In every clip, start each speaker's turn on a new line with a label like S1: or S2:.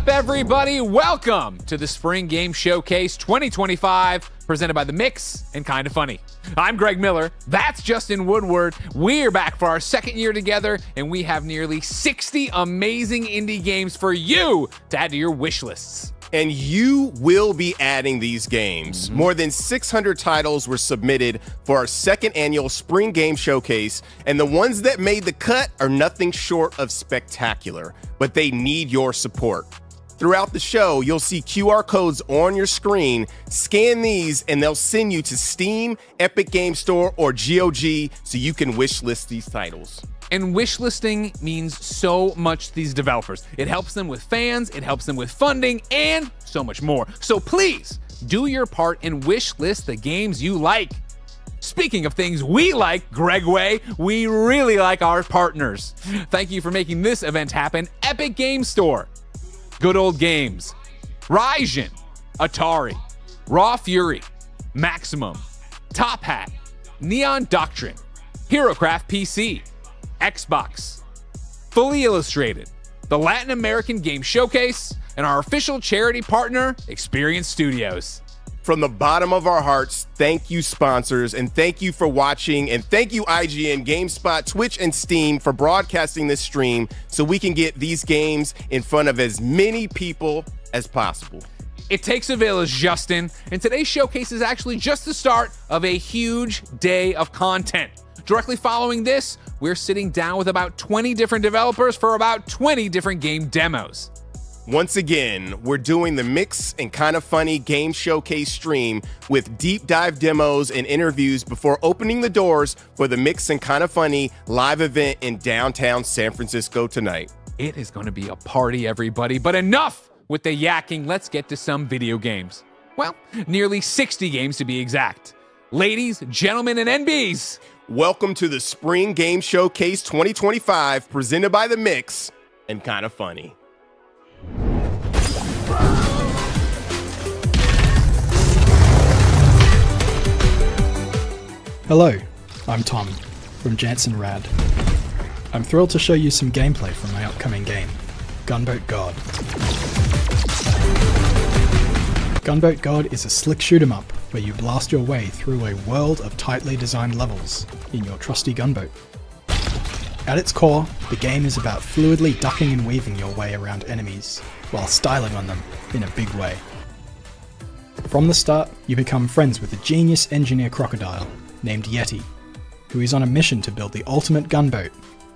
S1: up, everybody? Welcome to the Spring Game Showcase 2025, presented by The Mix and Kinda Funny. I'm Greg Miller. That's Justin Woodward. We're back for our second year together, and we have nearly 60 amazing indie games for you to add to your wish lists.
S2: And you will be adding these games. More than 600 titles were submitted for our second annual Spring Game Showcase, and the ones that made the cut are nothing short of spectacular, but they need your support. Throughout the show, you'll see QR codes on your screen. Scan these and they'll send you to Steam, Epic Game Store, or GOG so you can wish list these titles.
S1: And wish listing means so much to these developers. It helps them with fans, it helps them with funding, and so much more. So please, do your part and wish list the games you like. Speaking of things we like, Gregway, we really like our partners. Thank you for making this event happen. Epic Game Store, Good Old Games, Raijin, Atari, Raw Fury, Maximum, Top Hat, Neon Doctrine, HeroCraft PC, Xbox, Fully Illustrated, the Latin American Game Showcase, and our official charity partner, Experience Studios.
S2: From the bottom of our hearts, thank you, sponsors, and thank you for watching, and thank you, IGN, GameSpot, Twitch, and Steam for broadcasting this stream so we can get these games in front of as many people as possible.
S1: It takes a village, Justin, and today's showcase is actually just the start of a huge day of content. Directly following this, we're sitting down with about 20 different developers for about 20 different game demos.
S2: Once again, we're doing the Mix and Kinda Funny Game Showcase stream with deep dive demos and interviews before opening the doors for the Mix and Kinda Funny live event in downtown San Francisco tonight.
S1: It is going to be a party, everybody, but enough with the yakking. Let's get to some video games. Well, nearly 60 games to be exact. Ladies, gentlemen, and NBs,
S2: welcome to the Spring Game Showcase 2025, presented by The Mix and Kinda Funny.
S3: Hello, I'm Tom from Jansen Rad. I'm thrilled to show you some gameplay from my upcoming game, Gunboat God. Gunboat God is a slick shoot-'em-up where you blast your way through a world of tightly designed levels in your trusty gunboat. At its core, the game is about fluidly ducking and weaving your way around enemies, while styling on them in a big way. From the start, you become friends with a genius engineer crocodile named Yeti, who is on a mission to build the ultimate gunboat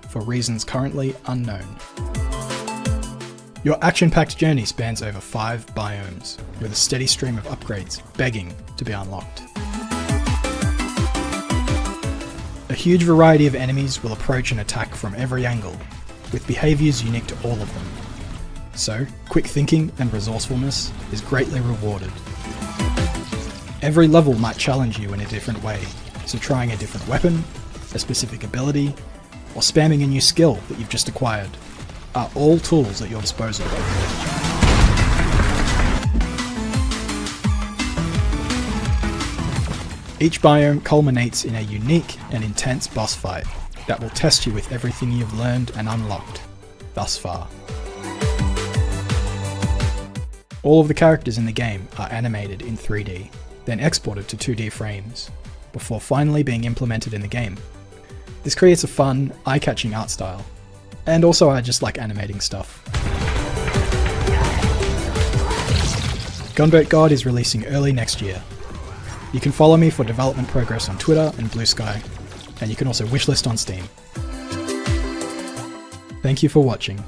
S3: for reasons currently unknown. Your action-packed journey spans over 5 biomes, with a steady stream of upgrades begging to be unlocked. A huge variety of enemies will approach and attack from every angle, with behaviours unique to all of them. So, quick thinking and resourcefulness is greatly rewarded. Every level might challenge you in a different way, so trying a different weapon, a specific ability, or spamming a new skill that you've just acquired are all tools at your disposal. Each biome culminates in a unique and intense boss fight that will test you with everything you've learned and unlocked thus far. All of the characters in the game are animated in 3D, then exported to 2D frames, before finally being implemented in the game. This creates a fun, eye-catching art style, and also I just like animating stuff. Gunboat God is releasing early next year. You can follow me for development progress on Twitter and Blue Sky, and you can also wishlist on Steam. Thank you for watching.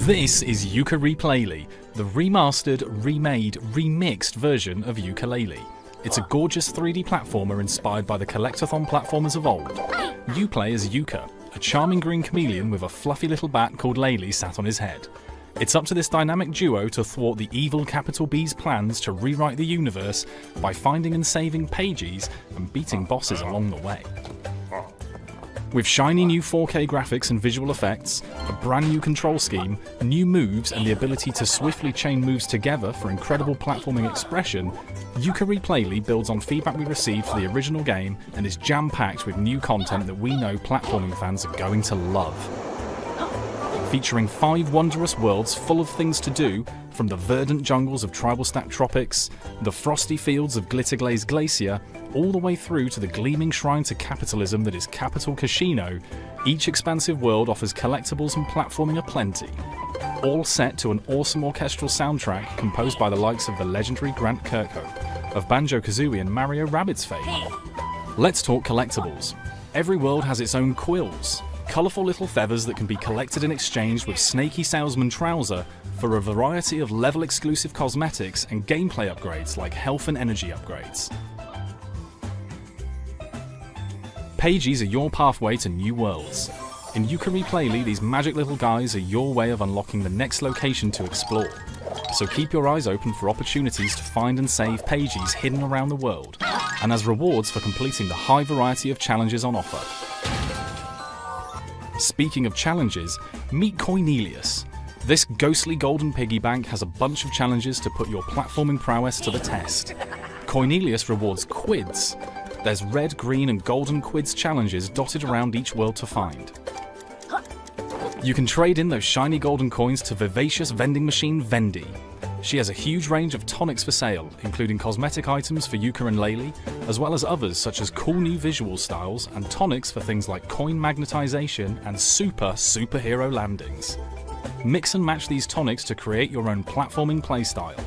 S4: This is Yooka-Replayley, the remastered, remade, remixed version of Yooka-Laylee. It's a gorgeous 3D platformer inspired by the Collectathon platformers of old. You play as Yuka, a charming green chameleon with a fluffy little bat called Laylee sat on his head. It's up to this dynamic duo to thwart the evil capital B's plans to rewrite the universe by finding and saving pages and beating bosses along the way. With shiny new 4K graphics and visual effects, a brand new control scheme, new moves and the ability to swiftly chain moves together for incredible platforming expression, Yooka-Replayley builds on feedback we received for the original game and is jam-packed with new content that we know platforming fans are going to love. Featuring 5 wondrous worlds full of things to do, from the verdant jungles of Tribal Stack Tropics, the frosty fields of Glitterglaze Glacier, all the way through to the gleaming shrine to capitalism that is Capital Casino, each expansive world offers collectibles and platforming aplenty. All set to an awesome orchestral soundtrack composed by the likes of the legendary Grant Kirkhope, of Banjo-Kazooie and Mario Rabbids fame. Let's talk collectibles. Every world has its own quills, colourful little feathers that can be collected and exchanged with Snaky Salesman Trouser for a variety of level-exclusive cosmetics and gameplay upgrades like health and energy upgrades. Pages are your pathway to new worlds. In Yooka-Replayley, these magic little guys are your way of unlocking the next location to explore. So keep your eyes open for opportunities to find and save pages hidden around the world, and as rewards for completing the high variety of challenges on offer. Speaking of challenges, meet Coinelius. This ghostly golden piggy bank has a bunch of challenges to put your platforming prowess to the test. Coinelius rewards quids. There's red, green and golden quids challenges dotted around each world to find. You can trade in those shiny golden coins to vivacious vending machine Vendy. She has a huge range of tonics for sale, including cosmetic items for Yuka and Laylee, as well as others such as cool new visual styles and tonics for things like coin magnetization and superhero landings. Mix and match these tonics to create your own platforming playstyle.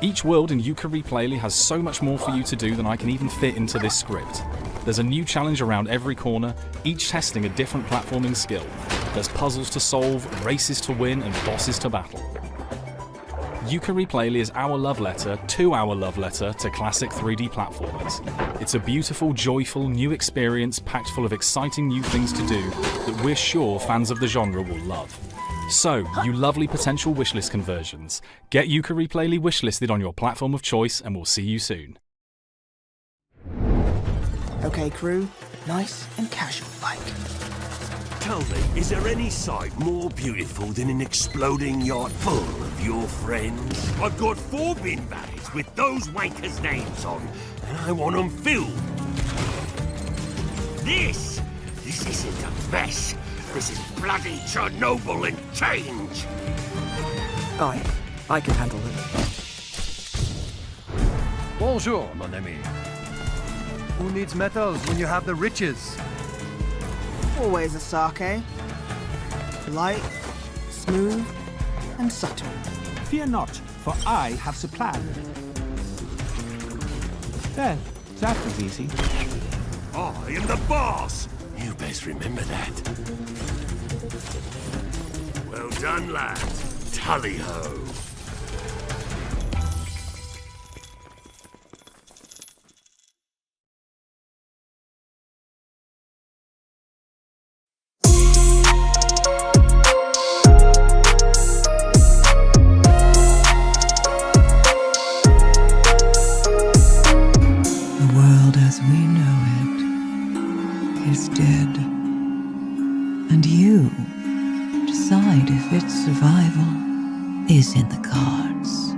S4: Each world in Yooka-Replayley has so much more for you to do than I can even fit into this script. There's a new challenge around every corner, each testing a different platforming skill. There's puzzles to solve, races to win, and bosses to battle. Yooka-Replayley is our love letter to classic 3D platformers. It's a beautiful, joyful, new experience packed full of exciting new things to do that we're sure fans of the genre will love. So, you lovely potential wishlist conversions, get Yooka-Replayley wishlisted on your platform of choice and we'll see you soon.
S5: Okay, crew, nice and casual like.
S6: Tell me, is there any sight more beautiful than an exploding yacht full of your friends? I've got 4 bin bags with those wankers' names on, and I want them filled. This isn't a mess. This is bloody Chernobyl and change.
S5: I can handle it.
S7: Bonjour, mon ami. Who needs metals when you have the riches?
S5: Always a sake. Light, smooth, and subtle.
S8: Fear not, for I have supplied. Well, that was easy.
S6: I am the boss. You best remember that. Well done, lads. Tally-ho.
S9: The world as we know it is dead. And you decide if its survival is in the cards.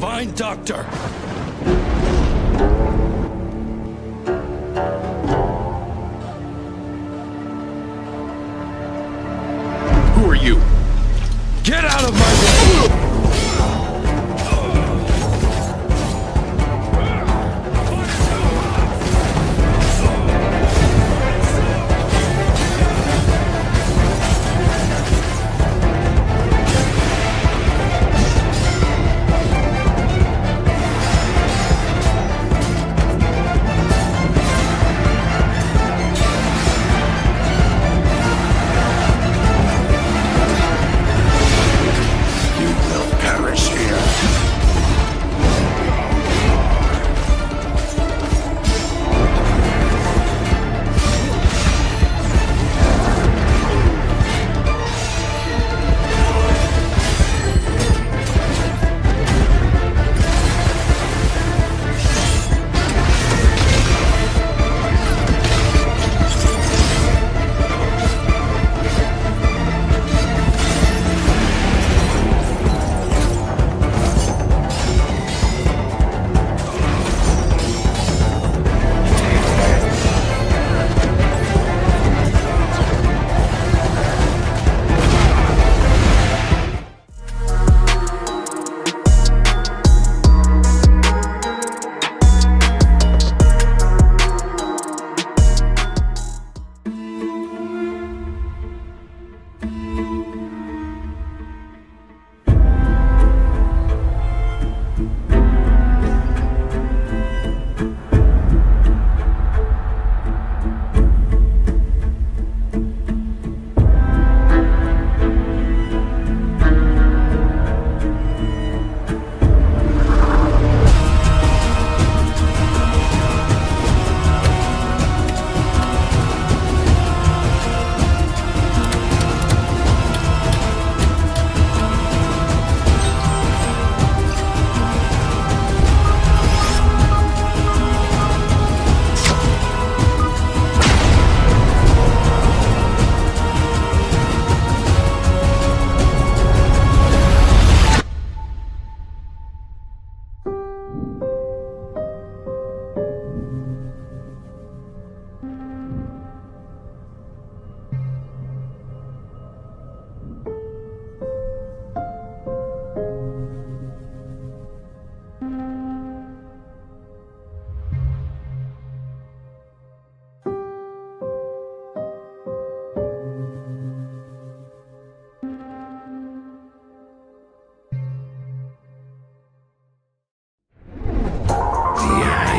S6: divine doctor.
S1: Who are you?
S6: Get out of my way!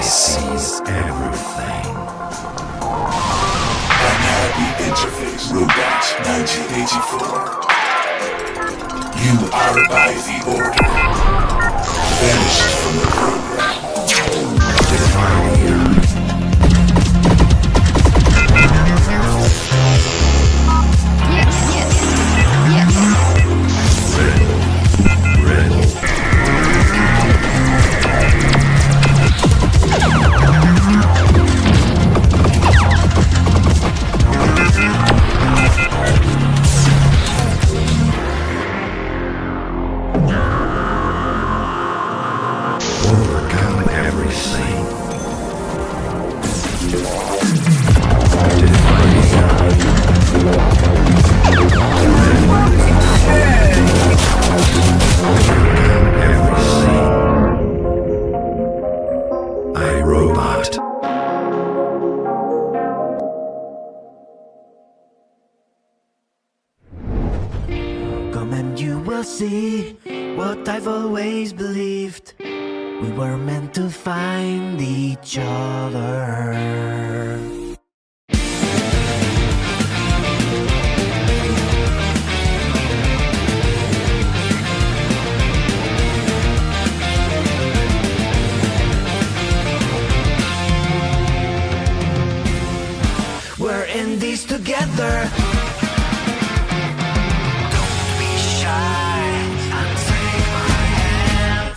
S10: Sees everything. Unhappy Interface Robot 1984. You are by the order. Banished from the program. Divine error.
S11: Yes.
S10: Red. Overcome everything. iRobot.
S5: Come and you will see what I've always believed. We were meant to find each other. We're in this together. Don't be shy and take my hand.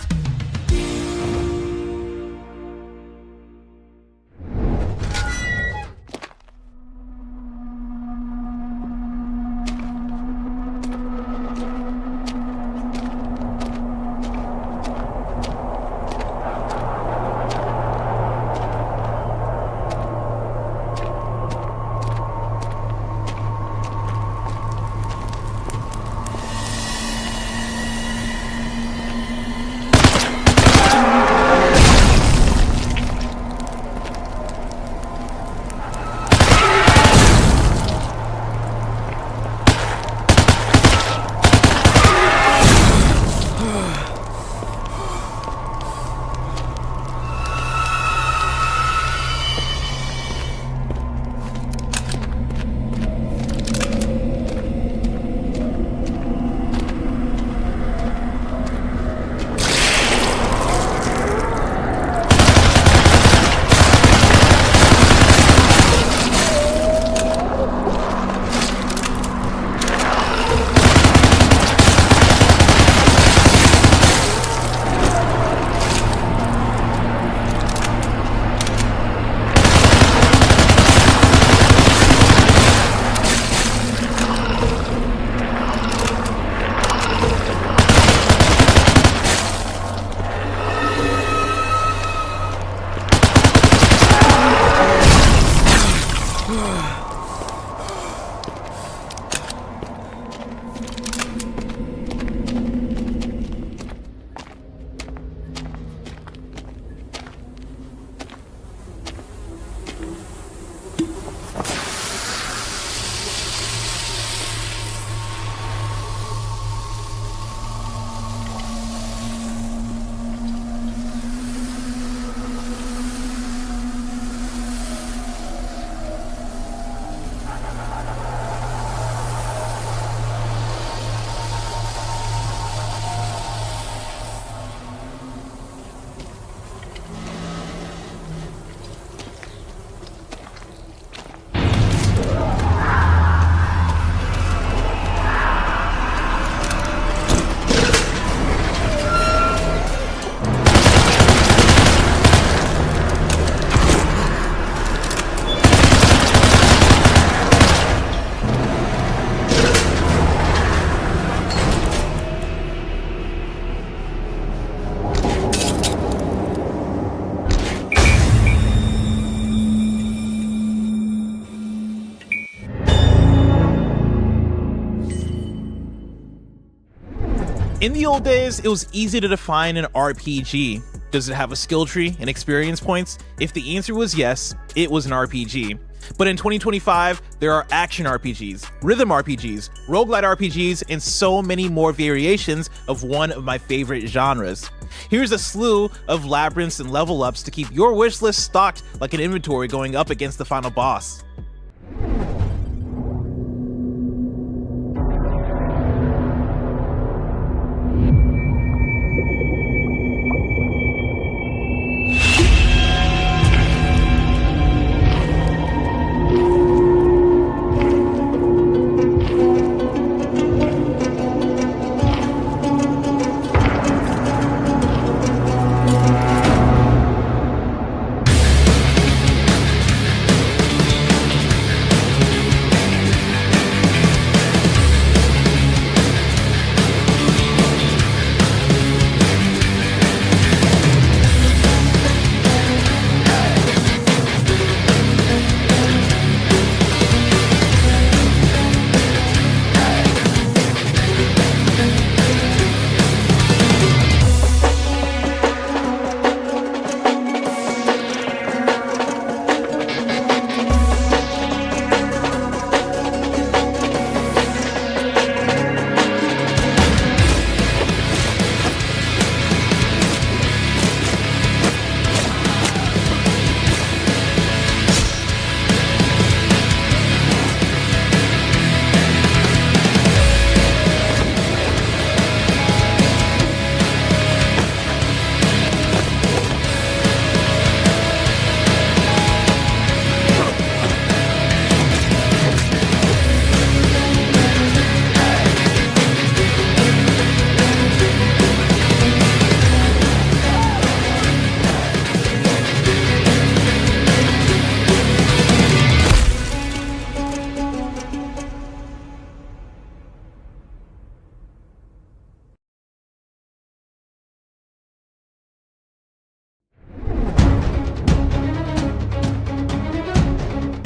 S12: In the old days, it was easy to define an RPG. Does it have a skill tree and experience points? If the answer was yes, it was an RPG. But in 2025, there are action RPGs, rhythm RPGs, roguelite RPGs, and so many more variations of one of my favorite genres. Here's a slew of labyrinths and level ups to keep your wish list stocked like an inventory going up against the final boss.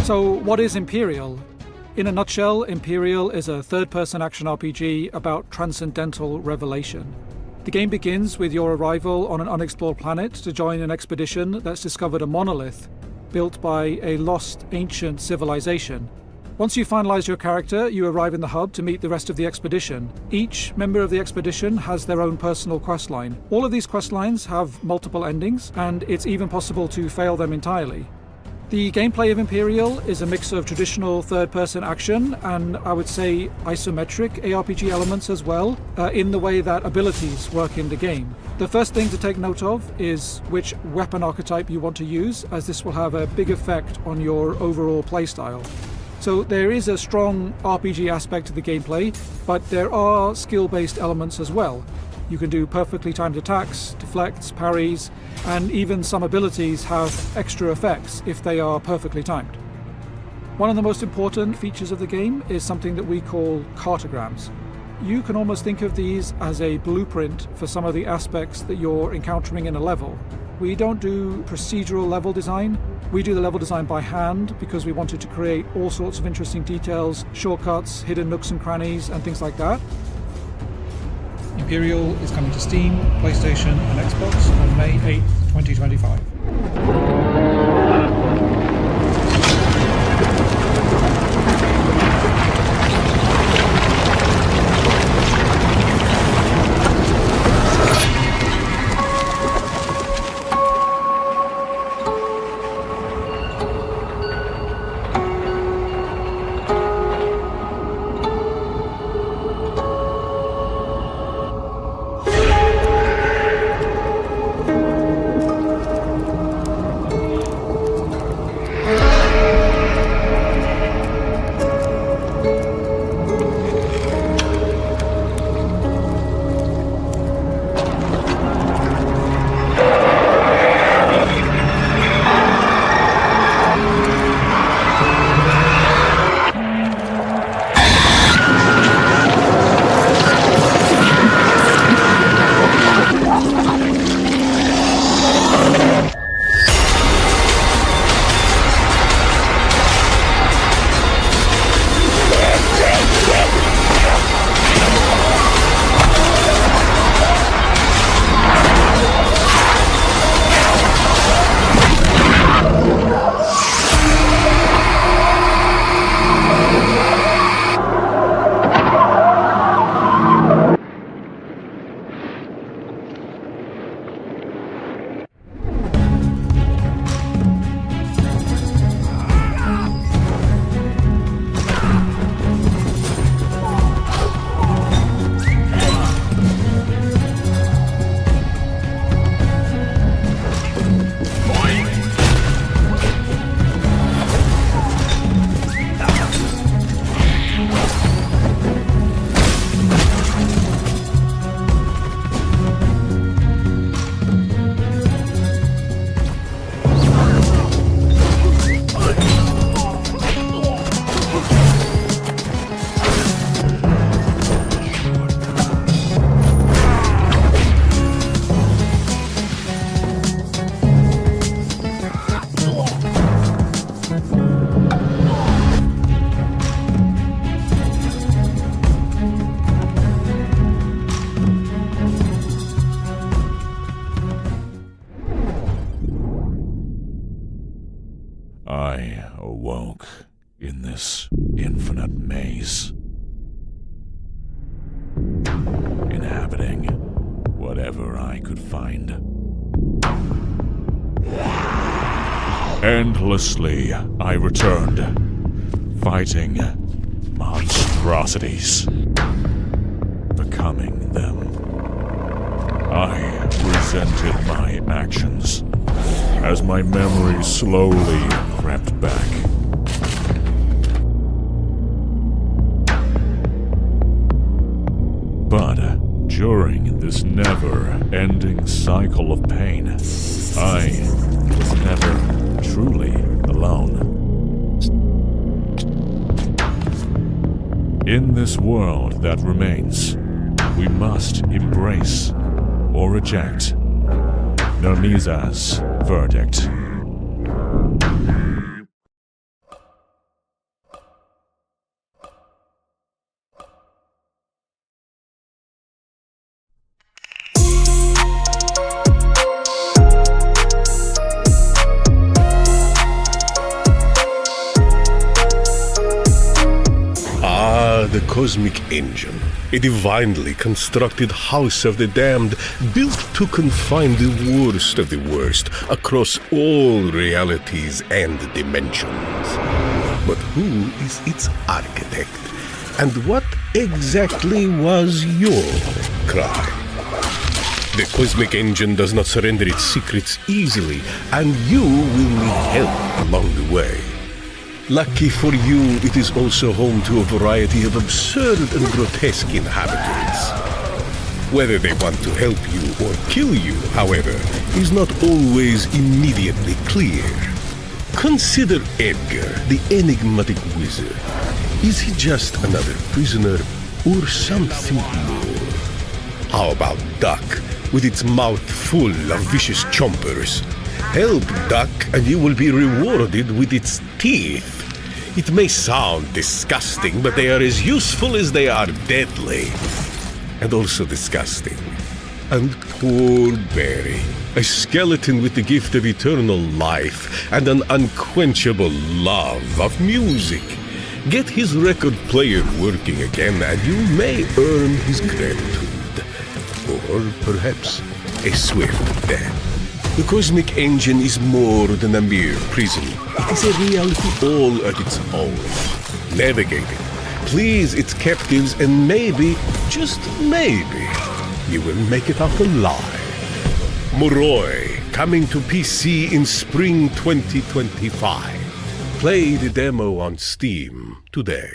S13: So what is Imperial? In a nutshell, Imperial is a third-person action RPG about transcendental revelation. The game begins with your arrival on an unexplored planet to join an expedition that's discovered a monolith built by a lost ancient civilization. Once you finalize your character, you arrive in the hub to meet the rest of the expedition. Each member of the expedition has their own personal questline. All of these questlines have multiple endings, and it's even possible to fail them entirely. The gameplay of Imperial is a mix of traditional third-person action and, I would say, isometric ARPG elements as well, in the way that abilities work in the game. The first thing to take note of is which weapon archetype you want to use, as this will have a big effect on your overall playstyle. So there is a strong RPG aspect to the gameplay, but there are skill-based elements as well. You can do perfectly timed attacks, deflects, parries, and even some abilities have extra effects if they are perfectly timed. One of the most important features of the game is something that we call cartograms. You can almost think of these as a blueprint for some of the aspects that you're encountering in a level. We don't do procedural level design. We do the level design by hand because we wanted to create all sorts of interesting details, shortcuts, hidden nooks and crannies, and things like that.
S3: Imperial is coming to Steam, PlayStation and Xbox on May 8th, 2025.
S10: I awoke in this infinite maze, inhabiting whatever I could find. Endlessly, I returned, fighting monstrosities, becoming them. I resented my actions as my memory slowly crept back. But during this never-ending cycle of pain, I was never truly alone. In this world that remains, we must embrace or reject Nermiza's verdict.
S14: The Cosmic Engine, a divinely constructed house of the damned, built to confine the worst of the worst across all realities and dimensions. But who is its architect? And what exactly was your crime? The Cosmic Engine does not surrender its secrets easily, and you will need help along the way. Lucky for you, it is also home to a variety of absurd and grotesque inhabitants. Whether they want to help you or kill you, however, is not always immediately clear. Consider Edgar, the enigmatic wizard. Is he just another prisoner or something more? How about Duck, with its mouth full of vicious chompers? Help Duck and you will be rewarded with its teeth. It may sound disgusting, but they are as useful as they are deadly. And also disgusting. And poor Barry, a skeleton with the gift of eternal life and an unquenchable love of music. Get his record player working again and you may earn his gratitude. Or perhaps a swift death. The Cosmic Engine is more than a mere prison. It is a reality all of its own. Navigate it, please its captives, and maybe, just maybe, you will make it out alive. Moroi, coming to PC in spring 2025. Play the demo on Steam today.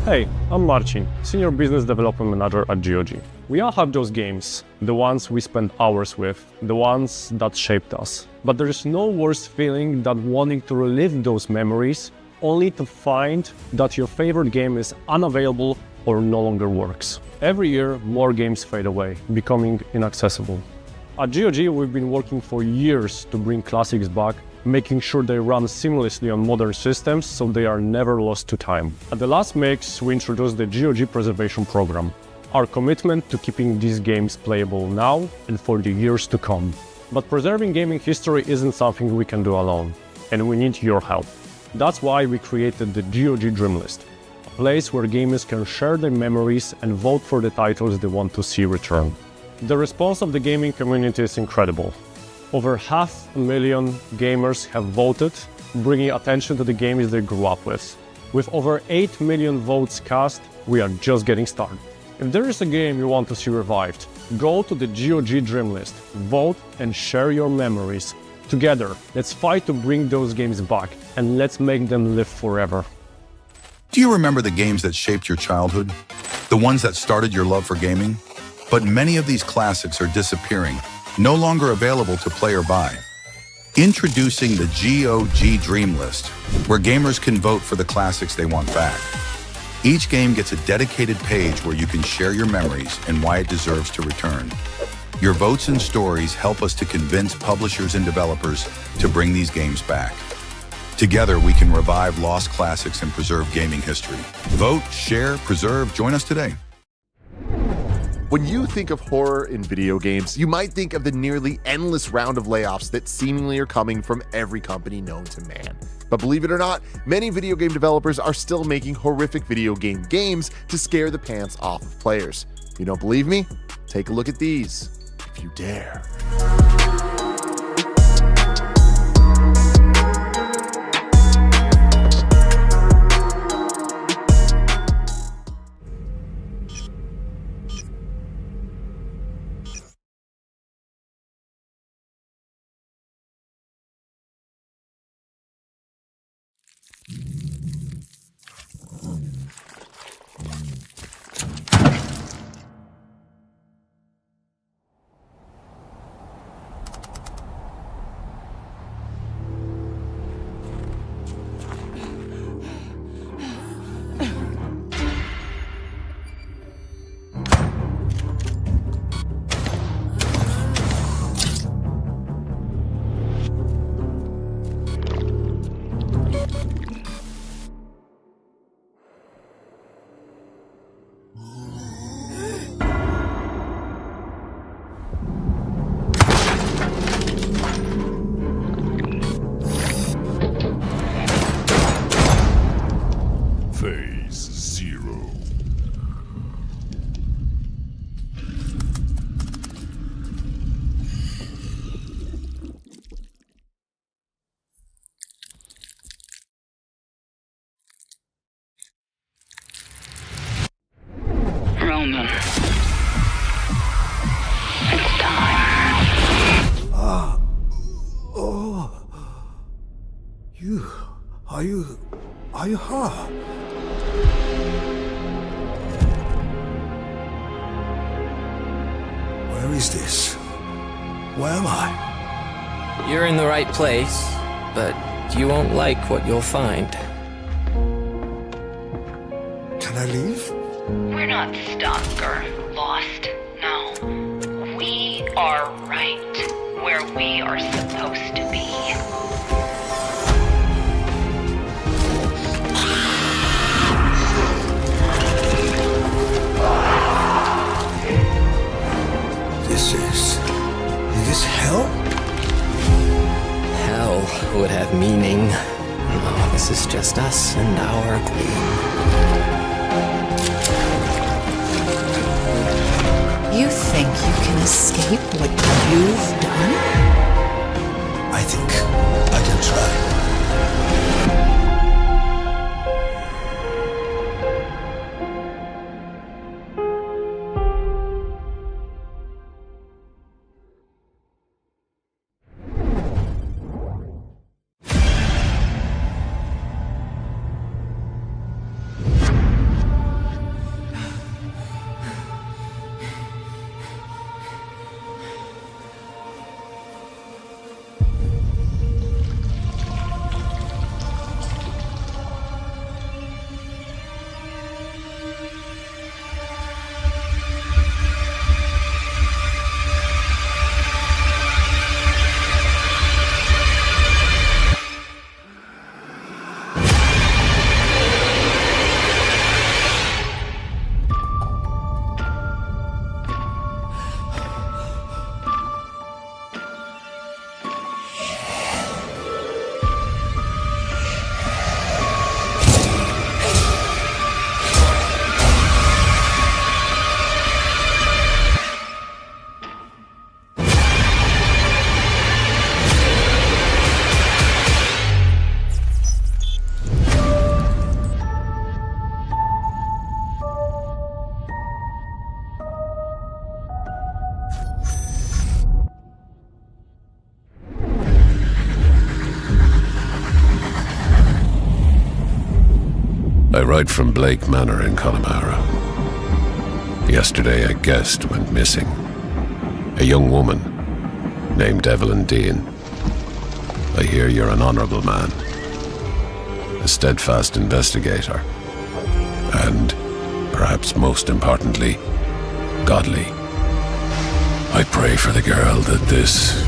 S15: Hey, I'm Marcin, Senior Business Development Manager at GOG. We all have those games, the ones we spend hours with, the ones that shaped us. But there is no worse feeling than wanting to relive those memories only to find that your favorite game is unavailable or no longer works. Every year, more games fade away, becoming inaccessible. At GOG, we've been working for years to bring classics back, making sure they run seamlessly on modern systems so they are never lost to time. At the last Mix, we introduced the GOG Preservation Program, our commitment to keeping these games playable now and for the years to come. But preserving gaming history isn't something we can do alone, and we need your help. That's why we created the GOG Dream List, a place where gamers can share their memories and vote for the titles they want to see return. The response of the gaming community is incredible. Over 500,000 gamers have voted, bringing attention to the games they grew up with. With over 8 million votes cast, we are just getting started. If there is a game you want to see revived, go to the GOG Dream List, vote and share your memories. Together, let's fight to bring those games back, and let's make them live forever.
S16: Do you remember the games that shaped your childhood? The ones that started your love for gaming? But many of these classics are disappearing, no longer available to play or buy. Introducing the GOG Dream List, where gamers can vote for the classics they want back. Each game gets a dedicated page where you can share your memories and why it deserves to return. Your votes and stories help us to convince publishers and developers to bring these games back. Together, we can revive lost classics and preserve gaming history. Vote, share, preserve. Join us today.
S17: When you think of horror in video games, you might think of the nearly endless round of layoffs that seemingly are coming from every company known to man. But believe it or not, many video game developers are still making horrific video game games to scare the pants off of players. You don't believe me? Take a look at these, if you dare.
S10: Are you her? Where is this? Where am I?
S18: You're in the right place, but you won't like what you'll find.
S10: Can I leave?
S19: We're not stuck or lost, no. We are right where we are supposed to be.
S10: Is this hell?
S18: Hell would have meaning. No, this is just us and our queen.
S9: You think you can escape what you've done?
S10: I think I can try.
S20: write from Blake Manor in Connemara. Yesterday, a guest went missing. A young woman named Evelyn Dean. I hear you're an honorable man, a steadfast investigator, and, perhaps most importantly, godly. I pray for the girl that this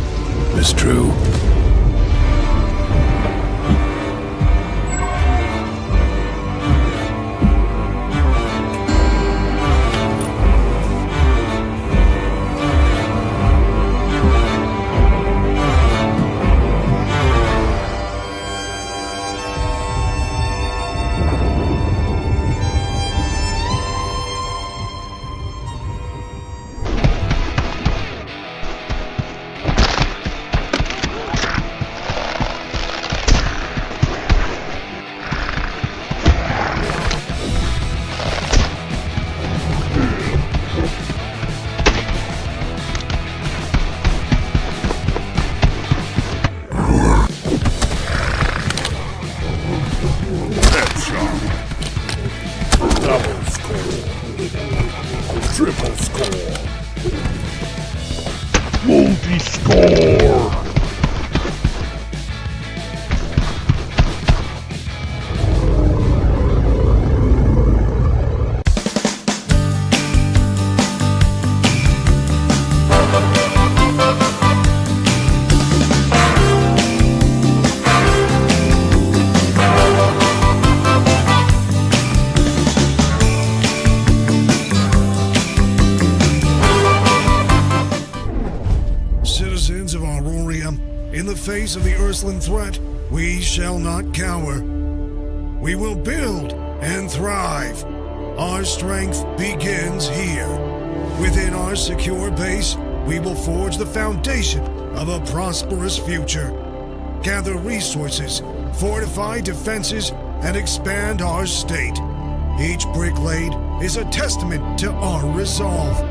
S20: is true.
S10: Triple score. Multi-score.
S21: Citizens of Aurorium, in the face of the Urslan threat, we shall not cower. We will build and thrive. Our strength begins here. Within our secure base, we will forge the foundation of a prosperous future. Gather resources, fortify defenses, and expand our state. Each brick laid is a testament to our resolve.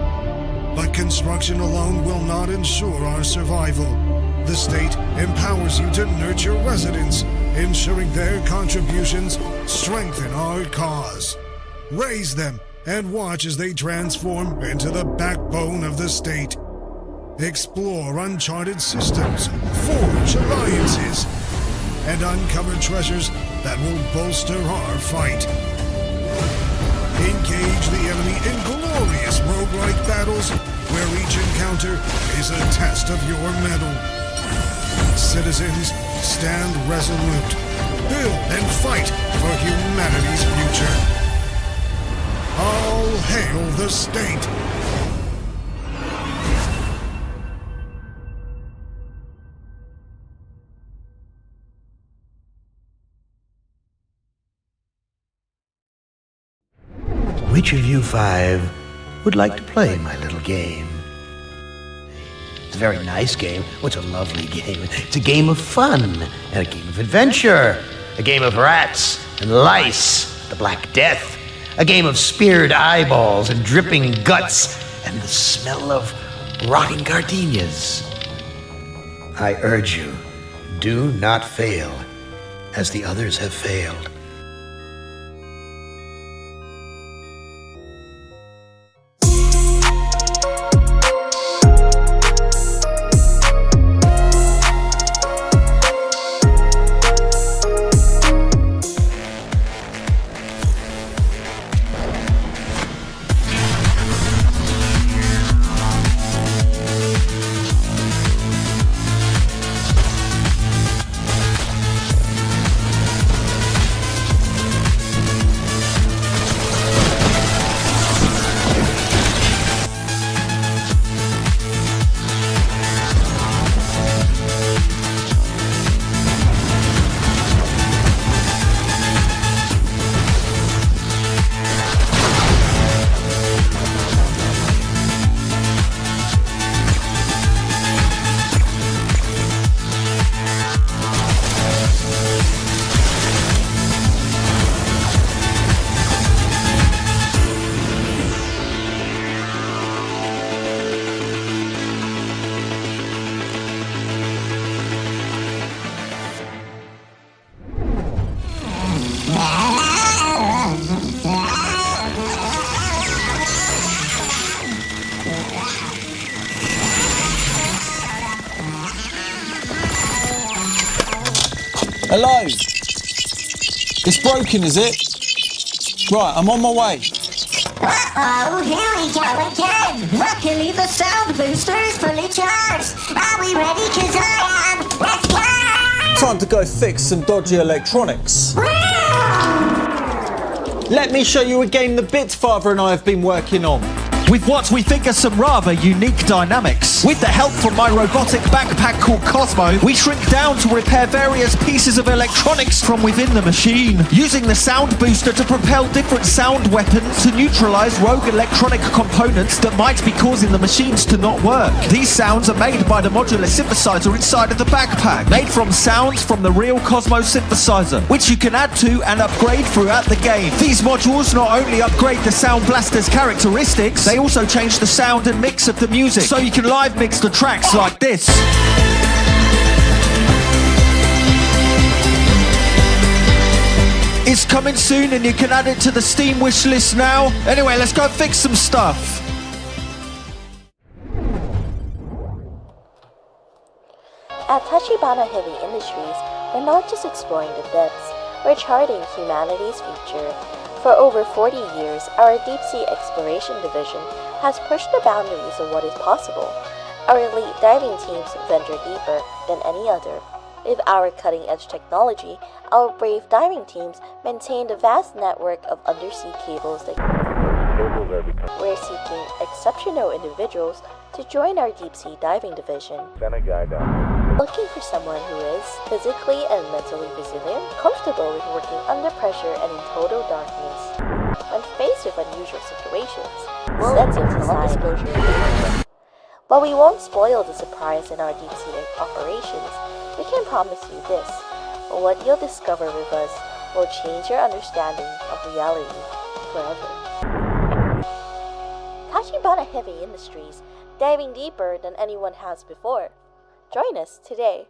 S21: But construction alone will not ensure our survival. The state empowers you to nurture residents, ensuring their contributions strengthen our cause. Raise them and watch as they transform into the backbone of the state. Explore uncharted systems, forge alliances, and uncover treasures that will bolster our fight. Engage the enemy in glorious roguelike battles where each encounter is a test of your mettle. Citizens, stand resolute. Build and fight for humanity's future. All hail the state!
S22: Which of you five would like to play my little game? It's a very nice game. What's a lovely game? It's a game of fun and a game of adventure. A game of rats and lice, the Black Death. A game of speared eyeballs and dripping guts and the smell of rotting gardenias. I urge you, do not fail, as the others have failed.
S2: Hello? It's broken, is it? Right, I'm on my way.
S4: Uh-oh, here we go again. Luckily the sound booster is fully charged. Are we ready? 'Cause I am. Let's go!
S2: Time to go fix some dodgy electronics. Let me show you a game the Bits Father and I have been working on.
S23: With what we think are some rather unique dynamics. With the help from my robotic backpack called Cosmo, we shrink down to repair various pieces of electronics from within the machine, using the sound booster to propel different sound weapons to neutralize rogue electronic components that might be causing the machines to not work. These sounds are made by the modular synthesizer inside of the backpack, made from sounds from the real Cosmo synthesizer, which you can add to and upgrade throughout the game. These modules not only upgrade the Sound Blaster's characteristics, they also change the sound and mix of the music, so you can live mix the tracks like this. It's coming soon and you can add it to the Steam wish list now. Anyway, let's go fix some stuff.
S24: At Tachibana Heavy Industries, we're not just exploring the depths, we're charting humanity's future. For over 40 years, our deep-sea exploration division has pushed the boundaries of what is possible. Our elite diving teams venture deeper than any other. With our cutting-edge technology, our brave diving teams maintain the vast network of undersea cables that we're seeking exceptional individuals to join our deep-sea diving division. Looking for someone who is physically and mentally resilient, comfortable with working under pressure and in total darkness. When faced with unusual situations, sensitive to non-disclosure. While we won't spoil the surprise in our deep-sea operations, we can promise you this: what you'll discover with us will change your understanding of reality forever. Tachibana Heavy Industries, diving deeper than anyone has before. Join us today.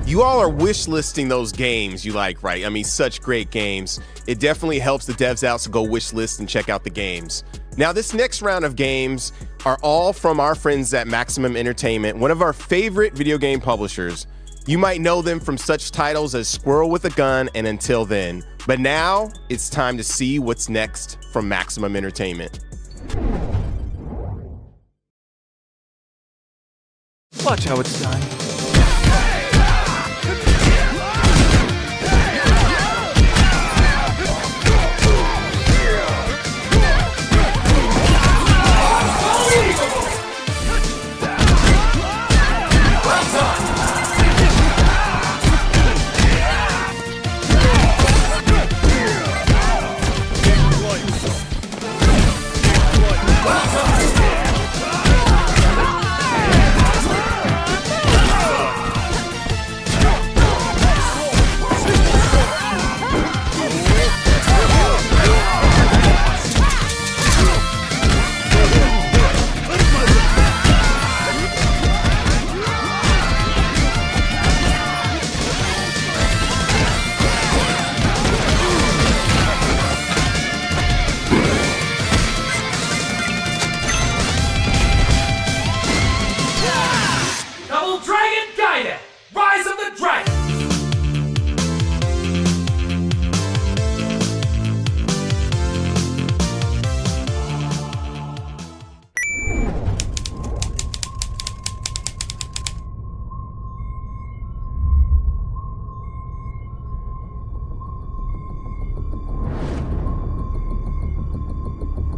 S25: You all are wish listing those games you like, right? I mean, such great games. It definitely helps the devs out, so go wish list and check out the games. Now, this next round of games are all from our friends at Maximum Entertainment, one of our favorite video game publishers. You might know them from such titles as Squirrel with a Gun and Until Then. But now, it's time to see what's next from Maximum Entertainment.
S7: Watch how it's done.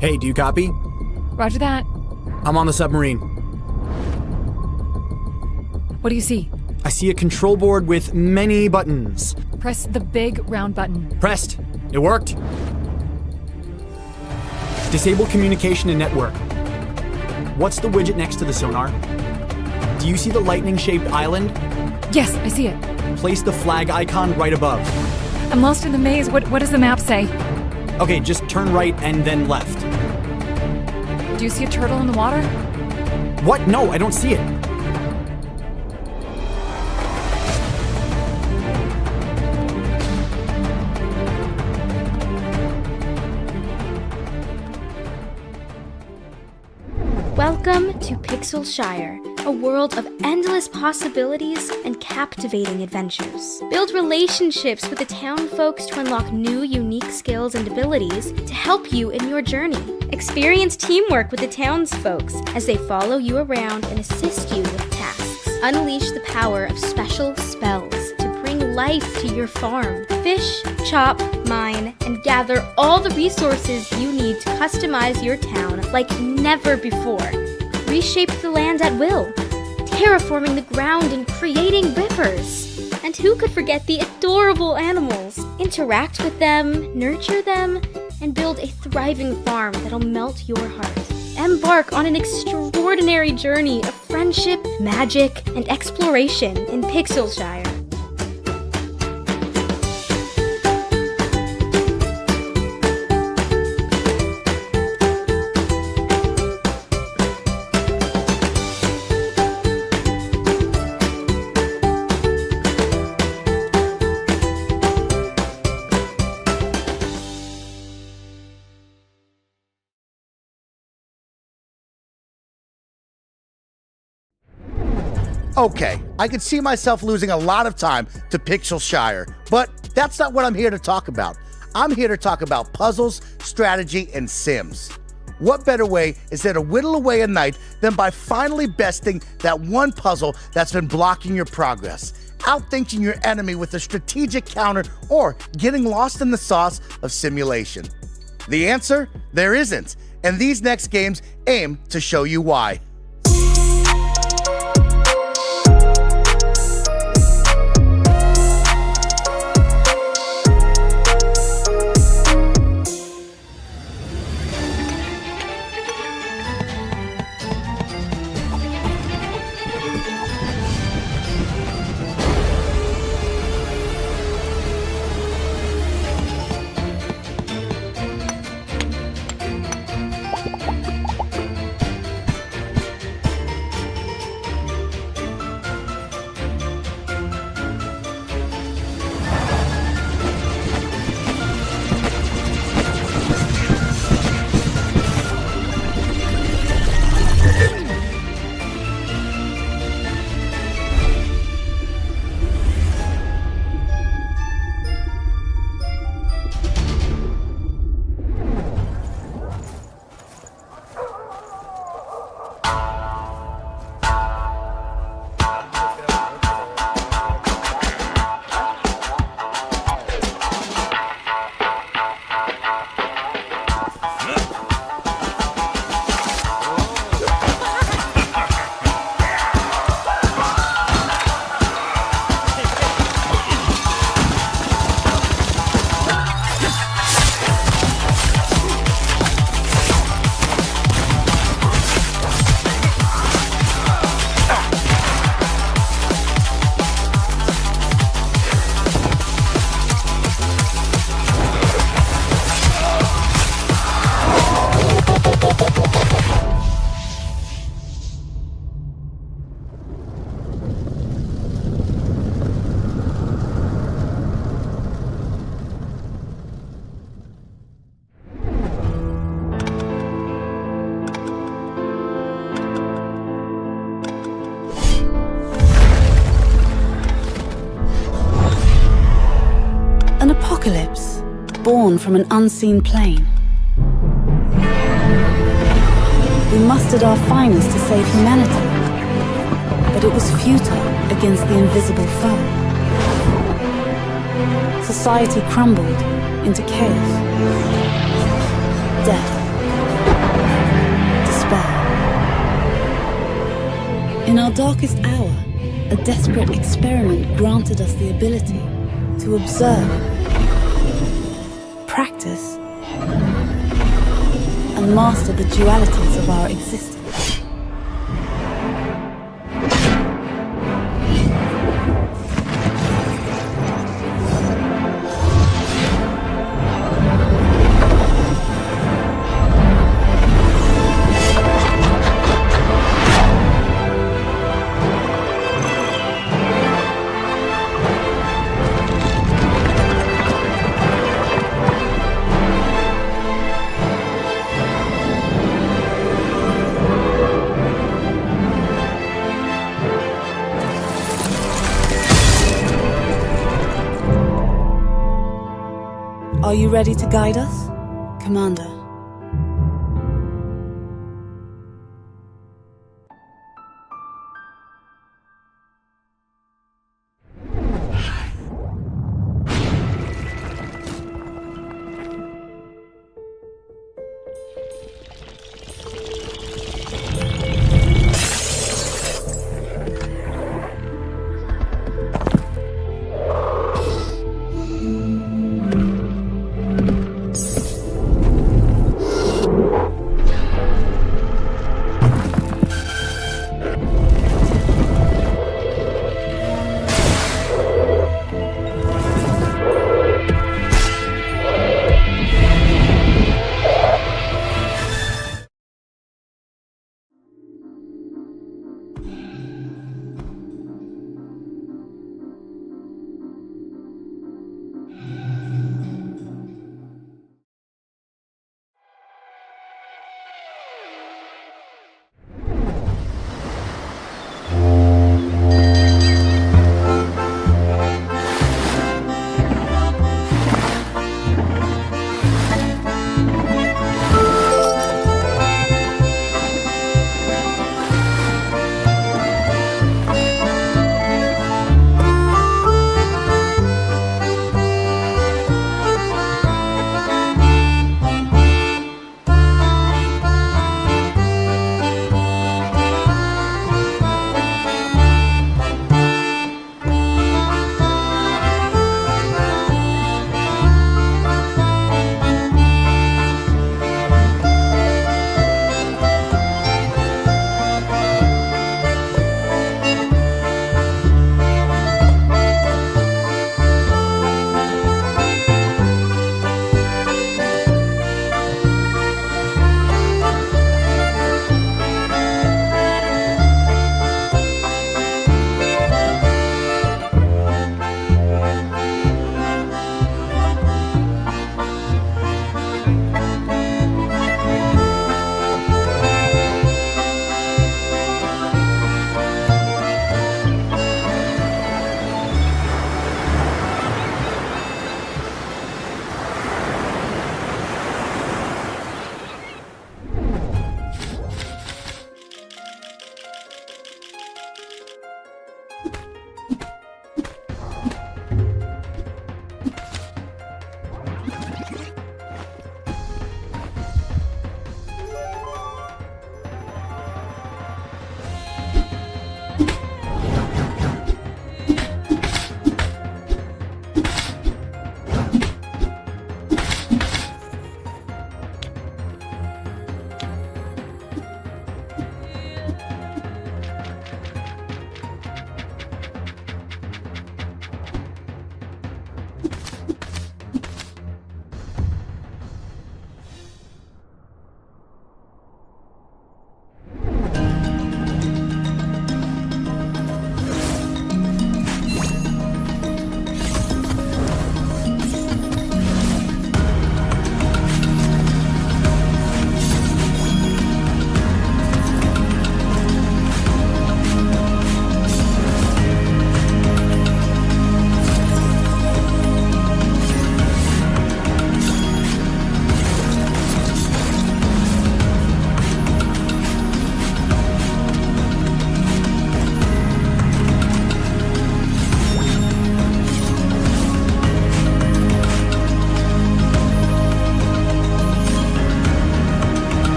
S26: Hey, do you copy?
S27: Roger that.
S26: I'm on the submarine.
S27: What do you see?
S26: I see a control board with many buttons.
S27: Press the big round button.
S26: Pressed. It worked. Disable communication and network. What's the widget next to the sonar? Do you see the lightning-shaped island?
S27: Yes, I see it.
S26: Place the flag icon right above.
S27: I'm lost in the maze. What does the map say?
S26: Okay, just turn right and then left.
S27: Do you see a turtle in the water?
S26: What? No, I don't see it.
S1: Welcome to Pixelshire, a world of endless possibilities and captivating adventures. Build relationships with the town folks to unlock new, unique skills and abilities to help you in your journey. Experience teamwork with the townsfolks as they follow you around and assist you with tasks. Unleash the power of special spells to bring life to your farm. Fish, chop, mine, and gather all the resources you need to customize your town like never before. Reshape the land at will, terraforming the ground and creating rivers. And who could forget the adorable animals? Interact with them, nurture them, and build a thriving farm that'll melt your heart. Embark on an extraordinary journey of friendship, magic, and exploration in Pixelshire.
S22: Okay, I could see myself losing a lot of time to Pixelshire, but that's not what I'm here to talk about. I'm here to talk about puzzles, strategy, and Sims. What better way is there to whittle away a night than by finally besting that one puzzle that's been blocking your progress, outthinking your enemy with a strategic counter, or getting lost in the sauce of simulation? The answer? There isn't, and these next games aim to show you why.
S5: Apocalypse, born from an unseen plane. We mustered our finest to save humanity, but it was futile against the invisible foe. Society crumbled into chaos, death, despair. In our darkest hour, a desperate experiment granted us the ability to observe, practice, and master the dualities of our existence. Are you ready to guide us, Commander?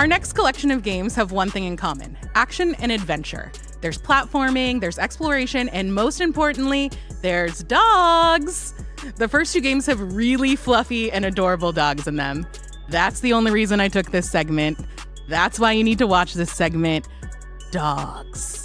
S3: Our next collection of games have one thing in common: action and adventure. There's platforming, there's exploration, and most importantly, there's dogs. The first two games have really fluffy and adorable dogs in them. That's the only reason I took this segment. That's why you need to watch this segment. Dogs.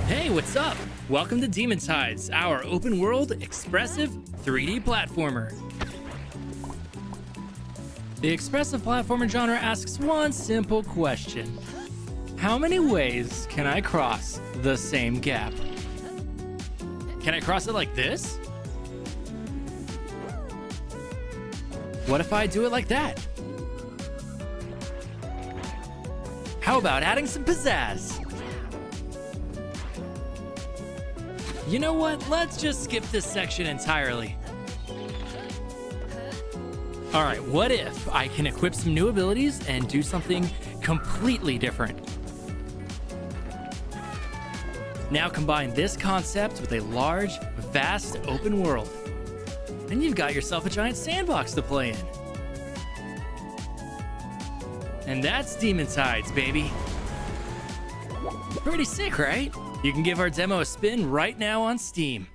S6: Hey, what's up? Welcome to Demon Tides, our open world, expressive 3D platformer. The expressive platformer genre asks one simple question. How many ways can I cross the same gap? Can I cross it like this? What if I do it like that? How about adding some pizzazz? You know what? Let's just skip this section entirely. All right, what if I can equip some new abilities and do something completely different? Now combine this concept with a large, vast open world, and you've got yourself a giant sandbox to play in. And that's Demon Tides, baby. Pretty sick, right? You can give our demo a spin right now on Steam.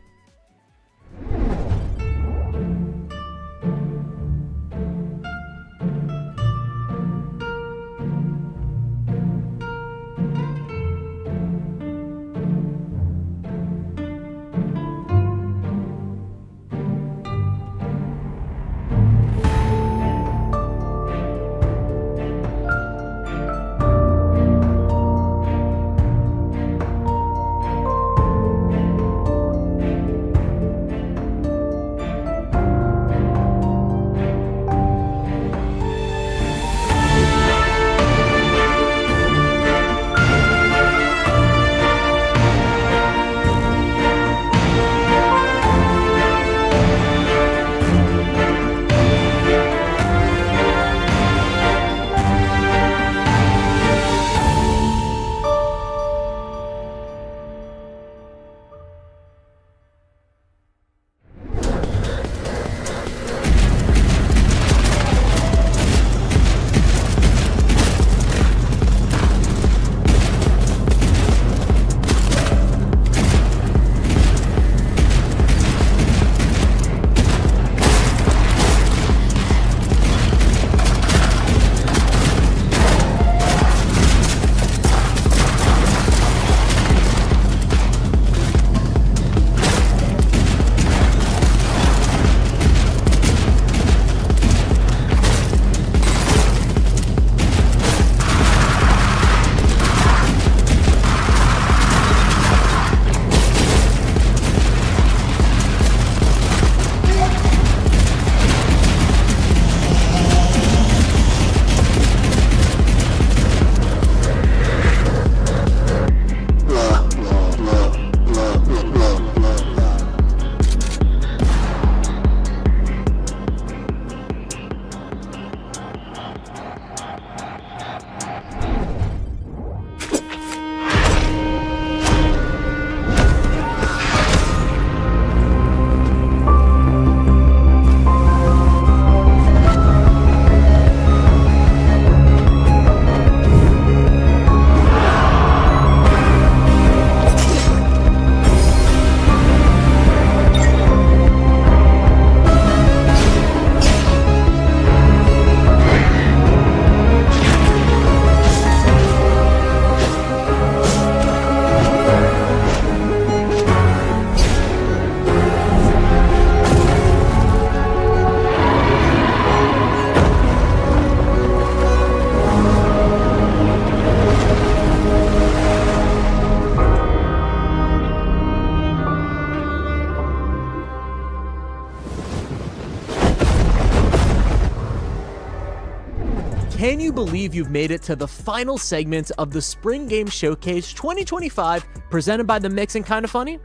S8: Can you believe you've made it to the final segment of the Spring Game Showcase 2025 presented by The Mix and Kinda Funny?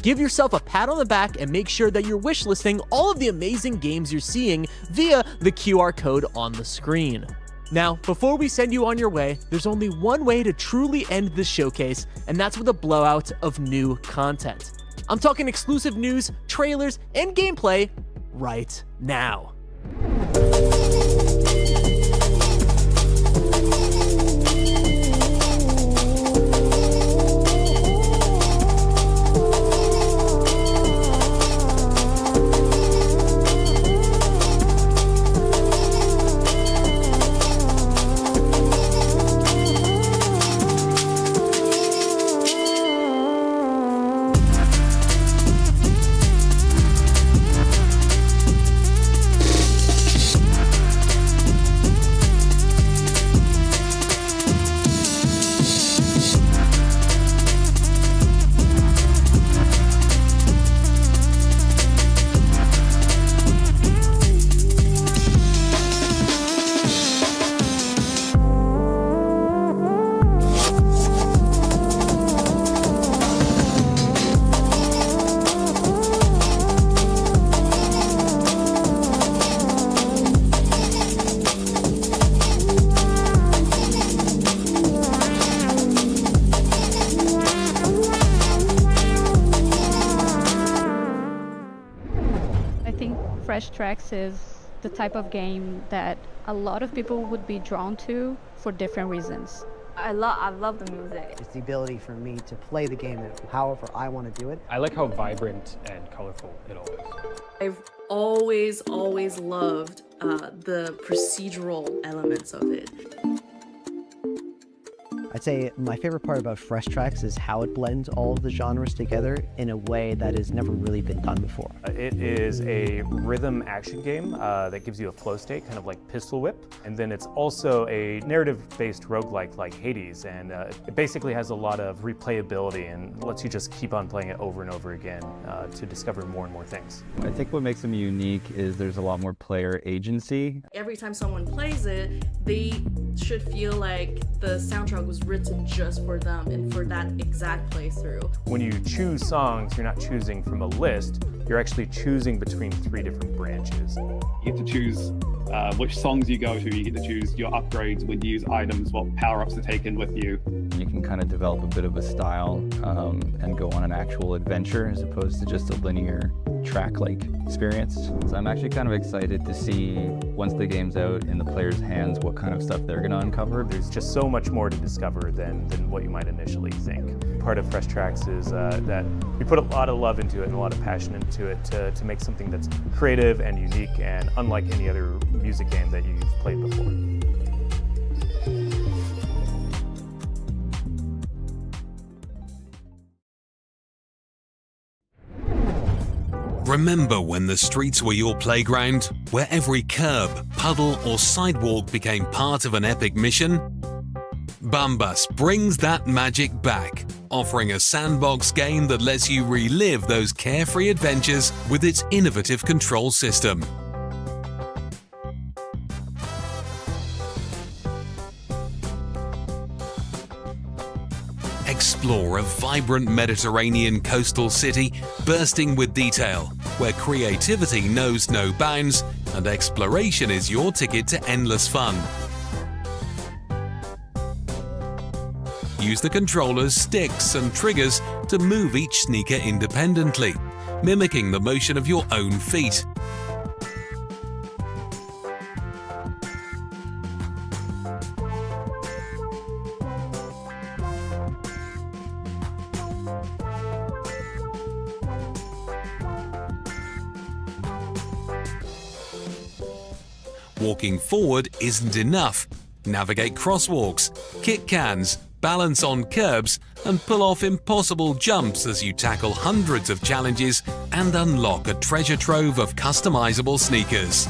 S8: Give yourself a pat on the back and make sure that you're wishlisting all of the amazing games you're seeing via the QR code on the screen. Now, before we send you on your way, there's only one way to truly end this showcase, and that's with a blowout of new content. I'm talking exclusive news, trailers, and gameplay right now.
S11: Fresh Tracks is the type of game that a lot of people would be drawn to for different reasons.
S12: I love the music.
S13: It's the ability for me to play the game however I want to do it.
S14: I like how vibrant and colorful it all is.
S15: I've always loved the procedural elements of it.
S13: I'd say my favorite part about Fresh Tracks is how it blends all of the genres together in a way that has never really been done before.
S14: It is a rhythm action game that gives you a flow state, kind of like Pistol Whip. And then it's also a narrative-based roguelike like Hades. And it basically has a lot of replayability and lets you just keep on playing it over and over again to discover more and more things.
S16: I think what makes them unique is there's a lot more player agency.
S15: Every time someone plays it, they should feel like the soundtrack was written just for them and for that exact playthrough.
S14: When you choose songs, you're not choosing from a list, you're actually choosing between 3 different branches.
S17: You get to choose which songs you go to, you get to choose your upgrades, when you use items, what power-ups to take in with you.
S16: You can kind of develop a bit of a style and go on an actual adventure as opposed to just a linear track-like experience. So I'm actually kind of excited to see, once the game's out in the players' hands, what kind of stuff they're going to uncover.
S14: There's just so much more to discover than what you might initially think. Part of Fresh Tracks is that we put a lot of love into it and a lot of passion into it to make something that's creative and unique and unlike any other music game that you've played before.
S28: Remember when the streets were your playground, where every curb, puddle, or sidewalk became part of an epic mission? Bombus brings that magic back, offering a sandbox game that lets you relive those carefree adventures with its innovative control system. Explore a vibrant Mediterranean coastal city bursting with detail, where creativity knows no bounds and exploration is your ticket to endless fun. Use the controller's sticks and triggers to move each sneaker independently, mimicking the motion of your own feet. Walking forward isn't enough. Navigate crosswalks, kick cans, balance on curbs, and pull off impossible jumps as you tackle hundreds of challenges and unlock a treasure trove of customizable sneakers.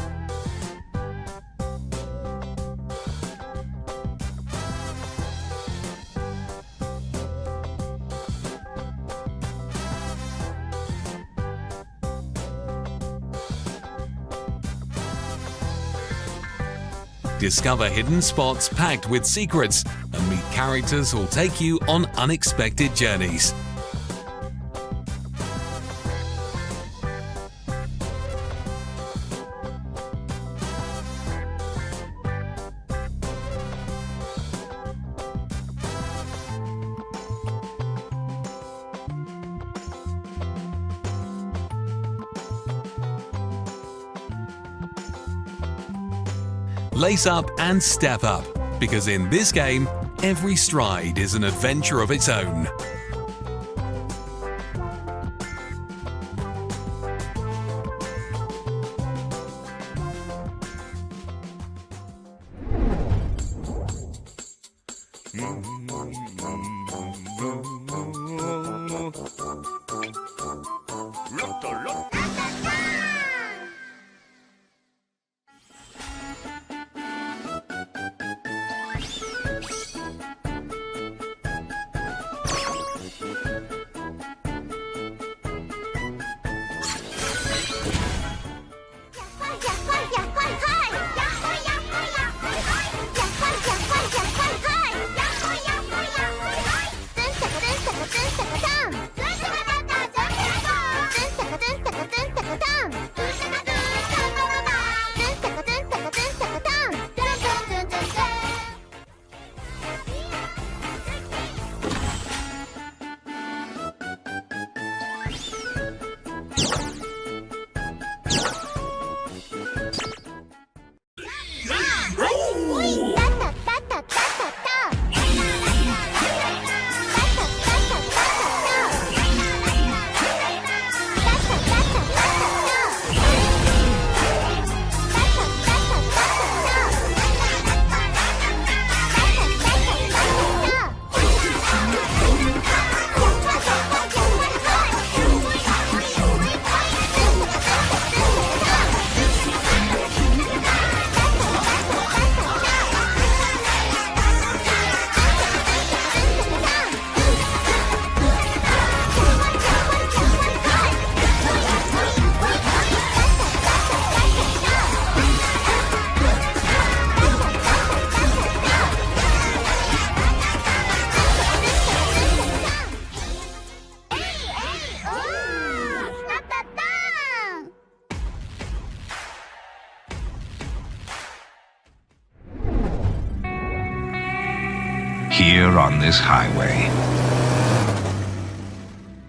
S28: Discover hidden spots packed with secrets and meet characters who'll take you on unexpected journeys. Lace up and step up, because in this game, every stride is an adventure of its own.
S2: here on this highway,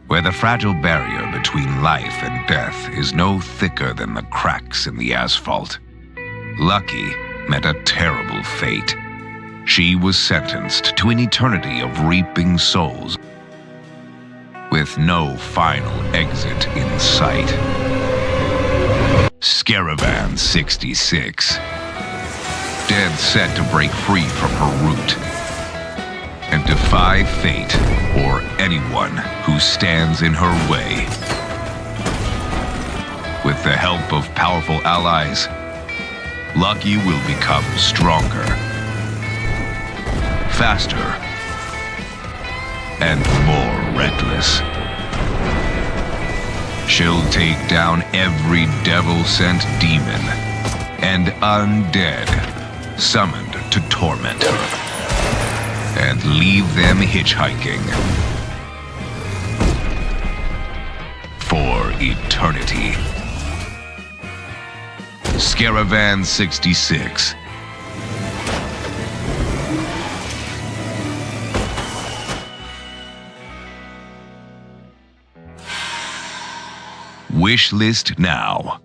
S2: where the fragile barrier between life and death is no thicker than the cracks in the asphalt, Lucky met a terrible fate. She was sentenced to an eternity of reaping souls, with no final exit in sight. Scaravan 66, dead set to break free from her route and defy fate or anyone who stands in her way. With the help of powerful allies, Lucky will become stronger, faster, and more reckless. She'll take down every devil-sent demon and undead summoned to torment her, and leave them hitchhiking for eternity. Scaravan 66. Wishlist now.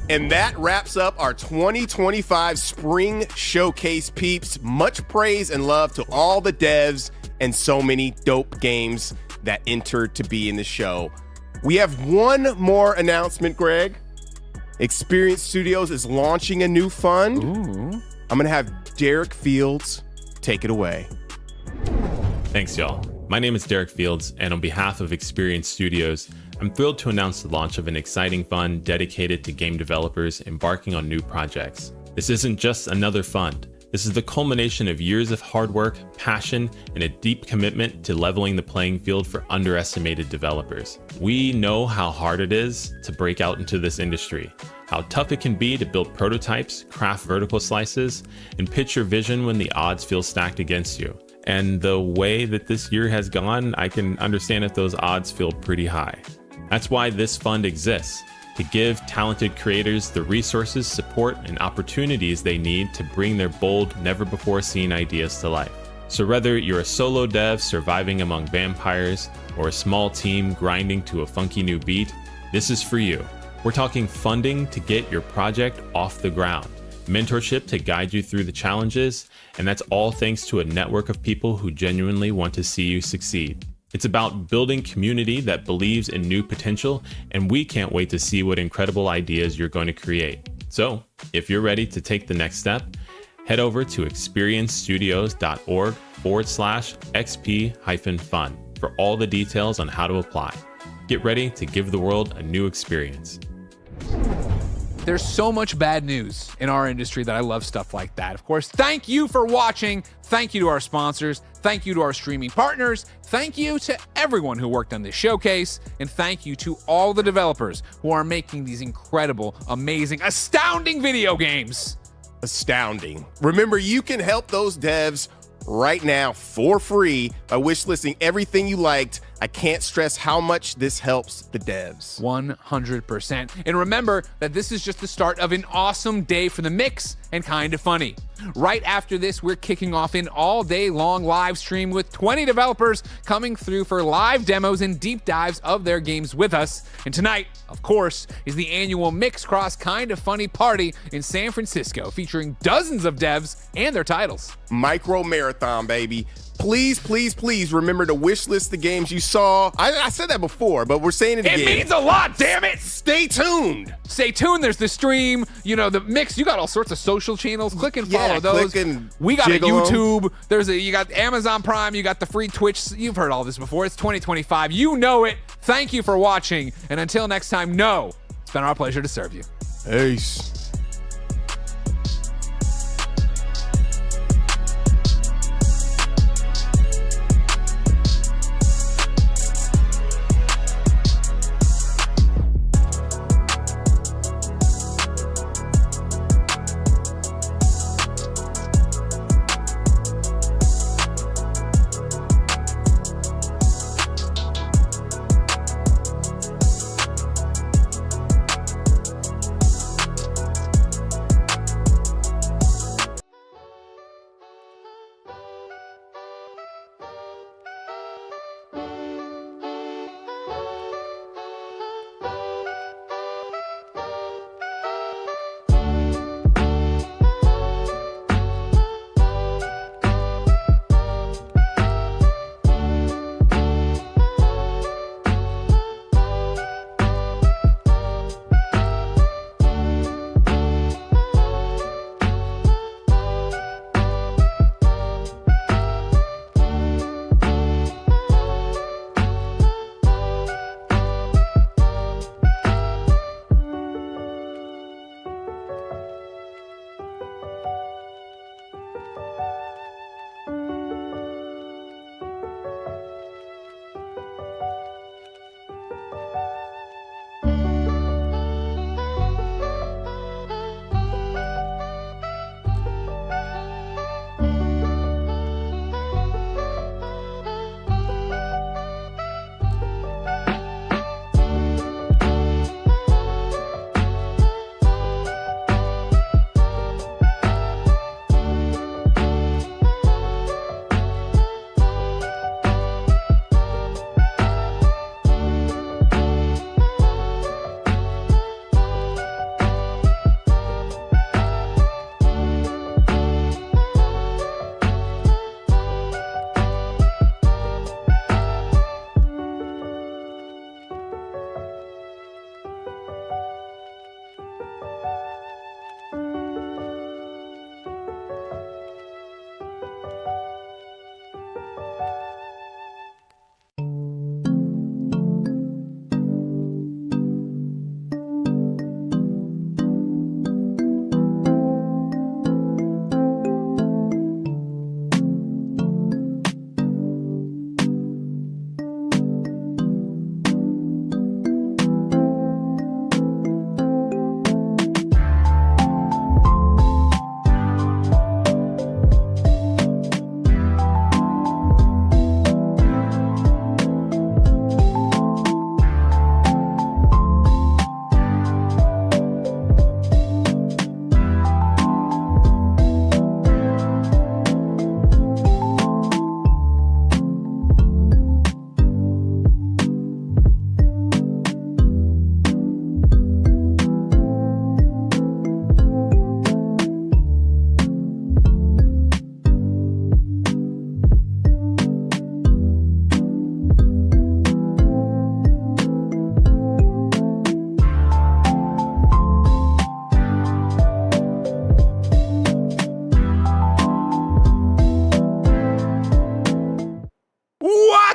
S25: And that wraps up our 2025 Spring Showcase, peeps. Much praise and love to all the devs and so many dope games that entered to be in the show. We have one more announcement, Greg. Experience Studios is launching a new fund.
S4: Ooh.
S25: I'm going to have Derek Fields take it away.
S9: Thanks, y'all. My name is Derek Fields, and on behalf of Experience Studios, I'm thrilled to announce the launch of an exciting fund dedicated to game developers embarking on new projects. This isn't just another fund. This is the culmination of years of hard work, passion, and a deep commitment to leveling the playing field for underestimated developers. We know how hard it is to break out into this industry, how tough it can be to build prototypes, craft vertical slices, and pitch your vision when the odds feel stacked against you. And the way that this year has gone, I can understand if those odds feel pretty high. That's why this fund exists, to give talented creators the resources, support, and opportunities they need to bring their bold, never-before-seen ideas to life. So whether you're a solo dev surviving among vampires or a small team grinding to a funky new beat, this is for you. We're talking funding to get your project off the ground, mentorship to guide you through the challenges, and that's all thanks to a network of people who genuinely want to see you succeed. It's about building community that believes in new potential, and we can't wait to see what incredible ideas you're going to create. So, if you're ready to take the next step, head over to experiencestudios.org www.gamedevelopers.com/xp-fun for all the details on how to apply. Get ready to give the world a new experience.
S4: There's so much bad news in our industry that I love stuff like that. Of course, thank you for watching. Thank you to our sponsors. Thank you to our streaming partners. Thank you to everyone who worked on this showcase. And thank you to all the developers who are making these incredible, amazing, astounding video games.
S25: Astounding. Remember, you can help those devs right now for free by wishlisting everything you liked. I can't stress how much this helps the devs.
S4: 100%. And remember that this is just the start of an awesome day for the mix and Kinda Funny. Right after this, we're kicking off an all-day-long live stream with 20 developers coming through for live demos and deep dives of their games with us. And tonight, of course, is the annual Mixcross Kinda Funny party in San Francisco, featuring dozens of devs and their titles.
S25: Micro marathon, baby. Please, please, please remember to wish list the games you saw. I said that before, but we're saying it again.
S4: It means a lot, damn it!
S25: Stay tuned.
S4: Stay tuned. There's the stream, the mix. You got all sorts of social channels. Click and follow those. We got a YouTube. You got Amazon Prime. You got the free Twitch. You've heard all this before. It's 2025. You know it. Thank you for watching. And until next time, it's been our pleasure to serve you.
S25: Peace.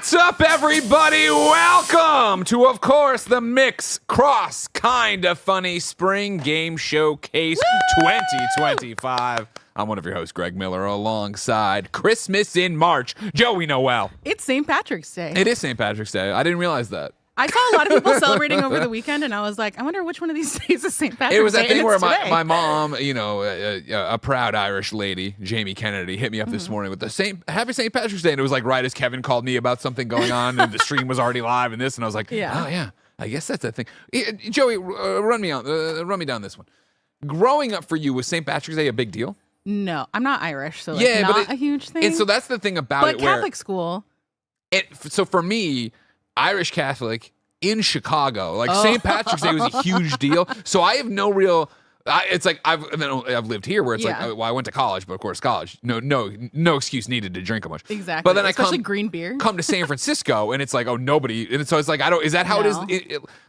S4: What's up, everybody? Welcome to, of course, the Mix Cross Kinda Funny Spring Game Showcase 2025. I'm one of your hosts, Greg Miller, alongside Christmas in March, Joey Noel.
S3: It's St. Patrick's Day.
S4: It is St. Patrick's Day. I didn't realize that.
S3: I saw a lot of people celebrating over the weekend, and I was like, I wonder which one of these days is St. Patrick's Day.
S4: It was that thing
S3: and
S4: where
S3: it's today.
S4: my mom, you know, a proud Irish lady, Jamie Kennedy, hit me up this morning with the Happy St. Patrick's Day, and it was like right as Kevin called me about something going on, and the stream was already live, and this, and I was like, oh yeah, I guess that's that thing. Joey, run me down this one. Growing up for you, was St. Patrick's Day a big deal?
S3: No, I'm not Irish, so it's not a huge thing.
S4: And so that's the thing about
S3: but
S4: it.
S3: Catholic school.
S4: So for me, Irish Catholic in Chicago, like St. Patrick's Day was a huge deal. So I have no real. It's like I've lived here where it's like well, I went to college, but of course college no excuse needed to drink a bunch.
S3: Exactly.
S4: But then
S3: especially green beer.
S4: Come to San Francisco and it's like nobody, and so it's like is that how it is?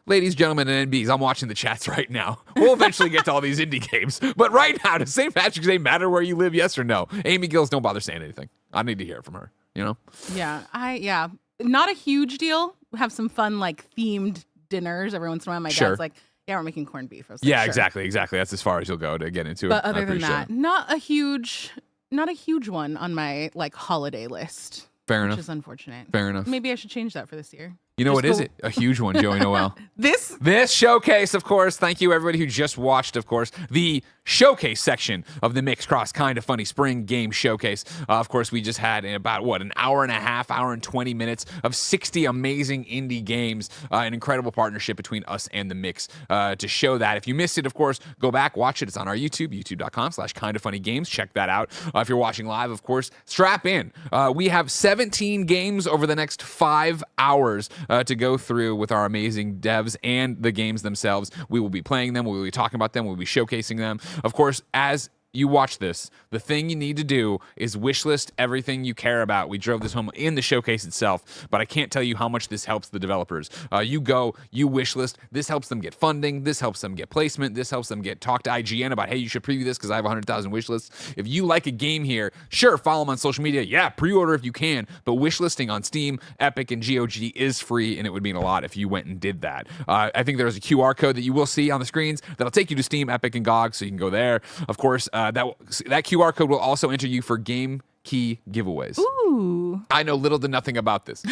S4: Ladies, gentlemen, and NBs, I'm watching the chats right now. We'll eventually get to all these indie games, but right now, does St. Patrick's Day matter where you live? Yes or no? Amy Gills, don't bother saying anything. I need to hear it from her. You know?
S3: Yeah, not a huge deal. Have some fun like themed dinners every once in a while. My dad's like, yeah, we're making corned beef. I was like,
S4: yeah,
S3: sure.
S4: exactly. That's as far as you'll go to get into it.
S3: But other than that, not a huge one on my like holiday list.
S4: Fair enough.
S3: Which is unfortunate.
S4: Fair enough.
S3: Maybe I should change that for this year.
S4: You know what is it? A huge one, Joey Noel.
S3: This
S4: showcase, of course. Thank you, everybody who just watched, of course, the showcase section of the Mix Cross Kinda Funny Spring Game Showcase. Of course, we just had about, an hour and a half, hour and 20 minutes of 60 amazing indie games, an incredible partnership between us and the Mix to show that. If you missed it, of course, go back, watch it. It's on our YouTube, youtube.com/kindafunnygames. Check that out. If you're watching live, of course, strap in. We have 17 games over the next 5 hours to go through with our amazing devs and the games themselves. We will be playing them. We will be talking about them. We'll be showcasing them. Of course, as you watch this, the thing you need to do is wishlist everything you care about. We drove this home in the showcase itself, but I can't tell you how much this helps the developers. You wishlist. This helps them get funding. This helps them get placement. This helps them talk to IGN about, hey, you should preview this because I have 100,000 wishlists. If you like a game here, sure, follow them on social media. Yeah, pre-order if you can, but wishlisting on Steam, Epic, and GOG is free, and it would mean a lot if you went and did that. I think there's a QR code that you will see on the screens that'll take you to Steam, Epic, and GOG, so you can go there. Of course, that QR code will also enter you for game key giveaways.
S3: Ooh.
S4: I know little to nothing about this.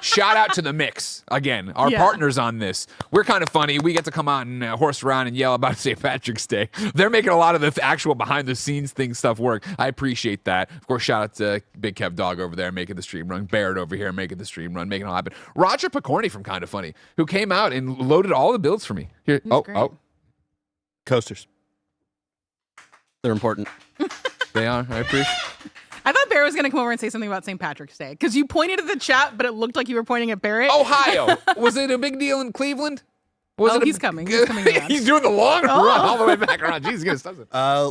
S4: Shout out to the Mix. Again, our partners on this. We're kind of funny. We get to come out and horse around and yell about St. Patrick's Day. They're making a lot of the actual behind the scenes stuff work. I appreciate that. Of course, shout out to Big Kev Dog over there making the stream run. Barrett over here making the stream run, making it all happen. Roger Picorni from Kinda Funny, who came out and loaded all the builds for me. Here.
S7: Coasters. They're important.
S4: They are. I appreciate.
S3: I thought Barrett was going to come over and say something about St. Patrick's Day because you pointed at the chat, but it looked like you were pointing at Barrett.
S4: Ohio. Was it a big deal in Cleveland?
S3: He's coming. He's coming around.
S4: He's doing the long run all the way back around. Jesus, he does it.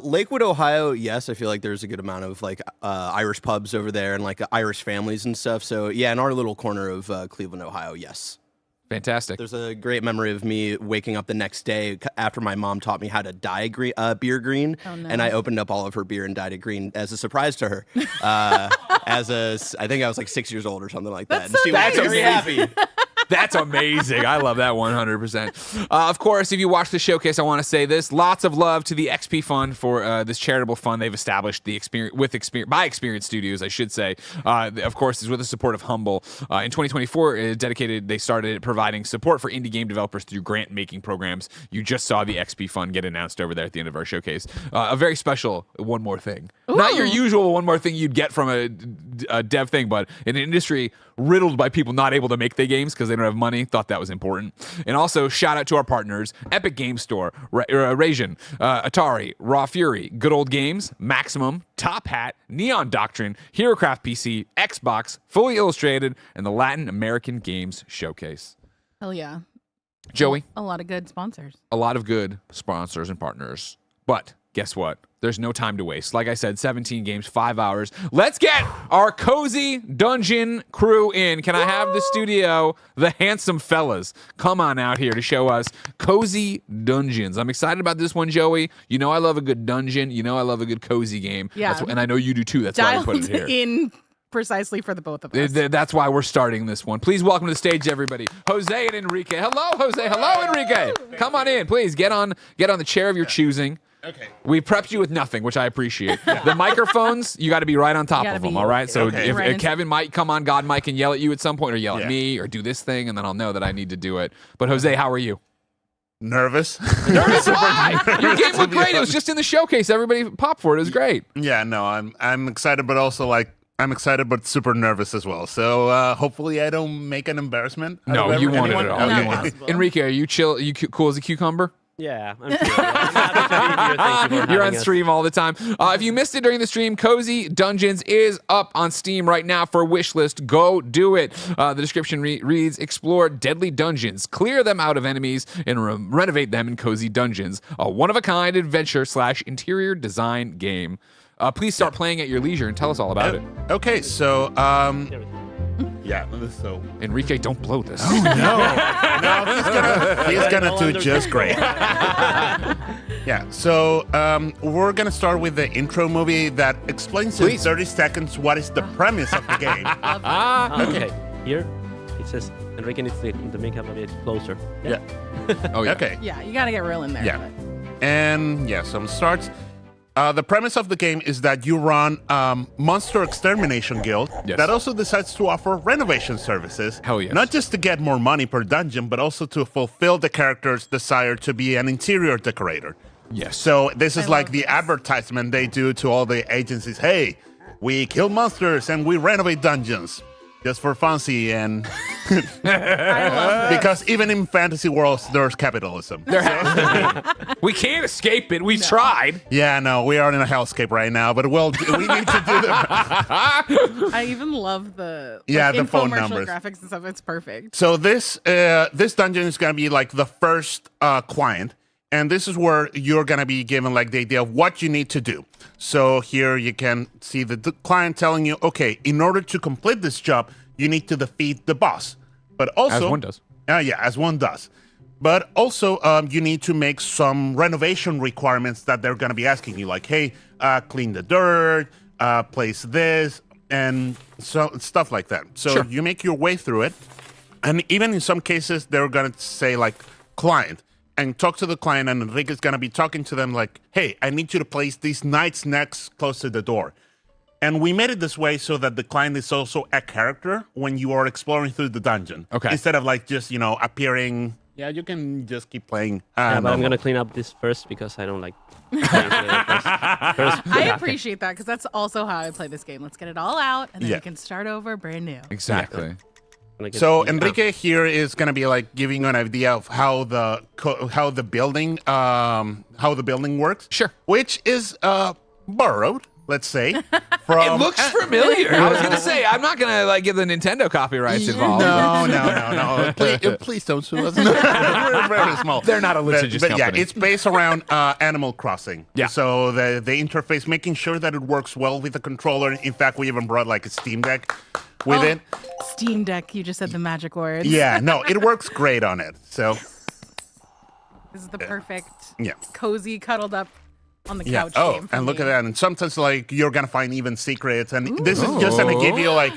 S7: Lakewood, Ohio, yes. I feel like there's a good amount of Irish pubs over there and Irish families and stuff. So yeah, in our little corner of Cleveland, Ohio, yes.
S4: Fantastic.
S7: There's a great memory of me waking up the next day after my mom taught me how to dye beer green, and I opened up all of her beer and dyed it green as a surprise to her. I think I was 6 years old or something like that. And she was very happy.
S4: That's amazing. I love that 100%. Of course, if you watch the showcase, I want to say this. Lots of love to the XP Fund for this charitable fund they've established by Experience Studios, I should say. Of course, is with the support of Humble. In 2024, they started providing support for indie game developers through grant-making programs. You just saw the XP Fund get announced over there at the end of our showcase. A very special one more thing. Ooh. Not your usual one more thing you'd get from a dev thing, but in an industry riddled by people not able to make their games because they don't have money, thought that was important. And also, shout out to our partners, Epic Game Store, Raisian, Atari, Raw Fury, Good Old Games, Maximum, Top Hat, Neon Doctrine, HeroCraft PC, Xbox, Fully Illustrated, and the Latin American Games Showcase.
S3: Hell yeah.
S4: Joey?
S3: A lot of good sponsors.
S4: A lot of good sponsors and partners. But guess what? There's no time to waste. Like I said, 17 games, 5 hours. Let's get our Cozy Dungeon crew in. Can I have the studio, the handsome fellas, come on out here to show us Cozy Dungeons. I'm excited about this one, Joey. You know I love a good dungeon. You know I love a good cozy game.
S3: Yeah.
S4: And I know you do too. That's why I put it here.
S3: In precisely for the both of us.
S4: That's why we're starting this one. Please welcome to the stage, everybody, Jose and Enrique. Hello, Jose. Hello, Enrique. Come on in, please. Get on the chair of your choosing.
S10: Okay.
S4: We prepped you with nothing, which I appreciate. The microphones, you got to be right on top of them, all right? So if Kevin might come on God Mike and yell at you at some point, or yell at me, or do this thing, and then I'll know that I need to do it. But Jose, how are you?
S10: Nervous.
S4: Nervous? Why? Your game looked great. It was just in the showcase. Everybody popped for it. It was great.
S10: Yeah, no, I'm excited, but also I'm excited, but super nervous as well. So hopefully I don't make an embarrassment.
S4: No, you want it at all.
S10: Okay.
S4: You want it. Enrique, are you chill? You cool as a cucumber?
S18: Yeah, I'm sure.
S4: You're on stream all the time. If you missed it during the stream, Cozy Dungeons is up on Steam right now for wishlist. Go do it. The description reads, explore deadly dungeons, clear them out of enemies, and renovate them in Cozy Dungeons. A one-of-a-kind adventure / interior design game. Please start playing at your leisure and tell us all about it.
S10: Okay, so yeah, so
S4: Enrique, don't blow this.
S10: Oh no, he's gonna do just great. Yeah, so we're gonna start with the intro movie that explains in 30 seconds what is the premise of the game.
S18: Okay, here it says Enrique needs to make up a bit closer.
S10: Yeah.
S4: Oh yeah.
S10: Okay.
S3: Yeah, you got to get real in there.
S10: Yeah. And yeah, some starts. The premise of the game is that you run Monster Extermination Guild that also decides to offer renovation services.
S4: Hell yes.
S10: Not just to get more money per dungeon, but also to fulfill the character's desire to be an interior decorator.
S4: Yes.
S10: So this is like the advertisement they do to all the agencies. Hey, we kill monsters and we renovate dungeons. Just for fancy and
S3: I love
S10: because even in fantasy worlds there's capitalism.
S4: We can't escape it. We've tried.
S10: Yeah, no, we are in a hellscape right now, but we need to do that.
S3: I even love the
S10: the phone
S3: infomercial
S10: numbers.
S3: graphics and stuff. It's perfect.
S10: So this dungeon is gonna be like the first client, and this is where you're gonna be given like the idea of what you need to do. So here you can see the client telling you, okay, in order to complete this job, you need to defeat the boss. But also,
S4: as one does.
S10: As one does. But also, you need to make some renovation requirements that they're going to be asking you, like, hey, clean the dirt, place this, and so stuff like that. So you make your way through it, and even in some cases, they're going to say like, client. And talk to the client, and Enrique's going to be talking to them like, hey, I need you to place these knights next close to the door. And we made it this way so that the client is also a character when you are exploring through the dungeon.
S4: Okay.
S10: Instead of like just, appearing. Yeah, you can just keep playing.
S18: Yeah, but I'm going to clean up this first because I don't like
S3: I appreciate that because that's also how I play this game. Let's get it all out, and then we can start over brand new.
S4: Exactly.
S10: So Enrique here is going to be like giving you an idea of how the building works.
S4: Sure.
S10: Which is borrowed, let's say, from.
S4: It looks familiar. I was gonna say I'm not gonna like get the Nintendo copyrights involved.
S10: No. Please don't sue us. We're very small.
S4: They're not a litigious
S10: but
S4: company.
S10: Yeah, it's based around Animal Crossing.
S4: Yeah.
S10: So the interface, making sure that it works well with the controller. In fact, we even brought like a Steam Deck with it.
S3: Steam Deck. You just said the magic words.
S10: Yeah. No, it works great on it. So.
S3: This is the perfect, cozy, cuddled up on the couch game for
S10: and look
S3: me.
S10: at that. And sometimes like you're gonna find even secrets. And this is just gonna give you like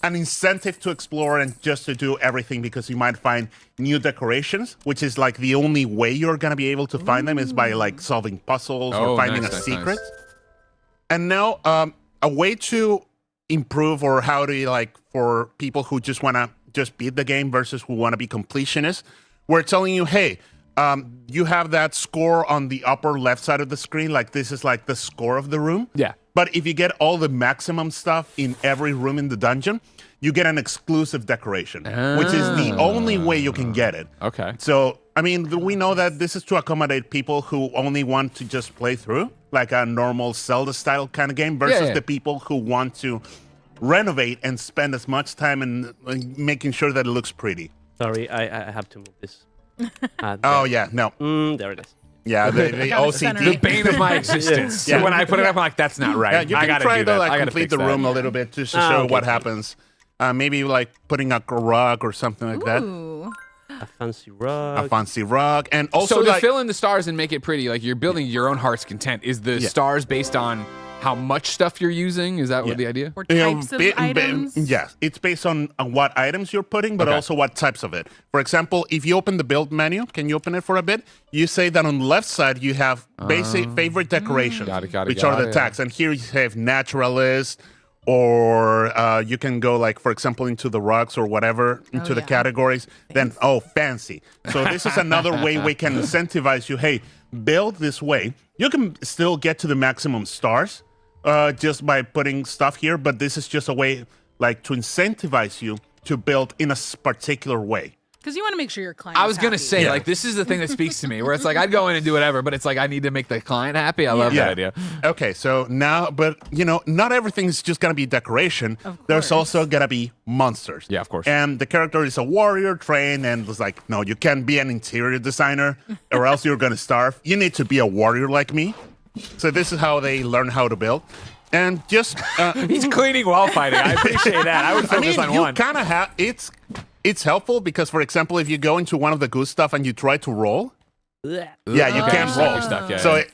S10: an incentive to explore and just to do everything because you might find new decorations, which is like the only way you're gonna be able to find them is by like solving puzzles or finding a secret. And now a way to improve or how to like for people who just wanna just beat the game versus who wanna be completionists, we're telling you, hey, you have that score on the upper left side of the screen. Like this is like the score of the room.
S4: Yeah.
S10: But if you get all the maximum stuff in every room in the dungeon, you get an exclusive decoration, which is the only way you can get it.
S4: Okay.
S10: So, I mean, we know that this is to accommodate people who only want to just play through, like a normal Zelda-style kind of game, versus the people who want to renovate and spend as much time in making sure that it looks pretty.
S18: Sorry, I have to move this.
S10: Oh, yeah, no.
S18: There it is.
S10: Yeah, the OCD.
S4: The bane of my existence.
S10: Yeah.
S4: So when I put it up, I'm like, that's not right.
S10: Yeah, you
S4: I
S10: can
S4: gotta
S10: try
S4: do
S10: to
S4: that.
S10: like
S4: I gotta
S10: complete
S4: fix
S10: the
S4: that.
S10: room a little bit just to show what happens. Maybe like putting a rug or something like that.
S18: A fancy rug.
S10: A fancy rug, and also
S4: so to
S10: like,
S4: fill in the stars and make it pretty, like you're building your own heart's content. Is the stars based on how much stuff you're using? Is that what the idea?
S3: Or types of items?
S10: Yes, it's based on what items you're putting, but also what types of it. For example, if you open the build menu, can you open it for a bit? You say that on the left side you have basic favorite decorations, which are the tags. And here you have naturalist, or you can go like, for example, into the rugs or whatever, into the categories. Then, fancy. So this is another way we can incentivize you. Hey, build this way. You can still get to the maximum stars just by putting stuff here, but this is just a way like to incentivize you to build in a particular way.
S3: Because you want to make sure your client.
S4: I was gonna say, like, this is the thing that speaks to me, where it's like I'd go in and do whatever, but it's like I need to make the client happy. I love that idea.
S10: Okay, so now, but not everything is just gonna be decoration. There's also gonna be monsters.
S4: Yeah, of course.
S10: And the character is a warrior trained, and it's like, no, you can't be an interior designer, or else you're gonna starve. You need to be a warrior like me. So this is how they learn how to build. And just
S4: he's cleaning while fighting. I appreciate that. I would focus on one.
S10: You kind of have it's helpful because, for example, if you go into one of the good stuff and you try to roll, you can't roll. So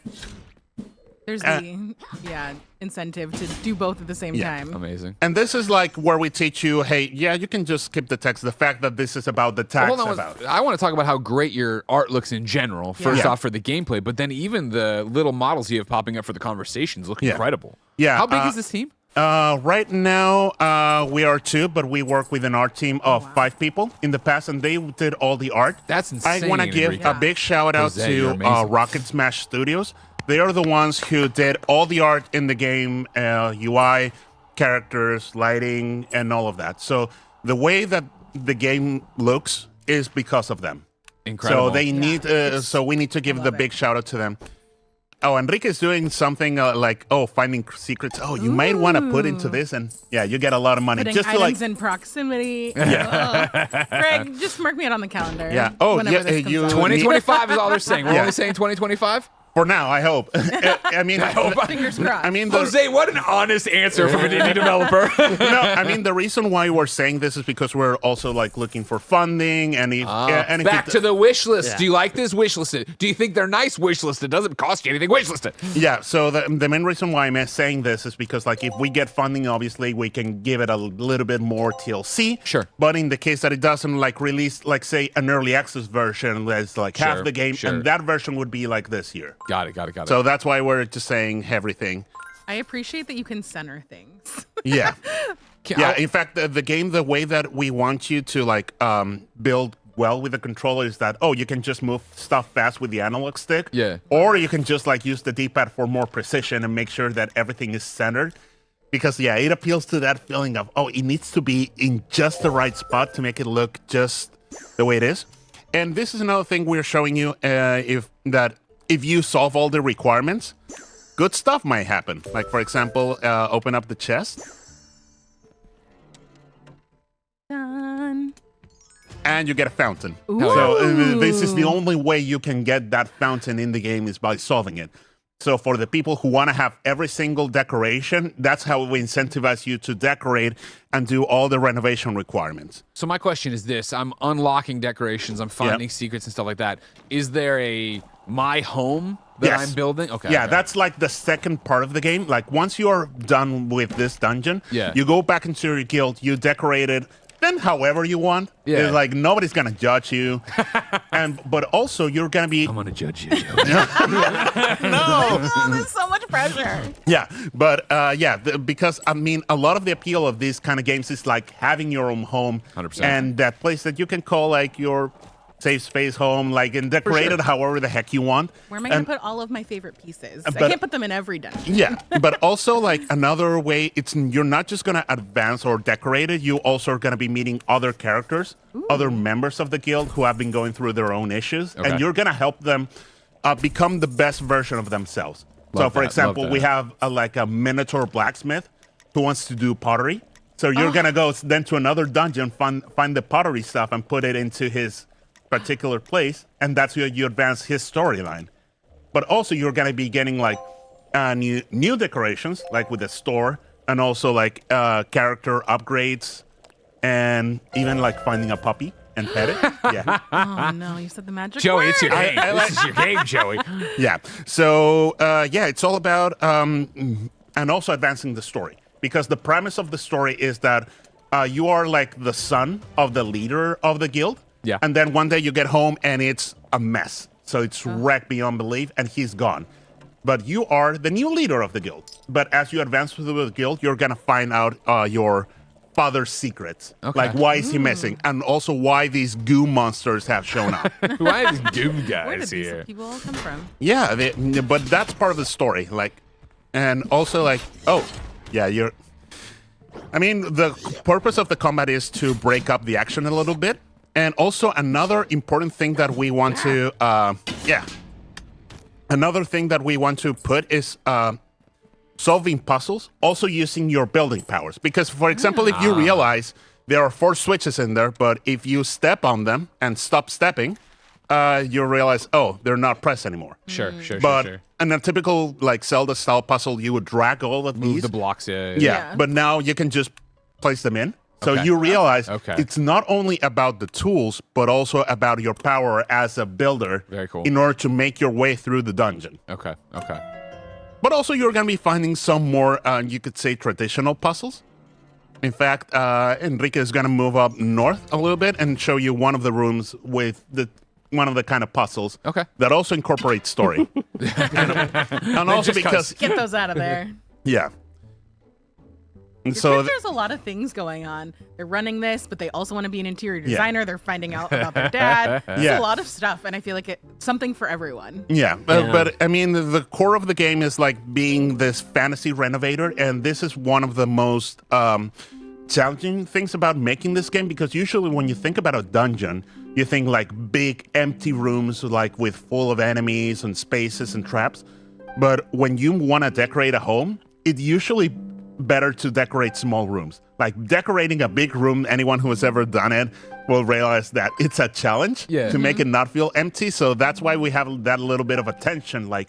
S3: there's the incentive to do both at the same time.
S4: Amazing.
S10: And this is like where we teach you, hey, you can just skip the text. The fact that this is about the tags.
S4: I want to talk about how great your art looks in general. First off, for the gameplay, but then even the little models you have popping up for the conversations look incredible.
S10: Yeah.
S4: How big is this team?
S10: Right now, we are 2, but we work with an art team of 5 people in the past, and they did all the art.
S4: That's insane.
S10: I want to give a big shout out to Rocket Smash Studios. They are the ones who did all the art in the game, UI, characters, lighting, and all of that. So the way that the game looks is because of them.
S4: Incredible.
S10: So they need. So we need to give the big shout out to them. Oh, Enrique is doing something like, finding secrets. Oh, you might want to put into this, and you get a lot of money.
S3: Putting
S10: just
S3: items in proximity. Greg, just mark me out on the calendar.
S10: Yeah.
S4: 2025 is all they're saying. We're only saying 2025?
S10: For now, I hope. I mean,
S3: fingers crossed.
S10: I mean,
S4: Jose, what an honest answer from an indie developer.
S10: No, I mean, the reason why we're saying this is because we're also like looking for funding and
S4: back to the wish list. Do you like this? Wish listed. Do you think they're nice? Wish listed. It doesn't cost you anything. Wish listed.
S10: Yeah. So the main reason why I'm saying this is because like if we get funding, obviously we can give it a little bit more TLC.
S4: Sure.
S10: But in the case that it doesn't like release, like say an early access version that's like half the game, and that version would be like this year.
S4: Got it.
S10: So that's why we're just saying everything.
S3: I appreciate that you can center things.
S10: Yeah. In fact, the game, the way that we want you to like build well with the controller is that, you can just move stuff fast with the analog stick.
S4: Yeah.
S10: Or you can just like use the D-pad for more precision and make sure that everything is centered. Because, it appeals to that feeling of, it needs to be in just the right spot to make it look just the way it is. And this is another thing we're showing you if you solve all the requirements, good stuff might happen. Like, for example, open up the chest.
S3: Done.
S10: And you get a fountain.
S3: Ooh.
S10: So this is the only way you can get that fountain in the game is by solving it. So for the people who want to have every single decoration, that's how we incentivize you to decorate and do all the renovation requirements.
S4: So my question is this. I'm unlocking decorations. I'm finding secrets and stuff like that. Is there a my home that I'm building? Okay.
S10: Yeah, that's like the second part of the game. Like once you're done with this dungeon, you go back into your guild, you decorate it, then however you want.
S4: Yeah.
S10: It's like nobody's gonna judge you. But also you're gonna be
S4: I'm gonna judge you, Joey.
S3: No, there's so much pressure.
S10: Yeah, but because I mean a lot of the appeal of these kind of games is like having your own home
S4: 100%.
S10: and that place that you can call like your safe space home, like and decorate it however the heck you want.
S3: Where am I going to put all of my favorite pieces? I can't put them in every dungeon.
S10: Yeah, but also like another way, you're not just going to advance or decorate it. You also are going to be meeting other characters, other members of the guild who have been going through their own issues, and you're going to help them become the best version of themselves. So, for example, we have a minotaur blacksmith who wants to do pottery. So you're going to go then to another dungeon, find the pottery stuff, and put it into his particular place, and that's where you advance his storyline. But also you're going to be getting like new decorations, like with the store, and also like character upgrades, and even like finding a puppy and pet it. Yeah.
S3: Oh no, you said the magic
S4: Joey,
S3: word.
S4: it's your game. This is your game, Joey.
S10: Yeah. So it's all about and also advancing the story. Because the premise of the story is that you are like the son of the leader of the guild.
S4: Yeah.
S10: And then one day you get home and it's a mess. So it's wrecked beyond belief and he's gone. But you are the new leader of the guild. But as you advance through the guild, you're going to find out your father's secrets.
S4: Okay.
S10: Like, why is he missing? And also why these goo monsters have shown up.
S4: Why are these goo guys
S3: Where did
S4: here?
S3: these people come from?
S10: Yeah, but that's part of the story. Like, and also like, oh, yeah, I mean, the purpose of the combat is to break up the action a little bit. And also another important thing that we want to, another thing that we want to put is solving puzzles, also using your building powers. Because, for example, if you realize there are 4 switches in there, but if you step on them and stop stepping, you realize, oh, they're not pressed anymore.
S4: Sure.
S10: But in a typical like Zelda-style puzzle, you would drag all of these.
S4: The blocks,
S10: Yeah, but now you can just place them in. So
S4: Okay.
S10: you realize
S4: Okay.
S10: it's not only about the tools, but also about your power as a builder.
S4: Very cool.
S10: In order to make your way through the dungeon.
S4: Okay.
S10: But also you're going to be finding some more, you could say, traditional puzzles. In fact, Enrique is going to move up north a little bit and show you one of the rooms with one of the kind of puzzles that also incorporate story. and also because...
S3: Get those out of there.
S10: Yeah. And
S3: Your
S10: so
S3: character has a lot of things going on. They're running this, but they also want to be an interior designer. They're finding out about their dad. There's a lot of stuff, and I feel like it's something for everyone.
S10: Yeah, but I mean, the core of the game is like being this fantasy renovator, and this is one of the most challenging things about making this game, because usually when you think about a dungeon, you think like big empty rooms like with full of enemies and spaces and traps. But when you want to decorate a home, it's usually better to decorate small rooms. Like decorating a big room, anyone who has ever done it will realize that it's a challenge to make it not feel empty. So that's why we have that little bit of attention, like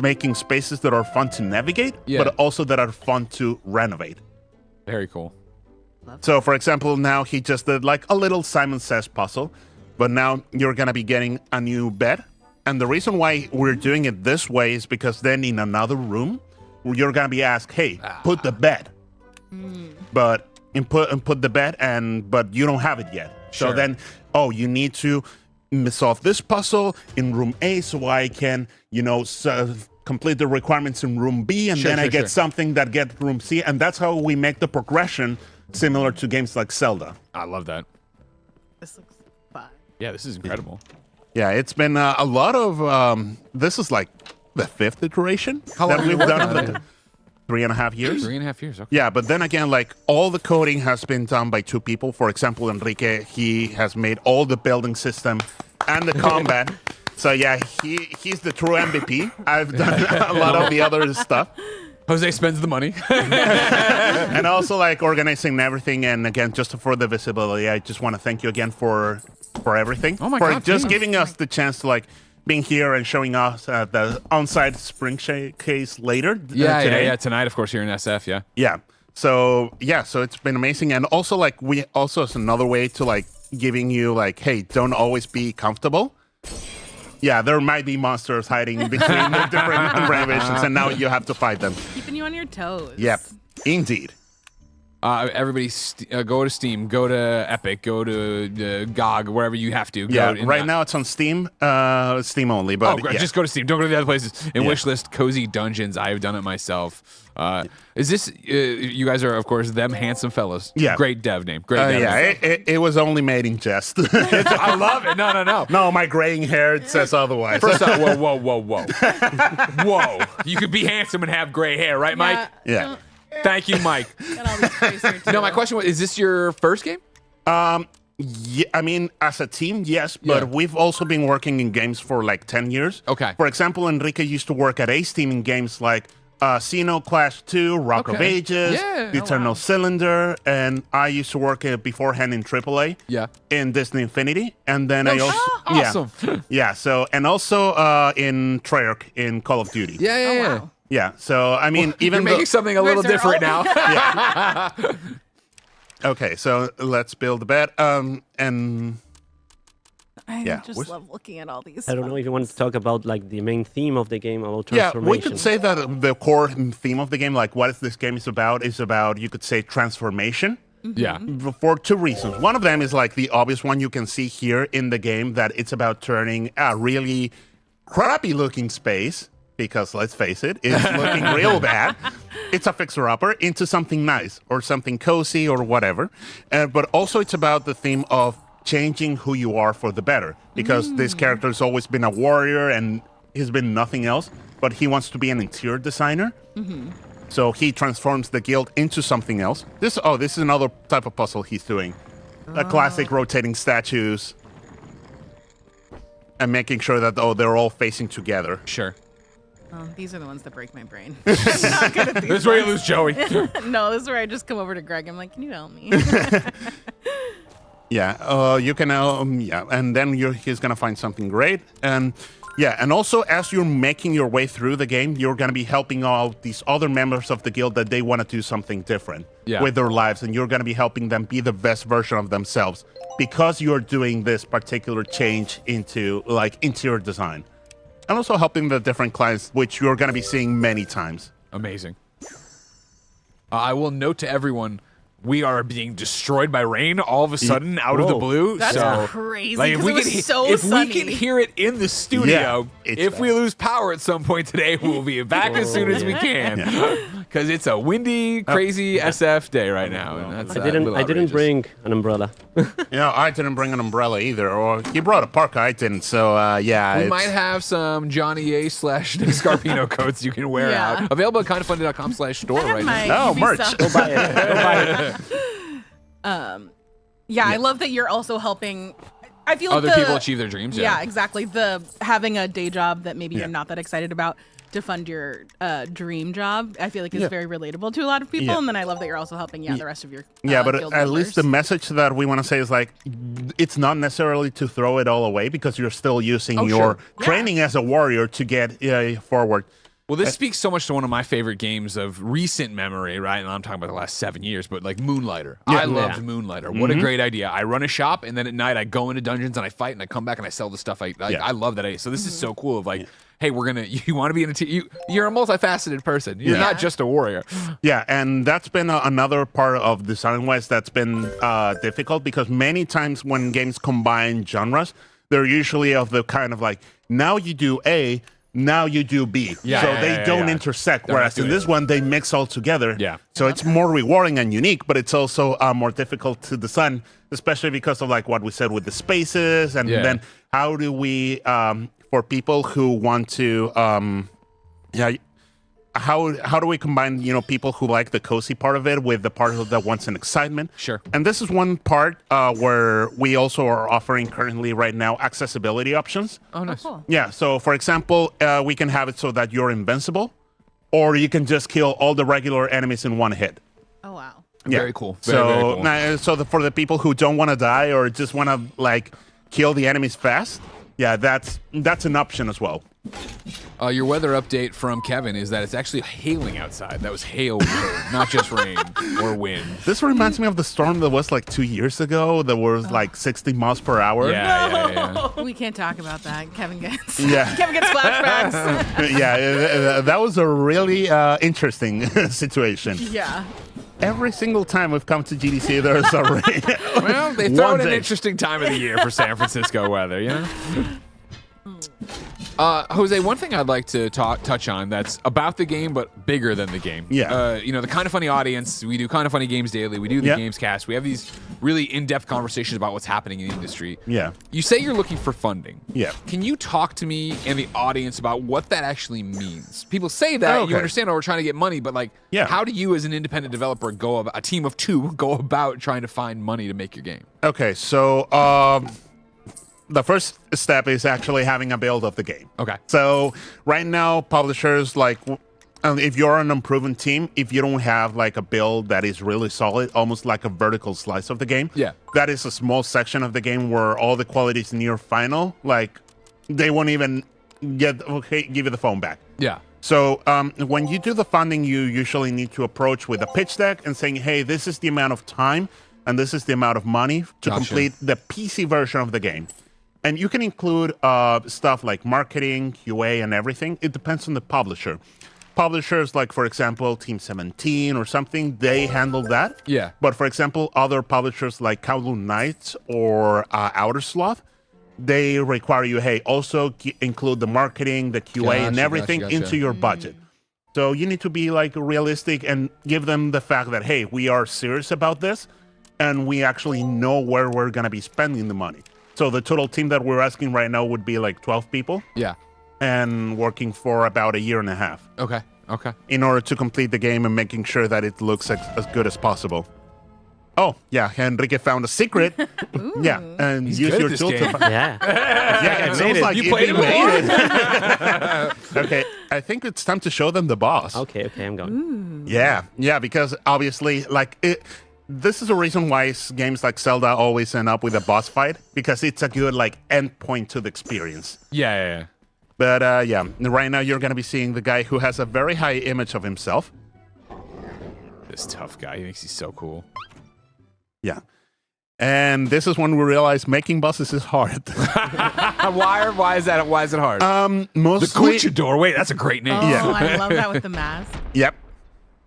S10: making spaces that are fun to navigate, but also that are fun to renovate.
S4: Very cool.
S10: So, for example, now he just did like a little Simon Says puzzle, but now you're going to be getting a new bed. And the reason why we're doing it this way is because then in another room, you're going to be asked, hey, put the bed. But put the bed, but you don't have it yet. So then, you need to solve this puzzle in room A so I can, complete the requirements in room B, and then I get something that gets room C. And that's how we make the progression similar to games like Zelda.
S4: I love that.
S3: This looks fun.
S4: Yeah, this is incredible.
S10: Yeah, it's been a lot of, this is like the 5th iteration that we've done. 3.5 years?
S4: 3.5 years, okay.
S10: Yeah, but then again, like all the coding has been done by 2 people. For example, Enrique, he has made all the building system and the combat. So yeah, he's the true MVP. I've done a lot of the other stuff.
S4: Jose spends the money.
S10: And also like organizing everything. And again, just for the visibility, I just want to thank you again for everything.
S4: Oh my
S10: for
S4: God,
S10: just
S4: thanks.
S10: giving us the chance to like being here and showing us the on-site spring showcase later. Today.
S4: Tonight, of course, here in SF,
S10: Yeah. So it's been amazing. And also like we also is another way to like giving you like, hey, don't always be comfortable. Yeah, there might be monsters hiding between the different renovations, and now you have to fight them.
S3: Keeping you on your toes.
S10: Yep, indeed.
S4: Everybody go to Steam, go to Epic, go to GOG, wherever you have to.
S10: Yeah, right now it's on Steam, Steam only. But
S4: just go to Steam. Don't go to the other places. And wishlist Cozy Dungeons. I've done it myself. Is this? You guys are, of course, them handsome fellas.
S10: Yeah.
S4: Great dev name. Great dev name.
S10: It was only made in jest.
S4: I love it. No.
S10: No, my graying hair says otherwise.
S4: First off, whoa. Whoa. You could be handsome and have gray hair, right, Mike?
S10: Yeah.
S4: Thank you, Mike. No, my question was, is this your first game?
S10: Yeah, I mean, as a team, yes, but we've also been working in games for like 10 years.
S4: Okay.
S10: For example, Enrique used to work at Ace Team in games like Xenoclash 2, Rock of Ages, Eternal Cylinder, and I used to work beforehand in AAA.
S4: Yeah.
S10: In Disney Infinity, and then I also
S4: awesome.
S10: So and also in Treyarch in Call of Duty.
S4: Yeah.
S10: Wow. Yeah, so I mean, even
S4: You're making something a little different now.
S10: Okay, so let's build the bed. And
S3: I
S10: Yeah.
S3: just love looking at all these.
S18: I don't know if you want to talk about like the main theme of the game about
S10: Yeah,
S18: transformation.
S10: we could say that the core theme of the game, like what this game is about, you could say transformation.
S4: Yeah.
S10: For two reasons. One of them is like the obvious one you can see here in the game, that it's about turning a really crappy looking space, because let's face it, it's looking real bad. It's a fixer-upper into something nice or something cozy or whatever. But also it's about the theme of changing who you are for the better, because this character has always been a warrior and he's been nothing else, but he wants to be an interior designer. So he transforms the guild into something else. This is another type of puzzle he's doing. A classic rotating statues and making sure that they're all facing together.
S4: Sure.
S3: Oh, these are the ones that break my brain. I'm not good at these
S4: This is where you
S3: ones.
S4: lose Joey.
S3: No, this is where I just come over to Greg. I'm like, can you help me?
S10: Yeah, you can, and then he's gonna find something great, and yeah, and also as you're making your way through the game, you're gonna be helping out these other members of the guild that they want to do something different with their lives, and you're gonna be helping them be the best version of themselves because you're doing this particular change into like interior design, and also helping the different clients, which you're gonna be seeing many times.
S4: Amazing. I will note to everyone, we are being destroyed by rain all of a sudden out of the blue.
S3: That's
S4: so,
S3: crazy,
S4: Like,
S3: 'cause it was so
S4: if
S3: sunny.
S4: we can hear it in the studio,
S10: it's
S4: if
S10: bad.
S4: we lose power at some point today, we'll be back as soon as we can. Because it's a windy, crazy SF day right now. And that's
S18: I didn't bring an umbrella.
S10: Yeah, I didn't bring an umbrella either, or he brought a parka, I didn't. So yeah,
S4: We
S10: it's-
S4: might have some Johnny A / Nick Scarpino coats you can wear out. Available at kindoffunny.com/store right now.
S10: Oh, merch.
S18: Go buy it. Go buy it.
S3: Yeah, I love that you're also helping. I feel like
S4: Other people achieve their dreams.
S3: Yeah, exactly. The having a day job that maybe
S10: Yeah.
S3: you're not that excited about to fund your dream job, I feel like is
S10: Yeah.
S3: very relatable to a lot of people.
S10: Yeah.
S3: And then I love that you're also helping the rest of your
S10: but
S3: guild
S10: at least
S3: members.
S10: the message that we want to say is like, it's not necessarily to throw it all away, because you're still using your training as a warrior to get forward.
S4: Well, this speaks so much to one of my favorite games of recent memory, right? And I'm talking about the last 7 years, but like Moonlighter.
S10: Yeah.
S4: I loved Moonlighter. What a great idea. I run a shop, and then at night I go into dungeons and I fight, and I come back and I sell the stuff. I love that idea. So this is so cool of like, hey, you want to be in a team. You're a multifaceted person. You're not just a warrior.
S10: Yeah, and that's been another part of design-wise that's been difficult, because many times when games combine genres, they're usually of the kind of like, now you do A, now you do B. So they don't intersect,
S4: They're not
S10: whereas in
S4: doing
S10: this one, they mix all together.
S4: Yeah.
S10: So it's more rewarding and unique, but it's also more difficult to design, especially because of like what we said with the spaces, and then how do we, for people who want to, how do we combine, people who like the cozy part of it with the part that wants an excitement?
S4: Sure.
S10: And this is one part where we also are offering currently right now accessibility options.
S4: Oh, nice.
S3: Cool.
S10: Yeah, so for example, we can have it so that you're invincible, or you can just kill all the regular enemies in one hit.
S3: Oh wow.
S10: Yeah.
S4: Very cool. Very cool.
S10: So for the people who don't want to die or just want to like kill the enemies fast, yeah, that's an option as well.
S4: Your weather update from Kevin is that it's actually hailing outside. That was hail, not just rain or wind.
S10: This reminds me of the storm that was like 2 years ago. That was like 60 miles per hour.
S4: Yeah.
S3: We can't talk about that. Kevin gets
S10: Yeah.
S3: Kevin gets flashbacks.
S10: Yeah, that was a really interesting situation.
S3: Yeah.
S10: Every single time we've come to GDC, there's a rain.
S4: Well, they throw
S10: One
S4: in an
S10: day.
S4: interesting time of the year for San Francisco weather, you know? Jose, one thing I'd like to touch on that's about the game but bigger than the game.
S10: Yeah.
S4: The Kind of Funny audience, we do Kind of Funny Games Daily, we do the Games Cast, we have these really in-depth conversations about what's happening in the industry.
S10: Yeah.
S4: You say you're looking for funding.
S10: Yeah.
S4: Can you talk to me and the audience about what that actually means? People say that, you understand, oh, we're trying to get money, but like, how do you as an independent developer go about, a team of two, go about trying to find money to make your game?
S10: Okay, so the first step is actually having a build of the game.
S4: Okay.
S10: So right now, publishers like, if you're an unproven team, if you don't have like a build that is really solid, almost like a vertical slice of the game, that is a small section of the game where all the quality is near final. Like, they won't even give you the phone back.
S4: Yeah.
S10: So when you do the funding, you usually need to approach with a pitch deck and saying, hey, this is the amount of time and this is the amount of money to complete the PC version of the game. And you can include stuff like marketing, QA, and everything. It depends on the publisher. Publishers like, for example, Team 17 or something, they handle that.
S4: Yeah.
S10: But for example, other publishers like Kowloon Knights or Outer Sloth, they require you, hey, also include the marketing, the QA, and everything into your budget. So you need to be like realistic and give them the fact that, hey, we are serious about this and we actually know where we're going to be spending the money. So the total team that we're asking right now would be like 12 people.
S4: Yeah.
S10: And working for about a year and a half.
S4: Okay.
S10: In order to complete the game and making sure that it looks as good as possible. Oh, yeah, Enrique found a secret. Yeah, and
S4: He's
S10: use
S4: good
S10: your
S4: at this
S10: tool
S4: game.
S10: to find.
S4: Yeah.
S10: It sounds like
S4: You played it
S10: before. Okay, I think it's time to show them the boss.
S18: Okay, I'm going.
S10: Yeah, because obviously, like this is a reason why games like Zelda always end up with a boss fight, because it's a good like end point to the experience.
S4: Yeah.
S10: But right now you're going to be seeing the guy who has a very high image of himself.
S4: This tough guy, he thinks he's so cool.
S10: Yeah. And this is when we realize making bosses is hard.
S4: Why is that? Why is it hard?
S10: Mostly
S4: the Kuchador. Wait, that's a great name.
S3: Oh,
S10: Yeah.
S3: I love that with the mask.
S10: Yep.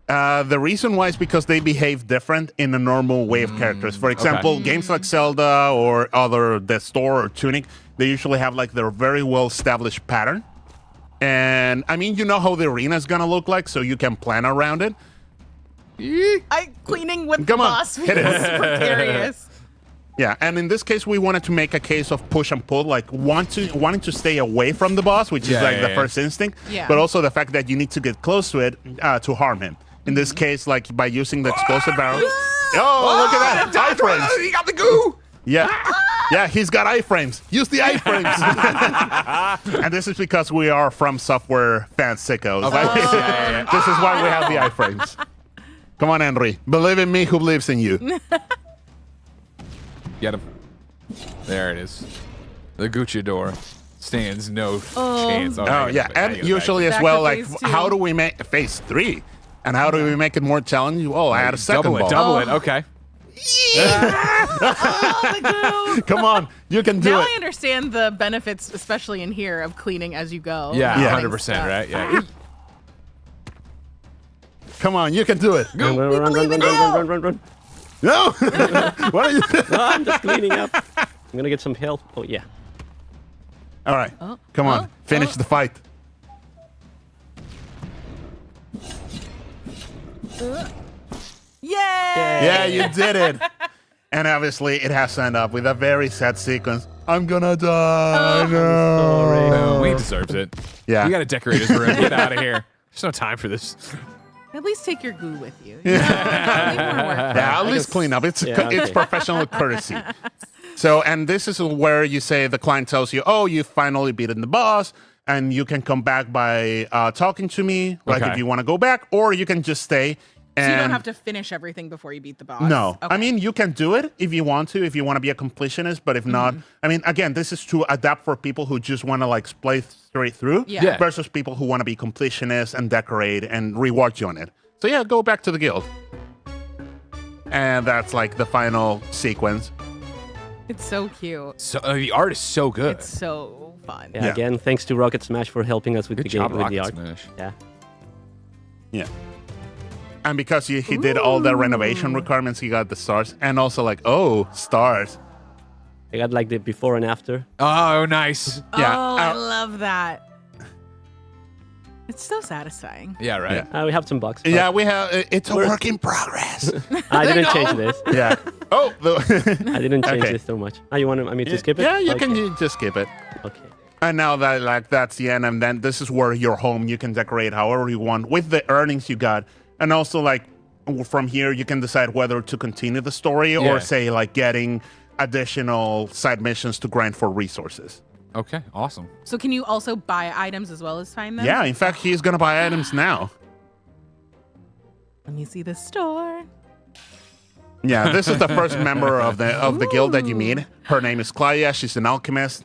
S10: The reason why is because they behave different in a normal way of characters. For example, games like Zelda or other Death Store or Tunic, they usually have like their very well-established pattern. And I mean, you know how the arena is going to look like, so you can plan around it.
S3: Cleaning with
S10: Come
S3: the
S10: on,
S3: boss
S10: hit it.
S3: feels precarious.
S10: Yeah, and in this case, we wanted to make a case of push and pull, like wanting to stay away from the boss, which is like the first instinct, but also the fact that you need to get close to it to harm him. In this case, like by using the explosive barrel. Oh, look at that! Iframes.
S4: He got the goo.
S10: Yeah, he's got iframes. Use the iframes. And this is because we are From Software fan sickos. This is why we have the iframes. Come on, Henry. Believe in me who believes in you.
S4: Get him. There it is. The Gucciador stands no chance.
S10: Oh, yeah. And usually as well, like, how do we make phase 3? And how do we make it more challenging? Oh, I had a second ball.
S4: Double it. Okay.
S10: Come on, you can do
S3: now
S10: it.
S3: I understand the benefits, especially in here, of cleaning as you go.
S4: Yeah,
S3: Cutting
S4: 100%,
S3: stuff.
S4: right? Yeah.
S10: Come on, you can do it.
S18: Run.
S10: No! What are you
S18: No, I'm just cleaning up. I'm gonna get some help. Oh, yeah.
S10: All right, come on, finish the fight.
S3: Yay!
S10: Yeah, you did it. And obviously, it has to end up with a very sad sequence. I'm gonna die. No.
S4: Wayne deserves it.
S10: Yeah.
S4: We gotta decorate his room. Get out of here. There's no time for this.
S3: At least take your goo with you.
S10: Yeah, at least clean up. It's professional courtesy. So, and this is where you say the client tells you, oh, you finally beaten the boss, and you can come back by talking to me, like if you want to go back, or you can just stay. And
S3: So you don't have to finish everything before you beat the boss?
S10: No.
S3: Okay.
S10: I mean, you can do it if you want to be a completionist, but if not, I mean, again, this is to adapt for people who just want to like play straight through versus people who want to be completionists and decorate and reward you on it. So yeah, go back to the guild. And that's like the final sequence.
S3: It's so cute.
S4: So the art is so good.
S3: It's so fun.
S18: Yeah, again, thanks to Rocket Smash for helping us with the game, with the art. Yeah.
S10: Yeah. And because he did all the renovation requirements, he got the stars. And also like, oh, stars.
S18: I got like the before and after.
S4: Oh, nice.
S10: Yeah.
S3: Oh, I love that. It's so satisfying.
S4: Yeah, right.
S18: We have some bugs.
S10: Yeah, we have. It's a work in progress.
S18: I didn't change this.
S10: Yeah. Oh.
S18: I didn't change this so much. You want me to skip it?
S10: Yeah, you
S18: Okay.
S10: can just skip it.
S18: Okay.
S10: And now that like that's the end, and then this is where you're home. You can decorate however you want with the earnings you got, and also like from here you can decide whether to continue the story or say like getting additional side missions to grind for resources.
S4: Okay, awesome.
S3: So can you also buy items as well as find them?
S10: Yeah, in fact, he's gonna buy items now.
S3: Let me see the store.
S10: Yeah, this is the first member of the guild that you meet. Her name is Claudia. She's an alchemist,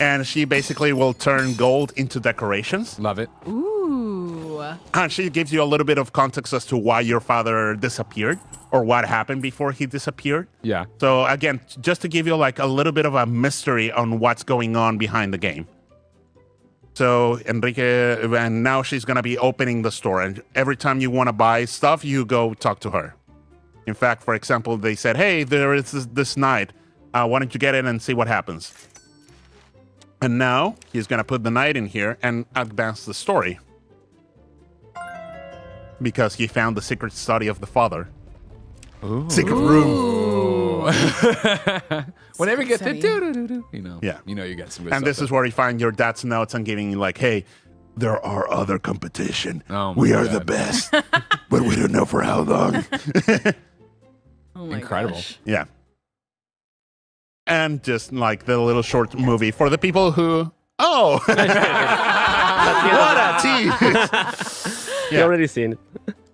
S10: and she basically will turn gold into decorations.
S4: Love it.
S3: Ooh.
S10: And she gives you a little bit of context as to why your father disappeared or what happened before he disappeared.
S4: Yeah.
S10: So again, just to give you like a little bit of a mystery on what's going on behind the game. So Enrique, and now she's gonna be opening the store, and every time you want to buy stuff, you go talk to her. In fact, for example, they said, "Hey, there is this knight. Why don't you get in and see what happens?" And now he's gonna put the knight in here and advance the story because he found the secret study of the father.
S4: Ooh.
S10: Secret room.
S4: Whenever you get the
S10: Yeah.
S4: you know you got some good
S10: And
S4: stuff
S10: this is where you find your dad's notes and giving you like, "Hey, there are other competition.
S4: Oh my
S10: We are
S4: God.
S10: the best, but we don't know for how long."
S3: Oh my
S4: Incredible.
S3: gosh.
S10: Yeah. And just like the little short movie for the people who, what a tease.
S18: You already seen it.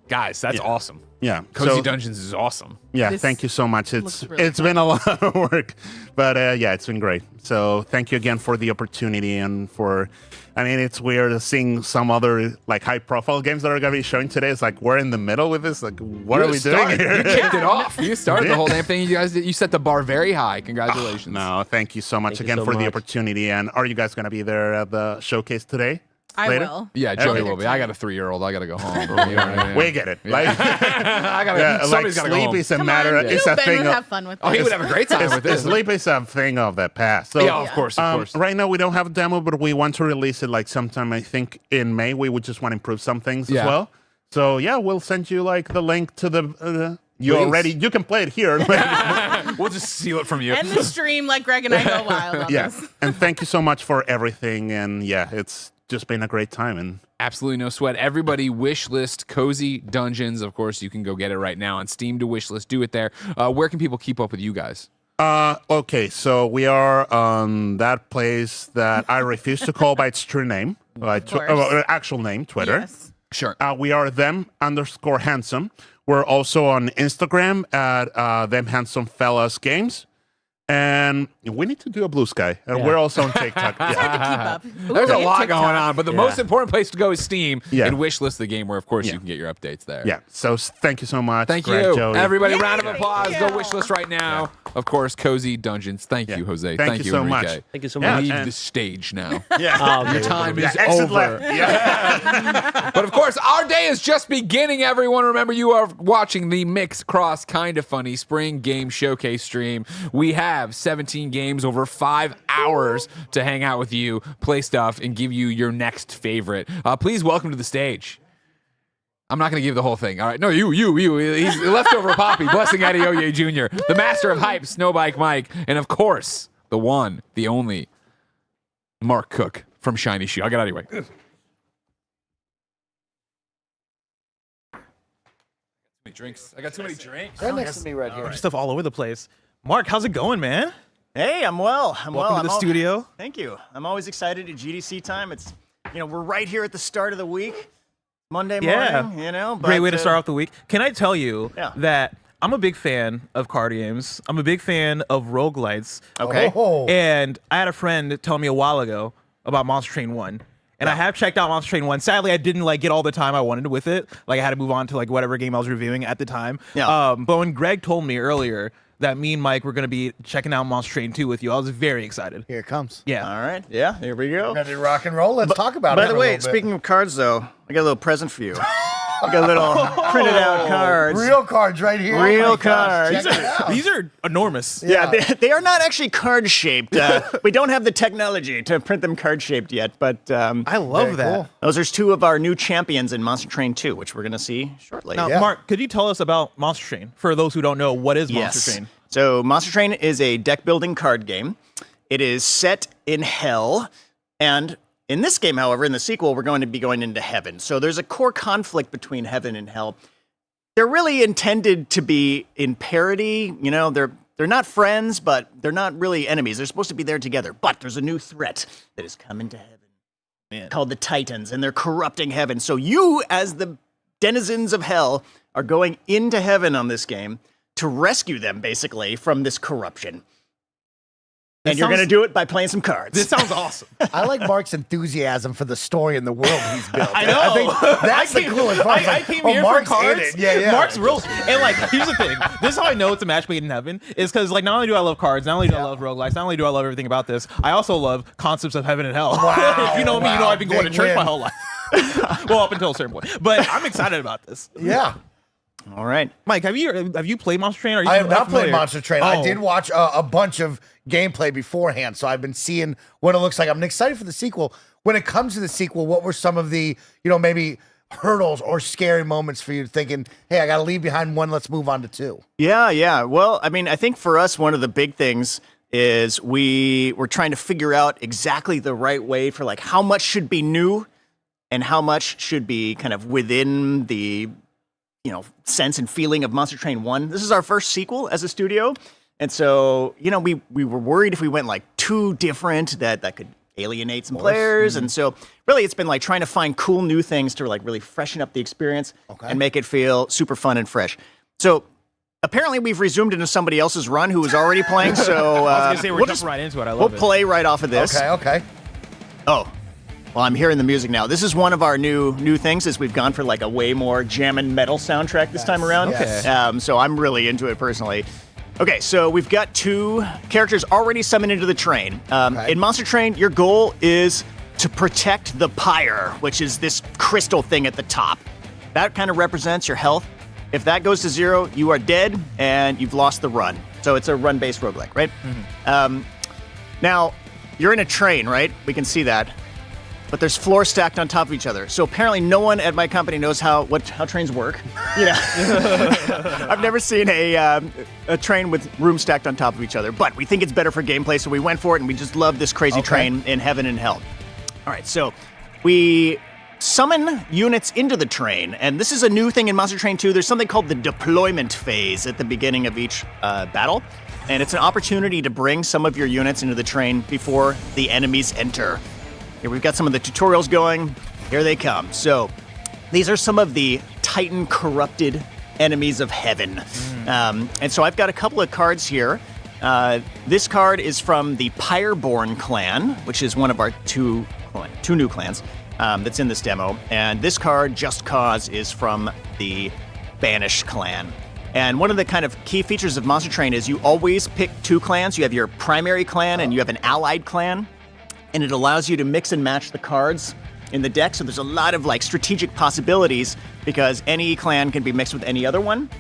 S4: Guys, that's awesome.
S10: Yeah.
S4: Cozy
S10: So-
S4: Dungeons is awesome.
S10: Yeah,
S3: This
S10: thank you so much.
S3: looks really
S10: It's been a lot of work, but yeah, it's been great. So thank you again for the opportunity and for. I mean, it's weird seeing some other like high-profile games that are going to be showing today. It's like we're in the middle with this. Like, what are we doing here?
S4: You kicked it off. You started the whole damn thing. You guys did. You set the bar very high. Congratulations.
S10: No, thank you so much
S18: Thank you
S10: again
S18: so
S10: for the
S18: much.
S10: opportunity. And are you guys going to be there at the showcase today?
S3: I
S10: Later?
S3: will.
S4: Yeah, Joey
S10: Okay.
S4: will be. I got a 3-year-old. I got to go home. You know what I mean?
S10: We get it. Like,
S4: I gotta.
S10: yeah, like
S4: Somebody's got to go
S10: sleep
S4: home.
S10: is a
S3: Come
S10: matter.
S3: on,
S10: It's
S3: you
S10: a
S3: know Ben
S10: thing.
S3: would
S10: Of,
S3: have fun with
S4: Oh, he
S3: this.
S4: would have a great time with this.
S10: Sleep is a thing of the past. So,
S4: Yeah, of course, of course.
S10: Right now we don't have a demo, but we want to release it like sometime. I think in May. We would just want to improve some things
S4: Yeah.
S10: as well. So yeah, we'll send you like the link to the. You
S4: Please.
S10: already. You can play it here.
S4: We'll just steal it from you.
S3: End the stream like Greg and I go wild on
S10: Yeah,
S3: this.
S10: and thank you so much for everything. And yeah, it's just been a great time. And
S4: Absolutely no sweat. Everybody wish list Cozy Dungeons. Of course, you can go get it right now on Steam to wish list. Do it there. Where can people keep up with you guys?
S10: okay, so we are on that place that I refuse to call by its true name, actual name, Twitter.
S3: Yes.
S4: Sure.
S10: We are them_handsome. We're also on Instagram at them handsome fellas games. And we need to do a Blue Sky. And we're also on TikTok.
S3: It's hard to keep up.
S4: There's a
S3: Ooh,
S4: lot
S3: TikTok.
S4: going on, but the most important place to go is Steam
S10: Yeah.
S4: and wishlist the game, where of course
S10: Yeah.
S4: you can get your updates there.
S10: Yeah. So thank you so much.
S4: Thank
S10: Greg,
S4: you,
S10: Joey.
S4: everybody.
S3: Yay,
S4: Round of
S3: thank
S4: applause.
S3: you.
S4: Go wishlist right now. Of course, Cozy Dungeons. Thank you, Jose.
S10: Thank you so
S4: Enrique.
S10: much.
S18: Thank you so
S10: Yeah,
S18: much.
S4: Leave
S10: and-
S4: the stage now.
S10: Yeah.
S4: Your time is
S10: exit
S4: over.
S10: left. Yeah.
S4: But of course, our day is just beginning, everyone. Remember, you are watching the Mix Cross Kinda Funny Spring Game Showcase stream. We have 17 games over 5 hours to hang out with you, play stuff, and give you your next favorite. Please welcome to the stage. I'm not going to give the whole thing. All right. No, you. He's leftover Poppy, Blessing Adeoye Jr., the master of hype, Snowbike Mike, and of course, the one, the only, Mark Cook from Shiny Shoe. I'll get out of your way. Drinks. I got too many drinks.
S1: Right next to me right here.
S19: Stuff all over the place. Mark, how's it going, man?
S1: Hey, I'm well.
S19: Welcome to the studio.
S1: Thank you. I'm always excited at GDC time. It's, we're right here at the start of the week, Monday morning.
S19: Great way to start off the week. Can I tell you
S1: Yeah.
S19: that I'm a big fan of card games. I'm a big fan of roguelites.
S1: Okay. Oh.
S19: And I had a friend tell me a while ago about Monster Train 1. And I have checked out Monster Train 1. Sadly, I didn't get all the time I wanted with it. I had to move on to whatever game I was reviewing at the time.
S1: Yeah.
S19: But when Greg told me earlier that me and Mike were going to be checking out Monster Train 2 with you, I was very excited.
S1: Here it comes.
S19: Yeah.
S1: All right. Yeah, here we go.
S20: Ready to rock and roll? Let's talk about it.
S1: By the
S20: for a
S1: way,
S20: little bit.
S1: speaking of cards, though, I got a little present for you. I got little printed out cards.
S20: Real cards right here.
S1: Real
S20: Oh my gosh,
S1: cards.
S20: check it out.
S19: These are enormous.
S1: Yeah, they are not actually card shaped. We don't have the technology to print them card shaped yet, but
S19: I love that.
S20: cool.
S1: those are two of our new champions in Monster Train 2, which we're going to see shortly.
S19: Now, Mark, could you tell us about Monster Train? For those who don't know, what is Monster Train?
S1: So Monster Train is a deck building card game. It is set in hell, and in this game, however, in the sequel, we're going to be going into heaven. So there's a core conflict between heaven and hell. They're really intended to be in parity. They're not friends, but they're not really enemies. They're supposed to be there together. But there's a new threat that is coming to heaven called the Titans, and they're corrupting heaven. So you, as the denizens of hell, are going into heaven on this game to rescue them, basically, from this corruption. And you're going to do it by playing some cards.
S19: This sounds awesome.
S20: I like Mark's enthusiasm for the story and the world he's built.
S19: I know.
S20: I think that's the coolest part.
S19: I came here for
S20: Mark's in
S19: cards.
S20: it. Yeah.
S19: Mark's real. And like, here's the thing. This is how I know it's a match made in heaven. Is because like, not only do I love cards, not only do I love roguelikes, not only do I love everything about this, I also love concepts of heaven and hell.
S20: Wow.
S19: If you know me, you know I've been going to
S20: Big
S19: church
S20: win.
S19: my whole life. Well, up until a certain point. But I'm excited about this.
S20: Yeah.
S1: All right,
S19: Mike, have you played Monster Train? Are you
S20: I have not played
S19: familiar?
S20: Monster Train. I
S19: Oh.
S20: did watch a bunch of gameplay beforehand, so I've been seeing what it looks like. I'm excited for the sequel. When it comes to the sequel, what were some of the, maybe hurdles or scary moments for you thinking, hey, I got to leave behind one, let's move on to two?
S1: Yeah. Well, I mean, I think for us, one of the big things is we were trying to figure out exactly the right way for like how much should be new and how much should be kind of within the sense and feeling of Monster Train 1. This is our first sequel as a studio. And so, we were worried if we went like too different that could alienate some players. And so really it's been like trying to find cool new things to like really freshen up the experience and make it feel super fun and fresh. So apparently we've resumed into somebody else's run who was already playing. So
S19: I was going to say, we're jumping right into it. I love
S1: we'll play right off of this.
S20: Okay.
S1: Oh. Well, I'm hearing the music now. This is one of our new things is we've gone for like a way more jammin' metal soundtrack this time around.
S20: Okay.
S1: So I'm really into it personally. Okay, so we've got 2 characters already summoned into the train. In Monster Train, your goal is to protect the pyre, which is this crystal thing at the top. That kind of represents your health. If that goes to 0, you are dead and you've lost the run. So it's a run-based roguelike, right? Mm-hmm. Now, you're in a train, right? We can see that. But there's floors stacked on top of each other. So apparently no one at my company knows how trains work. I've never seen a train with rooms stacked on top of each other. But we think it's better for gameplay, so we went for it, and we just love this crazy train in heaven and hell. All right, so we summon units into the train, and this is a new thing in Monster Train 2. There's something called the deployment phase at the beginning of each battle. And it's an opportunity to bring some of your units into the train before the enemies enter. Here we've got some of the tutorials going. Here they come. So these are some of the Titan corrupted enemies of heaven. And so I've got a couple of cards here. This card is from the Pyreborn clan, which is one of our two new clans that's in this demo. And this card, Just Cause, is from the Banished clan. And one of the kind of key features of Monster Train is you always pick 2 clans. You have your primary clan and you have an allied clan. And it allows you to mix and match the cards in the deck. So there's a lot of like strategic possibilities because any clan can be mixed with any other one.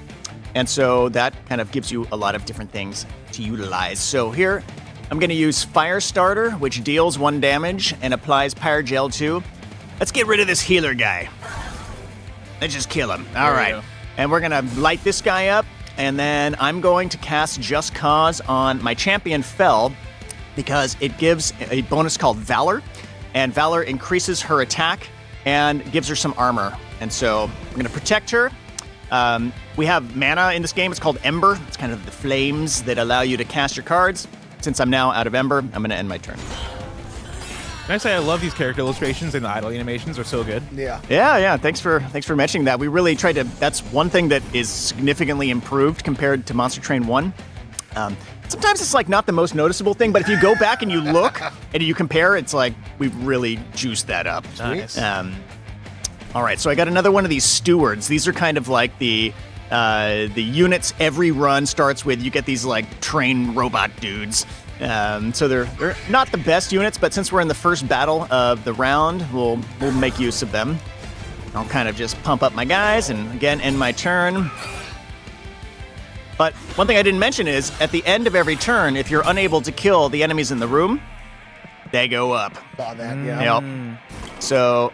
S1: And so that kind of gives you a lot of different things to utilize. So here, I'm going to use Firestarter, which deals 1 damage and applies Pyre Gel 2. Let's get rid of this healer guy. Let's just kill him. All right. And we're going to light this guy up. And then I'm going to cast Just Cause on my champion Fel, because it gives a bonus called Valor, and Valor increases her attack and gives her some armor. And so we're going to protect her. We have mana in this game. It's called Ember. It's kind of the flames that allow you to cast your cards. Since I'm now out of Ember, I'm going to end my turn.
S19: Can I say I love these character illustrations and the idle animations are so good.
S1: Yeah. Thanks for mentioning that. We really tried to. That's one thing that is significantly improved compared to Monster Train 1. Sometimes it's like not the most noticeable thing, but if you go back and you look and you compare, it's like we've really juiced that up.
S19: Nice.
S1: All right, so I got another one of these stewards. These are kind of like the units every run starts with. You get these like train robot dudes. So they're not the best units, but since we're in the first battle of the round, we'll make use of them. I'll kind of just pump up my guys and again end my turn. But one thing I didn't mention is, at the end of every turn, if you're unable to kill the enemies in the room, they go up.
S20: Saw that, yeah.
S1: Yep. So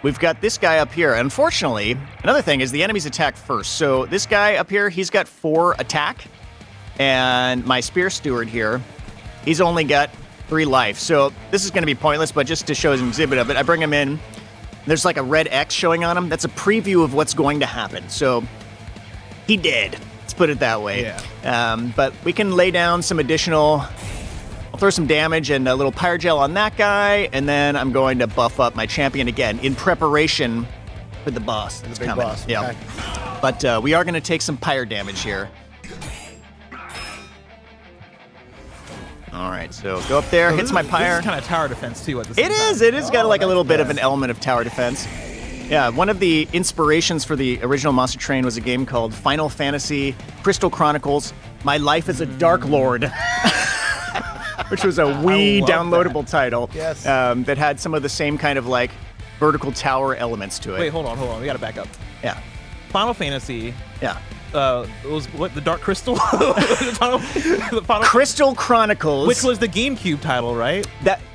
S1: we've got this guy up here. Unfortunately, another thing is the enemies attack first. So this guy up here, he's got 4 attack. And my Spear Steward here, he's only got 3 life. So this is going to be pointless, but just to show an exhibit of it, I bring him in. There's like a red X showing on him. That's a preview of what's going to happen. So he did. Let's put it that way.
S19: Yeah.
S1: But we can lay down some additional. I'll throw some damage and a little Pyre Gel on that guy, and then I'm going to buff up my champion again in preparation for the boss.
S20: The big boss.
S1: Yeah.
S20: Okay.
S1: But we are going to take some pyre damage here. All right, so go up there, hits my pyre.
S19: This is kind of tower defense too. At the same
S1: It
S19: time.
S1: is. It is got like a little bit of an element of tower defense. Yeah, one of the inspirations for the original Monster Train was a game called Final Fantasy Crystal Chronicles: My Life as a Dark Lord, which was a Wii downloadable title.
S20: Yes.
S1: That had some of the same kind of like vertical tower elements to it.
S19: Wait, hold on. We got to back up.
S1: Yeah.
S19: Final Fantasy.
S1: Yeah.
S19: It was what, the Dark Crystal? the final
S1: Crystal Chronicles,
S19: which was the GameCube title, right?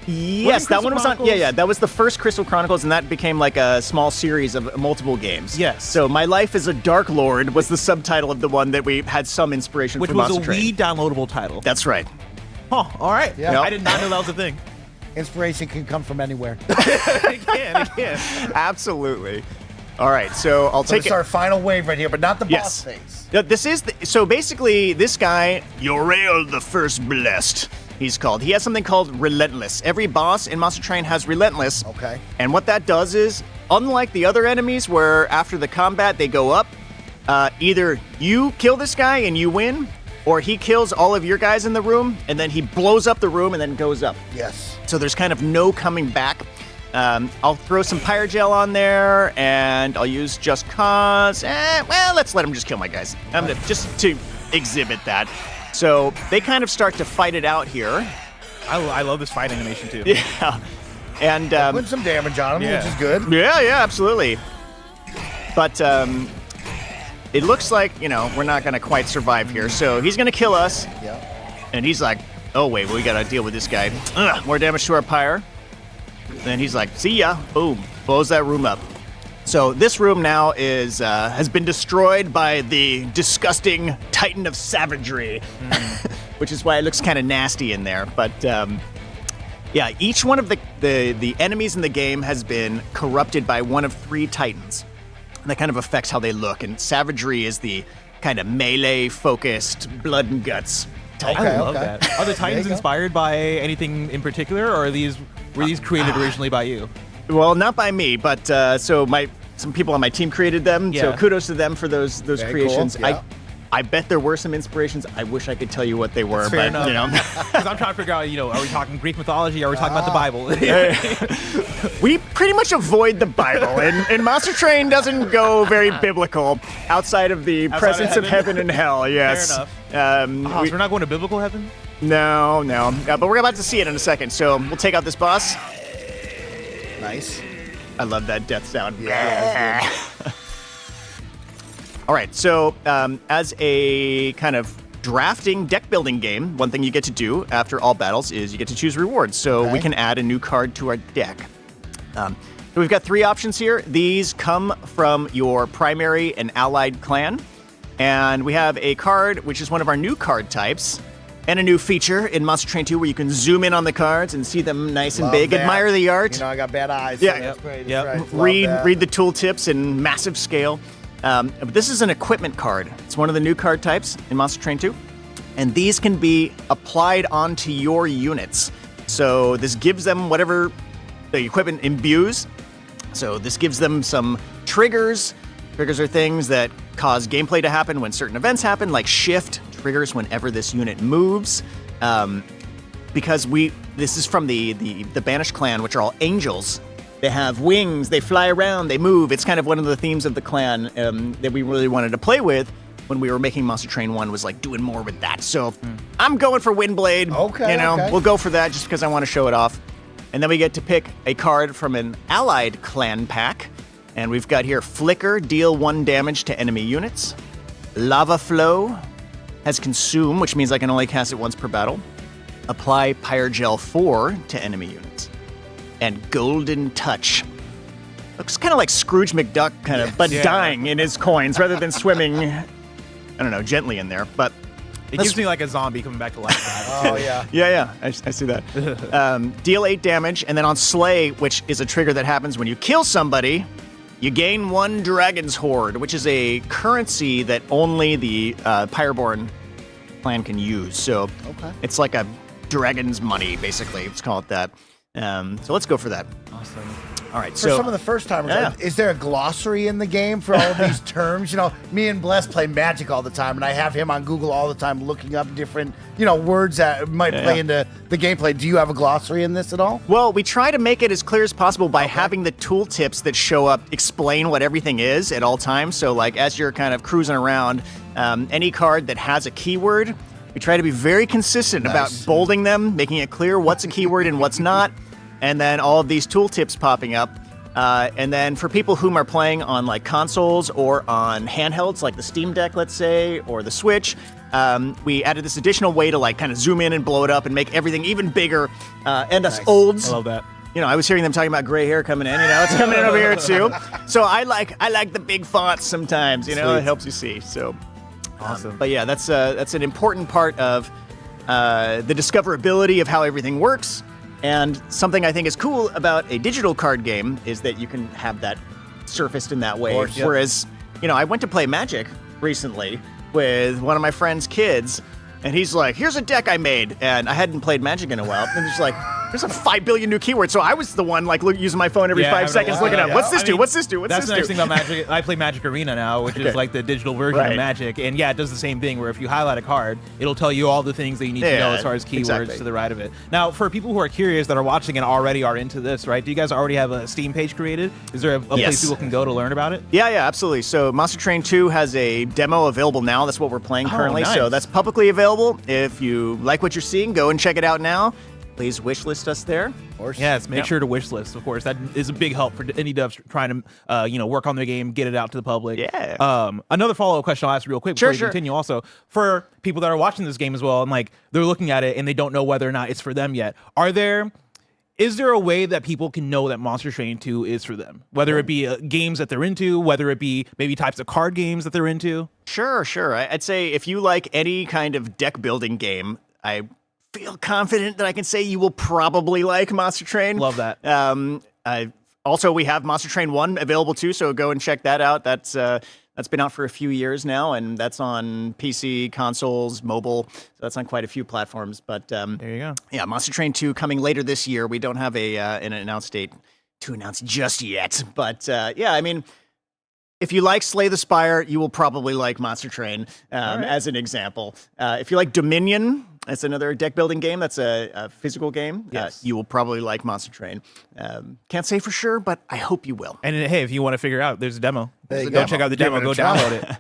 S1: Yes, that one was on. Yeah, that was the first Crystal Chronicles, and that became like a small series of multiple games.
S19: Yes.
S1: So My Life as a Dark Lord was the subtitle of the one that we had some inspiration
S19: Which
S1: from.
S19: was
S1: Monster
S19: a
S1: Train.
S19: Wii downloadable title.
S1: That's right.
S19: Oh, all right.
S20: Yeah. Nope.
S19: I did not know that was a thing.
S20: Inspiration can come from anywhere.
S19: It can.
S1: Absolutely. All right, so I'll take
S20: It's our final wave right here, but not the boss
S1: Yes.
S20: phase.
S1: Yeah, this is so basically this guy, Uriel the First Blessed, he's called. He has something called Relentless. Every boss in Monster Train has Relentless.
S20: Okay.
S1: And what that does is, unlike the other enemies where after the combat they go up, either you kill this guy and you win, or he kills all of your guys in the room and then he blows up the room and then goes up.
S20: Yes.
S1: So there's kind of no coming back. I'll throw some Pyrogel on there, and I'll use Just Cause. Well, let's let him just kill my guys. I'm gonna just to exhibit that. So they kind of start to fight it out here.
S19: I love this fight animation too.
S1: Yeah, and
S20: Put some damage on him, which is good.
S1: Yeah, absolutely. But it looks like we're not gonna quite survive here. So he's gonna kill us.
S20: Yeah.
S1: And he's like, oh wait, we gotta deal with this guy. More damage to our pyre. Then he's like, see ya. Boom. Blows that room up. So this room now is has been destroyed by the disgusting Titan of Savagery, which is why it looks kind of nasty in there. But yeah, each one of the enemies in the game has been corrupted by one of 3 Titans. And that kind of affects how they look. And Savagery is the kind of melee-focused blood and guts Titan.
S19: I love that. Are the Titans inspired by anything in particular, or were these created originally by you?
S1: Well, not by me, but some people on my team created them. So
S19: Yeah.
S1: kudos to them for those
S20: Very
S1: creations.
S20: cool, yeah.
S1: I bet there were some inspirations. I wish I could tell you what they were,
S19: Fair
S1: but
S19: enough. Because I'm trying to figure out, are we talking Greek mythology? Are we talking about the Bible?
S1: We pretty much avoid the Bible, and Monster Train doesn't go very biblical outside of the presence of heaven and hell. Yes.
S19: Fair enough. So we're not going to biblical heaven?
S1: No. But we're about to see it in a second. So we'll take out this boss.
S20: Nice.
S1: I love that death sound.
S20: Yeah.
S1: All right, so as a kind of drafting deck building game, one thing you get to do after all battles is you get to choose rewards. So we can add a new card to our deck. So we've got 3 options here. These come from your primary and allied clan. And we have a card, which is one of our new card types, and a new feature in Monster Train 2 where you can zoom in on the cards and see them nice and
S20: Love
S1: big,
S20: that.
S1: admire the art.
S20: I got bad eyes.
S1: Yeah.
S20: So that's great. That's
S1: Yep.
S20: right. Love that.
S1: Read the tooltips in massive scale. But this is an equipment card. It's one of the new card types in Monster Train 2. And these can be applied onto your units. So this gives them whatever the equipment imbues. So this gives them some triggers. Triggers are things that cause gameplay to happen when certain events happen, like shift triggers whenever this unit moves. Because this is from the Banished clan, which are all angels. They have wings, they fly around, they move. It's kind of one of the themes of the clan that we really wanted to play with when we were making Monster Train 1, was like doing more with that. So I'm going for Windblade.
S20: Okay.
S1: We'll go for that just because I want to show it off. And then we get to pick a card from an allied clan pack. And we've got here Flicker, deal 1 damage to enemy units. Lava Flow has Consume, which means I can only cast it once per battle. Apply Pyrogel 4 to enemy units. And Golden Touch. Looks kind of like Scrooge McDuck, but dying in his coins rather than swimming, I don't know, gently in there. But
S19: It gives me like a zombie coming back to life.
S20: Oh, yeah.
S1: Yeah, I see that. Deal 8 damage, and then on Slay, which is a trigger that happens when you kill somebody, you gain 1 Dragon's Horde, which is a currency that only the Pyreborn clan can use. So it's like a dragon's money, basically. Let's call it that. So let's go for that.
S19: Awesome.
S1: All right,
S20: For
S1: so
S20: some of the first timers,
S1: Yeah.
S20: is there a glossary in the game for all of these terms? You know, me and Bless play Magic all the time, and I have him on Google all the time looking up different, words that might play into the gameplay. Do you have a glossary in this at all?
S1: Well, we try to make it as clear as possible by having the tooltips that show up explain what everything is at all times. So, like, as you're kind of cruising around, any card that has a keyword, we try to be very consistent about bolding them, making it clear what's a keyword and what's not, and then all of these tooltips popping up. And then for people whom are playing on like consoles or on handhelds, like the Steam Deck, let's say, or the Switch, we added this additional way to like kind of zoom in and blow it up and make everything even bigger. And us olds,
S19: I love that.
S1: I was hearing them talking about gray hair coming in. It's coming in over here too. So I like the big fonts sometimes. It helps you see. So
S19: awesome.
S1: But yeah, that's an important part of the discoverability of how everything works. And something I think is cool about a digital card game is that you can have that surfaced in that way. Whereas, I went to play Magic recently with one of my friend's kids, and he's like, here's a deck I made. And I hadn't played Magic in a while. And he's like, there's a 5 billion new keywords. So I was the one using my phone every 5 seconds looking up. What's this do? What's this do? What's this do?
S19: That's the nice thing about Magic. I play Magic Arena now, which is like the digital version of Magic. And yeah, it does the same thing where if you highlight a card, it'll tell you all the things that you need to know as far as keywords to the right of it. Now, for people who are curious that are watching and already are into this, right? Do you guys already have a Steam page created? Is there a place people can go to learn about it?
S1: Yeah, absolutely. So Monster Train 2 has a demo available now. That's what we're playing currently.
S19: Nice.
S1: So that's publicly available. If you like what you're seeing, go and check it out now. Please wishlist us there.
S19: Yes, make sure to wishlist, of course. That is a big help for any devs trying to, work on their game, get it out to the public.
S1: Yeah.
S19: Another follow-up question I'll ask real quick before you continue. Also, for people that are watching this game as well, and like they're looking at it and they don't know whether or not it's for them yet, is there a way that people can know that Monster Train 2 is for them? Whether it be games that they're into, whether it be maybe types of card games that they're into?
S1: Sure. I'd say if you like any kind of deck building game, I feel confident that I can say you will probably like Monster Train.
S19: Love that.
S1: Also, we have Monster Train 1 available too, so go and check that out. That's been out for a few years now, and that's on PC, consoles, mobile. So that's on quite a few platforms. But
S19: there you go.
S1: Yeah, Monster Train 2 coming later this year. We don't have an announced date to announce just yet. But if you like Slay the Spire, you will probably like Monster Train, as an example. If you like Dominion, that's another deck building game. That's a physical game.
S19: Yes.
S1: You will probably like Monster Train. Can't say for sure, but I hope you will.
S19: And hey, if you want to figure out, there's a demo.
S1: Go
S19: check out the demo. Go download it.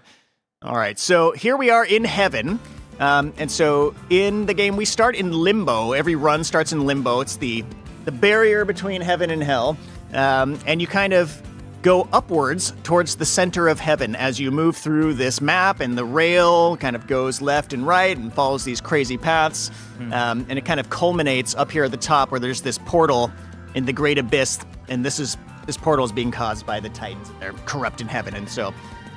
S1: All right, so here we are in heaven. And so in the game, we start in limbo. Every run starts in limbo. It's the barrier between heaven and hell. And you kind of go upwards towards the center of heaven as you move through this map, and the rail kind of goes left and right and follows these crazy paths. And it kind of culminates up here at the top where there's this portal in the great abyss. And this portal is being caused by the Titans. They're corrupt in heaven. And so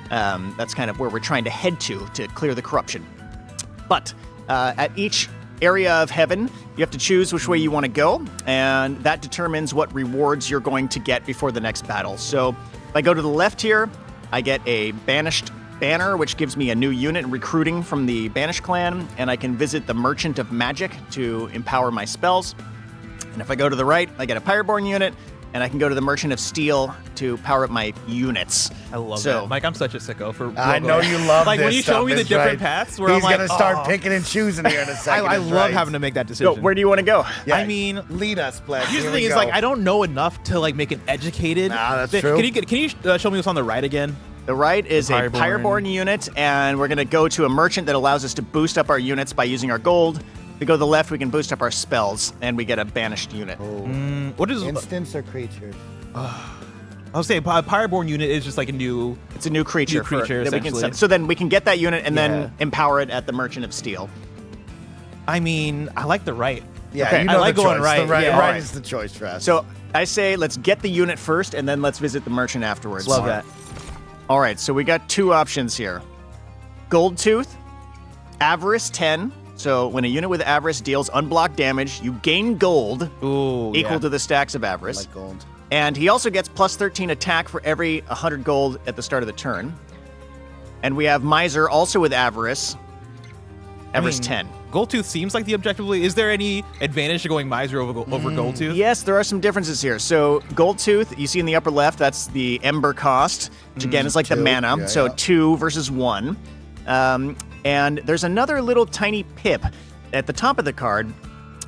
S1: that's kind of where we're trying to head to clear the corruption. But at each area of heaven, you have to choose which way you want to go, and that determines what rewards you're going to get before the next battle. So if I go to the left here, I get a Banished banner, which gives me a new unit recruiting from the Banished clan, and I can visit the Merchant of Magic to empower my spells. And if I go to the right, I get a Pyreborn unit, and I can go to the Merchant of Steel to power up my units.
S19: I love that. Mike, I'm such a sicko for
S20: I know you love
S19: like
S20: this
S19: when you show me the
S20: stuff,
S19: different
S20: right.
S19: paths where
S20: He's
S19: I'm like,
S20: gonna start picking and choosing here in a second.
S19: I
S20: It's
S19: love
S20: right.
S19: having to make that decision.
S1: Where do you want to go?
S20: Yeah,
S19: I mean,
S20: lead us, Bless.
S19: here's the
S20: Here we
S19: thing: is
S20: go.
S19: like I don't know enough to like make an educated.
S20: Nah, that's
S19: thing.
S20: true.
S19: Can you show me what's on the right again?
S1: The right is a
S19: Pyreborn.
S1: Pyreborn unit, and we're going to go to a merchant that allows us to boost up our units by using our gold. If we go to the left, we can boost up our spells, and we get a Banished unit.
S19: What is
S20: instants or creatures?
S19: I'll say a Pyreborn unit is just like a new.
S1: It's a new creature.
S19: New creature,
S1: that we can
S19: essentially.
S1: send. So then we can get that unit and
S19: Yeah.
S1: then empower it at the Merchant of Steel.
S19: I mean, I like the right.
S20: Yeah,
S1: Okay,
S20: you know
S19: I like
S20: the
S19: going
S20: choice.
S19: right.
S20: The right,
S19: Yeah.
S20: right is the choice for us.
S1: So I say let's get the unit first, and then let's visit the merchant afterwards.
S19: Love that.
S1: All right, so we got two options here. Gold Tooth, Avarice 10. So when a unit with Avarice deals unblocked damage, you gain gold equal to the stacks of Avarice.
S20: like gold.
S1: And he also gets plus 13 attack for every 100 gold at the start of the turn. And we have Miser also with Avarice. Avarice 10.
S19: Goldtooth seems like the objectively. Is there any advantage to going Miser over Goldtooth?
S1: Yes, there are some differences here. So Goldtooth, you see in the upper left, that's the Ember cost, which again is like the mana.
S20: Yeah,
S1: so
S20: yeah.
S1: 2 versus 1. And there's another little tiny pip at the top of the card.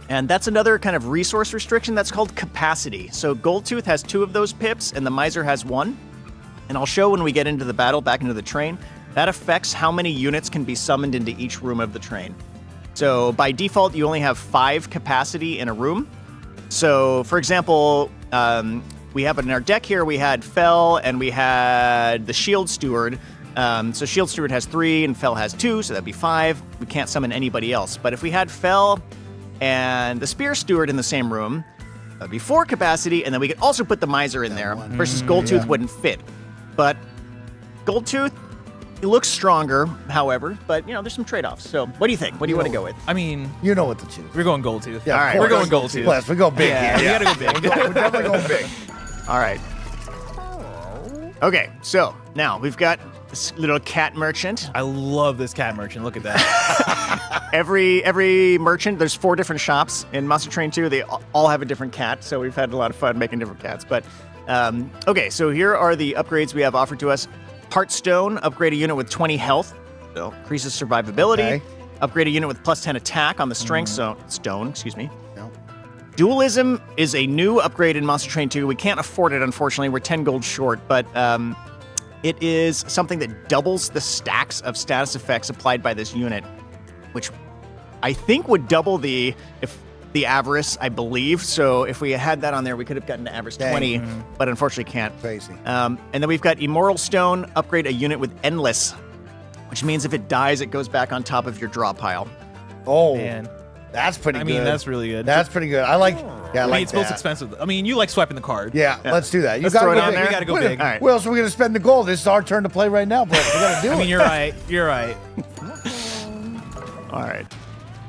S1: And that's another kind of resource restriction that's called capacity. So Goldtooth has 2 of those pips and the Miser has 1. And I'll show when we get into the battle, back into the train. That affects how many units can be summoned into each room of the train. So by default, you only have 5 capacity in a room. So for example, we have in our deck here, we had Fel and we had the Shield Steward. So Shield Steward has 3 and Fel has 2, so that'd be 5. We can't summon anybody else. But if we had Fel and the Spear Steward in the same room, that'd be 4 capacity, and then we could also put the Miser in there, versus Goldtooth wouldn't fit. But Goldtooth, it looks stronger, however, but there's some trade-offs. So what do you think? What do you want to go with?
S19: I mean,
S20: you know what to choose.
S19: We're going Goldtooth.
S20: Yeah,
S1: all right,
S19: we're going Goldtooth.
S20: Plus, we go big.
S19: Yeah,
S20: here.
S19: we gotta go big.
S20: We're definitely going big.
S1: All right. Okay, so now we've got this little cat merchant.
S19: I love this cat merchant. Look at that.
S1: Every merchant, there's 4 different shops in Monster Train 2. They all have a different cat, so we've had a lot of fun making different cats. But okay, so here are the upgrades we have offered to us. Heartstone, upgrade a unit with 20 health, so increases survivability.
S20: Okay.
S1: Upgrade a unit with plus 10 attack on the strength, stone, excuse me. Dualism is a new upgrade in Monster Train 2. We can't afford it, unfortunately. We're 10 gold short, but it is something that doubles the stacks of status effects applied by this unit, which I think would double the Avarice, I believe. So if we had that on there, we could have gotten to Avarice 20, but unfortunately can't.
S20: Crazy.
S1: And then we've got Immoral Stone, upgrade a unit with Endless, which means if it dies, it goes back on top of your draw pile.
S20: Oh,
S19: Man.
S20: that's pretty good.
S19: I mean, that's really good.
S20: That's pretty good. I like. Yeah, I like
S19: it's
S20: that.
S19: most expensive. I mean, you like swiping the card.
S20: Yeah, let's do that. You
S1: Let's
S20: gotta
S1: throw it
S20: go
S1: on
S20: big.
S1: there.
S19: We gotta go
S20: What-
S19: big.
S1: All right.
S20: Where else are we gonna spend the gold? This is our turn to play right now, but we gotta do it.
S19: I mean, you're right. You're right.
S1: All right.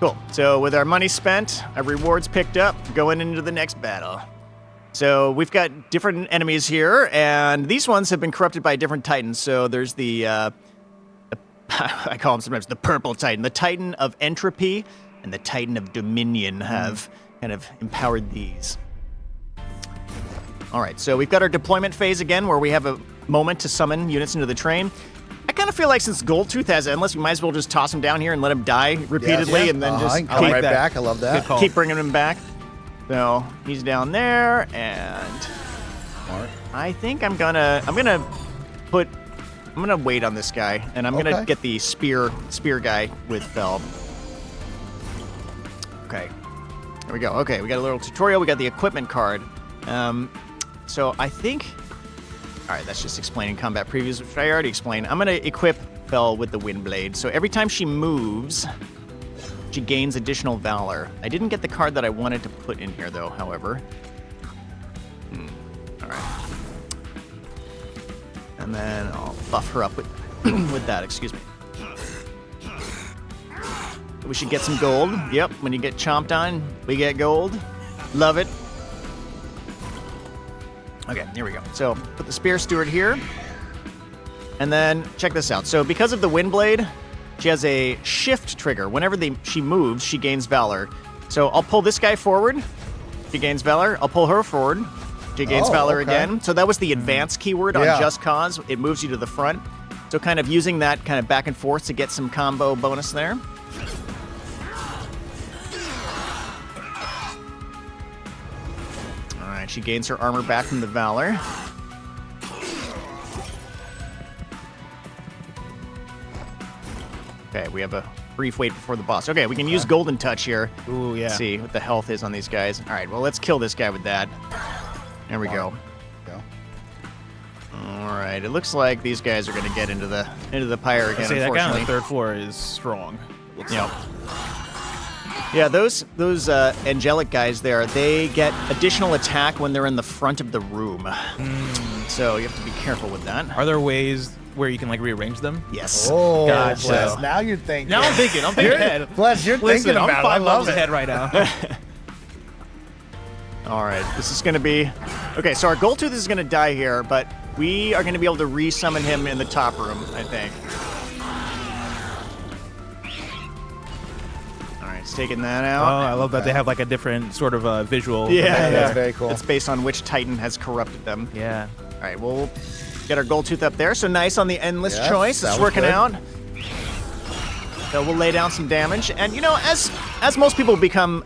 S1: Cool. So with our money spent, our rewards picked up, going into the next battle. So we've got different enemies here, and these ones have been corrupted by different titans. So there's the I call him sometimes the purple titan. The Titan of Entropy and the Titan of Dominion have kind of empowered these. All right, so we've got our deployment phase again, where we have a moment to summon units into the train. I kind of feel like since Goldtooth has Endless, we might as well just toss him down here and let him die repeatedly, and then just
S20: come right back. I love that.
S1: keep bringing him back. So he's down there, and I think I'm gonna wait on this guy, and I'm gonna get the spear guy with Fel. Okay, there we go. Okay, we got a little tutorial. We got the equipment card. So I think, all right, that's just explaining combat previews, which I already explained. I'm gonna equip Fel with the Windblade. So every time she moves, she gains additional valor. I didn't get the card that I wanted to put in here, though, however. All right. And then I'll buff her up with, with that, excuse me. We should get some gold. Yep, when you get chomped on, we get gold. Love it. Okay, here we go. So put the Spear Steward here. And then check this out. So because of the Windblade, she has a shift trigger. Whenever she moves, she gains Valor. So I'll pull this guy forward. She gains Valor. I'll pull her forward. She gains Valor again. So that was the advance keyword on Just Cause. It moves you to the front. So kind of using that kind of back and forth to get some combo bonus there. All right, she gains her armor back from the Valor. Okay, we have a brief wait before the boss. Okay, we can use Golden Touch here.
S19: Ooh, yeah.
S1: Let's see what the health is on these guys. All right, well, let's kill this guy with that. There we go. All right, it looks like these guys are going to get into the pyre again.
S19: Say that guy on the
S1: unfortunately.
S19: third floor is strong.
S1: Yep. Yeah, those angelic guys there, they get additional attack when they're in the front of the room. So you have to be careful with that.
S19: Are there ways where you can like rearrange them?
S1: Yes.
S20: Oh,
S19: gotcha.
S20: Bless, now you're thinking.
S19: Now I'm thinking ahead.
S20: Bless, you're
S19: Listen,
S20: thinking
S19: I'm
S20: about it. I
S19: 5
S20: love
S19: levels
S20: it.
S19: ahead right now.
S1: All right, this is going to be... Okay, so our Goldtooth is going to die here, but we are going to be able to re-summon him in the top room, I think. All it's taking that
S19: Oh,
S1: out.
S19: I love that they have like a different sort of visual.
S1: Yeah,
S20: That's very cool.
S1: It's based on which Titan has corrupted them.
S19: Yeah.
S1: All right, we'll get our Gold Tooth up there. So nice on the endless
S20: Yes,
S1: choice.
S20: that
S1: It's
S20: was
S1: working
S20: good.
S1: out. So we'll lay down some damage. And, as most people become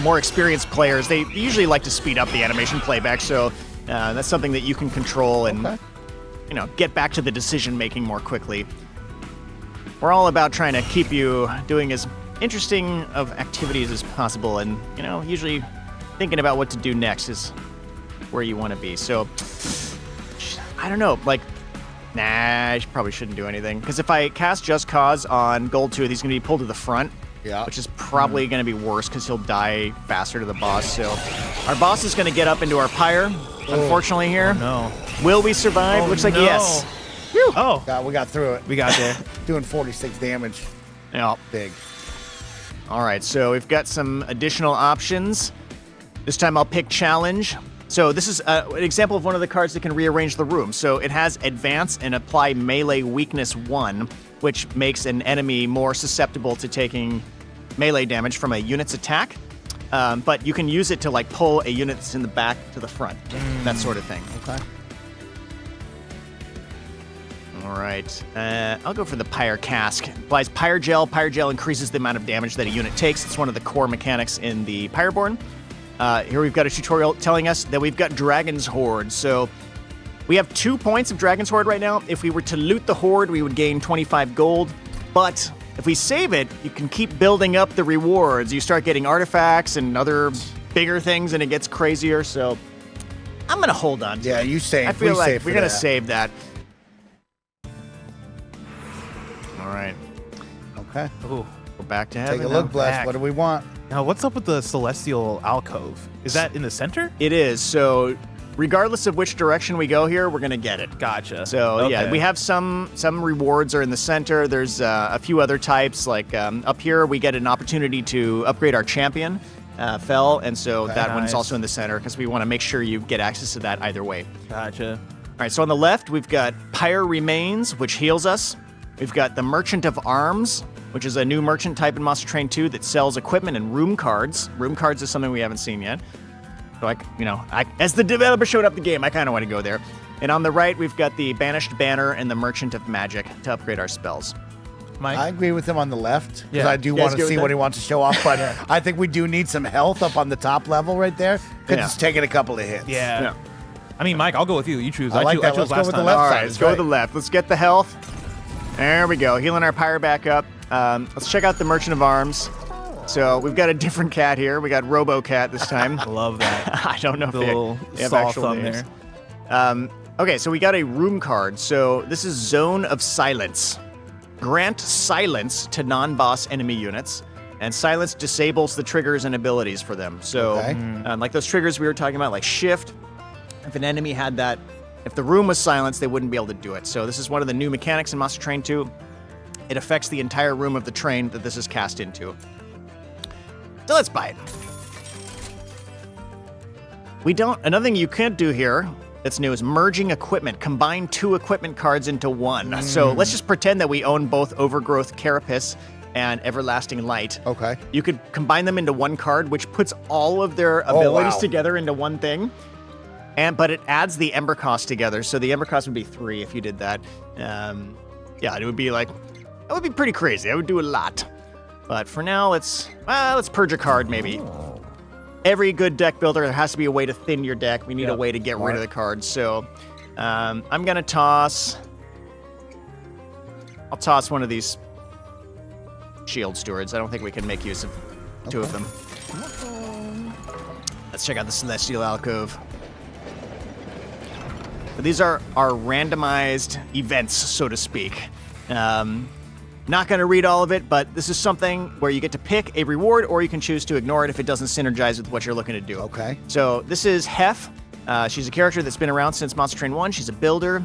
S1: more experienced players, they usually like to speed up the animation playback. So that's something that you can control and, get back to the decision-making more quickly. We're all about trying to keep you doing as interesting of activities as possible. And, usually thinking about what to do next is where you want to be. So, I don't know, I probably shouldn't do anything. Because if I cast Just Cause on Gold Tooth, he's going to be pulled to the front.
S20: Yeah.
S1: Which is probably going to be worse because he'll die faster to the boss. So our boss is going to get up into our pyre, unfortunately, here.
S19: No.
S1: Will we survive? Looks like yes.
S19: Oh.
S20: We got through it.
S19: We got there.
S20: Doing 46 damage.
S1: Yeah.
S20: Big.
S1: All right, so we've got some additional options. This time I'll pick Challenge. So this is an example of one of the cards that can rearrange the room. So it has Advance and Apply Melee Weakness 1, which makes an enemy more susceptible to taking melee damage from a unit's attack. But you can use it to pull a unit that's in the back to the front, that sort of thing.
S20: Okay.
S1: All right, I'll go for the Pyre Cask. Applies Pyre Gel. Pyre Gel increases the amount of damage that a unit takes. It's one of the core mechanics in the Pyreborn. Here we've got a tutorial telling us that we've got Dragon's Horde. So we have 2 points of Dragon's Horde right now. If we were to loot the Horde, we would gain 25 gold. But if we save it, you can keep building up the rewards. You start getting artifacts and other bigger things, and it gets crazier. So I'm going to hold on to it.
S20: Yeah, you save.
S1: I feel
S20: we
S1: like
S20: save
S1: we're
S20: for
S1: going to
S20: that.
S1: save that. All right.
S20: Okay.
S19: Ooh.
S1: We're back to heaven
S20: Take a look,
S1: now.
S20: Bless. What do we want?
S19: Now, what's up with the Celestial Alcove? Is that in the center?
S1: It is. So regardless of which direction we go here, we're going to get it.
S19: Gotcha.
S1: So yeah,
S19: Okay.
S1: we have some rewards are in the center. There's a few other types. Up here, we get an opportunity to upgrade our champion, Fell, and so
S20: Okay,
S1: that one's
S19: nice.
S1: also in the center because we want to make sure you get access to that either way.
S19: Gotcha.
S1: All right, so on the left, we've got Pyre Remains, which heals us. We've got the Merchant of Arms, which is a new merchant type in Monster Train 2 that sells equipment and room cards. Room cards is something we haven't seen yet. So, as the developer showed up the game, I kind of want to go there. And on the right, we've got the Banished Banner and the Merchant of Magic to upgrade our spells.
S19: Mike?
S20: I agree with him on the left because
S19: Yeah.
S20: I do
S1: You guys
S20: want
S1: good
S20: to
S1: with
S20: see
S1: that?
S20: what he wants to show off, but I think we do need some health up on the top level right there because
S1: Yeah.
S20: it's taking a couple of hits.
S19: Yeah. I mean, Mike, I'll go with you. You choose.
S20: I like that.
S19: chose
S20: Let's go
S19: last
S20: with the
S19: time.
S20: left
S1: All
S20: side.
S1: right, let's
S20: is
S1: go
S20: right.
S1: with the left. Let's get the health. There we go. Healing our Pyre back up. Let's check out the Merchant of Arms. So we've got a different cat here. We got RoboCat this time.
S19: Love that.
S1: I don't know if
S19: The
S1: they
S19: little
S1: have
S19: saw
S1: actual
S19: thumb
S1: names.
S19: there.
S1: Okay, so we got a room card. So this is Zone of Silence. Grant silence to non-boss enemy units, and silence disables the triggers and abilities for them. So,
S20: Okay.
S1: like those triggers we were talking about, like shift, if an enemy had that, if the room was silenced, they wouldn't be able to do it. So this is one of the new mechanics in Monster Train 2. It affects the entire room of the train that this is cast into. So let's buy it. Another thing you can't do here that's new is merging equipment. Combine 2 equipment cards into one. So let's just pretend that we own both Overgrowth Carapace and Everlasting Light.
S20: Okay.
S1: You could combine them into one card, which puts all of their abilities
S20: wow.
S1: together into one thing. But it adds the Ember cost together. So the Ember cost would be 3 if you did that. Yeah, it would be that would be pretty crazy. That would do a lot. But for now, let's purge a card maybe. Every good deck builder, there has to be a way to thin your deck. We need a way to get rid of the cards. So I'm going to toss... I'll toss one of these Shield Stewards. I don't think we can make use of 2 of them. Let's check out the Celestial Alcove. But these are our randomized events, so to speak. Not going to read all of it, but this is something where you get to pick a reward, or you can choose to ignore it if it doesn't synergize with what you're looking to do.
S20: Okay.
S1: So this is Hef. She's a character that's been around since Monster Train 1. She's a builder.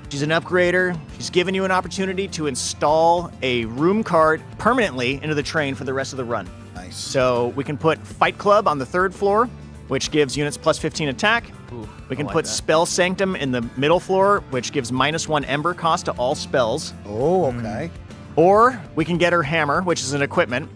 S1: She's an upgrader. She's given you an opportunity to install a room card permanently into the train for the rest of the run.
S20: Nice.
S1: So we can put Fight Club on the 3rd floor, which gives units plus 15 attack.
S19: Ooh,
S1: we can
S19: I like
S1: put
S19: that.
S1: Spell Sanctum in the middle floor, which gives -1 Ember cost to all spells.
S20: Oh, okay.
S1: Or we can get her Hammer, which is an equipment.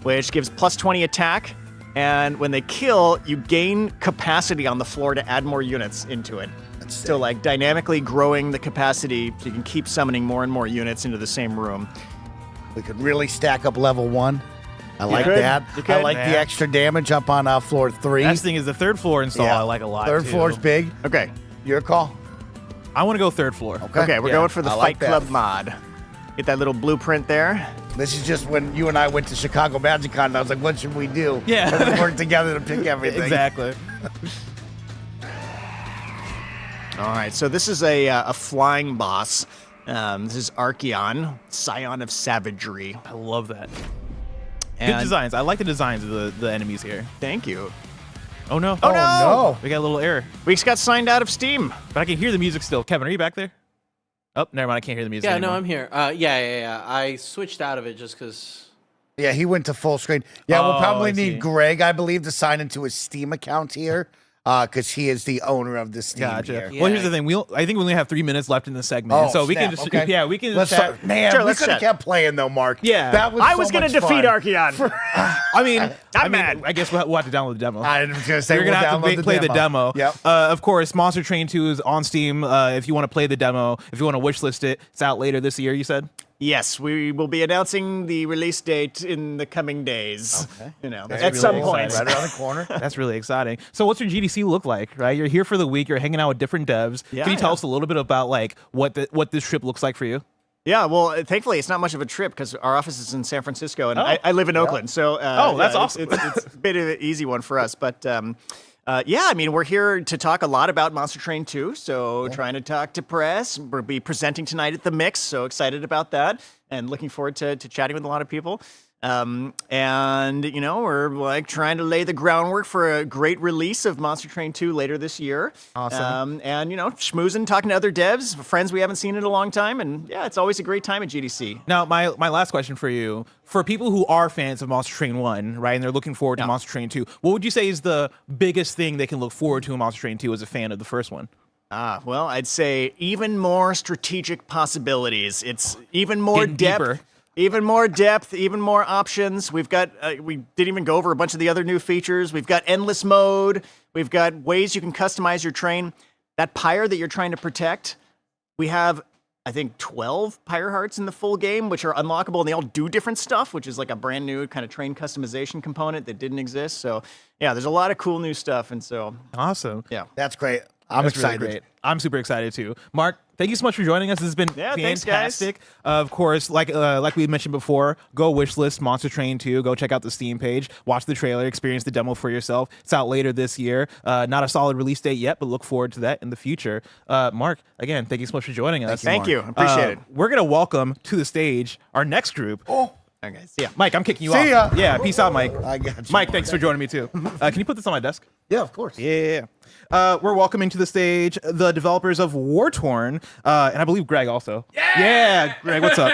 S1: which gives plus 20 attack. And when they kill, you gain capacity on the floor to add more units into it. So like dynamically growing the capacity so you can keep summoning more and more units into the same room.
S20: We could really stack up level 1. I like
S1: could.
S20: that.
S1: You could.
S20: I like the extra damage up on floor 3.
S19: Last thing is the third floor install. I like a lot.
S20: Third
S19: too.
S20: floor's big.
S1: Okay.
S20: Your call.
S19: I want to go third floor.
S1: Okay, we're going for the
S20: I
S1: Fight
S20: like that.
S1: Club mod. Get that little blueprint there.
S20: This is just when you and I went to Chicago MagicCon, and I was like, what should we do?
S19: Yeah.
S20: And we worked together to pick everything.
S19: Exactly.
S1: All right, so this is a flying boss. This is Archeon, Scion of Savagery.
S19: I love that.
S1: And
S19: Good designs. I like the designs of the enemies here.
S1: Thank you.
S19: Oh no.
S1: Oh, no.
S19: We got a little error.
S1: We just got signed out of Steam.
S19: But I can hear the music still. Kevin, are you back there? Oh, never mind. I can't hear the music
S5: Yeah,
S19: anymore.
S5: no, I'm here. Yeah. I switched out of it just because.
S20: Yeah, he went to full screen. Yeah, we'll
S19: Oh,
S20: probably
S19: I
S20: need
S19: see.
S20: Greg, I believe, to sign into his Steam account here, because he is the owner of the Steam
S19: Gotcha.
S20: here.
S19: Well, here's the thing. I think we only have 3 minutes left in this segment,
S20: Oh,
S19: so we can
S20: snap.
S19: just
S20: Okay.
S19: we can
S20: Let's
S19: just chat.
S20: start. Man,
S1: Sure,
S20: we
S1: let's
S20: could have
S1: chat.
S20: kept playing though, Mark.
S19: Yeah.
S20: that was
S1: I
S20: so
S1: was going
S20: much
S1: to defeat
S20: fun.
S1: Archeon.
S19: I mean,
S1: I'm mad.
S19: I guess we'll have to download the demo.
S20: I was going to say
S19: We're gonna have to play the demo.
S20: Yep.
S19: Of course, Monster Train 2 is on Steam. If you want to play the demo, if you want to wishlist it, it's out later this year. You said.
S1: Yes, we will be announcing the release date in the coming days.
S20: Okay.
S1: You know,
S19: That's
S1: at
S19: really
S1: some point.
S19: exciting.
S20: Right around the corner.
S19: That's really exciting. So, what's your GDC look like? Right, you're here for the week. You're hanging out with different devs.
S1: Yeah,
S19: Can you tell
S1: yeah.
S19: us a little bit about like what this trip looks like for you?
S1: Yeah, well, thankfully it's not much of a trip because our office is in San Francisco and
S19: Oh.
S1: I live in Oakland. So
S19: That's
S1: yeah,
S19: awesome.
S1: It's a bit of an easy one for us, but yeah, I mean, we're here to talk a lot about Monster Train 2. So trying to talk to press. We'll be presenting tonight at the Mix. So excited about that and looking forward to chatting with a lot of people. And you know, we're like trying to lay the groundwork for a great release of Monster Train 2 later this year.
S20: Awesome.
S1: And you know, schmoozing, talking to other devs, friends we haven't seen in a long time, and yeah, it's always a great time at GDC.
S19: Now, my last question for you: for people who are fans of Monster Train 1, right, and they're looking forward to Monster Train 2, what would you say is the biggest thing they can look forward to in Monster Train 2 as a fan of the first one?
S1: Well, I'd say even more strategic possibilities. It's even more
S19: Getting
S1: depth.
S19: deeper.
S1: Even more depth, even more options. We've got, we didn't even go over a bunch of the other new features. We've got endless mode. We've got ways you can customize your train. That pyre that you're trying to protect, we have, I think, 12 pyre hearts in the full game, which are unlockable, and they all do different stuff, which is like a brand new kind of train customization component that didn't exist. So, yeah, there's a lot of cool new stuff, and so.
S19: Awesome.
S1: Yeah.
S20: That's great. I'm
S19: That's really
S20: excited.
S19: great. I'm super excited too. Mark, thank you so much for joining us. This has been
S1: thanks, guys.
S19: fantastic. Of course, like we mentioned before, go wishlist Monster Train 2. Go check out the Steam page. Watch the trailer. Experience the demo for yourself. It's out later this year. Not a solid release date yet, but look forward to that in the future. Mark, again, thank you so much for joining us.
S1: Thank you. Appreciate it.
S19: We're going to welcome to the stage our next group.
S20: Oh.
S1: Okay, see ya.
S19: Mike, I'm kicking you
S20: See
S19: off.
S20: ya.
S19: Yeah, peace out, Mike.
S20: I got you.
S19: Mike, thanks for joining me too. Can you put this on my desk?
S20: Yeah, of course.
S19: Yeah. We're welcoming to the stage the developers of War Torn, and I believe Greg also. Yeah, Greg, what's up?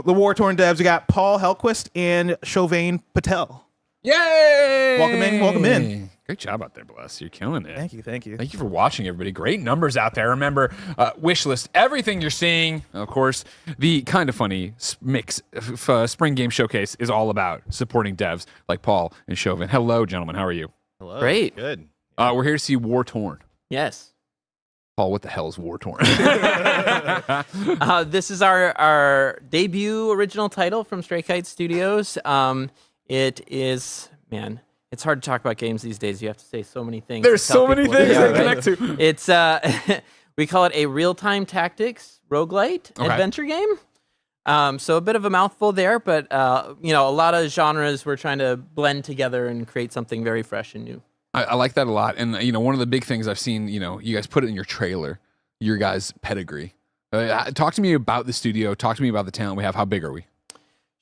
S19: The War Torn devs, we got Paul Helquist and Chauvin Patel.
S4: Yay!
S19: Welcome in.
S4: Great job out there, Bless. You're killing it.
S19: Thank you.
S4: Thank you for watching, everybody. Great numbers out there. Remember, wishlist everything you're seeing. Of course, the Kind of Funny Mix Spring Game Showcase is all about supporting devs like Paul and Chauvin. Hello, gentlemen. How are you?
S18: Hello.
S5: Great.
S18: Good.
S4: We're here to see War Torn.
S5: Yes.
S4: Paul, what the hell is War Torn?
S5: This is our debut original title from Stray Kite Studios. It is, man, it's hard to talk about games these days. You have to say so many things.
S4: There's
S5: to tell
S4: so many
S5: people what
S4: things
S5: they
S4: they
S5: are,
S4: connect
S5: right?
S4: to.
S5: It's we call it a real-time tactics roguelite adventure game. So a bit of a mouthful there, but you know, a lot of genres we're trying to blend together and create something very fresh and new.
S4: I like that a lot. And, you know, one of the big things I've seen, you know, you guys put it in your trailer, your guys' pedigree. Talk to me about the studio. Talk to me about the talent we have. How big are we?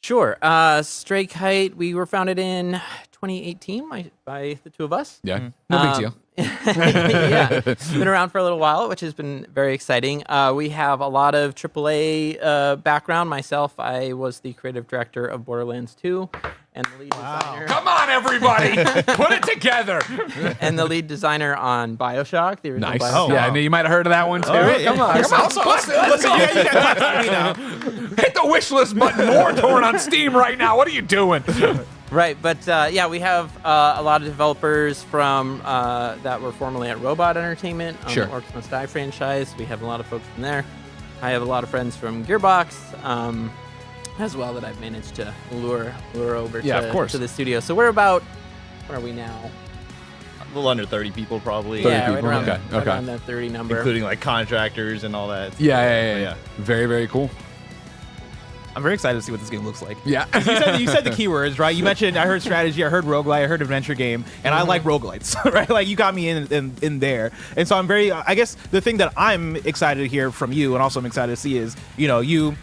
S5: Sure. Stray Kite, we were founded in 2018 by the two of us.
S4: Yeah, no big deal.
S5: Yeah, been around for a little while, which has been very exciting. We have a lot of AAA background. Myself, I was the creative director of Borderlands 2 and the lead designer.
S4: Come on, everybody. Put it together.
S5: And the lead designer on BioShock, the original
S4: Nice.
S5: BioShock.
S4: Yeah, I know you might have heard of that one too.
S19: Oh, yeah.
S4: Come on.
S19: Listen, you got
S4: Hit the wish list button. War Torn on Steam right now. What are you doing?
S5: Right, but yeah, we have a lot of developers from that were formerly at Robot Entertainment,
S4: Sure.
S5: Orcs Must Die franchise. We have a lot of folks from there. I have a lot of friends from Gearbox as well that I've managed to lure over
S4: of course.
S5: to the studio. So we're about, where are we now?
S6: A little under 30 people, probably.
S5: Yeah, right
S4: people.
S5: around,
S4: Okay,
S5: right
S4: okay.
S5: around that 30 number.
S6: Including like contractors and all that.
S4: Yeah. Very, very cool.
S19: I'm very excited to see what this game looks like.
S4: Yeah.
S19: you said the keywords, right? You mentioned, I heard strategy, I heard roguelite, I heard adventure game, and I like roguelites, right? Like, you got me in there. And so I'm very, I guess the thing that I'm excited to hear from you, and also I'm excited to see is, you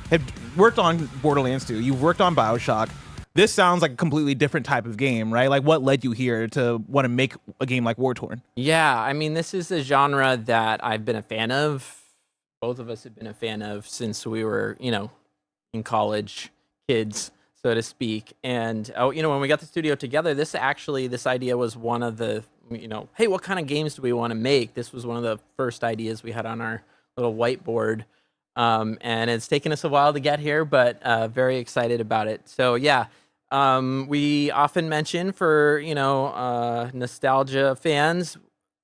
S19: have worked on Borderlands 2, you've worked on BioShock. This sounds like a completely different type of game, right? Like, what led you here to want to make a game like War Torn?
S5: Yeah, I mean, this is a genre that I've been a fan of. Both of us have been a fan of since we were, in college, kids, so to speak. And when we got the studio together, this idea was one of the, hey, what kind of games do we want to make? This was one of the first ideas we had on our little whiteboard, and it's taken us a while to get here, but very excited about it. So yeah, we often mention for nostalgia fans,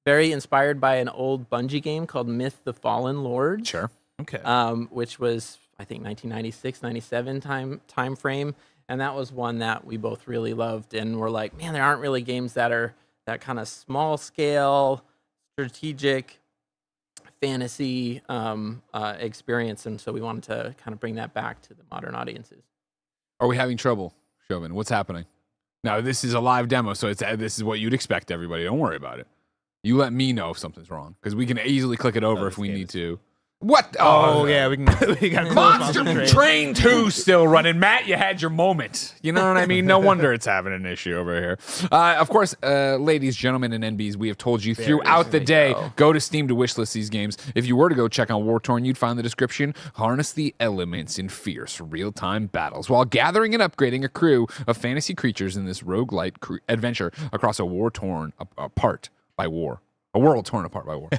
S5: very inspired by an old Bungie game called Myth: The Fallen Lord.
S4: Sure.
S19: Okay.
S5: Which was, I think, 1996, 97 time frame. And that was one that we both really loved. And we're like, man, there aren't really games that are that kind of small scale, strategic fantasy experience. And so we wanted to kind of bring that back to the modern audiences.
S4: Are we having trouble, Chauvin? What's happening? Now, this is a live demo, so this is what you'd expect, everybody. Don't worry about it. You let me know if something's wrong, because we can easily click it over if we need to. What?
S19: Oh yeah, we got
S4: Monster Train 2 still running. Matt, you had your moment. You know what I mean? No wonder it's having an issue over here. Of course, ladies, gentlemen, and NBs, we have told you throughout the day, go to Steam to wishlist these games. If you were to go check on War Torn, you'd find the description, harness the elements in fierce real-time battles while gathering and upgrading a crew of fantasy creatures in this roguelite adventure across a war torn apart by war. A world torn apart by war.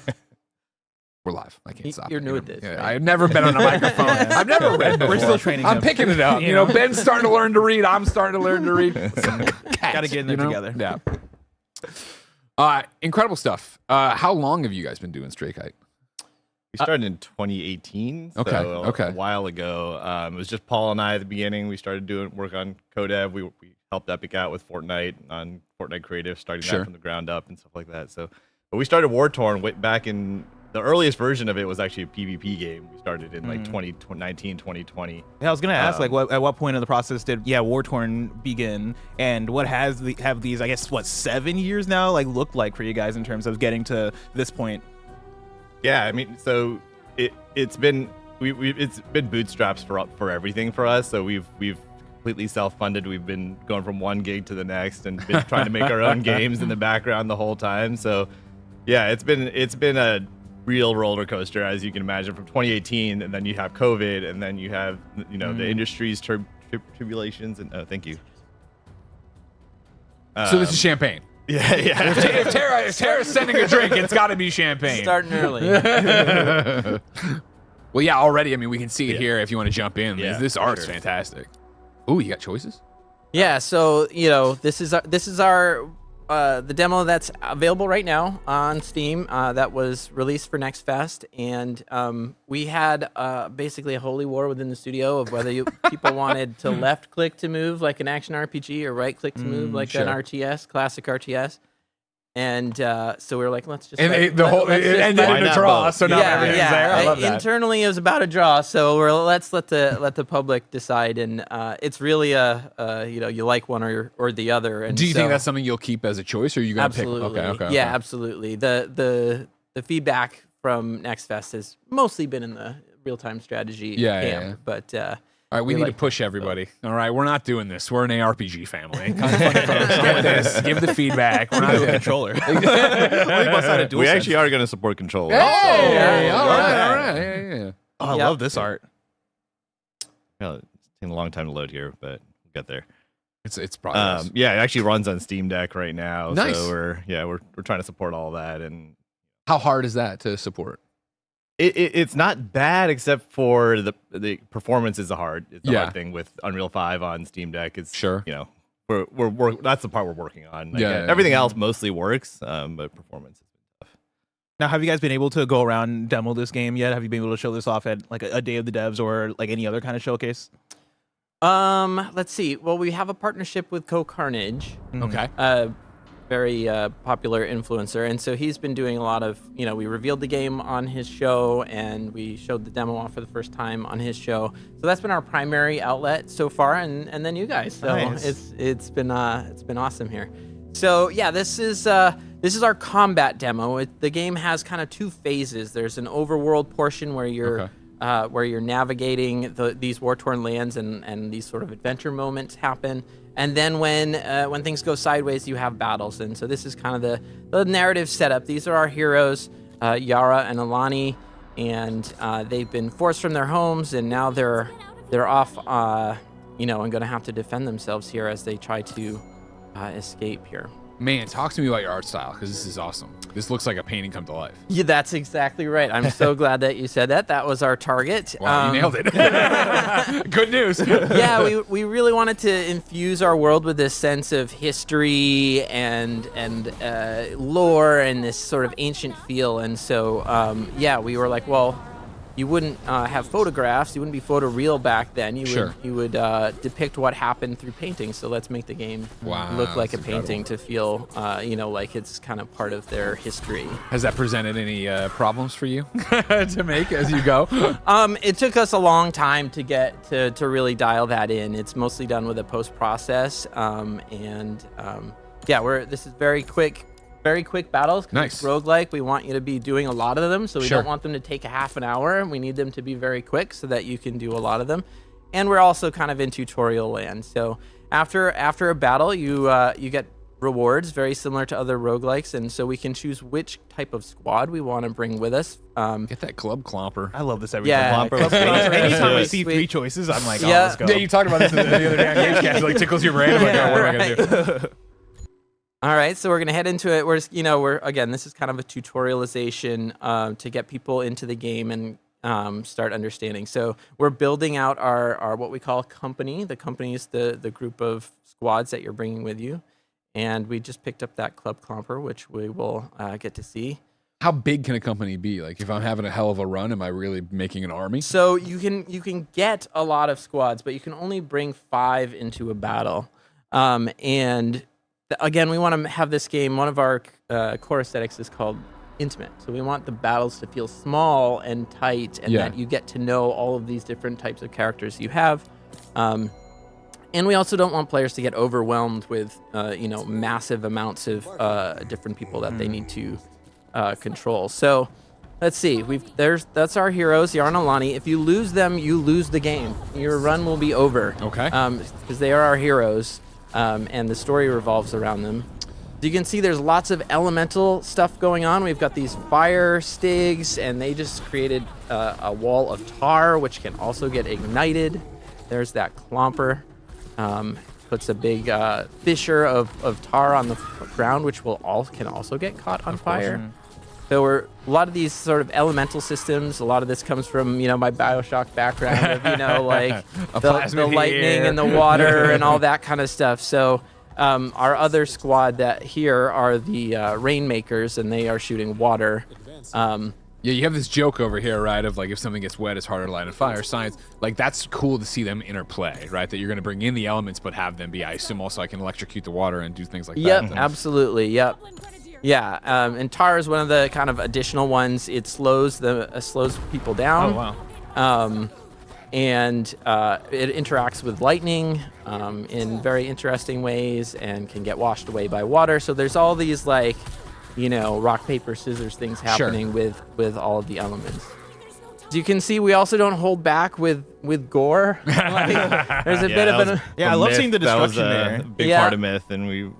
S4: We're live. I can't stop.
S5: You're new at this.
S4: Yeah,
S5: right?
S4: I've never been on a microphone. I've never read before.
S19: We're still training
S4: I'm
S19: him.
S4: picking it up. Ben's starting to learn to read. I'm starting to learn to read.
S19: Got to get in there together.
S4: Yeah. Incredible stuff. How long have you guys been doing Stray Kite?
S6: We started in 2018.
S4: Okay,
S6: So
S4: okay.
S6: A while ago. It was just Paul and I at the beginning. We started doing work on Codev. We helped Epic out with Fortnite on Fortnite Creative, starting
S4: Sure.
S6: that from the ground up and stuff like that. So, but we started War Torn back in. The earliest version of it was actually a PvP game. We started in like 2019, 2020.
S19: Yeah, I was gonna ask, at what point in the process did War Torn begin, and what have these, I guess, 7 years now looked like for you guys in terms of getting to this point?
S6: Yeah, I mean, so it's been bootstraps for everything for us. So we've completely self-funded. We've been going from one gig to the next and been trying to make our own games in the background the whole time. So yeah, it's been a real roller coaster, as you can imagine, from 2018, and then you have COVID, and then you have the industry's tribulations. And thank you.
S4: So this is champagne.
S6: Yeah.
S4: If Tara's sending a drink, it's got to be champagne.
S5: Starting early.
S4: Well, yeah, already. I mean, we can see it here. If you want to jump in,
S6: Yeah,
S4: this art's
S6: sure.
S4: fantastic. Ooh, you got choices?
S5: Yeah, so this is our the demo that's available right now on Steam that was released for Next Fest, and we had basically a holy war within the studio of whether people wanted to left click to move like an action RPG or right click to move like an RTS, classic RTS. And so we were like, let's just
S4: And it ended in a draw, so now everything's there. I love that.
S5: Internally, it was about a draw, so let's let the public decide. And it's really you like one or the other. And
S4: Do you think that's something you'll keep as a choice, or are you going to pick?
S5: absolutely?
S4: Okay.
S5: Yeah, absolutely. The feedback from Next Fest has mostly been in the real time strategy camp, but.
S4: All right, we need to push everybody. All right, we're not doing this. We're an ARPG family. Get this. Give the feedback. We're not doing
S19: controller.
S6: We actually are going to support controller.
S4: Hey, all right. Yeah.
S19: Oh, I love this art.
S6: Well, it's taking a long time to load here, but we'll get there.
S4: It's progress.
S6: Yeah, it actually runs on Steam Deck right now.
S4: Nice.
S6: So we're trying to support all that. And
S4: how hard is that to support?
S6: It's not bad, except for the performance is hard. It's a
S4: Yeah.
S6: hard thing with Unreal 5 on Steam Deck. It's
S4: Sure.
S6: you know we're that's the part we're working on. Like,
S4: Yeah.
S6: everything else mostly works, but performance.
S19: Now, have you guys been able to go around and demo this game yet? Have you been able to show this off at like a Day of the Devs or like any other kind of showcase?
S5: Let's see. Well, we have a partnership with Co-Carnage.
S4: Okay.
S5: Very popular influencer, and so he's been doing a lot of, we revealed the game on his show, and we showed the demo off for the first time on his show. So that's been our primary outlet so far, and then you guys. So
S19: Nice.
S5: it's been awesome here. So yeah, this is our combat demo. The game has kind of two phases. There's an overworld portion where you're navigating these war-torn lands, and these sort of adventure moments happen. And then when things go sideways, you have battles. And so this is kind of the narrative setup. These are our heroes, Yara and Alani, and they've been forced from their homes, and now they're off, and going to have to defend themselves here as they try to escape here.
S4: Man, talk to me about your art style, because this is awesome. This looks like a painting come to life.
S5: Yeah, that's exactly right. I'm so glad that you said that. That was our target.
S4: Wow, you nailed it. Good news.
S5: Yeah, we really wanted to infuse our world with this sense of history and lore and this sort of ancient feel. And so, we were like, well, you wouldn't have photographs. You wouldn't be photoreal back then. You would depict what happened through painting. So let's make the game look like a painting to feel, like it's kind of part of their history.
S4: Has that presented any problems for you to make as you go?
S5: It took us a long time to get to really dial that in. It's mostly done with a post process, this is very quick battles.
S4: Nice.
S5: It's roguelike. We want you to be doing a lot of them, so we don't want them to take a half an hour. We need them to be very quick so that you can do a lot of them. And we're also kind of in tutorial land. So after a battle, you get rewards very similar to other roguelikes, and so we can choose which type of squad we want to bring with us.
S4: Get that Club Clomper.
S19: I love this every
S5: Yeah,
S19: time.
S5: Club Clomper.
S19: Anytime I
S5: Sweet.
S19: see three choices, I'm like,
S5: Yeah.
S19: let's go.
S4: Yeah, you talked about this the other day on Gamescast. It like tickles your brain. I'm like, what am I going to do?
S5: All right, so we're gonna head into it. This is kind of a tutorialization to get people into the game and start understanding. So we're building out our what we call a company. The company is the group of squads that you're bringing with you, and we just picked up that Club Clomper, which we will get to see.
S4: How big can a company be? Like, if I'm having a hell of a run, am I really making an army?
S5: So you can get a lot of squads, but you can only bring 5 into a battle, Again, we want to have this game, one of our core aesthetics is called intimate. So we want the battles to feel small and tight, and that you get to know all of these different types of characters you have. And we also don't want players to get overwhelmed with, massive amounts of different people that they need to control. So let's see. That's our heroes, Yara and Alani. If you lose them, you lose the game. Your run will be over.
S4: Okay.
S5: Because they are our heroes. And the story revolves around them. So you can see there's lots of elemental stuff going on. We've got these fire stigs, and they just created a wall of tar, which can also get ignited. There's that Clomper. Puts a big fissure of tar on the ground, which can also get caught on fire. So a lot of these sort of elemental systems, a lot of this comes from, my BioShock background of, like the lightning and the water and all that kind of stuff. So our other squad that here are the Rainmakers, and they are shooting water.
S4: Yeah, you have this joke over here, right, of like if something gets wet, it's harder to light on fire. Science, like that's cool to see them interplay, right? That you're going to bring in the elements, but have them be, I assume, also I can electrocute the water and do things like that.
S5: Yep, absolutely. Yep. Yeah, and tar is one of the kind of additional ones. It slows people down.
S19: Oh, wow.
S5: And it interacts with lightning in very interesting ways and can get washed away by water. So there's all these rock, paper, scissors things happening with all of the elements. As you can see, we also don't hold back with gore. There's a bit of an...
S19: Yeah, I love seeing the destruction
S6: that was
S19: there.
S6: a big part of Myth, and we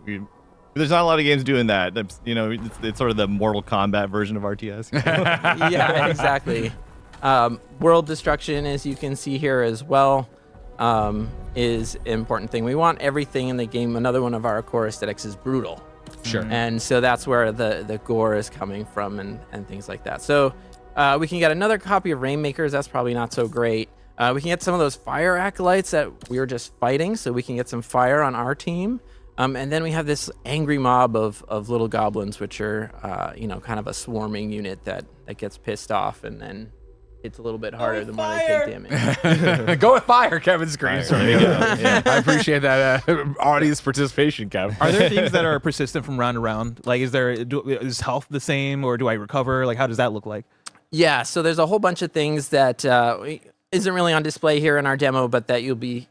S6: there's not a lot of games doing that. That's, it's sort of the Mortal Kombat version of RTS.
S5: Yeah, exactly. World destruction, as you can see here as well, is an important thing. We want everything in the game. Another one of our core aesthetics is brutal.
S4: Sure.
S5: And so that's where the gore is coming from and things like that. So We can get another copy of Rainmakers. That's probably not so great. We can get some of those fire acolytes that we were just fighting, so we can get some fire on our team. And then we have this angry mob of little goblins, which are, kind of a swarming unit that gets pissed off, and then it's a little bit harder the more they take damage.
S4: Go with fire, Kevin screams. Yeah. I appreciate that audience participation, Kevin.
S19: Are there things that are persistent from round to round? Like, is health the same, or do I recover? Like, how does that look like?
S5: Yeah, so there's a whole bunch of things that isn't really on display here in our demo, but that you'll be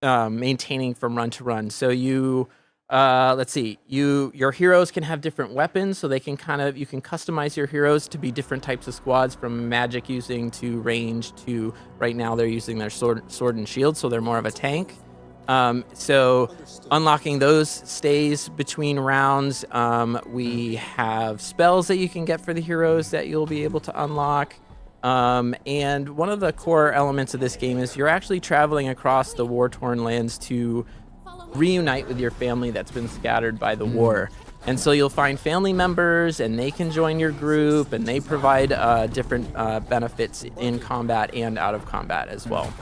S5: maintaining from run to run. So you, let's see, your heroes can have different weapons, so they can you can customize your heroes to be different types of squads, from magic using to range to, right now they're using their sword and shield, so they're more of a tank. So unlocking those stays between rounds. We have spells that you can get for the heroes that you'll be able to unlock. And one of the core elements of this game is you're actually traveling across the war-torn lands to reunite with your family that's been scattered by the war. And so you'll find family members, and they can join your group, and they provide different benefits in combat and out of combat as well.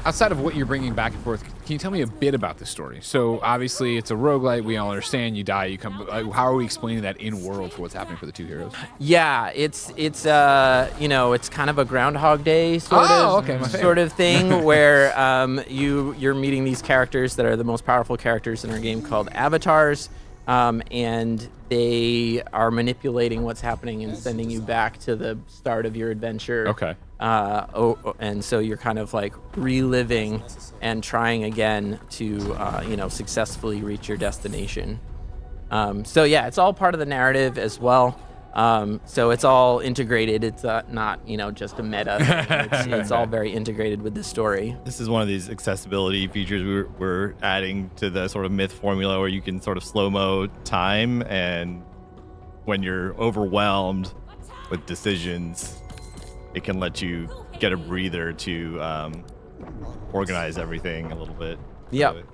S4: Outside of what you're bringing back and forth, can you tell me a bit about this story? So obviously it's a roguelite. We all understand you die, you come. How are we explaining that in world for what's happening for the two heroes?
S5: Yeah, it's kind of a Groundhog Day sort of thing where you're meeting these characters that are the most powerful characters in our game, called avatars, and they are manipulating what's happening and sending you back to the start of your adventure.
S4: Okay.
S5: And so you're kind of like reliving and trying again to, successfully reach your destination. So yeah, it's all part of the narrative as well. So it's all integrated. It's not, just a meta thing. It's all very integrated with the story.
S6: This is one of these accessibility features we're adding to the sort of myth formula, where you can sort of slow-mo time, and when you're overwhelmed with decisions, it can let you get a breather to organize everything a little bit.
S5: Yep.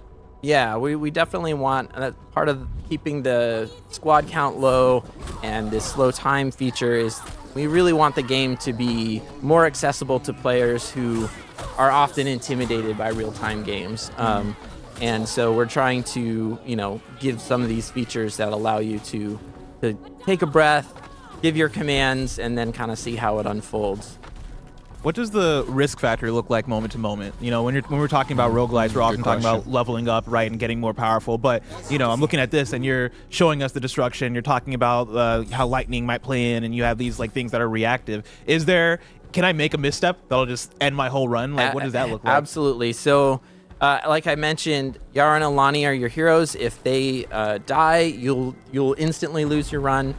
S5: Yeah, we definitely want part of keeping the squad count low and this slow time feature is we really want the game to be more accessible to players who are often intimidated by real-time games. And so we're trying to, give some of these features that allow you to take a breath, give your commands, and then kind of see how it unfolds.
S19: What does the risk factor look like moment to moment? When we're talking about roguelites, we're often talking about leveling up, right, and getting more powerful. But, I'm looking at this, and you're showing us the destruction. You're talking about how lightning might play in, and you have these things that are reactive. Can I make a misstep that'll just end my whole run? Like, what does that look like?
S5: Absolutely. So, like I mentioned, Yara and Alani are your heroes. If they die, you'll instantly lose your run.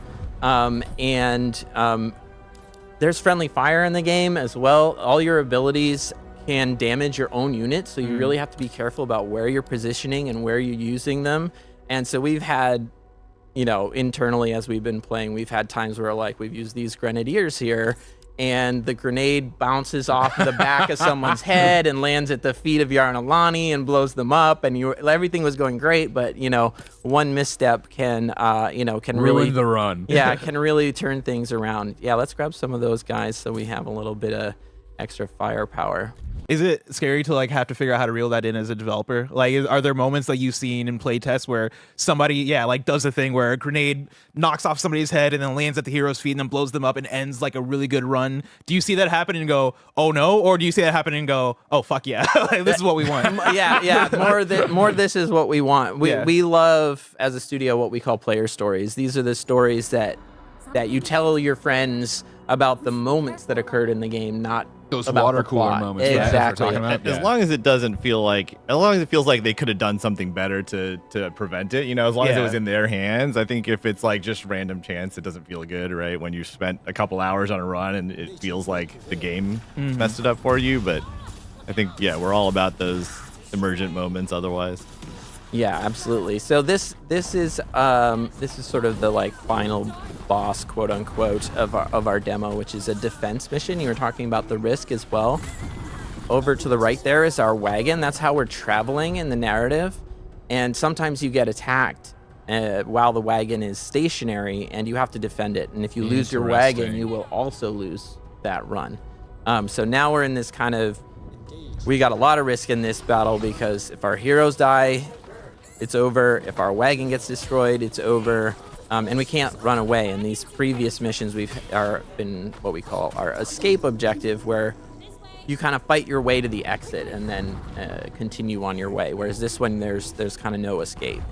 S5: There's friendly fire in the game as well. All your abilities can damage your own units, so you really have to be careful about where you're positioning and where you're using them. And so we've had, internally as we've been playing, we've had times where we've used these grenadiers here, and the grenade bounces off the back of someone's head and lands at the feet of Yara and Alani and blows them up. And everything was going great, but one misstep can
S4: ruin
S5: really
S4: the run.
S5: Yeah, can really turn things around. Yeah, let's grab some of those guys so we have a little bit of extra firepower.
S19: Is it scary to have to figure out how to reel that in as a developer? Are there moments that you've seen in playtests where somebody, does a thing where a grenade knocks off somebody's head and then lands at the hero's feet and then blows them up and ends a really good run? Do you see that happen and go, oh no? Or do you see that happen and go, oh fuck yeah, this is what we want?
S5: Yeah. More this is what we want. We love, as a studio, what we call player stories. These are the stories that you tell your friends about the moments that occurred in the game, not
S4: those
S5: about
S4: water
S5: the
S4: cooler
S5: plot.
S4: moments.
S5: Exactly.
S6: As long as it doesn't feel like, as long as it feels like they could have done something better to prevent it, as long as it was in their hands. I think if it's just random chance, it doesn't feel good, right? When you spent a couple hours on a run and it feels like the game messed it up for you. But I think, we're all about those emergent moments otherwise.
S5: Yeah, absolutely. So this is sort of the final boss, quote unquote, of our demo, which is a defense mission. You were talking about the risk as well. Over to the right there is our wagon. That's how we're traveling in the narrative. And sometimes you get attacked while the wagon is stationary, and you have to defend it. And if you lose your wagon, you will also lose that run. So now we're in this kind of, we got a lot of risk in this battle, because if our heroes die, it's over. If our wagon gets destroyed, it's over. And we can't run away. In these previous missions, we've been what we call our escape objective, where you kind of fight your way to the exit and then continue on your way. Whereas this one, there's kind of no escape.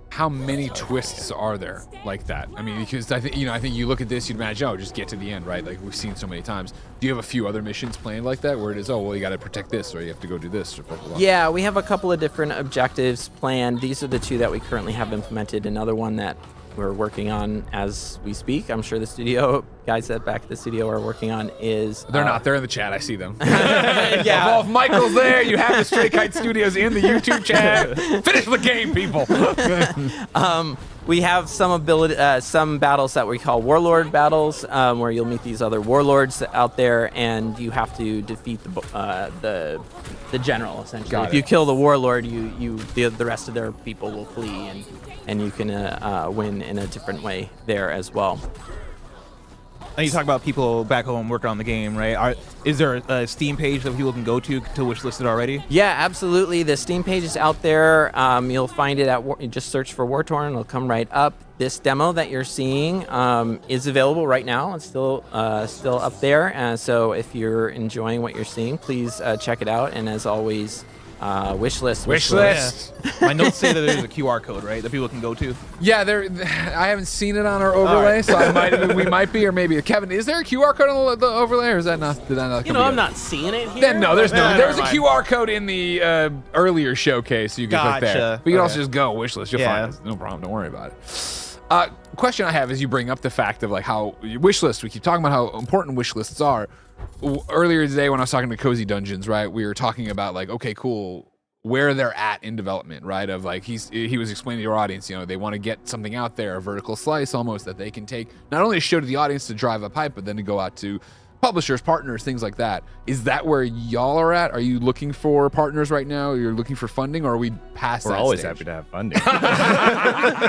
S4: How many twists are there like that? I mean, because I think you look at this, you'd imagine, oh, just get to the end, right? Like we've seen so many times. Do you have a few other missions planned like that, where it is, oh, well, you got to protect this, or you have to go do this, or blah, blah, blah?
S5: Yeah, we have a couple of different objectives planned. These are the two that we currently have implemented. Another one that we're working on as we speak, I'm sure the studio guys at back at the studio are working on, is
S4: they're not. They're in the chat. I see them. Yeah. Well, if Michael's there, you have the Stray Kite Studios in the YouTube chat. Finish the game, people.
S5: We have some battles that we call warlord battles, where you'll meet these other warlords out there, and you have to defeat the general, essentially.
S4: Got
S5: if
S4: it.
S5: you kill the warlord, the rest of their people will flee, and you can win in a different way there as well.
S19: And you talk about people back home working on the game, right? Is there a Steam page that people can go to wishlist it already?
S5: Yeah, absolutely. The Steam page is out there. You'll find it at just search for War Torn. It'll come right up. This demo that you're seeing is available right now. It's still up there. So if you're enjoying what you're seeing, please check it out. And as always, wishlist.
S19: My notes say that there's a QR code, right, that people can go to.
S4: Yeah, I haven't seen it on our overlay, so we might be, or maybe Kevin. Is there a QR code on the overlay, or is that not? Did that not?
S5: I'm not seeing it here.
S4: Then no, there's a QR code in the earlier showcase you can click there. But you can also just go wishlist. You'll find it. No problem. Don't worry about it. Question I have is, you bring up the fact of like how wishlist. We keep talking about how important wishlists are. Earlier today, when I was talking to Cozy Dungeons, right, we were talking about like, okay, cool, where they're at in development, right? Of like, he was explaining to your audience, they want to get something out there, a vertical slice almost, that they can take, not only to show to the audience to drive up hype, but then to go out to publishers, partners, things like that. Is that where y'all are at? Are you looking for partners right now? You're looking for funding, or are we past that
S6: We're always
S4: stage?
S6: happy to have funding.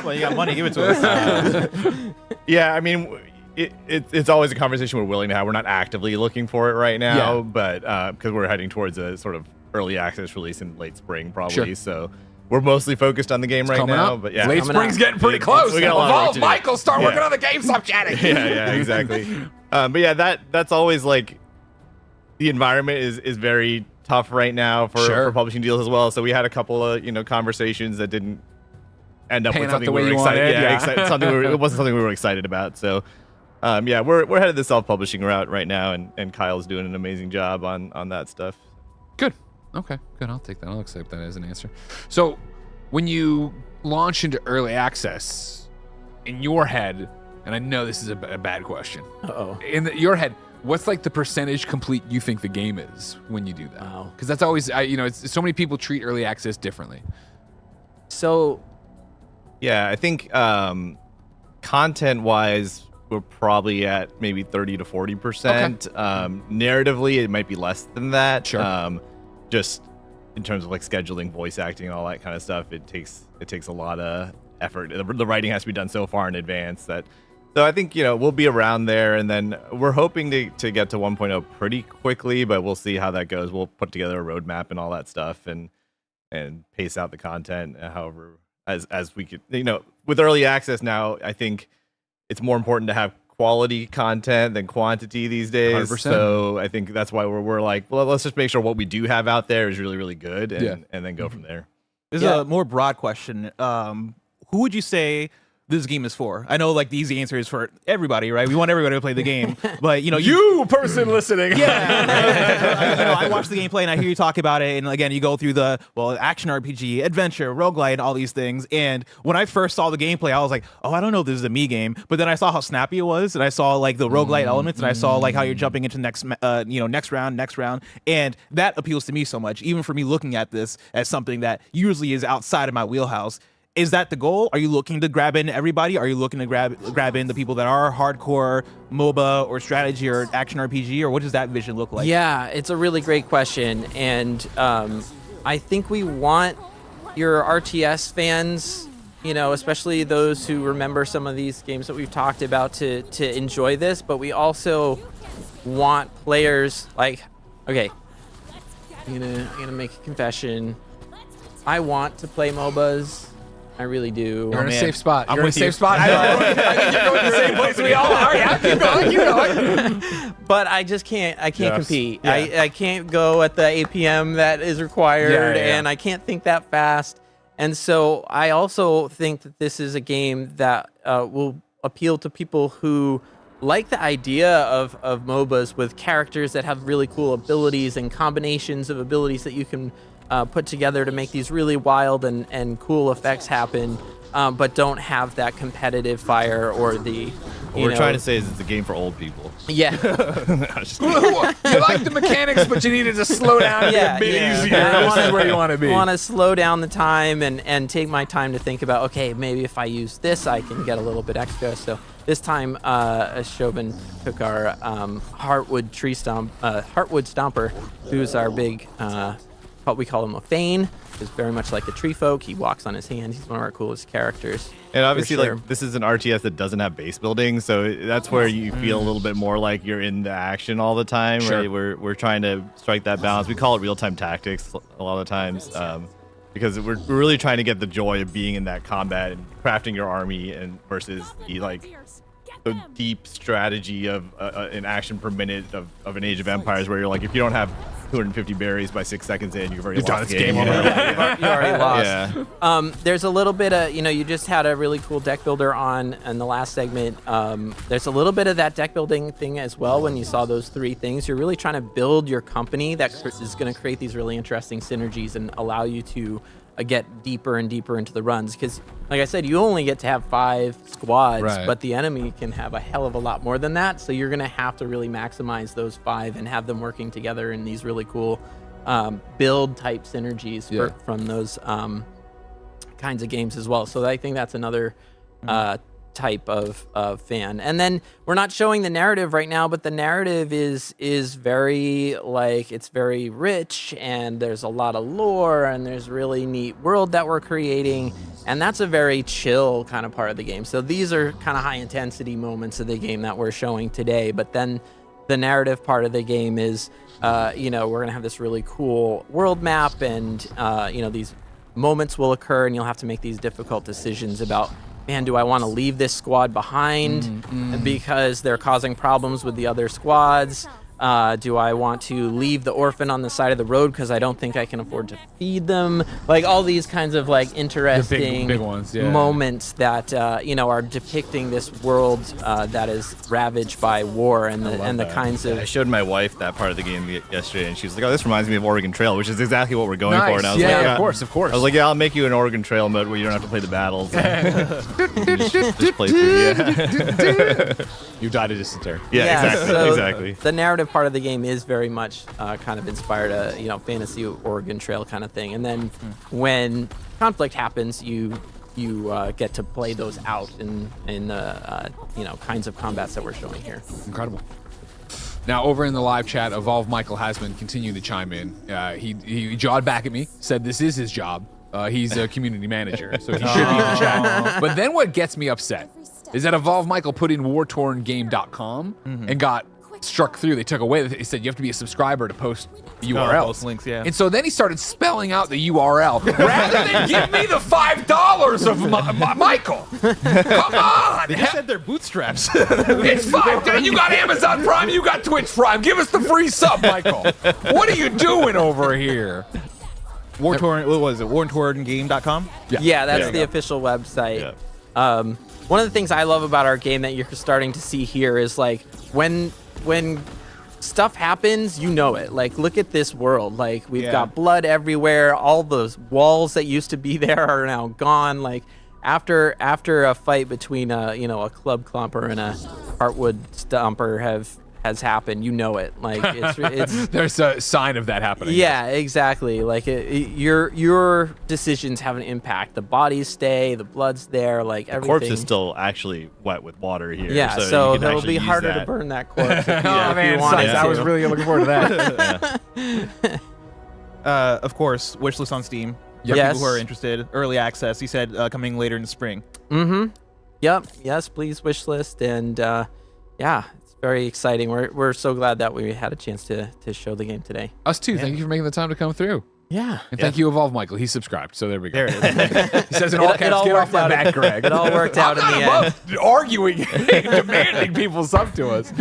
S19: Well, you got money, give it to us.
S6: Yeah, I mean, it's always a conversation we're willing to have. We're not actively looking for it right now, but because we're heading towards a sort of early access release in late spring, probably.
S4: Sure.
S6: So we're mostly focused on the game right now.
S4: Up.
S6: But yeah,
S4: late spring's getting pretty close.
S6: We got a lot of work to do.
S4: Michael, start working on the game. Stop chatting.
S6: Yeah, exactly. But yeah, that's always like, the environment is very tough right now for publishing deals as well. So we had a couple of conversations that didn't end up with something we were excited. It wasn't something we were excited about. So yeah, we're headed the self-publishing route right now, and Kyle's doing an amazing job on that stuff.
S4: Good. Okay, good. I'll take that. I'll accept that as an answer. So when you launch into early access, in your head, and I know this is a bad question. In your head, what's like the percentage complete you think the game is when you do that?
S5: Wow.
S4: Because that's always, it's so many people treat early access differently.
S5: So,
S6: yeah, I think content-wise, we're probably at maybe 30 to 40%. Narratively, it might be less than that.
S4: Sure.
S6: Just in terms of like scheduling, voice acting, all that kind of stuff, it takes a lot of effort. The writing has to be done so far in advance that. So I think we'll be around there, and then we're hoping to get to 1.0 pretty quickly, but we'll see how that goes. We'll put together a roadmap and all that stuff, and pace out the content however as we could. With early access now, I think it's more important to have quality content than quantity these days.
S4: 100%.
S6: So I think that's why we're like, well, let's just make sure what we do have out there is really, really good, and then go from there.
S19: This is a more broad question. Who would you say this game is for? I know like the easy answer is for everybody, right? We want everybody to play the game, but
S4: you person listening.
S19: Yeah. I watch the gameplay and I hear you talk about it, and again, you go through the action RPG, adventure, roguelite, all these things. And when I first saw the gameplay, I was like, oh, I don't know if this is a me game. But then I saw how snappy it was, and I saw like the roguelite elements, and I saw like how you're jumping into next round, and that appeals to me so much. Even for me looking at this as something that usually is outside of my wheelhouse. Is that the goal? Are you looking to grab in everybody? Are you looking to grab in the people that are hardcore MOBA or strategy or action RPG, or what does that vision look like?
S5: Yeah, it's a really great question, and I think we want your RTS fans, especially those who remember some of these games that we've talked about, to enjoy this. But we also want players okay, I'm gonna make a confession. I want to play MOBAs. I really do.
S4: You're in a safe spot.
S5: I'm
S4: You're in a
S5: with you.
S4: safe spot. I think you're going to the same place we all are. Yeah, keep going.
S5: But I just can't. I can't compete.
S4: Yeah.
S5: I can't go at the APM that is required, and I can't think that fast. And so I also think that this is a game that will appeal to people who like the idea of MOBAs with characters that have really cool abilities and combinations of abilities that you can put together to make these really wild and cool effects happen, but don't have that competitive fire or the.
S6: What we're trying to say is it's a game for old people.
S5: Yeah.
S4: You like the mechanics, but you needed to slow down a bit easier. This is where you want to be.
S5: I want to slow down the time and take my time to think about, okay, maybe if I use this, I can get a little bit extra. So this time, Chauvin took our Heartwood Stomper, who's our big, what we call him a Fane. He's very much like a tree folk. He walks on his hands. He's one of our coolest characters.
S6: And obviously,
S5: sure.
S6: like, this is an RTS that doesn't have base building, so that's where you feel a little bit more like you're in the action all the time.
S4: Sure.
S6: Right? We're trying to strike that balance. We call it real-time tactics a lot of times, because we're really trying to get the joy of being in that combat and crafting your army, and versus the deep strategy of an action per minute of an Age of Empires, where you're like, if you don't have 250 berries by 6 seconds in, you've already lost the game.
S5: You already lost.
S6: Yeah.
S5: There's a little bit of, you just had a really cool deck builder on in the last segment. There's a little bit of that deck building thing as well. When you saw those 3 things, you're really trying to build your company that is going to create these really interesting synergies and allow you to get deeper and deeper into the runs. Because, like I said, you only get to have 5 squads, but the enemy can have a hell of a lot more than that. So you're going to have to really maximize those 5 and have them working together in these really cool build type synergies from those kinds of games as well. So I think that's another type of fan. And then we're not showing the narrative right now, but the narrative is very it's very rich, and there's a lot of lore, and there's really neat world that we're creating, and that's a very chill kind of part of the game. So these are kind of high intensity moments of the game that we're showing today, but then the narrative part of the game is we're gonna have this really cool world map, and these moments will occur, and you'll have to make these difficult decisions about, man, do I want to leave this squad behind because they're causing problems with the other squads? Do I want to leave the orphan on the side of the road because I don't think I can afford to feed them? Like all these kinds of interesting
S4: big ones,
S5: moments that are depicting this world that is ravaged by war and the kinds of.
S6: I showed my wife that part of the game yesterday, and she was like, "Oh, this reminds me of Oregon Trail," which is exactly what we're going for. And I was like,
S4: of course.
S6: I was like, "Yeah, I'll make you an Oregon Trail mode where you don't have to play the battles. just play through."
S4: You died of dysentery.
S6: Yeah, exactly.
S5: So
S6: exactly.
S5: The narrative part of the game is very much kind of inspired fantasy Oregon Trail kind of thing. And then when conflict happens, you get to play those out in the kinds of combats that we're showing here.
S4: Incredible. Now, over in the live chat, Evolve Michael has been continuing to chime in. He jawed back at me, said this is his job. He's a community manager, so he should be in the chat. But then what gets me upset is that Evolve Michael put in wartorngame.com and got struck through. They took away. They said you have to be a subscriber to post URLs.
S19: Post links, yeah.
S4: And so then he started spelling out the URL rather than give me the $5 of Michael. Come on.
S19: They just said they're bootstraps.
S4: It's $5. You got Amazon Prime. You got Twitch Prime. Give us the free sub, Michael. What are you doing over here?
S19: Wartorn, what was it? wartorngame.com?
S5: Yeah, that's the official website. Yeah. One of the things I love about our game that you're starting to see here is like when stuff happens, you know it. Like, look at this world. Like, we've got blood everywhere. All those walls that used to be there are now gone. Like, after a fight between a club clumper and a heartwood stomper has happened, you know it. Like it's
S4: there's a sign of that happening.
S5: Yeah, exactly. Like your decisions have an impact. The bodies stay, the blood's there, like everything.
S6: The corpse is still actually wet with water here.
S5: Yeah, so it'll be harder to burn that corpse. If you wanted to.
S4: I was really looking forward to that.
S19: Of course, wishlist on Steam. For
S5: Yes.
S19: people who are interested, early access. He said coming later in the spring.
S5: Mm-hmm. Yep. Yes, please wish list. And yeah, it's very exciting. We're so glad that we had a chance to show the game today.
S4: Us too. Thank you for making the time to come through.
S5: Yeah.
S4: And thank you, Evolve Michael. He's subscribed. So there we go.
S19: There it is.
S4: He says in all caps, get off my back, Greg.
S5: It all worked out in the end.
S4: Arguing, demanding people sub to us.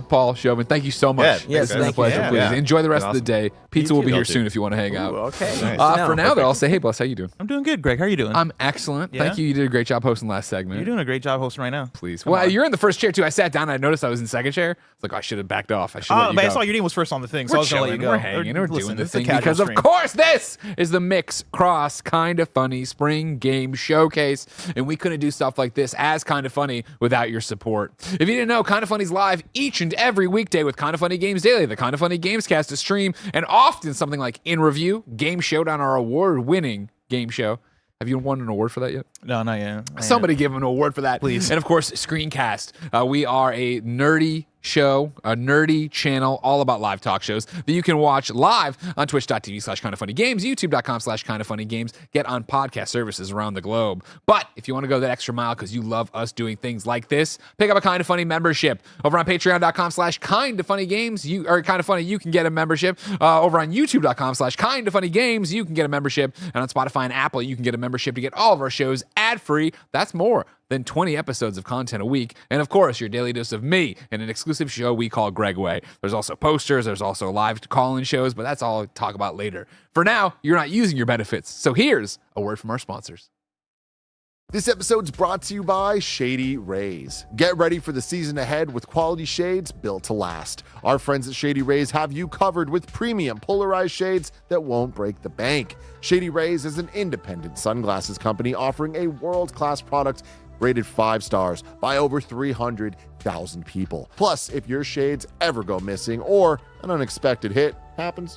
S4: Paul Showman, thank you so much.
S5: Yeah, yes,
S4: it's been a
S5: thank
S4: pleasure.
S5: you.
S4: Please
S6: Yeah.
S4: enjoy the rest
S6: Been
S4: of the day. Pizza
S5: You
S4: will be
S5: too.
S4: here soon if you want to hang out.
S5: Okay.
S6: Nice.
S4: For now, though, I'll say, hey, Bless, how you doing?
S19: I'm doing good, Greg. How are you doing?
S4: I'm excellent.
S19: Yeah?
S4: Thank you. You did a great job hosting last segment.
S19: You're doing a great job hosting right now.
S4: Please.
S19: Come
S4: Well,
S19: on.
S4: you're in the first chair, too. I sat down and I noticed I was in second chair. It's like, I should have backed off. I should let you
S19: But
S4: go.
S19: I saw your name was first on the thing, so
S4: We're
S19: I was going to let you
S4: chilling,
S19: go.
S4: we're hanging, we're
S19: Listen,
S4: doing the
S19: it's a
S4: thing
S19: casual
S4: because,
S19: stream.
S4: of course, this is the Mix Cross Kinda Funny Spring Game Showcase, and we couldn't do stuff like this as Kinda Funny without your support. If you didn't know, Kinda Funny's live each and every weekday with Kinda Funny Games Daily, the Kinda Funny Gamescast, a stream, and often something like In Review, Game Showdown, our award-winning game show. Have you won an award for that yet?
S19: No, not yet.
S4: Somebody give him an award for that.
S19: Please.
S4: And of course, Screencast. We are a nerdy show, a nerdy channel all about live talk shows that you can watch live on twitch.tv/kindafunnygames, youtube.com/kindafunnygames, get on podcast services around the globe. But if you want to go that extra mile because you love us doing things like this, pick up a Kinda Funny membership over on patreon.com/kindafunnygames. Kinda Funny, you can get a membership. Over on youtube.com/kindafunnygames, you can get a membership. And on Spotify and Apple, you can get a membership to get all of our shows ad-free. That's more than 20 episodes of content a week. And of course, your daily dose of me and an exclusive show we call Greg Way. There's also posters, there's also live call-in shows, but that's all I'll talk about later. For now, you're not using your benefits. So here's a word from our sponsors.
S8: This episode's brought to you by Shady Rays. Get ready for the season ahead with quality shades built to last. Our friends at Shady Rays have you covered with premium polarized shades that won't break the bank. Shady Rays is an independent sunglasses company offering a world-class product rated 5 stars by over 300,000 people. Plus, if your shades ever go missing or an unexpected hit happens,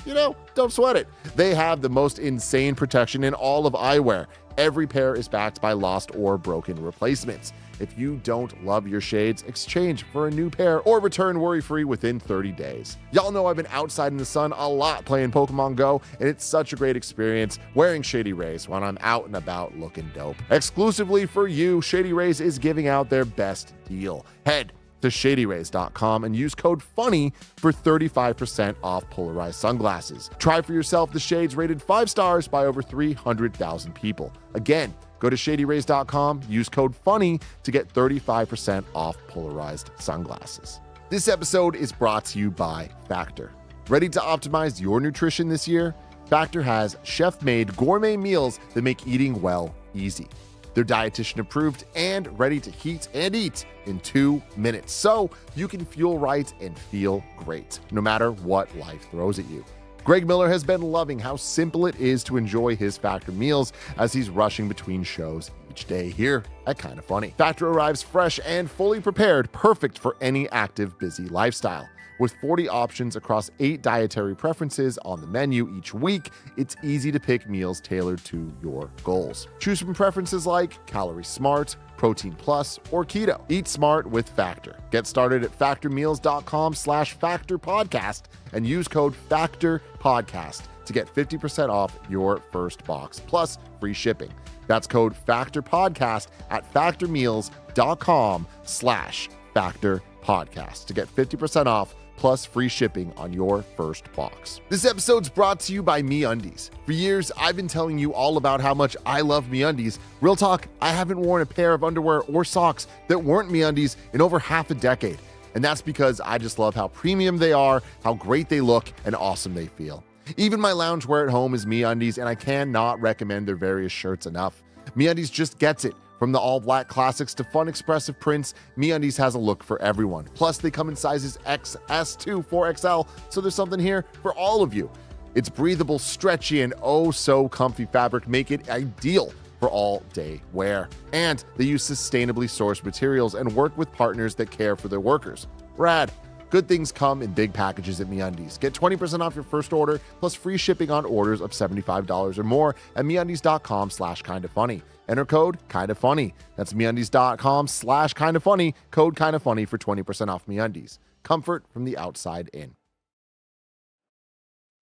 S8: don't sweat it. They have the most insane protection in all of eyewear. Every pair is backed by lost or broken replacements. If you don't love your shades, exchange for a new pair or return worry-free within 30 days. Y'all know I've been outside in the sun a lot playing Pokemon Go, and it's such a great experience wearing Shady Rays when I'm out and about looking dope. Exclusively for you, Shady Rays is giving out their best deal. Head to shadyrays.com and use code FUNNY for 35% off polarized sunglasses. Try for yourself the shades rated 5 stars by over 300,000 people. Again, go to shadyrays.com, use code FUNNY to get 35% off polarized sunglasses. This episode is brought to you by Factor. Ready to optimize your nutrition this year? Factor has chef-made gourmet meals that make eating well easy. They're dietitian approved and ready to heat and eat in 2 minutes, so you can fuel right and feel great, no matter what life throws at you. Greg Miller has been loving how simple it is to enjoy his Factor meals as he's rushing between shows each day here at Kinda Funny. Factor arrives fresh and fully prepared, perfect for any active, busy lifestyle. With 40 options across 8 dietary preferences on the menu each week, it's easy to pick meals tailored to your goals. Choose from preferences like Calorie Smart, Protein Plus, or Keto. Eat smart with Factor. Get started at factormeals.com/factorpodcast and use code FACTORPODCAST to get 50% off your first box, plus free shipping. That's code FACTORPODCAST at factormeals.com/factorpodcast to get 50% off plus free shipping on your first box. This episode's brought to you by MeUndies. For years, I've been telling you all about how much I love MeUndies. Real talk, I haven't worn a pair of underwear or socks that weren't MeUndies in over half a decade. And that's because I just love how premium they are, how great they look, and awesome they feel. Even my loungewear at home is MeUndies, and I cannot recommend their various shirts enough. MeUndies just gets it. From the all-black classics to fun expressive prints, MeUndies has a look for everyone. Plus, they come in sizes XS to 4XL, so there's something here for all of you. Its breathable, stretchy, and oh-so-comfy fabric make it ideal for all-day wear. And they use sustainably sourced materials and work with partners that care for their workers. Rad. Good things come in big packages at MeUndies. Get 20% off your first order, plus free shipping on orders of $75 or more at MeUndies.com/kindafunny. Enter code KINDAFUNNY. That's MeUndies.com/kindafunny. Code KINDAFUNNY for 20% off MeUndies. Comfort from the outside in.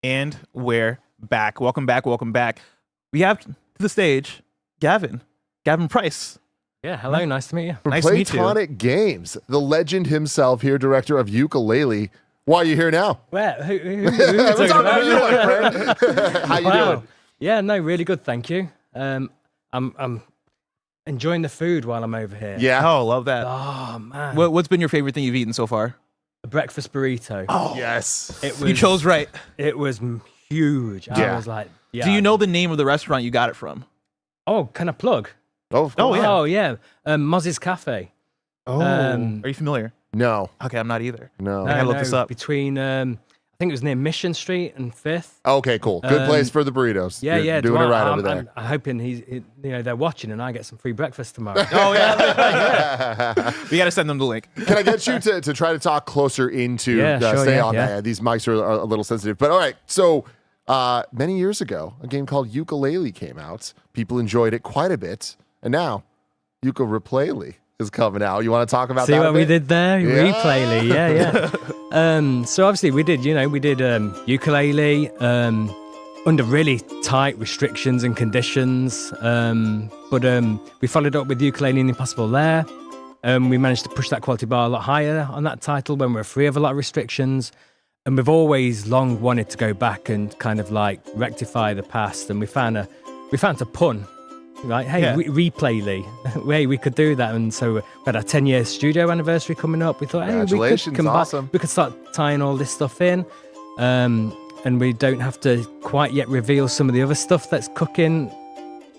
S19: And we're back. Welcome back. Welcome back. we have to the stage Gavin Price.
S11: Yeah, hello, nice to meet you.
S8: From
S19: Nice to meet you.
S8: Playtonic Games, the legend himself here, director of Ukulele. Why are you here now?
S11: Where? Who
S8: We're talking about you, my friend. How you doing?
S11: Yeah, no, really good, thank you. I'm enjoying the food while I'm over here.
S19: Yeah. Oh, love that.
S11: Oh man.
S19: What's been your favorite thing you've eaten so far?
S11: A breakfast burrito.
S19: Oh,
S8: yes.
S19: You chose right.
S11: It was huge. I was like, yeah.
S19: Do you know the name of the restaurant you got it from?
S11: Oh, can I plug?
S8: Oh,
S19: yeah.
S11: Oh, yeah. Moz's Cafe.
S19: Oh, are you familiar?
S8: No.
S19: Okay, I'm not either.
S8: No.
S19: I gotta look this up.
S11: Between, I think it was near Mission Street and 5th.
S8: Okay, cool. Good place for the burritos.
S11: Yeah,
S8: You're
S11: yeah.
S8: doing it right over there.
S11: I'm hoping they're watching and I get some free breakfast tomorrow.
S19: Oh, yeah. We got to send them the link.
S8: Can I get you to try to talk closer into stay on that? These mics are a little sensitive. But all right, so many years ago, a game called Ukulele came out. People enjoyed it quite a bit. And now, Ukulele is coming out. You want to talk about that?
S11: See what
S8: a
S11: we
S8: bit?
S11: did there? Replayly, yeah. So obviously we did ukulele under really tight restrictions and conditions. But we followed up with Ukulele and Impossible Lair. We managed to push that quality bar a lot higher on that title when we were free of a lot of restrictions. And we've always long wanted to go back and kind of like rectify the past. And we found a pun. Right, hey, Replayly. Hey, we could do that, and so we had our 10-year studio anniversary coming up. We thought, hey,
S8: Congratulations, awesome.
S11: We could start tying all this stuff in, and we don't have to quite yet reveal some of the other stuff that's cooking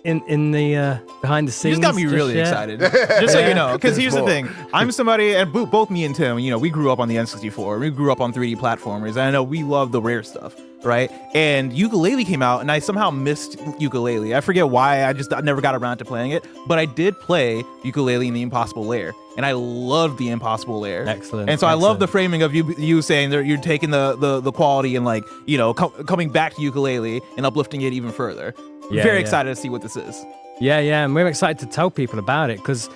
S11: in the behind the scenes.
S19: You just got me really excited. Just so you know, because here's the thing: I'm somebody, and both me and Tim, we grew up on the N64. We grew up on 3D platformers, and I know we love the rare stuff. Right, and Ukulele came out, and I somehow missed Ukulele. I forget why. I never got around to playing it, but I did play Ukulele in the Impossible Lair, and I loved the Impossible Lair.
S11: Excellent.
S19: And so I love the framing of you saying that you're taking the quality and coming back to Ukulele and uplifting it even further. Very excited to see what this is.
S11: Yeah, and we're excited to tell people about it because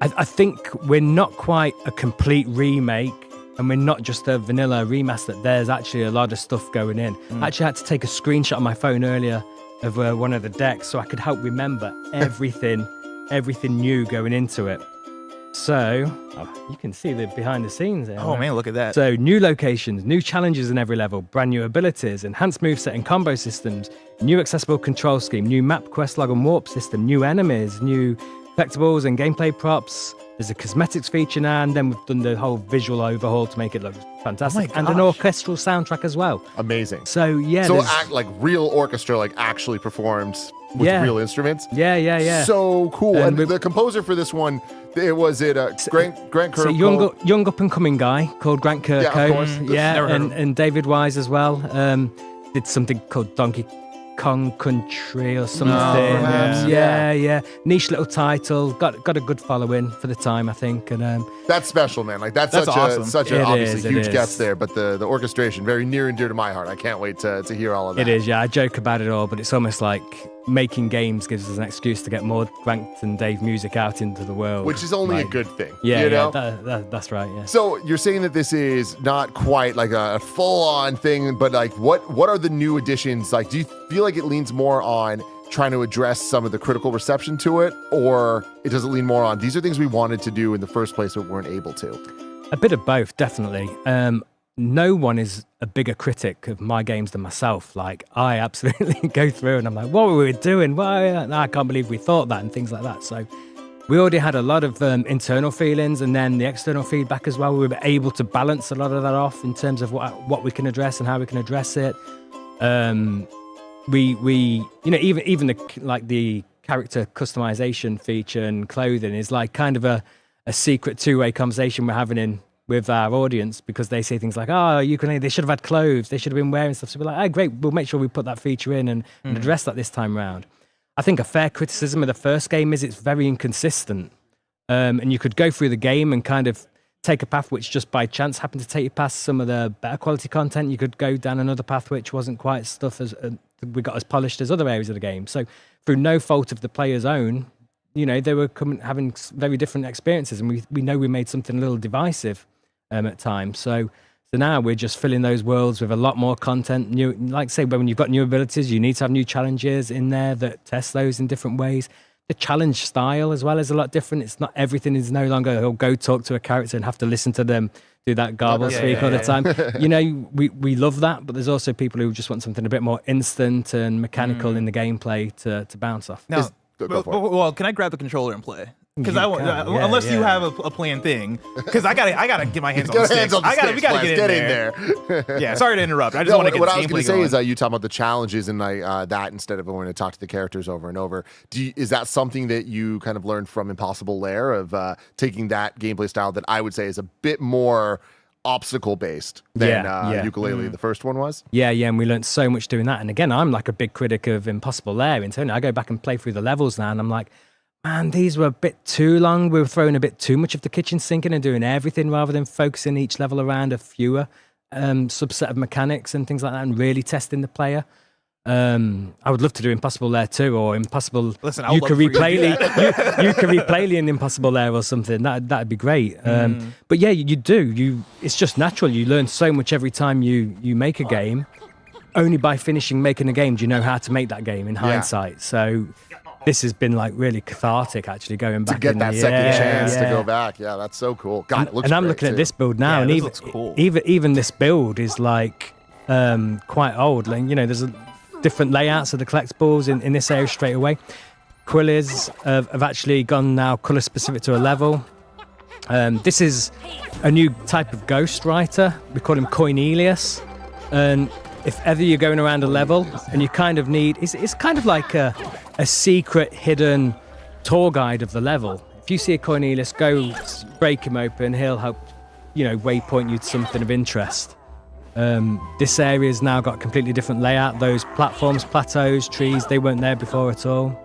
S11: I think we're not quite a complete remake. And we're not just a vanilla remaster. There's actually a lot of stuff going in. I actually had to take a screenshot on my phone earlier of one of the decks so I could help remember everything new going into it. So you can see the behind the scenes there.
S19: Oh man, look at that.
S11: So new locations, new challenges in every level, brand new abilities, enhanced moveset and combo systems, new accessible control scheme, new map quest log and warp system, new enemies, new collectibles and gameplay props. There's a cosmetics feature now, and then we've done the whole visual overhaul to make it look fantastic, and an orchestral soundtrack as well.
S8: Amazing.
S11: So yeah,
S8: so like real orchestra, like actually performed with real instruments.
S11: Yeah.
S8: So cool. And the composer for this one, Grant Kirkhope.
S11: So young up and coming guy called Grant Kirkhope.
S8: Yeah, of course.
S11: Yeah, and David Wise as well. Did something called Donkey Kong Country or something. Yeah. Niche little title. Got a good following for the time, I think. And
S8: that's special, man. Like that's
S19: awesome.
S8: such a obviously huge guest there, but the orchestration very near and dear to my heart. I can't wait to hear all of that.
S11: It is, yeah. I joke about it all, but it's almost like making games gives us an excuse to get more Grant and Dave music out into the world,
S8: which is only a good thing.
S11: Yeah, that's right. Yeah.
S8: So you're saying that this is not quite like a full-on thing, but like what are the new additions? Like, do you feel like it leans more on trying to address some of the critical reception to it, or it does it lean more on these are things we wanted to do in the first place but weren't able to?
S11: A bit of both, definitely. No one is a bigger critic of my games than myself. Like, I absolutely go through and I'm like, what were we doing? Why? I can't believe we thought that and things like that. So we already had a lot of internal feelings and then the external feedback as well. We were able to balance a lot of that off in terms of what we can address and how we can address it. We even the character customization feature and clothing is like kind of a secret two-way conversation we're having with our audience, because they say things like, they should have had clothes, they should have been wearing stuff. So we're like, great, we'll make sure we put that feature in and address that this time around. I think a fair criticism of the first game is it's very inconsistent. And you could go through the game and kind of take a path which just by chance happened to take you past some of the better quality content. You could go down another path which wasn't quite stuff as we got as polished as other areas of the game. So through no fault of the player's own, they were having very different experiences, and we know we made something a little divisive at times. So So now we're just filling those worlds with a lot more content. New, like say, when you've got new abilities, you need to have new challenges in there that test those in different ways. The challenge style as well is a lot different. It's not everything is no longer go talk to a character and have to listen to them do that garble speak all the time. You know, we love that, but there's also people who just want something a bit more instant and mechanical in the gameplay to bounce off.
S19: Now, well, can I grab the controller and play? Because I won't, unless you have a planned thing, because I gotta get my hands on the sticks. We gotta get in there. Yeah, sorry to interrupt. I just want to get
S8: what
S19: the
S8: I was
S19: going
S8: to say is you talking about the challenges and that instead of going to talk to the characters over and over. Is that something that you kind of learned from Impossible Lair of taking that gameplay style that I would say is a bit more obstacle based than Yooka-Laylee the first one was?
S11: Yeah, and we learned so much doing that. And again, I'm like a big critic of Impossible Lair in turn. I go back and play through the levels now, and I'm like, man, these were a bit too long. We were throwing a bit too much of the kitchen sink in and doing everything rather than focusing each level around a fewer subset of mechanics and things like that and really testing the player. I would love to do Impossible Lair 2 or Impossible Yooka-Laylee in Impossible Lair or something. That'd be great. But yeah, you do. It's just natural. You learn so much every time you make a game. Only by making a game do you know how to make that game in hindsight. So this has been like really cathartic, actually, going back
S8: to get that second chance to go back. Yeah, that's so cool. God, it looks.
S11: And I'm looking at this build now, and even this build is like quite old. Like, you know, there's different layouts of the collectibles in this area straight away. Quillies have actually gone now color specific to a level. This is a new type of ghost writer. We call him Cornelius, and if ever you're going around a level and you kind of need, it's kind of like a secret hidden tour guide of the level. If you see a Cornelius, go break him open, he'll help, waypoint you to something of interest. This area's now got a completely different layout. Those platforms, plateaus, trees, they weren't there before at all.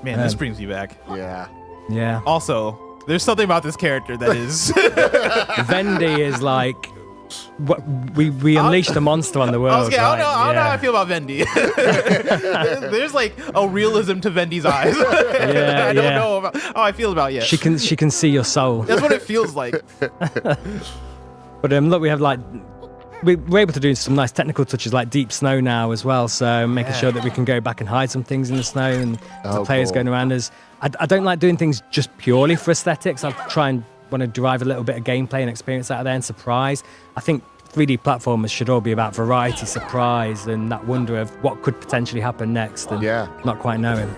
S19: Man, this brings me back.
S11: Yeah.
S19: Also, there's something about this character that is...
S11: Vendy is like... We unleashed a monster on the world.
S19: I don't know how I feel about Vendy. There's like a realism to Vendy's eyes. I don't know about how I feel about it yet.
S11: She can see your soul.
S19: That's what it feels like.
S11: But look, we have we're able to do some nice technical touches like deep snow now as well. So making sure that we can go back and hide some things in the snow and the players going around us. I don't like doing things just purely for aesthetics. I try and want to derive a little bit of gameplay and experience out of there and surprise. I think 3D platformers should all be about variety, surprise, and that wonder of what could potentially happen next and not quite knowing.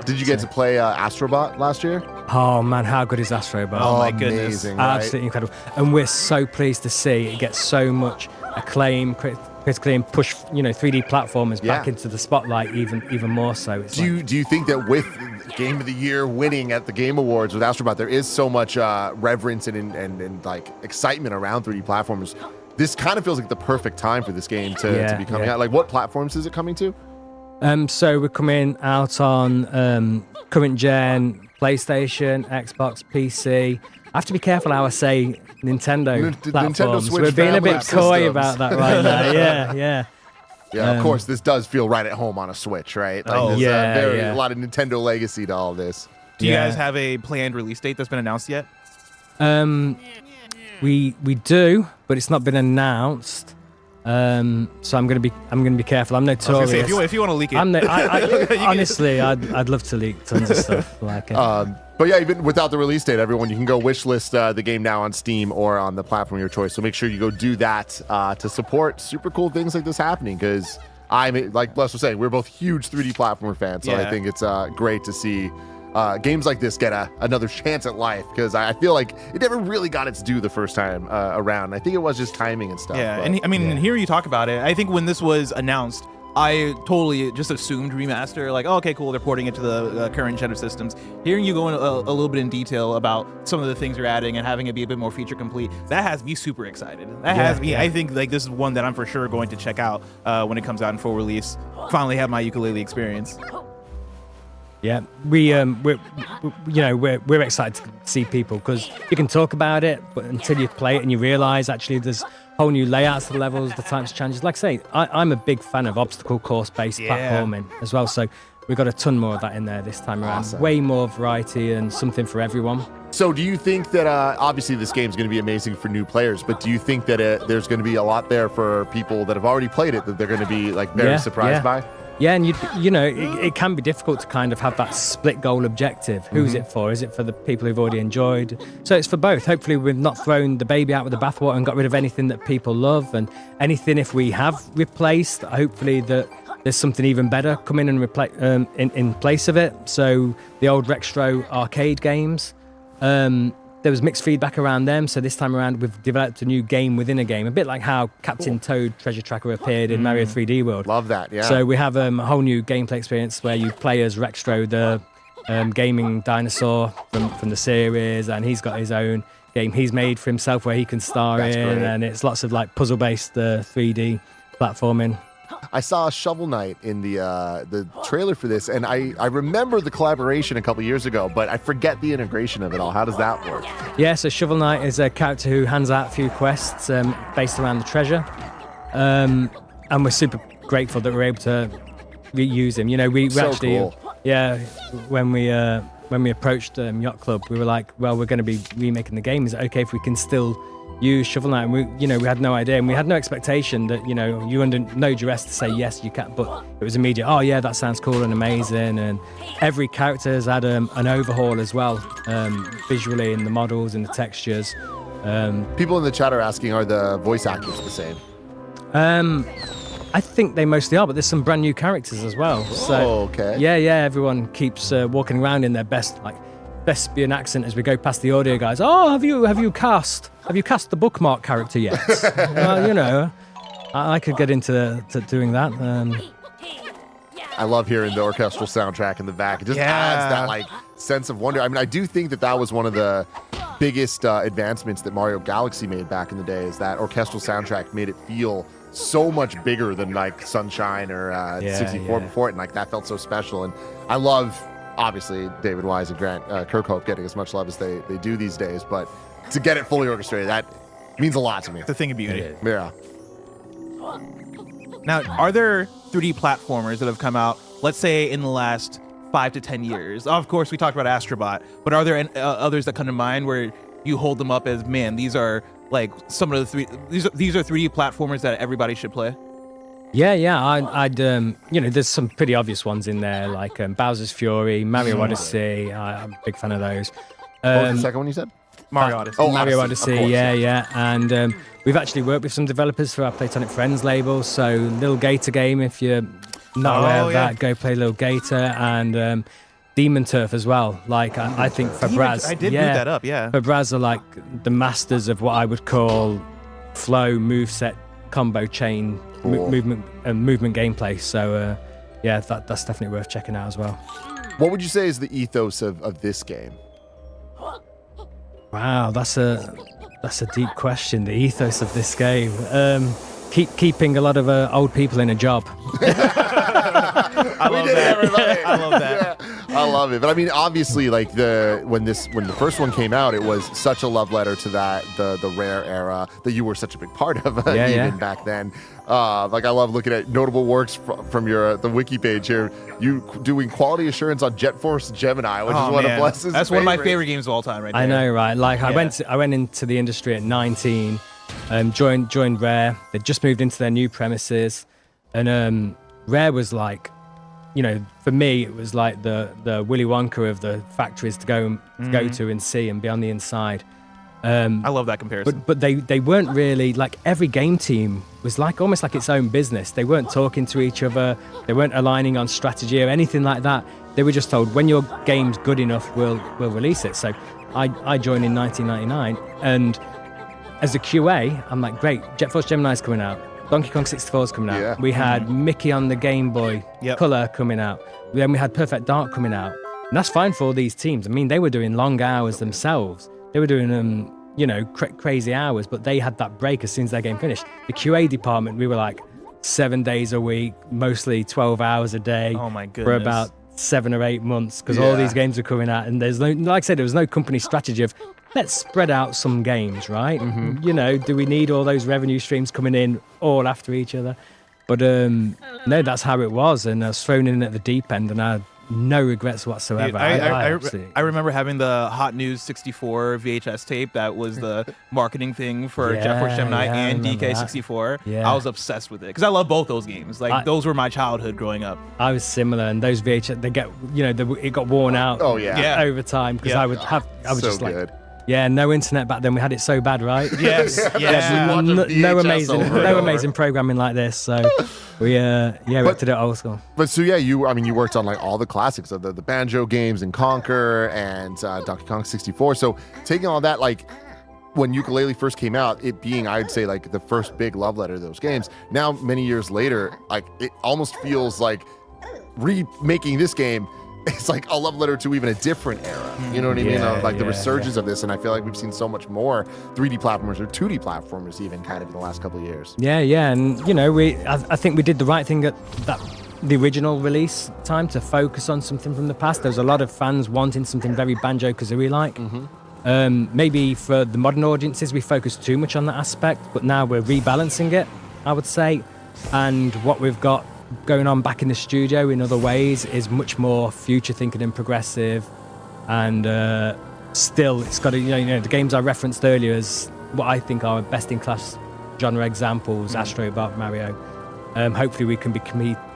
S8: Did you get to play Astrobot last year?
S11: Oh man, how good is Astrobot?
S8: Oh my goodness. Amazing, right?
S11: Absolutely incredible. And we're so pleased to see it gets so much acclaim, critically, and push 3D platformers back into the spotlight even more so.
S8: Do you think that with Game of the Year winning at the Game Awards with Astrobot, there is so much reverence and like excitement around 3D platformers? This kind of feels like the perfect time for this game to be coming out. Like, what platforms is it coming to?
S11: So we're coming out on current gen, PlayStation, Xbox, PC. I have to be careful how I say Nintendo platforms.
S8: Nintendo Switch.
S11: We're being a bit coy about that right now. Yeah.
S8: Yeah, of course, this does feel right at home on a Switch, right? Like, a lot of Nintendo legacy to all this.
S19: Do you guys have a planned release date that's been announced yet?
S11: We do, but it's not been announced. So I'm gonna be careful. I'm notorious.
S19: Say, if you want to leak it,
S11: honestly, I'd love to leak tons of stuff.
S8: But yeah, even without the release date, everyone, you can go wishlist the game now on Steam or on the platform of your choice. So make sure you go do that to support super cool things like this happening. Because like Les was saying, we're both huge 3D platformer fans. So I think it's great to see games like this get another chance at life, because I feel like it never really got its due the first time around. I think it was just timing and stuff.
S19: Yeah, and and hearing you talk about it, I think when this was announced, I totally just assumed remaster, like, oh, okay, cool, they're porting it to the current gen of systems. Hearing you go in a little bit in detail about some of the things you're adding and having it be a bit more feature complete, that has me super excited. That has me, I think, like, this is one that I'm for sure going to check out when it comes out in full release. Finally have my Yooka-Laylee experience.
S11: Yeah, we're excited to see people, because you can talk about it, but until you play it and you realize actually there's whole new layouts to the levels, the types of challenges. Like I say, I'm a big fan of obstacle course-based platforming as well, so we've got a ton more of that in there this time around. Way more variety and something for everyone.
S8: So do you think that obviously this game's going to be amazing for new players, but do you think that there's going to be a lot there for people that have already played it that they're going to be like very surprised by?
S11: Yeah, and you know, it can be difficult to kind of have that split goal objective. Who's it for? Is it for the people who've already enjoyed? So it's for both. Hopefully we've not thrown the baby out with the bathwater and got rid of anything that people love, and anything if we have replaced, hopefully that there's something even better coming and in place of it. So the old Rextro arcade games, there was mixed feedback around them, so this time around we've developed a new game within a game, a bit like how Captain Toad Treasure Tracker appeared in Mario 3D World.
S8: Love that, yeah.
S11: So we have a whole new gameplay experience where you play as Rextro, the gaming dinosaur from the series, and he's got his own game he's made for himself where he can star in,
S8: great.
S11: and it's lots of like puzzle-based 3D platforming.
S8: I saw Shovel Knight in the trailer for this, and I remember the collaboration a couple years ago, but I forget the integration of it all. How does that work?
S11: Yeah, so Shovel Knight is a character who hands out a few quests based around the treasure, and we're super grateful that we're able to reuse him. You know, we
S8: So
S11: actually,
S8: cool.
S11: yeah, when we approached Yacht Club, we were like, well, we're going to be remaking the game. Is it okay if we can still use Shovel Knight? And we had no idea, and we had no expectation that, you know, you under no duress to say yes, you can. But it was immediate. Oh yeah, that sounds cool and amazing. And every character has had an overhaul as well, visually in the models and the textures.
S8: People in the chat are asking, are the voice actors the same?
S11: I think they mostly are, but there's some brand new characters as well. So
S8: okay.
S11: Yeah, everyone keeps walking around in their best thespian accent as we go past the audio guys. Oh, have you cast the bookmark character yet? You know, I could get into doing that.
S8: I love hearing the orchestral soundtrack in the back. It just adds that like sense of wonder. I mean, I do think that was one of the biggest advancements that Mario Galaxy made back in the day, is that orchestral soundtrack made it feel so much bigger than like Sunshine or 64 before it, and like that felt so special. And I love, obviously, David Wise and Grant Kirkhope getting as much love as they do these days, but to get it fully orchestrated, that means a lot to me.
S19: It's a thing of beauty.
S8: Yeah.
S19: Now, are there 3D platformers that have come out, let's say, in the last 5 to 10 years? Of course, we talked about Astrobot, but are there others that come to mind where you hold them up as, man, these are like some of the these are 3D platformers that everybody should play?
S11: Yeah, I'd you know, there's some pretty obvious ones in there, like Bowser's Fury, Mario Odyssey. I'm a big fan of those.
S8: What was the second one you said?
S19: Mario Odyssey.
S11: Oh, Mario Odyssey,
S8: of course,
S11: yeah. And we've actually worked with some developers for our Playtonic Friends label. So Little Gator Game, if you're not aware of that, go play Little Gator. And Demon Turf as well. Like, I think Fabraz.
S19: I did boot that up, yeah.
S11: Fabraz are like the masters of what I would call flow, moveset, combo chain, movement gameplay. So, yeah, that's definitely worth checking out as well.
S8: What would you say is the ethos of this game?
S11: Wow, that's a deep question. The ethos of this game, keeping a lot of old people in a job.
S19: I love that. I love that.
S8: Yeah, I love it. But I mean, obviously, like when the first one came out, it was such a love letter to the Rare era that you were such a big part of back then. Like, I love looking at notable works from the wiki page here. You doing quality assurance on Jet Force Gemini, which is one of Bless's
S19: That's one of my favorite games of all time, right there.
S11: I know, right? Like, I went into the industry at 19, joined Rare. They'd just moved into their new premises, and Rare was like, you know, for me, it was like the Willy Wonka of the factories to go to and see and be on the inside.
S19: I love that comparison.
S11: But they weren't really, like, every game team was like almost like its own business. They weren't talking to each other. They weren't aligning on strategy or anything like that. They were just told, when your game's good enough, we'll release it. So I joined in 1999, and as a QA, I'm like, great, Jet Force Gemini's coming out. Donkey Kong 64 is coming out.
S8: Yeah.
S11: We had Mickey on the Game Boy Color coming out. Then we had Perfect Dark coming out. And that's fine for all these teams. I mean, they were doing long hours themselves. They were doing, you know, crazy hours, but they had that break as soon as their game finished. The QA department, we were like 7 days a week, mostly 12 hours a day.
S19: Oh my goodness.
S11: For about 7 or 8 months, because all these games were coming out, and there's no, like I said, there was no company strategy of, let's spread out some games, right?
S19: Mm-hmm.
S11: You know, do we need all those revenue streams coming in all after each other? But no, that's how it was, and I was thrown in at the deep end, and I no regrets whatsoever.
S19: Dude,
S11: absolutely-
S19: I remember having the Hot News 64 VHS tape. That was the marketing thing for Jet Force Gemini
S11: yeah, I
S19: and
S11: remember
S19: DK64.
S11: Yeah.
S19: I was obsessed with it because I love both those games. Like those were my childhood growing up.
S11: I was similar, and those VHS, they get, it got worn out.
S8: Oh, yeah.
S11: over time because I was
S8: So
S11: just like,
S8: good.
S11: yeah, no internet back then. We had it so bad, right?
S19: Yes, yeah.
S11: No amazing programming like this. So we had to do it old school.
S8: But so yeah, you worked on like all the classics of the Banjo games and Conquer and Donkey Kong 64. So taking all that, like when Yooka-Laylee first came out, it being, I'd say, like the first big love letter to those games. Now, many years later, like it almost feels like remaking this game. It's like a love letter to even a different era. You know what I mean? Like the resurgence of this, and I feel like we've seen so much more 3D platformers or 2D platformers even kind of in the last couple of years.
S11: Yeah, and I think we did the right thing at the original release time to focus on something from the past. There's a lot of fans wanting something very Banjo-Kazooie-like. Maybe for the modern audiences, we focused too much on that aspect, but now we're rebalancing it, I would say. And what we've got going on back in the studio in other ways is much more future thinking and progressive, and still it's got the games I referenced earlier as what I think are best in class genre examples, Astro Bot, Mario. Hopefully we can be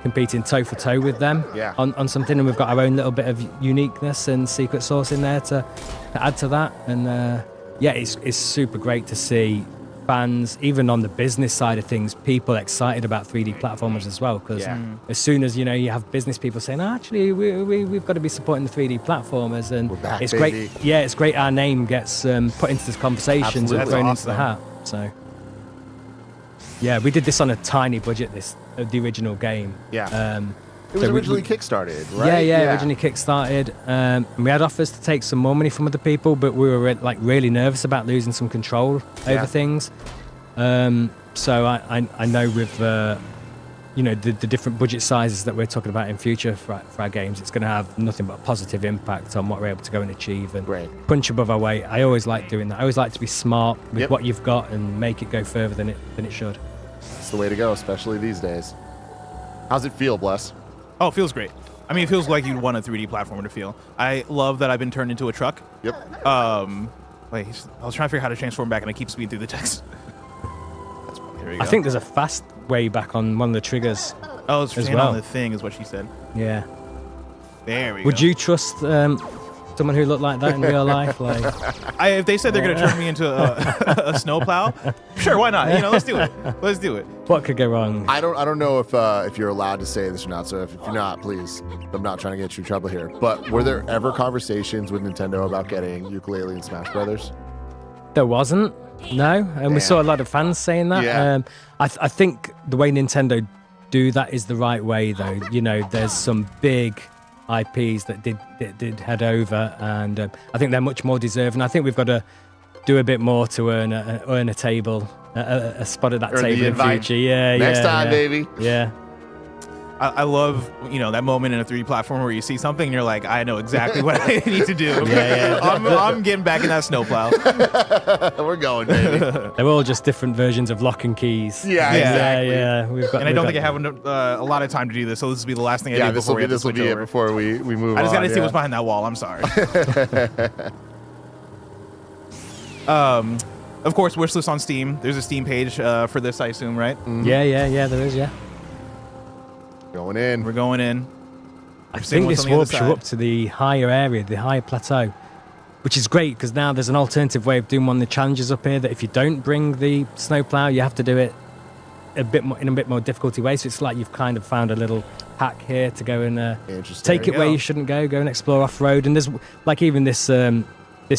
S11: competing toe for toe with them on something, and we've got our own little bit of uniqueness and secret sauce in there to add to that. And it's super great to see fans, even on the business side of things, people excited about 3D platformers as well, because as soon as you have business people saying, actually we've got to be supporting the 3D platformers, and
S8: we're back,
S11: it's
S8: baby.
S11: great. Yeah, it's great our name gets put into this conversations and thrown into the hat. So yeah, we did this on a tiny budget, the original game.
S8: It was originally Kickstarted, right?
S11: Yeah, originally Kickstarted. And we had offers to take some more money from other people, but we were like really nervous about losing some control over things. So I know with the different budget sizes that we're talking about in future for our games, it's going to have nothing but a positive impact on what we're able to go and achieve and punch above our weight. I always like doing that. I always like to be smart with what you've got and make it go further than it should.
S8: It's the way to go, especially these days. How's it feel, Bless?
S19: Oh, it feels great. I mean, it feels like you'd want a 3D platformer to feel. I love that I've been turned into a truck.
S8: Yep.
S19: Wait, I was trying to figure out how to transform back, and I keep speeding through the text. Here we go.
S11: I think there's a fast way back on one of the triggers.
S19: Oh, it's
S11: as
S19: on
S11: well.
S19: the thing, is what she said.
S11: Yeah.
S19: There we go.
S11: Would you trust someone who looked like that in real life? Like,
S19: if they said they're going to turn me into a snowplow, sure, why not? Let's do it. Let's do it.
S11: What could go wrong?
S8: I don't know if you're allowed to say this or not. So if you're not, please, I'm not trying to get you in trouble here. But were there ever conversations with Nintendo about getting Yooka-Laylee and Smash Brothers?
S11: There wasn't. No, and we saw a lot of fans saying that.
S8: Yeah.
S11: I think the way Nintendo do that is the right way, though. There's some big IPs that did head over, and I think they're much more deserving. I think we've got to do a bit more to earn a table, a spot at that table in future. Yeah,
S8: next time, baby.
S11: Yeah.
S19: I love, that moment in a 3D platform where you see something and you're like, I know exactly what I need to do.
S11: Yeah.
S19: I'm getting back in that snowplow.
S8: We're going, baby.
S11: They're all just different versions of lock and keys.
S8: Yeah, exactly.
S11: Yeah.
S19: And I don't think I have a lot of time to do this, so this will be the last thing I do before
S8: this will be it before we move on.
S19: I just got to see what's behind that wall. I'm sorry. Of course, wishlist on Steam. There's a Steam page for this, I assume, right?
S11: Mm-hmm. Yeah, there is, yeah.
S8: Going in.
S19: We're going in.
S11: I think this warps you up to the higher area, the higher plateau, which is great because now there's an alternative way of doing one of the challenges up here that if you don't bring the snowplow, you have to do it in a bit more difficulty way. So it's like you've kind of found a little hack here to go and take it where you shouldn't go and explore off-road. And there's like even this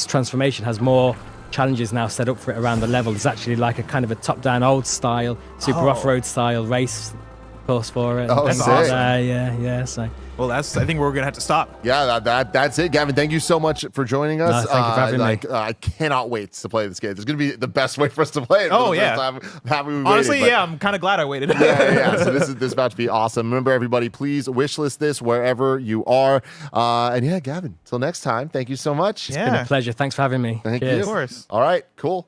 S11: transformation has more challenges now set up for it around the level. There's actually like a kind of a top-down old style, super off-road style race course for it.
S8: Oh,
S19: that's
S8: awesome.
S11: Yeah. So.
S19: Well, I think we're gonna have to stop.
S8: Yeah, that's it, Gavin. Thank you so much for joining us.
S11: No, thank you for having me.
S8: I cannot wait to play this game. It's gonna be the best way for us to play it.
S19: Oh yeah. Honestly, I'm kind of glad I waited.
S8: yeah. So this is about to be awesome. Remember, everybody, please wishlist this wherever you are. And yeah, Gavin. Till next time. Thank you so much.
S11: It's been a pleasure. Thanks for having me.
S8: Thank
S11: Cheers.
S8: you.
S19: Of course.
S8: All right. Cool.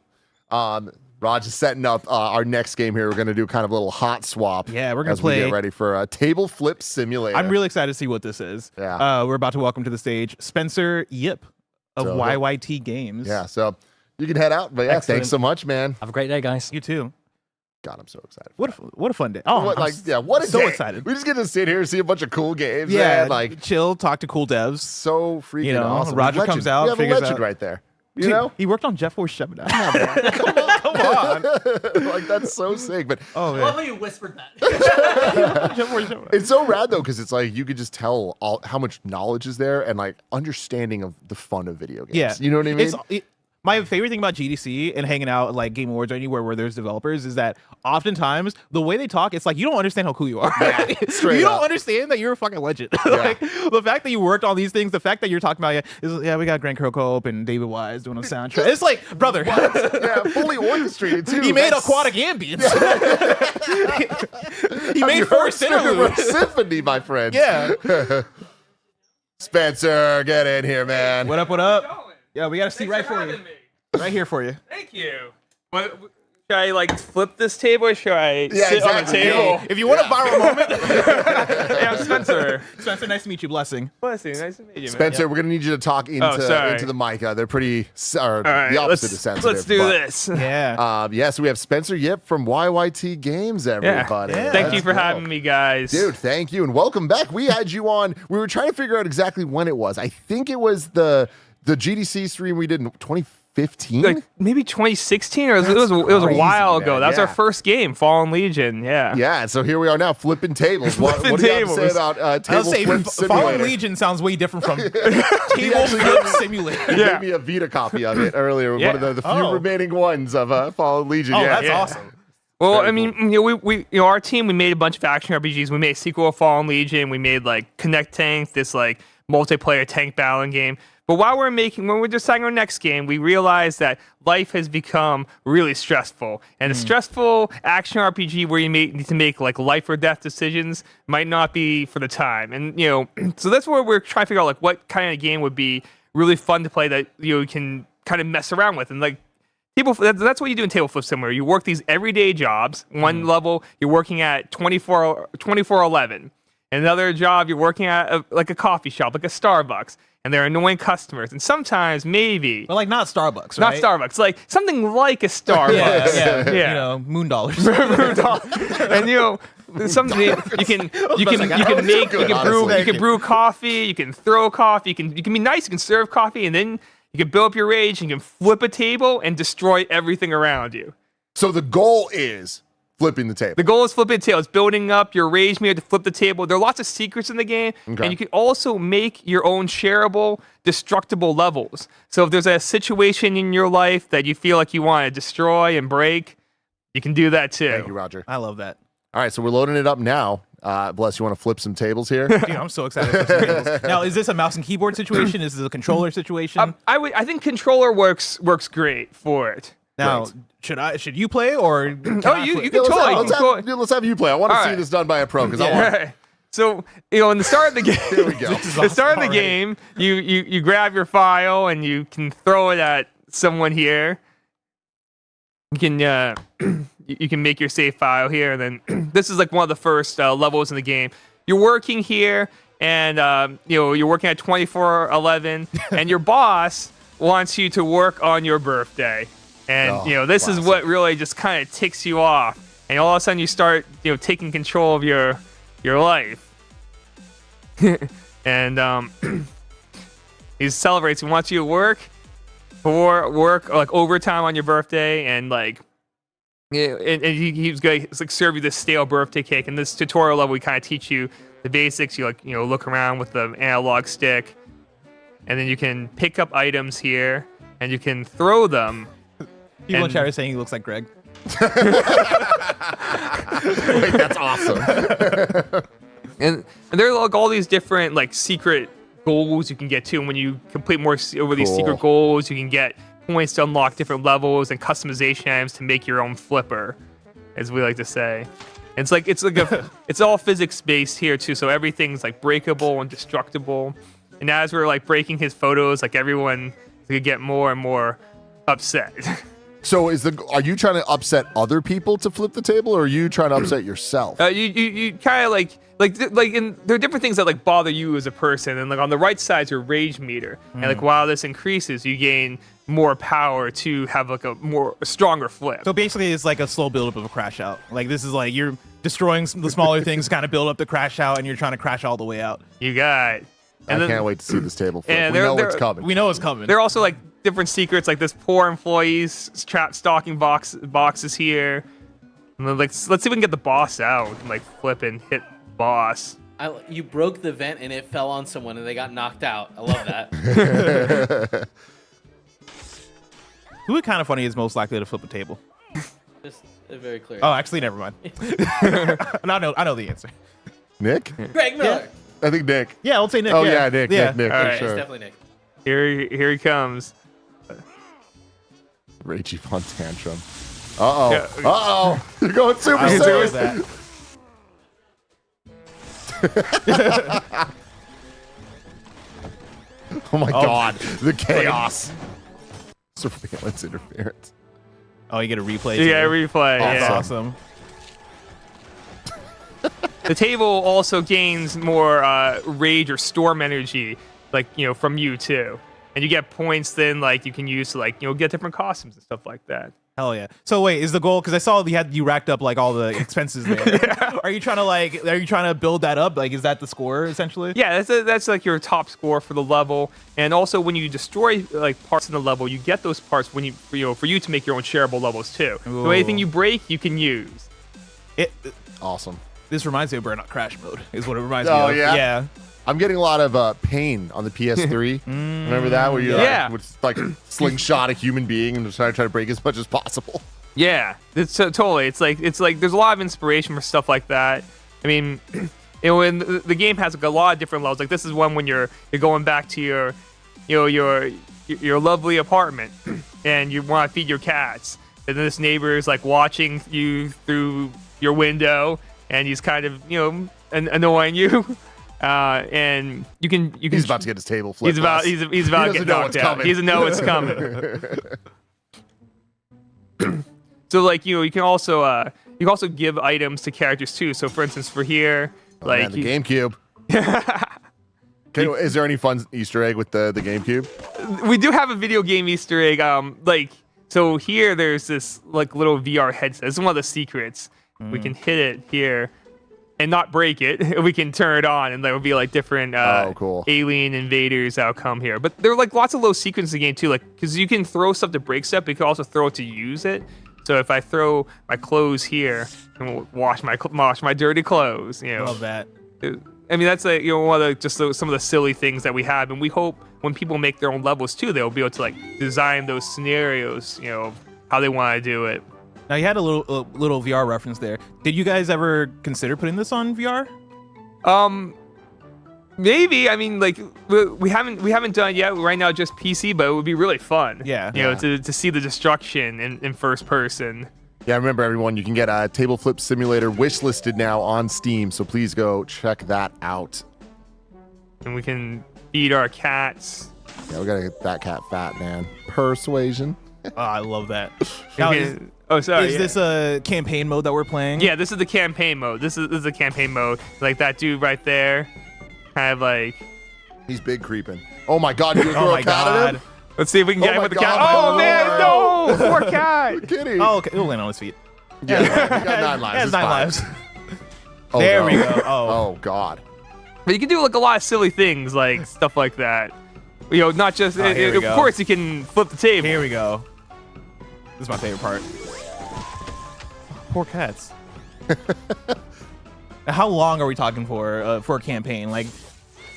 S8: Raj is setting up our next game here. We're going to do kind of a little hot swap.
S19: Yeah, we're gonna
S8: as we
S19: play-
S8: get ready for a table flip simulator.
S19: I'm really excited to see what this is.
S8: Yeah.
S19: We're about to welcome to the stage Spencer Yip of
S8: So-
S19: YYT Games.
S8: Yeah, so you can head out. But yeah,
S19: Excellent.
S8: thanks so much, man.
S11: Have a great day, guys.
S19: You too.
S8: God, I'm so excited.
S19: What a fun day. Oh,
S8: what,
S19: I'm
S8: what a
S19: so
S8: day.
S19: excited.
S8: We just get to sit here and see a bunch of cool games.
S19: Yeah,
S8: man. Like
S19: chill, talk to cool devs.
S8: So freaking
S19: You know,
S8: awesome.
S19: Roger
S8: Legend.
S19: comes out,
S8: We have a
S19: figures
S8: legend
S19: out-
S8: right there. You
S19: Dude,
S8: know,
S19: he worked on Jet Force Gemini.
S8: come on. Like that's so sick. But
S19: Oh
S5: I
S19: man.
S5: love how you whispered that.
S8: it's so rad though, because it's like you could just tell how much knowledge is there and like understanding of the fun of video games.
S19: Yeah,
S8: You know what I mean?
S19: My favorite thing about GDC and hanging out at like Game Awards or anywhere where there's developers is that oftentimes the way they talk, it's like you don't understand how cool you are.
S8: straight
S19: you
S8: up.
S19: don't understand that you're a fucking legend. Like the fact that you worked on these things, the fact that you're talking about we got Grant Kirkhope and David Wise doing a soundtrack. It's like, brother,
S8: yeah, fully orchestrated too.
S19: he made
S8: That's-
S19: aquatic ambience. he
S8: Have
S19: made
S8: you
S19: Forest
S8: heard Spirit
S19: Interlude.
S8: Symphony, my friend.
S19: Yeah.
S8: Spencer, get in here, man.
S19: What up? What up? Yeah, we got a seat right for you. Right here for you.
S12: Thank you. What, should I like flip this table or should I
S8: Yeah,
S12: sit on the
S8: exactly.
S12: table?
S19: If you want a viral moment,
S12: Hey, I'm Spencer.
S19: Spencer, nice to meet you. Blessing.
S12: Blessing, nice to meet you, man.
S8: Spencer, we're gonna need you to talk
S12: sorry.
S8: into the mic. They're pretty,
S12: All right,
S8: the opposite
S12: let's,
S8: of sensitive.
S12: let's do
S8: but,
S12: this.
S19: Yeah.
S8: So we have Spencer Yip from YYT Games, everybody.
S12: Thank you for having me, guys.
S8: Dude, thank you, and welcome back. We had you on. We were trying to figure out exactly when it was. I think it was the GDC stream we did in 2015.
S12: Like maybe 2016 or it was a
S8: crazy,
S12: while ago.
S8: man.
S12: That was
S8: Yeah.
S12: our first game, Fallen Legion. Yeah.
S8: Yeah, and so here we are now flipping tables. What do you have to say about
S19: I'll
S8: table
S19: say
S8: flip
S19: Fallen
S8: simulator?
S19: Legion sounds way different from
S8: He
S19: Table
S8: actually
S19: Flip
S8: gave
S19: Simulator.
S8: He gave me a Vita copy of it earlier.
S12: Yeah.
S8: One of the few
S19: Oh.
S8: remaining ones of Fallen Legion.
S19: Oh,
S8: yeah,
S19: that's awesome.
S12: Well,
S8: Very
S12: I mean, we our team, we made a bunch of action RPGs. We made a sequel of Fallen Legion. We made like Connect Tank, this like multiplayer tank battling game. But when we're deciding our next game, we realized that life has become really stressful. And a stressful action RPG where you need to make like life or death decisions might not be for the time. And, so that's where we're trying to figure out like what kind of game would be really fun to play that, you can kind of mess around with. And like, that's what you do in Table Flip Simulator. You work these everyday jobs. One level, you're working at 24/11. Another job, you're working at like a coffee shop, like a Starbucks. And they're annoying customers. And sometimes, maybe...
S19: But like not Starbucks,
S12: Not
S19: right?
S12: Starbucks. Like something like a Starbucks.
S19: Yeah.
S12: Yeah.
S19: You know, moon dollars.
S12: And something you can brew coffee, you can throw coffee, you can be nice, you can serve coffee, and then you can build up your rage, and you can flip a table and destroy everything around you.
S8: So the goal is flipping the table.
S12: The goal is flipping the table. It's building up your rage meter to flip the table. There are lots of secrets in the game,
S8: Okay.
S12: and you can also make your own shareable, destructible levels. So if there's a situation in your life that you feel like you want to destroy and break, you can do that too.
S8: Thank you, Roger.
S19: I love that.
S8: All right, so we're loading it up now. Bless, you want to flip some tables here?
S19: Dude, I'm so excited for some tables. Now, is this a mouse and keyboard situation? Is this a controller situation?
S12: I think controller works great for it.
S19: Now, should you play or?
S12: You can totally.
S8: Let's have you play. I want to
S12: All
S8: see
S12: right.
S8: this done by a pro because I want.
S12: Yeah. So, in the start of the game,
S8: Here we go.
S12: the start of the game, you grab your file and you can throw it at someone here. You can you can make your save file here, and then this is like one of the first levels in the game. You're working here, and you're working at 24/11, and your boss wants you to work on your birthday. And this is what really just kind of ticks you off, and all of a sudden you start taking control of your life. And he celebrates. He wants you to work like overtime on your birthday, and like and he's going to like serve you this stale birthday cake. In this tutorial level, we kind of teach you the basics. You look around with the analog stick, and then you can pick up items here, and you can throw them.
S19: People in chat are saying he looks like Greg.
S8: Wait, that's awesome.
S12: and there are like all these different like secret goals you can get to, and when you complete more over these secret goals, you can get points to unlock different levels and customization items to make your own flipper, as we like to say. It's all physics based here too, so everything's like breakable and destructible. And as we're like breaking his photos, like everyone is gonna get more and more upset.
S8: So are you trying to upset other people to flip the table, or are you trying to upset yourself?
S12: You kind of and there are different things that like bother you as a person, and like on the right side is your rage meter, and like while this increases, you gain more power to have like a stronger flip.
S19: So basically, it's like a slow buildup of a crash out. Like this is like you're destroying the smaller things, kind of build up the crash out, and you're trying to crash all the way out.
S12: You got it.
S8: And I can't wait to see this table flip.
S12: And
S8: we know it's coming.
S19: We know it's coming.
S12: There are also like different secrets, like this poor employees trapped stocking boxes here. And then, like, let's see if we can get the boss out and like flip and hit boss.
S13: You broke the vent and it fell on someone and they got knocked out. I love that.
S19: Who would kind of funny is most likely to flip a table?
S13: Just very clear.
S19: Oh, actually, never mind. I know the answer.
S8: Nick?
S13: Greg Miller.
S8: I think Nick.
S19: Yeah, I'll say Nick.
S8: Oh
S19: yeah,
S8: Nick.
S19: Yeah.
S8: Nick.
S12: All
S8: For
S12: right.
S8: sure.
S13: It's definitely Nick.
S12: Here he comes.
S8: Ragey Fun Tantrum. Uh-oh.
S12: Yeah.
S8: Uh-oh. You're going super
S19: I
S8: serious.
S19: that.
S8: Oh my God. The chaos. Surveillance interference.
S19: Oh, you get a replay.
S12: You get a replay.
S19: That's
S12: Yeah.
S19: awesome.
S12: The table also gains more rage or storm energy, like from you too, and you get points then like you can use to like get different costumes and stuff like that.
S19: Hell yeah. So wait, is the goal, because I saw you racked up like all the expenses there. Are you trying to build that up? Like, is that the score essentially?
S12: Yeah, that's like your top score for the level, and also when you destroy like parts in the level, you get those parts when for you to make your own shareable levels too. So anything you break, you can use.
S8: Awesome.
S19: This reminds me of Burnout Crash mode, is what it reminds me
S8: Oh,
S19: of.
S8: yeah?
S19: Yeah.
S8: I'm getting a lot of pain on the PS3. Remember that? Where you like slingshot a human being and just try to break as much as possible.
S12: Yeah, it's totally. It's like there's a lot of inspiration for stuff like that. I mean, and the game has like a lot of different levels. Like this is one when you're going back to your lovely apartment and you want to feed your cats, and then this neighbor is like watching you through your window, and he's kind of annoying you. And you can.
S8: He's about to get his table flipped.
S12: He's about to get knocked out. He doesn't know it's coming. So like you can also give items to characters too. So for instance, for here,
S8: the GameCube. Is there any fun Easter egg with the GameCube?
S12: We do have a video game Easter egg. So here there's this like little VR headset. This is one of the secrets. We can hit it here and not break it. We can turn it on, and there will be like different alien invaders that'll come here. But there are like lots of little sequences in the game too, like because you can throw stuff to break stuff, but you can also throw it to use it. So if I throw my clothes here and wash my dirty clothes,
S19: Love that.
S12: I mean, that's like one of some of the silly things that we have, and we hope when people make their own levels too, they'll be able to like design those scenarios, how they want to do it.
S19: Now you had a little VR reference there. Did you guys ever consider putting this on VR?
S12: Maybe. I mean, like we haven't done it yet. Right now, just PC, but it would be really fun.
S19: Yeah.
S12: To see the destruction in first person.
S8: Yeah, remember everyone, you can get a Table Flip Simulator wishlisted now on Steam, so please go check that out.
S12: And we can feed our cats.
S8: Yeah, we gotta get that cat fat, man. Persuasion.
S19: Oh, I love that.
S12: Now,
S19: Is
S12: this
S19: a campaign mode that we're playing?
S12: Yeah, this is the campaign mode. This is the campaign mode. Like that dude right there, kind of like.
S8: He's big creeping. Oh my God! You throw a cat at him?
S12: Let's see if we can get him with the cat.
S8: God,
S12: Oh man, no! Poor cat.
S8: Kitty.
S19: Oh, okay. He'll land on his feet.
S8: Yeah, he got 9 lives.
S19: He has
S8: It's
S19: 9
S8: fine.
S19: lives.
S8: Oh,
S19: There
S8: no.
S19: we go.
S8: Oh God.
S12: But you can do like a lot of silly things, like stuff like that. Not just.
S19: Here we
S12: of
S19: go.
S12: course, you can flip the table.
S19: Here we go. This is my favorite part. Poor cats. Now, how long are we talking for a campaign? Like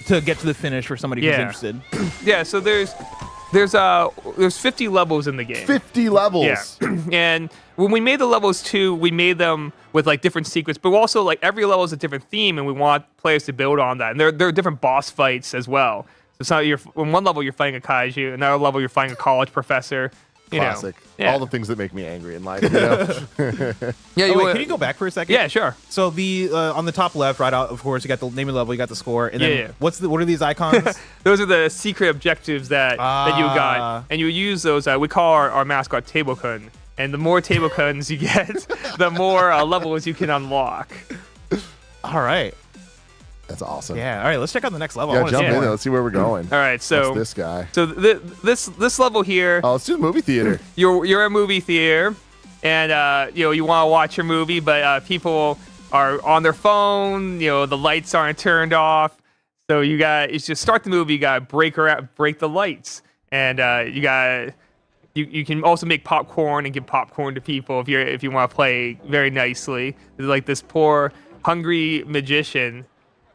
S19: to get to the finish for somebody who's interested?
S12: Yeah. So there's 50 levels in the game.
S8: 50 levels.
S12: Yeah. And when we made the levels too, we made them with like different secrets, but also like every level is a different theme, and we want players to build on that. And there are different boss fights as well. So it's not in one level you're fighting a kaiju, another level you're fighting a college professor, You know.
S8: Classic.
S12: Yeah.
S8: All the things that make me angry in life. You know?
S19: Yeah, wait, can you go back for a second?
S12: Yeah, sure.
S19: So the on the top left, right out, of course, you got the name of the level, you got the score, and then
S12: Yeah.
S19: what are these icons?
S12: Those are the secret objectives that you got, and you use those. We call our mascot Tablecun, and the more Tablecuns you get, the more levels you can unlock.
S19: All right.
S8: That's awesome.
S19: Yeah. All right, let's check out the next level.
S8: Yeah, jump in there. Let's see where we're going.
S12: All right, so
S8: What's this guy?
S12: So this level here.
S8: Oh, let's do the movie theater.
S12: You're a movie theater, and you want to watch your movie, but people are on their phone. The lights aren't turned off, so you just start the movie. You got to break the lights, and you can also make popcorn and give popcorn to people if you want to play very nicely. There's like this poor hungry magician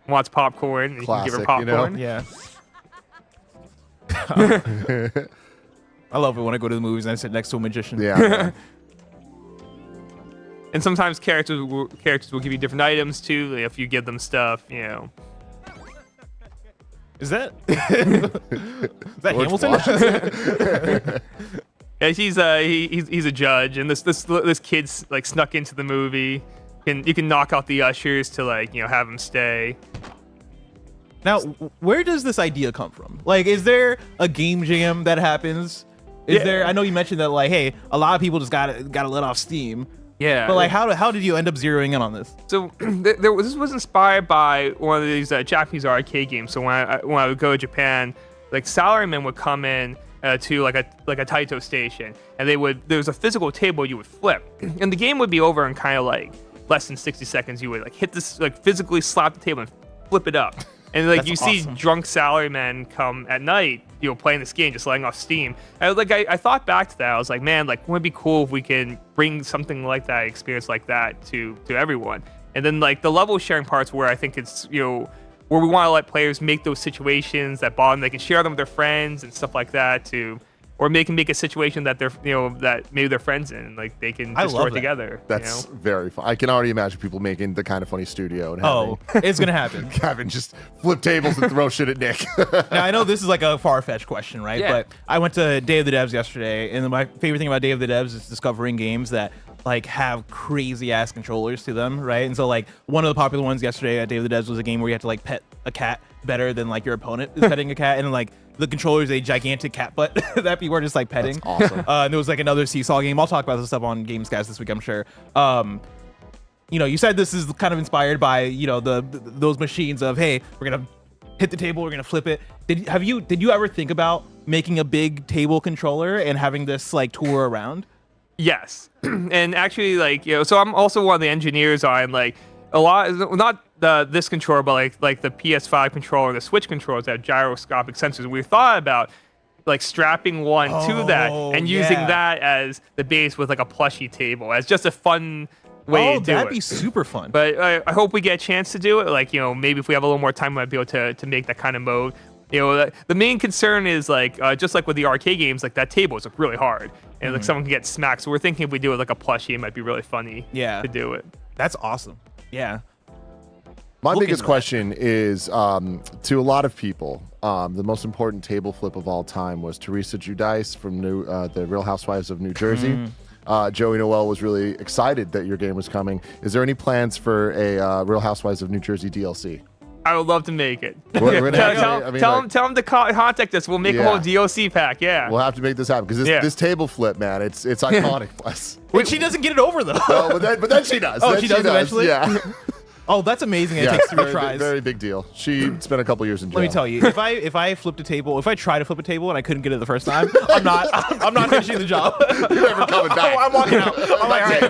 S12: wants popcorn, and you can give her popcorn.
S19: Yeah. I love it when I go to the movies and I sit next to a magician.
S8: Yeah.
S12: And sometimes characters will give you different items too if you give them stuff.
S19: Is that Hamilton?
S12: Yeah, he's a judge, and this kid's like snuck into the movie. You can knock out the ushers to have him stay.
S19: Now, where does this idea come from? Like, is there a game jam that happens? Is there? I know you mentioned that, like, hey, a lot of people just gotta let off steam.
S12: Yeah.
S19: But like, how did you end up zeroing in on this?
S12: So this was inspired by one of these Japanese arcade games. So when I would go to Japan, like salarymen would come in to like a Taito station, and there was a physical table you would flip, and the game would be over in kind of like less than 60 seconds. You would like hit this, like physically slap the table and flip it up. And like you see drunk salarymen come at night, playing this game, just letting off steam. And I thought back to that. I was like, man, like wouldn't it be cool if we can bring something like that, experience like that to everyone? And then like the level sharing parts where I think it's where we want to let players make those situations that bother them. They can share them with their friends and stuff like that or they can make a situation that they're that maybe they're friends in, and like they can destroy it together.
S8: That's very fun. I can already imagine people making the Kind of Funny studio and having
S19: it's gonna happen.
S8: Kevin just flip tables and throw shit at Nick.
S19: Now I know this is like a far-fetched question, right?
S12: Yeah.
S19: But I went to Day of the Devs yesterday, and my favorite thing about Day of the Devs is discovering games that like have crazy ass controllers to them, right? And so like one of the popular ones yesterday at Day of the Devs was a game where you had to like pet a cat better than like your opponent is petting a cat, and like the controller is a gigantic cat butt that people are just like petting.
S8: That's awesome.
S19: And there was like another seesaw game. I'll talk about this stuff on Gamescast this week, I'm sure. You said this is kind of inspired by those machines of, hey, we're gonna hit the table, we're gonna flip it. Did you ever think about making a big table controller and having this like tour around?
S12: Yes. And actually, like, so I'm also one of the engineers on like a lot, not this controller, but like the PS5 controller, the Switch controllers that have gyroscopic sensors. We thought about like strapping one to that and using that as the base with like a plushy table as just a fun way to do it.
S19: That'd be super fun.
S12: But I hope we get a chance to do it. Like, maybe if we have a little more time, we might be able to make that kind of mode. The main concern is like, just like with the arcade games, like that table is like really hard and like someone can get smacked. So we're thinking if we do it like a plushie, it might be really funny to do it.
S19: That's awesome. Yeah.
S8: My biggest question is to a lot of people, the most important table flip of all time was Teresa Giudice from the Real Housewives of New Jersey. Joey Noel was really excited that your game was coming. Is there any plans for a Real Housewives of New Jersey DLC?
S12: I would love to make it.
S8: Tell
S12: them to contact us. We'll make a whole DLC pack. Yeah.
S8: We'll have to make this happen because this table flip, man, it's iconic. Plus,
S19: she doesn't get it over though.
S8: No, but then she does.
S19: Oh, she does eventually.
S8: Yeah.
S19: Oh, that's amazing. It takes 3 tries.
S8: Very big deal. She spent a couple years in jail.
S19: Let me tell you, if I flipped a table, if I tried to flip a table and I couldn't get it the first time, I'm not finishing the job.
S8: You're never coming back.
S19: I'm walking out. I'm like,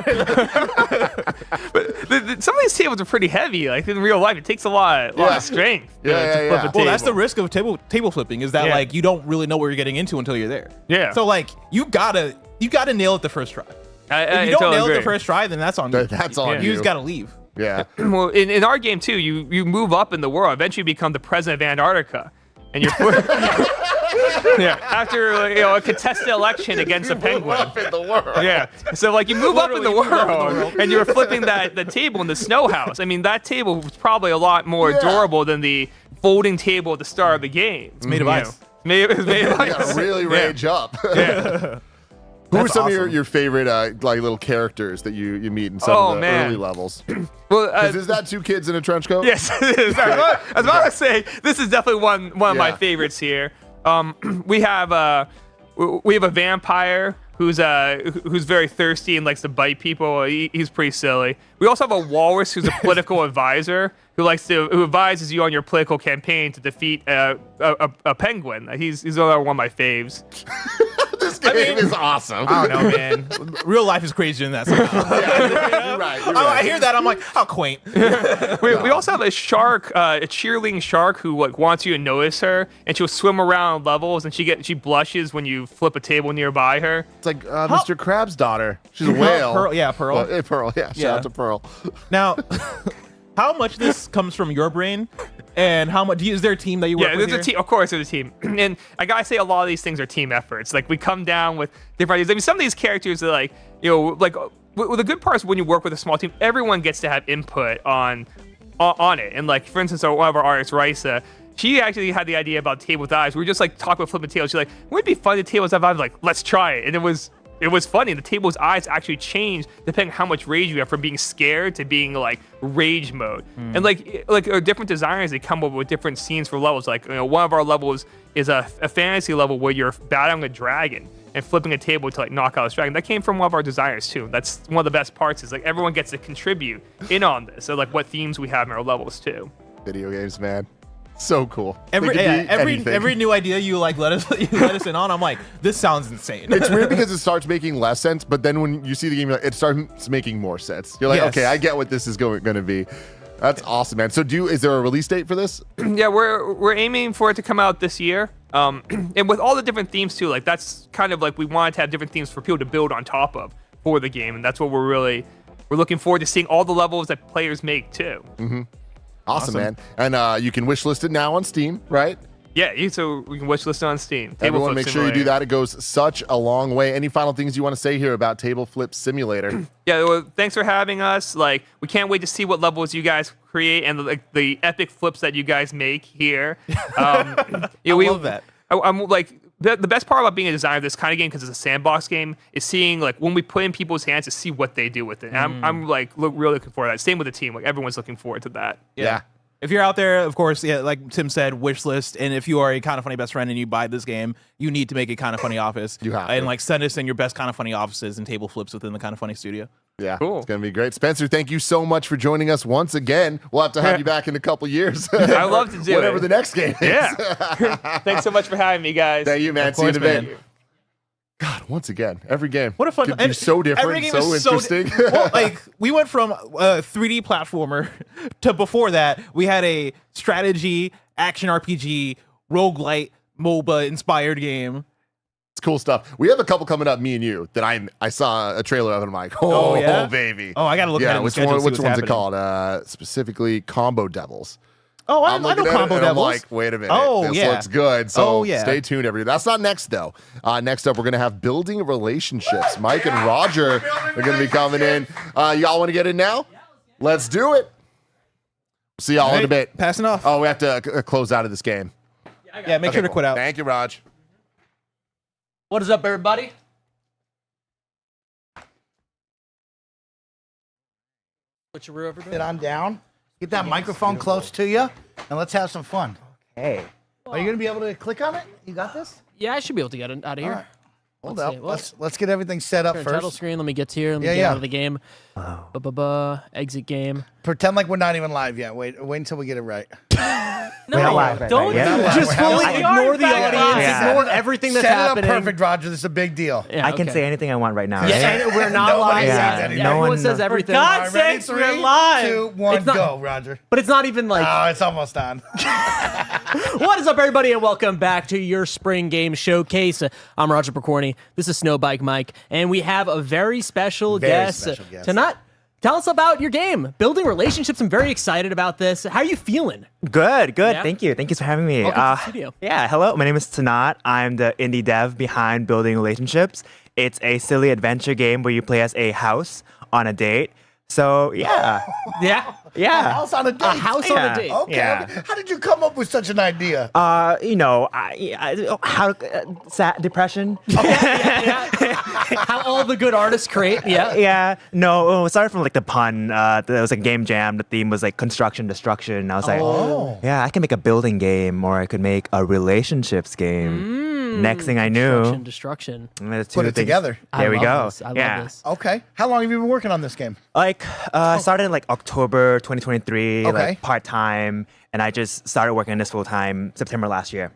S12: but some of these tables are pretty heavy. Like in real life, it takes a lot of strength.
S8: To flip a table.
S19: Well, that's the risk of table flipping is that like you don't really know what you're getting into until you're there.
S12: Yeah.
S19: So like you gotta nail it the first try. If you don't nail it the first try, then that's on you.
S8: That's on you.
S19: You just gotta leave.
S8: Yeah.
S12: Well, in our game too, you move up in the world. Eventually, you become the president of Antarctica, and you're after a contested election against a penguin.
S8: Up in the world.
S12: Yeah. So like you move up in the world, and you're flipping the table in the snow house. I mean, that table was probably a lot more durable than the folding table at the start of the game.
S19: It's made of ice.
S12: It's made of ice.
S8: You gotta really rage up.
S12: Yeah.
S8: Who are
S19: That's
S8: some of
S19: awesome.
S8: your favorite like little characters that you meet in some
S12: Oh,
S8: of the
S12: man.
S8: early levels?
S12: Well,
S8: 'Cause is that 2 kids in a trench coat?
S12: Yes, it is. I was about to say this is definitely one of my
S8: Yeah.
S12: favorites here. We have a vampire who's very thirsty and likes to bite people. He's pretty silly. We also have a walrus who's a political advisor who advises you on your political campaign to defeat a penguin. He's another one of my faves.
S8: This game is awesome.
S19: I don't know, man. Real life is crazier than that. Somehow.
S8: You're right.
S19: I hear that. I'm like, how quaint.
S12: We also have a shark, a cheerleading shark who wants you to notice her, and she'll swim around levels, and she blushes when you flip a table nearby her.
S8: It's like Mr. Crab's daughter. She's a whale.
S19: Pearl, yeah, Pearl.
S8: Well, hey, Pearl. Yeah, shout out to Pearl.
S19: Now, how much of this comes from your brain, and how much is there a team that you work
S12: Yeah,
S19: with?
S12: there's a team. Of course, there's a team, and I gotta say, a lot of these things are team efforts. Like we come down with different ideas. I mean, some of these characters are well, the good part is when you work with a small team, everyone gets to have input on it. And like, for instance, one of our artists, Raisa, she actually had the idea about Table with Eyes. We were just like talking about flipping tables. She's like, wouldn't it be fun to Table with Eyes? I was like, let's try it. And it was funny. The table's eyes actually change depending on how much rage you have, from being scared to being like rage mode. And like different designers, they come up with different scenes for levels. Like, one of our levels is a fantasy level where you're battling a dragon and flipping a table to like knock out this dragon. That came from one of our designers too. That's one of the best parts, is like everyone gets to contribute in on this. So like what themes we have in our levels too.
S8: Video games, man. So cool.
S19: Every
S8: They could be anything.
S19: every new idea you like let us in on, I'm like, this sounds insane.
S8: It's weird because it starts making less sense, but then when you see the game, you're like, it starts making more sense. You're like,
S19: Yes.
S8: okay, I get what this is going to be. That's awesome, man. So is there a release date for this?
S12: Yeah, we're aiming for it to come out this year. And with all the different themes too, like that's kind of like we wanted to have different themes for people to build on top of for the game, and that's what we're looking forward to seeing all the levels that players make too.
S8: Mm-hmm. Awesome, man. And you can wishlist it now on Steam, right?
S12: Yeah, so we can wishlist it on Steam.
S8: Everyone,
S12: Table
S8: make
S12: Flip
S8: sure you do
S12: Simulator.
S8: that. It goes such a long way. Any final things you want to say here about Table Flip Simulator?
S12: Yeah, well, thanks for having us. Like, we can't wait to see what levels you guys create and the epic flips that you guys make here.
S19: I love that.
S12: I'm like, the best part about being a designer of this kind of game, because it's a sandbox game, is seeing like when we put in people's hands to see what they do with it. And I'm like really looking forward to that. Same with the team. Like everyone's looking forward to that.
S8: Yeah.
S19: If you're out there, of course, yeah, like Tim said, wish list. And if you are a Kind of Funny best friend and you buy this game, you need to make a Kind of Funny office.
S8: You have
S19: and
S8: to.
S19: like send us in your best Kind of Funny offices and table flips within the Kind of Funny studio.
S8: Yeah, cool. It's going to be great. Spencer, thank you so much for joining us once again. We'll have to have you back in a couple years.
S12: I love to do
S8: Whatever
S12: it.
S8: the next game is.
S12: Yeah. Thanks so much for having me, guys.
S8: Thank you, man.
S19: Of
S8: See you in a
S19: course,
S8: bit.
S19: man.
S8: God, once again, every game.
S19: What a fun
S8: Could be
S19: and
S8: so
S19: every
S8: different,
S19: game
S8: so
S19: is
S8: interesting.
S19: well, like we went from a 3D platformer to before that we had a strategy, action RPG, roguelite, MOBA inspired game.
S8: It's cool stuff. We have a couple coming up, me and you, that I saw a trailer of and I'm like, oh,
S19: yeah?
S8: baby.
S19: Oh, I gotta look at it in the
S8: which
S19: schedule to see
S8: which
S19: what's
S8: one's it
S19: happening.
S8: called? Specifically, Combo Devils.
S19: Oh, I
S8: I'm
S19: know
S8: looking at it
S19: Combo
S8: and I'm
S19: Devils.
S8: like, wait a minute.
S19: Oh,
S8: this
S19: yeah.
S8: looks good. So
S19: Oh, yeah.
S8: stay tuned, everybody. That's not next, though. Next up, we're going to have Building Relationships. Mike and Roger are going to be coming in. Y'all want to get in now? Let's do it. See y'all in a bit.
S19: Passing off.
S8: Oh, we have to close out of this game.
S19: Yeah, make sure to quit out.
S8: Thank you, Raj.
S13: What is up, everybody? Switcheroo, everybody.
S20: Sit on down. Get that microphone close to you, and let's have some fun.
S13: Hey.
S20: Are you gonna be able to click on it? You got this?
S13: Yeah, I should be able to get it out of here.
S20: All right. Hold
S13: Let's
S20: up.
S13: see. Well,
S20: Let's get everything set up
S13: Turn
S20: first.
S13: title screen. Let me get to here. Let me
S20: Yeah,
S13: get
S20: yeah.
S13: out of the game. Exit game.
S20: Pretend like we're not even live yet. Wait until we get it right.
S13: No, don't do that.
S20: Just fully
S13: ignore the audience.
S20: Yeah.
S13: Ignore everything that's
S20: Set
S13: happening.
S20: it up perfect, Roger. This is a big deal.
S13: Yeah,
S15: I can
S13: okay.
S15: say anything I want right now.
S20: Yeah,
S15: right?
S13: We're not
S20: Nobody
S13: live.
S20: says anything.
S15: no
S13: Everyone
S15: one
S13: says
S15: knows.
S13: everything.
S20: All right, ready? 3, 2, 1,
S13: It's not-
S20: go, Roger.
S13: But it's not even like.
S20: Oh, it's almost on.
S13: What is up, everybody, and welcome back to your spring game showcase. I'm Roger Percorny. This is Snowbike Mike, and we have a very special guest tonight. Tell us about your game, Building Relationships. I'm very excited about this. How are you feeling?
S15: Good.
S13: Yeah?
S15: Thank you. Thank you for having me.
S13: Welcome to the studio.
S15: Yeah, hello. My name is Tanat. I'm the indie dev behind Building Relationships. It's a silly adventure game where you play as a house on a date. So yeah,
S13: Yeah.
S20: A house on a date.
S13: A house on a date.
S20: Okay.
S15: Yeah.
S20: How did you come up with such an idea?
S15: You know, depression.
S13: How all the good artists create. Yeah.
S15: Yeah. No, it started from like the pun. There was a game jam. The theme was like construction, destruction. I was like, yeah, I can make a building game, or I could make a relationships game. Next thing I knew,
S13: Destruction.
S20: Put it together.
S15: There we go.
S13: I love this.
S20: Okay. How long have you been working on this game?
S15: Like, I started in like October 2023,
S20: Okay.
S15: like part time, and I just started working on this full time September last year.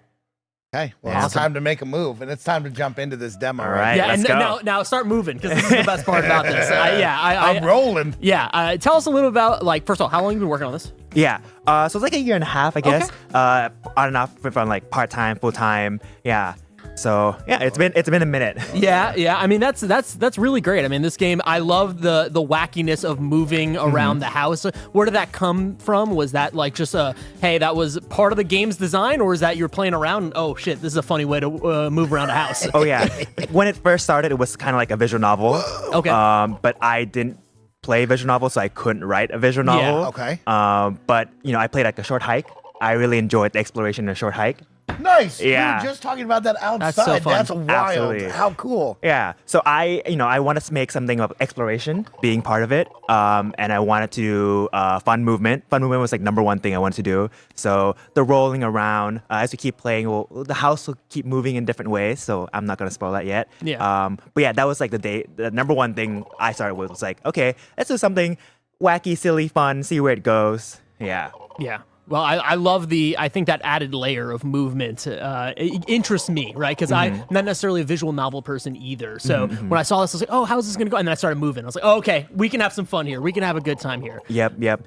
S20: Okay. Well,
S15: Yeah.
S20: it's time to make a move, and it's time to jump into this demo.
S15: All right,
S13: Yeah,
S15: let's
S13: and
S15: go.
S13: now start moving because this is the best part about this. I'm
S20: rolling.
S13: Yeah, tell us a little about like first of all, how long have you been working on this?
S15: Yeah, so it's like a year and a half, I guess. On and off from like part time, full time. Yeah. So yeah, it's been a minute.
S13: Yeah. I mean, that's really great. I mean, this game, I love the wackiness of moving around the house. Where did that come from? Was that like just hey, that was part of the game's design, or is that you're playing around? And, oh shit, this is a funny way to move around a house.
S15: Oh yeah, when it first started, it was kind of like a visual novel.
S13: Okay.
S15: But I didn't play visual novel, so I couldn't write a visual novel.
S20: Yeah, okay.
S15: But you know, I played like a short hike. I really enjoyed the exploration in a short hike.
S20: Nice.
S15: Yeah.
S20: We were just talking about that outside.
S13: That's so fun.
S20: That's wild.
S15: Absolutely.
S20: How cool.
S15: Yeah. So I wanted to make something of exploration being part of it. And I wanted to do fun movement. Fun movement was like number one thing I wanted to do. So the rolling around, as we keep playing, the house will keep moving in different ways. So I'm not going to spoil that yet.
S13: Yeah.
S15: But yeah, that was like the number one thing I started with was like, okay, let's do something wacky, silly, fun, see where it goes. Yeah.
S13: Yeah. Well, I love I think that added layer of movement it interests me, right? Because I'm not necessarily a visual novel person either. So when I saw this, I was like, oh, how's this going to go? And then I started moving. I was like, oh, okay, we can have some fun here. We can have a good time here.
S15: Yep. Yeah.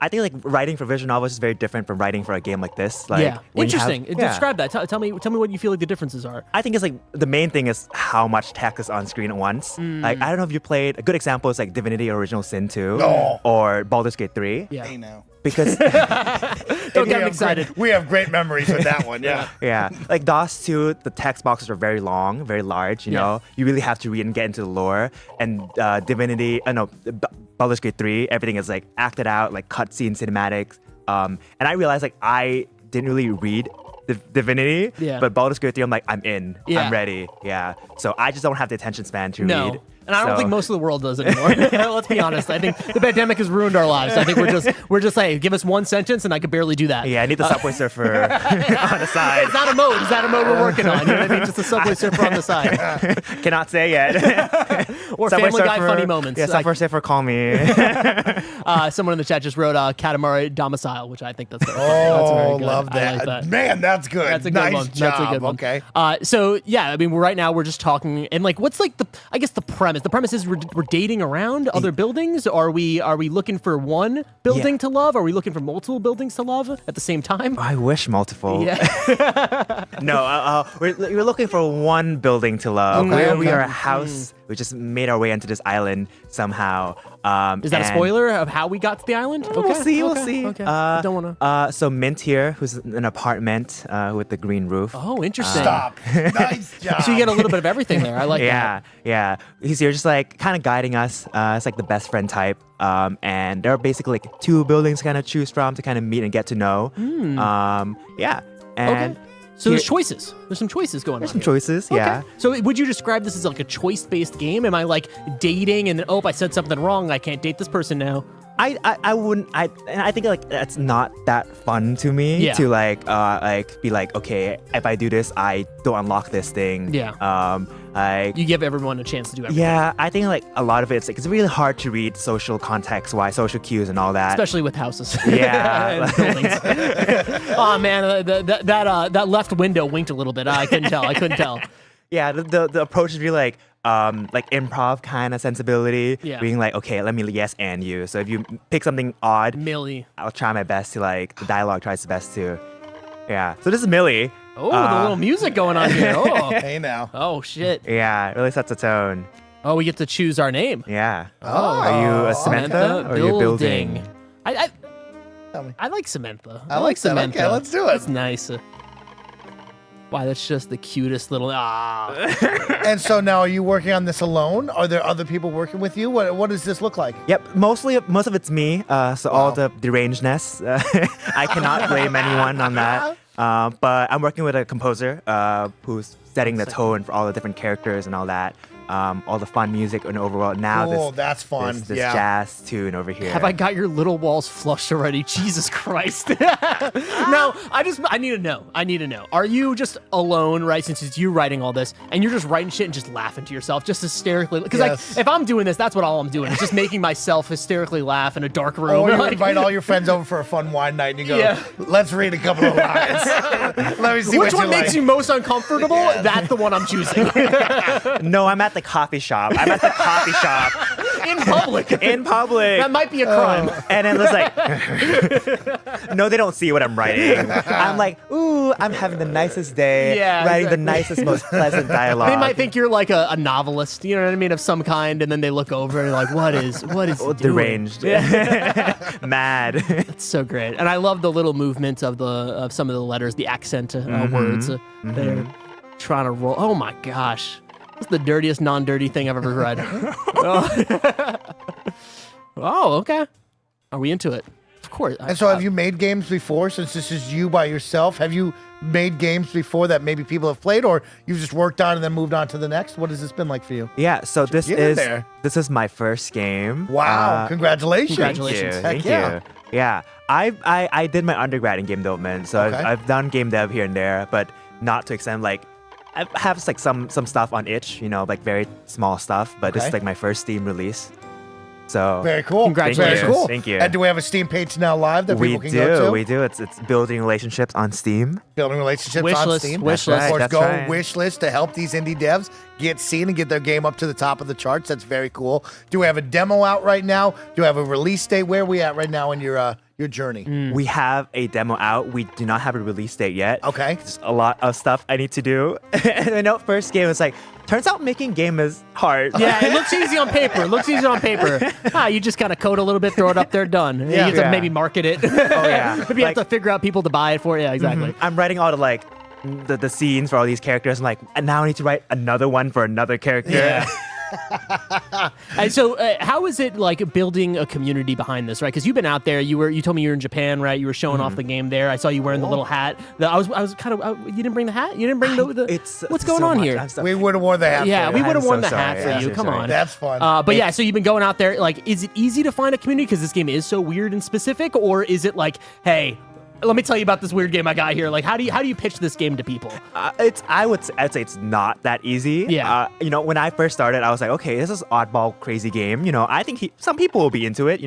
S15: I think like writing for visual novels is very different from writing for a game like this. Like,
S13: yeah.
S15: when you have-
S13: Interesting. Describe that. Tell me what you feel like the differences are.
S15: I think it's like the main thing is how much text is on screen at once. Like I don't know if you played, a good example is like Divinity Original Sin 2 or Baldur's Gate 3.
S13: Yeah.
S20: Hey, now.
S15: Because
S13: Don't get me excited.
S20: We have great memories with that one. Yeah.
S15: yeah, like DOS 2, the text boxes are very long, very large, you know. You really have to read and get into the lore. And Baldur's Gate 3, everything is like acted out, like cutscene cinematics. And I realized like I didn't really read Divinity, but Baldur's Gate 3, I'm like, I'm in. I'm ready. Yeah. So I just don't have the attention span to read.
S13: And I don't think most of the world does anymore. Let's be honest. I think the pandemic has ruined our lives. I think we're just hey, give us one sentence and I could barely do that.
S15: Yeah, I need the Subway Surfer on the side.
S13: It's not a mode. It's not a mode we're working on. You know what I mean? Just a Subway Surfer on the side.
S15: Cannot say yet.
S13: Or
S15: Subway
S13: Family Guy
S15: Surfer,
S13: funny moments.
S15: Yeah, Subway Surfer, call me.
S13: Someone in the chat just wrote Katamari Domicile, which I think that's very good.
S20: Love that.
S13: I like that.
S20: Man, that's good.
S13: That's a good
S20: nice
S13: one.
S20: job.
S13: That's a good one.
S20: Okay.
S13: So yeah, I mean, right now we're just talking, and like, what's like the premise? The premise is we're dating around other buildings. Are we looking for one building to love? Are we looking for multiple buildings to love at the same time?
S15: I wish multiple.
S13: Yeah.
S15: No, we're looking for one building to love.
S13: Okay,
S15: We
S13: okay.
S15: are a house. We just made our way into this island somehow.
S13: Is that a spoiler of how we got to the island?
S15: We'll see. We'll see.
S13: Okay. I don't want to.
S15: So Mint here, who's in an apartment with the green roof.
S13: Oh, interesting.
S20: Stop. Nice job.
S13: So you get a little bit of everything there. I like that.
S15: Yeah. He's here just like kind of guiding us. It's like the best friend type. And there are basically like two buildings to kind of choose from to kind of meet and get to know. Yeah. And
S13: So there's choices. There's some choices going on.
S15: There's some
S13: here.
S15: choices, yeah.
S13: So would you describe this as like a choice-based game? Am I like dating and then, I said something wrong. I can't date this person now.
S15: I wouldn't. I think like that's not that fun to me to like be like, okay, if I do this, I don't unlock this thing.
S13: Yeah. You give everyone a chance to do everything.
S15: Yeah, I think like a lot of it's like it's really hard to read social context, why social cues and all that.
S13: Especially with houses.
S15: Yeah.
S13: And buildings. Oh man, that left window winked a little bit. I couldn't tell.
S15: Yeah, the approach is really like improv kind of sensibility.
S13: Yeah.
S15: Being like, okay, let me yes and you. So if you pick something odd,
S13: Millie,
S15: I'll try my best to like the dialogue tries the best to. Yeah. So this is Millie.
S13: Oh, the little music going on here. Oh.
S20: Hey now.
S13: Oh shit.
S15: Yeah, it really sets a tone.
S13: Oh, we get to choose our name.
S15: Yeah.
S13: Oh.
S15: Are you a Samantha or are you building?
S13: I like Samantha.
S20: I like that.
S13: Samantha.
S20: Okay, let's do it.
S13: That's nice. Why, that's just the cutest little.
S20: And so now, are you working on this alone? Are there other people working with you? What does this look like?
S15: Yep, most of it's me. So all the derangedness, I cannot blame anyone on that. But I'm working with a composer who's setting the tone for all the different characters and all that. All the fun music and overall now
S20: Cool, that's fun.
S15: this
S20: Yeah.
S15: jazz tune over here.
S13: Have I got your little walls flushed already? Jesus Christ. Now, I need to know. Are you just alone, right? Since it's you writing all this, and you're just writing shit and just laughing to yourself, just hysterically? Because
S20: Yes.
S13: like, if I'm doing this, that's what all I'm doing. It's just making myself hysterically laugh in a dark room.
S20: Or you
S13: Like-
S20: invite all your friends over for a fun wine night and you go,
S13: Yeah.
S20: let's read a couple of lines. Let me see
S13: Which
S20: what
S13: one makes you most uncomfortable? That's the one I'm choosing.
S15: No, I'm at the coffee shop.
S13: In public.
S15: In public.
S13: That might be a crime.
S15: And then it's like, no, they don't see what I'm writing. I'm like, ooh, I'm having the nicest day.
S13: Yeah,
S15: writing
S13: exactly.
S15: the nicest, most pleasant dialogue.
S13: They might think you're like a novelist, you know what I mean, of some kind, and then they look over and like, what is he doing?
S15: deranged.
S13: Yeah.
S15: Mad.
S13: It's so great, and I love the little movements of some of the letters, the accent words. They're trying to roll. Oh my gosh, that's the dirtiest non-dirty thing I've ever read. Oh, okay. Are we into it? Of course.
S20: And so have you made games before, since this is you by yourself? Have you made games before that maybe people have played, or you've just worked on and then moved on to the next? What has this been like for you?
S15: Yeah, so this
S20: Get in
S15: is
S20: there.
S15: my first game.
S20: Wow, congratulations.
S15: Congratulations.
S20: Heck
S15: Thank
S20: yeah.
S15: you. Yeah, I did my undergrad in game development, so
S20: Okay.
S15: I've done game dev here and there, but not to extent like I have like some stuff on itch, like very small stuff, but this is
S20: Okay.
S15: like my first Steam release. So
S20: Very cool.
S15: Congratulations.
S20: Very cool.
S15: Thank you.
S20: And do we have a Steam page now live that
S15: we
S20: people can go to?
S15: We do. It's building relationships on Steam.
S20: Building relationships
S13: Wish
S20: on
S13: list,
S20: Steam.
S13: wish
S20: Of
S13: list.
S20: course,
S15: That's
S20: go
S15: right.
S20: wish list to help these indie devs get seen and get their game up to the top of the charts. That's very cool. Do we have a demo out right now? Do we have a release date? Where are we at right now in your journey?
S15: We have a demo out. We do not have a release date yet.
S20: Okay.
S15: There's a lot of stuff I need to do. And I know first game is like, turns out making game is hard.
S13: Yeah, it looks easy on paper. You just kind of code a little bit, throw it up there, done. You have to maybe market it.
S15: Oh yeah.
S13: Maybe you have to figure out people to buy it for. Yeah, exactly.
S15: I'm writing all the scenes for all these characters. I'm like, and now I need to write another one for another character.
S20: Yeah.
S13: And so, how is it like building a community behind this, right? Because you've been out there. You told me you were in Japan, right? You were showing off the game there. I saw you wearing the little hat. I was kind of. You didn't bring the hat. You didn't bring the. What's going on here?
S20: We would have worn the hat.
S13: Yeah,
S20: for
S13: we
S20: you.
S13: would have
S15: I'm
S13: worn
S15: so
S13: the hat
S15: sorry.
S13: for you.
S15: I'm
S13: Come
S15: sorry.
S13: on.
S20: That's fun.
S13: But yeah, so you've been going out there. Like, is it easy to find a community because this game is so weird and specific, or is it like, hey, let me tell you about this weird game I got here? Like, how do you pitch this game to people?
S15: I'd say it's not that easy.
S13: Yeah.
S15: When I first started, I was like, okay, this is oddball, crazy game. I think some people will be into it.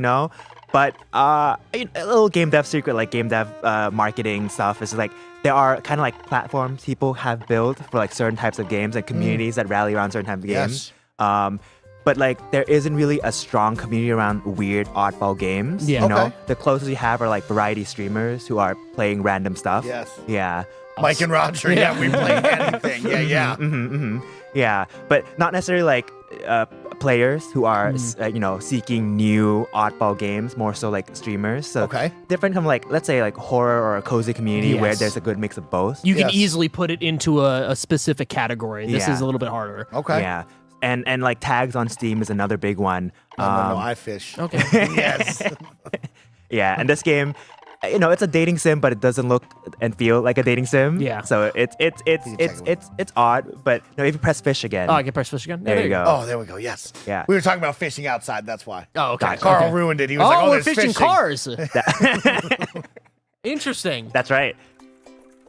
S15: But a little game dev secret, like game dev marketing stuff, is like there are kind of like platforms people have built for like certain types of games and communities that rally around certain types of games. But like there isn't really a strong community around weird oddball games.
S13: Yeah.
S20: Okay.
S15: The closest you have are like variety streamers who are playing random stuff.
S20: Yes.
S15: Yeah.
S20: Mike and Roger. Yeah, we play anything. Yeah.
S15: Yeah, but not necessarily like players who are seeking new oddball games, more so like streamers. So
S20: Okay.
S15: different from like, let's say like horror or a cozy community where
S13: Yes.
S15: there's a good mix of both.
S13: You can
S20: Yes.
S13: easily put it into a specific category. This
S15: Yeah.
S13: is a little bit harder.
S20: Okay.
S15: Yeah. And like tags on Steam is another big one.
S20: No, I fish.
S13: Okay.
S20: Yes.
S15: Yeah, and this game, it's a dating sim, but it doesn't look and feel like a dating sim.
S13: Yeah.
S15: So it's odd, but no, if you press fish again.
S13: Oh, I can press fish again?
S15: There you go.
S20: Oh, there we go. Yes.
S15: Yeah.
S20: We were talking about fishing outside. That's why.
S13: Oh, okay.
S20: Carl
S13: Okay.
S20: ruined it. He was like,
S13: we're
S20: there's
S13: fishing
S20: fishing.
S13: cars. Interesting.
S15: That's right.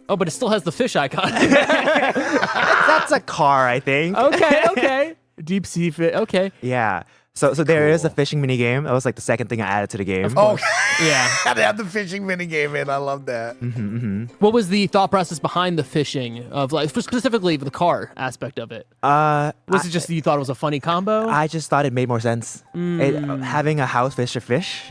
S13: Oh, but it still has the fish icon.
S15: That's a car, I think.
S13: Okay. Deep sea fish. Okay.
S15: Yeah. So there is a fishing mini game. That was like the second thing I added to the game.
S20: Oh,
S13: Yeah.
S20: they have the fishing mini game in. I love that.
S13: What was the thought process behind the fishing of like specifically the car aspect of it? Was it just that you thought it was a funny combo?
S15: I just thought it made more sense. Having a house fish or fish.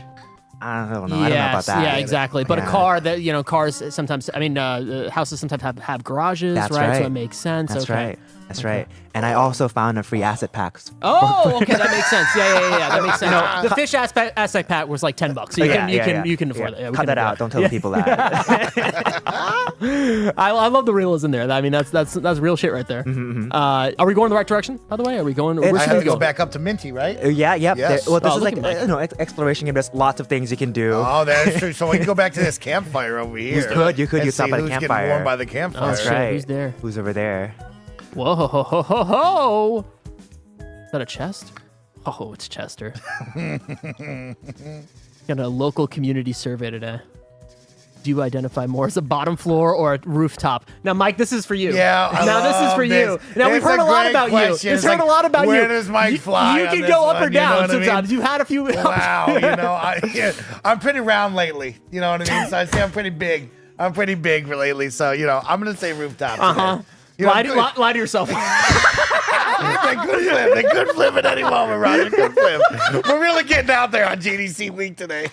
S15: I don't know. I don't know about that.
S13: Yeah, exactly. But a
S15: Yeah.
S13: car that cars sometimes. I mean, houses sometimes have garages,
S15: That's
S13: right? So
S15: right.
S13: it makes sense.
S15: That's
S13: okay.
S15: right. That's right. And I also found a free asset pack.
S13: Oh, okay, that makes sense. Yeah, that makes sense. The fish asset pack was like $10, so you can afford that. Yeah,
S15: cut that out. Don't tell people that.
S13: I love the realism there. I mean, that's real shit right there. Are we going in the right direction? By the way, are we going?
S20: I have to go back up to Minty, right?
S15: Yeah.
S20: Yes.
S15: Well, this is like exploration game. There's lots of things you can do.
S20: Oh, that's true. So we can go back to this campfire over here.
S15: You could. You stop by the
S20: who's
S15: campfire.
S20: Getting warm by the campfire.
S15: That's right.
S13: Who's there?
S15: Who's over there?
S13: Whoa, ho, ho, ho, ho, ho. Is that a chest? Oh, it's Chester. Got a local community survey today. Do you identify more as a bottom floor or a rooftop? Now, Mike, this is for you.
S20: Yeah,
S13: this is for you. Now, we've heard a lot about you. We've heard a lot about you.
S20: Where does Mike fly?
S13: You can go up or down sometimes. You've had a few.
S20: Wow, I'm pretty round lately. You know what I mean? So I say I'm pretty big. I'm pretty big lately. So, I'm going to say rooftop.
S13: Lie to yourself.
S20: They could flip at any moment, Roger. Could flip. We're really getting out there on GDC week today.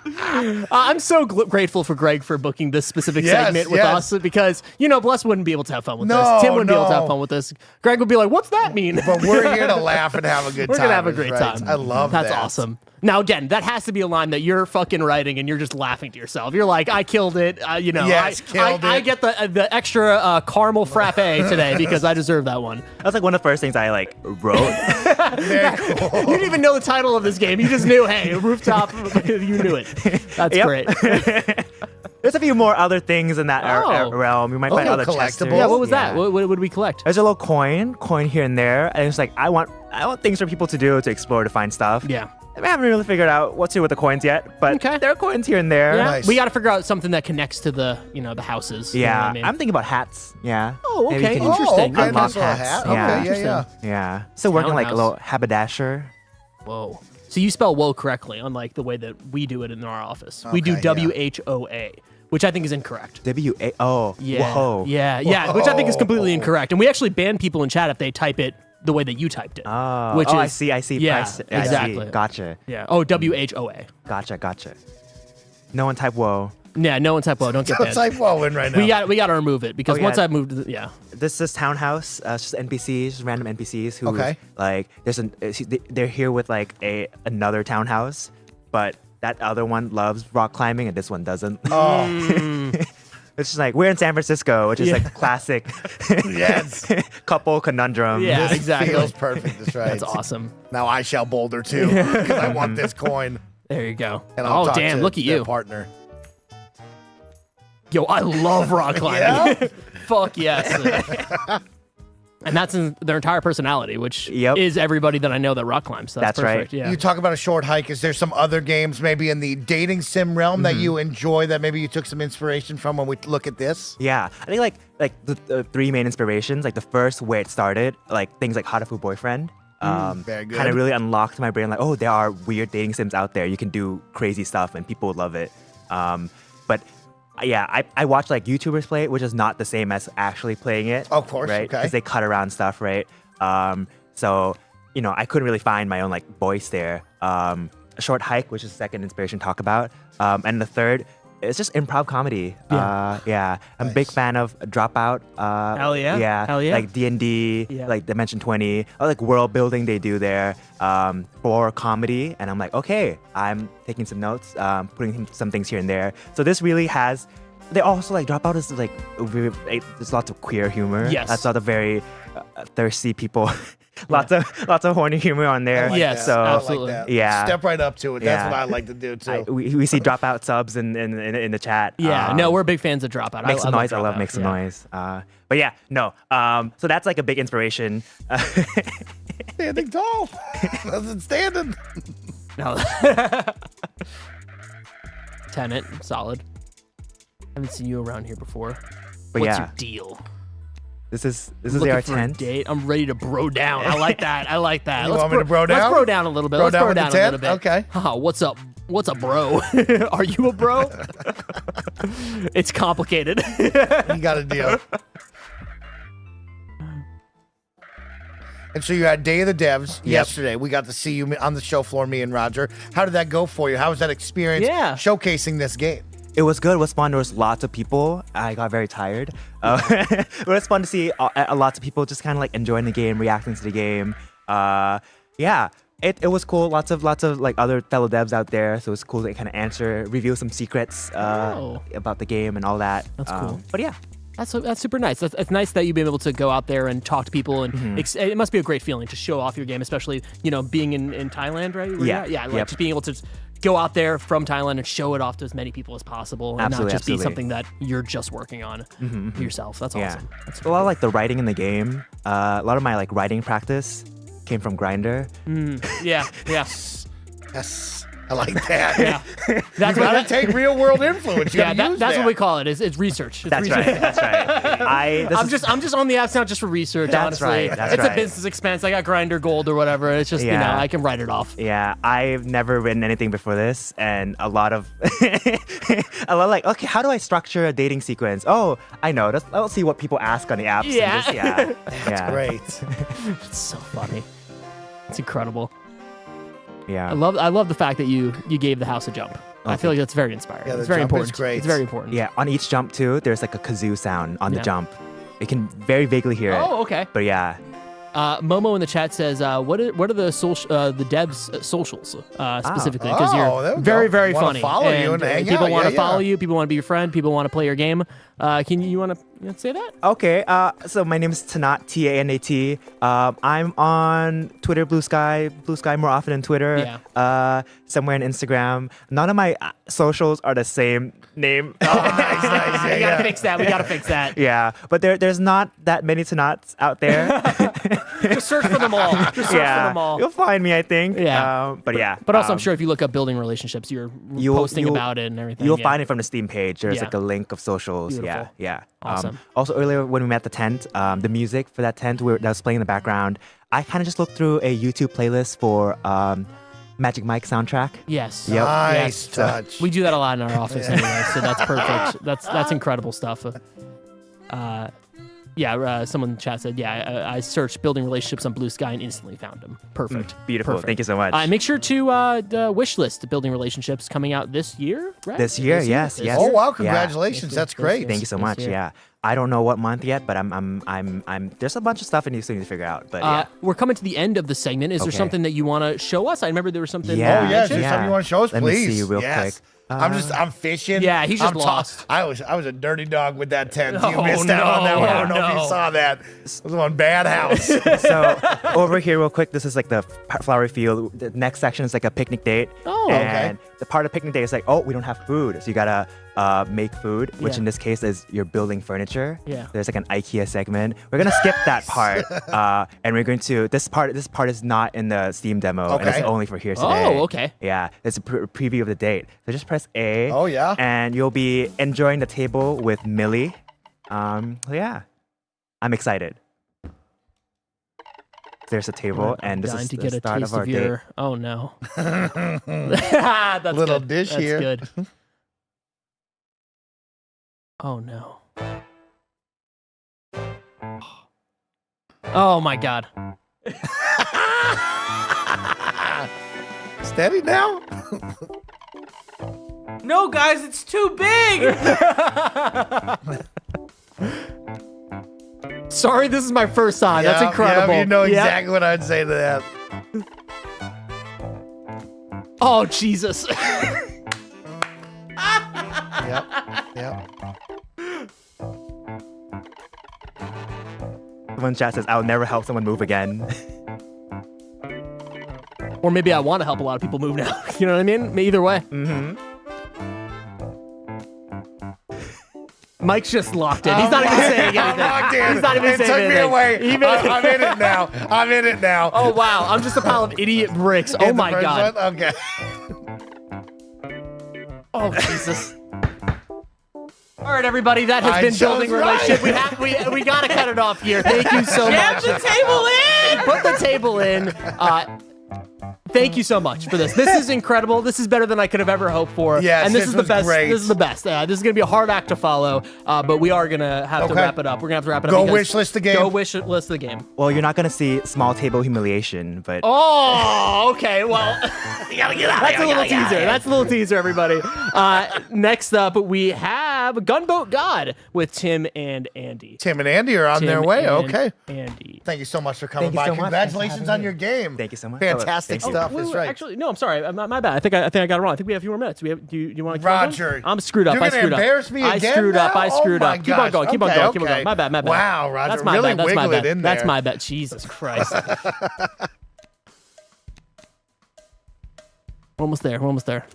S13: I'm so grateful for Greg for booking this specific segment with us because, Bless wouldn't be able to have fun with this. Tim wouldn't be able to have fun with this. Greg would be like, what's that mean?
S20: But we're here to laugh and have a good time.
S13: We're going to have a great time.
S20: I love that.
S13: That's awesome. Now, again, that has to be a line that you're fucking writing and you're just laughing to yourself. You're like, I killed it.
S20: Killed it.
S13: I get the extra caramel frappe today because I deserve that one.
S15: That's like one of the first things I wrote.
S20: Very cool.
S13: You didn't even know the title of this game. You just knew, hey, rooftop. You knew it. That's great.
S15: There's a few more other things in that realm. You might find other
S20: collectibles.
S13: Yeah, what was that? What did we collect?
S15: There's a little coin here and there, and it's like I want things for people to do, to explore, to find stuff.
S13: Yeah.
S15: I haven't really figured out what to do with the coins yet, but there are coins here and there.
S13: Yeah.
S20: Nice.
S13: We got to figure out something that connects to the houses.
S15: Yeah,
S13: You know what I mean?
S15: I'm thinking about hats. Yeah.
S13: Oh,
S15: Maybe
S13: okay.
S15: you can
S13: Interesting.
S20: Okay,
S15: unlock
S20: nice little
S15: hats.
S20: hat.
S15: Yeah.
S20: Okay,
S15: Yeah. So working like a
S13: Townhouse.
S15: little haberdasher.
S13: Whoa. So you spell woe correctly, unlike the way that we do it in our office. We do
S20: Okay,
S13: WHOA, which I think is incorrect.
S15: W-A. Oh.
S13: Yeah.
S15: Whoa.
S13: Yeah, which I think is completely incorrect. And we actually ban people in chat if they type it the way that you typed it.
S15: Oh.
S13: Which
S15: I
S13: is-
S15: see.
S13: Yeah,
S15: I see.
S13: exactly.
S15: Gotcha.
S13: Yeah. Oh, WHOA.
S15: Gotcha. No one type whoa.
S13: Yeah, no one type woe. Don't get
S20: Let's
S13: banned.
S20: type whoa in right now.
S13: We got to remove it because
S15: Oh, yeah.
S13: once I've moved, yeah.
S15: This is townhouse. It's just NPCs, just random NPCs who
S20: Okay.
S15: like they're here with like another townhouse, but that other one loves rock climbing and this one doesn't.
S20: Oh.
S15: It's just like we're in San Francisco, which is like classic
S20: Yes.
S15: couple conundrum.
S13: Yeah,
S20: This
S13: exactly.
S20: feels perfect. That's right.
S13: That's awesome.
S20: Now I shall boulder too because I want this coin.
S13: There you go.
S20: And I'll talk
S13: damn,
S20: to
S13: look at
S20: their
S13: you.
S20: partner.
S13: Yo, I love rock climbing.
S20: Yeah?
S13: Fuck yes. And that's in their entire personality, which
S15: Yep.
S13: is everybody that I know that rock climbs. So that's
S15: That's right.
S13: perfect. Yeah.
S20: You talk about a short hike. Is there some other games maybe in the dating sim realm that you enjoy that maybe you took some inspiration from when we look at this?
S15: Yeah, I think like the three main inspirations, like the first where it started, like things like Hatafu Boyfriend.
S20: Very good.
S15: Kind of really unlocked my brain, like, oh, there are weird dating sims out there. You can do crazy stuff and people would love it. But yeah, I watch like YouTubers play it, which is not the same as actually playing it.
S20: Of course,
S15: right?
S20: okay.
S15: Because they cut around stuff, right? So I couldn't really find my own like voice there. A short hike, which is the second inspiration to talk about, and the third. It's just improv comedy.
S13: Yeah.
S15: I'm a big fan of Dropout.
S13: Hell yeah.
S15: Yeah.
S13: Hell yeah.
S15: Like D&D,
S13: Yeah.
S15: like Dimension 20, or like world building they do there for comedy. And I'm like, okay, I'm taking some notes, putting some things here and there. So this really has. They also like Dropout is like there's lots of queer humor.
S13: Yes.
S15: That's lot of very thirsty people. lots of horny humor on there.
S20: I like
S13: Yes,
S20: that.
S15: So
S20: I
S13: absolutely.
S20: like that.
S15: Yeah.
S20: Step right up to it. That's
S15: Yeah.
S20: what I like to do too.
S15: We see Dropout subs in the chat.
S13: Yeah, no, we're big fans of Dropout.
S15: Make some noise. I love
S13: Dropout.
S15: make some
S13: Yeah.
S15: noise. But yeah, no. So that's like a big inspiration.
S20: Standing tall. Doesn't standing.
S13: No. Tenet, solid. Haven't seen you around here before.
S15: But
S13: What's
S15: yeah.
S13: your deal?
S15: This is
S13: Looking
S15: our
S13: for a
S15: tent.
S13: date. I'm ready to bro down. I like that. I like that.
S20: You want me to bro down?
S13: Let's bro down a little bit.
S20: Bro
S13: Let's
S20: down
S13: bro
S20: with the
S13: down a
S20: tent?
S13: little bit.
S20: Okay.
S13: Haha, what's up? What's up, bro? Are you a bro? It's complicated.
S20: You got a deal. And so you had Day of the Devs yesterday. We got to see you on the show floor, me and Roger. How did that go for you? How was that experience
S13: Yeah.
S20: showcasing this game?
S15: It was good. It was fun. There was lots of people. I got very tired. It was fun to see lots of people just kind of like enjoying the game, reacting to the game. Yeah, it was cool. Lots of like other fellow devs out there. So it was cool to kind of reveal some secrets about the game and all that.
S13: That's cool.
S15: But yeah.
S13: That's super nice. It's nice that you've been able to go out there and talk to people, and it must be a great feeling to show off your game, especially being in Thailand, right? Yeah. Like just being able to go out there from Thailand and show it off to as many people as possible, and not just be something that you're just working on yourself. That's awesome. That's
S15: a lot of like the writing in the game. A lot of my like writing practice came from Grindr.
S13: Yeah.
S20: Yes. I like that.
S13: Yeah.
S20: That's you gotta take real world influence.
S13: That's what we call it. It's research.
S15: That's right.
S13: I'm just on the apps now just for research.
S15: That's
S13: honestly.
S15: right. That's
S13: it's
S15: right.
S13: a business expense. I got Grindr Gold or whatever. It's just I can write it off.
S15: Yeah, I've never written anything before this, and a lot like, okay, how do I structure a dating sequence? Oh, I know. Let's see what people ask on the apps.
S13: Yeah.
S20: That's great.
S13: It's so funny. It's incredible.
S15: Yeah.
S13: I love the fact that you gave the house a jump. I feel like that's very inspiring.
S20: Yeah,
S13: it's very important.
S20: Great.
S13: It's very important.
S15: Yeah, on each jump too, there's like a kazoo sound on the jump. You can very vaguely hear it.
S13: Oh, okay.
S15: But yeah.
S13: Momo in the chat says, "What are the devs' socials specifically? Because you're very, very funny.
S20: Follow you and hang
S13: people
S20: out.
S13: want to follow you. People want to be your friend. People want to play your game. Can you want to say that?
S15: Okay. So my name is Tanat, Tanat. I'm on Twitter, Blue Sky more often than Twitter.
S13: Yeah.
S15: Somewhere on Instagram. None of my socials are the same name.
S20: Nice.
S13: We gotta fix that. We gotta fix that.
S15: Yeah, but there's not that many Tanats out there.
S13: Just search for them all. Just search for them all.
S15: You'll find me, I think.
S13: Yeah.
S15: But yeah.
S13: But also, I'm sure if you look up building relationships, you're posting about it and everything.
S15: You'll find it from the Steam page. There's like a link of socials.
S13: Beautiful.
S15: Yeah.
S13: Awesome.
S15: Also, earlier when we met at the tent, the music for that tent that was playing in the background, I kind of just looked through a YouTube playlist for Magic Mike soundtrack.
S13: Yes.
S15: Yep.
S20: Nice touch.
S13: We do that a lot in our office anyway, so that's perfect. That's incredible stuff. Someone in the chat said, I searched building relationships on Blue Sky and instantly found them. Perfect.
S15: Beautiful.
S13: Perfect.
S15: Thank you so much.
S13: Make sure to wish list building relationships coming out this year, right?
S15: This year, yes.
S20: Oh wow! Congratulations. That's great.
S15: Thank you so much. Yeah. I don't know what month yet, but I'm there's a bunch of stuff I still need to figure out. But
S13: we're coming to the end of the segment. Is there something that you want to show us? I remember there was something.
S20: Yeah. Is there something you want to show us?
S15: Let
S20: Please.
S15: me see real quick.
S20: I'm fishing.
S13: Yeah, he's just lost.
S20: I was a dirty dog with that tent. You missed out on that one. I don't know if you saw that. It was one bad house.
S15: So over here, real quick, this is like the flowery field. The next section is like a picnic date.
S13: Oh,
S15: and the part of picnic day is like, we don't have food, so you gotta make food, which in this case is you're building furniture.
S13: Yeah.
S15: There's like an IKEA segment. We're gonna skip that part, and we're going to this part is not in the Steam demo, and it's only for here today.
S13: Oh, okay.
S15: Yeah, it's a preview of the date. So just press A.
S20: Oh yeah.
S15: And you'll be enjoying the table with Millie. Yeah, I'm excited. There's a table, and this is
S13: to
S15: the
S13: get a
S15: start
S13: taste
S15: of our
S13: your.
S15: date.
S13: Oh no. That's
S20: Little
S13: good.
S20: dish
S13: That's
S20: here.
S13: Good. Oh no. Oh my god.
S20: Steady now.
S13: No, guys, it's too big. Sorry, this is my first time. That's incredible.
S20: Yeah, you know exactly what I'd say to that.
S13: Oh, Jesus.
S20: Yep.
S15: One chat says, "I'll never help someone move again."
S13: Or maybe I want to help a lot of people move now. You know what I mean? Either way.
S15: Mm-hmm.
S13: Mike's just locked in. He's not even saying anything.
S20: I'm locked in.
S13: He's not even
S20: it
S13: saying
S20: took
S13: anything.
S20: me away. I'm in it now. I'm in it now.
S13: Oh, wow. I'm just a pile of idiot bricks. Oh,
S20: In the
S13: my
S20: first
S13: God.
S20: one? Okay.
S13: Oh, Jesus. All right, everybody. That has
S20: I
S13: been
S20: chose
S13: building
S20: right.
S13: relationship. We got to cut it off here. Thank you so much.
S3: Jam the table in!
S13: Put the table in. thank you so much for this. This is incredible. This is better than I could have ever hoped for.
S20: Yes,
S13: and this
S20: this
S13: is the
S20: was
S13: best.
S20: great.
S13: This is the best. This is going to be a hard act to follow, but we are going to have to
S20: Okay.
S13: wrap it up. We're going to have to wrap it up.
S20: Go
S13: because-
S20: wish list the game.
S13: Go wish list the game.
S15: Well, you're not gonna see small table humiliation, but
S13: Oh, okay. Well, that's a little teaser. That's a little teaser, everybody. Next up, we have Gunboat God with Tim and Andy.
S20: Tim and Andy are on their
S13: Tim
S20: way.
S13: and
S20: Okay.
S13: Andy.
S20: Thank you so much for coming
S15: Thank you
S20: by.
S15: so much.
S20: Congratulations
S15: Thanks for
S20: on
S15: having
S20: your
S15: me.
S20: game.
S15: Thank you so much.
S20: Fantastic
S15: Thank you.
S20: stuff. That's right.
S13: Actually, no, I'm sorry. My bad. I think I got it wrong. I think we have a few more minutes. Do you want to keep on
S20: Roger.
S13: going? I'm screwed up.
S20: You're
S13: I
S20: gonna
S13: screwed up.
S20: embarrass me
S13: I
S20: again
S13: screwed up.
S20: now?
S13: I screwed
S20: Oh my
S13: up. Keep on
S20: gosh.
S13: going. Keep on
S20: Okay,
S13: going. Keep on
S20: okay.
S13: going. My bad. My bad.
S20: Wow, Roger,
S13: That's my
S20: really
S13: bad. That's my
S20: wiggle it
S13: bad.
S20: in
S13: That's
S20: there.
S13: my bad. Jesus Christ. We're almost there. We're almost there.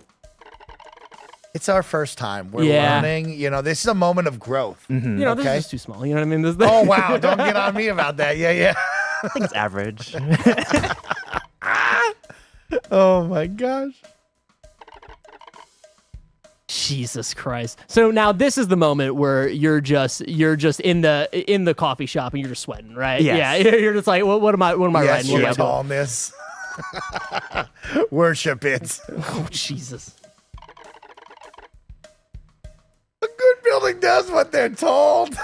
S20: It's our first time. We're
S13: Yeah.
S20: learning. You know, this is a moment of growth.
S13: You know, this
S20: Okay.
S13: is just too small. You know what I mean? This,
S20: Oh wow! Don't get on me about that. Yeah, yeah.
S15: I think it's average.
S20: Oh my gosh.
S13: Jesus Christ. So now this is the moment where you're just in the coffee shop and you're just sweating, right?
S15: Yes.
S13: Yeah. You're just like, what am I
S20: Yes,
S13: writing? What am
S20: your
S13: I doing?
S20: tallness. Worship it.
S13: Oh Jesus.
S20: A good building does what they're told.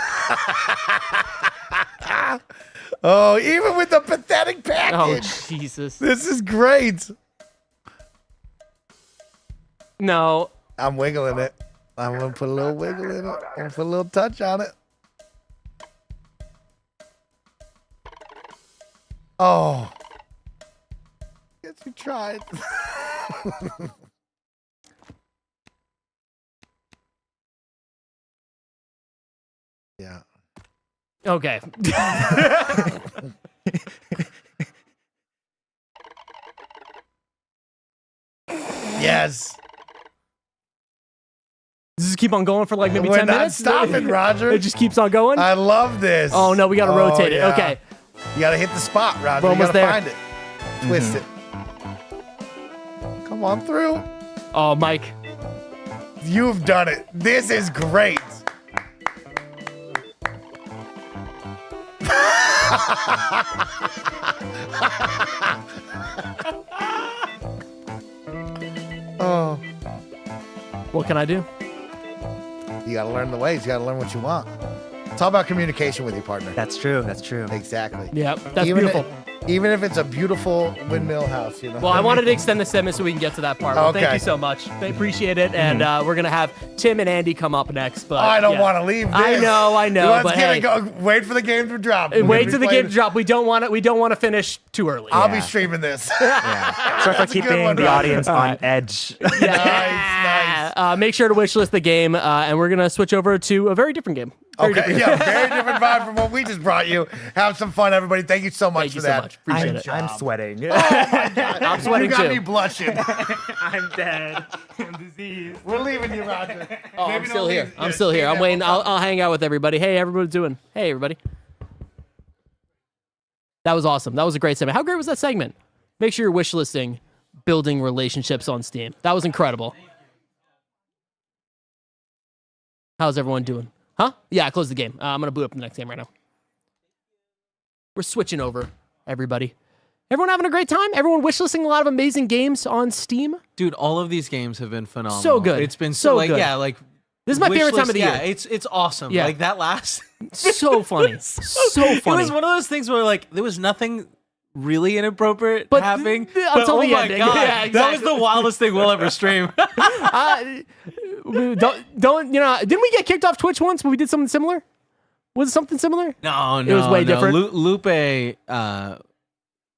S20: Oh, even with the pathetic
S13: Oh
S20: package.
S13: Jesus.
S20: This is great.
S13: No.
S20: I'm wiggling it. I'm gonna put a little wiggle in it. I'm gonna put a little touch on it. Oh. Guess you tried. Yeah.
S13: Okay.
S20: Yes.
S13: Does this keep on going for like maybe
S20: We're
S13: 10
S20: not
S13: minutes?
S20: stopping, Roger.
S13: It just keeps on going?
S20: I love this.
S13: Oh, no, we got to rotate it.
S20: yeah.
S13: Okay.
S20: You gotta hit the spot, Roger.
S13: We're
S20: You
S13: almost
S20: gotta
S13: there.
S20: find it. Twist it. Come on through.
S13: Oh, Mike.
S20: You've done it. This is great. Oh.
S13: What can I do?
S20: You gotta learn the ways. You gotta learn what you want. It's all about communication with your partner.
S15: That's true. That's true.
S20: Exactly.
S13: Yeah, that's
S20: even
S13: beautiful.
S20: Even if it's a beautiful windmill house, you know.
S13: Well, I wanted to extend the segment so we can get to that part. Well, thank
S20: Okay.
S13: you so much. I appreciate it. And we're going to have Tim and Andy come up next. But
S20: I don't
S13: yeah.
S20: want to leave. This.
S13: I know.
S20: Let's
S13: But
S20: get
S13: hey,
S20: it go. Wait for the game to drop. We're
S13: wait
S20: gonna
S13: till
S20: be
S13: the game
S20: playing-
S13: to drop. We don't want to finish too early.
S20: I'll be streaming this.
S15: Sorry for
S20: That's a good
S15: keeping
S20: one,
S15: the
S20: Roger.
S15: audience
S13: All
S15: on
S13: right.
S15: edge.
S20: Nice.
S13: Make sure to wishlist the game, and we're going to switch over to a very different game. Very
S20: Okay,
S13: different
S20: yeah, very different vibe from what we just brought you. Have some fun, everybody. Thank you so much
S13: Thank you
S20: for
S13: so
S20: that.
S13: much. Appreciate it.
S15: I'm sweating.
S13: I'm sweating
S20: You got
S13: too.
S20: me blushing.
S15: I'm dead. I'm diseased.
S20: We're leaving you, Roger.
S13: Oh,
S20: Maybe
S13: I'm
S20: don't
S13: still here.
S20: leave.
S13: I'm
S20: Yeah,
S13: still
S20: stay
S13: here. I'm
S20: there.
S13: waiting. I'll hang out with everybody. Hey, everybody's doing? Hey, everybody. That was awesome. That was a great segment. How great was that segment? Make sure you're wish listing building relationships on Steam. That was incredible. How's everyone doing? Huh? Yeah, I closed the game. I'm going to boot up the next game right now. We're switching over, everybody. Everyone having a great time? Everyone wish listing a lot of amazing games on Steam?
S16: Dude, all of these games have been phenomenal.
S13: So good.
S16: It's been
S13: So
S16: like
S13: good.
S16: yeah, like
S13: This is my favorite time of the
S16: yeah,
S13: year.
S16: it's awesome.
S13: Yeah.
S16: Like that last
S13: So funny. So
S16: It
S13: funny.
S16: was one of those things where like there was nothing really inappropriate
S13: But
S16: happening.
S13: until
S16: oh
S13: the
S16: my
S13: ending.
S16: God,
S13: Yeah,
S16: that was
S13: exactly.
S16: the wildest thing we'll ever stream.
S13: Don't you know? Didn't we get kicked off Twitch once when we did something similar? Was it something similar?
S16: No,
S13: It was way different.
S16: Lupe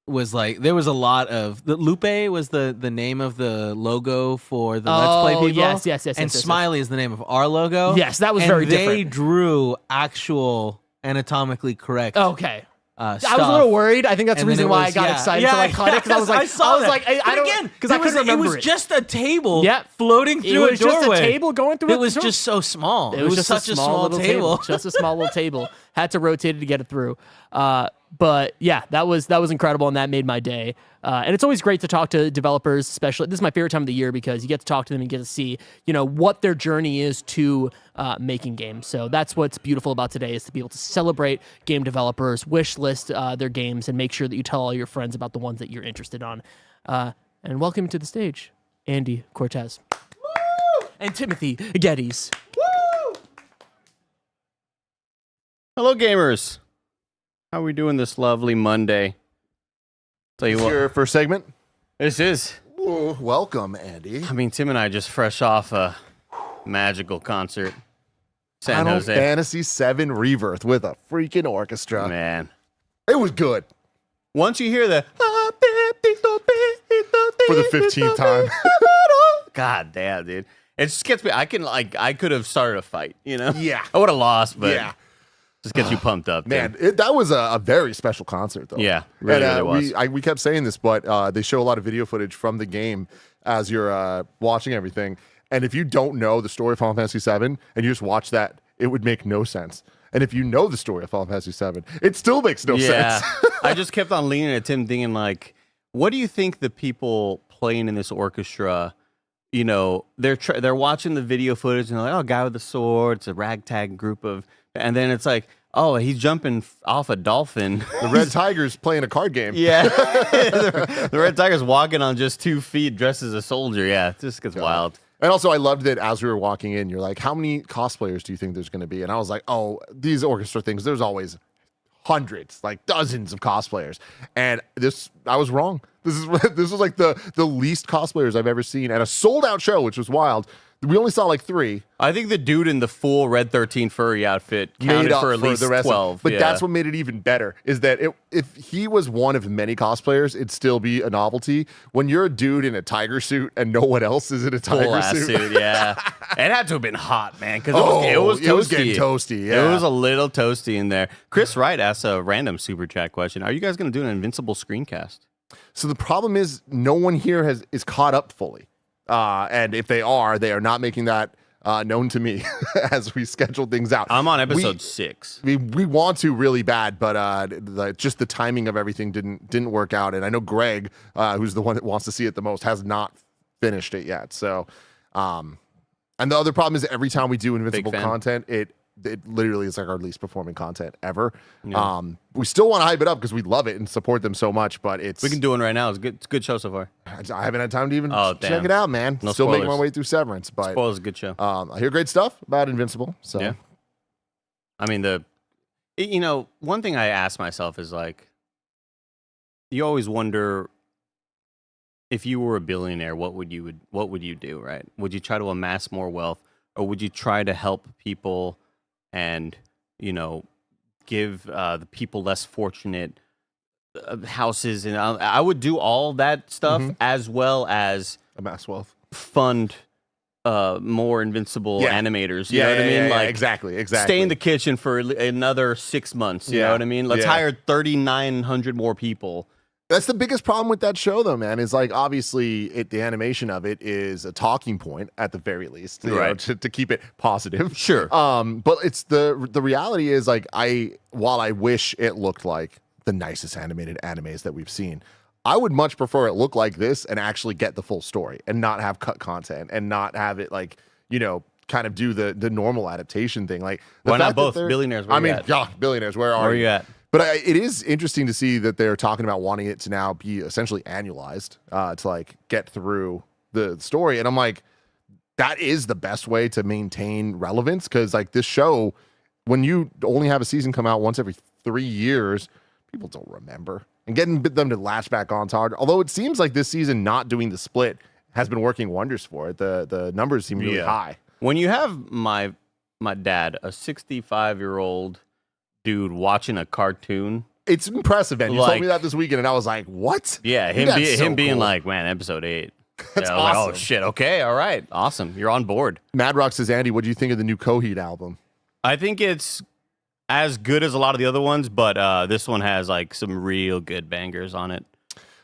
S16: was like there was a lot of Lupe was the name of the logo for the Let's Play
S13: Oh,
S16: people.
S13: yes,
S16: and
S13: yes.
S16: Smiley is the name of our logo.
S13: Yes, that was
S16: and
S13: very
S16: they
S13: different.
S16: drew actual anatomically correct.
S13: Okay. I was a
S16: stuff.
S13: little worried. I think that's the
S16: And then
S13: reason
S16: it
S13: why I
S16: was-
S13: got
S16: yeah.
S13: excited
S16: Yeah,
S13: to like cut it because I was like,
S16: I saw that.
S13: I
S16: But
S13: don't
S16: again,
S13: because I couldn't remember
S16: it was just a table floating through
S13: It was
S16: a doorway.
S13: just a table going through.
S16: It was just so small. It was
S13: just
S16: such a small
S13: little
S16: table.
S13: Just a small little table. Had to rotate it to get it through. But yeah, that was incredible, and that made my day. And it's always great to talk to developers, especially this is my favorite time of the year because you get to talk to them and get to see, what their journey is to making games. So that's what's beautiful about today is to be able to celebrate game developers, wish list their games, and make sure that you tell all your friends about the ones that you're interested on. And welcome to the stage, Andy Cortez. Woo! And Timothy Geddes.
S14: Hello, gamers. How are we doing this lovely Monday? Tell you
S8: This
S14: what.
S8: your first segment?
S14: This is.
S8: Ooh, welcome, Andy.
S14: I mean, Tim and I just fresh off a magical concert. San
S8: Final
S14: Jose.
S8: Fantasy VII Rebirth with a freaking orchestra.
S14: Man.
S8: It was good.
S14: Once you hear the
S8: For the 15th time.
S14: God damn, dude. It just gets me. I could have started a fight, you know?
S8: Yeah.
S14: I would have lost, but
S8: Yeah.
S14: just gets you pumped up.
S8: Man,
S14: dude.
S8: that was a very special concert, though.
S14: Yeah, really was.
S8: We kept saying this, but they show a lot of video footage from the game as you're watching everything. And if you don't know the story of Final Fantasy VII and you just watch that, it would make no sense. And if you know the story of Final Fantasy VII, it still makes no sense.
S14: I just kept on leaning at Tim, thinking like, what do you think the people playing in this orchestra? You know, they're watching the video footage and they're like, oh, guy with the sword. It's a ragtag group of, and then it's like, oh, he's jumping off a dolphin.
S8: The Red Tiger's playing a card game.
S14: Yeah, the Red Tiger's walking on just 2 feet, dressed as a soldier. Yeah, it just gets wild.
S8: And also, I loved that as we were walking in, you're like, how many cosplayers do you think there's going to be? And I was like, oh, these orchestra things, there's always hundreds, like dozens of cosplayers. And I was wrong. This was like the least cosplayers I've ever seen at a sold out show, which was wild. We only saw like 3.
S14: I think the dude in the full Red 13 furry outfit counted
S8: Made up
S14: for at least
S8: the rest
S14: 12.
S8: But
S14: yeah.
S8: that's what made it even better, is that if he was one of many cosplayers, it'd still be a novelty. When you're a dude in a tiger suit and no one else is in a tiger
S14: full-ass
S8: suit.
S14: Yeah. It had to have been hot, man, because
S8: Oh,
S14: it was toasty.
S8: it was getting toasty, yeah.
S14: It was a little toasty in there. Chris Wright asked a random super chat question. Are you guys going to do an Invincible screencast?
S8: So the problem is no one here is caught up fully. And if they are not making that known to me as we schedule things out.
S14: I'm on episode 6.
S8: We want to really bad, but just the timing of everything didn't work out. And I know Greg, who's the one that wants to see it the most, has not finished it yet. So, and the other problem is every time we do Invincible content, it literally is like our least performing content ever.
S14: Yeah.
S8: We still want to hype it up because we love it and support them so much, but
S14: We can do one right now. It's a good show so far.
S8: I haven't had time to even
S14: damn.
S8: check it out, man.
S14: No
S8: Still making
S14: spoilers.
S8: my way through Severance, but
S14: Spoilers, a good show.
S8: I hear great stuff about Invincible. So
S14: Yeah. I mean, one thing I ask myself is like, you always wonder if you were a billionaire, what would you do, right? Would you try to amass more wealth, or would you try to help people and, give the people less fortunate houses? And I would do all that stuff as well as
S8: amass wealth,
S14: fund more Invincible animators. You know what I mean?
S8: Yeah, exactly.
S14: Stay in the kitchen for another 6 months. You know what I mean? Let's hire 3,900 more people.
S8: That's the biggest problem with that show, though, man. Is like obviously the animation of it is a talking point at the very least, you know, to keep it positive.
S14: Sure.
S8: But it's the reality is like while I wish it looked like the nicest animated animes that we've seen, I would much prefer it look like this and actually get the full story and not have cut content and not have it like, kind of do the normal adaptation thing. Like,
S14: why not both? Billionaires, where you at?
S8: Yeah, billionaires. Where are
S14: you at?
S8: But it is interesting to see that they're talking about wanting it to now be essentially annualized to like get through the story. And I'm like, that is the best way to maintain relevance, because like this show, when you only have a season come out once every 3 years, people don't remember. And getting them to latch back on hard. Although it seems like this season not doing the split has been working wonders for it. The numbers seem really high.
S14: When you have my dad, a 65-year-old dude watching a cartoon,
S8: it's impressive, man. You told me that this weekend, and I was like, "What?"
S14: Yeah, him being like, "Man, episode 8."
S8: That's
S14: I was like,
S8: awesome.
S14: oh shit! Okay, all right, awesome. You're on board.
S8: Mad Rock says, "Andy, what do you think of the new Coheed album?"
S14: I think it's as good as a lot of the other ones, but this one has like some real good bangers on it.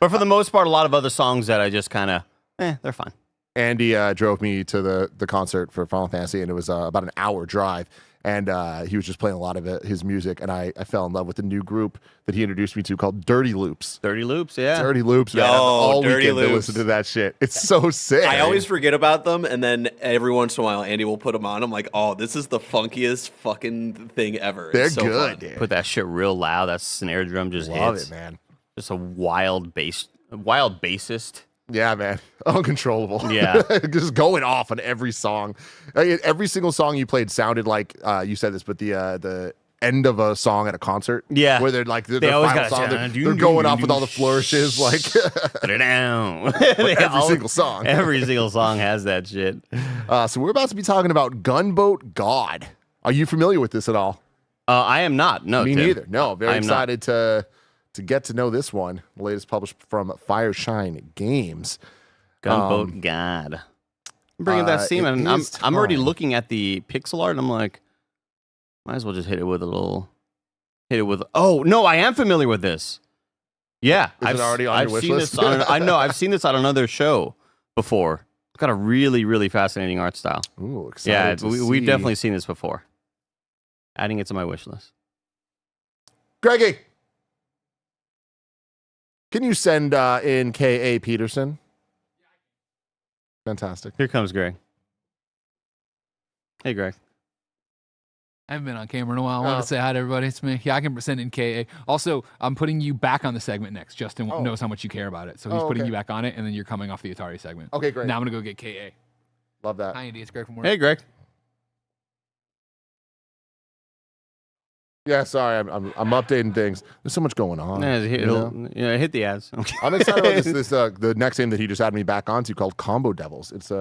S14: But for the most part, a lot of other songs that I just kind of, they're fine.
S8: Andy drove me to the concert for Final Fantasy, and it was about an hour drive. And he was just playing a lot of his music, and I fell in love with the new group that he introduced me to called Dirty Loops.
S14: Dirty Loops, yeah.
S8: Dirty Loops, man.
S17: Yo,
S8: All
S17: Dirty
S8: weekend to
S17: Loops.
S8: listen to that shit. It's so sick.
S17: I always forget about them, and then every once in a while, Andy will put them on. I'm like, oh, this is the funkiest fucking thing ever.
S8: They're
S17: It's so
S8: good,
S17: fun.
S8: dude.
S14: Put that shit real loud. That snare drum just
S8: Love
S14: hits.
S8: it, man.
S14: Just a wild bassist.
S8: Yeah, man. Uncontrollable.
S14: Yeah.
S8: Just going off on every song. Every single song you played sounded like, you said this, but the end of a song at a concert.
S14: Yeah.
S8: Where they're like, their
S14: always
S8: final
S14: gotta
S8: song, they're going off with all the flourishes. Like,
S14: Put it down.
S8: every single song.
S14: Every single song has that shit.
S8: So we're about to be talking about Gunboat God. Are you familiar with this at all?
S14: I am not. No,
S8: Me
S14: Tim.
S8: neither. No, very
S14: I am not.
S8: excited to get to know this one. The latest published from Fireshine Games.
S14: Gunboat God. I'm bringing that scene, and I'm already looking at the pixel art, and I'm like, might as well just hit it with. Oh no, I am familiar with this. Yeah,
S8: Is it already on
S14: I've
S8: your wish
S14: seen
S8: list?
S14: This I know I've seen this on another show before. It's got a really, really fascinating art style.
S8: Ooh, excited
S14: Yeah,
S8: to
S14: we've
S8: see.
S14: definitely seen this before. Adding it to my wish list.
S8: Greggy, can you send in K.A. Peterson? Fantastic.
S14: Here comes Greg. Hey, Greg.
S4: I haven't been on camera in a while. I wanted to say hi to everybody. It's me. Yeah, I can send in KA. Also, I'm putting you back on the segment next. Justin knows how much you care about it. So he's putting you back on it, and then you're coming off the Atari segment.
S8: Okay, great.
S4: Now I'm going to go get KA.
S8: Love that.
S4: Hi, Andy. It's Greg from work.
S14: Hey, Greg.
S8: Yeah, sorry, I'm updating things. There's so much going on.
S14: Yeah,
S8: you know?
S14: hit the ads.
S8: I'm excited about this. The next game that he just added me back onto called Combo Devils. It's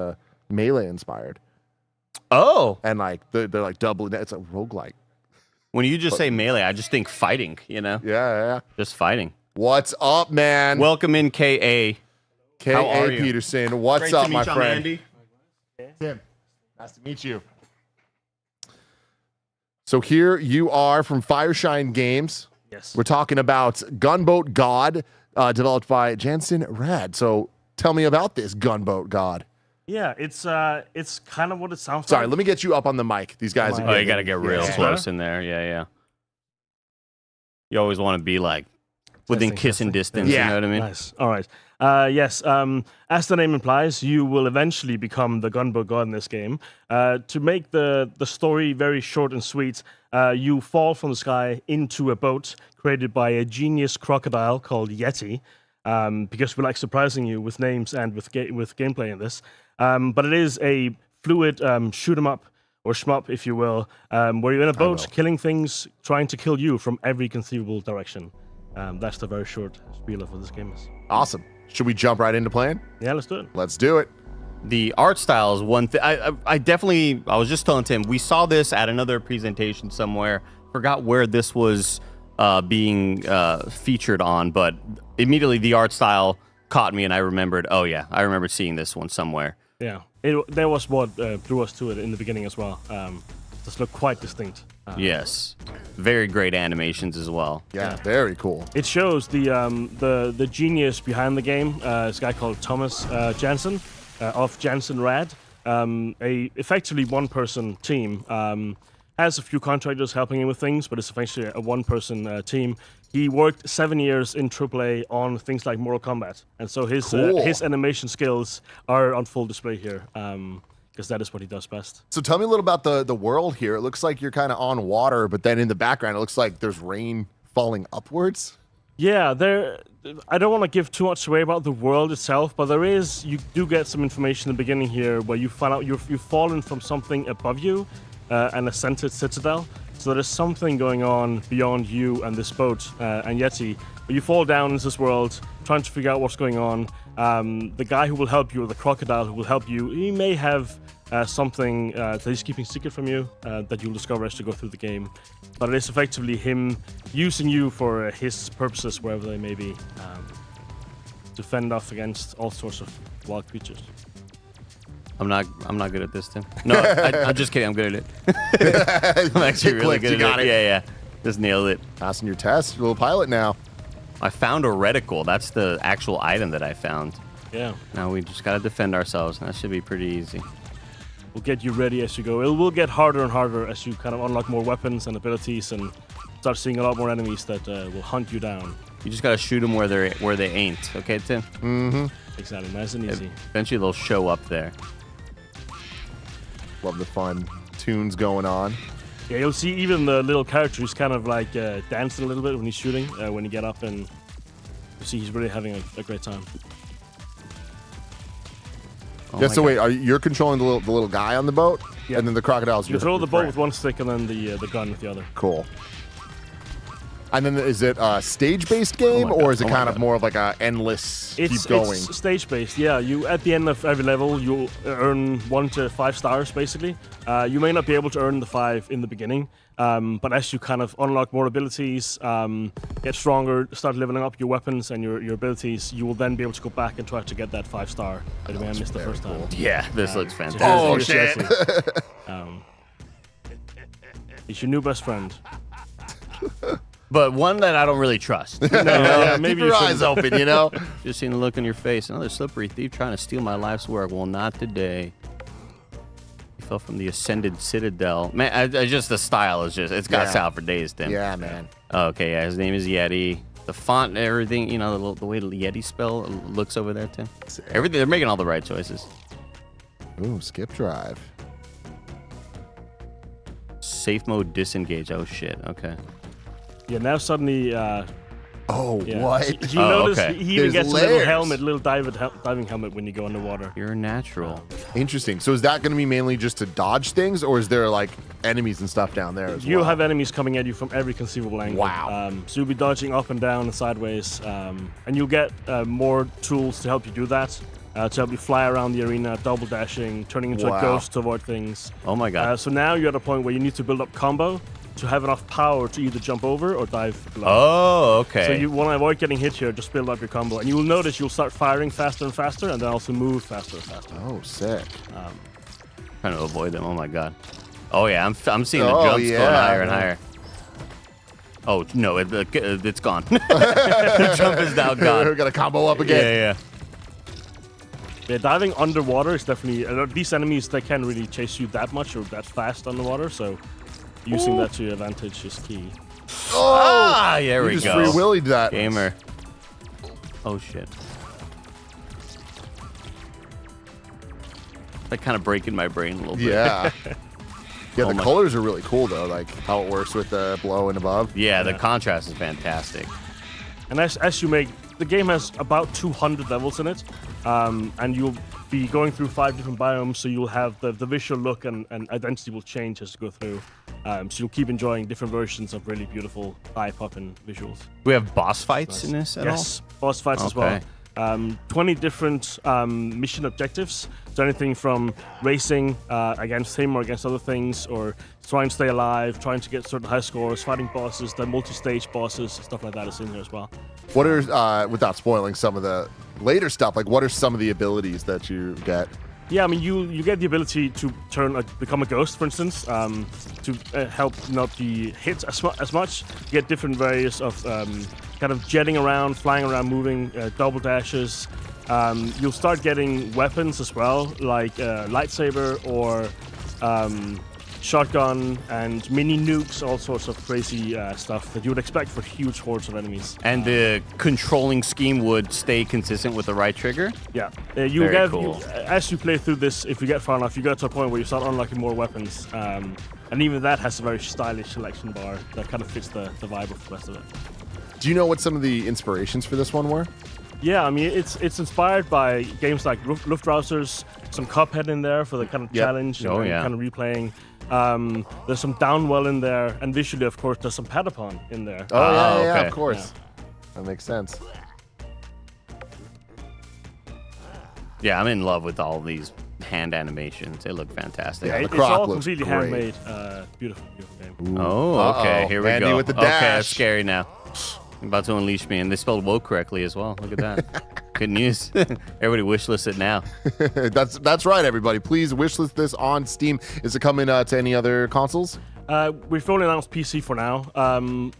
S8: Melee inspired.
S14: Oh,
S8: and like they're like doubling. It's a roguelike.
S14: When you just say Melee, I just think fighting.
S8: Yeah.
S14: Just fighting.
S8: What's up, man?
S14: Welcome in, KA. How are
S8: K.A.
S14: you?
S8: Peterson. What's
S14: Great
S8: up,
S14: to meet
S8: my
S14: you, I'm
S8: friend?
S14: Andy.
S8: Tim, nice to meet you. So here you are from Fireshine Games.
S2: Yes.
S8: We're talking about Gunboat God, developed by Jansen Rad. So tell me about this Gunboat God.
S2: Yeah, it's kind of what it sounds
S8: Sorry,
S2: like.
S8: let me get you up on the mic. These guys are
S14: Oh, you got to get real close in there. Yeah. You always want to be like within kissing distance. You know what I mean?
S2: Nice. All right. Yes. As the name implies, you will eventually become the Gunboat God in this game. To make the story very short and sweet, you fall from the sky into a boat created by a genius crocodile called Yeti. Because we like surprising you with names and with gameplay in this. But it is a fluid shoot 'em up or shmup, if you will, where you're in a boat killing things, trying to kill you from every conceivable direction. That's the very short spiel of what this game is.
S8: Awesome. Should we jump right into playing?
S2: Yeah, let's do it.
S8: Let's do it.
S14: The art style is one thing. I definitely, I was just telling Tim, we saw this at another presentation somewhere. Forgot where this was being featured on, but immediately the art style caught me and I remembered, oh yeah, I remember seeing this one somewhere.
S2: Yeah, there was what drew us to it in the beginning as well. Just look quite distinct.
S14: Yes, very great animations as well.
S8: Yeah, very cool.
S2: It shows the genius behind the game. This guy called Thomas Jansen of Jansen Rad, a effectively one-person team. Has a few contractors helping him with things, but it's essentially a one-person team. He worked 7 years in AAA on things like Mortal Kombat, and so his animation skills are on full display here. Because that is what he does best.
S8: So tell me a little about the world here. It looks like you're kind of on water, but then in the background, it looks like there's rain falling upwards.
S2: Yeah, I don't want to give too much away about the world itself, but you do get some information in the beginning here where you find out you've fallen from something above you, an ascended citadel. So there's something going on beyond you and this boat and Yeti. But you fall down into this world, trying to figure out what's going on. The guy who will help you, or the crocodile who will help you, he may have something that he's keeping secret from you that you'll discover as you go through the game. But it is effectively him using you for his purposes, wherever they may be, to fend off against all sorts of wild creatures.
S14: I'm not good at this, Tim. No, I'm just kidding. I'm good at it. I'm actually really good at it. Yeah. Just nailed it.
S8: Passing your test. You're a little pilot now.
S14: I found a reticle. That's the actual item that I found.
S2: Yeah.
S14: Now we just got to defend ourselves. That should be pretty easy.
S2: We'll get you ready as you go. It will get harder and harder as you kind of unlock more weapons and abilities and start seeing a lot more enemies that will hunt you down.
S14: You just got to shoot them where they ain't. Okay, Tim?
S8: Mm-hmm.
S2: Exactly. Nice and easy.
S14: Eventually they'll show up there.
S8: Love the fun tunes going on.
S2: Yeah, you'll see even the little character who's kind of like dancing a little bit when he's shooting. When you get up, and you see he's really having a great time.
S8: Yeah. So wait, you're controlling the little guy on the boat, and then the crocodiles.
S2: You control the boat with one stick and then the gun with the other.
S8: Cool. And then is it a stage-based game, or is it kind of more of like a endless keep going?
S2: It's stage-based. Yeah, you at the end of every level you'll earn 1 to 5 stars basically. You may not be able to earn the 5 in the beginning, but as you kind of unlock more abilities, get stronger, start leveling up your weapons and your abilities, you will then be able to go back and try to get that 5-star that you may have missed the first time.
S14: Yeah, this looks fantastic.
S2: So here's he's your new best friend.
S14: But one that I don't really trust.
S2: Maybe
S14: keep your eyes open, you know? Just seeing the look on your face. Another slippery thief trying to steal my life's work. Well, not today. He fell from the Ascended Citadel. Man, I just the style is just, it's got us out for days, Tim.
S8: Yeah, man.
S14: Okay, yeah, his name is Yeti. The font and everything, you know, the way the Yeti spell looks over there, Tim. Everything, they're making all the right choices.
S8: Ooh, skip drive.
S14: Safe mode disengage. Oh, shit. Okay.
S2: Yeah, now suddenly.
S8: What?
S2: You notice
S14: okay.
S2: he even gets a little helmet, little diving helmet when you go underwater.
S14: You're natural.
S8: Interesting. So is that going to be mainly just to dodge things, or is there like enemies and stuff down there as well?
S2: You'll have enemies coming at you from every conceivable angle.
S8: Wow.
S2: So you'll be dodging up and down and sideways, and you'll get more tools to help you do that. To help you fly around the arena, double dashing, turning into a ghost to avoid things.
S14: Oh my god.
S2: So now you're at a point where you need to build up combo to have enough power to either jump over or dive below.
S14: Oh, okay.
S2: So you want to avoid getting hit here, just build up your combo. And you will notice you'll start firing faster and faster, and then also move faster and faster.
S8: Oh, sick.
S14: Trying to avoid them. Oh my god. Oh yeah, I'm seeing the jumps going higher and higher. Oh no, it's gone. The jump is now gone.
S8: We're gonna combo up again.
S2: Yeah, diving underwater is definitely... these enemies, they can't really chase you that much or that fast underwater, so using that to your advantage is key.
S14: Oh! There we
S8: just
S14: go.
S8: Free Willy'd that.
S14: Gamer. Oh, shit. That kind of breaking my brain a little bit.
S8: Yeah. Yeah, the colors are really cool, though, like how it works with the below and above.
S14: Yeah, the contrast is fantastic.
S2: And as you make... The game has about 200 levels in it, and you'll be going through 5 different biomes, so you'll have the visual look and identity will change as you go through. So you'll keep enjoying different versions of really beautiful eye-popping visuals.
S14: We have boss fights in this at all?
S2: Yes, boss fights as well. 20 different mission objectives. So anything from racing against him or against other things, or trying to stay alive, trying to get certain high scores, fighting bosses, the multi-stage bosses, stuff like that is in here as well.
S8: What are, without spoiling some of the later stuff, like what are some of the abilities that you get?
S2: Yeah, I mean, you get the ability to become a ghost, for instance, to help not be hit as much. You get different various of kind of jetting around, flying around, moving, double dashes. You'll start getting weapons as well, like lightsaber or shotgun and mini nukes, all sorts of crazy stuff that you would expect for huge hordes of enemies.
S14: And the controlling scheme would stay consistent with the right trigger?
S2: Yeah.
S14: Very cool.
S2: As you play through this, if you get far enough, you get to a point where you start unlocking more weapons. And even that has a very stylish selection bar that kind of fits the vibe of the rest of it.
S8: Do you know what some of the inspirations for this one were?
S2: Yeah, I mean, it's inspired by games like Luftrausers, some Cuphead in there for the kind of challenge, and kind of replaying. There's some Downwell in there, and visually, of course, there's some Patapon in there.
S8: Oh, yeah, of course. Yeah. That makes sense.
S14: Yeah, I'm in love with all these hand animations. They look fantastic.
S2: Yeah, it's all completely handmade. Beautiful game.
S14: Oh, okay. Here we
S8: Andy
S14: go.
S8: with the
S14: Okay,
S8: dash.
S14: that's scary now. I'm about to unleash me, and they spelled woke correctly as well. Look at that. Good news. Everybody wishlist it now.
S8: That's right, everybody. Please wishlist this on Steam. Is it coming to any other consoles?
S2: We've only announced PC for now.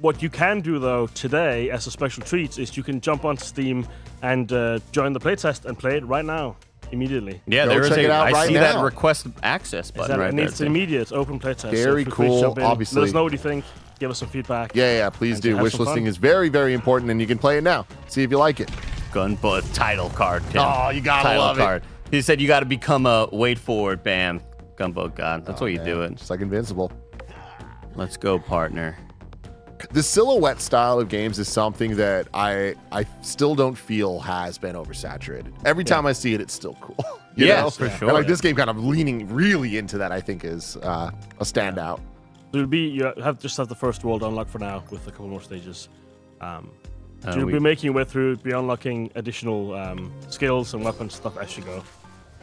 S2: What you can do, though, today, as a special treat, is you can jump onto Steam and join the playtest and play it right now, immediately.
S14: Yeah, there is I see that request access button right there.
S2: It's an immediate open playtest.
S8: Very cool, obviously.
S2: Let us know what you think. Give us some feedback.
S8: Yeah, please do. Wishlisting is very, very important, and you can play it now. See if you like it.
S14: Gunboat title card, Tim.
S8: Oh, you gotta love it.
S14: He said you got to become a wait for it, bam, Gunboat God. That's what you do it.
S8: Just like Invincible.
S14: Let's go, partner.
S8: The silhouette style of games is something that I still don't feel has been oversaturated. Every time I see it, it's still cool. You
S14: Yeah,
S8: know?
S14: for
S8: And
S14: sure.
S8: like this game kind of leaning really into that, I think, is a standout.
S2: So you have the first world unlocked for now with a couple more stages. So you'll
S14: we-
S2: be making your way through, be unlocking additional skills and weapons stuff as you go.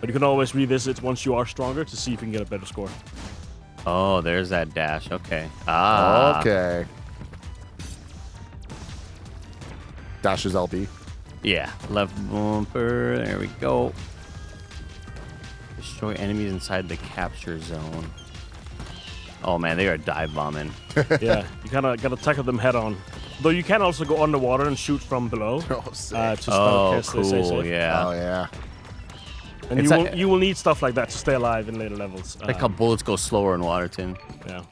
S2: But you can always revisit once you are stronger to see if you can get a better score.
S14: Oh, there's that dash. Okay. Ah.
S8: Okay. Dash is LB.
S14: Yeah. Left bumper. There we go. Destroy enemies inside the capture zone. Oh man, they are dive bombing.
S2: Yeah, you kind of got to tackle them head on. Though you can also go underwater and shoot from below.
S8: Oh, sick.
S2: To start cast they say
S14: cool.
S2: safe.
S14: Yeah.
S8: Oh, yeah.
S2: And
S14: It's
S2: you will need stuff like that to stay alive in later levels.
S14: Like how bullets go slower in water, Tim.
S2: Yeah.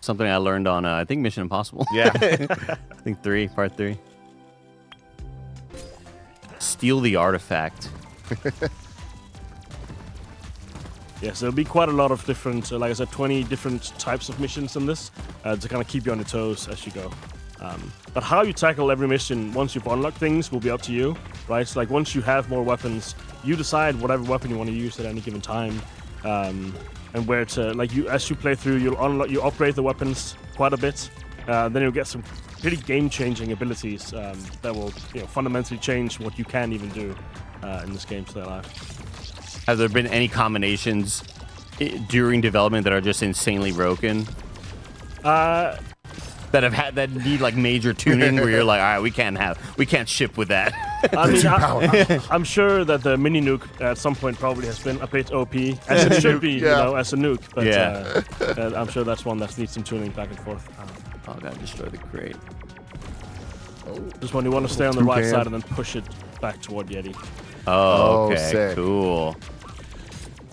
S14: Something I learned on, I think, Mission Impossible.
S8: Yeah.
S14: I think part 3. Steal the artifact.
S2: Yes, there'll be quite a lot of different, like I said, 20 different types of missions in this to kind of keep you on your toes as you go. But how you tackle every mission once you've unlocked things will be up to you, right? So like once you have more weapons, you decide whatever weapon you want to use at any given time, and where to as you play through, you upgrade the weapons quite a bit. Then you'll get some pretty game-changing abilities that will fundamentally change what you can even do in this game to stay alive.
S14: Have there been any combinations during development that are just insanely broken? That need like major tuning where you're like, all right, we can't ship with that.
S2: I mean, I'm sure that the mini nuke at some point probably has been a bit OP, as it should be, as a nuke. But I'm sure that's one that needs some tuning back and forth.
S14: Oh, I gotta destroy the crate.
S2: Just when you want to stay on the right side and then push it back toward Yeti.
S14: Oh, okay,
S8: sick.
S14: cool.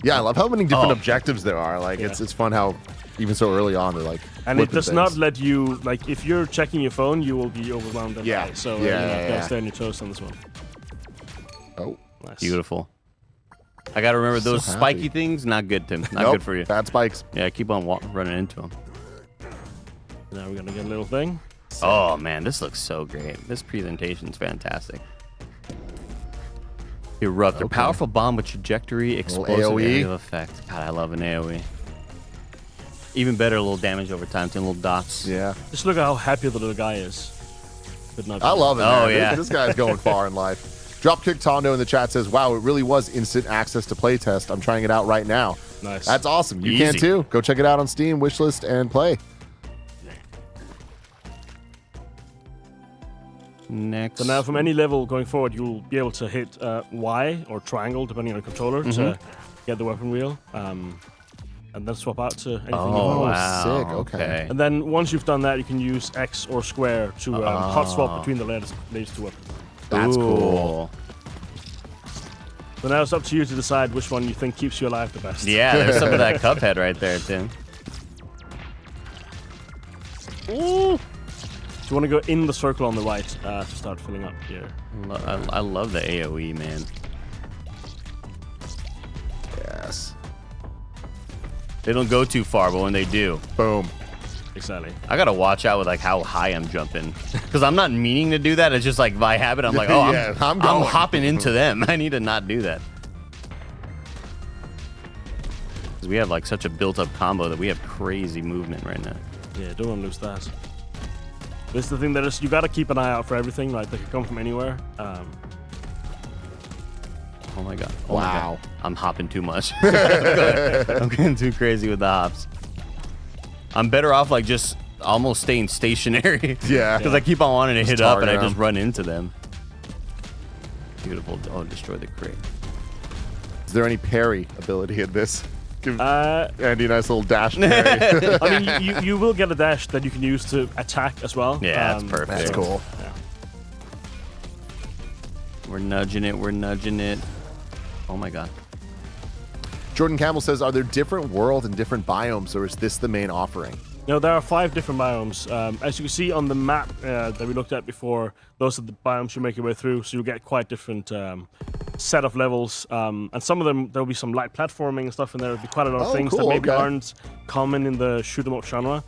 S8: Yeah, I love how many different objectives there are. Like, it's fun how even so early on they're like.
S2: And it
S8: flipping
S2: does not
S8: things.
S2: let you, like, if you're checking your phone, you will be overwhelmed. And die. So you gotta stay on your toes on this one.
S8: Oh,
S2: nice.
S14: Beautiful. I gotta remember
S8: So
S14: those
S8: happy.
S14: spiky things. Not good, Tim. Not
S8: Nope,
S14: good for you.
S8: Bad spikes.
S14: Yeah, keep on running into them.
S2: Now we're gonna get a little thing.
S14: Oh man, this looks so great. This presentation's fantastic. Erupt. A powerful bomb with trajectory, explosive
S8: AoE.
S14: area effect. God, I love an AoE. Even better, a little damage over time, 10 little dots.
S8: Yeah.
S2: Just look at how happy the little guy is. Could not be.
S8: I love it.
S14: Oh,
S8: man.
S14: yeah.
S8: This guy's going far in life. Dropkick Tondo in the chat says, "Wow, it really was instant access to playtest. I'm trying it out right now."
S2: Nice.
S8: That's awesome. You can
S14: Easy.
S8: too. Go check it out on Steam, wishlist, and play.
S14: Next.
S2: So now from any level going forward, you'll be able to hit Y or triangle, depending on your controller, to get the weapon wheel, and then swap out to anything you
S14: Oh,
S2: want.
S14: wow.
S8: sick. Okay.
S2: And then once you've done that, you can use X or square to hot swap between the latest two weapons.
S8: That's
S14: Ooh.
S8: cool.
S2: So now it's up to you to decide which one you think keeps you alive the best.
S14: Yeah, there's some of that Cuphead right there, Tim.
S2: Ooh. So you want to go in the circle on the right to start filling up here.
S14: I love the AoE, man.
S8: Yes.
S14: They don't go too far, but when they do,
S8: boom.
S2: Exactly.
S14: I gotta watch out with like how high I'm jumping, because I'm not meaning to do that. It's just like by habit. I'm like, oh,
S8: Yeah, I'm
S14: I'm
S8: going.
S14: hopping into them. I need to not do that. Because we have like such a built-up combo that we have crazy movement right now.
S2: Yeah, don't want to lose that. This is the thing that is, you got to keep an eye out for everything. Like they can come from anywhere.
S14: Oh my god. Oh my
S8: Wow.
S14: god. I'm hopping too much. I'm getting too crazy with the hops. I'm better off like just almost staying stationary.
S8: Yeah.
S14: Because I keep on wanting to
S8: Just
S14: hit up and I
S8: target
S14: just
S8: them.
S14: run into them. Beautiful. Oh, destroy the crate.
S8: Is there any parry ability in this? Give
S2: Uh,
S8: Andy a nice little dash parry.
S2: I mean, you will get a dash that you can use to attack as well.
S14: Yeah, that's perfect.
S8: That's cool.
S2: Yeah.
S14: We're nudging it. We're nudging it. Oh my god.
S8: Jordan Campbell says, "Are there different worlds and different biomes, or is this the main offering?"
S2: No, there are 5 different biomes. As you can see on the map that we looked at before, those are the biomes you make your way through, so you'll get quite different set of levels. And some of them, there'll be some light platforming and stuff in there. There'll be quite a lot of
S8: Oh,
S2: things that
S8: cool,
S2: maybe
S8: okay.
S2: aren't common in the shoot 'em up genre.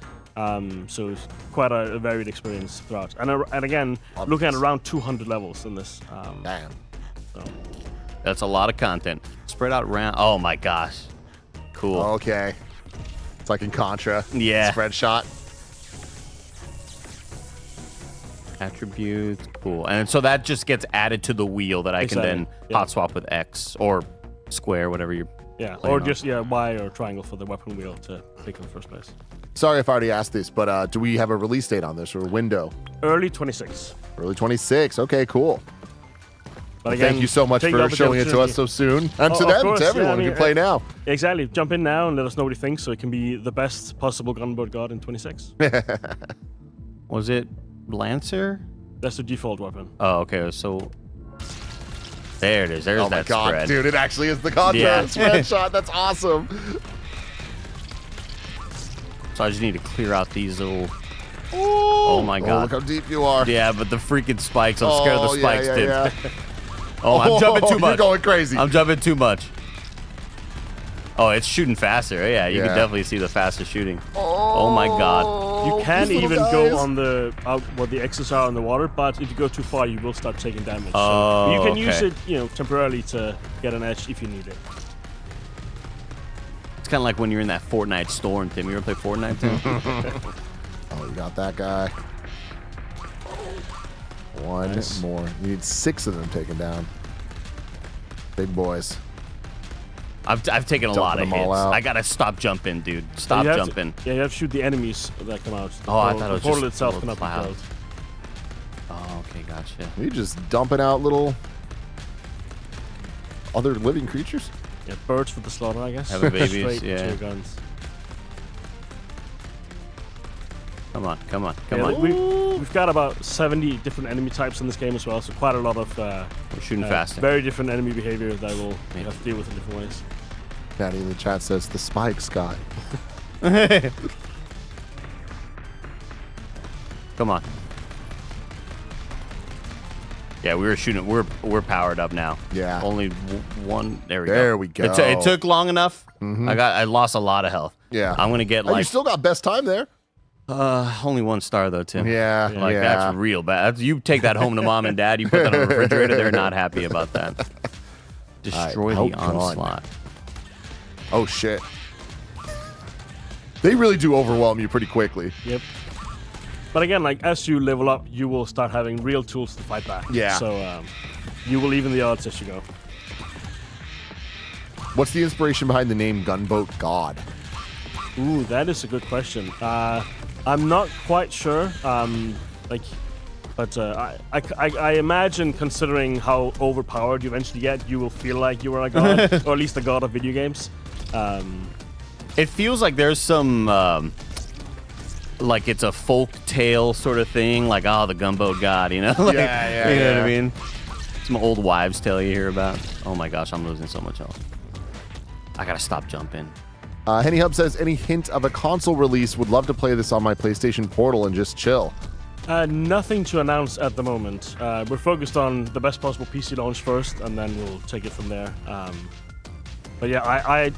S2: So it's quite a varied experience throughout. And again, looking at around 200 levels in this.
S8: Damn.
S2: So.
S14: That's a lot of content. spread out round. Oh my gosh. Cool.
S8: Okay. It's like in Contra.
S14: Yeah.
S8: Spread shot.
S14: Attributes. Cool. And so that just gets added to the wheel that I can then hot swap with X or square, whatever you're
S2: or just Y or triangle for the weapon wheel to pick in the first place.
S8: Sorry if I already asked this, but do we have a release date on this or a window?
S2: Early 26.
S8: Early 26. Okay, cool.
S2: But
S8: Well,
S2: again,
S8: thank you so much
S2: take
S8: for
S2: the
S8: showing it to us
S2: opportunity.
S8: so soon. And
S2: Oh,
S8: to
S2: of
S8: them,
S2: course,
S8: to everyone who can play now.
S2: Exactly. Jump in now and let us know what you think so it can be the best possible Gunboat God in 26.
S14: Was it Lancer?
S2: That's the default weapon.
S14: Oh, okay. So there it is. There's
S8: Oh my
S14: that
S8: god,
S14: spread.
S8: dude, it actually is the Contra spread shot. That's awesome.
S14: So I just need to clear out these little. Oh my god.
S8: look how deep you are.
S14: Yeah, but the freaking spikes. I'm scared of the
S8: yeah,
S14: spikes,
S8: yeah,
S14: dude.
S8: yeah.
S14: Oh, I'm jumping too much.
S8: You're going crazy.
S14: I'm jumping too much. Oh, it's shooting faster. Yeah, you can
S8: Yeah.
S14: definitely see the faster shooting. Oh my god.
S2: You can
S8: these little
S2: even go
S8: guys.
S2: on the where the X's are on the water, but if you go too far, you will start taking damage.
S14: Oh,
S2: so you can use
S14: okay.
S2: it, temporarily to get an edge if you need it.
S14: It's kind of like when you're in that Fortnite storm, Tim. You ever play Fortnite, Tim?
S8: Oh, you got that guy. One more. You need 6 of them taken down. Big boys.
S14: I've taken a lot of
S8: Dumping them all
S14: hits.
S8: out.
S14: I gotta stop jumping, dude. Stop
S2: You have
S14: jumping.
S2: you have to shoot the enemies that come out. The
S14: Oh, I
S2: portal-
S14: thought it was
S2: the portal
S14: just
S2: itself
S14: little
S2: cannot be
S14: clouds.
S2: killed.
S14: Oh, okay, gotcha.
S8: You just dumping out little other living creatures?
S2: Yeah, birds for the slaughter, I guess.
S14: Having babies,
S2: Straight
S14: yeah.
S2: to your guns.
S14: Come on, come on, come
S2: Yeah,
S14: on.
S2: we've got about 70 different enemy types in this game as well, so quite a lot of
S14: We're shooting faster.
S2: very different enemy behavior that we'll have to deal with in different ways.
S8: Daddy in the chat says the spike, Scott.
S14: Come on. Yeah, we were shooting. We're powered up now.
S8: Yeah.
S14: Only one. There we go.
S8: There we go.
S14: It took long enough.
S8: Mhm.
S14: I lost a lot of health.
S8: Yeah.
S14: I'm gonna get
S8: Oh, you
S14: like
S8: still got best time there.
S14: only 1 star though, Tim.
S8: Yeah,
S14: Like
S8: yeah.
S14: that's real bad. You take that home to mom and dad. You put that on the refrigerator. They're not happy about that. Destroy
S8: Alright,
S14: the
S8: outgun.
S14: onslaught.
S8: Oh shit. They really do overwhelm you pretty quickly.
S2: Yep. But again, like as you level up, you will start having real tools to fight back.
S8: Yeah.
S2: So you will even the odds as you go.
S8: What's the inspiration behind the name Gunboat God?
S2: Ooh, that is a good question. I'm not quite sure. But I imagine, considering how overpowered you eventually get, you will feel like you are a god, or at least a god of video games.
S14: It feels like there's some like it's a folk tale sort of thing, like the gunboat god, you know? Like,
S8: Yeah,
S14: you know what
S8: yeah.
S14: I mean? Some old wives' tale you hear about. Oh my gosh, I'm losing so much health. I gotta stop jumping.
S8: Henny Hub says, any hint of a console release? Would love to play this on my PlayStation Portal and just chill.
S2: Nothing to announce at the moment. We're focused on the best possible PC launch first, and then we'll take it from there. But yeah,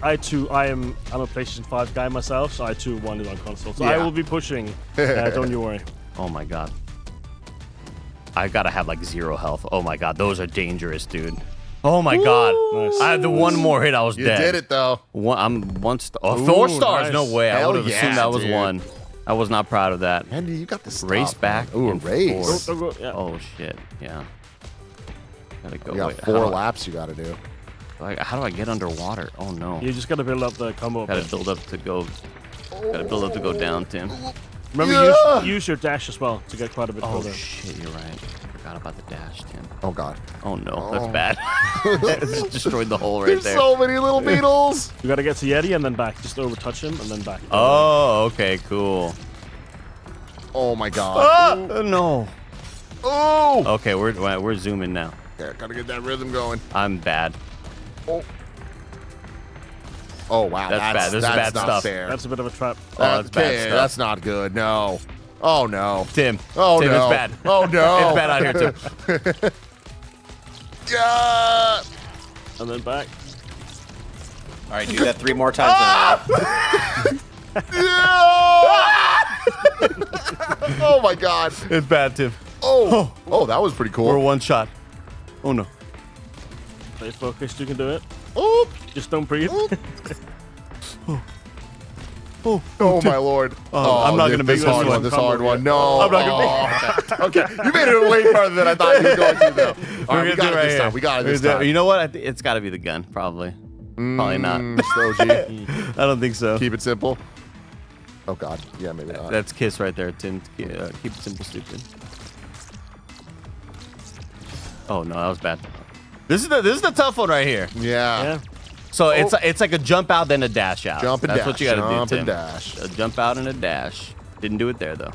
S2: I too, I'm a PlayStation 5 guy myself, so I too want it on console. So I
S14: Yeah.
S2: will be pushing. Don't you worry.
S14: Oh my god. I gotta have like 0 health. Oh my god, those are dangerous, dude. Oh my god.
S2: Nice.
S14: I had the one more hit, I was
S8: You
S14: dead.
S8: did it though.
S14: I'm 1 star. Oh,
S2: Ooh,
S14: 4 stars.
S2: nice.
S14: No way. I
S8: Hell
S14: would have
S8: yeah,
S14: assumed that was
S8: dude.
S14: 1. I was not proud of that.
S8: Andy, you got the stuff.
S14: Race back.
S8: Ooh, a
S14: and
S8: race.
S14: forth.
S2: Yeah.
S14: Oh shit. Yeah. Gotta go.
S8: You got
S14: Wait,
S8: 4
S14: how do I-
S8: laps you got to do.
S14: Like, how do I get underwater? Oh no.
S2: You just gotta build up the combo.
S14: Gotta build up to go. Gotta build up to go down, Tim.
S2: Remember,
S8: Yeah.
S2: use your dash as well to get quite a bit
S14: Oh
S2: further.
S14: shit, you're right. I forgot about the dash, Tim.
S8: Oh god.
S14: Oh no,
S8: Oh.
S14: that's bad. Just destroyed the hole right
S8: There's
S14: there.
S8: so many little beetles.
S2: You gotta get to Yeti and then back. Just over touch him and then back.
S14: Oh, okay, cool.
S8: Oh my god.
S14: No.
S8: Oh.
S14: Okay, we're zooming now.
S8: Yeah, gotta get that rhythm going.
S14: I'm bad.
S8: Oh wow,
S14: That's bad. This is bad
S8: not
S14: stuff.
S8: fair.
S2: That's a bit of a trap.
S14: That's bad
S8: Okay,
S14: stuff.
S8: That's not good. No. Oh no.
S14: Tim.
S8: Oh
S14: Tim,
S8: no.
S14: it's bad.
S8: Oh no.
S14: It's bad out here too.
S8: Yeah.
S2: And then back.
S17: All right, do that 3 more times.
S8: Oh my god.
S14: It's bad, Tim.
S8: Oh. Oh, that was pretty cool.
S14: We're 1 shot. Oh no.
S2: Stay focused. You can do it.
S8: Oop.
S2: Just don't breathe.
S8: Oh my lord.
S7: I'm not gonna make
S8: this hard
S7: this
S8: one. This hard one. No.
S7: I'm not gonna
S8: Okay. You made it way farther than I thought you were going to, though. All right, we got it
S7: right
S8: this
S7: here.
S8: time. We got it this
S7: We're gonna
S8: time.
S7: do- You know what? it's got to be the gun, probably. Probably not.
S8: Slow G.
S7: I don't think so.
S8: Keep it simple. Oh god. Yeah, maybe not.
S7: That's Kiss right there, Tim. Keep it simple, stupid. Oh no, that was bad. This is the tough one right here.
S8: Yeah.
S7: So it's like a jump out then a dash out.
S8: Jump and
S7: That's
S8: dash,
S7: what you got to do,
S8: jump
S7: Tim.
S8: and dash.
S7: A jump out and a dash. Didn't do it there though.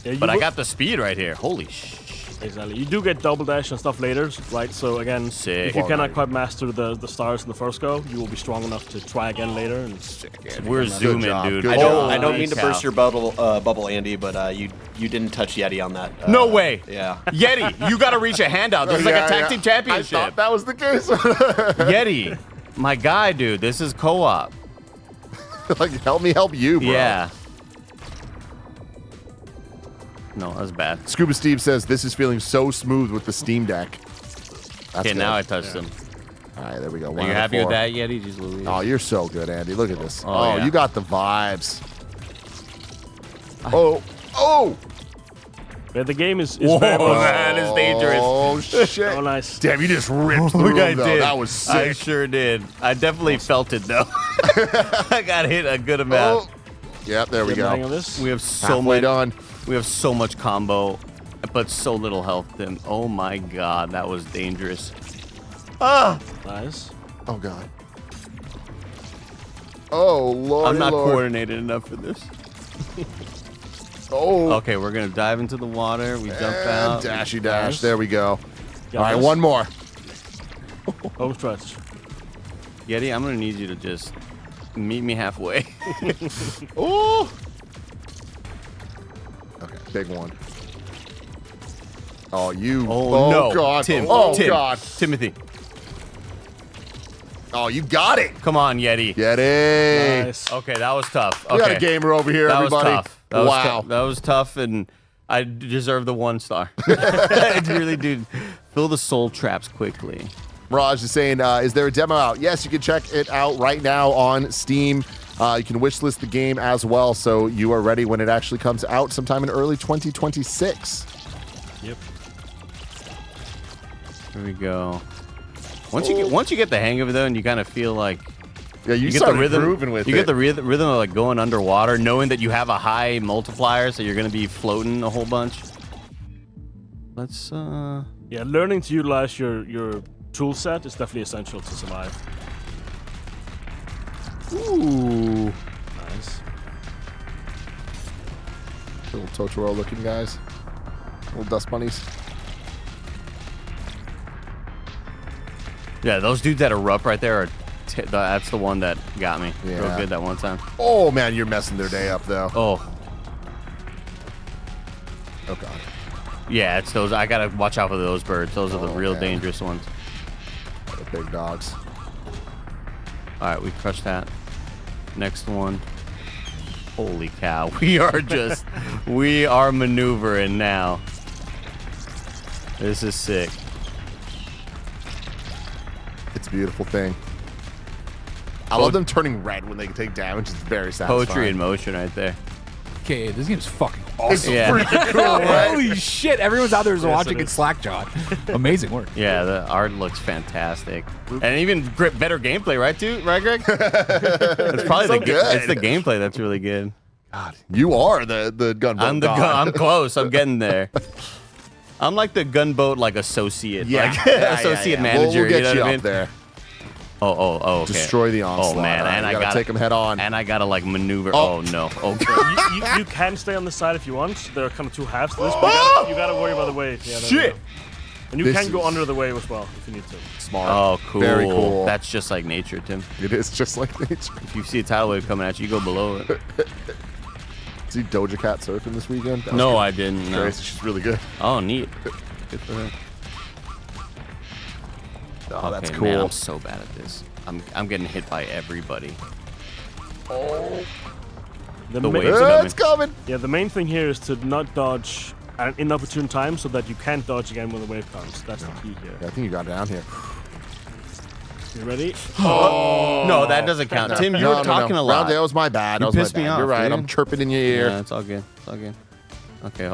S2: Yeah,
S7: But I got the speed right here. Holy sh!
S2: Exactly. You do get double dash and stuff later, right? So again,
S7: Sick.
S2: if you cannot quite master the stars in the first go, you will be strong enough to try again later. And
S7: We're zooming, dude.
S17: I don't mean to
S7: Holy
S17: burst your bubble, Andy, but you didn't touch Yeti on that.
S7: No way.
S17: Yeah.
S7: Yeti, you got to reach a hand out. This is like a tag team championship.
S8: I thought that was the case.
S7: Yeti, my guy, dude. This is co-op.
S8: Like, help me help you, bro.
S7: Yeah. No, that was bad.
S8: Scuba Steve says this is feeling so smooth with the Steam Deck. That's
S7: Okay,
S8: good.
S7: now I touched him.
S8: All right, there we go.
S7: Are
S8: One
S7: you
S8: out of
S7: happy with
S8: 4.
S7: that, Yeti? Just Louise.
S8: Oh, you're so good, Andy. Look at this.
S7: Oh,
S8: Oh,
S7: yeah.
S8: you got the vibes. Oh.
S2: yeah, the game is
S7: Whoa,
S2: very much.
S7: man, it's dangerous.
S8: Oh, shit.
S2: Oh, nice.
S8: Damn, you just ripped through
S7: I
S8: him, though.
S7: did.
S8: That was
S7: I
S8: sick.
S7: sure did. I definitely felt it though. I got hit a good amount.
S8: Oh. Yep, there we
S2: Get the hang
S8: go.
S2: of this.
S7: We have so
S8: Halfway
S7: much.
S8: done.
S7: We have so much combo, but so little health. Tim. Oh my god, that was dangerous. Ah!
S2: Nice.
S8: Oh, God. Oh, Lord.
S7: I'm not
S8: Lord.
S7: coordinated enough for this.
S8: Oh.
S7: Okay, we're gonna dive into the water. We jump out.
S8: Dashy dash.
S2: Nice.
S8: There we go.
S2: Got
S8: All right,
S2: this.
S8: one more.
S2: Home stretch.
S7: Yeti, I'm gonna need you to just meet me halfway.
S8: Oh. Okay, big one. Oh, you.
S7: Oh, no,
S8: God.
S7: Tim.
S8: Oh,
S7: Tim.
S8: God.
S7: Timothy.
S8: Oh, you got it.
S7: Come on, Yeti.
S8: Yeti.
S2: Nice.
S7: Okay, that was tough.
S8: We got
S7: Okay.
S8: a gamer over here,
S7: That
S8: everybody.
S7: was tough. That was
S8: Wow.
S7: that was tough, and I deserve the 1 star. I really do. Fill the soul traps quickly.
S8: Raj is saying, is there a demo out? Yes, you can check it out right now on Steam. You can wishlist the game as well, so you are ready when it actually comes out sometime in early 2026.
S2: Yep.
S7: Here we go. Once you get the hang of it though, and you kind of feel like
S8: Yeah, you
S7: get the
S8: started
S7: rhythm.
S8: grooving with
S7: you
S8: it.
S7: get the rhythm of like going underwater, knowing that you have a high multiplier, so you're gonna be floating a whole bunch. Let's
S2: Yeah, learning to utilize your tool set is definitely essential to survive.
S7: Ooh.
S2: Nice.
S8: Little Totoro looking guys. Little dust bunnies.
S7: Yeah, those dudes that erupt right there are. That's the one that got me real
S8: Yeah.
S7: good that one time.
S8: Oh, man, you're messing their day up, though.
S7: Oh.
S8: Oh, God.
S7: Yeah, it's those. I gotta watch out for those birds. Those are the real
S8: man.
S7: dangerous ones.
S8: The big dogs.
S7: All right, we crushed that. Next one. Holy cow. We are just, we are maneuvering now. This is sick.
S8: It's a beautiful thing. I love them turning red when they take damage. It's very satisfying.
S7: Poetry in motion right there.
S4: Okay, this game's fucking
S8: It's
S4: awesome.
S7: Yeah.
S8: freaking cool, right?
S4: Holy shit, everyone's out there is
S2: Yes,
S4: watching
S2: it
S4: it
S2: is.
S4: slackjawed. Amazing work.
S7: Yeah, the art looks fantastic. And even better gameplay, right, too? Right, Greg? It's probably
S8: So
S7: the
S8: good.
S7: it's the gameplay that's really good.
S8: God, you are the gunboat
S7: I'm the
S8: god.
S7: I'm close. I'm getting there. I'm like the gunboat like associate,
S8: Yeah.
S7: like
S8: Yeah,
S7: associate
S8: yeah.
S7: manager.
S8: We'll get
S7: you know
S8: you
S7: what I
S8: up
S7: mean?
S8: there.
S7: Oh, okay.
S8: Destroy the onslaught.
S7: Oh man,
S8: All right,
S7: and
S8: you
S7: I
S8: gotta
S7: gotta
S8: take them head on.
S7: And I gotta like maneuver.
S8: Oh.
S7: Oh no. Okay.
S2: You can stay on the side if you want. There are kind of two halves to this, but you gotta worry about the wave. Yeah, there we
S8: Shit.
S2: go. And you
S8: This
S2: can go
S8: is-
S2: under the wave as well if you need to.
S8: Smart.
S7: Oh, cool.
S8: Very cool.
S7: That's just like nature, Tim.
S8: It is just like nature.
S7: If you see a tidal wave coming at you, you go below it.
S8: See Doja Cat surfing this weekend? That was
S7: No,
S8: good.
S7: I didn't. No.
S8: Crazy. She's really good.
S7: Oh, neat. Good for her.
S8: Oh, that's
S7: Okay,
S8: cool.
S7: Man, I'm so bad at this. I'm getting hit by everybody.
S8: Oh.
S7: The
S2: ma-
S7: wave's coming.
S8: It's coming.
S2: Yeah, the main thing here is to not dodge at an inopportune time so that you can't dodge again when the wave comes. That's the key here.
S8: Yeah, I think you got down here.
S2: You ready?
S14: Oh no, that doesn't count. Tim, you were talking a lot.
S8: That was my bad.
S14: You
S8: That was my
S14: pissed me
S8: bad.
S14: off,
S8: You're right.
S14: dude.
S8: I'm chirping in your ear.
S14: Yeah, it's all good. It's all good. Okay.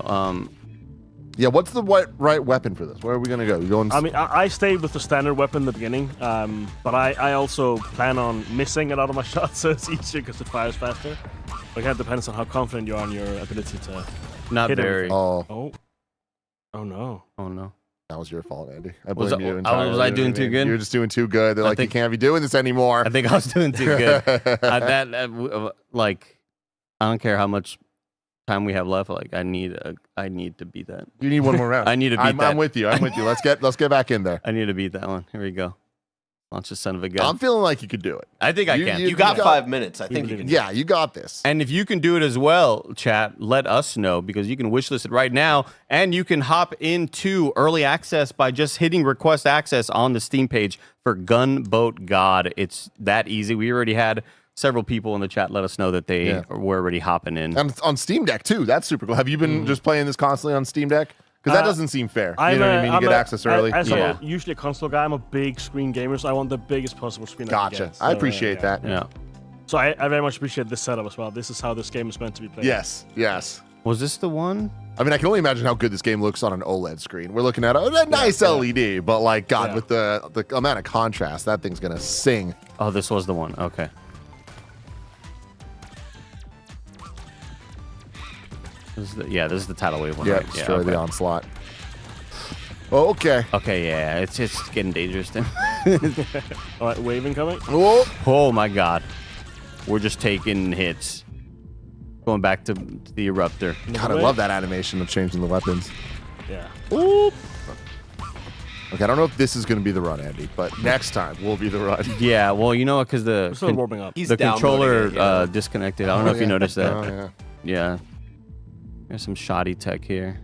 S8: Yeah, what's the right weapon for this? Where are we gonna go? You going?
S2: I mean, I stayed with the standard weapon in the beginning, but I also plan on missing a lot of my shots, so it's easier because it fires faster. But it depends on how confident you are in your ability to
S14: Not
S2: hit
S14: very.
S2: everything. Oh no.
S14: Oh no.
S8: That was your fault, Andy. I
S14: Was
S8: blame
S14: I-
S8: you.
S14: was
S8: entirely.
S14: I doing too good?
S8: You're just doing too good. They're
S14: I
S8: like,
S14: think-
S8: you can't be doing this anymore.
S14: I think I was doing too good. Like, I don't care how much time we have left. Like, I need to beat that.
S8: You need one more round.
S14: I need to beat
S8: I'm,
S14: that.
S8: I'm with you. I'm with you. Let's get back in there.
S14: I need to beat that one. Here we go. Launch the son of a gun.
S8: I'm feeling like you could do it.
S14: I think I can.
S17: You got 5 minutes. I think you can.
S8: Yeah, you got this.
S14: And if you can do it as well, chat, let us know because you can wishlist it right now and you can hop into early access by just hitting request access on the Steam page for Gunboat God. It's that easy. We already had several people in the chat let us know that they were already hopping in.
S8: And on Steam Deck too. That's super cool. Have you been just playing this constantly on Steam Deck? Because that doesn't seem fair. You know what I mean? You get access early.
S2: As I'm usually a console guy, I'm a big screen gamer, so I want the biggest possible screen I can
S8: Gotcha.
S2: get.
S8: I
S2: So,
S8: appreciate that.
S14: Yeah.
S2: So I very much appreciate this setup as well. This is how this game is meant to be played.
S8: Yes. Yes.
S14: Was this the one?
S8: I mean, I can only imagine how good this game looks on an OLED screen. We're looking at a nice LED, but like, God, with the amount of contrast, that thing's gonna sing.
S14: Oh, this was the one. Okay. This is the tidal wave one.
S8: Yeah,
S14: right?
S8: destroy the
S14: okay.
S8: onslaught. Oh, okay.
S14: Okay, yeah, it's getting dangerous then.
S2: All right, wave incoming.
S14: Oh my God, we're just taking hits. Going back to the eruptor.
S8: God, I love that animation of changing the weapons.
S2: Yeah.
S8: Oop. Okay, I don't know if this is going to be the run, Andy, but next time will be the run.
S14: Yeah, well, you know what? Because the
S2: still warming up.
S17: He's
S14: the controller
S17: downloading it, yeah.
S14: disconnected. I don't know if you noticed that.
S8: Oh, yeah.
S14: Yeah. There's some shoddy tech here.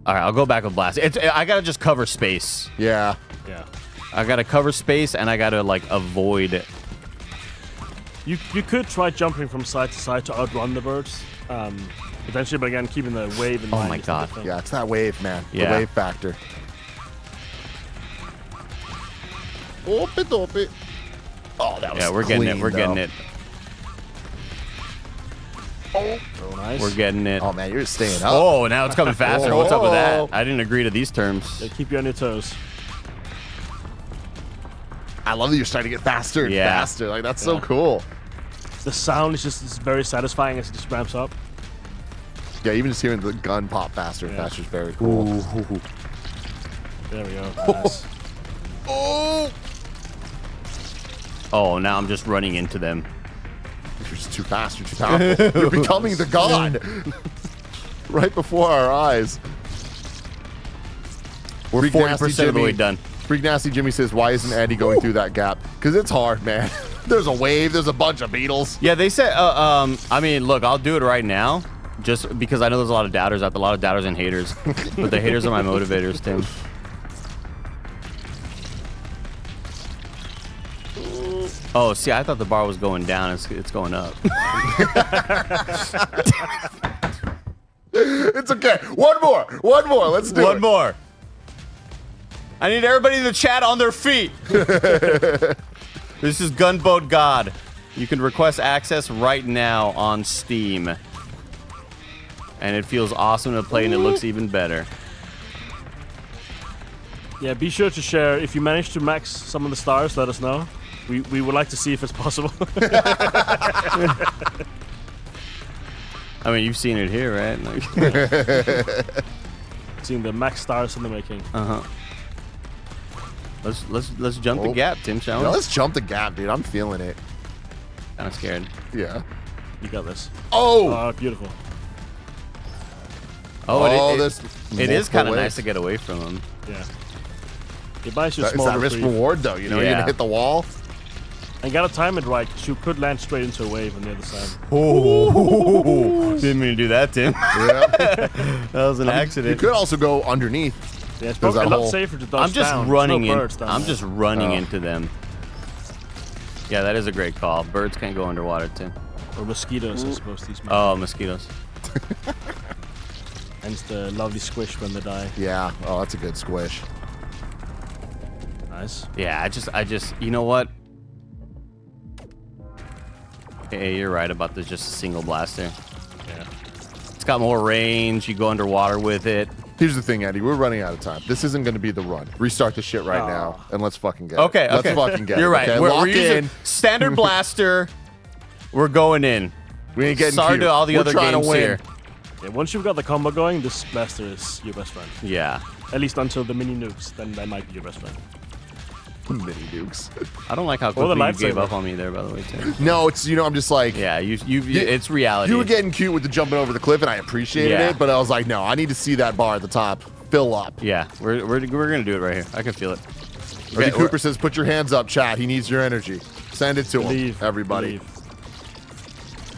S14: All right, I'll go back with blast. I gotta just cover space.
S8: Yeah.
S2: Yeah.
S14: I gotta cover space and I gotta like avoid.
S2: You could try jumping from side to side to outrun the birds. Eventually, but again, keeping the wave in mind.
S14: Oh my
S2: is the
S14: God.
S2: thing.
S8: Yeah, it's that wave, man.
S14: Yeah.
S8: The wave factor. Oop it. Oh, that was
S14: Yeah, we're getting it.
S8: clean,
S14: We're getting
S8: though.
S14: it.
S8: Oh,
S2: so nice.
S14: We're getting it.
S8: Oh man, you're staying up.
S14: Oh, now it's coming faster. What's up with
S8: Oh.
S14: that? I didn't agree to these terms.
S2: They keep you on your toes.
S8: I love that you're starting to get faster and
S14: Yeah.
S8: faster. Like that's so
S2: Yeah.
S8: cool.
S2: The sound is just very satisfying as it just ramps up.
S8: Yeah, even just hearing the gun pop faster and faster is very cool.
S2: There we go. Nice.
S8: Oh,
S14: Oh, now I'm just running into them.
S8: you're just too fast. You're too powerful. You're becoming the god. Right before our eyes.
S14: We're
S8: Freak
S14: 40%
S8: Nasty
S14: of the way
S8: Jimmy-
S14: done.
S8: Freak Nasty Jimmy says, "Why isn't Andy going through that gap? Because it's hard, man. There's a wave. There's a bunch of beetles.
S14: Yeah, they said. I mean, look, I'll do it right now, just because I know there's a lot of doubters out there, a lot of doubters and haters. But the haters are my motivators, Tim. Oh, see, I thought the bar was going down. It's going up.
S8: It's okay. One more. Let's do it.
S14: One more. I need everybody in the chat on their feet. This is Gunboat God. You can request access right now on Steam. And it feels awesome to play and it looks even better.
S2: Yeah, be sure to share. If you manage to max some of the stars, let us know. We would like to see if it's possible.
S14: I mean, you've seen it here, right? Like
S2: Seeing the max stars in the making.
S14: uh-huh. Let's jump the gap, Tim, shall we?
S8: No, let's jump the gap, dude. I'm feeling it.
S14: Kind of scared.
S8: Yeah.
S2: You got this.
S8: Oh.
S2: Beautiful.
S14: Oh,
S8: this
S14: it is kind of
S8: multiple
S14: nice
S8: waves.
S14: to get away from them.
S2: Yeah. It buys you a
S8: It's
S2: small
S8: that risk
S2: reprieve.
S8: reward, though. You know, you're
S14: Yeah.
S8: gonna hit the wall.
S2: And gotta time it right, because you could land straight into a wave on the other side.
S14: Oh, didn't mean to do that, Tim.
S8: Yeah.
S14: That was an
S8: You
S14: accident.
S8: could also go underneath.
S2: Yeah, it's
S8: There's
S2: probably a
S8: that
S2: lot
S8: whole-
S2: safer to dodge
S14: I'm just
S2: down.
S14: running
S2: There's no
S14: in.
S2: birds down
S14: I'm
S2: there.
S14: just running into them. Yeah, that is a great call. Birds can't go underwater, Tim.
S2: Or mosquitoes, I suppose these men.
S14: Oh, mosquitoes.
S2: Hence the lovely squish when they die.
S8: Yeah. Oh, that's a good squish.
S2: Nice. Nice.
S14: Yeah, I just, you know what? Hey, you're right about the just a single blaster.
S2: Yeah.
S14: It's got more range. You go underwater with it.
S8: Here's the thing, Andy. We're running out of time. This isn't going to be the run. Restart the shit right now, and let's fucking get
S14: Okay,
S8: it.
S14: okay.
S8: Let's fucking get
S14: You're
S8: it.
S14: right.
S8: Okay?
S14: We're
S8: Lock
S14: using
S8: in.
S14: standard blaster. We're going in.
S8: We ain't getting
S14: Sorry
S8: cute.
S14: to all the
S8: We're
S14: other
S8: trying to
S14: games
S8: win.
S14: here.
S2: Yeah, once you've got the combo going, this blaster is your best friend.
S14: Yeah.
S2: At least until the mini nukes, then that might be your best friend.
S8: Mini nukes.
S14: I don't like how
S2: Or the
S14: quickly you gave
S2: lightsaber.
S14: up on me there, by the way, Tim.
S8: No, it's I'm just like
S14: Yeah, it's reality.
S8: You were getting cute with the jumping over the cliff, and I appreciated
S14: Yeah.
S8: it. But I was like, no, I need to see that bar at the top fill up.
S14: Yeah, we're gonna do it right here. I can feel it.
S8: Reggie Cooper says, "Put your hands up, chat. He needs your energy. Send it to him, everybody."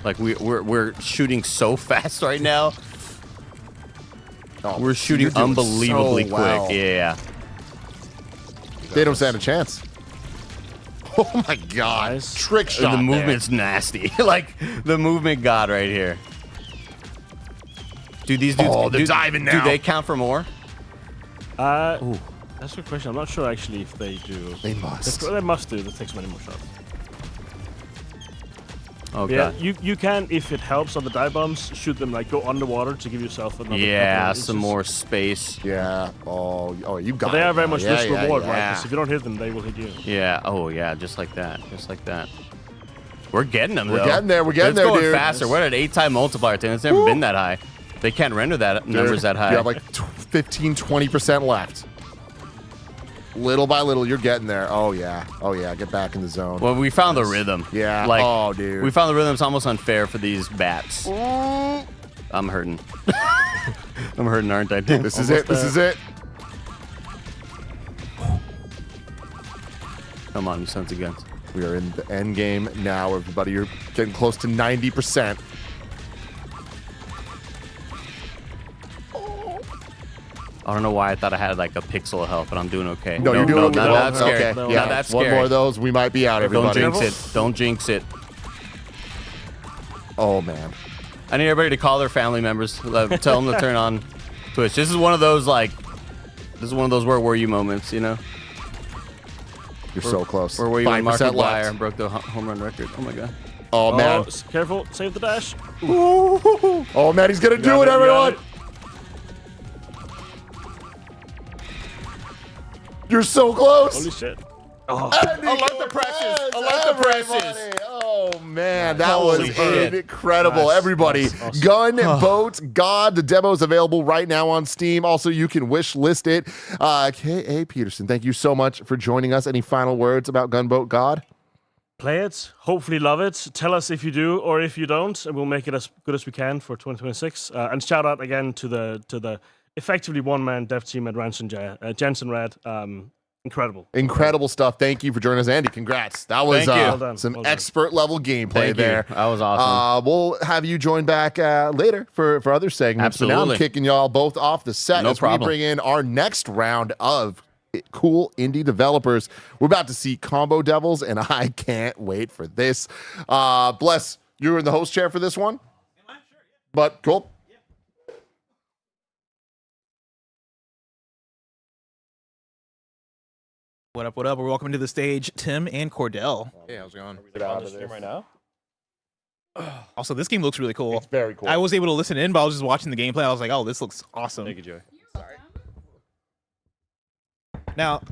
S14: Like we're shooting so fast right now.
S8: Oh,
S14: We're shooting
S8: you're doing
S14: unbelievably
S8: so well.
S14: quick. Yeah.
S8: They don't stand a chance. Oh my god! Trick shot.
S14: The
S8: there.
S14: movement's nasty. Like the movement god right here. Do these dudes?
S8: Oh, they're diving now.
S14: Do they count for more?
S2: That's a good question. I'm not sure actually if they do.
S8: They must.
S2: They must do. That takes many more shots.
S14: Okay.
S2: Yeah, you can, if it helps on the dive bombs, shoot them like go underwater to give yourself another.
S14: Yeah,
S2: couple of
S14: some
S2: inches.
S14: more space.
S8: Yeah. Oh, you got
S2: But they
S8: it
S2: are very
S8: now.
S2: much
S8: Yeah,
S2: risk
S8: yeah,
S2: reward,
S8: yeah.
S2: right? 'Cause if you don't hit them, they will hit you.
S14: Yeah. Oh, yeah. Just like that. Just like that. We're getting them.
S8: We're
S14: though.
S8: getting there, we're getting
S14: It's
S8: there,
S14: going
S8: dude.
S14: faster. We're at an 8-time multiplier, Tim. It's never been that high. They can't render that numbers that high.
S8: You have like 15-20% left. Little by little, you're getting there. Oh yeah. Get back in the zone.
S14: Well, we found the rhythm.
S8: Yeah.
S14: Like,
S8: oh, dude.
S14: we found the rhythm. It's almost unfair for these bats. I'm hurting. I'm hurting, aren't I? Tim?
S8: This is it. This is it.
S14: Come on, you sons of guns.
S8: We are in the end game now, everybody. You're getting close to 90%.
S14: I don't know why I thought I had like a pixel of health, but I'm doing okay.
S8: No, you're doing
S14: not
S8: well.
S14: that scary.
S8: Okay.
S14: Not
S8: Yeah.
S14: that scary.
S8: One more of those, we might be out, everybody.
S14: Don't jinx it. Don't jinx it.
S8: Oh man.
S14: I need everybody to call their family members. Tell them to turn on Twitch. This is one of those where were you moments, you know?
S8: You're so close.
S14: Where were you when
S8: 5%
S14: Markiplier
S8: left.
S14: broke the home run record? Oh my god.
S8: Oh man.
S2: Careful, save the dash.
S8: Oh man, he's gonna do it, everyone. You're so close.
S2: Holy shit.
S14: Oh. Alert the presses. Alert the presses.
S8: Oh man, that
S14: Holy
S8: was
S14: shit.
S8: incredible.
S14: Nice.
S8: Everybody,
S14: Awesome.
S8: Gun Boat God. The demo is available right now on Steam. Also, you can wish list it. K.A. Peterson, thank you so much for joining us. Any final words about Gunboat God?
S2: Play it. Hopefully love it. Tell us if you do or if you don't, and we'll make it as good as we can for 2026. And shout out again to the effectively one-man dev team at Jensen Rad. Incredible.
S8: Incredible stuff. Thank you for joining us, Andy. Congrats. That was
S14: Thank you.
S2: Well done.
S8: some
S2: Well done.
S8: expert level gameplay
S14: Thank you.
S8: there.
S14: That was awesome.
S8: We'll have you join back later for other segments. So now I'm
S14: Absolutely.
S8: kicking y'all both off the set
S14: No
S8: as
S14: problem.
S8: we bring in our next round of cool indie developers. We're about to see Combo Devils, and I can't wait for this. Bless, you're in the host chair for this one? Sure, yeah. But cool.
S19: What up? What up? We're welcome to the stage, Tim and Cordell.
S6: Hey, how's it going?
S19: Right now. Also, this game looks really cool.
S8: It's very cool.
S19: I was able to listen in, but I was just watching the gameplay. I was like, "Oh, this looks awesome."
S6: Thank you, Joey.
S19: Now,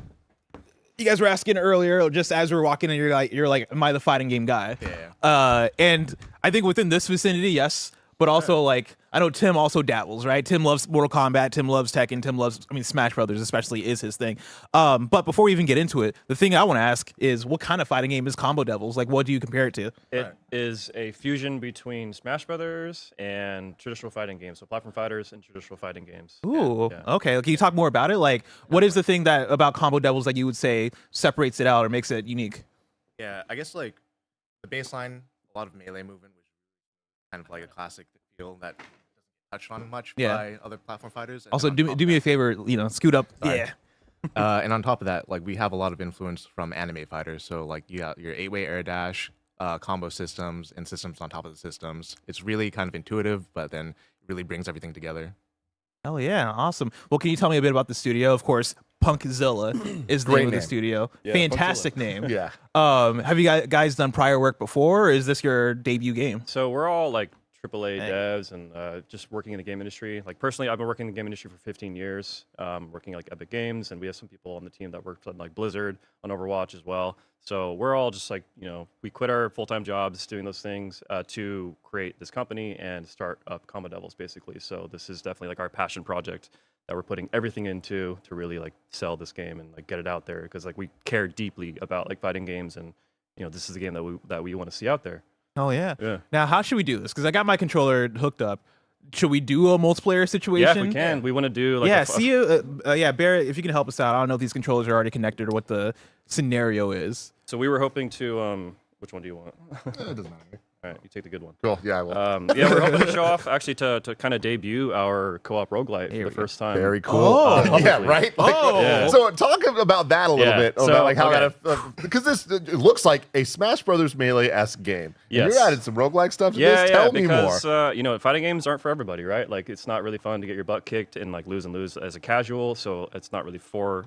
S19: you guys were asking earlier, just as we were walking in, you're like, "Am I the fighting game guy?"
S6: Yeah.
S19: And I think within this vicinity, yes, but also like I know Tim also dabbles, right? Tim loves Mortal Kombat. Tim loves Tekken. Tim loves, Smash Brothers especially is his thing. But before we even get into it, the thing I want to ask is, what kind of fighting game is Combo Devils? Like, what do you compare it to?
S9: It is a fusion between Smash Brothers and traditional fighting games, so platform fighters and traditional fighting games.
S19: Ooh,
S9: Yeah.
S19: okay. Can you talk more about it? Like, what is the thing that about Combo Devils that you would say separates it out or makes it unique?
S6: Yeah, I guess like the baseline, a lot of melee movement, which is kind of like a classic feel that doesn't get touched on much
S19: Yeah.
S6: by other platform fighters. And
S19: Also,
S6: then on
S19: do me a favor, scoot up.
S6: Sorry.
S19: Yeah.
S6: And on top of that, like we have a lot of influence from anime fighters. So like you got your 8-way air dash, combo systems, and systems on top of the systems. It's really kind of intuitive, but then it really brings everything together.
S19: Oh yeah, awesome. Well, can you tell me a bit about the studio? Of course, Punkzilla is the
S10: Great
S19: name of the
S10: name.
S19: studio.
S10: Yeah,
S19: Fantastic
S10: Punkzilla.
S19: name.
S10: Yeah.
S19: Have you guys done prior work before, or is this your debut game?
S9: So we're all like AAA devs and just working in the game industry. Like personally, I've been working in the game industry for 15 years, working like Epic Games, and we have some people on the team that worked on like Blizzard, on Overwatch as well. So we're all just like, we quit our full-time jobs doing those things to create this company and start up Combat Devils basically. So this is definitely like our passion project that we're putting everything into to really like sell this game and like get it out there, because like we care deeply about like fighting games, and this is the game that we want to see out there.
S19: Oh yeah.
S9: Yeah.
S19: Now, how should we do this? Because I got my controller hooked up. Should we do a multiplayer situation?
S9: Yeah, if we can. We want to do like
S19: Barrett, if you can help us out. I don't know if these controllers are already connected or what the scenario is.
S9: So we were hoping to which one do you want?
S8: It doesn't matter.
S9: All right, you take the good one.
S8: Cool. Yeah, I will.
S9: Yeah, we're hoping to show off actually to kind of debut our co-op roguelite for the first time.
S8: Very cool. Yeah, right. Like,
S9: Yeah.
S8: So talk about that a little
S9: Yeah,
S8: bit
S9: so,
S8: about like how
S9: okay.
S8: that because this it looks like a Smash Brothers Melee-esque game. And
S9: Yes.
S8: you're adding some roguelike stuff to
S9: Yeah,
S8: this.
S9: yeah,
S8: Tell me more.
S9: because fighting games aren't for everybody, right? Like it's not really fun to get your butt kicked and like lose as a casual. So it's not really for.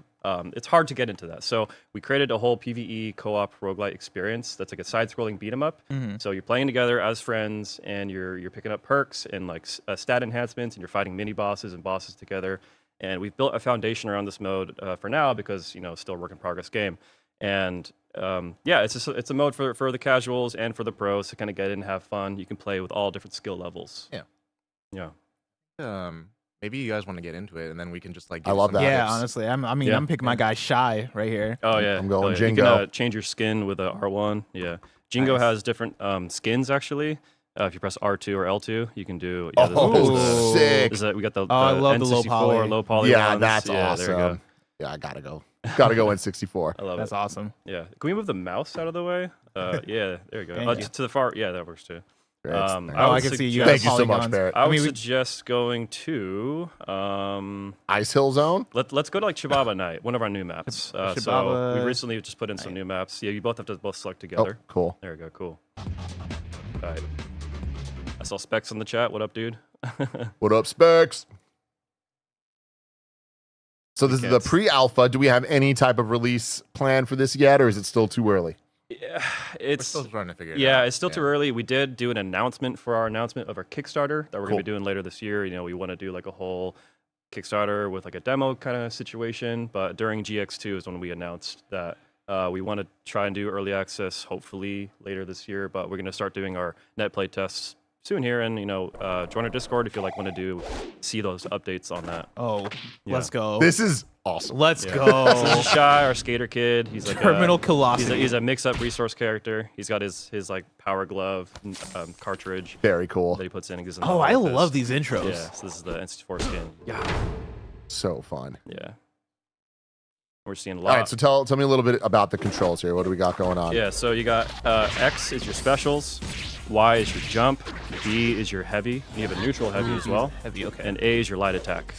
S9: It's hard to get into that. So we created a whole PvE co-op roguelite experience that's like a side-scrolling beat 'em up.
S19: Mhm.
S9: So you're playing together as friends, and you're picking up perks and like stat enhancements, and you're fighting mini bosses and bosses together. And we've built a foundation around this mode for now because still a work in progress game. And yeah, it's a mode for the casuals and for the pros to kind of get in and have fun. You can play with all different skill levels.
S6: Yeah.
S9: Yeah.
S6: Maybe you guys want to get into it, and then we can just like.
S8: I love that.
S19: Yeah, honestly, I'm picking my guy Shy right here.
S9: Oh yeah,
S8: I'm going
S9: You can
S8: Jingo.
S9: change your skin with a R1. Yeah, Jingo
S19: Nice.
S9: has different skins actually. If you press R2 or L2, you can do.
S8: Oh, sick.
S9: We got the
S19: I love the
S9: N64
S19: low poly.
S9: low poly
S8: Yeah,
S9: ones.
S8: that's
S9: Yeah,
S8: awesome.
S9: there you go.
S8: Yeah, I gotta go. Gotta go N64.
S9: I love
S19: That's
S9: it.
S19: awesome.
S9: Yeah. Can we move the mouse out of the way? Yeah, there you go.
S19: Thank you.
S9: To the far. Yeah, that works too.
S8: Great.
S19: I
S9: would
S19: can see you
S9: suggest-
S19: guys.
S8: Thank you so much,
S19: polygons.
S8: Barrett.
S9: I would
S19: mean, we-
S9: suggest going to
S8: Ice Hill Zone.
S9: let's go to like Chibaba Night, one of our new maps. So
S19: Chibaba
S9: we recently just put in some new maps. Yeah, you both have to select together.
S8: Oh, cool.
S9: There we go. Cool. All right. I saw Specs in the chat. What up, dude?
S8: What up, Specs? So this is the
S9: Weekends.
S8: pre-alpha. Do we have any type of release plan for this yet, or is it still too early?
S9: Yeah,
S6: We're
S9: it's
S6: still trying to figure it out.
S9: yeah, it's still too early. We did do an announcement for our announcement of our Kickstarter that we're
S8: Cool.
S9: gonna be doing later this year. We want to do like a whole Kickstarter with like a demo kind of situation. But during GX2 is when we announced that we want to try and do early access, hopefully later this year. But we're gonna start doing our net play tests soon here, and join our Discord if you want to see those updates on that.
S19: Oh,
S9: Yeah.
S19: let's go.
S8: This is awesome.
S19: Let's
S9: Yeah.
S19: go.
S9: This is Shy, our skater kid. He's like
S19: Terminal
S9: a,
S19: Colossus.
S9: He's a mix-up resource character. He's got his like power glove cartridge
S8: Very cool.
S9: that he puts in and gives him.
S19: Oh,
S9: the
S19: I
S9: fist.
S19: love these intros.
S9: Yeah, so this is the N64 skin. Yeah,
S8: So fun.
S9: yeah. We're seeing a
S8: All
S9: lot.
S8: right, so tell me a little bit about the controls here. What do we got going on?
S9: Yeah, so you got X is your specials, Y is your jump, B is your heavy. You have a neutral heavy as well.
S19: Heavy, okay.
S9: And A is your light attack.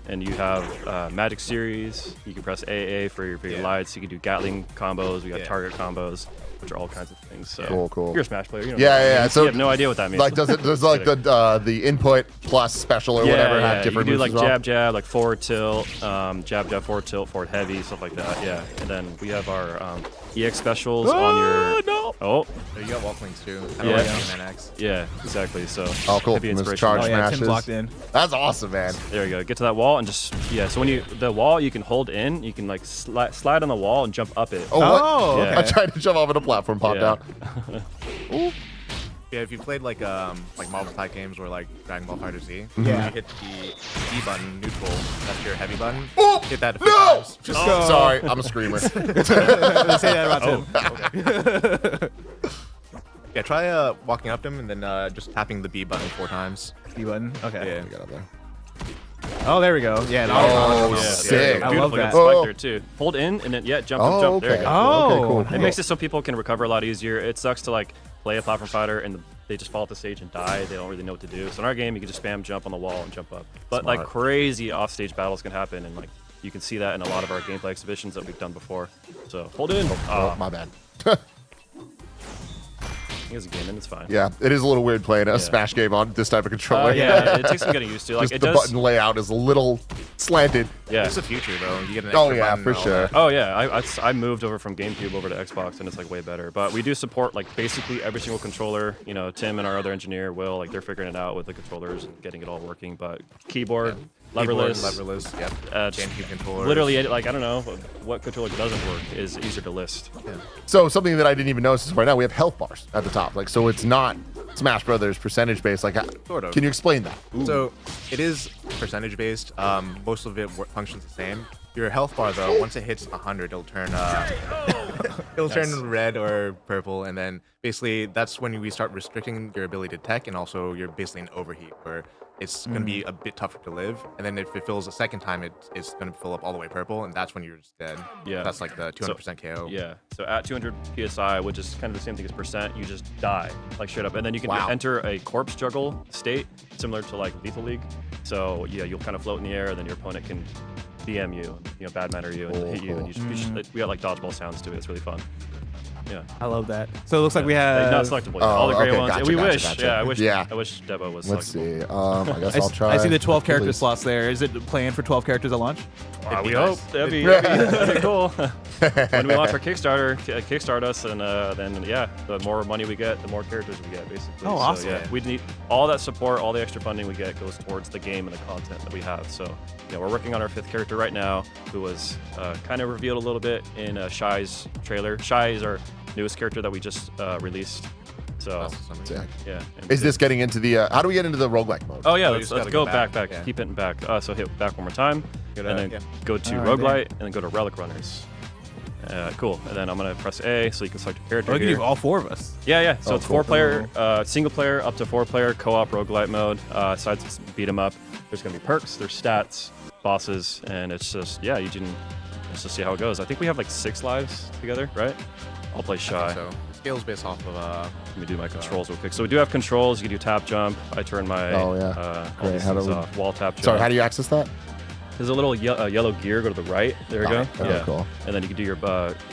S9: And you have magic series. You can press AA for your lights. You can do Gatling combos. We got target combos, which are all kinds of things. So
S8: Cool.
S9: If you're a Smash player. You don't
S8: Yeah,
S9: know what that
S8: yeah.
S9: means.
S8: So
S9: you have no idea what that means.
S8: Like, does like the input plus special or whatever have different
S9: you can do
S8: moves
S9: like
S8: as well?
S9: jab, like forward tilt, jab, forward tilt, forward heavy, stuff like that. Yeah. And then we have our EX specials on your.
S19: No.
S9: Oh.
S6: You got wall clings too.
S9: Yeah.
S6: NX.
S9: Yeah, exactly. So
S8: Oh, cool.
S9: heavy
S8: And those
S9: inspiration.
S8: charge
S19: Oh, yeah,
S8: smashes.
S19: Tim's locked in.
S8: That's awesome, man.
S9: There you go. Get to that wall and just So when the wall you can hold in, you can like slide on the wall and jump up it.
S8: Oh, what?
S19: Oh,
S9: Yeah.
S8: I tried to jump off of a platform, popped
S9: Yeah.
S8: out.
S6: Yeah, if you played like Marvel type games or like Dragon Ball Fighter Z,
S19: Yeah.
S6: you hit the B button, neutral, that's your heavy button.
S8: Oh,
S6: Hit that a few
S8: no!
S6: times.
S19: Just go.
S8: Sorry, I'm a screamer.
S19: Say that about Tim.
S6: Yeah, try walking up to him and then just tapping the B button 4 times.
S19: B button. Okay.
S6: Yeah.
S8: We got up there.
S19: Oh, there we go. Yeah.
S8: Oh,
S9: Yeah,
S8: sick.
S19: I
S9: beautiful.
S19: love that.
S9: Got spike
S8: Oh.
S9: there too. Hold in and then jump,
S8: Oh,
S9: jump. There
S8: okay.
S9: you go.
S19: Oh.
S8: Okay, cool.
S9: It makes it so people can recover a lot easier. It sucks to like play a platform fighter and they just fall off the stage and die. They don't really know what to do. So in our game, you can just spam jump on the wall and jump up. But like
S8: Smart.
S9: crazy offstage battles can happen, and like you can see that in a lot of our gameplay exhibitions that we've done before. So hold in.
S8: Oh, my bad.
S9: He has a game in. It's fine.
S8: Yeah, it is a little weird playing a Smash game on this type of controller.
S9: Yeah, it takes some getting used to. Like
S8: Just
S9: it
S8: the
S9: does.
S8: button layout is a little slanted.
S9: Yeah.
S6: It's the future, though. You get an
S8: Oh,
S6: extra
S8: yeah,
S6: button
S8: for
S6: and all
S8: sure.
S6: that.
S9: Oh yeah, I moved over from GameCube over to Xbox, and it's like way better. But we do support like basically every single controller. You know, Tim and our other engineer, Will, like they're figuring it out with the controllers and getting it all working. But keyboard, leverless,
S6: Yep. GameCube controllers.
S9: Literally, like I don't know what controller doesn't work is easier to list.
S8: So something that I didn't even notice is right now we have health bars at the top. Like, so it's not Smash Brothers percentage based. Like,
S6: Sort of.
S8: can you explain that?
S6: So it is percentage based. Most of it functions the same. Your health bar, though, once it hits 100, it'll turn turn red or purple, and then basically that's when we start restricting your ability to tech, and also you're basically in overheat where it's going to be a bit tougher to live. And then if it fills a second time, it's going to fill up all the way purple, and that's when you're just dead.
S9: Yeah.
S6: That's like the 200% KO.
S9: Yeah. So at 200 PSI, which is kind of the same thing as percent, you just die, like straight up. And then you can
S6: Wow.
S9: enter a corpse juggle state, similar to like Lethal League. So yeah, you'll kind of float in the air, and then your opponent can DM you, bad matter you, and hit you. And you just, we got like dodgeball sounds to it. It's really fun. Yeah.
S19: I love that. So it looks like we have
S9: not selectable. All the gray ones.
S8: Gotcha,
S9: we
S8: gotcha,
S9: wish.
S8: gotcha.
S9: Yeah, I wish
S8: Yeah.
S9: Debo was
S8: Let's
S9: selectable.
S8: see. I guess I'll try.
S19: I see the 12 character
S8: Please.
S19: slots there. Is it planned for 12 characters at launch?
S9: We hope that'd be cool. When we launch our Kickstarter, kickstart us, and then the more money we get, the more characters we get, basically.
S19: Oh, awesome.
S9: So, yeah, we need all that support, all the extra funding we get goes towards the game and the content that we have. So, we're working on our 5th character right now, who was kind of revealed a little bit in Shy's trailer. Shy is our newest character that we just released. So, yeah.
S8: Is this getting into the? How do we get into the roguelike mode?
S9: Oh yeah,
S6: So you
S9: let's
S6: just gotta
S9: go
S6: go
S9: back.
S6: back, yeah.
S9: Keep hitting back. So hit back one more time, and then go to
S19: All right,
S9: roguelite, and then go to relic runners. Cool. And then I'm gonna press A so you can select your character.
S19: Oh, you can
S9: here.
S19: do all 4 of us.
S9: Yeah. So
S8: Oh,
S9: it's
S8: cool.
S9: 4-player, single player up to 4-player co-op roguelite mode. Sides beat 'em up. There's gonna be perks, there's stats, bosses, and it's just you can just see how it goes. I think we have like 6 lives together, right? I'll play Shy.
S6: So it scales based off of
S9: Let me do my controls real quick. So we do have controls. You can do tap jump. I turn my
S8: Oh, yeah.
S9: all
S8: Great.
S9: these
S8: How do
S9: things
S8: we-
S9: off. Wall tap jump.
S8: Sorry, how do you access that?
S9: There's a little yellow gear. Go to the right. There we go.
S8: Oh, cool.
S9: And then you can do your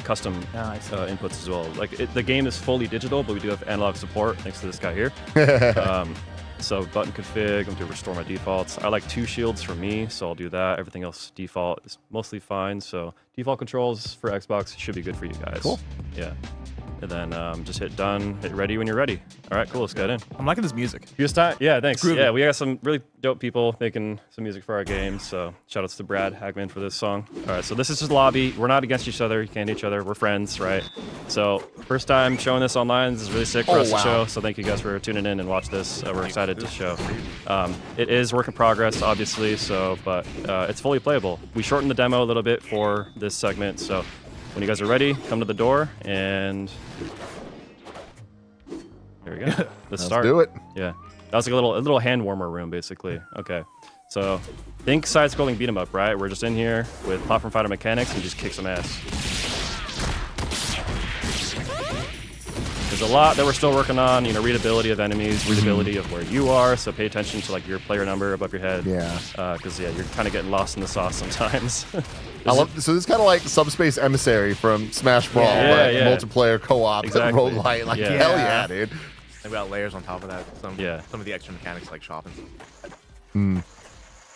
S9: custom inputs as well. Like the game is fully digital, but we do have analog support thanks to this guy here. So button config. I'm going to restore my defaults. I like 2 shields for me, so I'll do that. Everything else default is mostly fine. So default controls for Xbox should be good for you guys.
S8: Cool.
S9: Yeah. And then just hit done, hit ready when you're ready. All right, cool, let's get in.
S19: I'm liking this music.
S9: Yeah, thanks.
S19: Groovy.
S9: Yeah, we got some really dope people making some music for our game. So shout outs to Brad Hagman for this song. All right, so this is just lobby. We're not against each other. You can't hit each other. We're friends, right? So first time showing this online. This is really sick for us to show. So thank you guys for tuning in and watch this. We're excited to show. It is work in progress, obviously. So, but it's fully playable. We shortened the demo a little bit for this segment. So when you guys are ready, come to the door and there we go. Let's start.
S8: do it.
S9: Yeah, that was like a little hand warmer room, basically. Okay, so think side-scrolling beat 'em up, right? We're just in here with platform fighter mechanics and just kick some ass. There's a lot that we're still working on. Readability of enemies, readability of where you are. So pay attention to like your player number above your head.
S8: Yeah.
S9: Because you're kind of getting lost in the sauce sometimes.
S8: I love so this is kind of like Subspace Emissary from Smash Brawl,
S9: Yeah,
S8: but
S9: yeah.
S8: multiplayer co-op
S9: Exactly.
S8: roguelite. Like
S9: Yeah.
S8: hell yeah, dude.
S6: They've got layers on top of that. Some of the extra mechanics like shopping.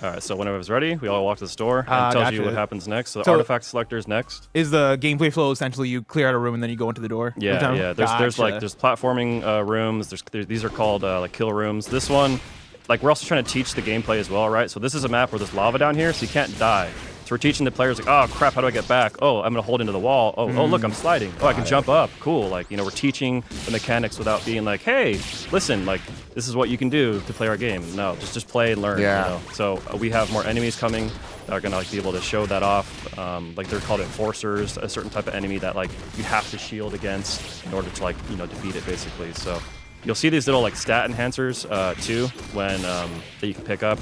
S9: All right, so whenever it's ready, we all walk to the store and tells you
S19: gotcha.
S9: what happens next. So the
S19: So-
S9: artifact selector is next.
S19: Is the gameplay flow essentially you clear out a room and then you go into the door? every
S9: Yeah,
S19: time?
S9: yeah. There's
S19: Gotcha.
S9: there's platforming rooms. These are called like kill rooms. This one, like we're also trying to teach the gameplay as well, right? So this is a map where there's lava down here, so you can't die. So we're teaching the players like, oh crap, how do I get back? Oh, I'm gonna hold into the wall. Oh, look, I'm sliding. Oh, I can jump up. Cool. Like we're teaching the mechanics without being like, hey, listen, like this is what you can do to play our game. No, just play and learn.
S8: Yeah.
S9: So we have more enemies coming that are gonna like be able to show that off. Like they're called enforcers, a certain type of enemy that like you have to shield against in order to like defeat it basically. So you'll see these little like stat enhancers too when that you can pick up.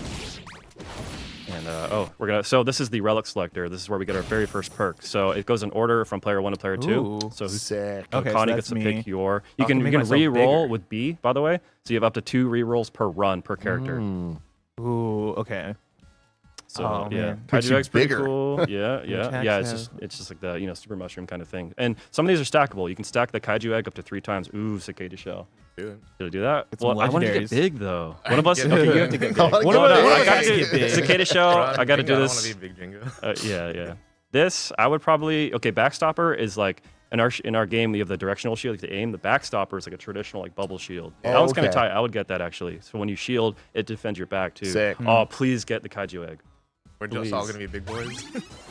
S9: And so this is the relic selector. This is where we get our very first perk. So it goes in order from player 1 to player 2.
S19: Ooh.
S8: Sick.
S9: So
S19: Okay, so
S9: Connie
S19: that's
S9: gets to
S19: me.
S9: pick your.
S19: I'll
S9: You can
S19: make myself
S9: re-roll
S19: bigger.
S9: with B, by the way. So you have up to 2 re-rolls per run per character.
S19: Ooh, okay.
S9: So
S19: Oh,
S9: yeah,
S19: man.
S8: Makes
S9: Kaiju
S8: you
S9: Egg's pretty
S8: bigger.
S9: cool. Yeah, yeah. It's just like the super mushroom kind of thing. And some of these are stackable. You can stack the Kaiju Egg up to 3 times. Ooh, Cicada Shell.
S6: Dude.
S9: Did I do that?
S19: It's some
S9: Well, I want to get
S19: legendaries.
S9: big though. One of us. Okay, you have to get big.
S8: I wanna
S9: One
S8: get
S9: of us.
S8: big.
S9: I gotta
S19: Get
S9: do
S19: big.
S9: Cicada Shell. I got to do
S6: I
S9: this.
S6: want to be big Jingo.
S9: Yeah. This I would probably Backstopper is like in our game we have the directional shield like to aim. The Backstopper is like a traditional like bubble shield.
S8: Oh,
S9: That one's kind of
S8: okay.
S9: tight. I would get that actually. So when you shield, it defends your back too.
S8: Sick.
S9: Oh, please get the Kaiju Egg.
S6: We're just all
S9: Please.
S6: gonna be big boys.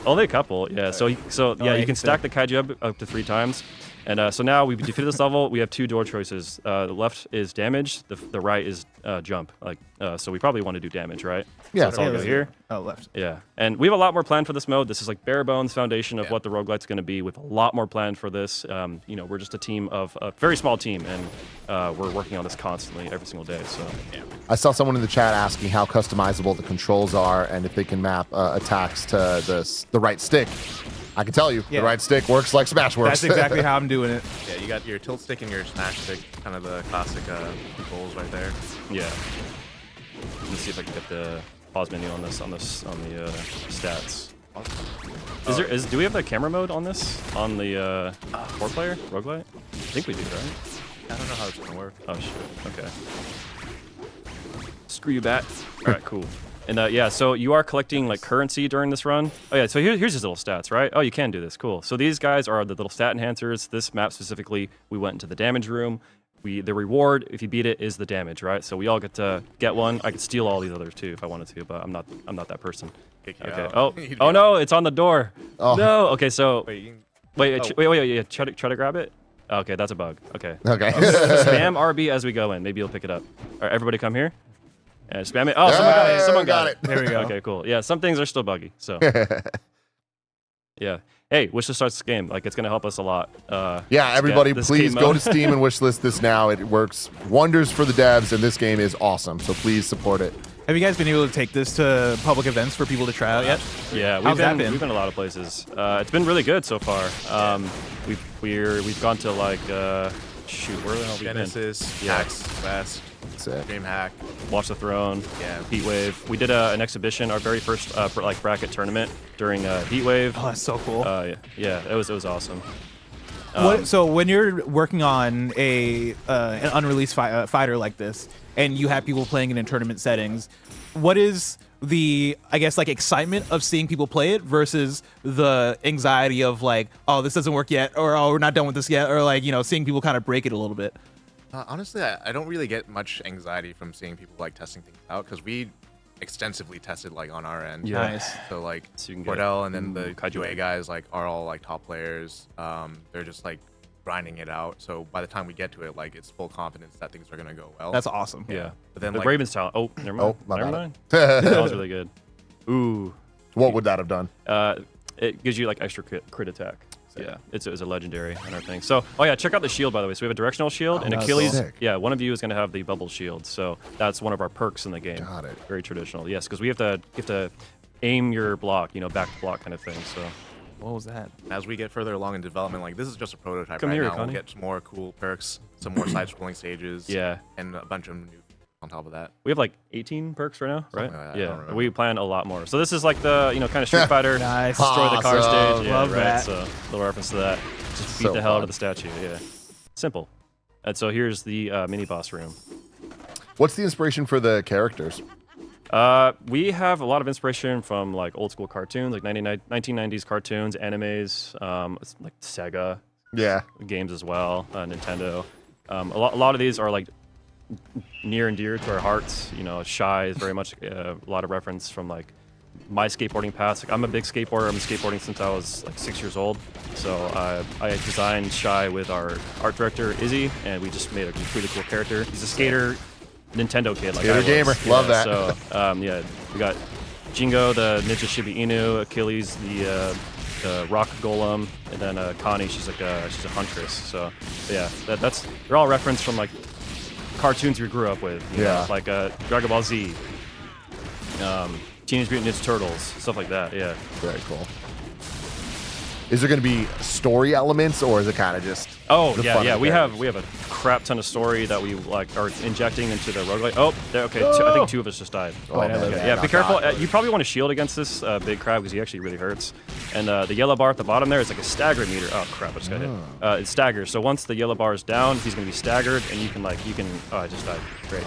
S9: Only a couple, yeah. So yeah,
S19: yeah,
S9: you can stack the Kaiju up to 3 times. And so now we've defeated this level. We have 2 door choices. The left is damage. The right is jump. Like so, we probably want to do damage, right?
S8: Yeah.
S9: So let's all
S19: Yeah,
S9: go
S19: let's
S9: here.
S19: Oh, left.
S9: Yeah, and we have a lot more planned for this mode. This is like bare bones foundation of what the roguelite's going to be. We have a lot more planned for this. We're just a team of a very small team, and we're working on this constantly every single day. So yeah.
S8: I saw someone in the chat asking how customizable the controls are and if they can map attacks to the right stick. I can tell you,
S19: Yeah.
S8: the right stick works like Smash works.
S19: That's exactly how I'm doing it.
S6: Yeah, you got your tilt stick and your smash stick, kind of the classic controls right there.
S9: Yeah. Let's see if I can get the pause menu on the stats. Do we have the camera mode on this on the 4-player roguelite? I think we do, right?
S6: I don't know how it's gonna work.
S9: Oh shit. Okay. Screw you, bat. All right, cool. And yeah, so you are collecting like currency during this run. Oh yeah, so here's his little stats, right? Oh, you can do this. Cool. So these guys are the little stat enhancers. This map specifically, we went into the damage room. The reward, if you beat it, is the damage, right? So we all get to get one. I could steal all these others too if I wanted to, but I'm not that person.
S6: Kick you
S9: Okay.
S6: out.
S9: Oh no, it's on the door.
S8: Oh.
S9: No. Okay, so
S6: Wait, you can-
S9: wait. Yeah, try to grab it. Okay, that's a bug. Okay.
S8: Okay.
S9: Spam RB as we go in. Maybe you'll pick it up. All right, everybody come here. And spam it. Oh, someone got it. Someone got it.
S19: There we go.
S9: Okay, cool. Yeah, some things are still buggy. So yeah. Hey, wish to start this game. Like, it's gonna help us a lot.
S8: Yeah, everybody,
S9: this
S8: please
S9: game
S8: go
S9: mode.
S8: to Steam and wishlist this now. It works wonders for the devs, and this game is awesome. So please support it.
S19: Have you guys been able to take this to public events for people to try out yet?
S9: Yeah,
S19: How's that been?
S9: we've been a lot of places. It's been really good so far. We've gone to like shoot, where the hell have we been?
S6: Genesis,
S9: Yeah.
S6: Hacks, West,
S8: Sick.
S6: DreamHack.
S9: Watch the Throne,
S6: Yeah.
S9: Heatwave. We did an exhibition, our very first bracket tournament during Heatwave.
S19: Oh, that's so cool.
S9: Yeah, it was awesome.
S19: So when you're working on an unreleased fighter like this, and you have people playing it in tournament settings, what is the, I guess, like excitement of seeing people play it versus the anxiety of like, oh, this doesn't work yet, or oh, we're not done with this yet, or like, seeing people kind of break it a little bit?
S6: Honestly, I don't really get much anxiety from seeing people like testing things out because we extensively tested like on our end.
S9: Yeah.
S19: Nice.
S6: So like
S9: So you can get
S6: Cordell and then the
S9: Kaiju
S6: UA
S9: Egg.
S6: guys like are all like top players. They're just like grinding it out. So by the time we get to it, like it's full confidence that things are gonna go well.
S19: That's awesome.
S9: Yeah.
S6: But then
S9: the
S6: like
S9: Raven's talent. Oh, never mind.
S8: Oh, my
S9: never
S8: bad.
S9: mind. That was really good. Ooh.
S8: What would that have done?
S9: It gives you like extra crit attack. Yeah, it was a legendary and everything. So, oh yeah, check out the shield by the way. So we have a directional shield and
S8: that's
S9: Achilles.
S8: sick.
S9: Yeah, one of you is gonna have the bubble shield. So that's one of our perks in the game.
S8: Got it.
S9: Very traditional. Yes, because you have to aim your block, back to block kind of thing. So
S19: What was that?
S6: as we get further along in development, like this is just a prototype
S9: Come
S6: right
S9: here,
S6: now.
S9: Connie.
S6: We'll get some more cool perks, some more side-scrolling stages.
S9: Yeah.
S6: And a bunch of new on top of that.
S9: we have like 18 perks right now, right?
S6: Something like that, I don't
S9: Yeah,
S6: remember.
S9: we plan a lot more. So this is like the kind of Street Fighter
S19: Nice.
S9: destroy the car
S8: Awesome.
S9: stage. Yeah,
S19: Love
S9: right.
S19: that.
S9: So little reference to that. Just beat
S8: So
S9: the hell out
S8: fun.
S9: of the statue. Yeah, simple. And so here's the mini boss room.
S8: What's the inspiration for the characters?
S9: We have a lot of inspiration from like old school cartoons, like 1990s cartoons, animes, like Sega
S8: Yeah.
S9: games as well, Nintendo. A lot of these are like near and dear to our hearts. Shy is very much a lot of reference from like my skateboarding past. Like I'm a big skateboarder. I've been skateboarding since I was like 6 years old. So I designed Shy with our art director Izzy, and we just made a really cool character. He's a skater, Nintendo kid. Like
S8: Skater
S9: I was.
S8: gamer.
S9: Yeah,
S8: Love that.
S9: So yeah, we got Jingo, the Ninja Shiba Inu, Achilles, the rock golem, and then Connie, she's a huntress. So yeah, they're all referenced from like cartoons we grew up with. You
S8: Yeah.
S9: know, like Dragon Ball Z, Teenage Mutant Ninja Turtles, stuff like that. Yeah.
S8: Very cool. Is there going to be story elements, or is it kind of just?
S9: Oh
S8: the
S9: yeah,
S8: fun
S9: yeah.
S8: of the
S9: We
S8: characters?
S9: have a crap ton of story that we like are injecting into the roguelite. Oh, there, okay. I think 2 of us just died.
S8: Oh, okay.
S9: Yeah,
S8: Got
S9: be careful.
S8: that.
S9: You probably want to shield against this big crab because he actually really hurts. And the yellow bar at the bottom there is like a stagger meter. Oh crap! I just got hit. It staggers. So once the yellow bar is down, he's gonna be staggered, and you can. Oh, I just died. Great.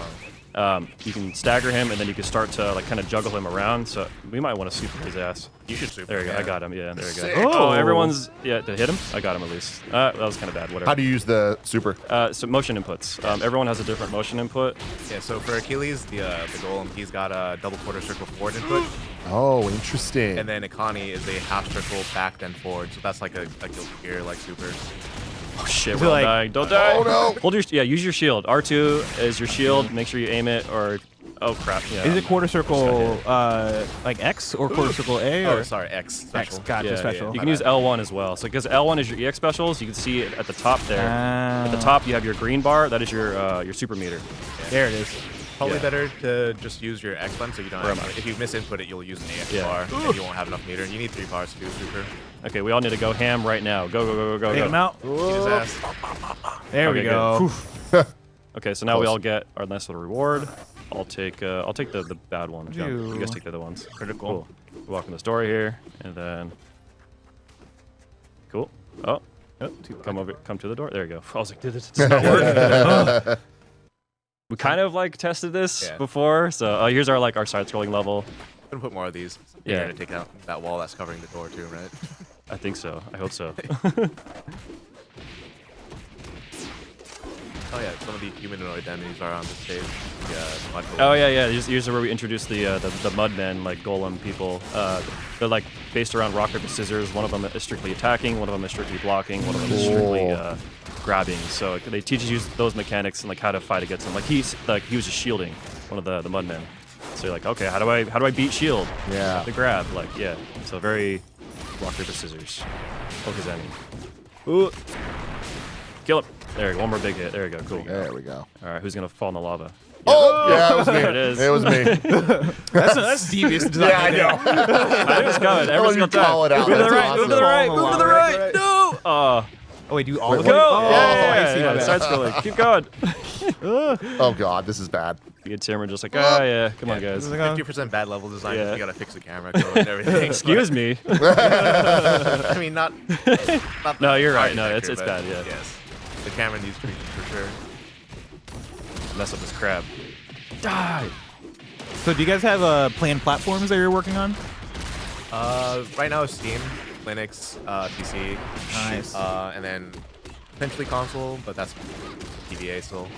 S9: You can stagger him, and then you can start to like kind of juggle him around. So we might want to super his ass.
S6: You should super.
S9: There you go.
S6: Yeah.
S9: I got him. Yeah, there you
S8: Sick.
S9: go.
S8: Oh.
S9: Everyone's did I hit him? I got him at least. That was kind of bad. Whatever.
S8: How do you use the super?
S9: So motion inputs. Everyone has a different motion input.
S6: Yeah, so for Achilles, the golem, he's got a double quarter circle forward input.
S8: Oh, interesting.
S6: And then Akani is a half circle back then forward. So that's like a guilty gear like super.
S9: Oh shit,
S6: Is
S9: we're
S6: it
S9: all
S6: like-
S9: dying. Don't die.
S8: Oh, no.
S9: Hold your use your shield. R2 is your shield. Make sure you aim it or oh crap. Yeah.
S19: Is it quarter circle like X or quarter circle A?
S6: Oh,
S19: Or?
S6: sorry, X special.
S19: X, gotcha, special.
S9: You can use L1 as well. So because L1 is your EX specials, you can see it at the top there. At the top you have your green bar. That is your super meter.
S19: There it is.
S6: Probably
S9: Yeah.
S6: better to just use your X button so you don't
S9: Where
S6: have,
S9: am I?
S6: if you misinput it, you'll use an AX
S9: Yeah.
S6: bar and you won't have enough meter. You need 3 bars to do super.
S9: Okay, we all need to go ham right now. Go, go, go, go, go.
S19: Take
S9: go.
S19: him out.
S6: Eat his ass.
S19: There we
S9: Okay,
S19: go.
S9: good. Okay, so now we
S8: Close.
S9: all get our nice little reward. I'll take the bad one. Jump. You guys take the other ones.
S19: Critical.
S9: Cool. We walk in this door here, and then cool. Oh, come to the door. There you go. I was like, this does not work. We kind of like tested this
S6: Yeah.
S9: before, so here's our our side-scrolling level.
S6: I'm gonna put more of these.
S9: Yeah.
S6: You're gonna take out that wall that's covering the door too, right?
S9: I think so. I hope so.
S6: Oh yeah, some of the humanoid enemies are on the stage. Yeah, mud
S9: Oh yeah, yeah. Here's where we introduce the mudmen, like golem people. They're like based around rock paper scissors. One of them is strictly attacking. One of them is strictly blocking. One of them is strictly grabbing. So they teach you those mechanics and like how to fight against them. Like he was just shielding one of the mudmen. So you're like, okay, how do I beat shield?
S8: Yeah.
S9: The grab, like yeah. So very rock paper scissors. Poke his enemy. Ooh. Kill him. There you go. One more big hit. There you go. Cool.
S8: There we go.
S9: All right, who's gonna fall in the lava?
S8: Oh, yeah, it was me.
S9: There it is.
S8: It was me.
S19: That's devious design.
S8: Yeah, I know.
S9: I knew it was coming. Everyone's
S8: you
S9: gonna
S8: call it out.
S9: Move to the
S8: That's
S9: right. Move to the
S8: awesome.
S9: right. Move to the right. No.
S19: Oh wait, do all
S8: Wait,
S19: of
S8: what?
S19: them?
S9: Go.
S19: Oh,
S9: Yeah.
S19: I see. my bad.
S9: Side scrolling. Keep going.
S8: Oh god, this is bad.
S9: You get Timmer just like, oh yeah, come on guys.
S6: 50% bad level design.
S9: Yeah.
S6: You gotta fix the camera code and everything.
S9: Excuse me.
S6: I mean, not
S9: No, you're right. No,
S6: architecture,
S9: it's
S6: but
S9: bad. Yeah.
S6: Yes, the camera needs treatment for sure.
S9: Mess up this crab.
S19: Die. So do you guys have planned platforms that you're working on?
S6: Right now, Steam, Linux, PC,
S19: Nice.
S6: and then potentially console, but that's TBA still.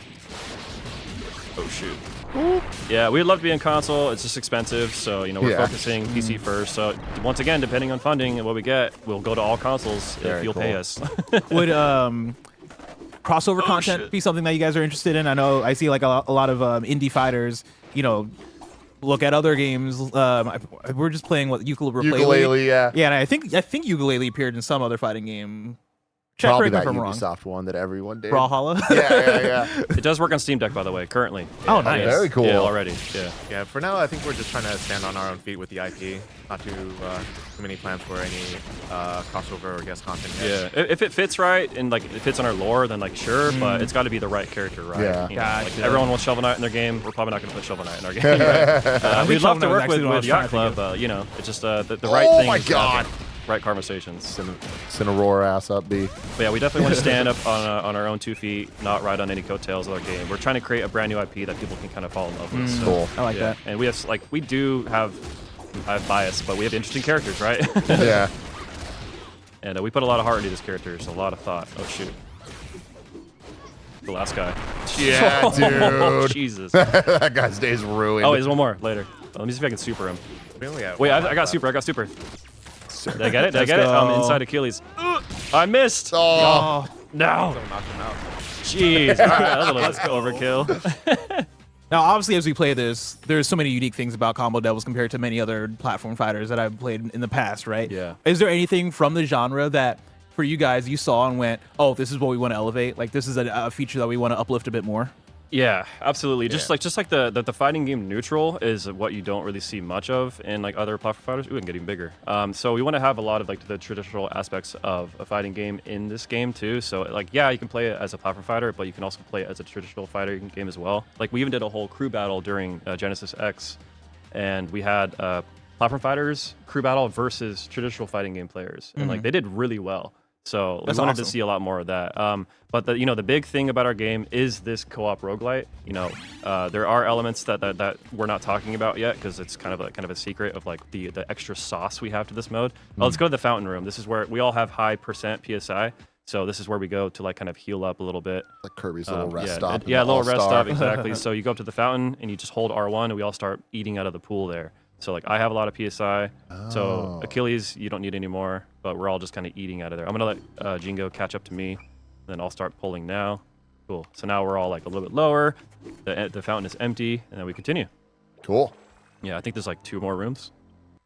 S9: Oh shoot. Yeah, we'd love to be in console. It's just expensive, so we're
S8: Yeah.
S9: focusing PC first. So once again, depending on funding and what we get, we'll go to all consoles if
S8: Very
S9: you'll pay
S8: cool.
S9: us.
S19: Would crossover content be something that you guys are interested in? I know I see like a lot of indie fighters, look at other games. We're just playing
S8: Ukulele, yeah.
S19: Yeah, and I think Ukulele appeared in some other fighting game. Check
S8: Probably
S19: correct me
S8: that
S19: if I'm wrong.
S8: Ubisoft one that everyone did.
S19: Brawlhalla?
S8: Yeah.
S9: It does work on Steam Deck, by the way, currently.
S19: Oh, nice.
S8: Very cool.
S9: Yeah, already. Yeah.
S6: Yeah, for now, I think we're just trying to stand on our own feet with the IP. Not too many plans for any crossover or guest content yet.
S9: Yeah, if it fits right and like it fits on our lore, then like sure, but it's got to be the right character, right?
S8: Yeah.
S9: Like,
S19: Gotcha.
S9: everyone wants Shovel Knight in their game. We're probably not going to put Shovel Knight in our game. Right? We'd love to
S19: Shovel Knight was
S9: work
S19: actually
S9: with
S19: the one I was
S9: Yacht
S19: trying to
S9: Club.
S19: think
S9: It's just the right
S8: Oh
S9: thing.
S8: my God.
S9: Right conversations.
S8: Cinnarora ass up B.
S9: But yeah, we definitely want to stand up on our own 2 feet, not ride on any coattails of our game. We're trying to create a brand new IP that people can kind of fall in love with. So,
S8: Cool.
S19: I like
S9: yeah.
S19: that.
S9: And we have I have bias, but we have interesting characters, right?
S8: Yeah.
S9: And we put a lot of heart into these characters, a lot of thought. Oh shoot. The last guy.
S8: Yeah, dude.
S9: Jesus.
S8: That guy's day's ruined.
S9: Oh, there's one more later. Let me see if I can super him.
S6: We only have
S9: Wait,
S6: one
S9: I got
S6: left.
S9: super. I got super. Did I get it? Did I
S19: Let's
S9: get it? I'm
S19: go.
S9: inside Achilles. I missed.
S8: Oh.
S9: No.
S6: Someone knocked him out.
S9: Jeez. All right, let's go overkill.
S19: Now, obviously, as we play this, there's so many unique things about Combo Devils compared to many other platform fighters that I've played in the past, right?
S9: Yeah.
S19: Is there anything from the genre that, for you guys, you saw and went, oh, this is what we want to elevate? Like, this is a feature that we want to uplift a bit more?
S9: Yeah, absolutely. Just like the fighting game neutral is what you don't really see much of in like other platform fighters. Ooh, it can get even bigger. So we want to have a lot of like the traditional aspects of a fighting game in this game too. So like, yeah, you can play it as a platform fighter, but you can also play it as a traditional fighting game as well. Like we even did a whole crew battle during Genesis X, and we had platform fighters crew battle versus traditional fighting game players, and like they did really well. So we wanted to see a lot more of that. But the big thing about our game is this co-op roguelite. There are elements that we're not talking about yet because it's kind of a secret of like the extra sauce we have to this mode. Let's go to the fountain room. This is where we all have high % PSI. So this is where we go to like kind of heal up a little bit.
S8: Like Kirby's little rest stop.
S9: Yeah, little rest stop, exactly. So you go up to the fountain and you just hold R1 and we all start eating out of the pool there. So like I have a lot of PSI, so Achilles you don't need anymore, but we're all just kind of eating out of there. I'm gonna let Jingo catch up to me, then I'll start pulling now. Cool. So now we're all like a little bit lower. The fountain is empty, and then we continue.
S8: Cool.
S9: Yeah, I think there's like 2 more rooms.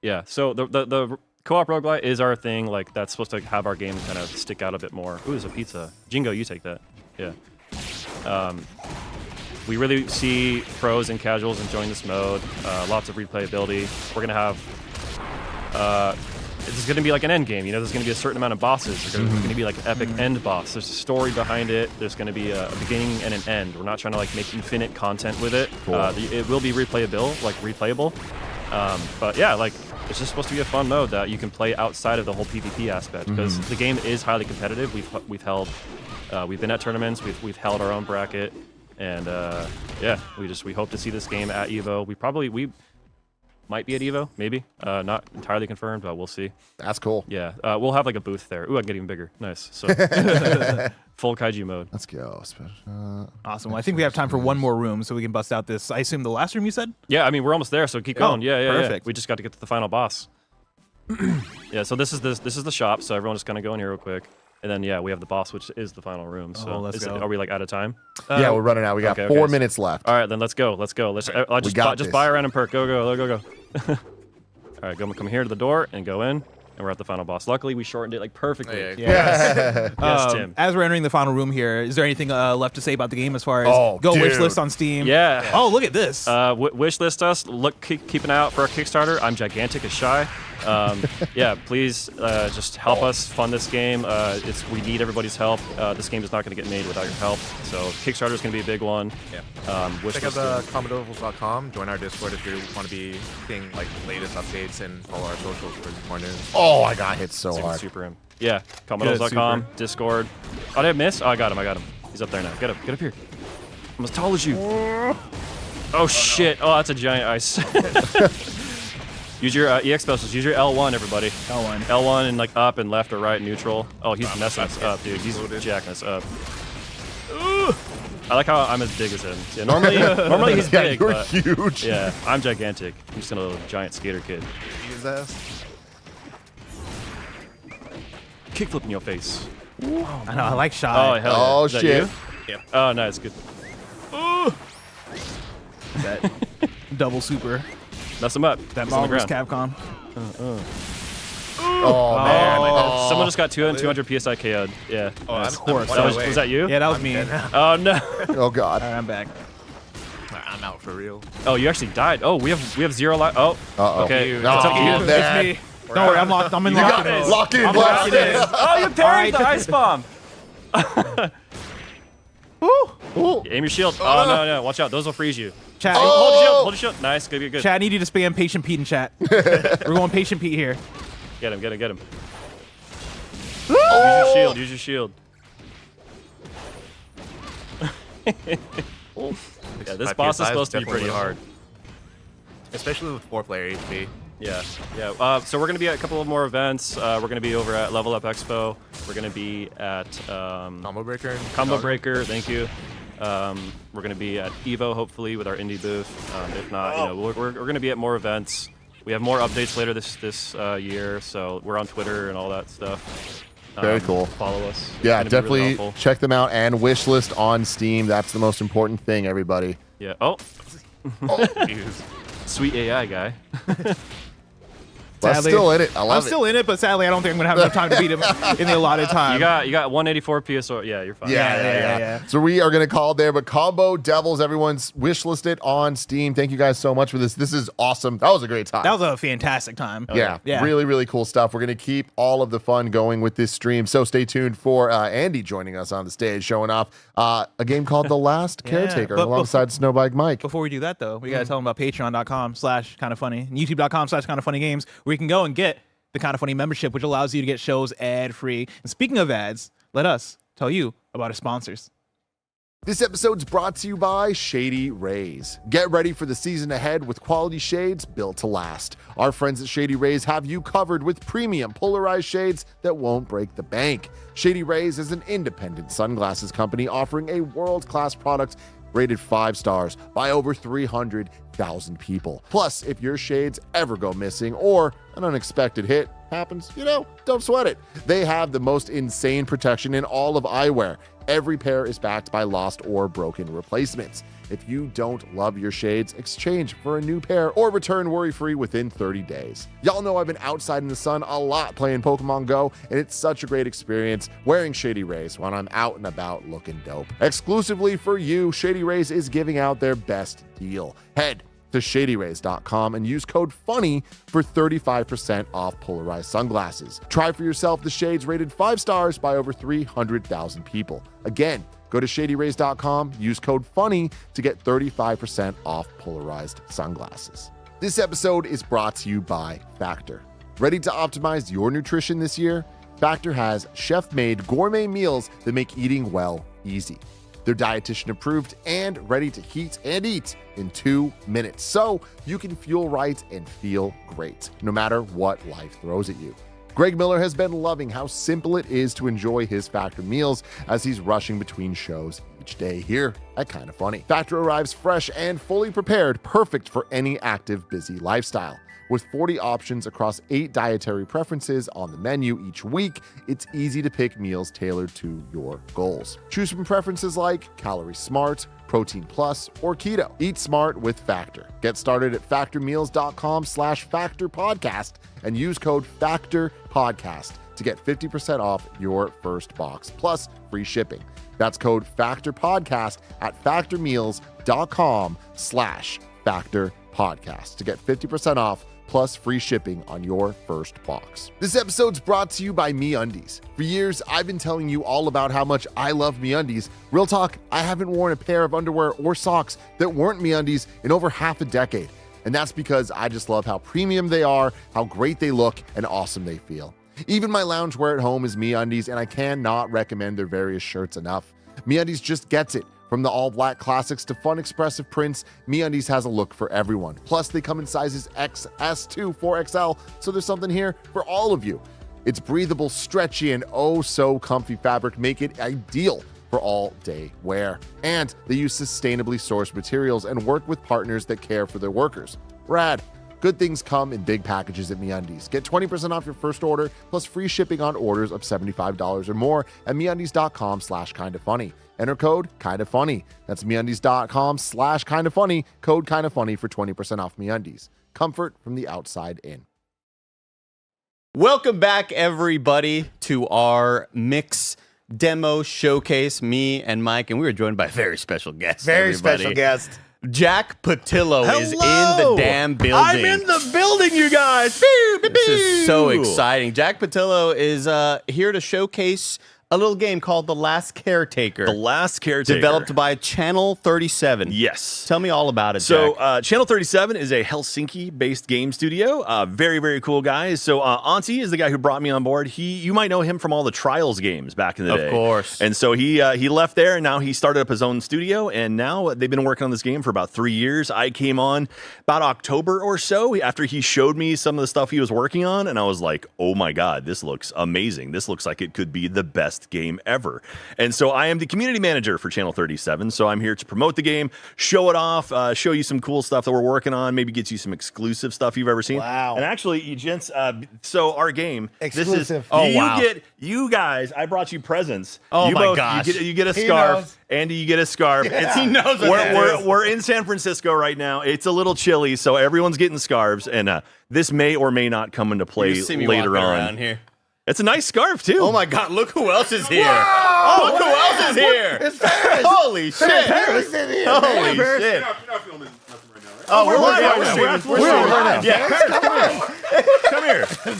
S9: Yeah. So the co-op roguelite is our thing. Like that's supposed to have our game kind of stick out a bit more. Ooh, there's a pizza. Jingo, you take that. Yeah. We really see pros and casuals enjoying this mode. Lots of replayability. We're gonna have. This is gonna be like an end game. There's gonna be a certain amount of bosses. There's gonna be like an epic end boss. There's a story behind it. There's gonna be a beginning and an end. We're not trying to like make infinite content with it.
S8: Cool.
S9: It will be replayable. But yeah, like it's just supposed to be a fun mode that you can play outside of the whole PvP aspect because the game is highly competitive. We've been at tournaments. We've held our own bracket. And yeah, we hope to see this game at EVO. We might be at EVO, maybe. Not entirely confirmed, but we'll see.
S8: That's cool.
S9: Yeah, we'll have like a booth there. Ooh, I can get even bigger. Nice. So full kaiju mode.
S8: Let's go.
S19: Awesome. Well, I think we have time for one more room, so we can bust out this. I assume the last room you said.
S9: Yeah, I mean we're almost there, so keep going. Yeah.
S19: Perfect.
S9: We just got to get to the final boss. Yeah. So this is the shop. So everyone just kind of go in here real quick. And then, yeah, we have the boss, which is the final room. So
S19: let's go.
S9: Are we, like, out of time?
S8: Yeah, we're running out. We got 4 minutes left.
S9: All right, then let's go. Let's just buy a random perk. Go. All right, come here to the door and go in. And we're at the final boss. Luckily, we shortened it, like, perfectly.
S19: Yeah.
S9: Yes, Tim.
S19: As we're entering the final room here, is there anything left to say about the game as far as wish list on Steam?
S9: Yeah.
S19: Oh, look at this.
S9: Wish list us. Keep an eye out for our Kickstarter. I'm Gigantic as Shy. Yeah, please just help us fund this game. We need everybody's help. This game is not going to get made without your help. So Kickstarter is going to be a big one.
S21: Yeah. Check out commodovals.com. Join our Discord if you want to be seeing like the latest updates and follow our socials for more news.
S8: Oh, I got hit so hard.
S9: Super him. Yeah, commodovals.com, Discord. Oh, did I miss? Oh, I got him. He's up there now. Get up here. I'm as tall as you. Oh shit. Oh, that's a giant ice. Use your EX specials. Use your L1, everybody. L1 and like up and left or right, neutral. Oh, he's messing us up, dude. He's jacking us up. I like how I'm as big as him. Yeah, normally he's big.
S8: You're
S9: but,
S8: huge.
S9: Yeah, I'm gigantic. I'm just a little giant skater kid.
S21: His ass.
S9: Kickflip in your face.
S19: I know. I like Shy.
S9: Oh hell yeah.
S8: Oh
S9: Is that
S8: shit.
S9: you? Yeah. Oh nice, good.
S19: That double super.
S9: Mess him up.
S19: That
S9: He's on the
S19: Marvel's
S9: ground.
S19: Capcom.
S8: Oh, man.
S9: Someone just got 200 PSI KO'd. Yeah.
S21: Oh,
S19: Of course.
S9: Was that you?
S19: Yeah, that was me.
S9: Oh no.
S8: Oh god.
S19: All right, I'm back.
S21: I'm out for real.
S9: Oh, you actually died. Oh, we have 0 life. Oh.
S8: Uh-oh.
S9: Okay.
S8: No,
S9: It's up to you.
S8: man.
S19: It's me. Don't worry, I'm locked. I'm in
S8: You
S19: lock.
S8: got it. Lock in,
S19: I'm
S8: blast
S19: locked in.
S9: Oh, you parried the ice bomb. Aim your shield. Oh no. Watch out. Those will freeze you.
S19: Chat.
S9: Hold your shield. Nice. Good.
S19: Chat, I need you to spam Patient Pete in chat. We're going Patient Pete here.
S9: Get him. Use your shield. Yeah, this boss is supposed to be pretty hard.
S21: Especially with 4-player HP.
S9: Yeah. So we're gonna be at a couple of more events. We're gonna be over at Level Up Expo. We're gonna be at
S21: Combo Breaker.
S9: Combo Breaker. Thank you. We're gonna be at Evo hopefully with our indie booth. If not, we're gonna be at more events. We have more updates later this year, so we're on Twitter and all that stuff.
S8: Very cool.
S9: Follow us.
S8: Yeah,
S9: It's gonna be really
S8: definitely
S9: helpful.
S8: check them out and wish list on Steam. That's the most important thing, everybody.
S9: Yeah. Oh. Sweet AI guy.
S8: I'm still in it. I love
S19: I'm still in it, but sadly, I don't think I'm going to have enough time to beat him in the allotted time.
S9: You got 184 PSO. Yeah, you're fine.
S8: Yeah. So we are going to call it there, but Combo Devils, everyone's wish listed on Steam. Thank you guys so much for this. This is awesome. That was a great time.
S19: That was a fantastic time.
S8: Yeah. Really, really cool stuff. We're going to keep all of the fun going with this stream. So stay tuned for Andy joining us on the stage, showing off a game called The Last Caretaker alongside Snowbike Mike.
S19: Before we do that, though, we got to tell them about patreon.com/kindoffunny and youtube.com/kindoffunnygames, where you can go and get the Kind of Funny membership, which allows you to get shows ad-free. And speaking of ads, let us tell you about our sponsors.
S8: This episode's brought to you by Shady Rays. Get ready for the season ahead with quality shades built to last. Our friends at Shady Rays have you covered with premium polarized shades that won't break the bank. Shady Rays is an independent sunglasses company offering a world-class product rated 5 stars by over 300,000 people. Plus, if your shades ever go missing or an unexpected hit happens, don't sweat it. They have the most insane protection in all of eyewear. Every pair is backed by lost or broken replacements. If you don't love your shades, exchange for a new pair or return worry-free within 30 days. Y'all know I've been outside in the sun a lot playing Pokemon Go, and it's such a great experience wearing Shady Rays when I'm out and about looking dope. Exclusively for you, Shady Rays is giving out their best deal. Head to ShadyRays.com and use code FUNNY for 35% off polarized sunglasses. Try for yourself the shades rated 5 stars by over 300,000 people. Again, go to ShadyRays.com, use code FUNNY to get 35% off polarized sunglasses. This episode is brought to you by Factor. Ready to optimize your nutrition this year? Factor has chef-made gourmet meals that make eating well easy. They're dietitian approved and ready to heat and eat in 2 minutes, so you can fuel right and feel great, no matter what life throws at you. Greg Miller has been loving how simple it is to enjoy his Factor meals as he's rushing between shows each day here at Kinda Funny. Factor arrives fresh and fully prepared, perfect for any active, busy lifestyle. With 40 options across 8 dietary preferences on the menu each week, it's easy to pick meals tailored to your goals. Choose from preferences like Calorie Smart, Protein Plus, or Keto. Eat smart with Factor. Get started at factormeals.com/factorpodcast and use code FACTORPODCAST to get 50% off your first box, plus free shipping. That's code FACTORPODCAST at factormeals.com/factorpodcast to get 50% off plus free shipping on your first box. This episode's brought to you by MeUndies. For years, I've been telling you all about how much I love MeUndies. Real talk, I haven't worn a pair of underwear or socks that weren't MeUndies in over half a decade. And that's because I just love how premium they are, how great they look, and awesome they feel. Even my loungewear at home is MeUndies, and I cannot recommend their various shirts enough. MeUndies just gets it. From the all-black classics to fun, expressive prints, MeUndies has a look for everyone. Plus, they come in sizes XS to 4XL, so there's something here for all of you. Its breathable, stretchy, and oh-so-comfy fabric make it ideal for all-day wear. And they use sustainably sourced materials and work with partners that care for their workers. Rad. Good things come in big packages at MeUndies. Get 20% off your first order, plus free shipping on orders of $75 or more at MeUndies.com/kindafunny. Enter code KINDAFUNNY. That's MeUndies.com/kindafunny. Code KINDAFUNNY for 20% off MeUndies. Comfort from the outside in.
S14: Welcome back, everybody, to our mix demo showcase. Me and Mike, and we were joined by a very special guest.
S20: Very
S14: everybody.
S20: special guest.
S14: Jack Patillo is in the damn building.
S1: I'm in the building, you guys.
S14: This is so exciting. Jack Patillo is here to showcase a little game called The Last Caretaker.
S1: The Last Caretaker.
S14: Developed by Channel 37.
S1: Yes.
S14: Tell me all about it,
S1: So,
S14: Jack.
S1: Channel 37 is a Helsinki-based game studio. Very, very cool guys. So, Auntie is the guy who brought me on board. You might know him from all the Trials games back in the day.
S14: Of course.
S1: And so he left there, and now he started up his own studio, and now they've been working on this game for about 3 years. I came on about October or so after he showed me some of the stuff he was working on, and I was like, oh my God, this looks amazing. This looks like it could be the best best game ever. And so I am the community manager for Channel 37. So I'm here to promote the game, show it off, show you some cool stuff that we're working on, maybe get you some exclusive stuff you've ever seen.
S20: Wow.
S1: And actually, you gents, so our game,
S20: Exclusive.
S1: you guys, I brought you presents.
S14: Oh
S1: you
S14: my gosh.
S1: You get a
S20: He
S1: scarf.
S20: knows.
S1: Andy, you get a scarf.
S20: Yeah.
S1: He
S14: knows what
S1: we're in San Francisco right now. It's a little chilly, so everyone's getting scarves, and this may or may not come into play
S14: You see me
S1: later
S14: walking
S1: on.
S14: around here.
S1: It's a nice scarf too.
S14: Oh my God! Look who else is here!
S20: Whoa!
S14: Look who else is here!
S20: It's Paris.
S14: Holy shit!
S20: Paris in here.
S14: Holy
S20: Paris.
S14: shit!
S1: Oh, we're live.
S20: live.
S1: We're
S20: We're
S1: streaming right now. Yeah, Paris, come here.
S20: Paris,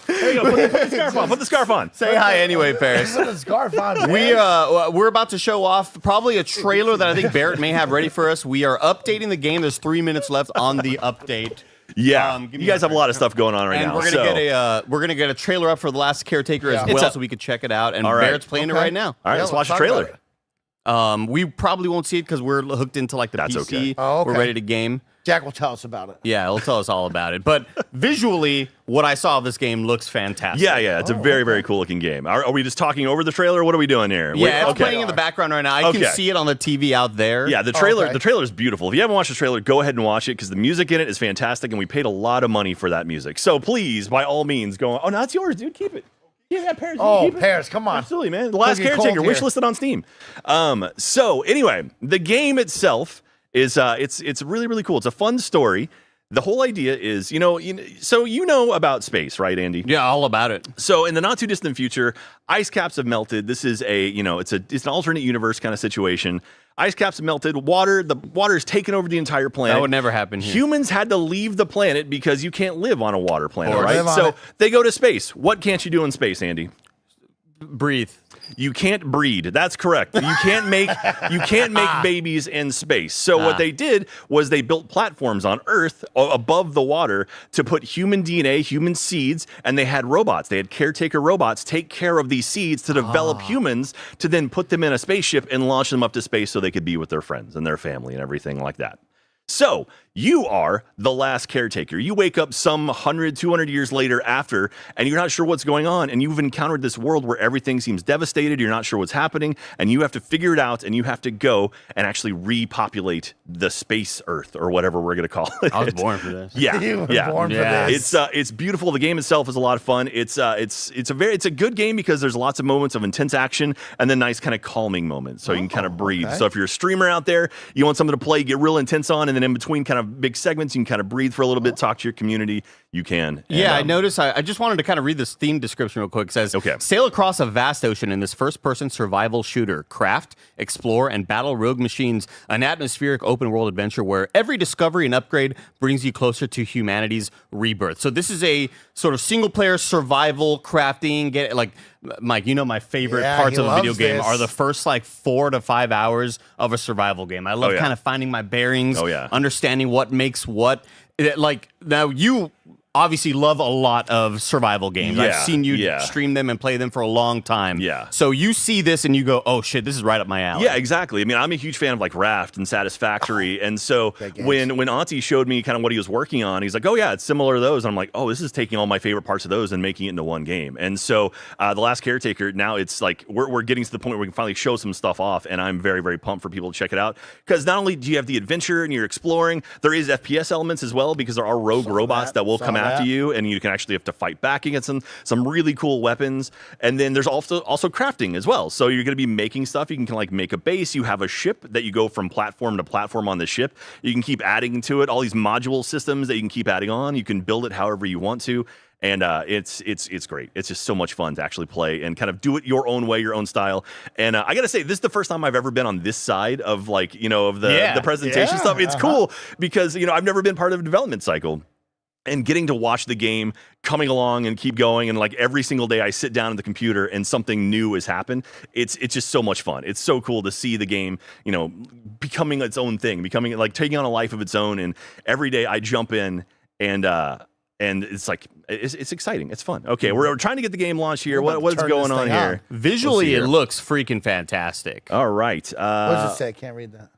S1: There you go. Put the scarf on. Put the scarf on.
S14: Say hi anyway, Paris.
S20: Put the scarf on.
S14: We're about to show off probably a trailer that I think Barrett may have ready for us. We are updating the game. There's 3 minutes left on the update.
S1: Yeah,
S14: give
S1: you
S14: me
S1: guys
S14: a
S1: have a lot of stuff going on right
S14: and
S1: now.
S14: we're gonna get a trailer up for The Last Caretaker as well, so we could check it out. And
S1: All right.
S14: Barrett's playing it right now.
S1: All right, let's watch the trailer.
S14: We probably won't see it because we're hooked into like the
S1: That's
S14: PC.
S1: okay.
S20: Oh, okay.
S14: We're ready to game.
S20: Jack will tell us about it.
S14: Yeah, he'll tell us all about it. But visually, what I saw of this game looks fantastic.
S1: Yeah, it's a very, very cool looking game. Are we just talking over the trailer? What are we doing here?
S14: Yeah, it's playing in the background right now. I can see it on the TV out there.
S1: Yeah, the trailer. The trailer is beautiful. If you haven't watched the trailer, go ahead and watch it because the music in it is fantastic, and we paid a lot of money for that music. So please, by all means, go on. Oh, no, it's yours, dude. Keep it. Yeah, Paris.
S20: Oh, Paris, come on.
S1: Absolutely, man. The Last
S20: Cookie
S1: Caretaker,
S20: cold
S1: wish
S20: here.
S1: listed on Steam. So anyway, the game itself is it's really, really cool. It's a fun story. The whole idea is, so you know about space, right, Andy?
S14: Yeah, all about it.
S1: So in the not too distant future, ice caps have melted. This is it's an alternate universe kind of situation. Ice caps have melted. The water has taken over the entire planet.
S14: That would never happen here.
S1: Humans had to leave the planet because you can't live on a water planet,
S14: Or
S1: right?
S20: live on
S1: So
S20: it.
S1: they go to space. What can't you do in space, Andy?
S14: Breathe.
S1: You can't breed. That's correct. You can't make babies in space. So what they did was they built platforms on Earth above the water to put human DNA, human seeds, and they had robots. They had caretaker robots take care of these seeds to develop humans to then put them in a spaceship and launch them up to space so they could be with their friends and their family and everything like that. So you are the last caretaker. You wake up some 100, 200 years later after, and you're not sure what's going on, and you've encountered this world where everything seems devastated, you're not sure what's happening, and you have to figure it out, and you have to go and actually repopulate the space Earth, or whatever we're going to call it.
S14: I was born for this.
S1: Yeah,
S20: You were
S1: yeah.
S20: born for this.
S1: It's beautiful. The game itself is a lot of fun. It's a good game because there's lots of moments of intense action and then nice kind of calming moments, so you can kind of breathe.
S20: okay.
S1: So if you're a streamer out there, you want something to play, get real intense on, and then in between kind of big segments, you can kind of breathe for a little bit, talk to your community. You can.
S14: Yeah, I
S1: And,
S14: noticed. I just wanted to kind of read this theme description real quick. It says, sail across a vast ocean in this first-person survival shooter. Craft, explore, and battle rogue machines. An atmospheric open-world adventure where every discovery and upgrade brings you closer to humanity's rebirth. So this is a sort of single-player survival crafting. Mike, you know my favorite
S20: Yeah,
S14: parts
S20: he
S14: of a video
S20: loves
S14: game
S20: this.
S14: are the first 4 to 5 hours of a survival game. I love
S1: yeah.
S14: kind of finding my bearings,
S1: Oh, yeah.
S14: understanding what makes what. Now you obviously love a lot of survival games. I've
S1: Yeah,
S14: seen you
S1: yeah.
S14: stream them and play them for a long time.
S1: Yeah.
S14: So you see this and you go, oh shit, this is right up my alley.
S1: Yeah, exactly. I mean, I'm a huge fan of Raft and Satisfactory, and so when Auntie showed me kind of what he was working on, he's like, "Oh yeah, it's similar to those." And I'm like, "Oh, this is taking all my favorite parts of those and making it into one game." And so, The Last Caretaker, now it's like we're getting to the point where we can finally show some stuff off, and I'm very, very pumped for people to check it out because not only do you have the adventure and you're exploring, there is FPS elements as well because there are rogue robots that will come after you, and you can actually have to fight back against some really cool weapons. And then there's also crafting as well. So you're going to be making stuff. You can make a base. You have a ship that you go from platform to platform on the ship. You can keep adding to it all these module systems that you can keep adding on. You can build it however you want to. And it's great. It's just so much fun to actually play and kind of do it your own way, your own style. And I got to say, this is the first time I've ever been on this side of the presentation stuff. It's cool because, I've never been part of a development cycle. And getting to watch the game coming along and keep going, and every single day I sit down at the computer and something new has happened. It's just so much fun. It's so cool to see the game, becoming its own thing, becoming taking on a life of its own. And every day I jump in and and it's like it's exciting. It's fun. Okay, we're trying to get the game launched here. What's going on here?
S14: Visually, it looks freaking fantastic.
S1: All right.
S20: What does it say? I can't read that.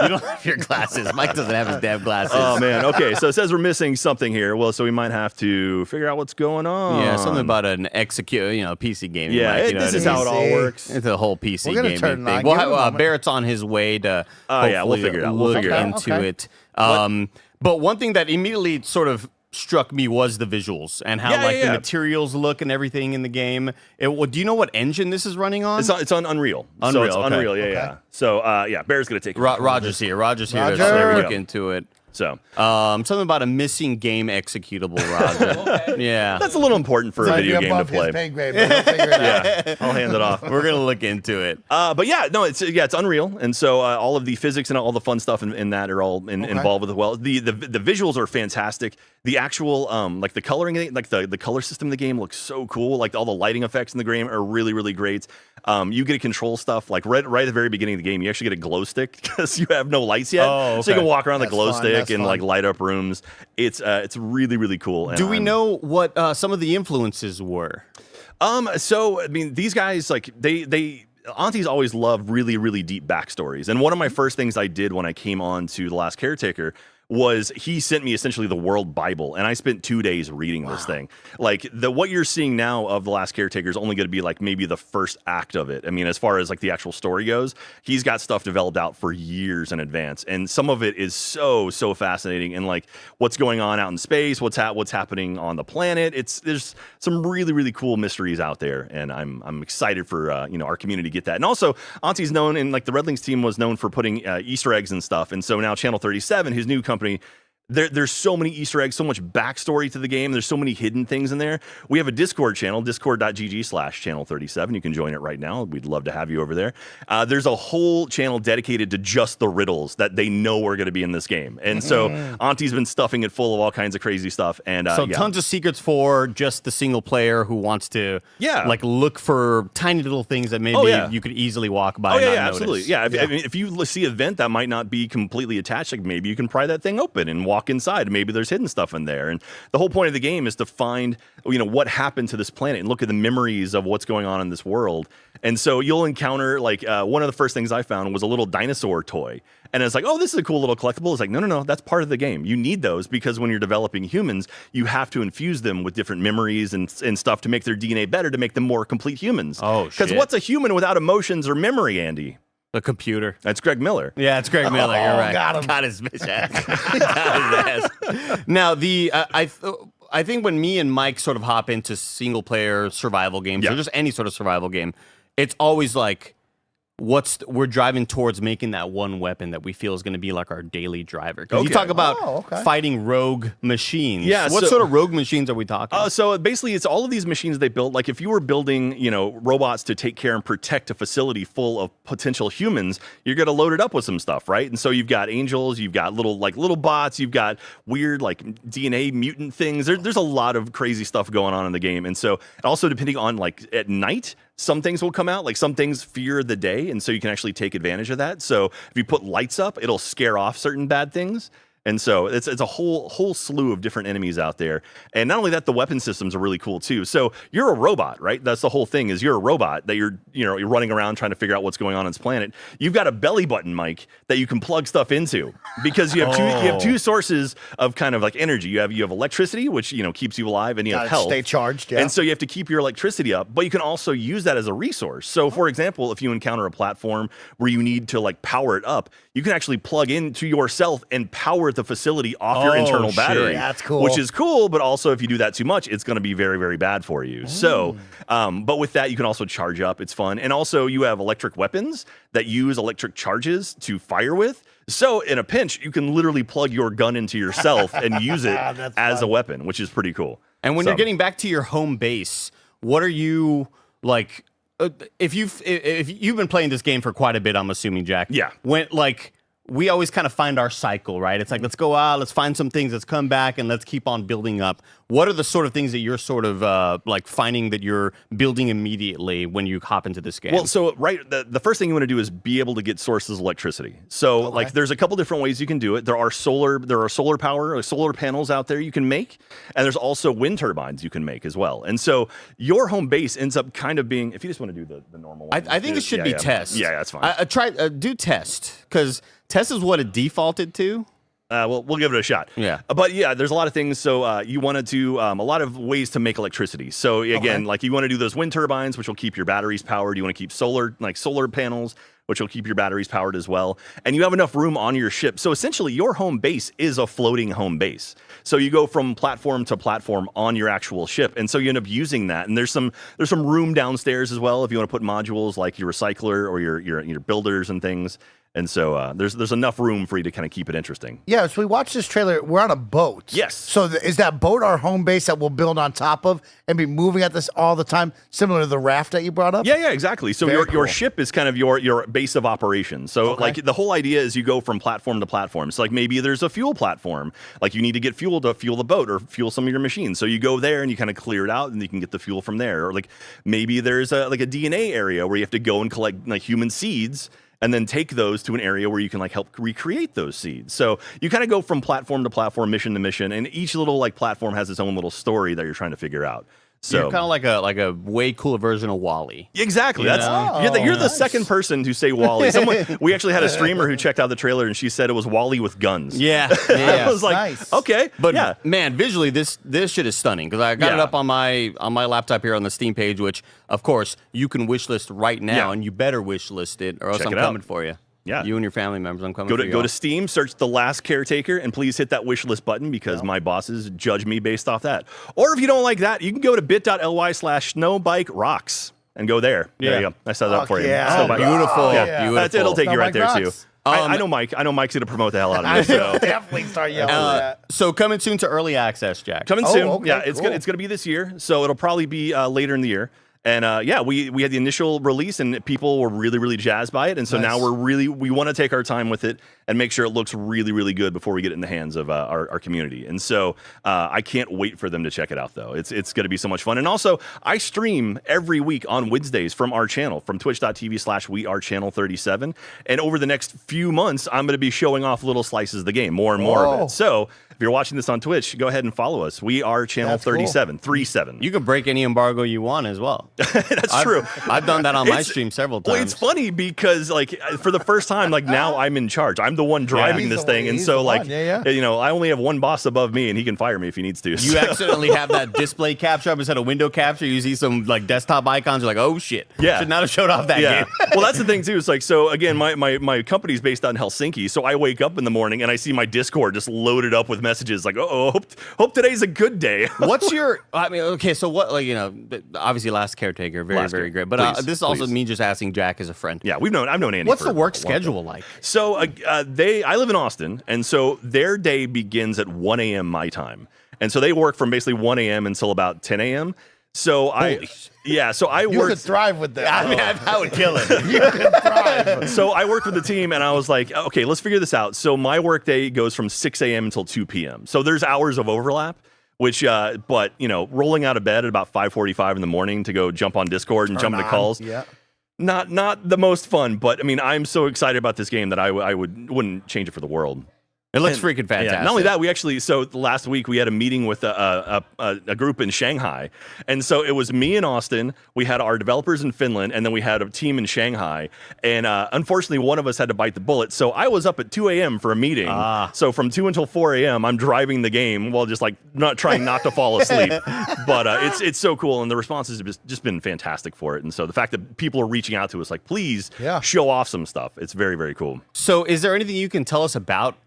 S14: You don't have your glasses. Mike doesn't have his damn glasses.
S1: Oh man. Okay, so it says we're missing something here. Well, so we might have to figure out what's going on.
S14: Yeah, something about an PC game.
S1: Yeah,
S14: Mike,
S1: this is how it all works.
S14: It's a whole PC
S20: We're gonna
S14: gaming
S20: turn it on.
S14: thing.
S20: Give it a
S14: Well,
S20: moment.
S14: Barrett's on his way to
S1: yeah, we'll figure it out. We'll
S14: look
S1: figure it out.
S14: into
S20: Okay.
S14: it. But one thing that immediately sort of struck me was the visuals and how the materials look and everything in the game. Do you know what engine this is running on?
S1: It's on Unreal. So
S14: Unreal,
S1: it's
S14: okay.
S1: Unreal. Yeah. So Bear's gonna take it.
S14: Roger's here. Roger's here
S20: Roger.
S14: to
S1: There we
S14: look
S1: go.
S14: into it.
S1: So
S14: Something about a missing game executable, Roger. Yeah.
S1: that's a little important for a
S20: Might
S1: video
S20: be
S1: game to
S20: above his
S1: play.
S20: pay grade, but we'll figure it out.
S1: Yeah, I'll hand it off.
S14: We're going to look into it.
S1: But yeah, no, it's Unreal, and so all of the physics and all the fun stuff in that are all involved with it. Well, the visuals are fantastic. The actual like the coloring, like the color system of the game looks so cool. Like all the lighting effects in the game are really really great. You get to control stuff like right at the very beginning of the game. You actually get a glow stick because you have no lights yet,
S14: Oh,
S1: so you
S14: okay.
S1: can walk around
S20: That's
S1: the glow
S20: fun,
S1: stick
S20: that's
S1: and like
S20: fun.
S1: light up rooms. It's really really cool. And
S14: Do we know what some of the influences were?
S1: So I mean, these guys like Aunties always loved really, really deep backstories. And one of my first things I did when I came on to The Last Caretaker was he sent me essentially the World Bible, and I spent 2 days reading this thing. Like what you're seeing now of The Last Caretaker is only going to be like maybe the first act of it. I mean, as far as like the actual story goes, he's got stuff developed out for years in advance, and some of it is so fascinating. And like what's going on out in space, what's happening on the planet. There's some really, really cool mysteries out there, and I'm excited for our community to get that. And also, Auntie's known, and like the Red Links team was known for putting Easter eggs and stuff. And so now Channel 37, his new company, there's so many Easter eggs, so much backstory to the game. There's so many hidden things in there. We have a Discord channel, discord.gg/channel37. You can join it right now. We'd love to have you over there. There's a whole channel dedicated to just the riddles that they know are going to be in this game. And so Auntie's been stuffing it full of all kinds of crazy stuff. And
S14: Tons of secrets for just the single player who wants to like look for tiny little things that maybe you could easily walk by.
S1: Oh
S14: and
S1: yeah,
S14: not
S1: absolutely.
S14: notice.
S1: Yeah, I mean, if you see an event that might not be completely attached, like maybe you can pry that thing open and walk inside. Maybe there's hidden stuff in there. And the whole point of the game is to find, what happened to this planet and look at the memories of what's going on in this world. And so you'll encounter like one of the first things I found was a little dinosaur toy. And it's like, oh, this is a cool little collectible. It's like, no, that's part of the game. You need those because when you're developing humans, you have to infuse them with different memories and stuff to make their DNA better, to make them more complete humans.
S14: Oh,
S1: because
S14: shit.
S1: what's a human without emotions or memory, Andy?
S14: The computer.
S1: That's Greg Miller.
S14: Yeah, it's Greg Miller. You're right.
S20: got him.
S14: Got his bitch ass. Got his ass. Now, I think when me and Mike sort of hop into single player survival games or just any sort of survival game, it's always like we're driving towards making that one weapon that we feel is going to be like our daily driver. Because you talk about fighting rogue machines.
S1: Yeah,
S14: what sort of rogue machines are we talking?
S1: So basically, it's all of these machines they built. Like if you were building, robots to take care and protect a facility full of potential humans, you're going to load it up with some stuff, right? And so you've got angels, you've got little bots, you've got weird like DNA mutant things. There's a lot of crazy stuff going on in the game. And so also depending on like at night, some things will come out, like some things fear the day, and so you can actually take advantage of that. So if you put lights up, it'll scare off certain bad things. And so it's a whole slew of different enemies out there. And not only that, the weapon systems are really cool too. So you're a robot, right? That's the whole thing, is you're a robot that you're running around trying to figure out what's going on this planet. You've got a belly button, Mike, that you can plug stuff into because you have two sources of kind of like energy. You have electricity, which keeps you alive, and you have health.
S20: Stay charged, yeah.
S1: And so you have to keep your electricity up, but you can also use that as a resource. So for example, if you encounter a platform where you need to like power it up, you can actually plug into yourself and power the facility off your internal battery.
S20: That's cool.
S1: Which is cool, but also if you do that too much, it's going to be very, very bad for you. So, but with that, you can also charge up. It's fun. And also you have electric weapons that use electric charges to fire with. So in a pinch, you can literally plug your gun into yourself and use it as a weapon, which is pretty cool.
S14: And when you're getting back to your home base, what are you like? If you've been playing this game for quite a bit, I'm assuming, Jack.
S1: Yeah.
S14: When we always kind of find our cycle, right? It's like, let's go out, let's find some things, let's come back, and let's keep on building up. what are the sort of things that you're sort of like finding that you're building immediately when you hop into this game?
S1: Well, so the first thing you want to do is be able to get sources of electricity. So like there's a couple different ways you can do it. There are solar power, solar panels out there you can make, and there's also wind turbines you can make as well. And so your home base ends up kind of being, if you just want to do the normal one.
S14: I think it should be test.
S1: Yeah, that's fine.
S14: Do test, because test is what it defaulted to.
S1: We'll give it a shot.
S14: Yeah.
S1: But yeah, there's a lot of things. So you want to do a lot of ways to make electricity. So again, like you want to do those wind turbines, which will keep your batteries powered. You want to keep solar panels, which will keep your batteries powered as well. And you have enough room on your ship. So essentially your home base is a floating home base. So you go from platform to platform on your actual ship. And so you end up using that. And there's some room downstairs as well if you want to put modules like your recycler or your builders and things. And so there's enough room for you to kind of keep it interesting.
S20: Yeah, so we watched this trailer. We're on a boat.
S1: Yes.
S20: So is that boat our home base that we'll build on top of and be moving at this all the time, similar to the raft that you brought up?
S1: Yeah, exactly. So your ship is kind of your base of operations. So like the whole idea is you go from platform to platform. So like maybe there's a fuel platform. Like you need to get fuel to fuel the boat or fuel some of your machines. So you go there and you kind of clear it out and you can get the fuel from there. Or like maybe there's a DNA area where you have to go and collect like human seeds and then take those to an area where you can like help recreate those seeds. So you kind of go from platform to platform, mission to mission, and each little like platform has its own little story that you're trying to figure out. So
S14: you're kind of like a way cooler version of WALL-E.
S1: Exactly. You're the second person to say WALL-E. We actually had a streamer who checked out the trailer and she said it was WALL-E with guns.
S14: Yeah.
S1: I was like, okay,
S14: but man, visually this shit is stunning because I got it up on my laptop here on the Steam page, which of course you can wishlist right now, and you better wishlist it or else I'm coming for you.
S1: Yeah.
S14: You and your family members, I'm coming for you.
S1: Go to Steam, search The Last Caretaker, and please hit that wish list button because my bosses judge me based off that. Or if you don't like that, you can go to bit.ly/snowbike.rocks and go there. There you go. I set it up for you.
S14: Snowbike. Beautiful.
S1: Yeah.
S14: Beautiful.
S1: It'll take you right there too.
S14: Rocks.
S1: I know Mike. I know Mike's going to promote the hell out of it. So.
S20: Definitely start yelling at that.
S14: So coming soon to early access, Jack.
S1: Coming soon.
S20: Okay,
S1: yeah, it's going to be this year. So it'll probably be later in the year. And we had the initial release and people were really, really jazzed by it. And so now we want to take our time with it and make sure it looks really, really good before we get it in the hands of our community. And so I can't wait for them to check it out, though. It's going to be so much fun. And also, I stream every week on Wednesdays from our channel, from twitch.tv/WeAreChannel37. And over the next few months, I'm going to be showing off little slices of the game, more and more of it. So if you're watching this on Twitch, go ahead and follow us. We are Channel 37, 37.
S14: You can break any embargo you want as well.
S1: That's true.
S14: I've done that on my stream several times.
S1: Well, it's funny because like for the first time, like now I'm in charge. I'm the one driving this thing, and so like you know, I only have one boss above me, and he can fire me if he needs to.
S14: You accidentally have that display capture up instead of window capture. You see some like desktop icons. You're like, oh shit.
S1: Yeah.
S14: Should not have showed off that game.
S1: Well, that's the thing too. It's like, so again, my company's based out in Helsinki, so I wake up in the morning and I see my Discord just loaded up with messages like, hope today's a good day.
S14: What's your? I mean, okay, so what? Like, you know, obviously, Last Caretaker, very great. But this is also me just asking Jack as a friend.
S1: Yeah, I've known Andy.
S14: What's the work schedule like?
S1: So I live in Austin, and so their day begins at 1 a.m. my time, and so they work from basically 1 a.m. until about 10 a.m. So I
S20: You could thrive with that.
S14: I mean, I would kill it.
S20: You could thrive.
S1: So I worked with the team, and I was like, okay, let's figure this out. So my work day goes from 6 a.m. until 2 p.m. So there's hours of overlap. Which, but you know, rolling out of bed at about 5:45 in the morning to go jump on Discord and jump into calls, not the most fun. But I mean, I'm so excited about this game that I wouldn't change it for the world.
S14: It looks freaking fantastic.
S1: Yeah, not only that, so last week we had a meeting with a group in Shanghai. And so it was me in Austin, we had our developers in Finland, and then we had a team in Shanghai. And unfortunately, one of us had to bite the bullet. So I was up at 2 a.m. for a meeting. So from 2 until 4 a.m., I'm driving the game while just like trying not to fall asleep. But it's so cool. And the responses have just been fantastic for it. And so the fact that people are reaching out to us like, please show off some stuff. It's very, very cool.
S14: So is there anything you can tell us about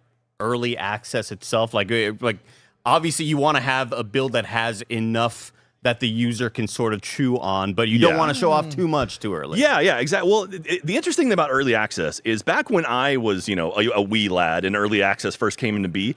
S14: early access itself? Like obviously you want to have a build that has enough that the user can sort of chew on, but you don't want to show off too much too early.
S1: Yeah, exactly. Well, the interesting thing about early access is back when I was, a wee lad and early access first came into be,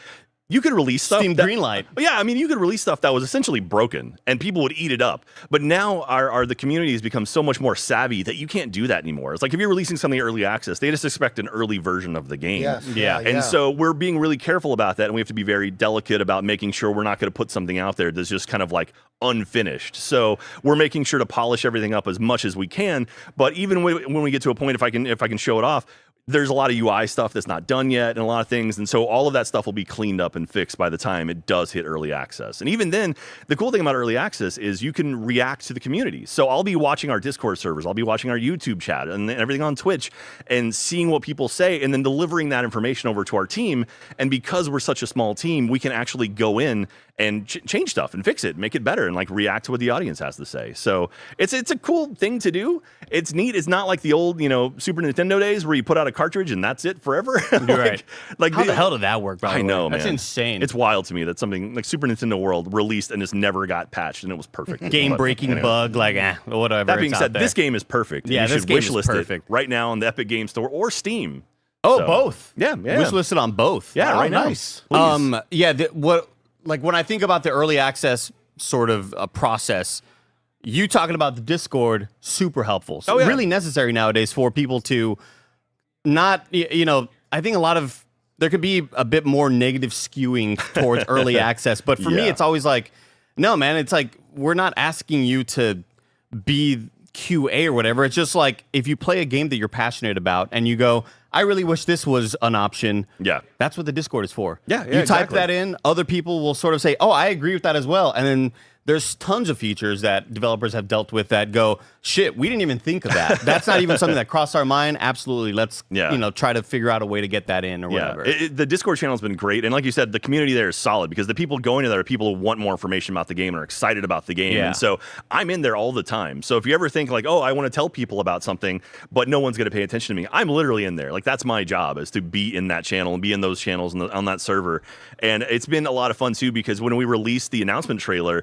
S1: you could release stuff.
S14: Steam Greenlight.
S1: Yeah, I mean, you could release stuff that was essentially broken, and people would eat it up. But now the community has become so much more savvy that you can't do that anymore. It's like if you're releasing something early access, they just expect an early version of the game.
S20: Yes. Yeah.
S1: And so we're being really careful about that, and we have to be very delicate about making sure we're not going to put something out there that's just kind of like unfinished. So we're making sure to polish everything up as much as we can. But even when we get to a point, if I can show it off, there's a lot of UI stuff that's not done yet and a lot of things. And so all of that stuff will be cleaned up and fixed by the time it does hit early access. And even then, the cool thing about early access is you can react to the community. So I'll be watching our Discord servers, I'll be watching our YouTube chat and everything on Twitch and seeing what people say and then delivering that information over to our team. And because we're such a small team, we can actually go in and change stuff and fix it, make it better, and like react to what the audience has to say. So it's a cool thing to do. It's neat. It's not like the old, Super Nintendo days where you put out a cartridge and that's it forever.
S14: Right.
S1: How
S14: the hell did that work, by the way?
S1: I know,
S14: That's
S1: man.
S14: insane.
S1: It's wild to me that something like Super Nintendo World released and just never got patched and it was perfect.
S14: Game-breaking bug, whatever.
S1: That being
S14: it's
S1: said,
S14: out there.
S1: this game is perfect.
S14: Yeah,
S1: you
S14: this
S1: should
S14: game is
S1: wishlist
S14: perfect.
S1: it right now on the Epic Game Store or Steam.
S14: Oh,
S1: So,
S14: both.
S1: Yeah.
S14: Wish listed on both.
S1: Yeah, right now.
S20: nice.
S1: Please.
S14: When I think about the early access sort of process, you talking about the Discord, super helpful. So really necessary nowadays for people to not, I think there could be a bit more negative skewing towards early access. But for me, it's always like, no, man, it's like, we're not asking you to be QA or whatever. It's just like, if you play a game that you're passionate about and you go, I really wish this was an option.
S1: Yeah.
S14: That's what the Discord is for.
S1: Yeah,
S14: you type
S1: exactly.
S14: that in, other people will sort of say, oh, I agree with that as well. And then there's tons of features that developers have dealt with that go, shit, we didn't even think of that. That's not even something that crossed our mind. Absolutely. Let's, try to figure out a way to get that in or whatever.
S1: The Discord channel has been great. And like you said, the community there is solid because the people going to there are people who want more information about the game and are excited about the game.
S14: Yeah.
S1: And so I'm in there all the time. So if you ever think like, oh, I want to tell people about something, but no one's going to pay attention to me, I'm literally in there. Like that's my job, is to be in that channel and be in those channels and on that server. And it's been a lot of fun too, because when we released the announcement trailer,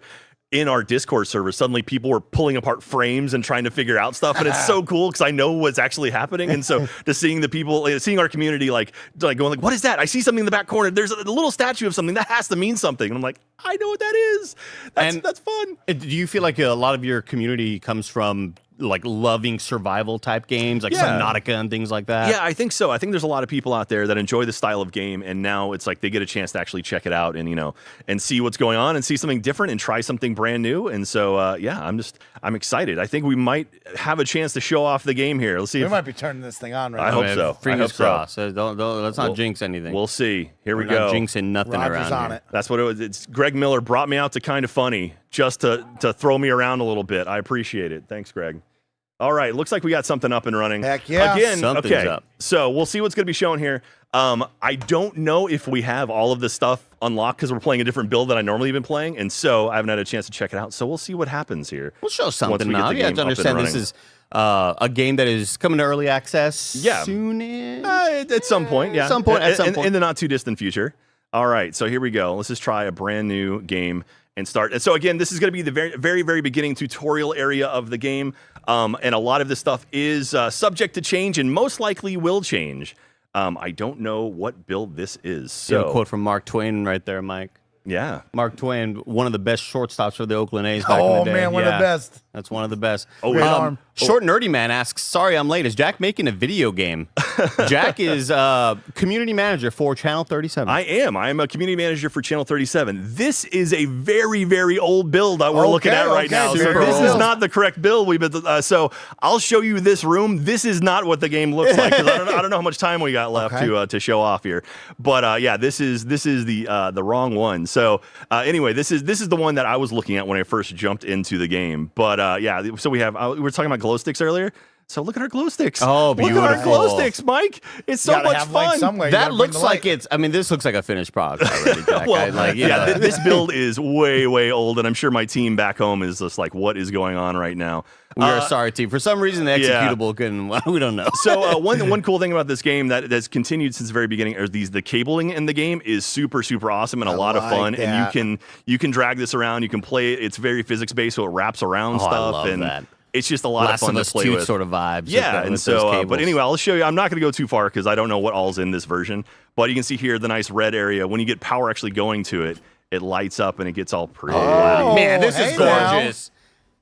S1: in our Discord server, suddenly people were pulling apart frames and trying to figure out stuff, and it's so cool because I know what's actually happening. And so, just seeing the people, seeing our community, like going, like, "What is that? I see something in the back corner. There's a little statue of something that has to mean something." And I'm like, "I know what that is. That's fun."
S14: Do you feel like a lot of your community comes from like loving survival type games, like
S1: Yeah.
S14: Subnautica and things like that?
S1: Yeah, I think so. I think there's a lot of people out there that enjoy this style of game, and now it's like they get a chance to actually check it out and and see what's going on and see something different and try something brand new. And so I'm excited. I think we might have a chance to show off the game here. Let's see.
S20: We might be turning this thing on right
S1: I
S20: now.
S1: hope so.
S14: Fingers
S1: I hope so.
S14: crossed. Let's not jinx anything.
S1: We'll see. Here
S14: We're
S1: we go.
S14: not jinxing nothing
S20: Roger's
S14: around
S20: on
S14: here.
S20: it.
S1: That's what it was. It's Greg Miller brought me out to Kind of Funny just to throw me around a little bit. I appreciate it. Thanks, Greg. All right, looks like we got something up and running.
S20: Heck yeah.
S1: Again,
S14: Something's
S1: okay.
S14: up.
S1: So we'll see what's going to be shown here. I don't know if we have all of this stuff unlocked because we're playing a different build than I normally have been playing, and so I haven't had a chance to check it out. So we'll see what happens here.
S14: We'll show
S1: once
S14: something
S1: we get
S14: now.
S1: the
S14: You have
S1: game
S14: to
S1: up and
S14: understand this
S1: running.
S14: is a game that is coming to early access
S1: Yeah.
S14: soon.
S1: At some point, yeah.
S14: At some point.
S1: In the not too distant future. All right, so here we go. Let's just try a brand new game and start. And so again, this is going to be the very, very, very beginning tutorial area of the game. And a lot of this stuff is subject to change and most likely will change. I don't know what build this is.
S14: You have
S1: So
S14: a quote from Mark Twain right there, Mike.
S1: yeah.
S14: Mark Twain, one of the best shortstops for the Oakland A's back in
S20: Oh,
S14: the day.
S20: man, one of the best.
S14: That's one of the best.
S1: Oh, Great
S20: arm.
S14: Short Nerdy Man asks, sorry I'm late. Is Jack making a video game? Jack is community manager for Channel 37.
S1: I am. I am a community manager for Channel 37. This is a very, very old build that we're looking at right now. So
S20: super
S1: this
S20: old.
S1: is not the correct build. So I'll show you this room. This is not what the game looks like because I don't know how much time we got left to show off here. But yeah, this is the wrong one. So anyway, this is the one that I was looking at when I first jumped into the game. But yeah, so we have we were talking about glow sticks earlier. So look at our glow sticks.
S14: Oh,
S1: Look at our
S14: beautiful.
S1: glow sticks, Mike. It's so much fun.
S14: That looks like it's. I mean, this looks like a finished product already, Jack.
S1: Well, this build is way, way old, and I'm sure my team back home is just like, what is going on right now?
S14: We are sorry, team. For some reason, the executable couldn't. We don't know.
S1: So one cool thing about this game that's continued since the very beginning are the cabling in the game is super, super awesome and a lot of fun. And you can drag this around. You can play it. It's very physics based, so it wraps around stuff.
S14: I love
S1: and
S14: that.
S1: it's just a lot of fun to play
S14: 2
S1: with.
S14: sort of vibes.
S1: Yeah, and
S14: with
S1: so,
S14: those
S1: but
S14: cables.
S1: anyway, I'll show you. I'm not going to go too far because I don't know what all's in this version. But you can see here the nice red area. When you get power actually going to it, it lights up and it gets all pretty.
S14: Oh, man, this is gorgeous.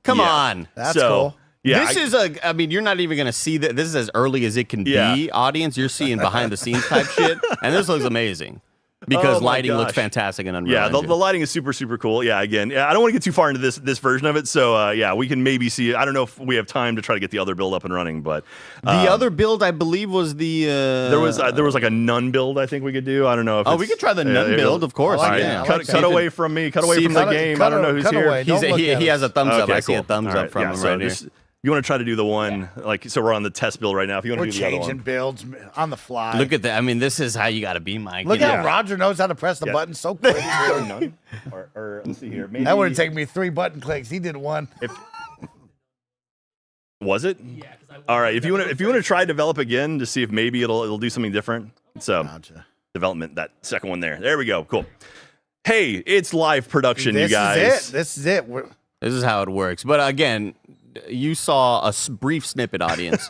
S14: Come
S1: Yeah.
S14: on.
S20: That's cool.
S1: Yeah,
S14: this I mean, you're not even going to see that. This is as early as it can
S1: Yeah.
S14: be, audience. You're seeing behind the scenes type shit. And this looks amazing because
S1: Oh my
S14: lighting looks
S1: gosh.
S14: fantastic in Unreal
S1: Yeah, the
S14: Engine.
S1: lighting is super, super cool. Yeah, again, I don't want to get too far into this version of it. So, yeah, we can maybe see. I don't know if we have time to try to get the other build up and running, but
S14: The other build, I believe, was the.
S1: there was like a nun build. I think we could do. I don't know if.
S14: Oh,
S1: it's-
S14: we could try the nun build, of course.
S1: All right,
S14: yeah.
S1: cut away from me. Cut away from the game. I don't know who's here.
S14: He has a thumbs up.
S1: Okay,
S14: I see a
S1: cool.
S14: thumbs
S1: All
S14: up from
S1: yeah,
S14: him
S1: so
S14: right here.
S1: just- You want to try to do the one so we're on the test build right now. If you want
S20: We're
S1: to do the other
S20: changing
S1: one.
S20: builds on the fly.
S14: Look at that. I mean, this is how you got to be, Mike.
S20: Look
S14: you
S20: how
S14: know?
S20: Roger knows how to press the
S1: Yeah.
S20: button so quick.
S1: or let's see here. Maybe,
S20: That would have taken me 3 button clicks. He did 1.
S1: Was it? Yeah. All right. If you want to try develop again to see if maybe it'll do something different. So development, that second one there. There we go. Cool. Hey, it's live production, you guys.
S20: This is it.
S14: This is how it works. But again, you saw a brief snippet, audience,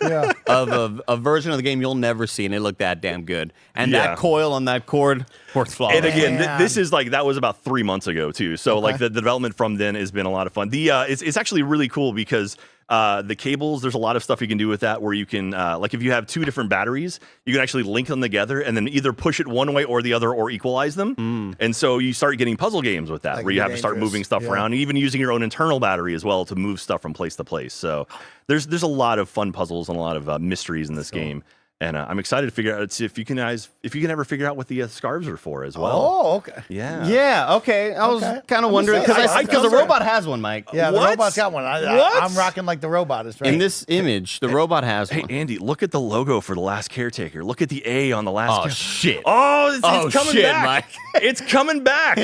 S14: of a version of the game you'll never see, and it looked that damn good. And
S1: Yeah.
S14: that coil on that cord works flawless.
S1: And again, this is like that was about 3 months ago too. So like the development from then has been a lot of fun. The it's actually really cool because the cables, there's a lot of stuff you can do with that where you can like if you have 2 different batteries, you can actually link them together and then either push it one way or the other or equalize them. And so you start getting puzzle games with that
S20: Like
S1: where you have to start
S20: dangerous.
S1: moving stuff
S20: Yeah.
S1: around, and even using your own internal battery as well to move stuff from place to place. So there's a lot of fun puzzles and a lot of mysteries in this game. And I'm excited to figure out see if you can ever figure out what the scarves are for as well.
S20: Oh, okay.
S1: Yeah.
S14: Yeah, okay. I was kind of wondering because the robot has one, Mike.
S20: Yeah, the
S1: What?
S20: robot's got one.
S1: What?
S20: I'm rocking like the robot. Is right.
S14: In this image, the robot has
S1: Hey,
S14: one.
S1: Andy, look at the logo for the last caretaker. Look at the A on the last.
S14: Oh, shit.
S1: Oh, it's
S14: Oh,
S1: coming
S14: shit,
S1: back.
S14: Mike.
S1: It's coming back.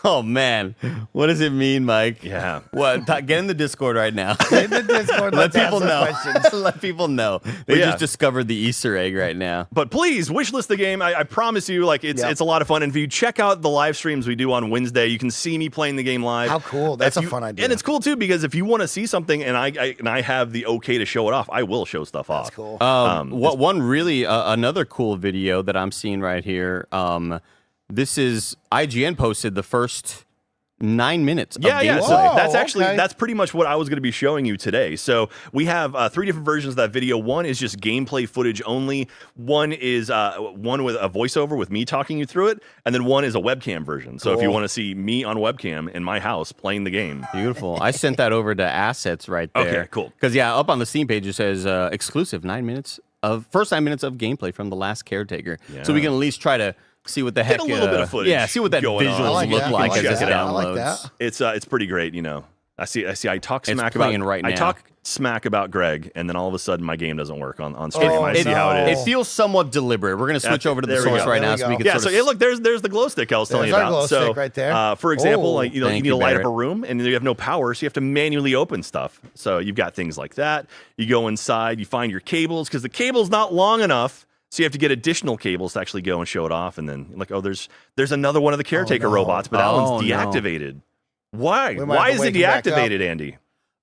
S14: Oh man, what does it mean, Mike?
S1: Yeah.
S14: What? Get in the Discord right now.
S20: In the Discord,
S14: Let
S20: let's ask
S14: people
S20: some
S14: know.
S20: questions.
S14: Let people know. They
S1: Yeah.
S14: just discovered the Easter egg right now.
S1: But please wishlist the game. I promise you, like it's a lot of fun. And if you check out the live streams we do on Wednesday, you can see me playing the game live.
S20: How cool! That's
S1: If
S20: a fun idea.
S1: And it's cool too because if you want to see something and I have the okay to show it off, I will show stuff off.
S20: That's cool.
S14: What one really another cool video that I'm seeing right here. This is IGN posted the first 9 minutes.
S1: Yeah,
S14: of
S1: yeah.
S14: gameplay.
S1: So that's
S20: Oh,
S1: actually
S20: okay.
S1: that's pretty much what I was going to be showing you today. So we have 3 different versions of that video. One is just gameplay footage only. One is one with a voiceover with me talking you through it, and then one is a webcam version. So if you
S20: Cool.
S1: want to see me on webcam in my house playing the game,
S14: Beautiful. I sent that over to assets right there.
S1: Okay, cool.
S14: Because up on the Steam page it says exclusive 9 minutes of gameplay from the last caretaker. So we can at least try to see what the heck.
S1: a little bit of footage.
S14: Yeah, see what that
S1: going on.
S14: visuals
S20: I like
S14: look
S20: that.
S14: like
S20: I like
S14: as it
S20: that. I
S14: downloads.
S20: like that.
S1: it's pretty great. You know, I talk
S14: It's
S1: smack
S14: playing
S1: about
S14: right
S1: I
S14: now.
S1: talk smack about Greg, and then all of a sudden my game doesn't work on stream.
S20: Oh,
S1: I see how it is.
S14: It feels somewhat deliberate. We're going to switch
S1: That's-
S14: over to the
S1: there we
S14: source
S1: go.
S14: right
S20: There
S14: now
S20: we
S14: so we
S20: go.
S14: can
S1: Yeah,
S14: sort
S1: so
S14: of
S1: hey, look, there's the glow stick I was telling
S20: There's
S1: you
S20: our
S1: about.
S20: glow
S1: So,
S20: stick right there.
S1: for example,
S20: Oh.
S1: like you
S14: Thank
S1: need
S14: you,
S1: to light up
S14: Barrett.
S1: a room, and you have no power, so you have to manually open stuff. So you've got things like that. You go inside, you find your cables because the cable's not long enough. So you have to get additional cables to actually go and show it off, and then like, oh, there's another one of the caretaker
S20: no.
S1: robots, but that
S14: Oh,
S1: one's
S14: no.
S1: deactivated. Why?
S20: We might
S1: Why
S20: have to
S1: is it
S20: wake him back up.
S1: deactivated, Andy?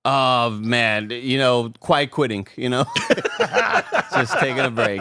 S14: Oh man, quiet quitting, just taking a break.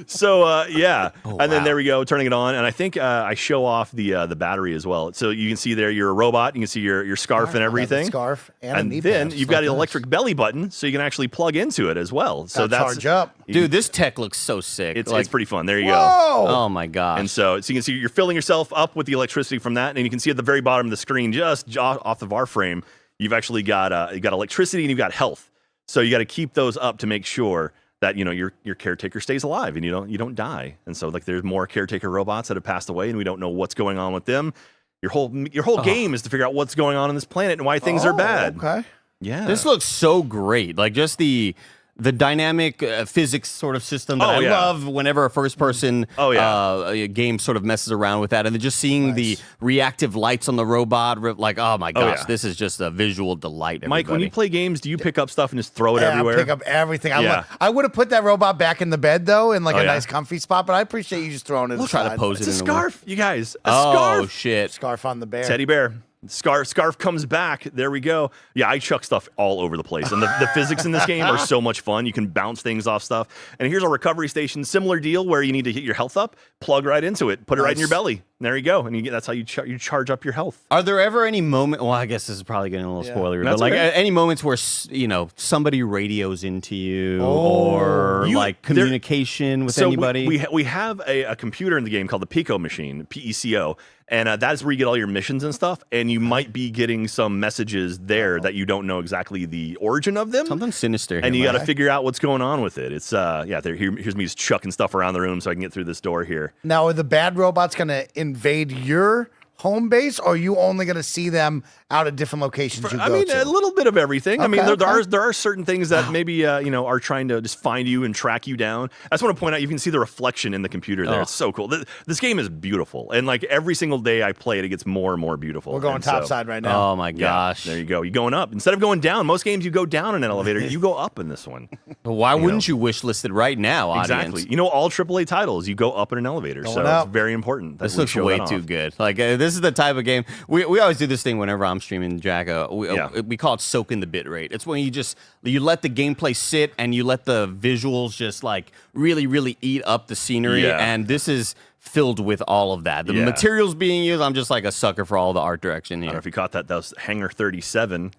S1: So yeah, and then
S14: wow.
S1: there we go, turning it on, and I think I show off the battery as well. So you can see there you're a robot. You can see your scarf and
S20: I got the
S1: everything.
S20: Scarf and, a knee
S1: then
S20: pad.
S1: you've got an
S20: Nice.
S1: electric belly button, so you can actually plug into it as well. So
S20: Gotta
S1: that's
S20: charge up.
S14: Dude, this tech looks so sick.
S1: It's pretty fun. There you go.
S20: Whoa!
S14: Oh my gosh.
S1: And so you can see you're filling yourself up with the electricity from that, and you can see at the very bottom of the screen, just off the VAR frame, you've actually got you got electricity and you've got health. So you got to keep those up to make sure that your caretaker stays alive and you don't die. And so like there's more caretaker robots that have passed away, and we don't know what's going on with them. Your whole game is to figure out what's going on in this planet and why things are bad.
S20: Okay.
S1: Yeah,
S14: This looks so great. Like just the dynamic physics sort of system that
S1: Oh,
S14: I
S1: yeah.
S14: love whenever a first person
S1: yeah.
S14: game sort of messes around with that. And then just seeing the reactive lights on the robot, like, oh my gosh,
S1: yeah.
S14: this is just a visual delight.
S1: Mike, when you play games, do you pick up stuff and just throw it
S20: Yeah,
S1: everywhere?
S20: I pick up everything.
S1: Yeah.
S20: I would have put that robot back in the bed though, in like
S1: Oh,
S20: a
S1: yeah.
S20: nice comfy spot. But I appreciate you just throwing it.
S14: We'll try to
S20: aside.
S14: pose
S1: It's
S14: it
S1: a
S14: in the
S1: scarf, you guys. A
S14: Oh
S1: scarf.
S14: shit.
S20: Scarf on the bear.
S1: Teddy bear. Scarf comes back. There we go. Yeah, I chuck stuff all over the place. And the physics in this game are so much fun. You can bounce things off stuff. And here's a recovery station. Similar deal where you need to hit your health up, plug right into it, put it right in your belly. There you go. And that's how you charge up your health.
S14: Are there ever any moment? Well, I guess this is probably getting a little spoilery,
S1: That's
S14: but like
S1: okay.
S14: any moments where somebody radios into you or like communication with anybody?
S1: We have a computer in the game called the Pico machine, PECO, and that's where you get all your missions and stuff. And you might be getting some messages there that you don't know exactly the origin of them.
S14: Something sinister.
S1: And you got to figure out what's going on with it. It's here's me just chucking stuff around the room so I can get through this door here.
S20: Now, are the bad robots going to invade your home base, or are you only going to see them out at different locations you go to?
S1: A little bit of everything. I mean,
S20: Okay,
S1: there are certain things that maybe are trying to just find you and track you down. I just want to point out you can see the reflection in the computer there.
S14: Oh.
S1: It's so cool. This game is beautiful, and like every single day I play it, it gets more and more beautiful.
S20: We're going
S1: And
S20: topside right now.
S14: Oh my gosh!
S1: There you go. You're going up instead of going down. Most games you go down in an elevator. You go up in this one.
S14: Why wouldn't you wish listed right now, audience?
S1: Exactly. All AAA titles you go up in an elevator, so it's very important. That
S14: This
S1: we
S14: looks
S1: show
S14: way
S1: that
S14: too
S1: off.
S14: good. Like this is the type of game we always do this thing whenever I'm streaming Jack. We call it soaking the bit rate. It's when you let the gameplay sit and you let the visuals just like really, really eat up the scenery.
S1: Yeah.
S14: And this is filled with all of that. The materials being used, I'm just like a sucker for all the art direction
S1: I don't know
S14: here.
S1: if you caught that. That was Hangar 37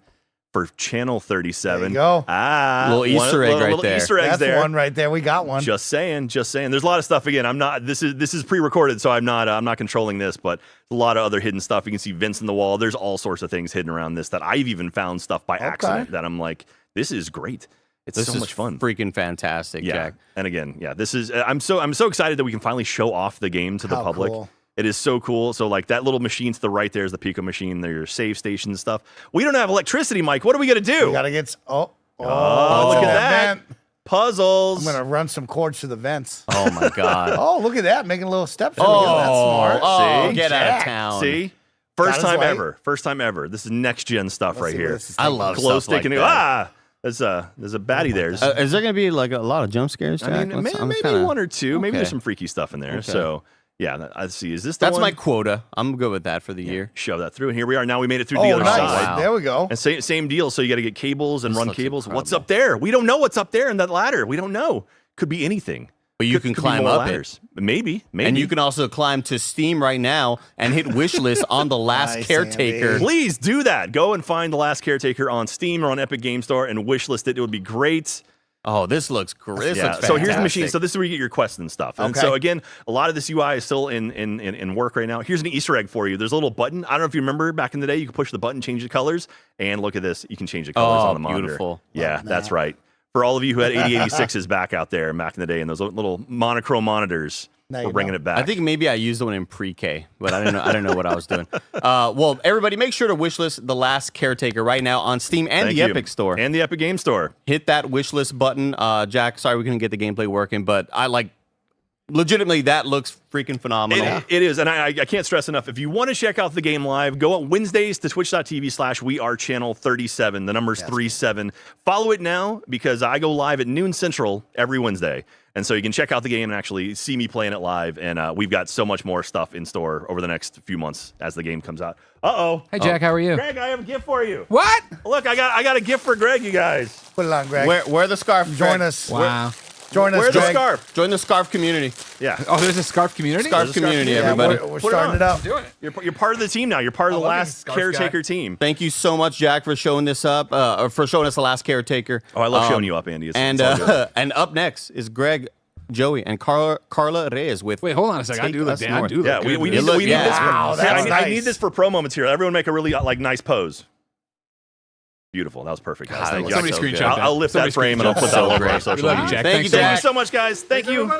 S1: for Channel 37.
S20: There you go.
S14: Little Easter egg right
S1: little
S14: there.
S1: Easter eggs
S20: That's
S1: there.
S20: one right there. We got one.
S1: Just saying. There's a lot of stuff. Again, I'm not. This is pre-recorded, so I'm not controlling this. But a lot of other hidden stuff. You can see vents in the wall. There's all sorts of things hidden around this that I've even found stuff by accident that I'm like, this is great. It's
S14: This
S1: so
S14: is
S1: much fun.
S14: Freaking fantastic, Jack.
S1: And again, this is. I'm so excited that we can finally show off the game to the
S20: How
S1: public.
S20: cool.
S1: It is so cool. So like that little machine to the right there is the Pico machine. They're your save station and stuff. We don't have electricity, Mike. What are we gonna do?
S20: We got to get...
S1: Oh, look at that.
S20: Vent.
S1: Puzzles.
S20: I'm going to run some cords through the vents.
S14: Oh my god.
S20: Oh, look at that. Making little steps.
S14: Oh,
S20: That's smart.
S14: oh,
S1: See?
S14: get out of
S20: Jack.
S14: town.
S1: See?
S20: Got
S1: First
S20: his
S1: time
S20: light.
S1: ever. First time ever. This is next gen stuff right
S20: see where
S1: here.
S20: this is
S14: I love
S1: Glow
S14: stuff like
S1: stick and
S14: that.
S1: there's a baddie there.
S14: Is there going to be like a lot of jump scares, Jack?
S1: I mean, maybe one or two. Maybe
S14: Okay.
S1: there's some freaky stuff in there.
S14: Okay.
S1: So yeah, I see. Is this the
S14: That's
S1: one?
S14: my quota. I'm good with that for the year.
S1: Shove that through, and here we are. Now we made it through the
S20: Oh,
S1: other
S20: nice.
S1: side.
S14: Wow.
S20: There we go.
S1: And same deal. So you got to get cables and
S14: This
S1: run
S14: looks
S1: cables. What's
S14: incredible.
S1: up there? We don't know what's up there in that ladder. We don't know. Could be anything.
S14: But you can
S1: Could be
S14: climb
S1: more
S14: up
S1: ladders. Maybe.
S14: And you can also climb to Steam right now and hit wish list on The Last
S20: Nice,
S14: Caretaker.
S20: Andy.
S1: Please do that. Go and find The Last Caretaker on Steam or on Epic Game Store and wishlist it. It would be great.
S14: Oh, this looks great. This looks
S1: So here's the machine.
S14: fantastic.
S1: So this is where you get your quests and stuff. And
S20: Okay.
S1: so again, a lot of this UI is still in work right now. Here's an Easter egg for you. There's a little button. I don't know if you remember back in the day, you could push the button, change the colors, and look at this. You can change the colors
S14: Oh,
S1: on the monitor.
S14: beautiful.
S1: Yeah, that's right. For all of you who had 8086s back out there back in the day, and those little monochrome monitors,
S20: Now
S1: we're
S20: you
S1: bringing
S20: know.
S1: it back.
S14: I think maybe I used the one in pre-K, but I don't know what I was doing. Well, everybody, make sure to wishlist The Last Caretaker right now on Steam and
S1: Thank
S14: the
S1: you.
S14: Epic Store.
S1: And the Epic Game Store.
S14: Hit that wishlist button. Jack, sorry we couldn't get the gameplay working, but legitimately, that looks freaking phenomenal.
S1: It is, and I can't stress enough. If you want to check out the game live, go on Wednesdays to twitch.tv/wearechannel37. The number's 37. Follow it now because I go live at noon Central every Wednesday. And so you can check out the game and actually see me playing it live. And we've got so much more stuff in store over the next few months as the game comes out. Uh-oh.
S4: Hey, Jack, how are you?
S1: Greg, I have a gift for you.
S4: What?
S1: Look, I got a gift for Greg, you guys.
S20: Put it on, Greg.
S14: Wear the scarf.
S20: Join
S14: Greg.
S20: us.
S4: Wow.
S20: Join us,
S1: Wear the
S20: Greg.
S1: scarf.
S14: Join the scarf community.
S1: Yeah.
S4: Oh, there's a scarf community?
S14: Scarf community, everybody.
S20: We're
S1: Put it
S20: starting
S1: on.
S20: it up.
S4: Doing it.
S1: You're part of the team now. You're part of the
S4: love being a
S1: Last
S4: scarf
S1: Caretaker
S4: guy.
S1: team.
S14: Thank you so much, Jack, for showing this up, or for showing us The Last Caretaker.
S1: Oh, I love showing you up, Andy. It's all good.
S14: And up next is Greg, Joey, and Carla Reyes with.
S4: Wait, hold on a second. I
S14: Take
S4: do look
S14: Us
S4: I
S14: North.
S4: do look
S1: Yeah,
S4: good
S1: we
S4: with
S1: need,
S4: this.
S1: we need
S14: yeah.
S1: this.
S20: Wow,
S1: For,
S20: that's
S1: I
S20: nice.
S1: need this for promo material. Everyone make a really nice pose. Beautiful. That was perfect, guys.
S14: God,
S1: Thank you.
S4: Somebody
S14: so
S4: screenshot
S14: good.
S4: that.
S1: I'll lift
S4: Somebody
S1: that frame and I'll
S4: screenshot
S1: put
S4: that.
S1: that all over
S14: great.
S1: our social
S4: We love you,
S1: media.
S4: Jack.
S14: Thank
S4: Thanks
S14: you,
S4: so
S1: Thank
S14: Jack.
S1: you so much, guys. Thank you.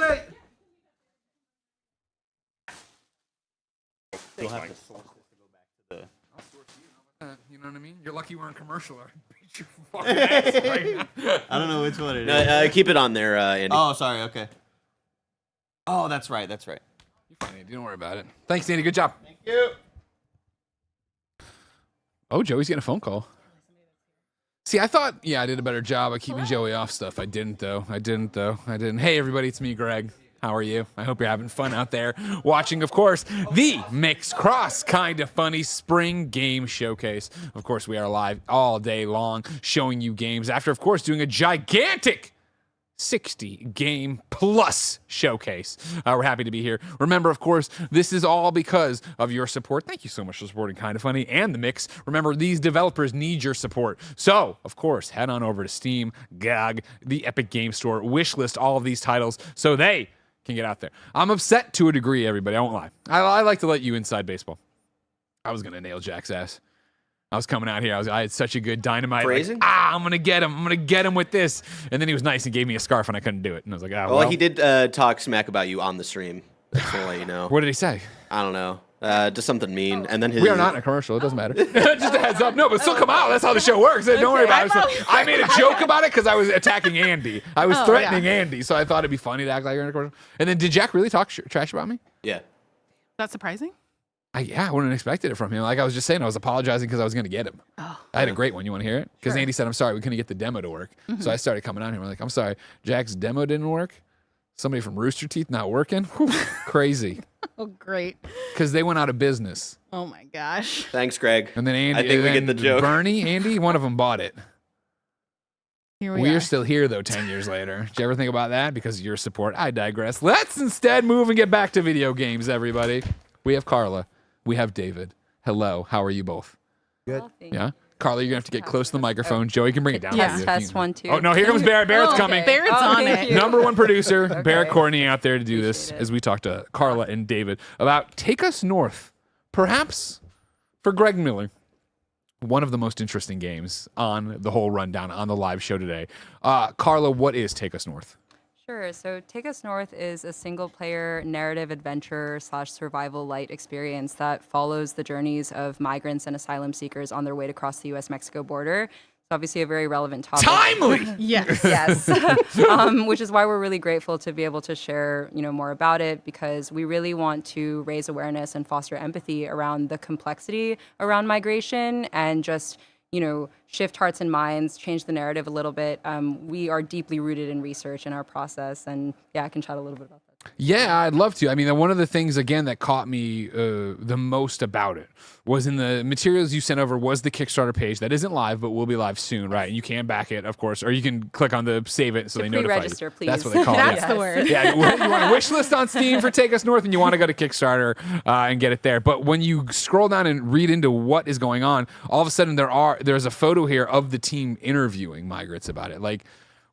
S4: You know what I mean? You're lucky we're in commercial. Or beat your fucking ass right now.
S14: I don't know which one it is.
S17: No, keep it on there, Andy.
S14: Oh, sorry. Okay. Oh, that's right. That's right.
S4: You're fine, Andy. Don't worry about it. Thanks, Andy. Good job.
S14: Thank you.
S4: Oh, Joey's getting a phone call. See, I thought, I did a better job of keeping Joey off stuff. I didn't, though. Hey, everybody, it's me, Greg. How are you? I hope you're having fun out there watching, of course, the Mix Cross Kinda Funny Spring Game Showcase. Of course, we are live all day long showing you games after, of course, doing a gigantic 60 game plus showcase. We're happy to be here. Remember, of course, this is all because of your support. Thank you so much for supporting Kinda Funny and the Mix. Remember, these developers need your support. So, of course, head on over to Steam, GOG, the Epic Game Store, wishlist all of these titles so they can get out there. I'm upset to a degree, everybody. I won't lie. I like to let you inside baseball. I was going to nail Jack's ass. I was coming out here. I had such a good dynamite.
S17: Phrasing?
S4: Like, I'm going to get him. I'm going to get him with this. And then he was nice and gave me a scarf and I couldn't do it. And I was like,
S17: well, he did talk smack about you on the stream. Just to let you know.
S4: What did he say?
S17: I don't know. Just something mean. And then
S4: We are not in a commercial. It doesn't matter. Just a heads up. No, but still come out. That's how the show works. Don't worry about it. I made a joke about it because I was attacking Andy. I was threatening Andy. So I thought it'd be funny to act like you're in a commercial. And then did Jack really talk trash about me?
S17: Yeah.
S3: That's surprising.
S4: Yeah, I wouldn't have expected it from him. Like I was just saying, I was apologizing because I was going to get him.
S3: Oh.
S4: I had a great one. You want to hear it? Because Andy said, I'm sorry, we couldn't get the demo to work. So I started coming out here. I'm like, I'm sorry, Jack's demo didn't work. Somebody from Rooster Teeth not working. Whew, crazy.
S3: Oh, great.
S4: Because they went out of business.
S3: Oh, my gosh.
S17: Thanks, Greg.
S4: And then Andy,
S17: I think we get the joke.
S4: Bernie, Andy, one of them bought it.
S3: Here
S4: we are still here, though, 10 years later. Did you ever think about that? Because of your support. I digress. Let's instead move and get back to video games, everybody. We have Carla. We have David. Hello. How are you both?
S18: Good.
S4: Yeah? Carla, you're going to have to get close to the microphone. Joey can bring it down.
S18: Yes.
S4: for you.
S18: Test 1, 2.
S4: Oh, no, here comes Barrett. Barrett's coming.
S3: Barrett's on it.
S4: Number one producer, Barrett Courtney, out there to do this as we talk to Carla and David about Take Us North. Perhaps for Greg Miller, one of the most interesting games on the whole rundown on the live show today. Carla, what is Take Us North?
S18: Sure. So Take Us North is a single-player narrative adventure / survival light experience that follows the journeys of migrants and asylum seekers on their way to cross the U.S.-Mexico border. It's obviously a very relevant topic.
S4: Timely!
S3: Yes.
S18: Yes. Which is why we're really grateful to be able to share, more about it, because we really want to raise awareness and foster empathy around the complexity around migration and just shift hearts and minds, change the narrative a little bit. We are deeply rooted in research in our process, and I can chat a little bit about that.
S4: Yeah, I'd love to. I mean, one of the things, again, that caught me the most about it was in the materials you sent over was the Kickstarter page. That isn't live, but will be live soon, right? And you can back it, of course, or you can click on the save it so they notify you.
S18: Pre-register, please.
S4: That's what they call it.
S3: That's the word.
S4: Yeah, you want a wish list on Steam for Take Us North, and you want to go to Kickstarter and get it there. But when you scroll down and read into what is going on, all of a sudden there's a photo here of the team interviewing migrants about it. Like,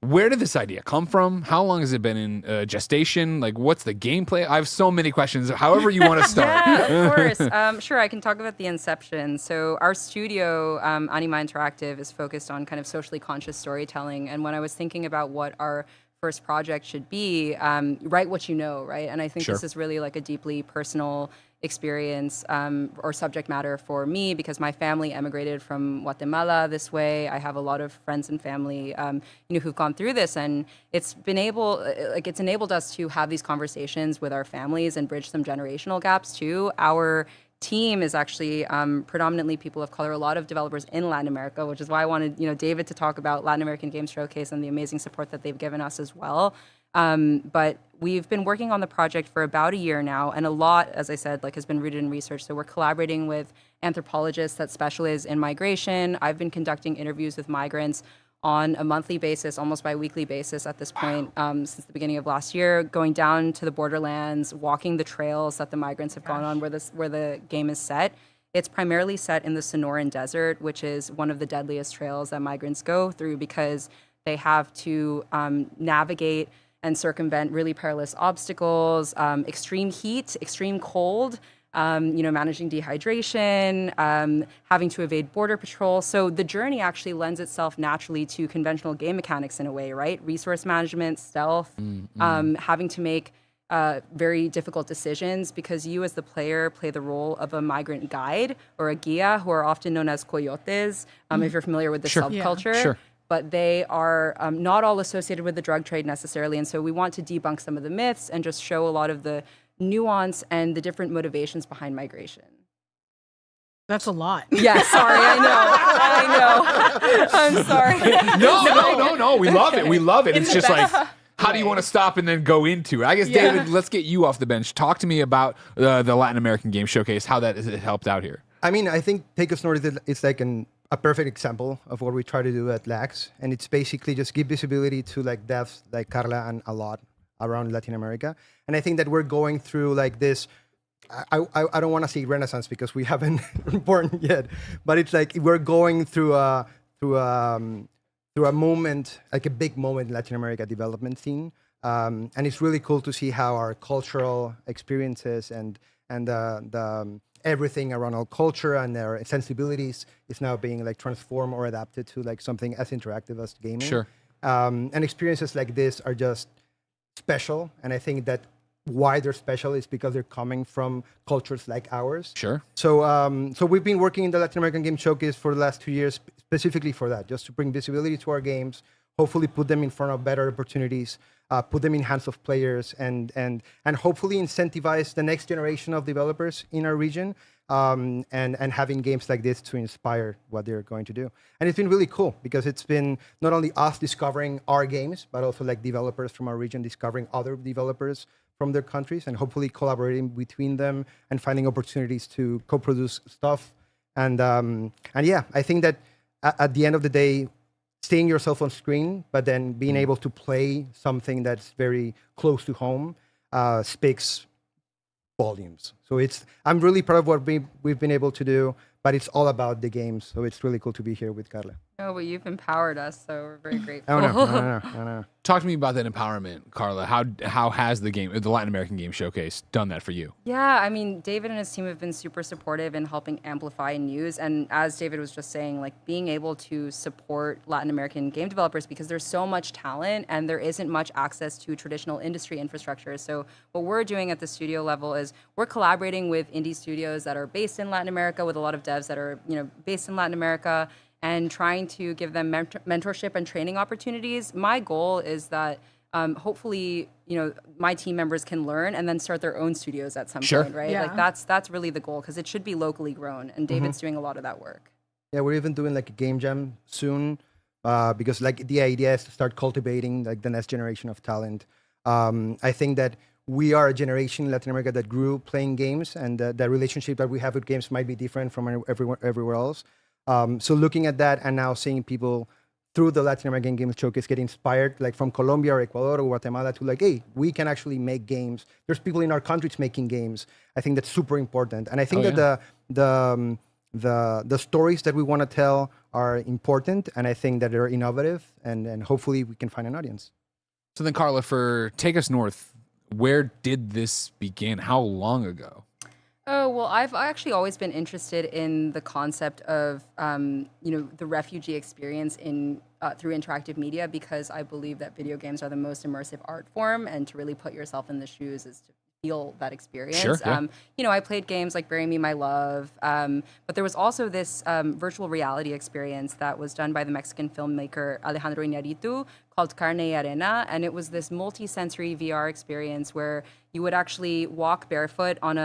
S4: where did this idea come from? How long has it been in gestation? Like, what's the gameplay? I have so many questions. However you want to start.
S18: Yeah, of course. Sure, I can talk about the inception. So our studio, Anima Interactive, is focused on kind of socially conscious storytelling. And when I was thinking about what our first project should be, write what you know, right? And I think this is really like a deeply personal experience or subject matter for me because my family emigrated from Guatemala this way. I have a lot of friends and family, who've gone through this, and it's enabled us to have these conversations with our families and bridge some generational gaps too. Our team is actually predominantly people of color, a lot of developers in Latin America, which is why I wanted, David to talk about Latin American Games Showcase and the amazing support that they've given us as well. But we've been working on the project for about a year now, and a lot, as I said, has been rooted in research. So we're collaborating with anthropologists that specialize in migration. I've been conducting interviews with migrants on a monthly basis, almost bi-weekly basis at this point, since the beginning of last year, going down to the borderlands, walking the trails that the migrants have gone on where the game is set. It's primarily set in the Sonoran Desert, which is one of the deadliest trails that migrants go through because they have to navigate and circumvent really perilous obstacles, extreme heat, extreme cold, managing dehydration, having to evade border patrol. So the journey actually lends itself naturally to conventional game mechanics in a way, right? Resource management, stealth, having to make very difficult decisions because you as the player play the role of a migrant guide or a guia, who are often known as coyotes, if you're familiar with the subculture.
S4: Sure.
S18: But they are not all associated with the drug trade necessarily. And so we want to debunk some of the myths and just show a lot of the nuance and the different motivations behind migration.
S3: That's a lot.
S18: Yeah, sorry, I know. I'm sorry.
S4: No. We love it. We love it. It's just like, How do you want to stop and then go into it? I guess,
S11: Yeah.
S4: David, let's get you off the bench. Talk to me about the Latin American Game Showcase, how that has helped out here.
S11: I mean, I think Take Us North is like a perfect example of what we try to do at LAX, and it's basically just give visibility to like devs like Carla and a lot around Latin America. And I think that we're going through like this. I don't want to say renaissance because we haven't born yet, but it's like we're going through a moment, like a big moment in Latin America development scene. And it's really cool to see how our cultural experiences and the everything around our culture and their sensibilities is now being like transformed or adapted to like something as interactive as gaming.
S4: Sure.
S11: And experiences like this are just special. And I think that why they're special is because they're coming from cultures like ours.
S4: Sure.
S11: So we've been working in the Latin American Game Showcase for the last 2 years, specifically for that, just to bring visibility to our games, hopefully put them in front of better opportunities, put them in hands of players, and hopefully incentivize the next generation of developers in our region, and having games like this to inspire what they're going to do. And it's been really cool because it's been not only us discovering our games, but also like developers from our region discovering other developers from their countries and hopefully collaborating between them and finding opportunities to co-produce stuff. And yeah, I think that at the end of the day, seeing yourself on screen, but then being able to play something that's very close to home speaks volumes. So I'm really proud of what we've been able to do, but it's all about the games. So it's really cool to be here with Carla.
S18: No, but you've empowered us, so we're very grateful.
S11: Oh, no.
S4: Talk to me about that empowerment, Carla. How has the Latin American Game Showcase done that for you?
S18: Yeah, I mean, David and his team have been super supportive in helping amplify news. And as David was just saying, like being able to support Latin American game developers because there's so much talent and there isn't much access to traditional industry infrastructure. So what we're doing at the studio level is we're collaborating with indie studios that are based in Latin America with a lot of devs that are, based in Latin America, and trying to give them mentorship and training opportunities. My goal is that hopefully, my team members can learn and then start their own studios at some point, right?
S11: Yeah.
S18: Like that's really the goal because it should be locally grown, and David's doing a lot of that work.
S11: Yeah, we're even doing like a game jam soon because like the idea is to start cultivating like the next generation of talent. I think that we are a generation in Latin America that grew playing games, and the relationship that we have with games might be different from everywhere else. So looking at that and now seeing people through the Latin American Game Showcase get inspired, like from Colombia or Ecuador or Guatemala, to like, hey, we can actually make games. There's people in our countries making games. I think that's super important. And I think that the stories that we want to tell are important, and I think that they're innovative, and hopefully we can find an audience.
S4: So then, Carla, for Take Us North, where did this begin? How long ago?
S18: Oh, well, I've actually always been interested in the concept of, the refugee experience through interactive media because I believe that video games are the most immersive art form, and to really put yourself in the shoes is to feel that experience.
S4: Sure, yeah.
S18: I played games like Bury Me, My Love, but there was also this virtual reality experience that was done by the Mexican filmmaker Alejandro Iñárritu called Carne y Arena, and it was this multi-sensory VR experience where you would actually walk barefoot on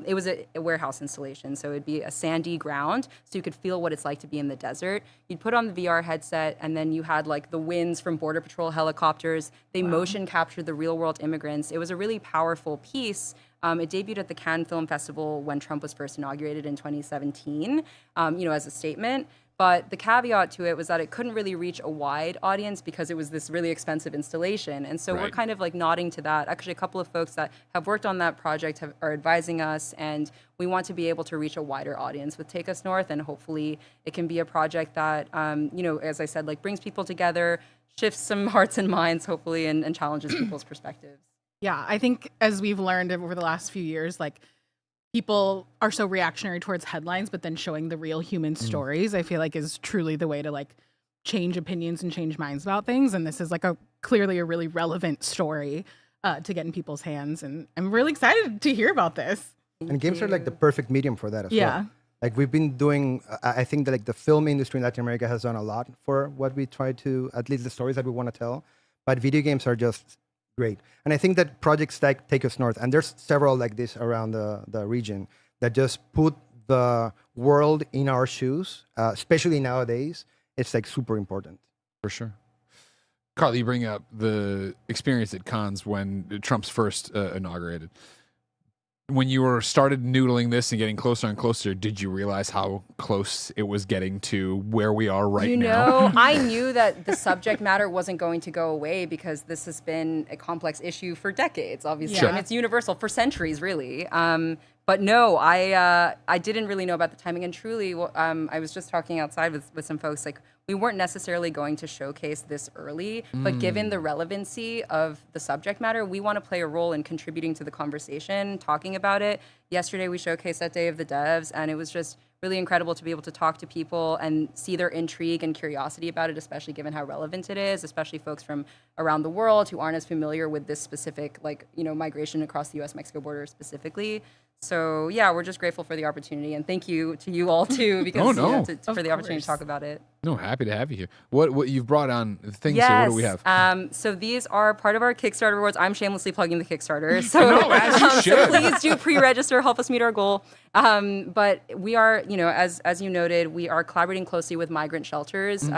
S18: it was a warehouse installation, so it'd be a sandy ground, so you could feel what it's like to be in the desert. You'd put on the VR headset, and then you had like the winds from Border Patrol helicopters. They motion captured the real-world immigrants. It was a really powerful piece. It debuted at the Cannes Film Festival when Trump was first inaugurated in 2017, as a statement. But the caveat to it was that it couldn't really reach a wide audience because it was this really expensive installation. And so we're kind of like nodding to that. Actually, a couple of folks that have worked on that project are advising us, and we want to be able to reach a wider audience with Take Us North. And hopefully it can be a project that, as I said, like brings people together, shifts some hearts and minds, hopefully, and challenges people's perspectives.
S3: Yeah, I think as we've learned over the last few years, like people are so reactionary towards headlines, but then showing the real human stories, I feel like is truly the way to like change opinions and change minds about things. And this is like clearly a really relevant story to get in people's hands. And I'm really excited to hear about this.
S11: And games are like the perfect medium for that as well. Like we've been doing, I think that like the film industry in Latin America has done a lot for what we try to, at least the stories that we want to tell. But video games are just great. And I think that projects like Take Us North, and there's several like this around the region, that just put the world in our shoes, especially nowadays. It's like super important.
S4: For sure. Carly, you bring up the experience at cons when Trump's first inaugurated. When you were started noodling this and getting closer and closer, did you realize how close it was getting to where we are right now?
S18: I knew that the subject matter wasn't going to go away because this has been a complex issue for decades, obviously,
S4: Sure.
S18: and it's universal for centuries, really. But no, I didn't really know about the timing, and truly, I was just talking outside with some folks, like, we weren't necessarily going to showcase this early, but given the relevancy of the subject matter, we want to play a role in contributing to the conversation, talking about it. Yesterday, we showcased that Day of the Devs, and it was just really incredible to be able to talk to people and see their intrigue and curiosity about it, especially given how relevant it is, especially folks from around the world who aren't as familiar with this specific, migration across the U.S.-Mexico border specifically. So yeah, we're just grateful for the opportunity, and thank you to you all too, because for the opportunity to talk about it.
S4: No, happy to have you here. What you've brought on things
S18: Yes.
S4: here? What do we have?
S18: So these are part of our Kickstarter rewards. I'm shamelessly plugging the Kickstarter. So,
S4: No, as you
S18: so
S4: should.
S18: please do pre-register, help us meet our goal. But we are, as you noted, we are collaborating closely with migrant shelters.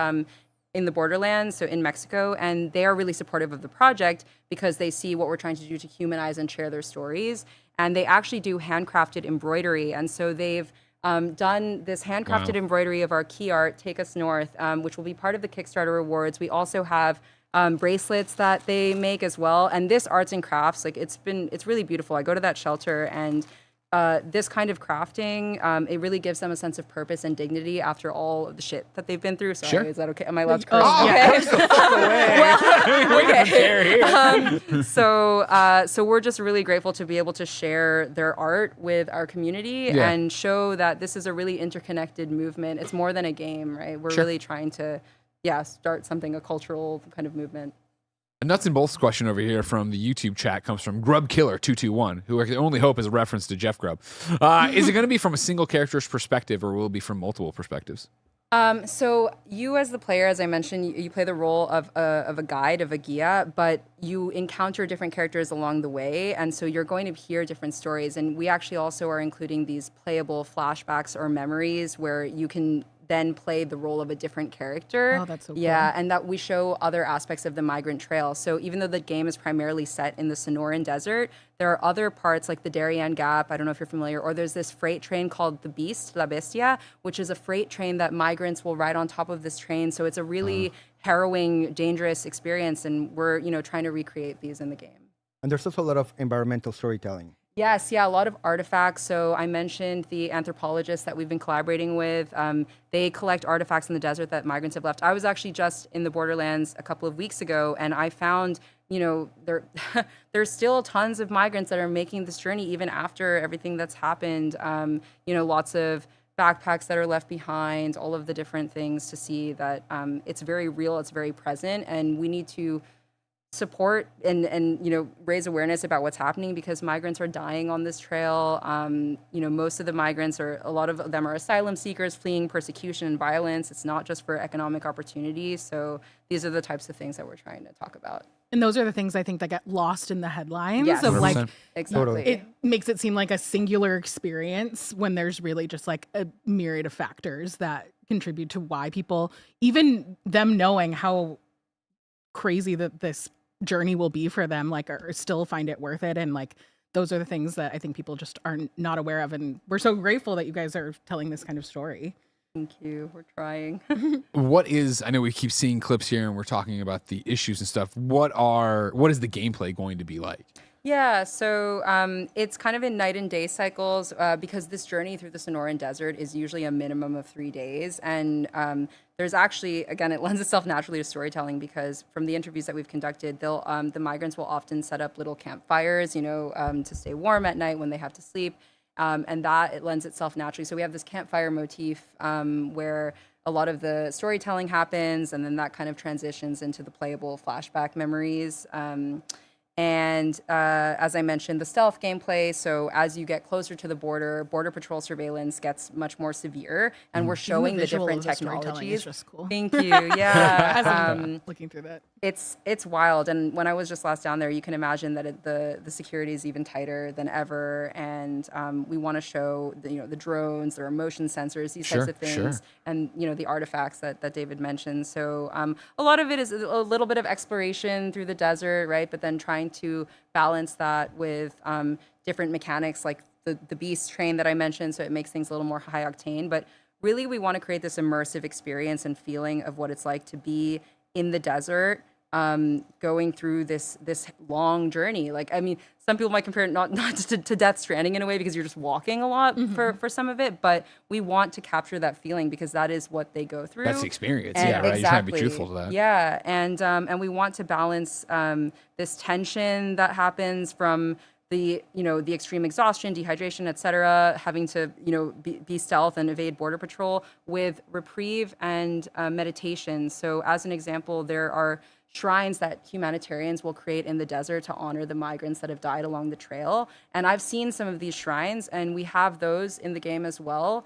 S18: In the borderlands, so in Mexico, and they are really supportive of the project because they see what we're trying to do to humanize and share their stories. And they actually do handcrafted embroidery, and so they've done this handcrafted embroidery of our key art, Take Us North, which will be part of the Kickstarter rewards. We also have bracelets that they make as well, and this arts and crafts, it's really beautiful. I go to that shelter, and this kind of crafting, it really gives them a sense of purpose and dignity after all of the shit that they've been through. Sorry,
S4: Sure.
S18: is that okay? Am I allowed to curse? So we're just really grateful to be able to share their art with our community and show that this is a really interconnected movement. It's more than a game, right? We're really trying to, start something, a cultural kind of movement.
S4: A nuts and bolts question over here from the YouTube chat comes from GrubKiller221, who I can only hope is a reference to Jeff Grubb. Is it going to be from a single character's perspective, or will it be from multiple perspectives?
S18: So you as the player, as I mentioned, you play the role of a guide, of a guia, but you encounter different characters along the way, and so you're going to hear different stories. And we actually also are including these playable flashbacks or memories where you can then play the role of a different character.
S3: Oh, that's so cool.
S18: Yeah, and that we show other aspects of the migrant trail. So even though the game is primarily set in the Sonoran Desert, there are other parts like the Darien Gap, I don't know if you're familiar, or there's this freight train called the Beast, La Bestia, which is a freight train that migrants will ride on top of this train. So it's a really harrowing, dangerous experience, and we're trying to recreate these in the game.
S11: And there's also a lot of environmental storytelling.
S18: Yes, a lot of artifacts. So I mentioned the anthropologists that we've been collaborating with. They collect artifacts in the desert that migrants have left. I was actually just in the borderlands a couple of weeks ago, and I found, there's still tons of migrants that are making this journey even after everything that's happened. Lots of backpacks that are left behind, all of the different things to see that it's very real, it's very present, and we need to support and raise awareness about what's happening because migrants are dying on this trail. Most of the migrants a lot of them are asylum seekers fleeing persecution and violence. It's not just for economic opportunity. So these are the types of things that we're trying to talk about.
S3: And those are the things I think that get lost in the headlines
S18: Yes.
S3: of
S4: 100%.
S18: Exactly.
S3: it makes it seem like a singular experience when there's really just like a myriad of factors that contribute to why people, even them knowing how crazy that this journey will be for them, or still find it worth it. And those are the things that I think people just are not aware of. And we're so grateful that you guys are telling this kind of story.
S18: Thank you. We're trying.
S4: I know we keep seeing clips here and we're talking about the issues and stuff. What is the gameplay going to be like?
S18: Yeah, so it's kind of in night and day cycles because this journey through the Sonoran Desert is usually a minimum of 3 days. And there's actually, again, it lends itself naturally to storytelling because from the interviews that we've conducted, the migrants will often set up little campfires, to stay warm at night when they have to sleep. And that it lends itself naturally. So we have this campfire motif where a lot of the storytelling happens and then that kind of transitions into the playable flashback memories. And as I mentioned, the stealth gameplay. So as you get closer to the border, border patrol surveillance gets much more severe, and we're showing the different technologies.
S3: Is just cool.
S18: Thank you. Yeah.
S3: As I'm looking through that,
S18: it's wild. And when I was just last down there, you can imagine that the security is even tighter than ever. And we want to show the drones, there are motion sensors, these types of things, and the artifacts that David mentioned. So a lot of it is a little bit of exploration through the desert, right? But then trying to balance that with different mechanics like the beast train that I mentioned, so it makes things a little more high octane. But really, we want to create this immersive experience and feeling of what it's like to be in the desert, going through this long journey. Like, I mean, some people might compare it not to Death Stranding in a way, because you're just walking a lot for some of it, but we want to capture that feeling because that is what they go through.
S4: That's the experience,
S18: and
S4: yeah, right?
S18: Exactly.
S4: You're trying to be truthful to that.
S18: Yeah, and we want to balance this tension that happens from the extreme exhaustion, dehydration, etc., having to be stealth and evade border patrol, with reprieve and meditation. So as an example, there are shrines that humanitarians will create in the desert to honor the migrants that have died along the trail. And I've seen some of these shrines, and we have those in the game as well,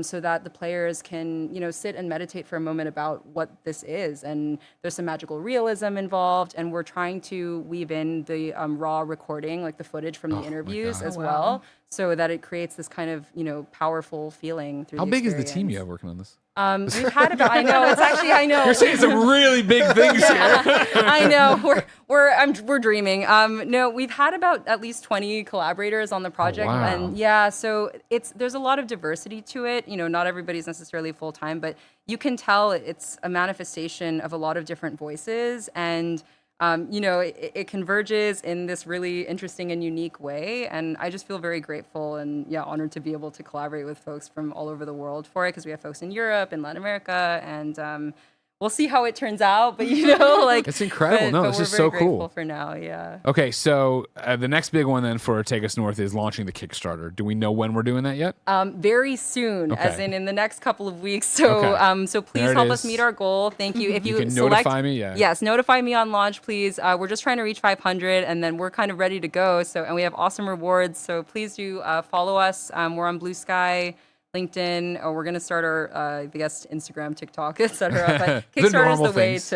S18: so that the players can, sit and meditate for a moment about what this is. And there's some magical realism involved, and we're trying to weave in the raw recording, like the footage from the interviews as well, so that it creates this kind of, powerful feeling through
S4: How
S18: the
S4: big is
S18: experience.
S4: the team you have working on this?
S18: We've had about, I know.
S4: You're saying some really big things here.
S18: I know. We're dreaming. No, we've had about at least 20 collaborators on the project,
S4: wow.
S18: and yeah, so there's a lot of diversity to it. Not everybody's necessarily full time, but you can tell it's a manifestation of a lot of different voices, and it converges in this really interesting and unique way. And I just feel very grateful and honored to be able to collaborate with folks from all over the world for it, because we have folks in Europe and Latin America, and we'll see how it turns out. But
S4: it's incredible. No, it's just so cool.
S18: We're very grateful for now. Yeah.
S4: Okay, so the next big one then for Take Us North is launching the Kickstarter. Do we know when we're doing that yet?
S18: Very soon,
S4: Okay.
S18: as in the next couple of weeks. So,
S4: Okay.
S18: so please
S4: There it
S18: help us
S4: is.
S18: meet our goal. Thank you. If
S4: You
S18: you
S4: can
S18: select,
S4: notify me, yeah.
S18: Yes, notify me on launch, please. We're just trying to reach 500, and then we're kind of ready to go. So, and we have awesome rewards. So please do follow us. We're on Blue Sky, LinkedIn, or we're going to start our, Instagram, TikTok, etc. But
S4: The
S18: Kickstarter is
S4: normal
S18: the way
S4: things.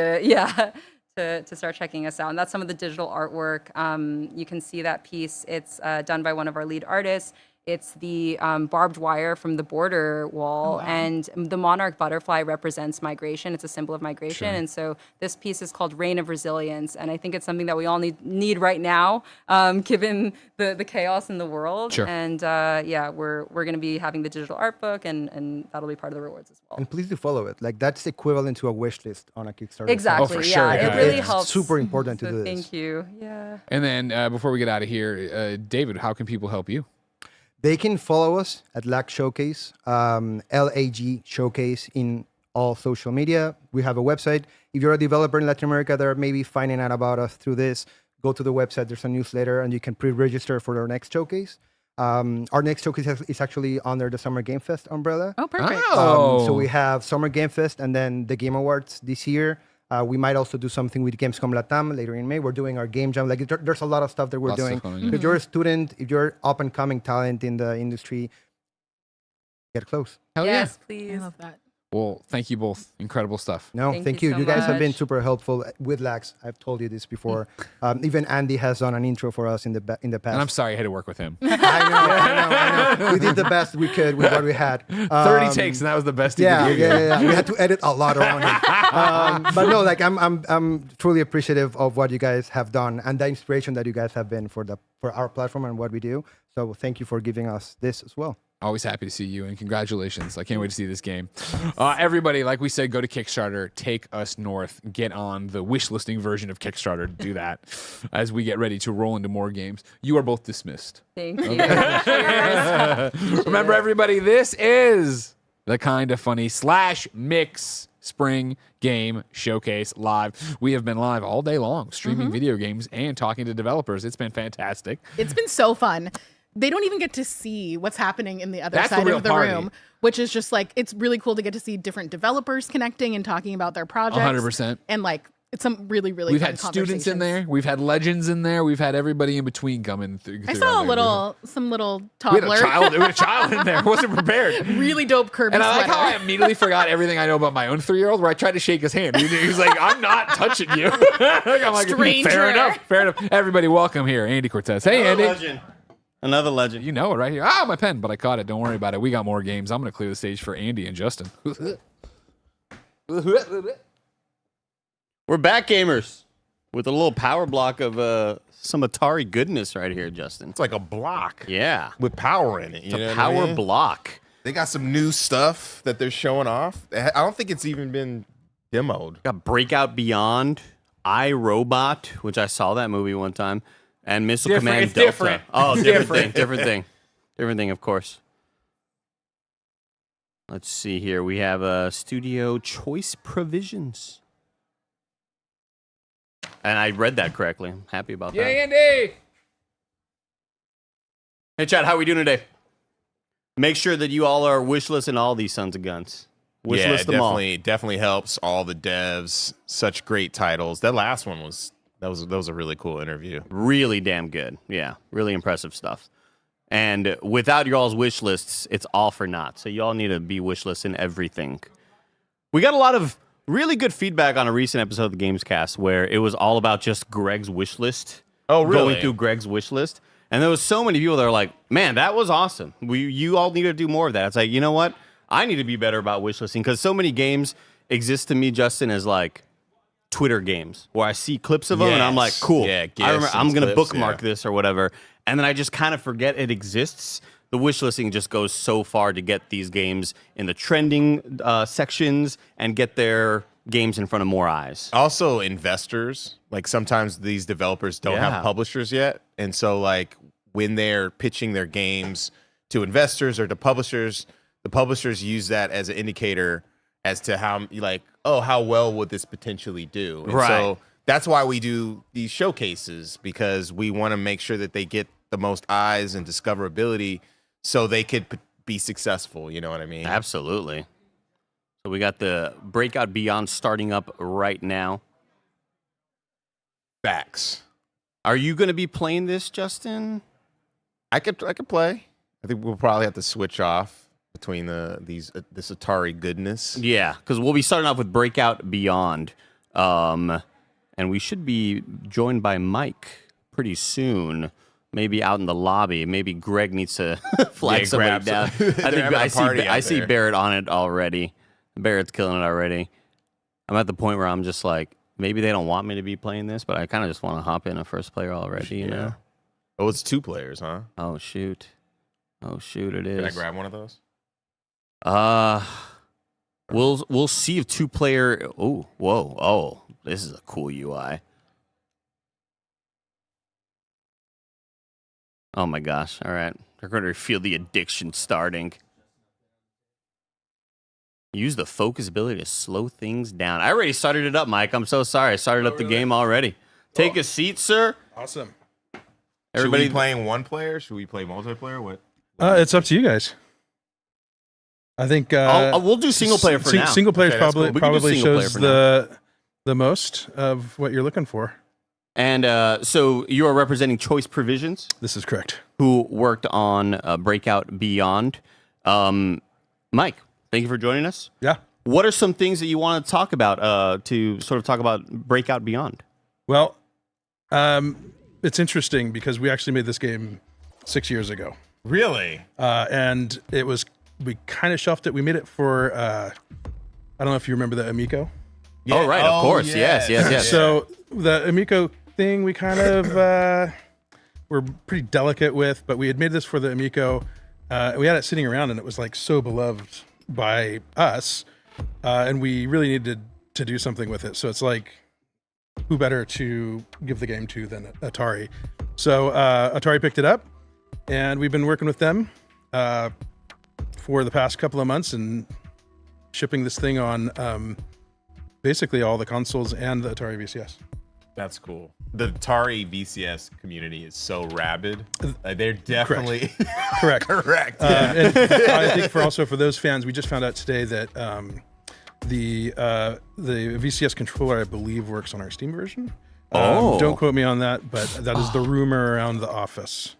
S18: to start checking us out. And that's some of the digital artwork. You can see that piece. It's done by one of our lead artists. It's the barbed wire from the border wall, and the monarch butterfly represents migration. It's a symbol of migration, and so this piece is called Reign of Resilience, and I think it's something that we all need right now, given the chaos in the world.
S11: Sure.
S18: And we're going to be having the digital art book, and that'll be part of the rewards as well.
S11: And please do follow it. Like, that's equivalent to a wish list on a Kickstarter.
S18: Exactly.
S4: Oh, for
S18: yeah,
S4: sure,
S18: it
S4: yeah.
S18: really
S11: It's
S18: helps.
S11: super important to
S18: So
S11: do this.
S18: Thank you. Yeah.
S4: And then before we get out of here, David, how can people help you?
S11: They can follow us at LAG Showcase, LAG Showcase in all social media. We have a website. If you're a developer in Latin America that are maybe finding out about us through this, go to the website. There's a newsletter, and you can pre-register for our next showcase. Our next showcase is actually under the Summer Game Fest umbrella.
S3: Oh, perfect.
S11: So we have Summer Game Fest and then the Game Awards this year. We might also do something with Gamescom Latam later in May. We're doing our game jam. Like, there's a lot of stuff that we're
S4: Lots of
S11: doing.
S4: stuff going on, yeah.
S11: If you're a student, if you're up and coming talent in the industry, get close.
S4: Hell
S18: Yes, please.
S3: I love that.
S4: Well, thank you both. Incredible stuff.
S11: No, thank you.
S18: so
S11: You guys have been
S18: much.
S11: super helpful with Lax. I've told you this before. Even Andy has done an intro for us in the past.
S4: And I'm sorry I had to work with him.
S11: I know. We did the best we could with what we had.
S4: 30 takes, and that was the best he
S11: Yeah,
S4: could give you.
S11: yeah. We had to edit a lot around it. But no, like, I'm truly appreciative of what you guys have done and the inspiration that you guys have been for our platform and what we do. So thank you for giving us this as well.
S4: Always happy to see you, and congratulations. I can't wait to see this game. Everybody, like we said, go to Kickstarter, Take Us North, get on the wish listing version of Kickstarter to do that as we get ready to roll into more games. You are both dismissed.
S18: Thank you.
S4: Cheers. Remember, everybody, this is the Kinda Funny / Mix Spring Game Showcase live. We have been live all day long, streaming video games and talking to developers. It's been fantastic.
S3: It's been so fun. They don't even get to see what's happening in the other
S4: That's the
S3: side
S4: real
S3: of the
S4: party.
S3: room, which is just like, it's really cool to get to see different developers connecting and talking about their projects.
S4: 100%.
S3: And like It's some really, really
S4: We've
S3: fun
S4: had students in
S3: conversations.
S4: there. We've had legends in there. We've had everybody in between coming through.
S3: I saw some little
S4: We
S3: toddler.
S4: had a child in there. I wasn't prepared.
S3: Really dope Kirby
S4: And I like
S3: sweater.
S4: how I immediately forgot everything I know about my own 3-year-old, where I tried to shake his hand. He's like, I'm not touching you. I'm like,
S3: Stranger.
S4: Fair enough. Everybody, welcome here, Andy Cortez. Hey, Andy.
S14: Another legend.
S4: You know it right here. Ah, my pen, but I caught it. Don't worry about it. We got more games. I'm going to clear the stage for Andy and Justin.
S14: We're back, gamers, with a little power block of some Atari goodness right here, Justin.
S5: It's like a block.
S14: Yeah.
S5: With power in it.
S14: It's a power block.
S5: They got some new stuff that they're showing off. I don't think it's even been demoed.
S14: Got Breakout Beyond, iRobot, which I saw that movie one time, and Missile Command
S4: It's
S14: Delta.
S4: different.
S14: Oh,
S4: It's
S14: different thing, of course. Let's see here. We have Studio Choice Provisions. And I read that correctly. I'm happy about that.
S4: Yay, Andy!
S14: Hey, Chad, how are we doing today? Make sure that you all are wishlisting all these sons of guns. Wishlist them all.
S5: definitely helps all the devs. Such great titles. That last one was a really cool interview.
S14: Really damn good. Yeah, really impressive stuff. And without y'all's wish lists, it's all for naught. So y'all need to be wishlisting everything. We got a lot of really good feedback on a recent episode of the Gamescast where it was all about just Greg's wish list.
S5: Oh, really?
S14: Going through Greg's wish list. And there was so many people that were like, man, that was awesome. You all need to do more of that. It's like, you know what? I need to be better about wish listing because so many games exist to me, Justin, as like Twitter games where I see clips of them and I'm like, cool.
S5: Yeah,
S14: I'm going to
S5: clips,
S14: bookmark
S5: yeah.
S14: this or whatever. And then I just kind of forget it exists. The wish listing just goes so far to get these games in the trending sections and get their games in front of more eyes.
S5: Also, investors. Like sometimes these developers don't have publishers yet, and so like when they're pitching their games to investors or to publishers, the publishers use that as an indicator as to how how well would this potentially do. And
S14: Right.
S5: So that's why we do these showcases, because we want to make sure that they get the most eyes and discoverability so they could be successful. You know what I mean?
S14: Absolutely. So we got the Breakout Beyond starting up right now.
S5: Facts.
S14: Are you going to be playing this, Justin?
S5: I could play. I think we'll probably have to switch off between this Atari goodness.
S14: Yeah, because we'll be starting off with Breakout Beyond. And we should be joined by Mike pretty soon. Maybe out in the lobby. Maybe Greg needs to flag somebody down. I see Barrett on it already. Barrett's killing it already. I'm at the point where I'm just like, maybe they don't want me to be playing this, but I kind of just want to hop in a first player already, you know?
S5: Oh, it's 2 players, huh?
S14: Oh, shoot. Oh, shoot, it is.
S5: Can I grab one of those?
S14: We'll see if 2-player... Oh, whoa. Oh, this is a cool UI. Oh, my gosh. All right. They're going to feel the addiction starting. Use the focus ability to slow things down. I already started it up, Mike. I'm so sorry. I started up the game already. Take a seat, sir.
S5: Awesome.
S14: Everybody
S5: Should we playing one player? Should we play multiplayer? What?
S22: It's up to you guys. I think
S14: we'll do single player for now.
S22: Single player
S14: Okay, that's cool. We can do
S22: probably
S14: single player
S22: shows
S14: for
S22: the most of what you're looking for.
S14: And so you are representing Choice Provisions.
S22: This is correct.
S14: Who worked on Breakout Beyond. Mike, thank you for joining us.
S22: Yeah.
S14: What are some things that you want to talk about to sort of talk about Breakout Beyond?
S22: Well, it's interesting because we actually made this game 6 years ago.
S5: Really?
S22: And we kind of shelved it. We made it for, I don't know if you remember the Amico.
S14: Yeah. Oh, right. Of course. Yes.
S22: So the Amico thing, we kind of were pretty delicate with, but we had made this for the Amico. We had it sitting around and it was like so beloved by us. And we really needed to do something with it. So it's like, who better to give the game to than Atari? So Atari picked it up and we've been working with them for the past couple of months and shipping this thing on basically all the consoles and the Atari VCS.
S5: That's cool. The Atari VCS community is so rabid. They're definitely
S22: correct.
S5: Correct.
S22: And I think for those fans, we just found out today that the VCS controller, I believe, works on our Steam version.
S14: Oh.
S22: Don't quote me on that, but that is the rumor around the office.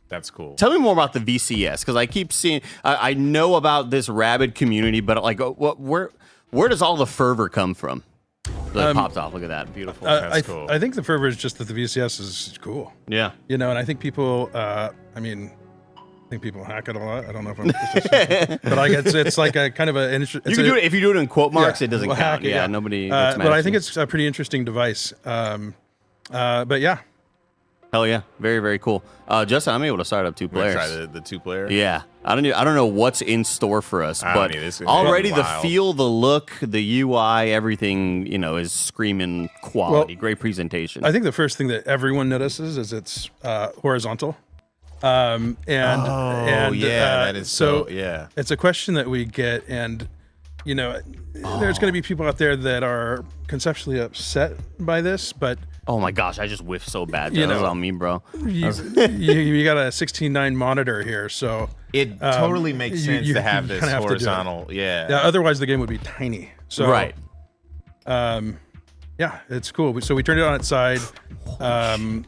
S5: That's cool.
S14: Tell me more about the VCS, because I keep seeing. I know about this rabid community, but like, where does all the fervor come from? That popped off. Look at that, beautiful.
S22: That's cool. I think the fervor is just that the VCS is cool.
S14: Yeah,
S22: and I think people. I think people hack it a lot. I don't know if I'm, but like it's like a kind of a.
S14: You can do it if you do it in quote marks. It doesn't count.
S22: It,
S14: yeah, nobody.
S22: But I think it's a pretty interesting device. But yeah.
S14: Hell yeah, very very cool. Justin, I'm able to start up 2 players.
S5: Try the 2-player.
S14: Yeah, I don't know what's in store for us, but already the feel, the look, the UI, everything is screaming quality. Great presentation.
S22: I think the first thing that everyone notices is it's horizontal. That is so. Yeah, it's a question that we get, and there's going to be people out there that are conceptually upset by this, but.
S14: Oh my gosh, I just whiffed so bad. That was on me, bro.
S22: You got a 16:9 monitor here, so
S5: it totally makes sense to have this horizontal. Yeah.
S22: Otherwise, the game would be tiny. So
S14: right.
S22: Yeah, it's cool. So we turned it on its side.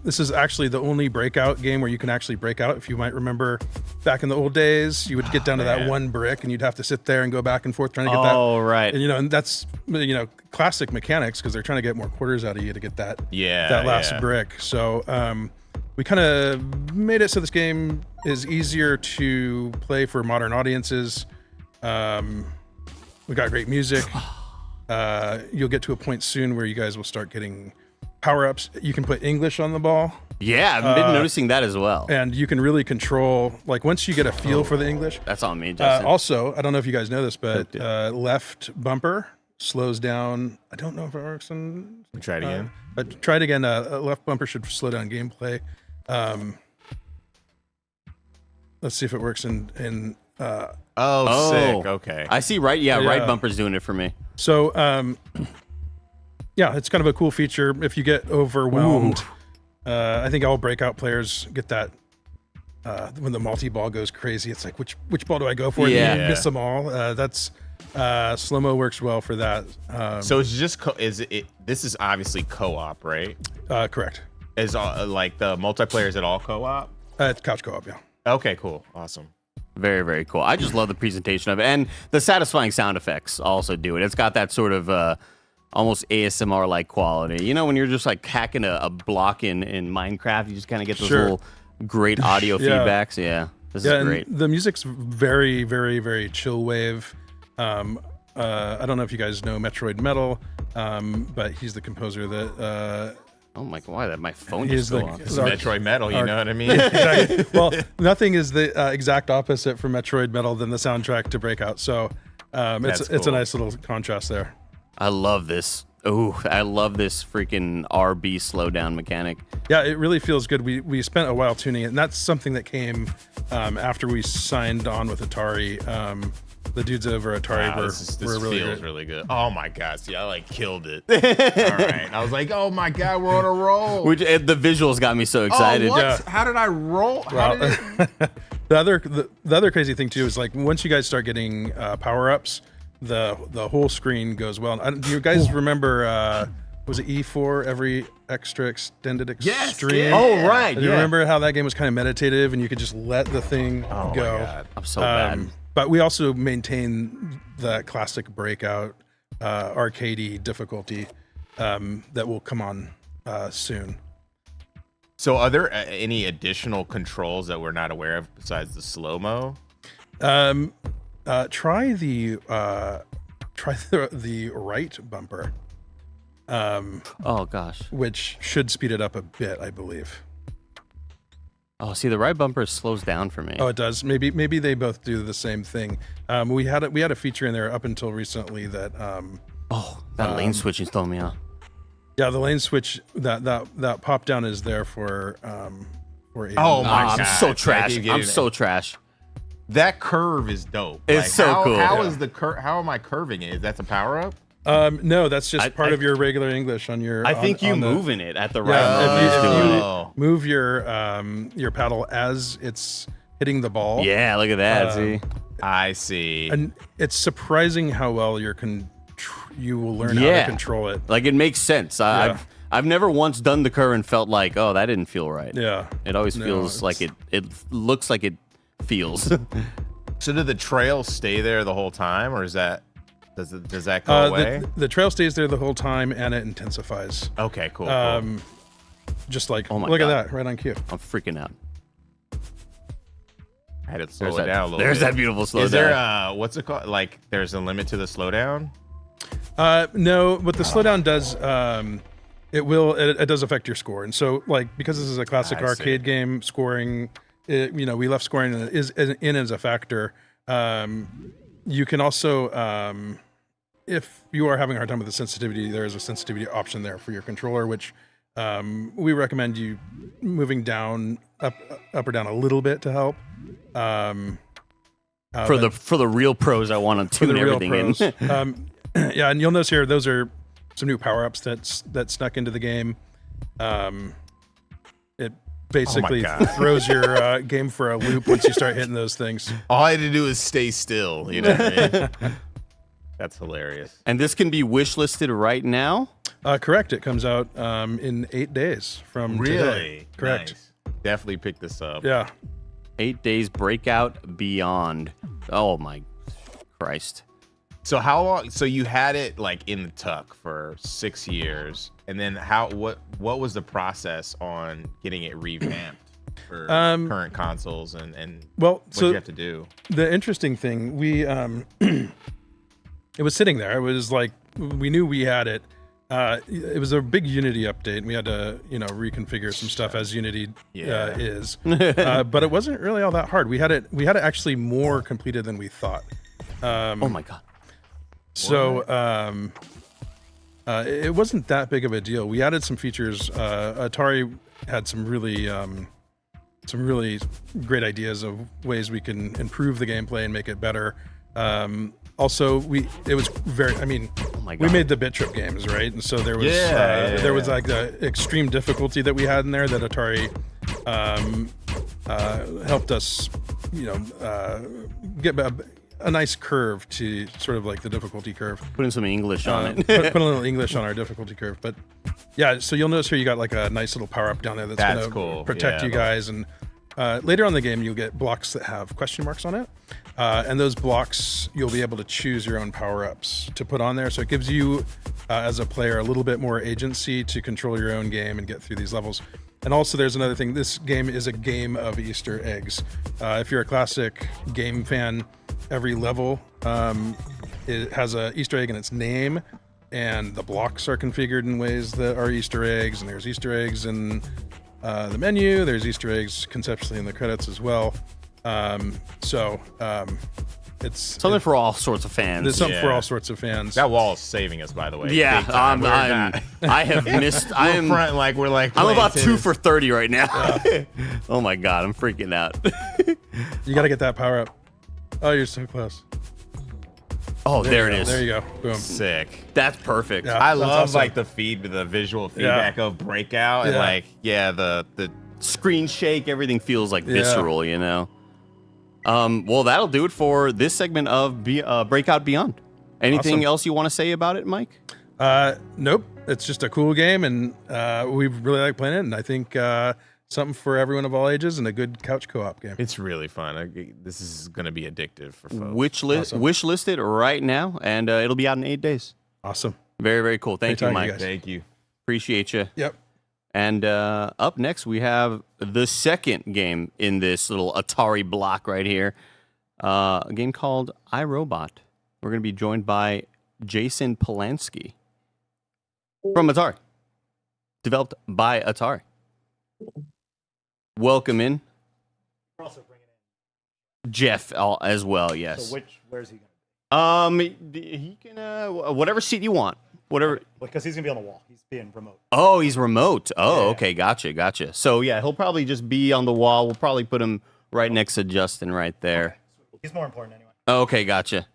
S22: This is actually the only breakout game where you can actually break out. If you might remember, back in the old days, you would get down to that one brick, and you'd have to sit there and go back and forth trying to get that.
S14: Oh, right.
S22: And and that's classic mechanics because they're trying to get more quarters out of you to get that last brick. So we kind of made it so this game is easier to play for modern audiences. We got great music. You'll get to a point soon where you guys will start getting power-ups. You can put English on the ball.
S14: Yeah, I've been noticing that as well.
S22: And you can really control, like once you get a feel for the English.
S14: That's on me, Justin.
S22: Also, I don't know if you guys know this, but left bumper slows down. I don't know if it works in...
S5: Try it again.
S22: But try it again. Left bumper should slow down gameplay. Let's see if it works in
S5: sick. Okay.
S14: I see right bumper's doing it for me.
S22: So, it's kind of a cool feature. If you get overwhelmed, I think all breakout players get that when the multi-ball goes crazy. It's like, which ball do I go for?
S14: Yeah.
S22: And you miss them all. That's slow-mo works well for that.
S5: So it's just this is obviously co-op, right?
S22: Correct.
S5: Is like the multiplayer, is it all co-op?
S22: It's couch co-op, yeah.
S5: Okay, cool. Awesome.
S14: Very, very cool. I just love the presentation of it. And the satisfying sound effects also do it. It's got that sort of almost ASMR-like quality. When you're just like hacking a block in Minecraft, you just kind of get those little great audio feedbacks. Yeah, this is great.
S22: The music's very, very, very chill wave. I don't know if you guys know Metroid Metal, but he's the composer that...
S14: oh my god! My phone just go off.
S5: This is Metroid Metal, you know what I mean?
S22: Exactly. Well, nothing is the exact opposite from Metroid Metal than the soundtrack to Breakout. So it's a nice little contrast there.
S14: I love this. Oh, I love this freaking RB slowdown mechanic.
S22: Yeah, it really feels good. We spent a while tuning it, and that's something that came after we signed on with Atari. The dudes over at Atari were really
S5: feels
S22: good.
S5: really good. Oh my god, see, I killed it. All right, I was like, oh my god, we're on a roll.
S14: The visuals got me so excited.
S5: Oh, what? Yeah. How did I roll? How did it?
S22: The other crazy thing too is like once you guys start getting power ups, the whole screen goes well. Do you guys remember? Was it E4 every extra extended extreme?
S5: Yes, oh right.
S22: Do you remember how that game was kind of meditative and you could just let the thing go?
S5: My god.
S14: I'm so bad.
S22: But we also maintain the classic Breakout arcadey difficulty that will come on soon.
S5: So are there any additional controls that we're not aware of besides the slow-mo?
S22: Try the right bumper.
S14: Oh gosh.
S22: Which should speed it up a bit, I believe.
S14: Oh, see, the right bumper slows down for me.
S22: Oh, it does. Maybe they both do the same thing. We had a feature in there up until recently that.
S14: That lane switching throwing me off.
S22: Yeah, the lane switch that pop down is there for. For
S5: oh my god!
S14: I'm so trash. I'm so trash.
S5: That curve is dope.
S14: It's so cool.
S5: How is the How am I curving it? Is that the power up?
S22: No, that's just part of your regular English on your.
S14: I think you moving it at the right.
S22: Yeah, if you move your paddle as it's hitting the ball.
S14: Yeah, look at that. See,
S5: I see.
S22: And it's surprising how well you're you will learn how to control it.
S14: Like it makes sense. I've never once done the curve and felt like, oh, that didn't feel right.
S22: Yeah.
S14: It always feels like it looks like it feels.
S5: So did the trail stay there the whole time, or does that go away?
S22: The trail stays there the whole time, and it intensifies.
S5: Okay, cool.
S22: Just like,
S14: Oh my
S22: look
S14: God.
S22: at that, right on cue.
S14: I'm freaking out.
S5: I had to slow
S14: There's
S5: it
S14: that-
S5: down a little
S14: there's
S5: bit.
S14: that beautiful slow
S5: Is
S14: down.
S5: there what's it called? Like there's a limit to the slowdown?
S22: No, what the slowdown does, it does affect your score, and so like because this is a classic
S5: I see.
S22: arcade game, scoring, we left scoring is in as a factor. You can also, if you are having a hard time with the sensitivity, there is a sensitivity option there for your controller, which we recommend you moving down, up or down a little bit to help.
S14: For the real pros, I want to tune everything in.
S22: Yeah, and you'll notice here those are some new power-ups that snuck into the game. It basically throws your game for a loop once you start hitting those things.
S5: All I had to do is stay still. You know what I mean? That's hilarious.
S14: And this can be wish listed right now?
S22: Correct. It comes out in 8 days from today. Correct.
S5: Nice. Definitely pick this up.
S22: Yeah.
S14: 8 days Breakout Beyond. Oh my Christ.
S5: So how long? So you had it like in the tuck for 6 years, and then what was the process on getting it revamped for current consoles and what did you have to do?
S22: The interesting thing, we it was sitting there. It was like we knew we had it. It was a big Unity update, and we had to reconfigure some stuff as Unity is. But it wasn't really all that hard. We had it actually more completed than we thought.
S14: Oh my God.
S22: So it wasn't that big of a deal. We added some features. Atari had some really great ideas of ways we can improve the gameplay and make it better. Also, it was very. I mean, we made the Bit Trip games, right? And so there was there was like the extreme difficulty that we had in there that Atari helped us, get a nice curve to sort of like the difficulty curve.
S14: Putting some English on it.
S22: put a little English on our difficulty curve. But yeah, so you'll notice here you got like a nice little power up down there that's going to
S5: cool.
S22: protect you guys. And later on in the game, you'll get blocks that have question marks on it. And those blocks, you'll be able to choose your own power ups to put on there. So it gives you, as a player, a little bit more agency to control your own game and get through these levels. And also, there's another thing. This game is a game of Easter eggs. If you're a classic game fan, every level it has an Easter egg in its name, and the blocks are configured in ways that are Easter eggs. And there's Easter eggs in the menu. There's Easter eggs conceptually in the credits as well. It's
S14: something for all sorts of fans.
S22: There's something for all sorts of fans.
S5: That wall is saving us, by the way.
S14: Yeah,
S5: Big time.
S14: I have missed.
S5: We're like
S14: I'm about
S5: playing
S14: 2 for 30 right now. Oh my God, I'm freaking out.
S22: You got to get that power up. Oh, you're so close.
S14: Oh, there it
S22: is.
S14: is.
S22: There you go. Boom.
S5: Sick.
S14: That's perfect.
S22: Yeah,
S5: I
S22: that's
S5: love
S22: awesome.
S5: like the visual feedback of Breakout and the
S14: screen shake. Everything feels like visceral, Well, that'll do it for this segment of Breakout Beyond. Anything
S22: Awesome.
S14: else you want to say about it, Mike?
S22: Nope. It's just a cool game, and we really like playing it. And I think something for everyone of all ages, and a good couch co-op game.
S5: It's really fun. This is going to be addictive for folks.
S14: Wish listed right now, and it'll be out in 8 days.
S22: Awesome.
S14: Very, very cool. Thank
S22: Great
S14: you,
S22: talking to you
S14: Mike.
S22: guys.
S5: Thank you.
S14: Appreciate you.
S22: Yep.
S14: And up next, we have the second game in this little Atari block right here. A game called iRobot. We're going to be joined by Jason Polanski from Atari. Developed by Atari. Welcome in.
S12: We're also bringing
S14: Jeff as well, yes.
S12: So where's he going?
S14: He can whatever seat you want. Whatever.
S12: Because he's gonna be on the wall. He's being remote.
S14: Oh, he's remote. Oh, okay, gotcha. So yeah, he'll probably just be on the wall. We'll probably put him right next to Justin right there.
S12: He's more important anyway.
S14: Okay, gotcha.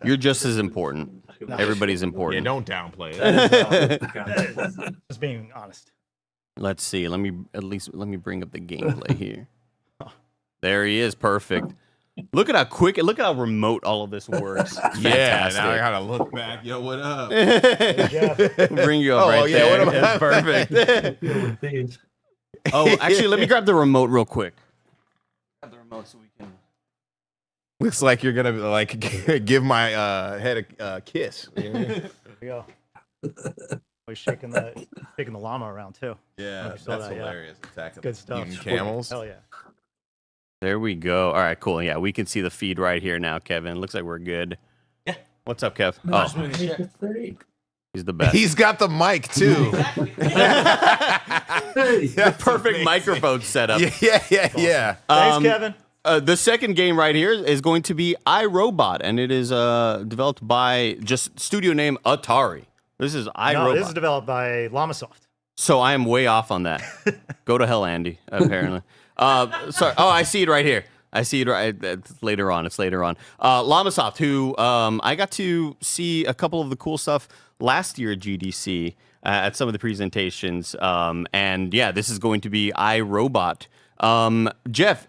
S14: You're just as important. Everybody's important.
S5: Yeah, don't downplay it.
S12: Just being honest.
S14: Let's see. Let me bring up the gameplay here. There he is. Perfect. Look at how quick, look at how remote all of this works. It's
S5: Yeah,
S14: fantastic.
S5: now I gotta look back. Yo, what up?
S14: Bring you up right there.
S5: What
S14: That's perfect. Oh, actually, let me grab the remote real quick. Grab the remote so we can.
S5: Looks like you're gonna like give my head a kiss.
S12: There we go. He's shaking the llama around too.
S5: Yeah,
S12: You saw
S5: that's
S12: that,
S5: hilarious. Attacking
S12: Good stuff.
S5: mutant camels.
S12: Hell yeah.
S14: There we go. All right, cool. Yeah, we can see the feed right here now, Kevin. Looks like we're good. Yeah. What's up, Kev? Oh, he's the best.
S5: He's got the mic too.
S14: The perfect microphone setup.
S5: Yeah.
S12: Thanks, Kevin.
S14: The second game right here is going to be iRobot, and it is developed by just studio name Atari. This is iRobot.
S12: No, this is developed by Llamasoft.
S14: So I am way off on that. Go to hell, Andy, apparently. Sorry. Oh, I see it right here. I see it right. It's later on. Llamasoft, who I got to see a couple of the cool stuff last year at GDC at some of the presentations. And yeah, this is going to be iRobot. Jeff,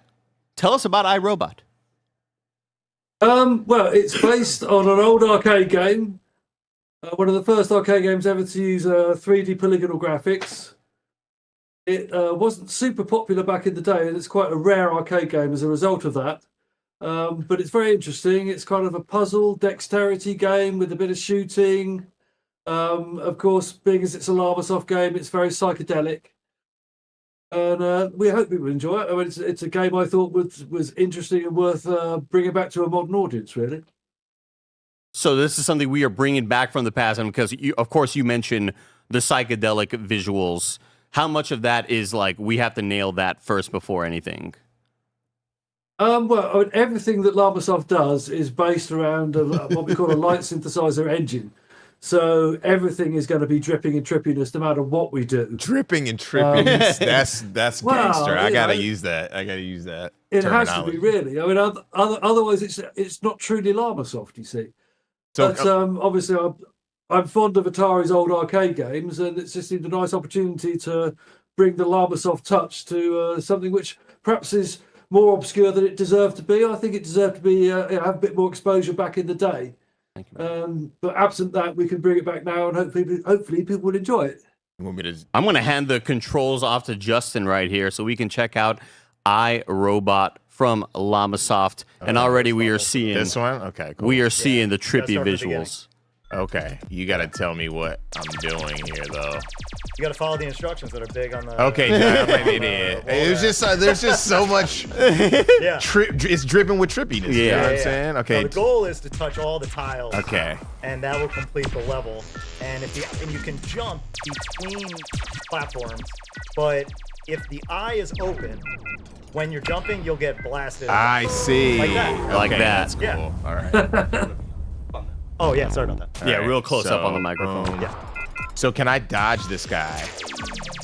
S14: tell us about iRobot.
S15: Well, it's based on an old arcade game. One of the first arcade games ever to use 3D polygonal graphics. It wasn't super popular back in the day, and it's quite a rare arcade game as a result of that. But it's very interesting. It's kind of a puzzle, dexterity game with a bit of shooting. Of course, being as it's a Llamasoft game, it's very psychedelic. And we hope people enjoy it. I mean, it's a game I thought was interesting and worth bringing back to a modern audience, really.
S14: So this is something we are bringing back from the past, and because of course you mentioned the psychedelic visuals. How much of that is like we have to nail that first before anything?
S15: Well, everything that Llamasoft does is based around what we call a light synthesizer engine. So everything is going to be dripping and trippiness no matter what we do.
S5: Dripping and trippiness. That's
S15: well,
S5: gangster. I gotta use that.
S15: It has to be, really. I mean, otherwise it's not truly Llamasoft, you see.
S5: So,
S15: but obviously, I'm fond of Atari's old arcade games, and it's just seemed a nice opportunity to bring the Llamasoft touch to something which perhaps is more obscure than it deserved to be. I think it deserved to be have a bit more exposure back in the day. But absent that, we can bring it back now, and hopefully people will enjoy it.
S14: I'm going to hand the controls off to Justin right here so we can check out iRobot from Llamasoft. And already we are seeing
S5: this one. Okay, cool.
S14: We are seeing the trippy visuals.
S5: Okay, you got to tell me what I'm doing here, though.
S12: You got to follow the instructions that are big on the.
S5: Okay, I'm an idiot. It was just there's just so much.
S12: Yeah.
S5: It's dripping with trippiness.
S14: Yeah.
S5: You know what I'm saying? Okay.
S12: Now, the goal is to touch all the tiles.
S5: Okay.
S12: And that will complete the level. And you can jump between platforms, but if the eye is open, when you're jumping, you'll get blasted.
S5: I see.
S12: Like that.
S14: Like
S5: Okay,
S14: that.
S5: That's cool.
S12: Yeah.
S5: All right.
S12: Oh yeah, sorry about that.
S14: Yeah,
S5: All right,
S14: real close up
S5: so,
S14: on the microphone.
S12: Yeah.
S5: So can I dodge this guy?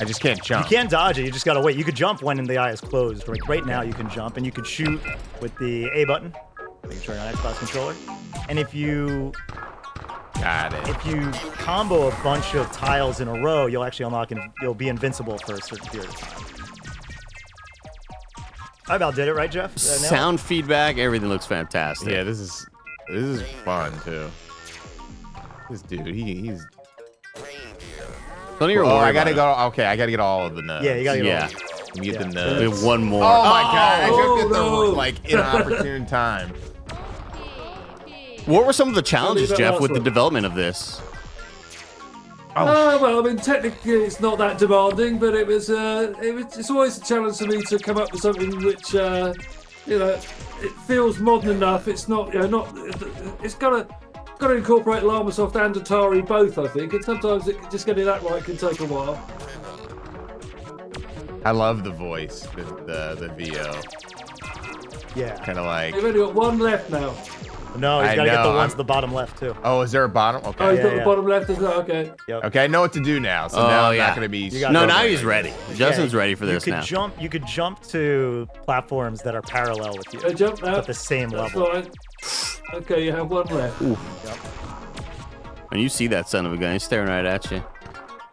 S5: I just can't jump.
S12: You can't dodge it. You just gotta wait. You could jump when the eye is closed. Right now, you can jump, and you could shoot with the A button. You can turn on Xbox controller. And if you combo a bunch of tiles in a row, you'll actually unlock and you'll be invincible for a certain period of time. I about did it, right, Jeff?
S14: Sound feedback, everything looks fantastic.
S5: Yeah, this is fun too. This dude, he's.
S14: Don't even
S5: Oh,
S14: worry
S5: I gotta
S14: about
S5: go. Okay, I gotta get all of the nuts.
S12: Yeah, you gotta get all of
S5: Let me get the
S14: We
S5: nuts.
S14: have one more.
S5: Oh my god! I
S15: Oh,
S5: jumped at the
S15: no.
S5: like inopportune time.
S14: What were some of the challenges,
S15: that
S14: Jeff,
S15: last
S14: with the
S15: one.
S14: development of this?
S15: Well, I mean, technically it's not that demanding, but it's always a challenge for me to come up with something which, it feels modern enough. It's not, it's got to incorporate Llamasoft and Atari both, I think, and sometimes just getting that right can take a while.
S5: I love the voice, the VO.
S12: Yeah.
S5: Kind of like.
S15: You've only got one left now.
S12: No, he's
S5: I
S12: got to get the
S5: know,
S12: ones at the bottom left too.
S5: Oh, is there a bottom?
S15: Oh,
S5: Okay.
S15: he's got the bottom left as well. Okay.
S12: Yep.
S5: Okay, I know what to do now. So
S14: Oh,
S5: now I'm
S14: yeah.
S5: not gonna be.
S14: No, now he's ready. Justin's ready for
S12: You
S14: this
S12: could
S14: now.
S12: jump. You could jump to platforms that are parallel with you.
S15: Jump now.
S12: At the same
S15: That's
S12: level.
S15: fine. Okay, you have one left.
S14: And you see that son of a gun, he's staring right at you.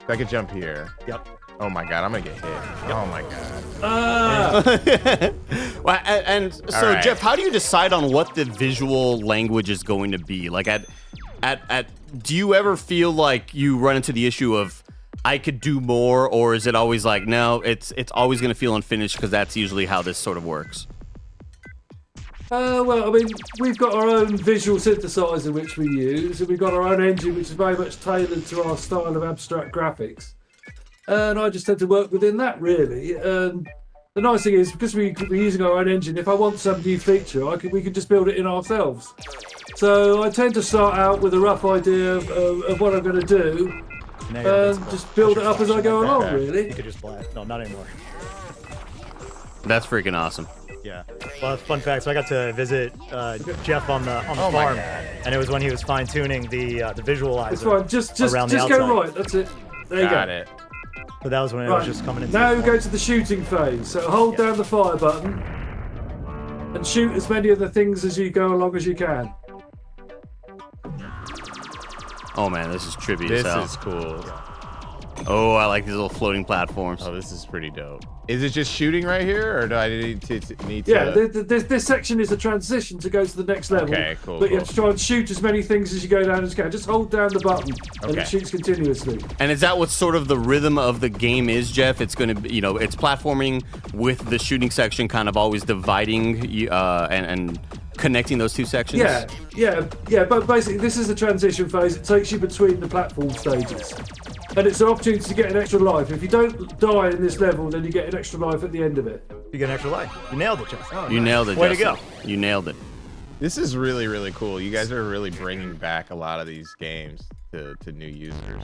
S5: I could jump here.
S12: Yep.
S5: Oh my god, I'm gonna get hit. Oh my god.
S14: Well, and so,
S5: All right.
S14: Jeff, how do you decide on what the visual language is going to be? Like, do you ever feel like you run into the issue of I could do more, or is it always like, no, it's always going to feel unfinished because that's usually how this sort of works?
S15: Well, I mean, we've got our own visual synthesizer which we use, and we've got our own engine which is very much tailored to our style of abstract graphics. And I just tend to work within that, really. And the nice thing is, because we're using our own engine, if I want some new feature, we can just build it in ourselves. So I tend to start out with a rough idea of what I'm going to do, and just build it up as I go along, really.
S12: You could just blast. No, not anymore.
S14: That's freaking awesome.
S12: Yeah. Well, fun fact. So I got to visit Jeff on the farm, and it was when he was fine tuning the visualizer.
S15: That's right. Just
S12: around the outside.
S15: go right. That's it. There you go.
S5: Got it.
S12: So that was when it was just coming in.
S15: Now we go to the shooting phase. So hold down the fire button and shoot as many of the things as you go along as you can.
S14: Oh man, this is trippy
S5: This
S14: as hell.
S5: is cool.
S14: Oh, I like these little floating platforms.
S5: Oh, this is pretty dope. Is it just shooting right here, or do I need to?
S15: Yeah, this section is a transition to go to the next level.
S5: Okay, cool.
S15: But you have to try and shoot as many things as you go down as you can. Just hold down the button, and
S14: Okay.
S15: it shoots continuously.
S14: And is that what sort of the rhythm of the game is, Jeff? It's going to be, it's platforming with the shooting section kind of always dividing and connecting those two sections?
S15: Yeah. But basically, this is the transition phase. It takes you between the platform stages. And it's an opportunity to get an extra life. If you don't die in this level, then you get an extra life at the end of it.
S12: You get an extra life. You nailed it, Justin.
S14: You nailed it,
S12: Way
S14: Justin.
S12: to go.
S14: You nailed it.
S5: This is really, really cool. You guys are really bringing back a lot of these games to new users.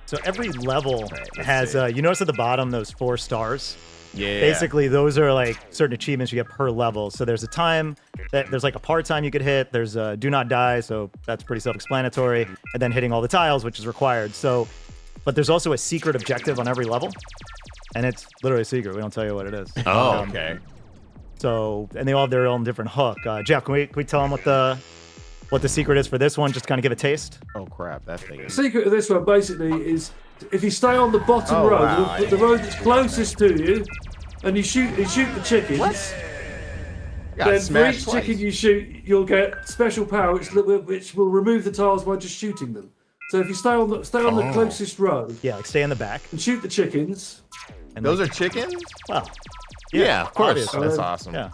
S12: So every level has, you notice at the bottom, those 4 stars?
S5: Yeah.
S12: Basically, those are like certain achievements you get per level. So there's a time, there's like a part time you could hit. There's a do not die, so that's pretty self-explanatory. And then hitting all the tiles, which is required. So, but there's also a secret objective on every level. And it's literally a secret. We don't tell you what it is.
S5: Oh, okay.
S12: So, and they all have their own different hook. Jeff, can we tell them what the secret is for this one? Just kind of give a taste.
S5: Oh crap, that thing
S15: The
S5: is.
S15: secret of this one basically is if you stay on the bottom row,
S5: wow.
S15: the row that's closest to you, and you shoot the chickens.
S5: Got
S15: Then for
S5: smashed
S15: each
S5: twice.
S15: chicken you shoot, you'll get special power, which will remove the tiles by just shooting them. So if you stay on the closest row,
S12: yeah, like stay in the back
S15: and shoot the chickens.
S12: And
S5: Those are chickens?
S12: Well,
S14: yeah, of course.
S12: obviously.
S5: That's awesome.
S12: Yeah.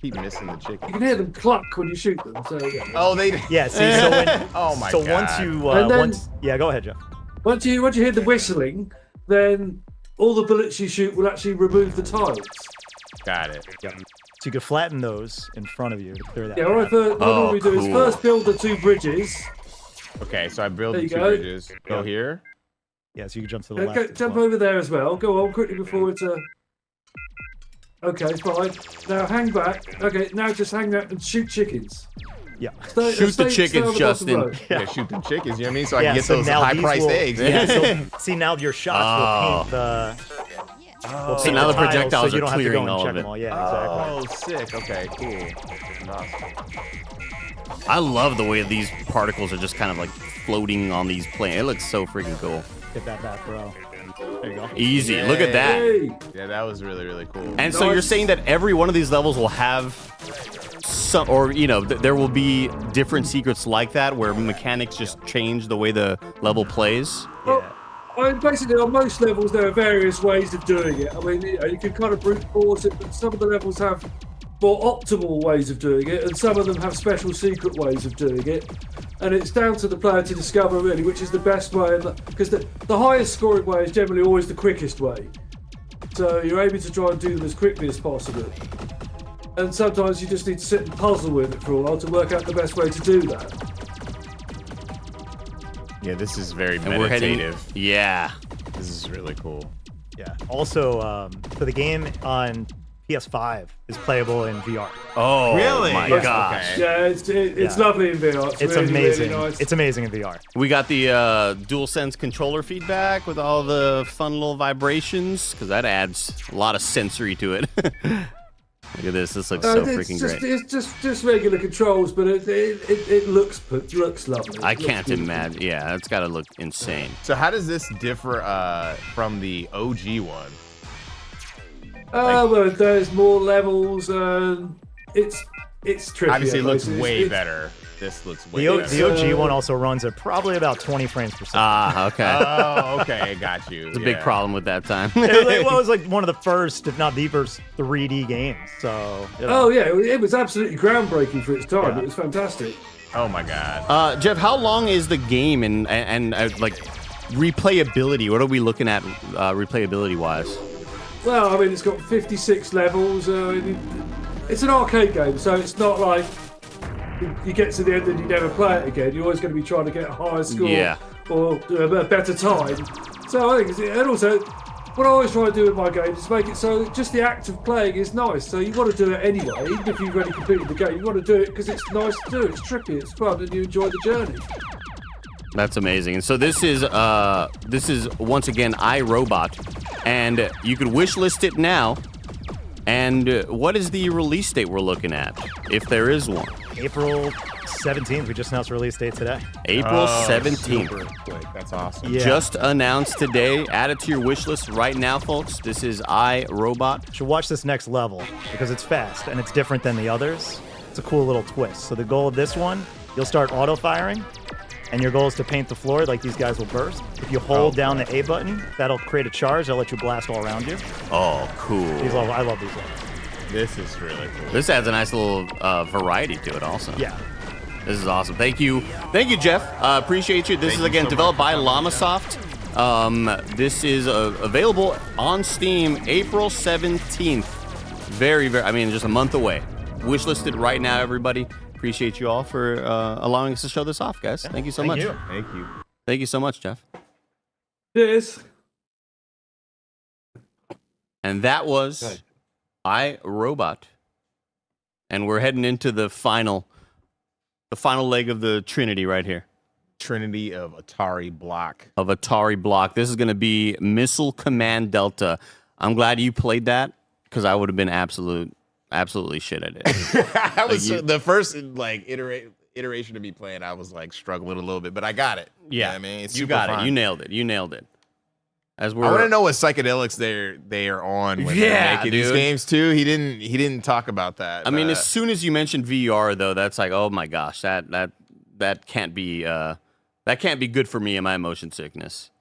S5: Keep missing the
S15: You
S5: chicken.
S15: can hear them cluck when you shoot them. So yeah.
S5: Oh, they.
S12: Yeah. See, so when,
S5: Oh my
S12: so
S5: god.
S12: once you
S15: And then-
S12: yeah, go ahead, Jeff.
S15: Once you hear the whistling, then all the bullets you shoot will actually remove the tiles.
S5: Got it.
S12: So you could flatten those in front of you to clear that.
S15: Yeah, all right. What we do is first build the 2 bridges.
S5: Okay, so I build
S15: There
S5: the
S15: you
S5: 2
S15: go.
S5: bridges. Go here.
S12: Yeah, so you can jump to the left.
S15: Go,
S12: as
S15: jump
S12: well.
S15: over there as well. Go on quickly before it's Okay, fine. Now hang back. Okay, now just hang back and shoot chickens.
S12: Yeah.
S14: Shoot the chickens,
S15: on the bottom
S14: Justin.
S15: row.
S5: Yeah, shoot the chickens. You know what I mean? So I
S12: Yeah,
S5: can get
S12: so
S5: those
S12: now these
S5: high-priced
S12: will-
S5: eggs.
S12: Yeah, so see now your shots will paint the. will
S14: So
S12: paint
S14: now the
S12: tiles,
S14: projectiles
S12: so you
S14: are
S12: don't have to go
S14: clearing
S12: and
S14: all
S12: check
S14: of it.
S12: them all. Yeah, exactly.
S5: Oh, sick. Okay, cool. Awesome.
S14: I love the way these particles are just kind of like floating on these planes. It looks so freaking cool.
S12: Get that back, bro. There you go.
S14: Easy. Look at that.
S15: Hey!
S5: Yeah, that was really, really cool.
S14: And so you're saying that every one of these levels will have some, or there will be different secrets like that where mechanics just change the way the level plays.
S15: Well, I mean, basically, on most levels, there are various ways of doing it. I mean, you can kind of brute force it, but some of the levels have more optimal ways of doing it, and some of them have special secret ways of doing it. And it's down to the player to discover really which is the best way, because the highest scoring way is generally always the quickest way. So you're able to try and do them as quickly as possible. And sometimes you just need to sit and puzzle with it for a while to work out the best way to do that.
S5: Yeah, this is very
S14: And we're heading.
S5: meditative.
S14: Yeah.
S5: This is really cool.
S12: Yeah. Also, so the game on PS5 is playable in VR.
S14: Oh,
S5: Really?
S14: my
S5: Yes,
S14: gosh.
S5: okay.
S15: Yeah, it's lovely in VR.
S12: It's
S15: really,
S12: amazing.
S15: Really nice.
S12: It's amazing in VR.
S14: We got the DualSense controller feedback with all the fun little vibrations, because that adds a lot of sensory to it. Look at this. This looks so
S15: it's
S14: freaking
S15: just,
S14: great.
S15: It's just regular controls, but it looks lovely.
S14: I can't imagine. Yeah, it's got to look insane.
S5: So how does this differ from the OG one?
S15: Well, there's more levels. It's tricky.
S5: Obviously, it looks way better. This looks way better.
S12: The OG one also runs at probably about 20 frames per second.
S14: Ah, okay.
S5: Oh, okay, got you.
S14: It's a big problem with that time.
S12: it was like one of the first, if not the first, 3D games. So. You know.
S15: Oh yeah, it was absolutely groundbreaking for its time. Yeah. It was fantastic.
S5: Oh my god.
S14: Jeff, how long is the game and like replayability? What are we looking at replayability wise?
S15: Well, I mean, it's got 56 levels. It's an arcade game, so it's not like you get to the end and you never play it again. You're always going to be trying to get a higher score or a better time. So I think, and also, what I always try to do with my games is make it so that just the act of playing is nice. So you want to do it anyway, even if you've already completed the game. You want to do it because it's nice to do. It's trippy, it's fun, and you enjoy the journey.
S14: That's amazing. And so this is once again iRobot, and you could wish list it now. And what is the release date we're looking at, if there is one?
S12: April 17th. We just announced release date today.
S14: April 17th.
S5: Super quick. That's awesome.
S12: Yeah.
S14: Just announced today. Add it to your wish list right now, folks. This is iRobot.
S12: You should watch this next level because it's fast and it's different than the others. It's a cool little twist. So the goal of this one, you'll start auto-firing, and your goal is to paint the floor like these guys will burst. If you hold down the A button, that'll create a charge. That'll let you blast all around you.
S14: Oh, cool.
S12: I love these levels.
S5: This is really cool.
S14: This adds a nice little variety to it also.
S12: Yeah.
S14: This is awesome. Thank you, Jeff. Appreciate you. This is again developed by Llamasoft. This is available on Steam April 17th. Very, I mean, just a month away. Wish listed right now, everybody. Appreciate you all for allowing us to show this off, guys. Thank you so much.
S5: Thank you.
S14: Thank you so much, Jeff.
S15: Cheers.
S14: And that was iRobot. And we're heading into the final leg of the Trinity right here.
S5: Trinity of Atari Block.
S14: This is going to be Missile Command Delta. I'm glad you played that because I would have been absolutely shit at it.
S5: I was the first iteration to be playing. I was like struggling a little bit, but I got it.
S14: Yeah,
S5: I mean, it's
S14: you
S5: super
S14: got
S5: fun.
S14: it. You nailed it. As
S5: I want to know what psychedelics they are on when they're making these games too. He didn't talk about that.
S14: I mean, as soon as you mentioned VR though, that's like, oh my gosh, that can't be good for me and my motion sickness.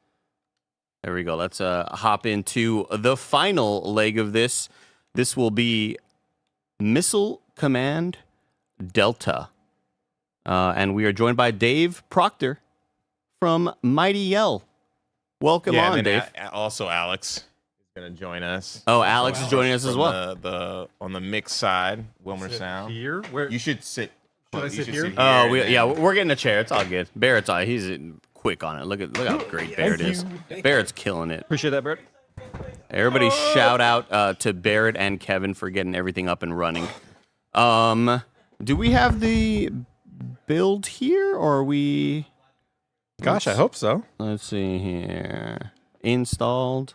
S14: There we go. Let's hop into the final leg of this. This will be Missile Command Delta. And we are joined by Dave Proctor from Mighty Yell. Welcome on, Dave.
S5: Also, Alex is going to join us.
S14: Oh, Alex is joining us as well.
S5: On the mix side, Wilmer Sound.
S21: Here? Where?
S5: You should sit.
S21: Should I sit here?
S14: Oh, we're getting a chair. It's all good. Barrett's on. He's quick on it. Look how great Barrett is. Barrett's killing it.
S21: Appreciate that, Barrett.
S14: Everybody shout out to Barrett and Kevin for getting everything up and running. Do we have the build here, or are we...
S21: Gosh, I hope so.
S14: Let's see here. Installed.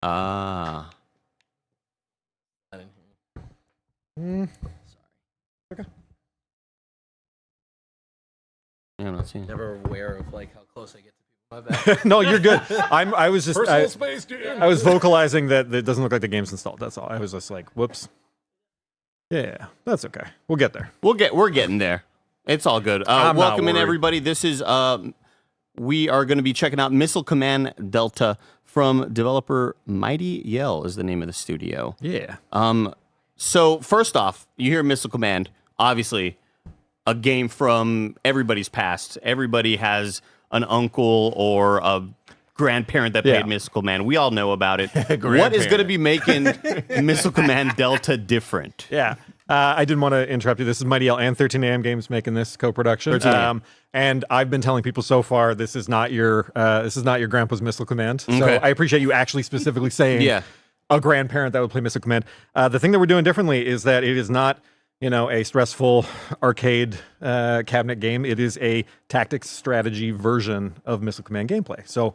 S14: Ah.
S21: Okay.
S14: Yeah, I'm not seeing.
S13: Never aware of like how close I get to people. My bad.
S21: No, you're good. I was just
S13: Personal space, dude.
S21: I was vocalizing that it doesn't look like the game's installed. That's all. I was just like, whoops. Yeah, that's okay. We'll get there.
S14: We're getting there. It's all good. Welcome in, everybody. This is we are going to be checking out Missile Command Delta from developer Mighty Yell is the name of the studio.
S21: Yeah.
S14: So first off, you hear Missile Command, obviously a game from everybody's past. Everybody has an uncle or a grandparent that played Missile Command. We all know about it. What is going to be making Missile Command Delta different?
S21: Yeah. I didn't want to interrupt you. This is Mighty Yell and 13 AM Games making this co-production. And I've been telling people so far this is not your grandpa's Missile Command. So I appreciate you actually specifically saying a grandparent that would play Missile Command. The thing that we're doing differently is that it is not, a stressful arcade cabinet game. It is a tactics strategy version of Missile Command gameplay. So,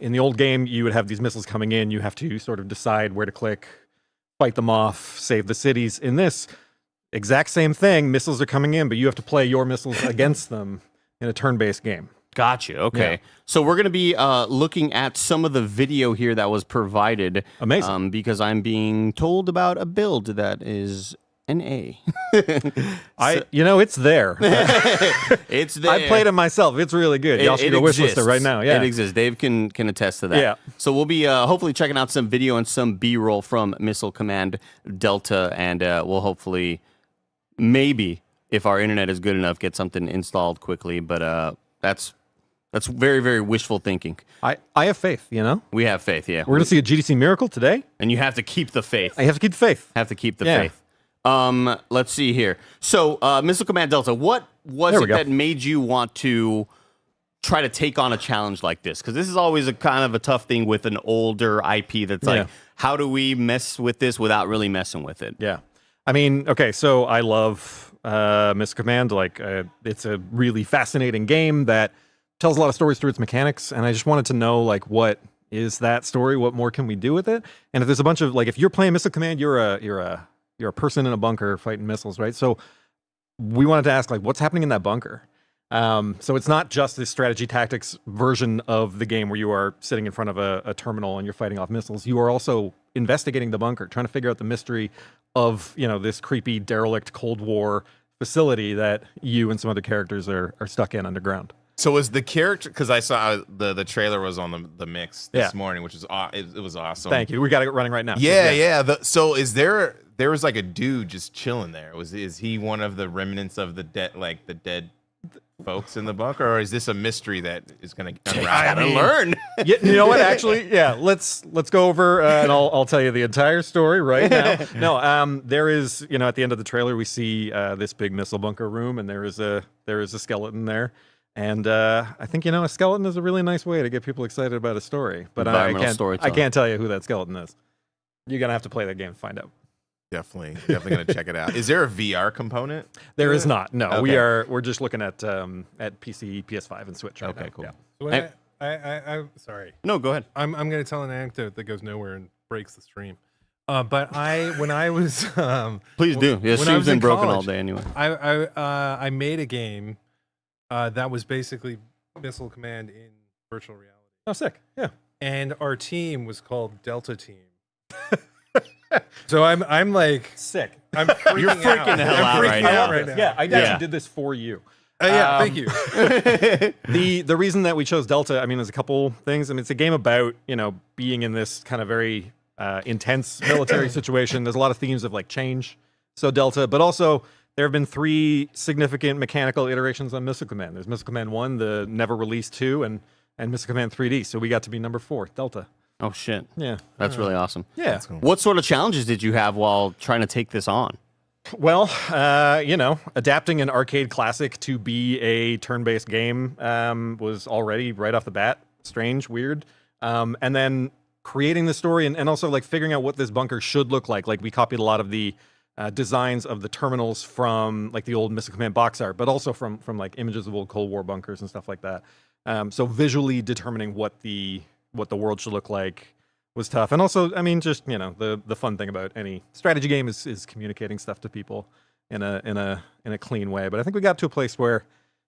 S21: in the old game, you would have these missiles coming in. You have to sort of decide where to click, fight them off, save the cities. In this exact same thing, missiles are coming in, but you have to play your missiles against them in a turn-based game.
S14: Gotcha. Okay.
S21: Yeah.
S14: So we're going to be looking at some of the video here that was provided.
S21: Amazing.
S14: Because I'm being told about a build that is an A.
S21: It's there.
S14: It's there.
S21: I played it myself. It's really good. Y'all should go wishlist it right now. Yeah.
S14: It exists. Dave can attest to that.
S21: Yeah.
S14: So we'll be hopefully checking out some video and some B-roll from Missile Command Delta, and we'll hopefully, maybe, if our internet is good enough, get something installed quickly. But that's very, very wishful thinking.
S21: I have faith,
S14: We have faith, yeah.
S21: We're going to see a GDC miracle today.
S14: And you have to keep the faith.
S21: I have to keep the faith.
S14: Have to keep the faith. Let's see here. So, Missile Command Delta, what was it that made you want to try to take on a challenge like this? Because this is always a kind of a tough thing with an older IP that's like, how do we mess with this without really messing with it?
S21: Yeah. I mean, okay, so I love Missile Command. It's a really fascinating game that tells a lot of stories through its mechanics, and I just wanted to know, what is that story? What more can we do with it? And if there's a bunch of, if you're playing Missile Command, you're a person in a bunker fighting missiles, right? So we wanted to ask, what's happening in that bunker? So it's not just this strategy tactics version of the game where you are sitting in front of a terminal and you're fighting off missiles. You are also investigating the bunker, trying to figure out the mystery of, this creepy, derelict Cold War facility that you and some other characters are stuck in underground.
S5: So was the character, because I saw the trailer was on the mix this morning, which is it was awesome.
S21: Thank you. We got it running right now.
S5: Yeah. So is there was a dude just chilling there? Is he one of the remnants of the dead folks in the bunker, or is this a mystery that is going to
S14: learn?
S21: You know what? Actually, let's go over and I'll tell you the entire story right now. No, there is, at the end of the trailer we see this big missile bunker room, and there is a skeleton there. And I think, a skeleton is a really nice way to get people excited about a story. But I can't tell you who that skeleton is. You're going to have to play that game to find out.
S5: Definitely going to check it out. Is there a VR component?
S21: There is not. No,
S5: Okay.
S21: we're just looking at PC, PS5, and Switch right now.
S5: Okay, cool.
S21: Yeah.
S7: So I'm sorry.
S14: No, go ahead.
S7: I'm going to tell an anecdote that goes nowhere and breaks the stream. But when I was
S14: please do. Yeah, stream's been broken all day anyway.
S7: I made a game that was basically Missile Command in virtual reality.
S21: Oh, sick. Yeah.
S7: And our team was called Delta Team. So I'm like
S21: sick.
S7: I'm freaking
S14: You're freaking
S7: out.
S14: the hell out right now.
S7: now.
S21: Yeah, I actually did this for you.
S7: Thank you.
S21: The reason that we chose Delta, there's a couple things. It's a game about, being in this kind of very intense military situation. There's a lot of themes of change. So Delta, but also there have been 3 significant mechanical iterations on Missile Command. There's Missile Command 1, the never released 2, and Missile Command 3D. So we got to be number 4, Delta.
S14: Oh, shit.
S21: Yeah.
S14: That's really awesome.
S21: Yeah.
S5: Cool.
S14: What sort of challenges did you have while trying to take this on?
S21: Well, adapting an arcade classic to be a turn-based game was already right off the bat strange, weird. And then creating the story and also figuring out what this bunker should look like. We copied a lot of the designs of the terminals from the old Missile Command box art, but also from images of old Cold War bunkers and stuff like that. So visually determining what the world should look like was tough. And also, just, the fun thing about any strategy game is communicating stuff to people in a clean way. But I think we got to a place where,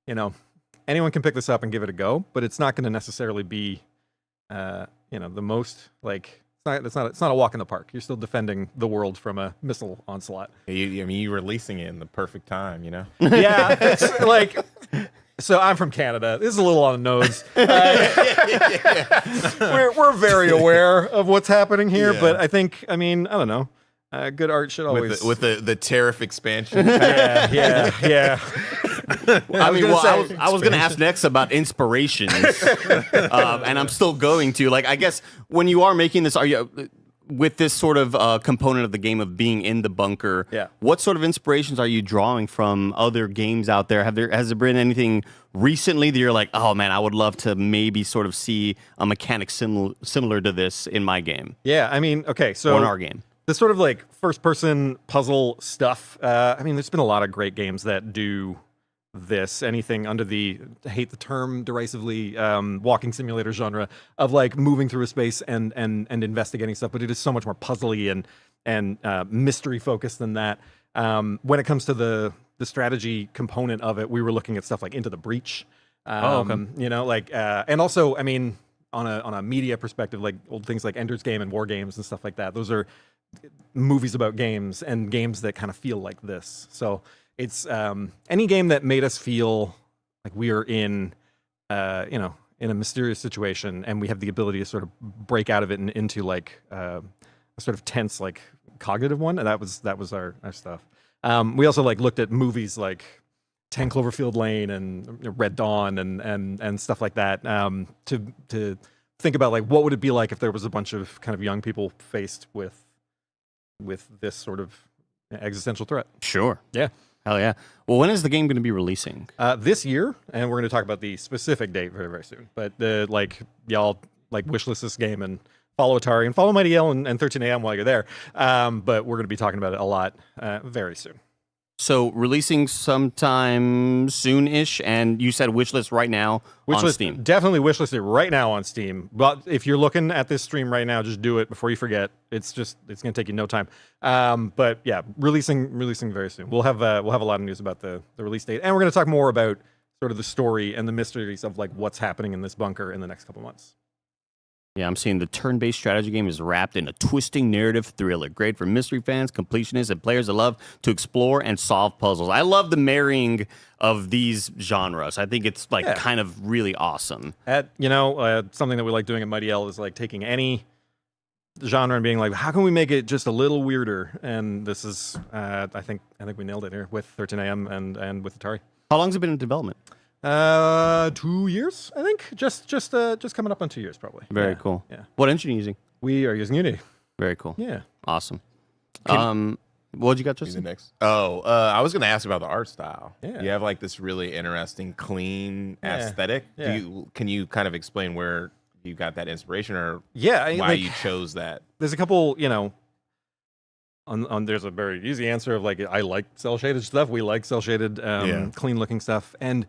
S21: anyone can pick this up and give it a go, but it's not going to necessarily be, the most it's not a walk in the park. You're still defending the world from a missile onslaught.
S5: You're releasing it in the perfect time,
S21: Yeah, it's so I'm from Canada. This is a little on the nose. We're very aware of what's happening here, but I think, I don't know. Good art should always
S5: with the tariff expansion.
S21: yeah.
S14: I was going to ask next about inspirations, and I'm still going to. I guess when you are making this, are you with this sort of component of the game of being in the bunker?
S21: Yeah.
S14: What sort of inspirations are you drawing from other games out there? Has there been anything recently that you're like, oh man, I would love to maybe sort of see a mechanic similar to this in my game?
S21: Yeah, okay, so
S14: or in our game.
S21: The sort of first-person puzzle stuff. There's been a lot of great games that do this, anything under the, I hate the term derisively, walking simulator genre of like moving through a space and investigating stuff, but it is so much more puzzly and mystery focused than that. When it comes to the strategy component of it, we were looking at stuff like Into the Breach. You know, like, and also, I mean, on a media perspective, like old things like Ender's Game and War Games and stuff like that. Those are movies about games and games that kind of feel like this. So it's any game that made us feel like we are in, you know, in a mysterious situation, and we have the ability to sort of break out of it and into like a sort of tense, like cognitive one. And that was our stuff. We also like looked at movies like 10 Cloverfield Lane and Red Dawn and stuff like that to think about like what would it be like if there was a bunch of kind of young people faced with this sort of existential threat.
S14: Sure.
S21: Yeah.
S14: Hell yeah. Well, when is the game going to be releasing?
S21: This year, and we're going to talk about the specific date very, very soon. But like y'all like wishlist this game and follow Atari and follow Mighty L and 13am while you're there. But we're going to be talking about it a lot very soon.
S14: So releasing sometime soon-ish, and you said wishlist right now on Steam.
S21: Definitely wishlist it right now on Steam. But if you're looking at this stream right now, just do it before you forget. It's going to take you no time. But yeah, releasing very soon. We'll have a lot of news about the release date, and we're going to talk more about sort of the story and the mysteries of like what's happening in this bunker in the next couple months.
S14: Yeah, I'm seeing the turn-based strategy game is wrapped in a twisting narrative thriller. Great for mystery fans, completionists, and players that love to explore and solve puzzles. I love the marrying of these genres. I think it's like kind of really awesome.
S21: Something that we like doing at Mighty L is like taking any genre and being like, how can we make it just a little weirder? And this is, I think we nailed it here with 13am and with Atari.
S14: How long has it been in development?
S21: 2 years, I think. Just coming up on 2 years, probably.
S14: Very cool.
S21: Yeah.
S14: What engine are you using?
S21: We are using Unity.
S14: Very cool.
S21: Yeah.
S14: Awesome. What you got, Justin?
S5: Next. I was going to ask about the art style.
S21: Yeah.
S5: You have like this really interesting, clean aesthetic.
S21: Yeah.
S5: Can you kind of explain where you got that inspiration, or why you chose that?
S21: There's a couple, there's a very easy answer of like, I like cell shaded stuff. We like cell shaded, clean looking stuff. And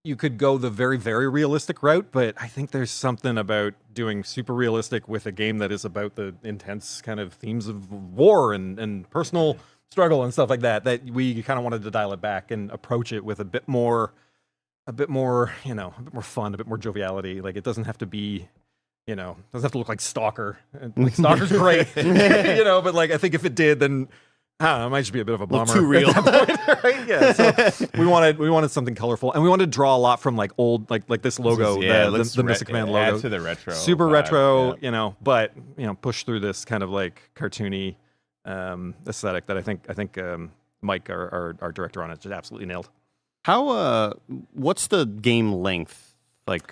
S21: you could go the very, very realistic route, but I think there's something about doing super realistic with a game that is about the intense kind of themes of war and personal struggle and stuff like that, that we kind of wanted to dial it back and approach it with a bit more, a bit more fun, a bit more joviality. Like it doesn't have to be, doesn't have to look like Stalker. Like Stalker's great, but like I think if it did, then it might just be a bit of a bummer.
S14: Too real,
S21: right? Yeah. So we wanted something colorful, and we wanted to draw a lot from like old, like this logo, the Missile Command logo,
S5: add to the retro,
S21: super
S5: vibe,
S21: retro, but push through this kind of like cartoony aesthetic that I think Mike, our director on it, just absolutely nailed.
S14: How what's the game length like?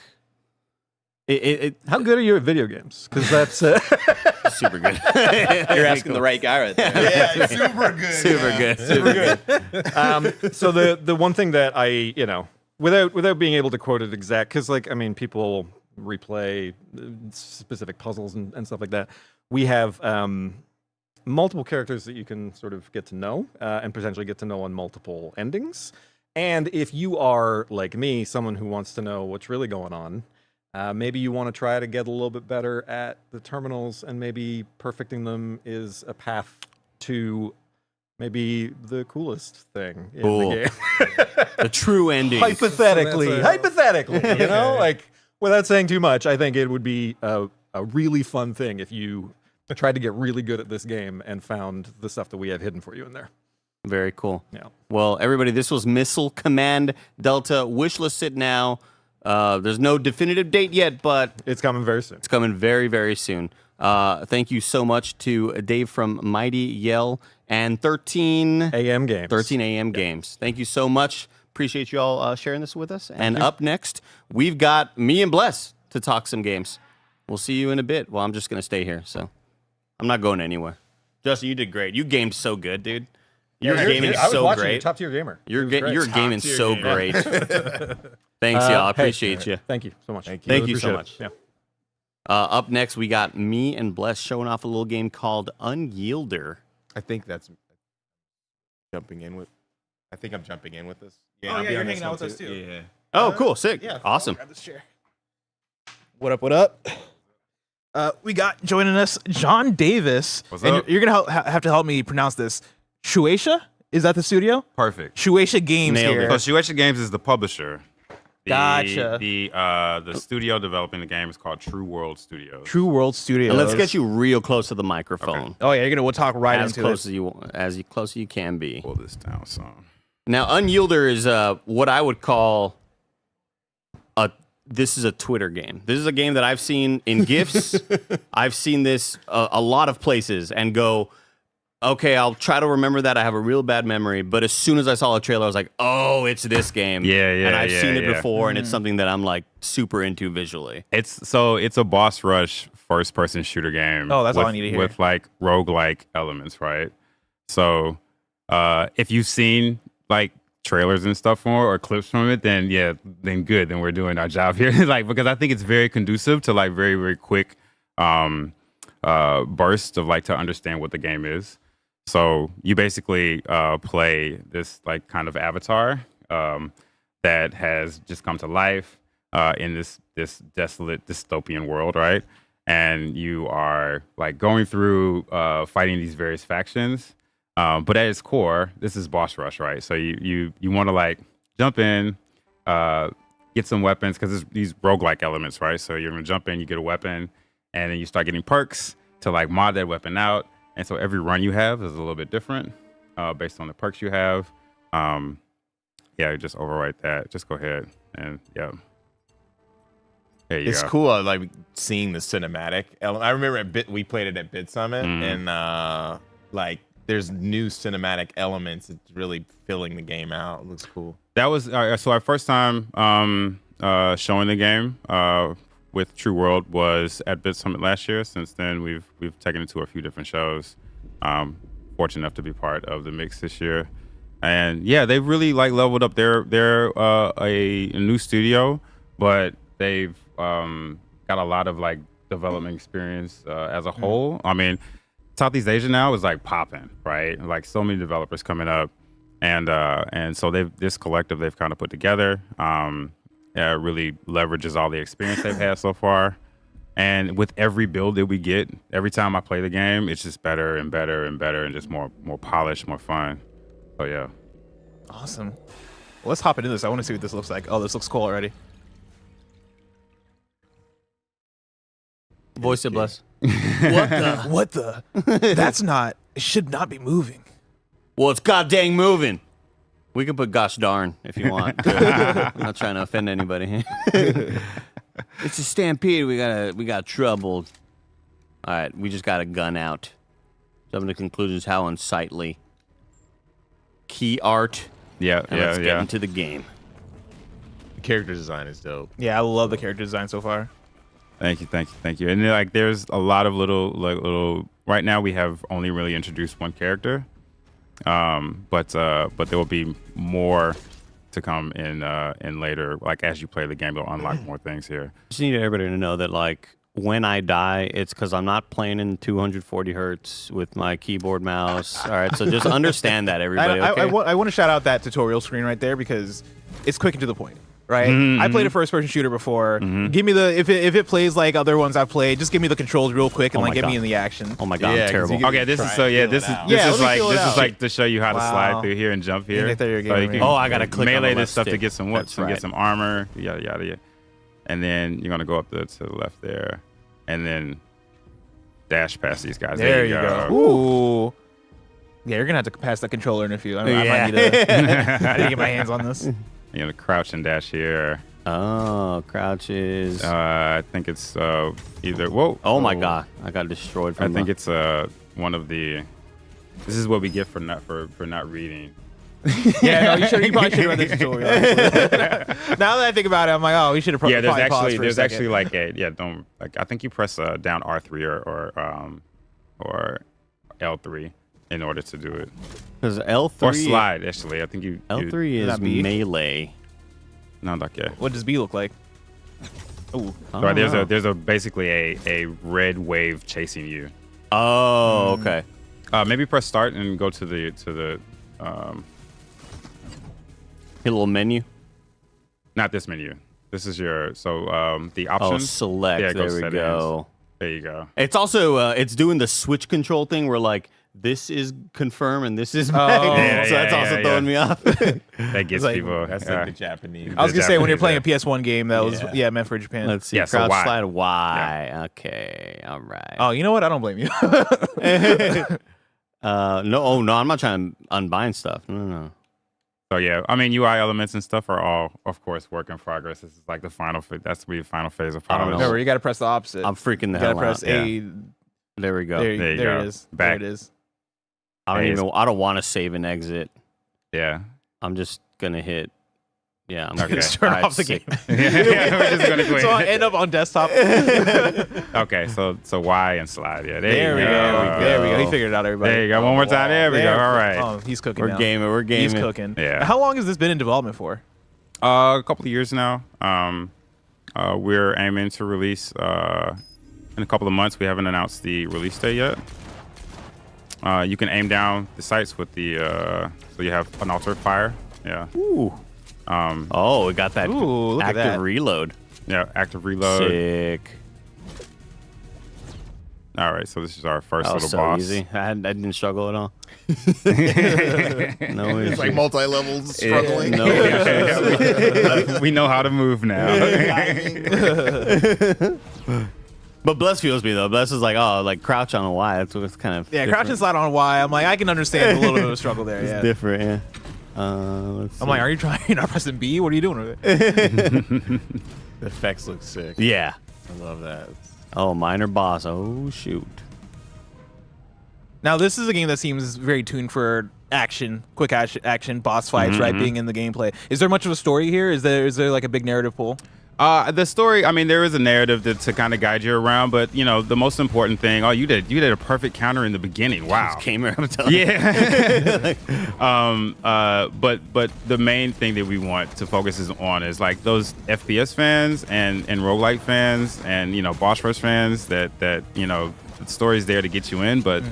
S21: How good are you at video games? Because that's
S14: super good.
S17: You're asking the right guy right there.
S20: Yeah, super good.
S14: Super good.
S21: So the one thing that I, without being able to quote it exact, because people replay specific puzzles and stuff like that. We have multiple characters that you can sort of get to know and potentially get to know on multiple endings. And if you are like me, someone who wants to know what's really going on, maybe you want to try to get a little bit better at the terminals, and maybe perfecting them is a path to maybe the coolest thing in the game.
S14: The true ending.
S21: Hypothetically, like without saying too much, I think it would be a really fun thing if you tried to get really good at this game and found the stuff that we have hidden for you in there.
S14: Very cool.
S21: Yeah.
S14: Well, everybody, this was Missile Command Delta. Wishlist it now. There's no definitive date yet, but
S21: it's coming very soon.
S14: It's coming very, very soon. Thank you so much to Dave from Mighty Yell and 13am
S21: Games.
S14: 13am Games. Thank you so much. Appreciate you all sharing this with us. And up next, we've got me and Bless to talk some games. We'll see you in a bit. Well, I'm just going to stay here, so I'm not going anywhere. Justin, you did great. You gamed so good, dude. Your gaming is so great.
S21: You, top tier gamer.
S14: Your gaming so great. Thanks, y'all. I appreciate you.
S21: Thank you so much.
S14: Thank you so much.
S21: Yeah.
S14: Up next, we got me and Bless showing off a little game called Unyielder.
S5: I think that's jumping in with. I think I'm jumping in with this.
S19: Yeah,
S21: I'll be
S19: you're
S21: on
S19: hanging
S21: this
S19: out
S21: one
S19: with us
S21: too.
S19: too.
S21: Yeah.
S14: Oh, cool, sick,
S19: Yeah,
S14: awesome.
S19: grab this chair. What up? What up? We got joining us John Davis.
S2: What's
S19: and
S2: up?
S19: You're gonna have to help me pronounce this. Shueisha? Is that the studio?
S2: Perfect.
S19: Shueisha Games here.
S2: So Shueisha Games is the publisher.
S19: Gotcha.
S2: The studio developing the game is called True World Studios.
S19: True World Studios.
S14: And let's get you real close to the microphone.
S19: Oh yeah, we'll talk right
S14: as
S19: into
S14: close
S19: it.
S14: as you as close as you can be.
S2: Pull this down some.
S14: Now, Unyielder is what I would call this is a Twitter game. This is a game that I've seen in GIFs. I've seen this a lot of places and go, okay, I'll try to remember that. I have a real bad memory. But as soon as I saw a trailer, I was like, oh, it's this game.
S2: Yeah.
S14: And I've seen it before, and it's something that I'm like super into visually.
S2: It's a boss rush first person shooter game.
S19: Oh, that's all
S2: with,
S19: I need to hear.
S2: With like roguelike elements, right? So if you've seen like trailers and stuff for or clips from it, then good. Then we're doing our job here. Like, because I think it's very conducive to like very, very quick bursts of like to understand what the game is. So you basically play this like kind of avatar that has just come to life in this desolate dystopian world, right? And you are like going through fighting these various factions. But at its core, this is boss rush, right? So you want to like jump in, get some weapons because there's these roguelike elements, right? So you're gonna jump in, you get a weapon, and then you start getting perks to like mod that weapon out. And so every run you have is a little bit different based on the perks you have. Just overwrite that. Just go ahead and There you
S5: It's
S2: go.
S5: cool. I like seeing the cinematic element. I remember we played it at Bit Summit, and like there's new cinematic elements. It's really filling the game out. It looks cool.
S2: That was so our first time showing the game with True World was at Bit Summit last year. Since then, we've taken it to a few different shows. Fortunate enough to be part of the mix this year, and yeah, they've really like leveled up. They're a new studio, but they've got a lot of like development experience as a whole. I mean, Southeast Asia now is like popping, right? Like so many developers coming up, and so this collective they've kind of put together. Really leverages all the experience they've had so far. And with every build that we get, every time I play the game, it's just better and better and better and just more polished, more fun. So yeah.
S19: Awesome. Well, let's hop into this. I want to see what this looks like. Oh, this looks cool already.
S14: Voice of Bless.
S19: What the? That's not. It should not be moving.
S14: Well, it's goddamn moving. We can put gosh darn if you want. I'm not trying to offend anybody. It's a stampede. We got trouble. All right, we just got a gun out. Jumping to conclusions. How unsightly. Key art. Let's get into the game.
S5: The character design is dope.
S19: Yeah, I love the character design so far.
S2: Thank you. And like, there's a lot of little. Right now, we have only really introduced one character, but there will be more to come in later. Like as you play the game, you'll unlock more things here.
S14: Just need everybody to know that like when I die, it's because I'm not playing in 240 hertz with my keyboard mouse. All right, so just understand that, everybody. Okay?
S19: I want to shout out that tutorial screen right there because it's quick and to the point. Right,
S2: Mm-hmm.
S19: I played a first-person shooter before. Give me the if it plays like other ones I've played, just give me the controls real quick and
S14: Oh
S19: like
S14: my
S19: get me
S14: God.
S19: in the action.
S14: Oh my God, I'm terrible.
S2: Okay, this is like to show you how to slide through here and jump here.
S19: Yeah, there you go,
S2: So you
S19: man.
S2: can
S14: Oh, I gotta click on
S2: melee
S14: the
S2: this
S14: left
S2: stuff to
S14: stick.
S2: get some
S14: That's
S2: to
S14: right.
S2: get some armor, yada yada yada. And then you're gonna go up to the left there, and then dash past these guys.
S19: There you go. Ooh. Yeah, you're gonna have to pass the controller in a few. I might need to. I need to get my hands on this.
S2: You're gonna crouch and dash here.
S14: Oh, crouches.
S2: I think it's either. Whoa!
S14: Oh my God, I got destroyed.
S2: I
S14: From
S2: think it's one of the. This is what we get for not reading.
S19: Yeah, no, you probably should have read the tutorial. Now that I think about it, I'm like, oh, we should have probably
S2: Yeah, there's
S19: paused for a second.
S2: actually like don't like I think you press down R3 or L3 in order to do it.
S14: Because L3
S2: or slide actually. I think you
S14: L3
S2: you,
S14: is melee.
S2: No, not yet.
S19: What does B look like? Ooh.
S2: So there's a basically a red wave chasing you.
S14: Oh, okay.
S2: Maybe press start and go to the
S14: Hit a little menu.
S2: Not this menu. This is your the options.
S14: Oh, select.
S2: Yeah,
S14: there we
S2: settings.
S14: go.
S2: There you go.
S14: It's also it's doing the switch control thing where like this is confirm and this is
S19: Oh.
S14: back. So that's also throwing me off.
S2: That gets
S19: like-
S2: people.
S5: That's like the Japanese.
S19: I was gonna say when you're playing a
S2: Japanese,
S19: PS1 game that was meant for Japan.
S14: Let's see.
S2: Yeah, so
S14: Crouch
S2: Y.
S14: slide Y. Okay. All right.
S19: Oh, you know what? I don't blame you.
S14: No, I'm not trying to unbind stuff. No.
S2: So yeah, I mean UI elements and stuff are all, of course, work in progress. This is like the final. That's the final phase of polish.
S19: Remember, you got to press the opposite.
S14: I'm freaking the
S19: You
S14: hell
S19: gotta press
S14: out.
S19: A.
S14: There we go.
S19: There,
S2: There you
S19: there
S2: go.
S19: it is.
S2: Back.
S19: There it is.
S14: I don't want to save and exit.
S2: Yeah.
S14: I'm just gonna hit. Yeah, I'm
S2: Okay.
S19: Just turn
S14: All right,
S19: off the
S14: sick.
S19: game.
S2: Yeah, we're just gonna quit.
S19: So I end up on desktop.
S2: Okay, so Y and slide. Yeah,
S19: There we go. There we go. He figured it out, everybody.
S2: There you go. One more time. There we go. All right.
S19: Oh, he's cooking.
S14: We're
S19: now.
S14: gaming. We're
S19: He's
S14: gaming.
S19: cooking.
S2: Yeah.
S19: How long has this been in development for?
S2: A couple of years now. We're aiming to release in a couple of months. We haven't announced the release date yet. You can aim down the sights with the so you have an alter fire. Yeah.
S14: Ooh. Oh, we got that
S19: Ooh, look at
S14: active
S19: that.
S14: reload.
S2: Yeah, active reload.
S14: Sick.
S2: All right, so this is our first
S14: That was
S2: little
S14: so
S2: boss.
S14: easy. I didn't struggle at all. No issue.
S5: It's like multi-levels struggling.
S14: No issue.
S2: We know how to move now.
S14: But Bless feels me though. Bless is like, oh, like crouch on a Y. That's what's kind of
S19: Yeah,
S14: different.
S19: crouch and slide on Y. I'm like, I can understand a little bit of a struggle there.
S14: It's
S19: Yeah.
S14: different. Yeah. Let's
S19: I'm
S14: see.
S19: like, are you trying? You're not pressing B? What are you doing with it?
S5: The effects look sick.
S14: Yeah.
S5: I love that.
S14: Oh, minor boss. Oh shoot.
S19: Now, this is a game that seems very tuned for action, quick action, boss fights, right? Being in the gameplay. Is there much of a story here? Is there like a big narrative pull?
S2: The story, I mean, there is a narrative to kind of guide you around, but you know, the most important thing. Oh, you did a perfect counter in the beginning. Wow.
S14: Came here. I'm telling you.
S2: Yeah. But the main thing that we want to focus on is like those FPS fans and roguelike fans and you know boss rush fans that you know the story's there to get you in, but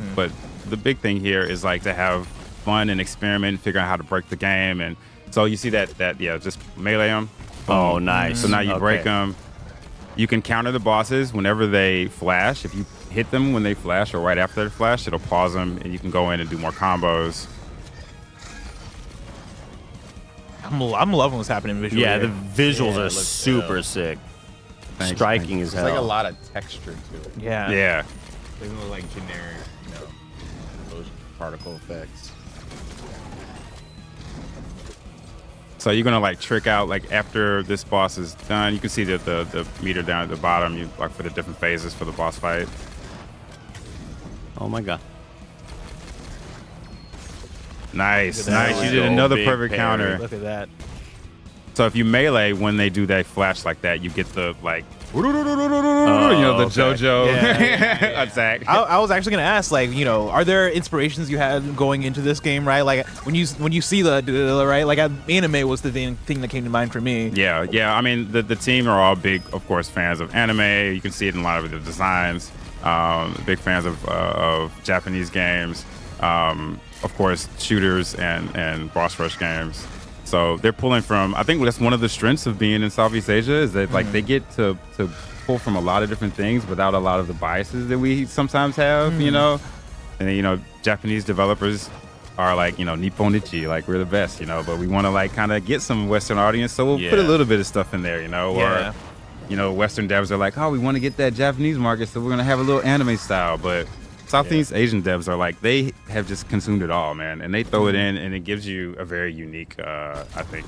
S2: the big thing here is like to have fun and experiment, figure out how to break the game, and so you see that just melee them.
S14: Oh, nice.
S2: So now you break
S14: Okay.
S2: them. You can counter the bosses whenever they flash. If you hit them when they flash or right after they flash, it'll pause them, and you can go in and do more combos.
S19: I'm loving what's happening visually.
S14: Yeah, the
S19: here.
S14: visuals
S5: Yeah, it
S14: are
S5: looks
S14: super
S5: dope.
S14: sick.
S2: Thanks,
S14: Striking as
S5: There's
S14: hell.
S5: like a lot of texture to it.
S19: Yeah.
S2: Yeah.
S5: It doesn't look like generic, those particle effects.
S2: So you're gonna like trick out like after this boss is done. You can see that the meter down at the bottom. You like for the different phases for the boss fight.
S14: Oh my god.
S2: Nice,
S14: Look at that.
S2: nice. You did
S14: So
S2: another
S14: big
S2: perfect
S14: parry.
S2: counter.
S19: Look at that.
S2: So if you melee when they do that flash like that, you get the like you know the
S14: okay.
S2: JoJo
S19: Yeah.
S2: attack.
S19: I was actually gonna ask, like, you know, are there inspirations you had going into this game, right? Like when you see the right, like anime was the thing that came to mind for me.
S2: Yeah. I mean, the team are all big, of course, fans of anime. You can see it in a lot of the designs. Big fans of Japanese games. Of course, shooters and boss rush games. So they're pulling from. I think that's one of the strengths of being in Southeast Asia is that like they get to pull from a lot of different things without a lot of the biases that we sometimes have. You know, and you know, Japanese developers are like, you know, Nipponichi, like we're the best, you know, but we want to like kind of get some Western audience, so we'll put a little bit of stuff in there, you know,
S19: Yeah.
S2: or you know, Western devs are like, oh, we want to get that Japanese market, so we're gonna have a little anime style, but Southeast Asian devs are like, they have just consumed it all, man, and they throw it in, and it gives you a very unique, I think,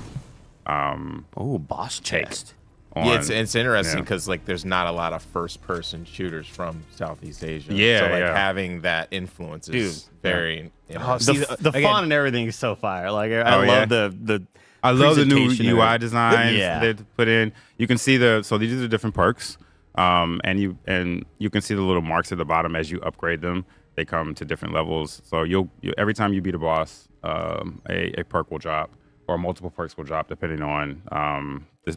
S14: boss chest.
S5: Yeah, it's interesting because like there's not a lot of first-person shooters from Southeast Asia.
S2: Yeah,
S5: so like
S2: yeah.
S5: having that influence is very.
S14: The font and everything is so fire. Like I
S2: Oh,
S14: love
S2: yeah.
S14: the
S2: I love the new
S14: presentation of
S2: UI
S14: it.
S2: designs
S14: Yeah.
S2: they put in. You can see so these are the different perks, and you can see the little marks at the bottom as you upgrade them. They come to different levels. So you every time you beat a boss, a perk will drop, or multiple perks will drop depending on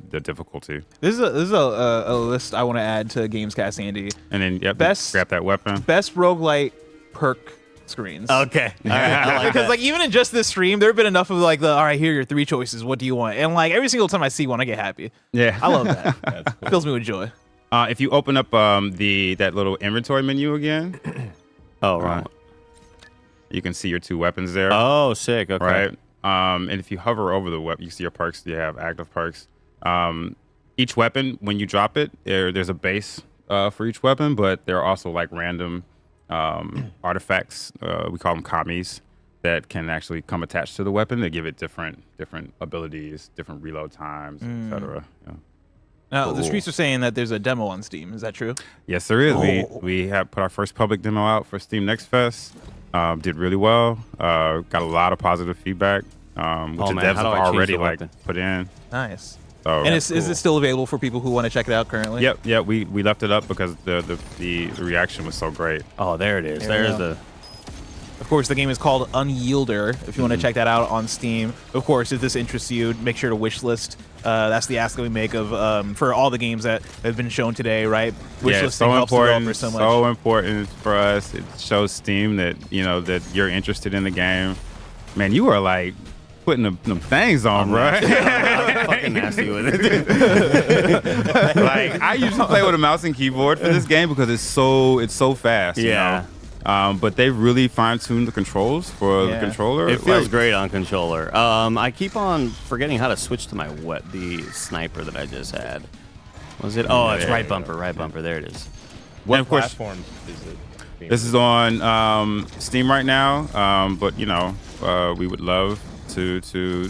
S2: the difficulty.
S19: This is a list I want to add to Gamescast, Andy.
S2: And then
S19: Best-
S2: grab that weapon.
S19: Best roguelite perk screens.
S14: Okay. All right, I like
S19: Because
S14: that.
S19: like even in just this stream, there have been enough of like the all right, here are your 3 choices. What do you want? And like every single time I see one, I get happy.
S2: Yeah,
S19: I love that. It fills me with joy.
S2: If you open up that little inventory menu again,
S14: right.
S2: You can see your 2 weapons there.
S14: Oh, sick. Okay.
S2: Right. And if you hover over the weapon, you see your perks. You have active perks. Each weapon, when you drop it, there's a base for each weapon, but there are also like random artifacts. We call them commies that can actually come attached to the weapon. They give it different abilities, different reload times, etc. Yeah.
S19: Now the streets are saying that there's a demo on Steam. Is that true?
S2: Yes, there is. We have put our first public demo out for Steam Next Fest. Did really well. Got a lot of positive feedback, which the devs have already like put in.
S19: Nice.
S2: So,
S19: and is it still available for people who want to check it out currently?
S2: Yep. We left it up because the reaction was so great.
S14: Oh, there it is. There's the.
S19: Of course, the game is called Unyielder. If you want to check that out on Steam, of course, if this interests you, make sure to wishlist. That's the ask that we make of for all the games that have been shown today, right? Wishlisting
S2: so
S19: helps
S2: important.
S19: developers so much.
S2: So important for us. It shows Steam that that you're interested in the game. Man, you are like putting them things on, bro.
S14: I'm fucking nasty with it.
S2: Like I usually play with a mouse and keyboard for this game because it's so fast.
S14: Yeah.
S2: You know? But they really fine-tuned the controls for the controller.
S14: It feels great on controller. I keep on forgetting how to switch to the sniper that I just had. Was it? Oh, it's right bumper. Right bumper. There it is.
S5: What
S2: of course,
S5: platform is it?
S2: This is on Steam right now, but we would love to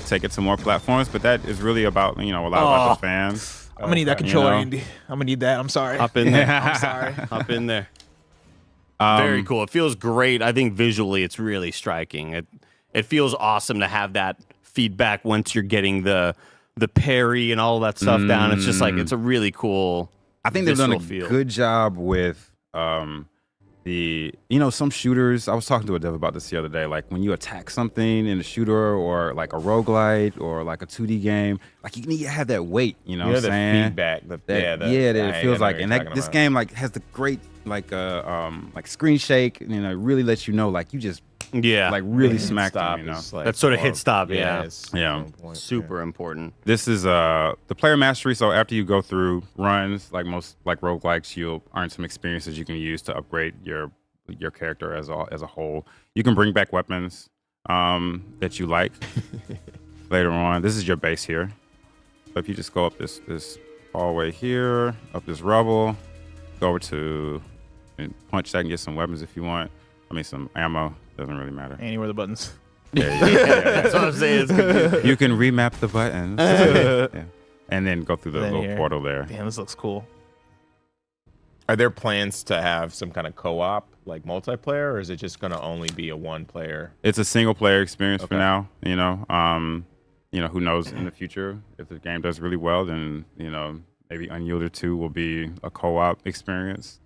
S2: take it to more platforms. But that is really about a lot about the fans.
S19: I'm gonna need that controller, Andy. I'm gonna need that. I'm sorry.
S14: Hop in there.
S19: I'm sorry.
S14: Hop in there. Very cool. It feels great. I think visually it's really striking. It feels awesome to have that feedback once you're getting the parry and all that stuff down. It's just like it's a really cool.
S2: I think they've done a
S14: feel.
S2: good job with some shooters. I was talking to a dev about this the other day. Like when you attack something in a shooter or like a roguelite or like a 2D game, like you need to have that weight. You know what I'm
S5: the
S2: saying?
S5: feedback.
S2: That it feels like, and this game like has the great like screen shake. It really lets you know like you just like really smacked them.
S14: That sort of hit stop.
S2: Yeah.
S14: Super important.
S2: This is the player mastery. So after you go through runs, like most like roguelikes, you'll earn some experiences you can use to upgrade your character as a whole. You can bring back weapons that you like later on. This is your base here. So if you just go up this hallway here, up this rubble, go over to and punch that and get some weapons if you want. I mean some ammo. Doesn't really matter.
S19: Anywhere the buttons.
S2: Yeah,
S14: that's what I'm saying.
S2: You can remap the buttons. And then go through the little portal there.
S19: Damn, this looks cool.
S5: Are there plans to have some kind of co-op, like multiplayer, or is it just going to only be a one-player?
S2: It's a single-player experience for now. Who knows in the future if the game does really well, then maybe Unyielder 2 will be a co-op experience.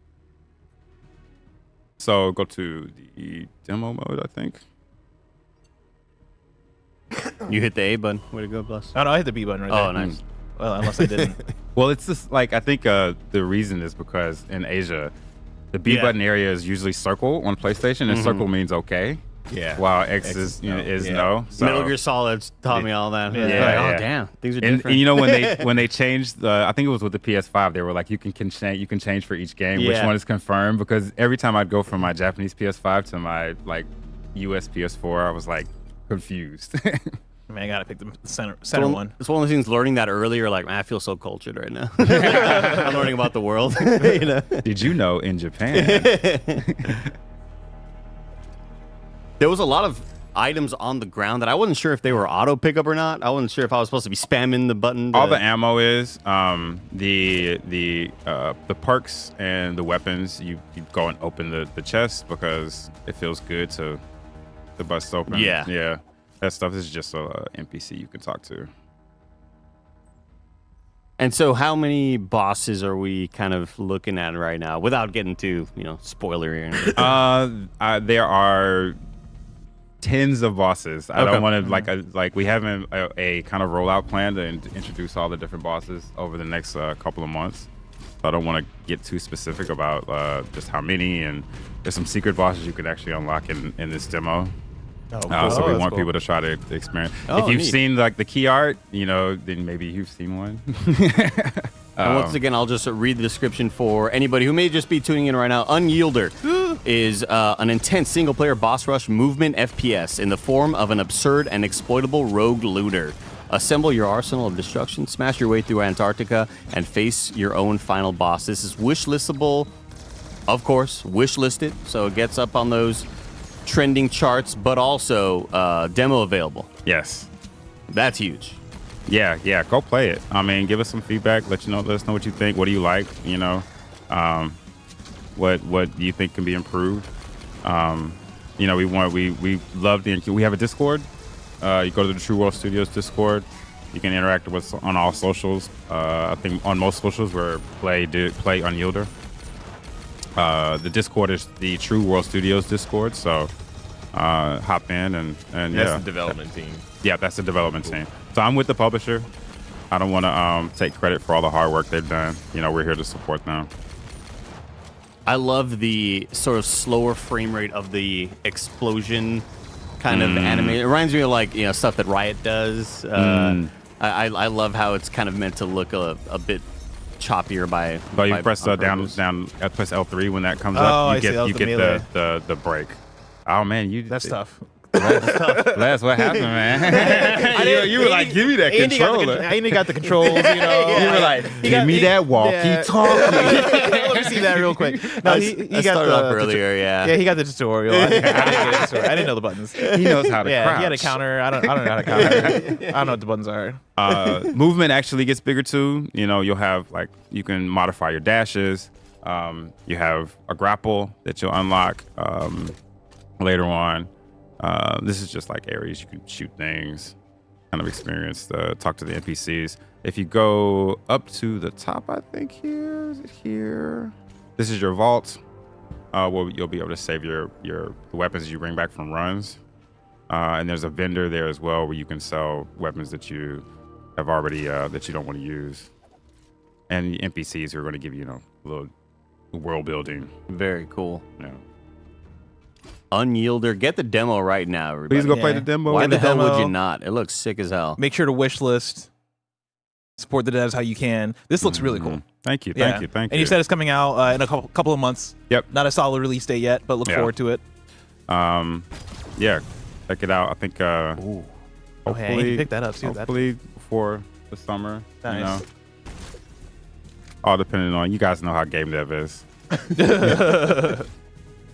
S2: So go to the demo mode, I think.
S14: You hit the A button. Way to go, Bless.
S19: Oh no, I hit the B button right there.
S14: Oh, nice.
S19: Well, unless I didn't.
S2: Well, it's just like I think the reason is because in Asia, the B button area is usually circle on PlayStation, and circle means okay.
S5: Yeah.
S2: While X is no. So,
S14: Metal Gear Solid taught me all that.
S2: Yeah.
S14: Oh damn, things are different.
S2: And when they changed I think it was with the PS5, they were like you can change for each game which one is confirmed, because every time I'd go from my Japanese PS5 to my like US PS4, I was like confused.
S19: Man, I gotta pick the center one.
S14: It's one of those things. Learning that earlier, like, man, I feel so cultured right now. I'm learning about the world.
S2: Did you know in Japan?
S14: There was a lot of items on the ground that I wasn't sure if they were auto pickup or not. I wasn't sure if I was supposed to be spamming the button.
S2: All the ammo is the perks and the weapons. You go and open the chest because it feels good to bust open. Yeah. That stuff is just a NPC you can talk to.
S14: And so how many bosses are we kind of looking at right now without getting too, spoilery or anything?
S2: There are tens of bosses. I don't want to like we have a kind of rollout plan to introduce all the different bosses over the next couple of months. So I don't want to get too specific about just how many. And there's some secret bosses you can actually unlock in this demo.
S19: Oh,
S2: So
S19: cool.
S2: we want people to try to experience.
S14: Oh,
S2: if you've
S14: neat.
S2: seen like the key art, then maybe you've seen one.
S14: And once again, I'll just read the description for anybody who may just be tuning in right now. Unyielder is an intense single-player boss rush movement FPS in the form of an absurd and exploitable rogue looter. Assemble your arsenal of destruction, smash your way through Antarctica, and face your own final boss. This is wishlistable, of course, wishlisted, so it gets up on those trending charts, but also demo available.
S2: Yes.
S14: That's huge.
S2: Yeah, go play it. I mean, give us some feedback. Let us know what you think. What do you like? What do you think can be improved? We love we have a Discord. You go to the True World Studios Discord. You can interact with us on all socials. I think on most socials we're play Unyielder. The Discord is the True World Studios Discord. So hop in and
S5: That's the development team.
S2: Yeah, that's the development team. So I'm with the publisher. I don't want to take credit for all the hard work they've done. We're here to support them.
S14: I love the sort of slower frame rate of the explosion kind of anime. It reminds me of like stuff that Riot does. I love how it's kind of meant to look a bit choppier by.
S2: But you
S14: by-
S2: press
S14: on
S2: down,
S14: purpose.
S2: press L3 when that comes
S19: Oh,
S2: up.
S19: I
S2: You
S19: see. That was
S2: get
S19: the melee.
S2: the break. Oh man,
S19: That's tough.
S2: That's what happened, man. you were like, give me that controller.
S19: Andy got the controls,
S2: You were like, give me that walkie-talkie.
S19: Let me see that real quick. No, he
S14: I
S19: got
S14: started
S19: the
S14: off earlier, yeah.
S19: Yeah, he got the tutorial. I didn't get the tutorial. I didn't know the buttons.
S2: He knows how to
S19: He had a
S2: crouch.
S19: counter. I don't know how to counter. I don't know what the buttons are.
S2: Movement actually gets bigger too. You'll have you can modify your dashes. You have a grapple that you'll unlock later on. This is just like areas you can shoot things, kind of experience, talk to the NPCs. If you go up to the top, I think is it here? This is your vault, where you'll be able to save the weapons you bring back from runs. And there's a vendor there as well where you can sell weapons that you have already that you don't want to use. And the NPCs who are going to give you, a little world building.
S14: Very cool.
S2: Yeah.
S14: Unyielder, get the demo right now, everybody.
S2: Please go play the demo.
S14: Why
S2: Get
S14: the
S2: the
S14: hell would
S2: demo.
S14: you not? It looks sick as hell.
S19: Make sure to wish list. Support the devs how you can. This looks really cool.
S2: Thank you.
S19: Yeah.
S2: Thank
S19: And
S2: you.
S19: you said it's coming out in a couple of months.
S2: Yep.
S19: Not a solid release date yet, but look
S2: Yeah.
S19: forward to it.
S2: Yeah, check it out. I think
S19: Oh, hey, I need to pick that up, too.
S2: Hopefully before the summer.
S19: Nice.
S2: All depending on you guys know how game dev is.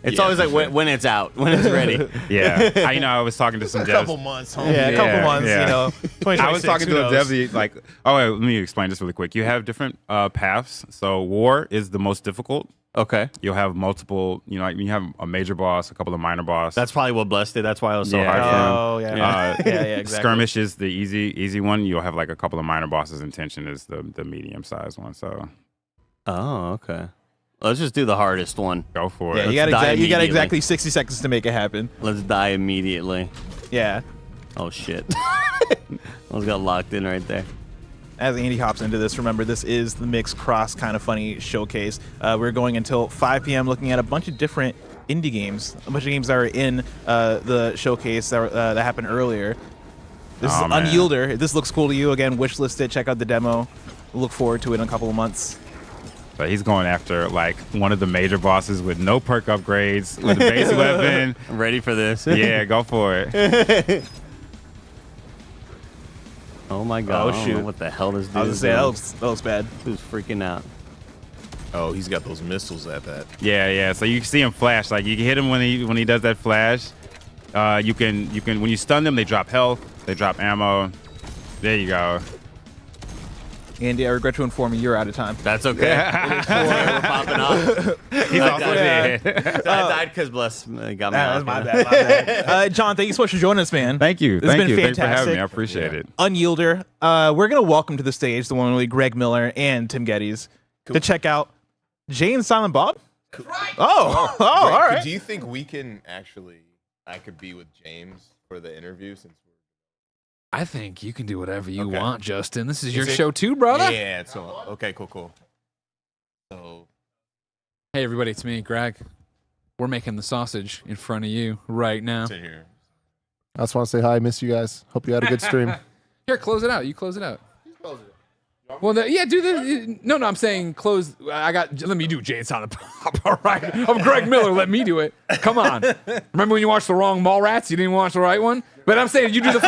S14: It's always like when it's out, when it's ready.
S2: Yeah, I was talking to some devs.
S5: A couple months, homie.
S19: Yeah, a couple months,
S2: yeah.
S19: 2026,
S2: I was talking
S19: who
S2: to a
S19: knows?
S2: dev like, let me explain this really quick. You have different paths. So war is the most difficult.
S14: Okay.
S2: You'll have multiple, you have a major boss, a couple of minor boss.
S14: That's probably what blessed it. That's why it was so hard for him.
S19: Oh, yeah. Yeah, exactly.
S2: Skirmish is the easy one. You'll have like a couple of minor bosses, and tension is the medium sized one. So.
S14: Oh, okay. Let's just do the hardest one.
S2: Go for
S19: Yeah,
S2: it.
S19: you got
S14: immediately.
S19: exactly 60 seconds to make it happen.
S14: Let's die immediately.
S19: Yeah.
S14: Oh shit. Almost got locked in right there.
S19: As Andy hops into this, remember this is the Mix Cross Kind of Funny showcase. We're going until 5 p.m. looking at a bunch of different indie games, a bunch of games that are in the showcase that happened earlier. This is
S2: man.
S19: Unyielder. If this looks cool to you, again, wishlist it. Check out the demo. We'll look forward to it in a couple of months.
S2: But he's going after like one of the major bosses with no perk upgrades, with a base weapon.
S14: I'm ready for this.
S2: Yeah, go for it.
S14: Oh my god.
S19: Oh,
S14: I don't
S19: shoot.
S14: know what the hell this dude
S19: I was
S14: is
S19: gonna
S14: doing.
S19: say, that looks bad.
S14: Who's freaking out?
S5: Oh, he's got those missiles at that.
S2: Yeah. So you can see him flash. Like you can hit him when he does that flash. You can when you stun them, they drop health, they drop ammo. There you go.
S19: Andy, I regret to inform you, you're out of time.
S14: That's okay. We're popping off.
S2: He's also dead.
S14: I died because bless got me.
S19: That's
S14: off.
S19: my bad. My bad. John, thank you so much for joining us, man.
S2: Thank you.
S19: This has been
S2: Thanks for having
S19: fantastic.
S2: me. I appreciate it.
S19: Unyielder. We're gonna welcome to the stage the one and only Greg Miller and Tim Geddes to check out Jay and Silent Bob. Oh, all
S5: Wait,
S19: right.
S5: Do you think we can I could be with James for the interview since
S4: I think you can do whatever you
S5: Okay.
S4: want, Justin. This is
S5: Is
S4: your
S5: it-
S4: show too, brother.
S5: Yeah, so okay, cool.
S4: Hey, everybody, it's me, Greg. We're making the sausage in front of you right now.
S8: I just want to say hi. Miss you guys. Hope you had a good stream.
S4: Here, close it out. You close it out. Well, yeah, do the. No, I'm saying close. Let me do Jay and Silent Bob. All right. I'm Greg Miller. Let me do it. Come on. Remember when you watched the wrong Mallrats? You didn't watch the right one? But I'm saying you do the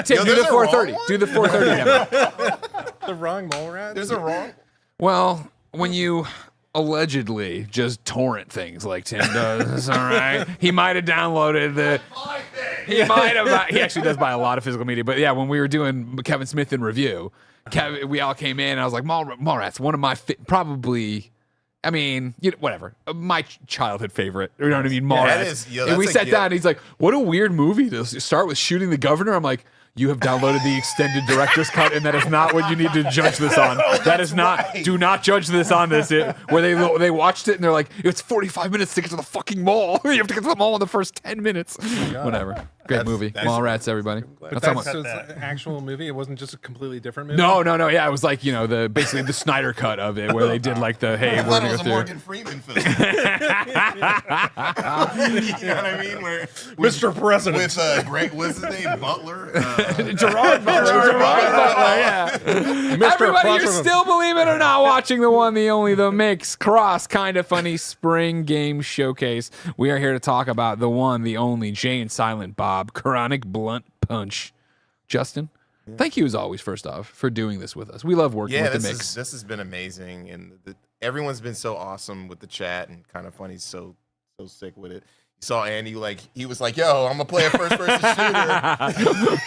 S4: Tim, do the 430. Do the 430 demo.
S22: The wrong mole rat?
S5: There's a wrong.
S4: Well, when you allegedly just torrent things like Tim does, all right? He might have downloaded the. He might have. He actually does buy a lot of physical media. But yeah, when we were doing Kevin Smith in review, we all came in and I was like, Mallrats, one of my probably. I mean, whatever. My childhood favorite. You know what I mean? Mallrats.
S5: Yeah, that is, yeah,
S4: and we
S5: that's
S4: sat down and he's like, what a weird movie to start with shooting the governor. I'm like, you have downloaded the extended director's cut, and that is not what you need to judge this on. That is not. Right. Do not judge this on this. Where they watched it and they're like, it's 45 minutes to get to the fucking mall. You have to get to the mall in the first 10 minutes. Whatever. Great movie. Mallrats, everybody.
S22: But that's an actual movie. It wasn't just a completely different movie.
S4: No. Yeah, it was like basically the Snyder cut of it, where they did like the
S5: I thought it was a Morgan Freeman film. You know what I mean? Where
S22: Mr. President
S5: with Greg, what's his name? Butler.
S4: Gerard Butler. Yeah. Everybody, you're still, believe it or not, watching the one, the only, the Mix Cross Kind of Funny Spring Game Showcase. We are here to talk about the one, the only, Jay and Silent Bob Chronic Blunt Punch. Justin, thank you as always, first off, for doing this with us. We love working with the Mix.
S5: This has been amazing, and everyone's been so awesome with the chat, and Kind of Funny's so sick with it. You saw Andy, he was like, yo, I'm going to play a first-person shooter.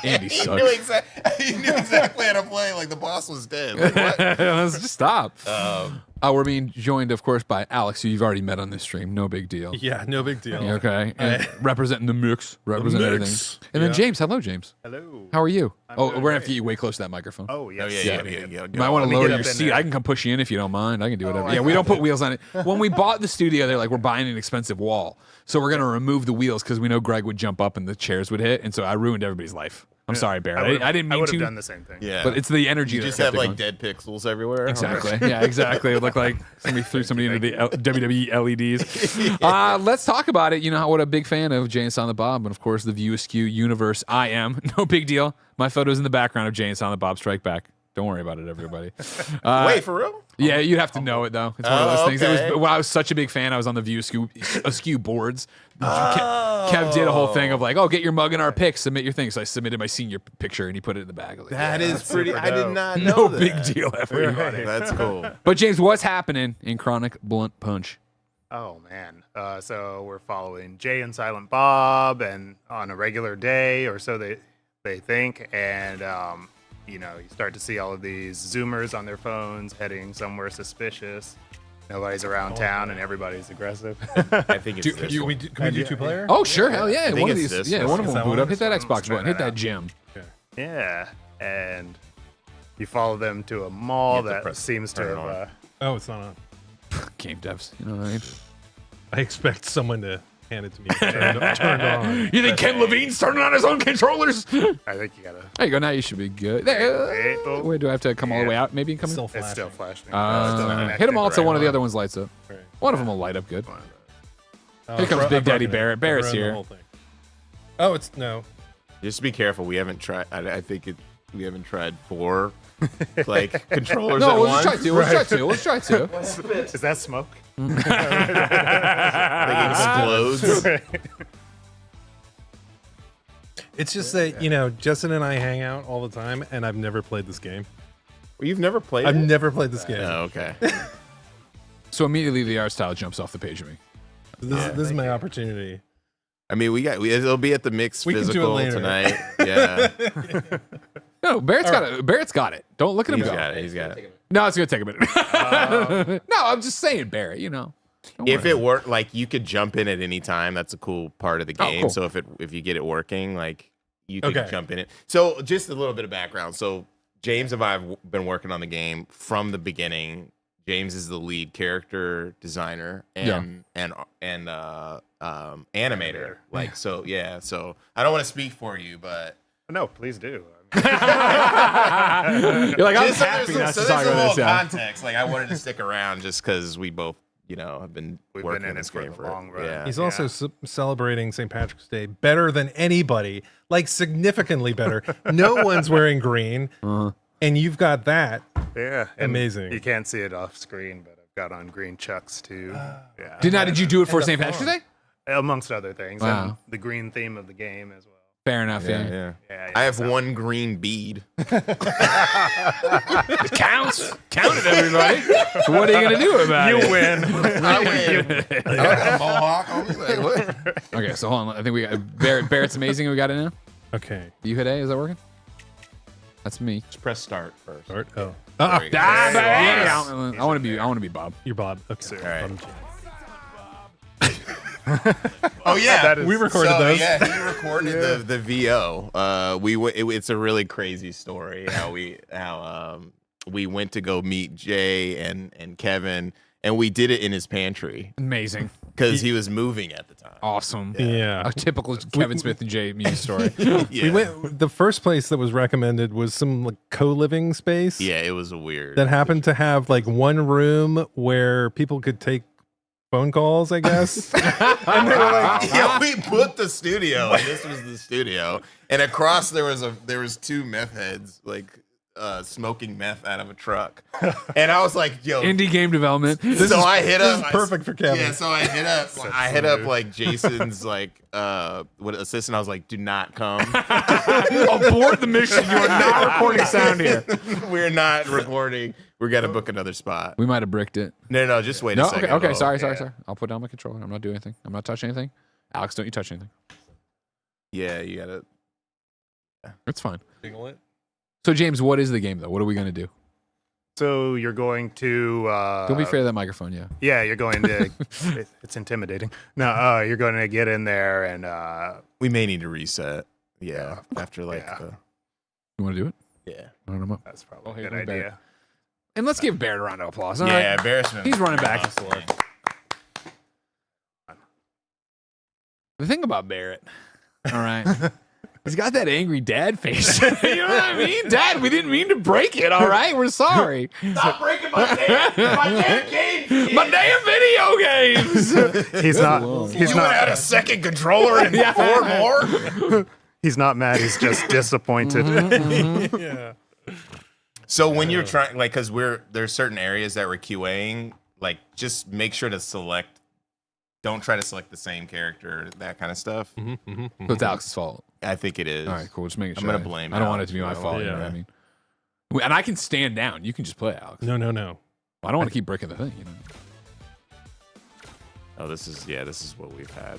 S4: Andy sucks.
S5: He knew exactly how to play, like the boss was dead. Like, what?
S4: Let's just stop. We're being joined, of course, by Alex, who you've already met on this stream. No big deal.
S22: Yeah, no big deal.
S4: Okay. And representing the Mix. Representing everything. And then James. Hello, James.
S10: Hello.
S4: How are you? We're going to have to get you way close to that microphone.
S10: Oh, yes.
S5: Yeah.
S4: You might want to lower your seat. I can come push you in if you don't mind. I can do whatever. Yeah, we don't put wheels on it. When we bought the studio, they're like, we're buying an expensive wall. So we're going to remove the wheels because we know Greg would jump up and the chairs would hit. And so I ruined everybody's life. I'm sorry, Barrett. I didn't mean to.
S10: I would have done the same thing.
S5: Yeah.
S4: But it's the energy.
S5: You just have like dead pixels everywhere.
S4: Exactly. Yeah, exactly. It looked like somebody threw somebody into the WWE LEDs. Let's talk about it. You know what a big fan of Jay and Silent Bob, and of course the View Askew universe. I am. No big deal. My photo's in the background of Jay and Silent Bob Strike Back. Don't worry about it, everybody.
S5: Wait, for real?
S4: Yeah, you'd have to know it though. It's one of those things. It was when I was such a big fan. I was on the View Askew boards. Kev did a whole thing of like, oh, get your mug in our pics, submit your thing. So I submitted my senior picture, and he put it in the bag. Like,
S5: that is pretty. I did not know.
S4: No
S5: that.
S4: big deal, everybody.
S5: That's cool.
S4: But James, what's happening in Chronic Blunt Punch?
S10: Oh man, so we're following Jay and Silent Bob, and on a regular day or so they think, and you start to see all of these Zoomers on their phones heading somewhere suspicious. Nobody's around town, and everybody's aggressive.
S5: I think it's this.
S22: Can we do two-player?
S4: Oh, sure, hell yeah!
S5: One of these,
S4: one of them will boot up. Hit that Xbox button. Hit that gym.
S10: Yeah, and you follow them to a mall that seems to have.
S22: Oh, it's not on.
S4: Game devs, you know what I mean?
S22: I expect someone to hand it to me turned on.
S4: You think Ken Levine's turning on his own controllers?
S10: I think you gotta.
S4: There you go. Now you should be good. Wait, do I have to come all the way out? Maybe come in?
S10: It's still flashing.
S4: Hit them all till one of the other ones lights up.
S22: Right.
S4: One of them will light up good. Here comes Big Daddy Barrett. Barrett's here.
S22: Oh, it's no.
S5: Just be careful. We haven't tried. I think we haven't tried 4 like controllers at once.
S4: Let's try two.
S10: Is that smoke?
S5: Like explodes.
S22: It's just that Justin and I hang out all the time, and I've never played this game.
S5: Well, you've never played it?
S22: I've never played this game.
S5: Oh, okay.
S4: So immediately the art style jumps off the page of me.
S22: This is my opportunity.
S5: I mean, it'll be at the Mix
S22: we
S5: physical
S22: can do it later.
S5: tonight. Yeah.
S4: No, Barrett's got it. Barrett's got it. Don't look at him go.
S5: He's got it.
S4: No, it's gonna take a minute. No, I'm just saying, Barrett.
S5: If it worked, like you could jump in at any time. That's a cool part of the game.
S4: Cool.
S5: So if you get it working, like you could jump in it. So just a little bit of background. So James and I have been working on the game from the beginning. James is the lead character designer and animator. Like so, yeah. So I don't want to speak for you, but
S10: no, please do.
S4: You're like, I'm happy not to talk about this.
S5: Context. Like I wanted to stick around just because we both have been
S10: We've
S5: working
S10: been in
S5: on this
S10: it for
S5: game
S10: the long run.
S5: Yeah.
S7: He's also celebrating St. Patrick's Day better than anybody, like significantly better. No one's wearing green, and you've got that.
S10: Yeah, and
S7: Amazing.
S10: You can't see it off screen, but I've got on green chucks too. Yeah.
S4: Did you do it for St. Patrick's Day?
S10: Amongst other things,
S4: Wow.
S10: and the green theme of the game as well.
S4: Fair enough.
S5: Yeah.
S10: Yeah,
S5: I have one green bead.
S4: It counts. Count it, everybody. What are you gonna do about it?
S10: You win.
S5: I win. I got a mohawk on me. Like, what?
S4: Okay, so hold on. I think we got Barrett's amazing. We got it now.
S7: Okay.
S4: You hit A. Is that working? That's me.
S5: Just press start first.
S7: Start. Oh.
S5: There we go.
S4: I want to be Bob.
S7: You're Bob. Okay.
S5: All right.
S7: Bottom
S5: Oh yeah,
S7: we recorded those.
S5: Yeah, he recorded the VO. It's a really crazy story how we went to go meet Jay and Kevin, and we did it in his pantry.
S4: Amazing.
S5: Because he was moving at the time.
S4: Awesome.
S7: Yeah.
S4: A typical Kevin Smith and Jay Muse story.
S7: We went. The first place that was recommended was some like co-living space.
S5: Yeah, it was a weird.
S7: That happened to have like one room where people could take phone calls, I guess.
S5: And they were like, yeah, we booked the studio, and this was the studio, and across there was two meth heads like smoking meth out of a truck, and I was like, yo,
S4: indie game development.
S5: I hit up.
S7: This is perfect for Kevin.
S5: Yeah, so I hit up. I hit up like Jason's like assistant. I was like, do not come.
S4: Abort the mission. You are not recording sound here.
S5: We're not recording. We got to book another spot.
S4: We might have bricked it.
S5: No, just wait a second.
S4: Okay.
S5: Oh,
S4: Sorry.
S5: yeah.
S4: I'll put down my controller. I'm not doing anything. I'm not touching anything. Alex, don't you touch anything.
S5: Yeah, you got it.
S4: It's fine.
S7: Jingle it.
S4: So, James, what is the game, though? What are we going to do?
S10: So you're going to.
S4: Don't be afraid of that microphone, yeah.
S10: Yeah, you're going to. It's intimidating. No, you're going to get in there and.
S5: We may need to reset. Yeah, after like.
S4: You want to do it?
S5: Yeah.
S4: I don't know.
S10: That's probably
S4: Oh,
S10: a
S4: hey,
S10: good
S4: Barrett.
S10: idea.
S4: And let's give Barrett a round of applause.
S5: Yeah,
S4: right?
S5: Barrett's been
S4: He's running back and forth. The thing about Barrett, all right, he's got that angry dad face. You know what I mean? Dad, we didn't mean to break it, all right? We're sorry.
S5: Stop breaking my damn games.
S4: My damn video games.
S10: He's not. He's
S5: You
S10: not.
S5: had a second controller and four more.
S10: He's not mad. He's just disappointed.
S7: Yeah.
S5: So when you're trying, like, because there's certain areas that we're QAing, like, just make sure to select. Don't try to select the same character, that kind of stuff.
S4: So it's Alex's fault.
S5: I think it is.
S4: All right, cool. Just making sure.
S5: I'm gonna blame.
S4: I don't want it
S5: Alex
S4: to be my
S5: for
S4: fault.
S5: that.
S4: You know what I mean? And I can stand down. You can just play, Alex.
S7: No.
S4: I don't want to keep breaking the thing. You know.
S5: Oh, this is what we've had.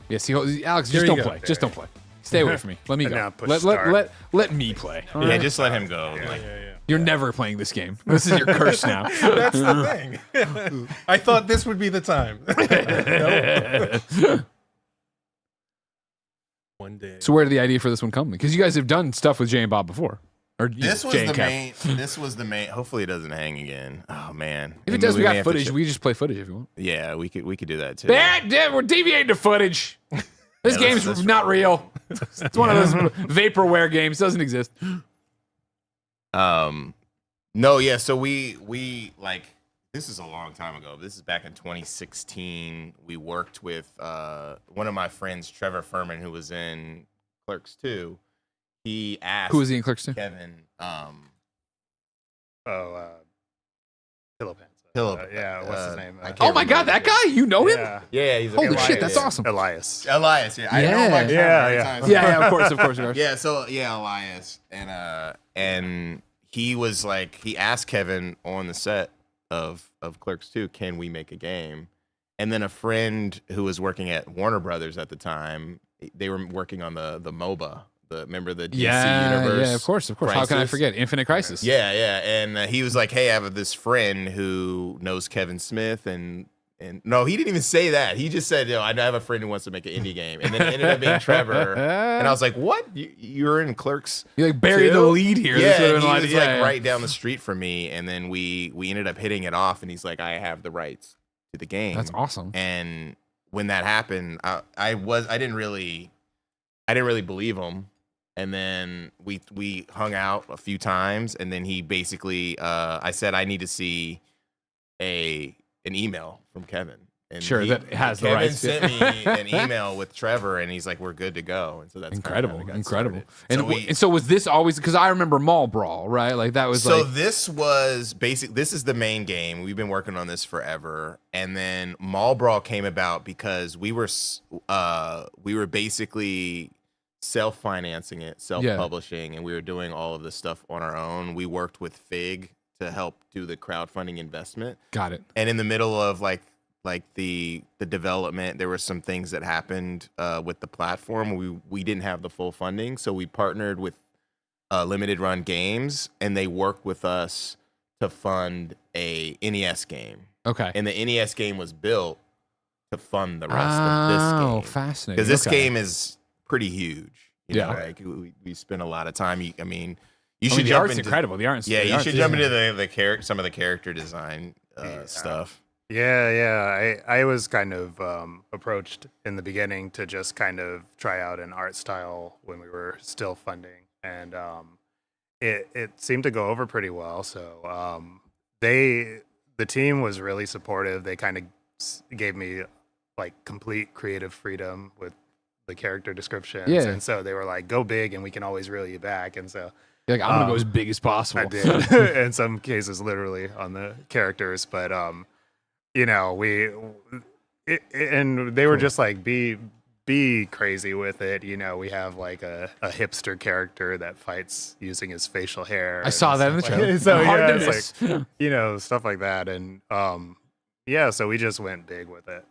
S4: Yeah. See, Alex,
S7: Here
S4: just
S7: you
S4: don't
S7: go.
S4: play. Just don't play. Stay away from me. Let me
S10: And
S4: go.
S10: now push
S4: Let
S10: start.
S4: me play. All
S5: Yeah,
S4: right?
S5: just let him go. Like,
S4: You're never playing this game. This is your curse now.
S7: That's the thing. I thought this would be the time. Nope. One day.
S4: So where did the idea for this one come? Because you guys have done stuff with Jay and Bob before. Or
S5: this was
S4: Jay and
S5: the
S4: Kev.
S5: main. This was the main. Hopefully, it doesn't hang again. Oh man.
S4: If it
S5: And
S4: does, we
S5: may
S4: got
S5: have to
S4: footage. We just play footage if you want.
S5: Yeah, we could do that too.
S4: We're deviating to footage. This
S5: Yeah,
S4: game's
S5: that's
S4: not real. It's one of those vaporware games. Doesn't exist.
S5: No, yeah. So we like this is a long time ago. This is back in 2016. We worked with one of my friends, Trevor Furman, who was in Clerks 2. He asked
S4: Who was he in Clerks 2?
S5: Kevin.
S10: Pillow Pants.
S5: Pillow.
S10: Yeah, what's his name?
S5: I can't
S4: Oh my God,
S5: remember.
S4: that guy? You know him?
S10: Yeah.
S5: Yeah, he's a
S4: Holy
S5: Elias.
S4: shit, that's awesome.
S10: Elias.
S5: Elias, yeah. I know him like
S10: Yeah.
S4: Yeah, of course.
S5: Yeah, so yeah, Elias. And he was like he asked Kevin on the set of Clerks 2, can we make a game? And then a friend who was working at Warner Brothers at the time, they were working on the MOBA. Remember the DC Universe?
S4: Yeah, of course. How can I forget? Infinite Crisis.
S5: Yeah. And he was like, hey, I have this friend who knows Kevin Smith and no, he didn't even say that. He just said, I have a friend who wants to make an indie game. And then it ended up being Trevor. And I was like, what? You're in Clerks?
S4: You like bury the lead here.
S5: Yeah,
S4: This would've
S5: and
S4: been
S5: he was
S4: yeah.
S5: right down the street from me. And then we ended up hitting it off. And he's like, I have the rights to the game.
S4: That's awesome.
S5: And when that happened, I didn't really believe him. and then we hung out a few times, and then he basically I said I need to see an email from Kevin. And
S4: Sure, that has the
S5: Kevin
S4: rights.
S5: sent me an email with Trevor, and he's like, "We're good to go." And so that's
S4: incredible, incredible.
S5: Started.
S4: And so was this always because I remember Mall Brawl, right? Like that was
S5: so
S4: like
S5: this was basic. This is the main game. We've been working on this forever, and then Mall Brawl came about because we were basically self-financing it, self-publishing, and we were doing all of this stuff on our own. We worked with Fig to help do the crowdfunding investment.
S4: Got it.
S5: And in the middle of like the development, there were some things that happened with the platform. We didn't have the full funding, so we partnered with Limited Run Games, and they worked with us to fund a NES game.
S4: Okay.
S5: And the NES game was built to fund the rest of this game.
S4: Oh, fascinating.
S5: Because this
S4: Okay.
S5: game is pretty huge. You know, like we spent a lot of time. You should
S4: the
S5: jump
S4: art's
S5: into,
S4: incredible. The art's
S5: yeah,
S4: the
S5: you
S4: art's
S5: should jump into the some of the character design stuff.
S10: Yeah. I was kind of approached in the beginning to just kind of try out an art style when we were still funding, and it seemed to go over pretty well. So the team was really supportive. They kind of gave me like complete creative freedom with the character descriptions,
S4: Yeah.
S10: and so they were like, "Go big, and we can always reel you back." And so.
S4: You're like, I'm gonna go as big as possible.
S10: I did. In some cases, literally on the characters, but you know, and they were just like, be crazy with it. You know, we have like a hipster character that fights using his facial hair.
S4: I saw that in the
S10: stuff like-
S4: trailer.
S10: So
S4: Hard
S10: yeah,
S4: to
S10: it's
S4: miss.
S10: like, you know, stuff like that, and yeah, so we just went big with it.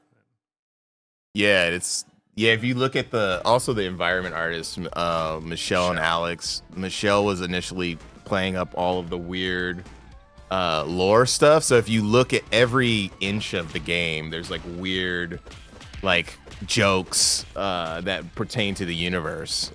S5: Yeah, if you look at the environment artists, Michelle and Alex. Michelle was initially playing up all of the weird lore stuff. So if you look at every inch of the game, there's like weird like jokes that pertain to the universe.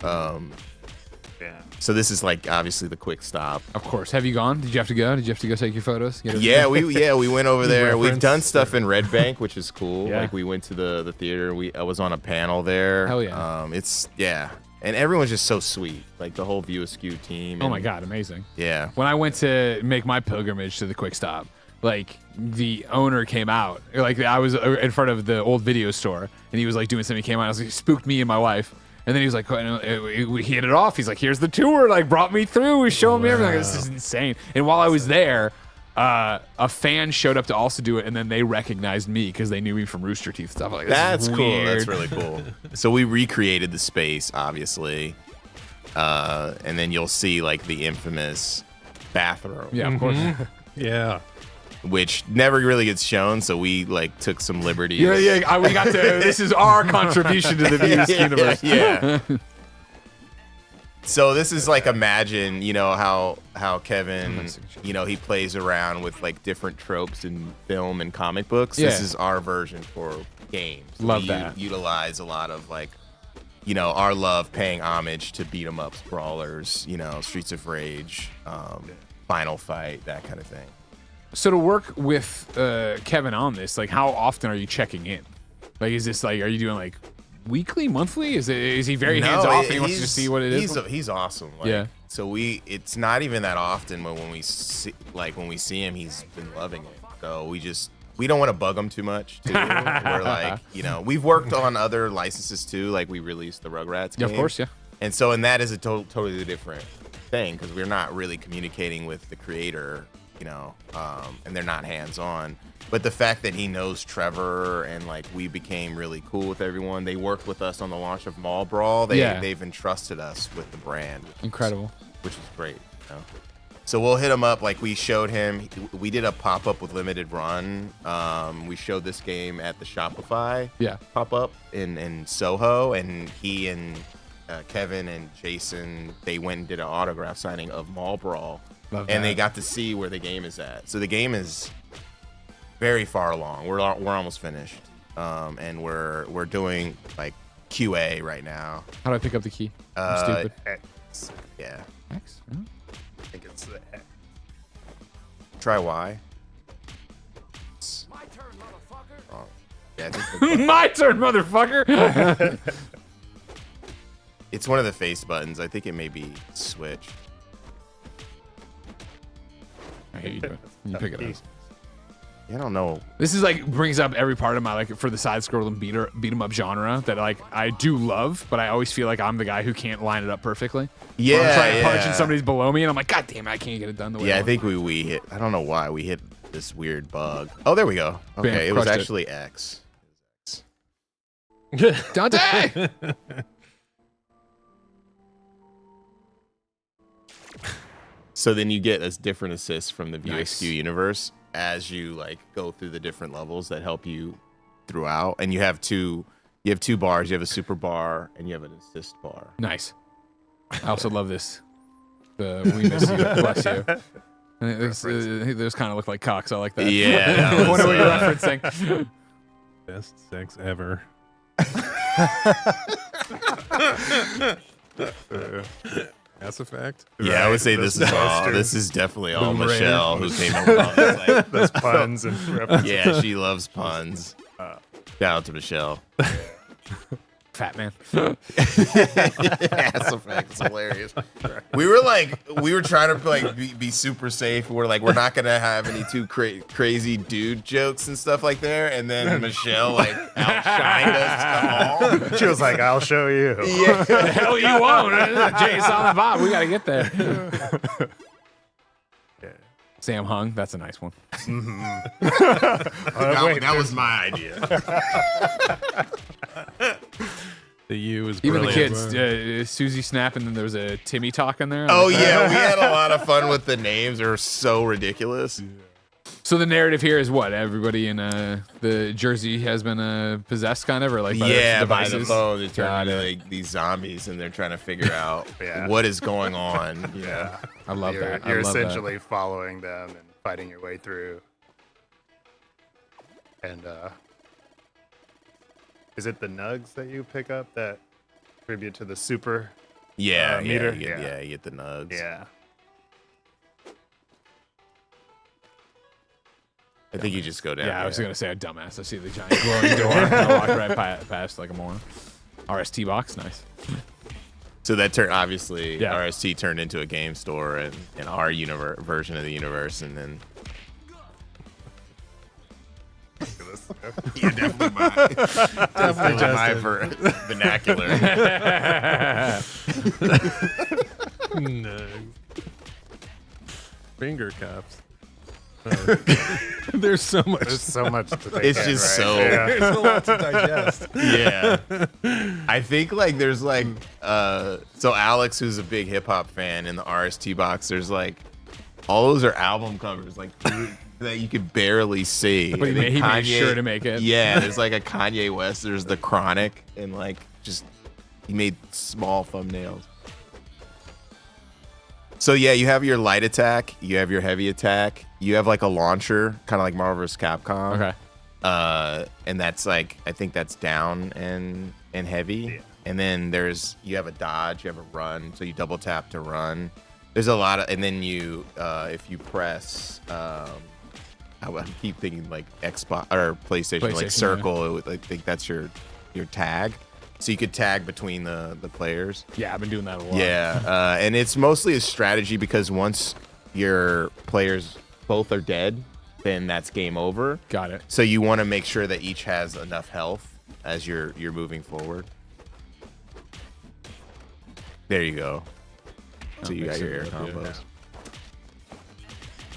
S5: So this is like obviously the quick stop.
S4: Of course. Have you gone? Did you have to go? Did you have to go take your photos?
S5: Yeah, we went over there. We've
S4: Reference.
S5: done stuff in Red Bank, which is cool.
S4: Yeah.
S5: Like we went to the theater. I was on a panel there.
S4: Hell yeah.
S5: And everyone's just so sweet. Like the whole View Askew team.
S4: Oh my
S5: and-
S4: god, amazing.
S5: Yeah.
S4: When I went to make my pilgrimage to the Quick Stop, like the owner came out. Like I was in front of the old video store, and he was like doing something. He came out. I was like, spooked me and my wife. And then he was like, he hit it off. He's like, here's the tour. Like brought me through. Was showing me everything. Like, this is insane. And while I was there, a fan showed up to also do it, and then they recognized me because they knew me from Rooster Teeth stuff like that.
S5: That's cool. That's really cool. So we recreated the space, obviously, and then you'll see like the infamous bathroom.
S4: Yeah, of course.
S21: Yeah.
S5: Which never really gets shown, so we like took some liberties.
S4: Yeah. We got to. This is our contribution to the Venus universe.
S5: Yeah. So this is like, imagine, you know, how Kevin, you know, he plays around with like different tropes in film and comic books. This
S4: Yeah.
S5: is our version for games.
S4: Love
S5: We
S4: that.
S5: Utilize a lot of like, you know, our love paying homage to beat 'em ups, brawlers, you know, Streets of Rage, Final Fight, that kind of thing.
S4: So to work with Kevin on this, like, how often are you checking in? Like, is this like, are you doing like weekly, monthly? Is he very hands off and he wants to just see what it is?
S5: He's awesome. Like,
S4: Yeah.
S5: So it's not even that often, but when we see him, he's been loving it. So we don't want to bug him too much too. We're like, you know, we've worked on other licenses too. Like we released the Rugrats
S4: Yeah,
S5: game.
S4: of course, yeah.
S5: And so, and that is a totally different thing because we're not really communicating with the creator, you know, and they're not hands on. But the fact that he knows Trevor and like we became really cool with everyone. They worked with us on the launch of Mall Brawl. They've entrusted us with the brand.
S4: Incredible.
S5: Which is great. You know? So we'll hit him up. Like we showed him. We did a pop up with Limited Run. We showed this game at the Shopify.
S4: Yeah.
S5: Pop up in Soho, and he and Kevin and Jason, they went and did an autograph signing of Mall Brawl.
S4: Love
S5: and they
S4: that.
S5: got to see where the game is at. So the game is very far along. We're almost finished, and we're doing like QA right now.
S4: How do I pick up the key? I'm stupid.
S10: X.
S5: Yeah.
S4: X?
S10: I think it's the X.
S5: Try Y. My turn, motherfucker. Yeah, I think
S4: My turn, motherfucker.
S5: It's one of the face buttons. I think it may be switch.
S4: I hate you do it. You pick it up.
S5: I don't know.
S4: This is like brings up every part of my like for the side scrolling beat 'em up genre that like I do love, but I always feel like I'm the guy who can't line it up perfectly.
S5: Yeah,
S4: Or I'm trying to punch and somebody's below me, and I'm like, God damn it, I can't get it done the way.
S5: Yeah,
S4: I
S5: I think we hit. I don't know why we hit this weird bug. Oh, there we go. Okay,
S4: Bam,
S5: it was
S4: crushed it.
S5: actually X.
S4: Dante.
S5: So then you get a different assist from the VSQ
S4: Nice.
S5: universe as you like go through the different levels that help you throughout. And you have two bars. You have a super bar and you have an assist bar.
S4: Nice. I also love this. We miss you, bless you. Those kind of look like cocks. I like that.
S5: Yeah,
S4: I wonder what you're referencing.
S7: Best sex ever.
S21: Mass Effect.
S5: Yeah, I would say this is definitely all Michelle who came up with all this, like,
S10: those puns and references.
S5: Yeah, she loves puns. Shout out to Michelle.
S4: Fat man.
S5: Mass Effect is hilarious. We were trying to like be super safe. We're like, we're not gonna have any too crazy dude jokes and stuff like there. And then Michelle like outshined us all.
S10: She was like, "I'll show you."
S5: Yeah,
S4: hell you won't. Jay and Silent Bob, we gotta get there. Sam Hung, that's a nice one.
S5: That was my idea.
S21: The U is
S4: even the
S21: brilliant.
S4: kids. Susie Snap, and then there was a Timmy talk in there.
S5: Oh yeah, we had a lot of fun with the names. They were so ridiculous.
S4: So the narrative here is what everybody in the Jersey has been possessed, kind of, or like by
S5: Yeah,
S4: their
S5: by the
S4: devices.
S5: phone, they turn into like these zombies, and they're trying to figure out what is going on.
S10: Yeah,
S4: I love that.
S10: You're
S4: I love
S10: essentially following them and fighting your way through. And is it the nugs that you pick up that contribute to the super meter?
S5: You get the nugs.
S10: Yeah.
S5: I think you just go down.
S4: Yeah, I was gonna say a dumbass. I see the giant glowing door. And I walk right past like a moron. RST box, nice.
S5: So that obviously RST turned into a game store and our version of the universe, and then yeah, definitely my vernacular.
S7: No. Finger cups.
S21: There's so much.
S10: There's so much to take
S5: It's
S10: in,
S5: just
S10: right?
S5: so.
S10: Yeah.
S21: There's a lot to digest.
S5: Yeah. I think like there's like so Alex, who's a big hip hop fan, in the RST box, there's like all those are album covers like that you could barely see.
S4: But he made sure to make it.
S5: Yeah, there's like a Kanye West, there's the Chronic, and like just he made small thumbnails. So yeah, you have your light attack, you have your heavy attack, you have like a launcher, kind of like Marvel vs. Capcom.
S4: Okay.
S5: And that's like I think that's down and heavy. Yeah. And then you have a dodge, you have a run, so you double tap to run. There's a lot of, and then you if you press I keep thinking like Xbox or PlayStation like circle, I think that's your tag. So you could tag between the players.
S4: Yeah, I've been doing that a lot.
S5: Yeah, and it's mostly a strategy because once your players both are dead, then that's game over.
S4: Got it.
S5: So you want to make sure that each has enough health as you're moving forward. There you go. So you got your air combos.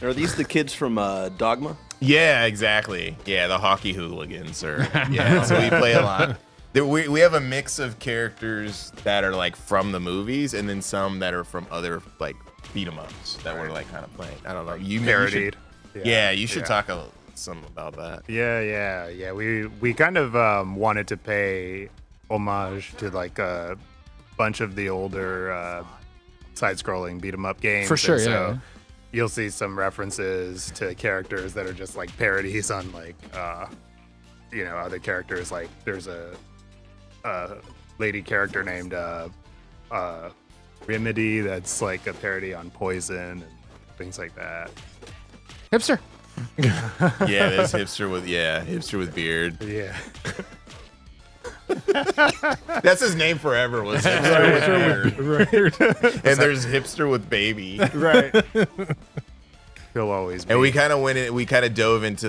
S17: Are these the kids from Dogma?
S5: Yeah, exactly. Yeah, the hockey hooligans are. Yeah, so we play a lot. We have a mix of characters that are like from the movies, and then some that are from other like beat 'em ups that we're like kind of playing. I don't know. You
S10: Parodied.
S5: You should talk some about that.
S10: Yeah. We kind of wanted to pay homage to like a bunch of the older side-scrolling beat 'em up games.
S4: For sure.
S10: And
S4: Yeah.
S10: so you'll see some references to characters that are just like parodies on like other characters. Like there's a lady character named Remedy that's like a parody on Poison and things like that.
S4: Hipster.
S5: Yeah, there's hipster with beard.
S10: Yeah.
S5: That's his name forever. Was hipster with beard. And there's hipster with baby.
S10: Right. He'll always be.
S5: And we kind of went in. We kind of dove into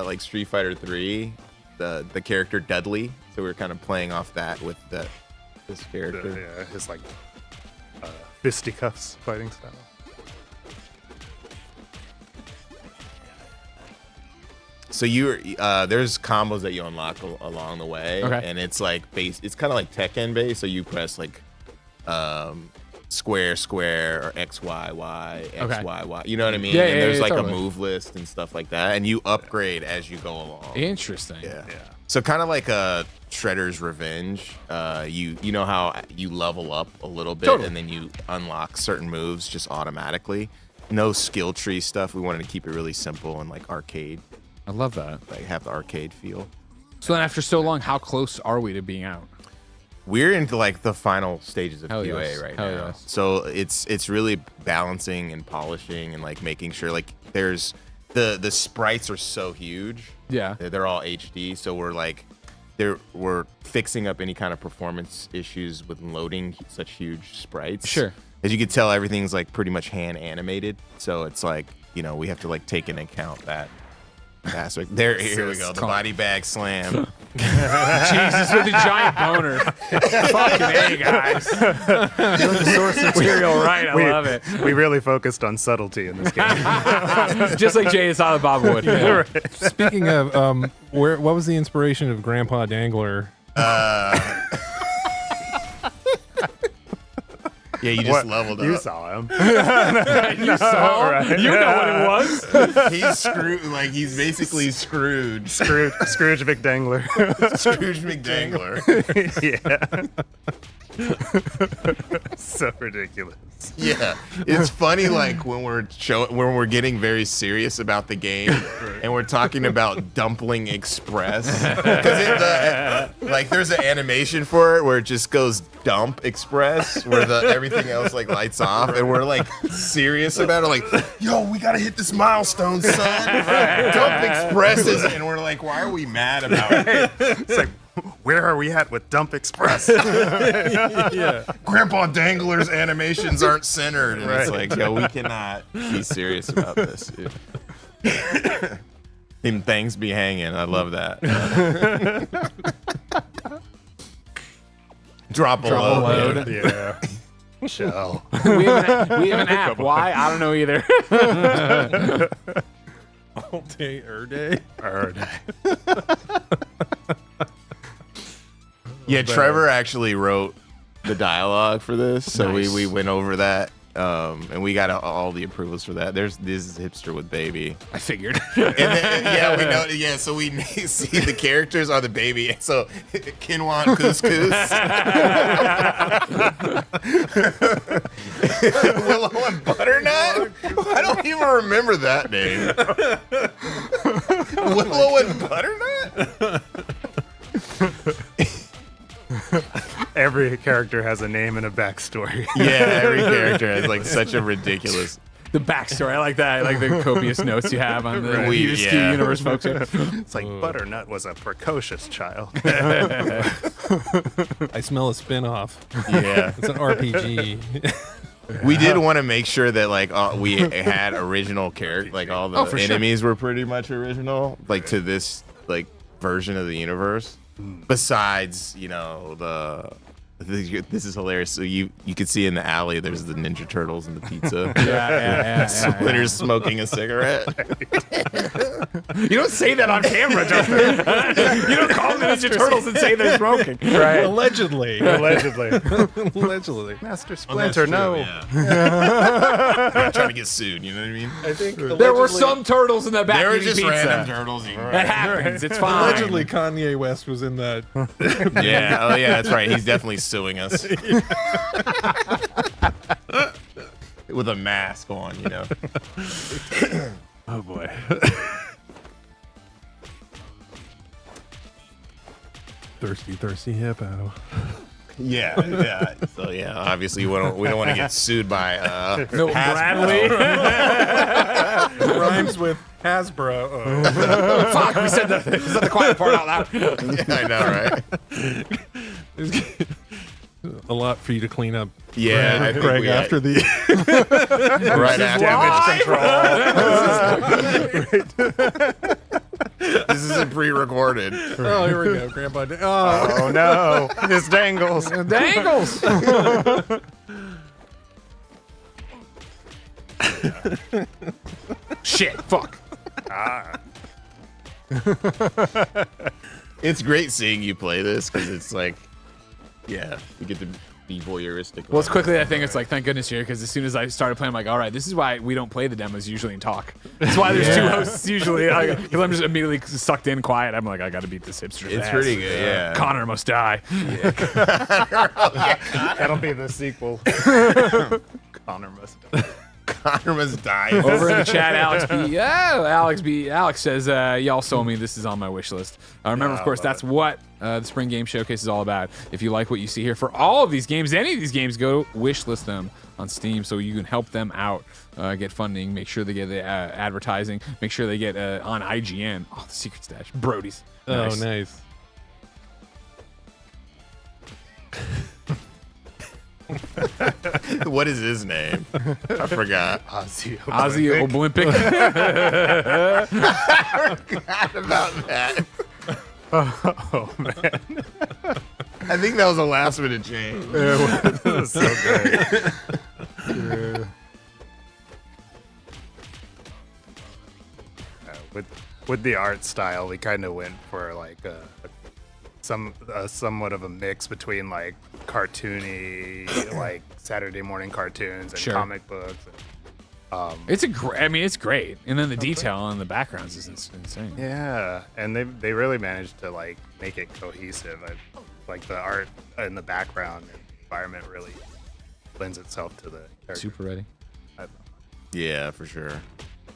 S5: like Street Fighter 3, the character Dudley. So we were kind of playing off that with this character.
S10: Yeah, his like fisticuffs fighting style.
S5: So there's combos that you unlock along the way, and it's like it's kind of like Tekken based. So you press like square or X Y Y X Y Y. You know what I mean?
S4: Yeah,
S5: and there's like
S4: totally.
S5: a move list and stuff like that, and you upgrade as you go along.
S4: Interesting.
S5: Yeah. So kind of like a Shredder's Revenge. You know how you level up a little bit, and then you unlock certain moves just automatically. No skill tree stuff. We wanted to keep it really simple and like arcade.
S4: I love that.
S5: Like have the arcade feel.
S4: So then after so long, how close are we to being out?
S5: We're into like the final stages of
S4: Hell
S5: QA
S4: yes.
S5: right
S4: Hell
S5: now.
S4: yes.
S5: So it's really balancing and polishing and like making sure like there's the sprites are so huge.
S4: Yeah.
S5: They're all HD. So we're fixing up any kind of performance issues with loading such huge sprites.
S4: Sure.
S5: As you can tell, everything's like pretty much hand animated. So it's like, we have to like take into account that aspect. Here we go. The body bag slam.
S4: Jesus, with a giant boner. Fucking A, guys. You're the source material, right? I love it.
S10: We really focused on subtlety in this game.
S4: Just like Jay and Silent Bob would. Yeah.
S7: Speaking of, what was the inspiration of Grandpa Dangler?
S5: Yeah, you just leveled up.
S10: You saw him.
S4: You saw him?
S10: Right.
S4: You know what it was?
S5: He's screwed. Like he's basically screwed.
S10: Scrooge McDangler.
S5: Scrooge McDangler.
S10: Yeah. So ridiculous.
S5: Yeah, it's funny. Like when we're getting very serious about the game, and we're talking about Dumpling Express, because like there's an animation for it where it just goes Dump Express, where everything else like lights off, and we're like serious about it. Like, yo, we gotta hit this milestone, son. Dump Express is, and we're like, why are we mad about it?
S10: It's like, where are we at with Dump Express?
S5: Yeah. Grandpa Dangler's animations aren't centered. And it's like, yo, we cannot be serious about this, dude. Them things be hanging. I love that. Drop a load.
S10: Yeah. Shell.
S4: We have an app. Why? I don't know either.
S7: All day, day.
S5: Yeah, Trevor actually wrote the dialogue for this, so
S4: Nice.
S5: we went over that, and we got all the approvals for that. This is hipster with baby.
S4: I figured.
S5: And then, yeah, we know. Yeah, so we see the characters are the baby. So Kinwan Couscous, Willow and Butternut. I don't even remember that name. Willow and Butternut.
S10: Every character has a name and a backstory.
S5: Yeah, every character has like such a ridiculous.
S4: The backstory. I like that. I like the copious notes you have on the
S5: Right.
S4: Peter Skew
S5: Yeah.
S4: universe, folks.
S10: It's like Butternut was a precocious child.
S7: I smell a spin-off.
S5: Yeah.
S7: It's an RPG.
S5: We did want to make sure that like we had original character, like all the
S4: for sure.
S5: enemies were pretty much original, like to this like version of the universe. Besides, this is hilarious. So you could see in the alley, there's the Ninja Turtles and the pizza.
S4: Yeah.
S5: Splinter's smoking a cigarette.
S4: You don't say that on camera, Justin. You don't call the Ninja Turtles and say they're smoking.
S10: Right.
S7: Allegedly.
S10: Allegedly. Master Splinter, no.
S5: Yeah. Not trying to get sued. You know what I mean?
S7: I think
S4: There were some turtles in the back
S5: There were
S4: eating
S5: just
S4: pizza.
S5: random turtles eating.
S4: That happens. It's fine.
S7: Allegedly, Kanye West was in that.
S5: Yeah. Oh yeah, that's right. He's definitely suing us. With a mask on,
S10: Oh boy.
S7: Thirsty hippo.
S5: Yeah. So yeah, obviously we don't want to get sued by
S4: Milton
S5: Hasbro.
S4: Bradley.
S7: Rhymes with Hasbro.
S4: Fuck, we said the quiet part out loud.
S5: Yeah, I know, right?
S7: A lot for you to clean up.
S5: Yeah, I think
S7: Greg,
S5: we-
S7: after the
S5: Right after This isn't pre-recorded.
S7: Oh, here we go, Grandpa.
S10: Oh no, this dangles.
S4: Dangles. Shit. Fuck.
S5: It's great seeing you play this because it's like, yeah, you get to be voyeuristic.
S4: Well, it's quickly I think it's like, thank goodness you're here, because as soon as I started playing, I'm like, all right, this is why we don't play the demos usually and talk. That's why there's two hosts usually, because I'm just immediately sucked in quiet. I'm like, I got to beat this hipster's
S5: It's
S4: ass.
S5: pretty good, yeah.
S4: Connor must die.
S10: That'll be the sequel. Connor must die.
S5: Connor must die.
S4: Over in the chat, Alex says, y'all sold me. This is on my wish list. Remember, of course, that's what the Spring Game Showcase is all about. If you like what you see here for all of these games, any of these games, go wish list them on Steam so you can help them out, get funding, make sure they get the advertising, make sure they get on IGN. Oh, the Secret Stash. Brody's.
S7: Oh, nice.
S5: What is his name? I forgot.
S10: Ozzy
S4: Olympic.
S5: I forgot about that.
S10: Oh man.
S5: I think that was a last minute change.
S10: It was so great. With the art style, we kind of went for like somewhat of a mix between like cartoony, like Saturday morning cartoons and
S4: Sure.
S10: comic books.
S4: It's it's great, and then the detail on the backgrounds is insane.
S10: Yeah, and they really managed to like make it cohesive. Like the art in the background and the environment really lends itself to the character.
S4: Super ready.
S5: Yeah, for sure.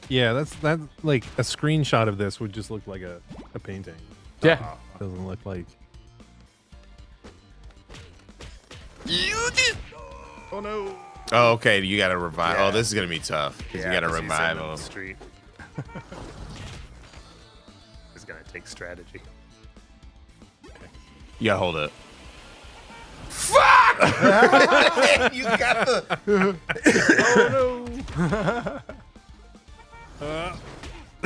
S7: Yeah, that's like a screenshot of this would just look like a painting.
S4: Yeah.
S7: Doesn't look like.
S10: Oh no.
S5: Oh, okay. You got to revive.
S10: Yeah.
S5: Oh, this is gonna be tough because you got to
S10: 'cause he's
S5: revive
S10: in the
S5: him.
S10: street. It's gonna take strategy.
S5: You gotta hold it.
S4: Fuck!
S5: You got the.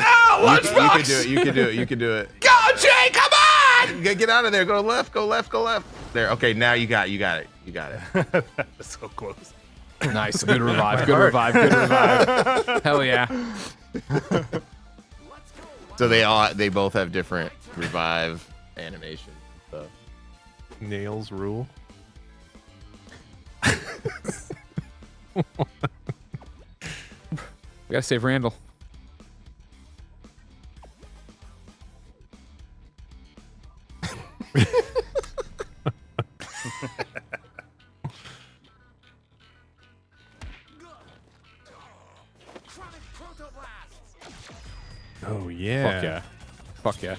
S4: Lunchbox!
S5: You can do it. You can do it. You can do it.
S4: Go, Jay! Come on!
S5: Get out of there. Go left. Go left. Go left. There. Okay. Now you got it. You got it. You got it.
S10: That's so close.
S4: Nice. Good revive. Good revive. Good revive. Hell yeah.
S5: So they both have different revive animations. So.
S7: Nails rule.
S4: We gotta save Randall.
S7: Oh yeah.
S4: Fuck yeah.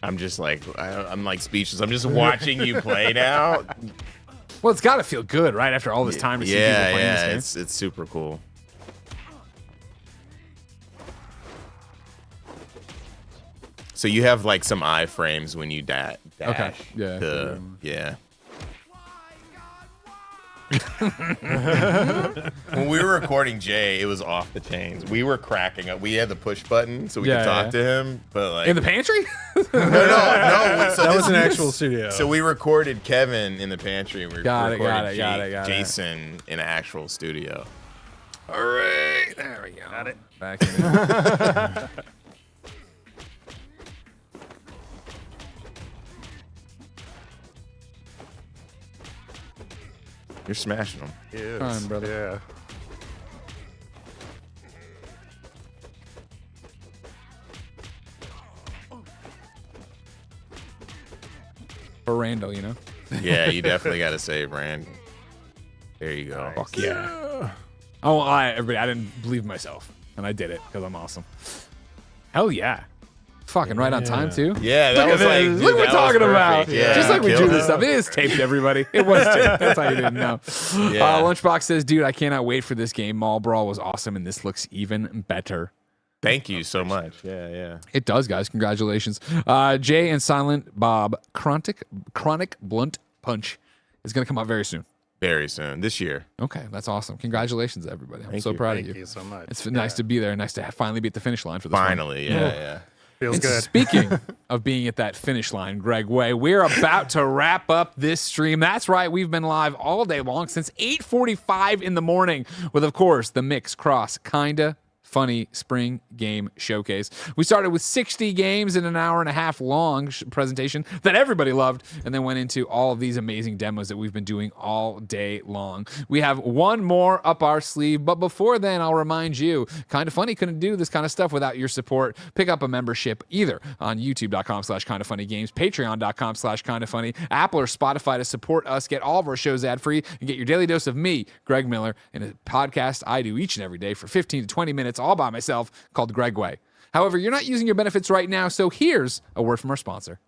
S5: I'm just like I'm like speechless. I'm just watching you play now.
S4: Well, it's gotta feel good, right? After all this time to see people
S5: Yeah,
S4: playing
S5: yeah.
S4: this game.
S5: It's super cool. So you have like some iframes when you dash.
S4: Okay. Yeah.
S5: Yeah. When we were recording Jay, it was off the chains. We were cracking up. We had the push button so we could talk to him, but like
S4: in the pantry.
S5: no. So
S7: That was an
S5: this-
S7: actual studio.
S5: So we recorded Kevin in the pantry. And we
S4: Got it,
S5: recorded
S4: got it.
S5: Jason in an actual studio.
S4: All right. There we go. Got it. Back in.
S5: You're smashing them.
S10: Yes.
S4: Come on, brother.
S10: Yeah.
S4: For Randall, you know.
S5: Yeah, you definitely got to say brand. There you go.
S4: Fuck yeah. I won't lie, everybody. I didn't believe myself, and I did it because I'm awesome. Hell yeah. Fucking right on time, too.
S5: Yeah, that was like,
S4: look what we're talking about.
S5: Yeah,
S4: Just like we do this stuff. It is taped, everybody. It was taped. That's how you didn't know.
S5: Yeah.
S4: Lunchbox says, dude, I cannot wait for this game. Mall Brawl was awesome, and this looks even better.
S5: Thank you so much. Yeah.
S4: It does, guys. Congratulations. Jay and Silent Bob Chronic Blunt Punch is going to come out very soon.
S5: Very soon. This year.
S4: Okay, that's awesome. Congratulations, everybody. I'm
S5: Thank
S4: so
S5: you.
S4: proud
S10: Thank
S4: of you.
S10: you so much.
S4: It's nice to be there. Nice to finally be at the finish line for this one.
S5: Finally, yeah.
S10: Feels
S4: And
S10: good.
S4: Speaking of being at that finish line, Greg Way, we're about to wrap up this stream. That's right, we've been live all day long since 8:45 in the morning with, of course, the Mix Cross Kinda Funny Spring Game Showcase. We started with 60 games in an hour and a half long presentation that everybody loved, and then went into all of these amazing demos that we've been doing all day long. We have one more up our sleeve, but before then, I'll remind you, Kinda Funny couldn't do this kind of stuff without your support. Pick up a membership either on youtube.com/kindafunnygames, patreon.com/kindafunny, Apple or Spotify to support us, get all of our shows ad-free, and get your daily dose of me, Greg Miller, in a podcast I do each and every day for 15 to 20 minutes all by myself called Greg Way. However, you're not using your benefits right now, so here's a word from our sponsor.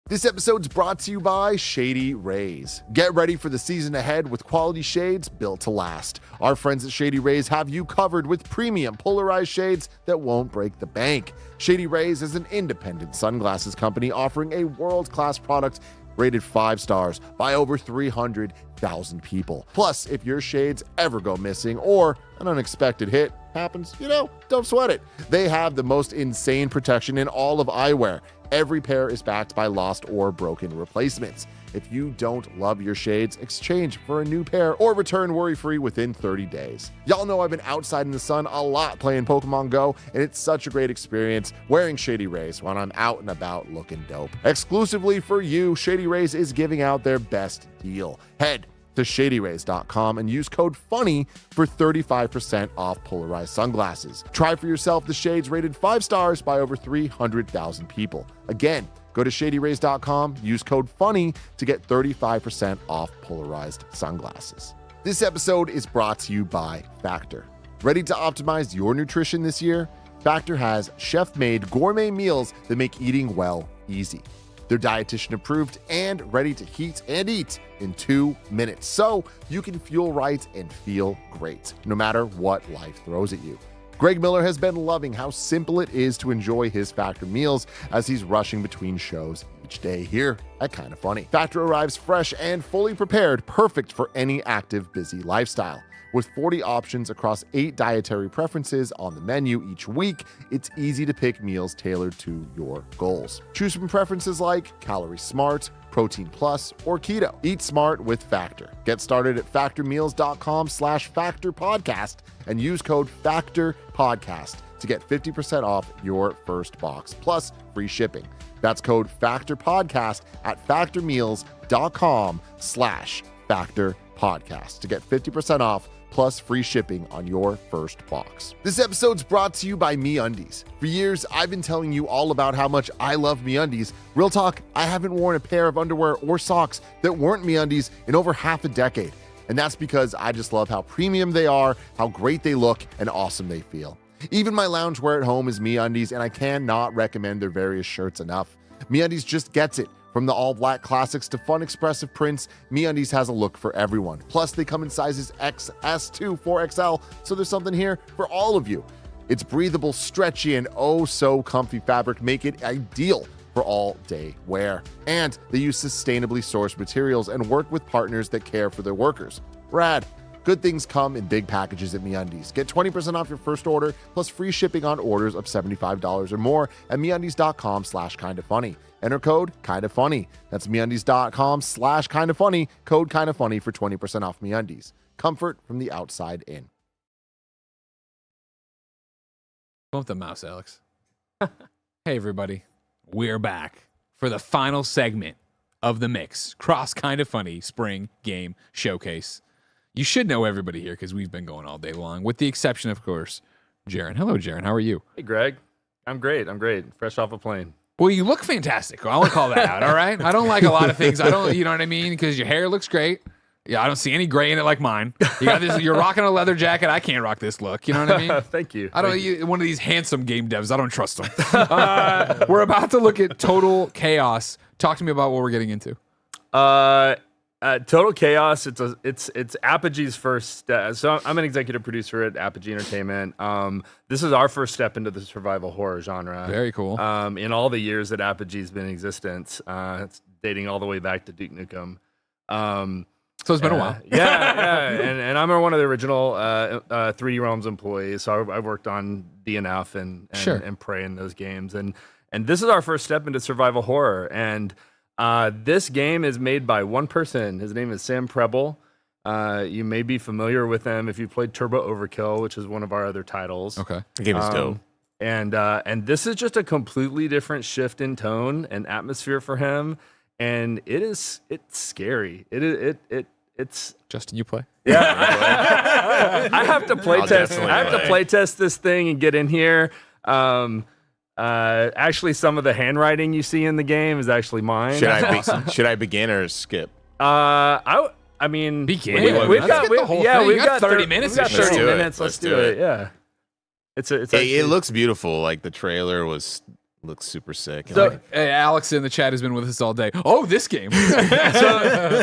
S8: This episode's brought to you by Shady Rays. Get ready for the season ahead with quality shades built to last. Our friends at Shady Rays have you covered with premium polarized shades that won't break the bank. Shady Rays is an independent sunglasses company offering a world-class product rated 5 stars by over 300,000 people. Plus, if your shades ever go missing or an unexpected hit happens, don't sweat it. They have the most insane protection in all of eyewear. Every pair is backed by lost or broken replacements. If you don't love your shades, exchange for a new pair or return worry-free within 30 days. Y'all know I've been outside in the sun a lot playing Pokemon Go, and it's such a great experience wearing Shady Rays when I'm out and about looking dope. Exclusively for you, Shady Rays is giving out their best deal. Head to shadyrays.com and use code FUNNY for 35% off polarized sunglasses. Try for yourself the shades rated 5 stars by over 300,000 people. Again, go to shadyrays.com, use code FUNNY to get 35% off polarized sunglasses. This episode is brought to you by Factor. Ready to optimize your nutrition this year? Factor has chef-made gourmet meals that make eating well easy. They're dietitian approved and ready to heat and eat in 2 minutes, so you can fuel right and feel great, no matter what life throws at you. Greg Miller has been loving how simple it is to enjoy his Factor meals as he's rushing between shows each day here at Kinda Funny. Factor arrives fresh and fully prepared, perfect for any active, busy lifestyle. With 40 options across 8 dietary preferences on the menu each week, it's easy to pick meals tailored to your goals. Choose from preferences like Calorie Smart, Protein Plus, or Keto. Eat smart with Factor. Get started at factormeals.com/factorpodcast and use code FACTORPODCAST to get 50% off your first box, plus free shipping. That's code FACTORPODCAST at factormeals.com/factorpodcast to get 50% off plus free shipping on your first box. This episode's brought to you by MeUndies. For years, I've been telling you all about how much I love MeUndies. Real talk, I haven't worn a pair of underwear or socks that weren't MeUndies in over half a decade. And that's because I just love how premium they are, how great they look, and awesome they feel. Even my loungewear at home is MeUndies, and I cannot recommend their various shirts enough. MeUndies just gets it. From the all-black classics to fun expressive prints, MeUndies has a look for everyone. Plus, they come in sizes XS to 4XL, so there's something here for all of you. Its breathable, stretchy, and oh-so-comfy fabric make it ideal for all-day wear. And they use sustainably sourced materials and work with partners that care for their workers. Rad. Good things come in big packages at MeUndies. Get 20% off your first order, plus free shipping on orders of $75 or more at MeUndies.com/kindafunny. Enter code KINDAFUNNY. That's MeUndies.com/kindafunny. Code KINDAFUNNY for 20% off MeUndies. Comfort from the outside in.
S4: Bump the mouse, Alex. Hey, everybody. We're back for the final segment of the Mix Cross Kinda Funny Spring Game Showcase. You should know everybody here because we've been going all day long, with the exception, of course, Jaren. Hello, Jaren. How are you?
S6: Hey, Greg. I'm great. Fresh off a plane.
S4: Well, you look fantastic. I want to call that out. All right. I don't like a lot of things. I don't. You know what I mean? Because your hair looks great. Yeah, I don't see any gray in it like mine. You got this. You're rocking a leather jacket. I can't rock this look. You know what I mean?
S9: Thank you.
S4: I don't. One of these handsome game devs. I don't trust them. We're about to look at Total Chaos. Talk to me about what we're getting into.
S9: Total Chaos. It's Apogee's first. So I'm an executive producer at Apogee Entertainment. This is our first step into the survival horror genre.
S4: Very cool.
S9: In all the years that Apogee's been in existence, it's dating all the way back to Duke Nukem.
S4: So it's been a while.
S9: Yeah. And I'm one of the original 3D Realms employees. So I've worked on DNF and Prey in those games. And this is our first step into survival horror. And this game is made by one person. His name is Sam Preble. You may be familiar with him if you played Turbo Overkill, which is one of our other titles.
S4: Okay.
S5: The game is dope.
S9: And this is just a completely different shift in tone and atmosphere for him. And it's scary. It's
S4: Justin, you play?
S9: Yeah. I have to play test. I have to play test this thing and get in here. Actually, some of the handwriting you see in the game is actually mine.
S5: Should I begin or skip?
S9: I mean,
S4: begin.
S9: We've got
S4: 30 minutes.
S9: We've got 30 minutes. Let's do it. Yeah.
S5: It looks beautiful. Like the trailer looks super sick.
S4: So, Alex in the chat has been with us all day. Oh, this game.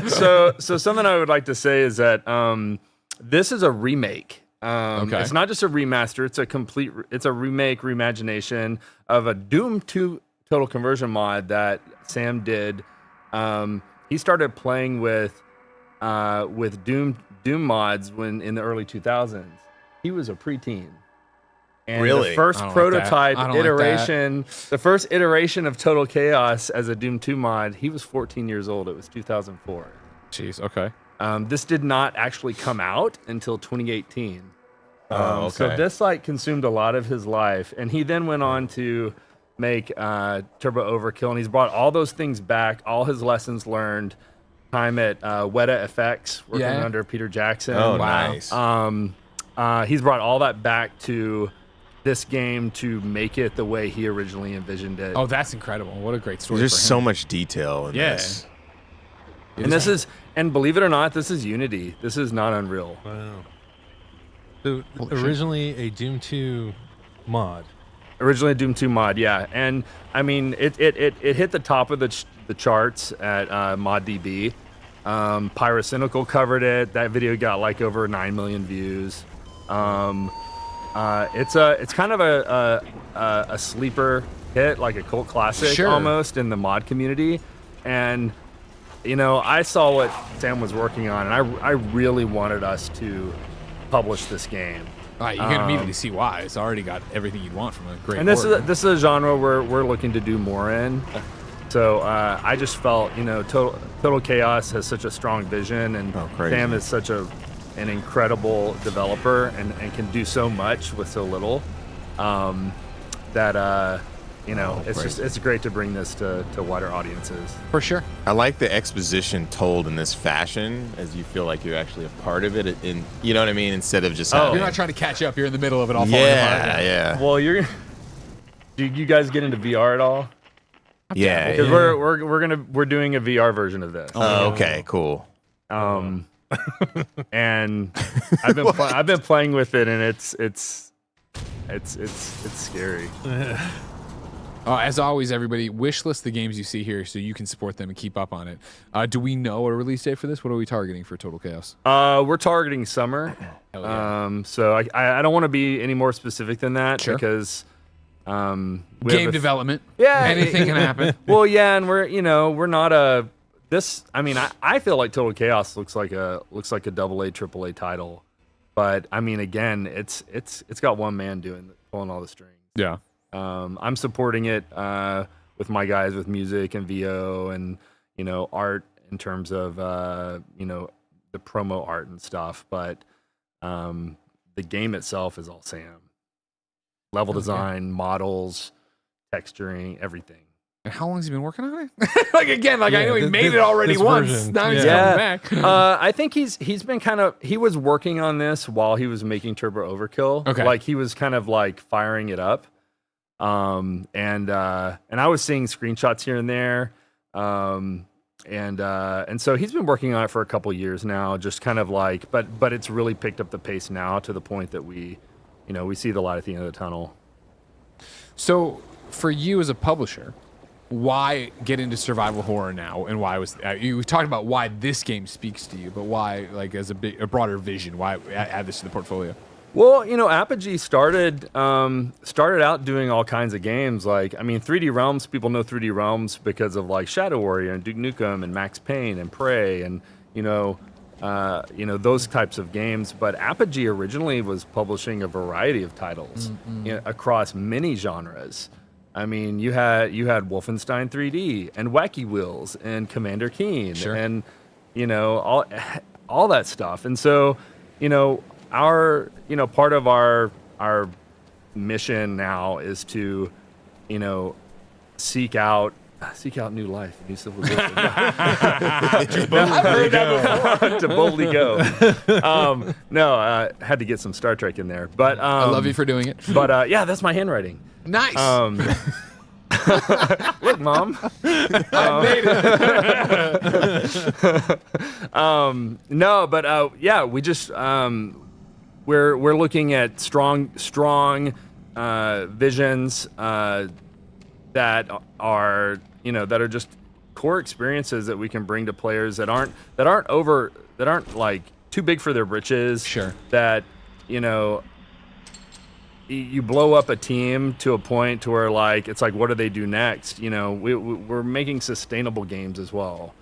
S9: so something I would like to say is that this is a remake. It's not just a remaster. It's a remake, reimagination of a Doom 2 Total Conversion mod that Sam did. He started playing with Doom mods in the early 2000s. He was a preteen. And
S5: really?
S9: The first prototype iteration, the first iteration of Total Chaos as a Doom 2 mod, he was 14 years old. It was 2004.
S4: Jeez, okay.
S9: This did not actually come out until 2018.
S5: Okay.
S9: So this consumed a lot of his life. And he then went on to make Turbo Overkill. And he's brought all those things back, all his lessons learned, time at Weta FX, working under Peter Jackson.
S5: Oh, nice.
S9: He's brought all that back to this game to make it the way he originally envisioned it.
S4: Oh, that's incredible. What a great story.
S5: There's so much detail in this.
S9: And believe it or not, this is Unity. This is not Unreal.
S7: Wow. So originally a Doom 2 mod.
S9: Originally a Doom 2 mod, yeah. And I mean, it hit the top of the charts at ModDB. Pyrocynical covered it. That video got over 9 million views. It's kind of a sleeper hit, like a cult classic almost in the mod community. And I saw what Sam was working on, and I really wanted us to publish this game.
S4: You can immediately see why. It's already got everything you'd want from a great.
S9: And this is a genre we're looking to do more in. So I just felt, Total Chaos has such a strong vision, and Sam is such an incredible developer and can do so much with so little. That it's great to bring this to wider audiences.
S4: For sure.
S5: I like the exposition told in this fashion, as you feel like you're actually a part of it. You know what I mean? Instead of just
S4: you're not trying to catch up. You're in the middle of it all. Falling apart.
S5: Yeah.
S9: Well, do you guys get into VR at all?
S5: Yeah,
S9: because we're doing a VR version of this.
S5: Oh, okay, cool.
S9: And I've been playing with it, and it's scary.
S4: As always, everybody, wish list the games you see here so you can support them and keep up on it. Do we know a release date for this? What are we targeting for Total Chaos?
S9: We're targeting summer.
S4: Hell yeah.
S9: So I don't want to be any more specific than that because
S4: game development.
S9: Yeah,
S4: anything can happen.
S9: Well, yeah, and we're not a this. I mean, I feel like Total Chaos looks like a AA, AAA title, but I mean, again, it's got one man pulling all the strings.
S4: Yeah.
S9: I'm supporting it with my guys with music and VO and art in terms of the promo art and stuff, but the game itself is all Sam. Level design, models, texturing, everything.
S4: And how long has he been working on it? I know he made it already once. Now he's coming back.
S9: I think he's been he was working on this while he was making Turbo Overkill.
S4: Okay.
S9: Like he was kind of firing it up.
S6: And I was seeing screenshots here and there. And so he's been working on it for a couple years now, just kind of like, but it's really picked up the pace now to the point that we see the light at the end of the tunnel.
S4: So for you as a publisher, why get into survival horror now, and why was you talked about why this game speaks to you, but why, like, as a broader vision, why add this to the portfolio?
S6: Well, Apogee started out doing all kinds of games. Like, I mean, 3D Realms, people know 3D Realms because of like Shadow Warrior and Duke Nukem and Max Payne and Prey and those types of games. But Apogee originally was publishing a variety of titles across many genres. I mean, you had Wolfenstein 3D and Wacky Wheels and Commander Keen and all that stuff. And so, our part of our mission now is to seek out new life, new civilization. To boldly go. Had to get some Star Trek in there, but
S4: I love you for doing it.
S6: But yeah, that's my handwriting.
S4: Nice.
S6: Look, Mom.
S4: I made it.
S6: No, but yeah, we just we're looking at strong visions that are just core experiences that we can bring to players that aren't like too big for their britches.
S4: Sure.
S6: That you blow up a team to a point to where like it's like, what do they do next? We're making sustainable games as well.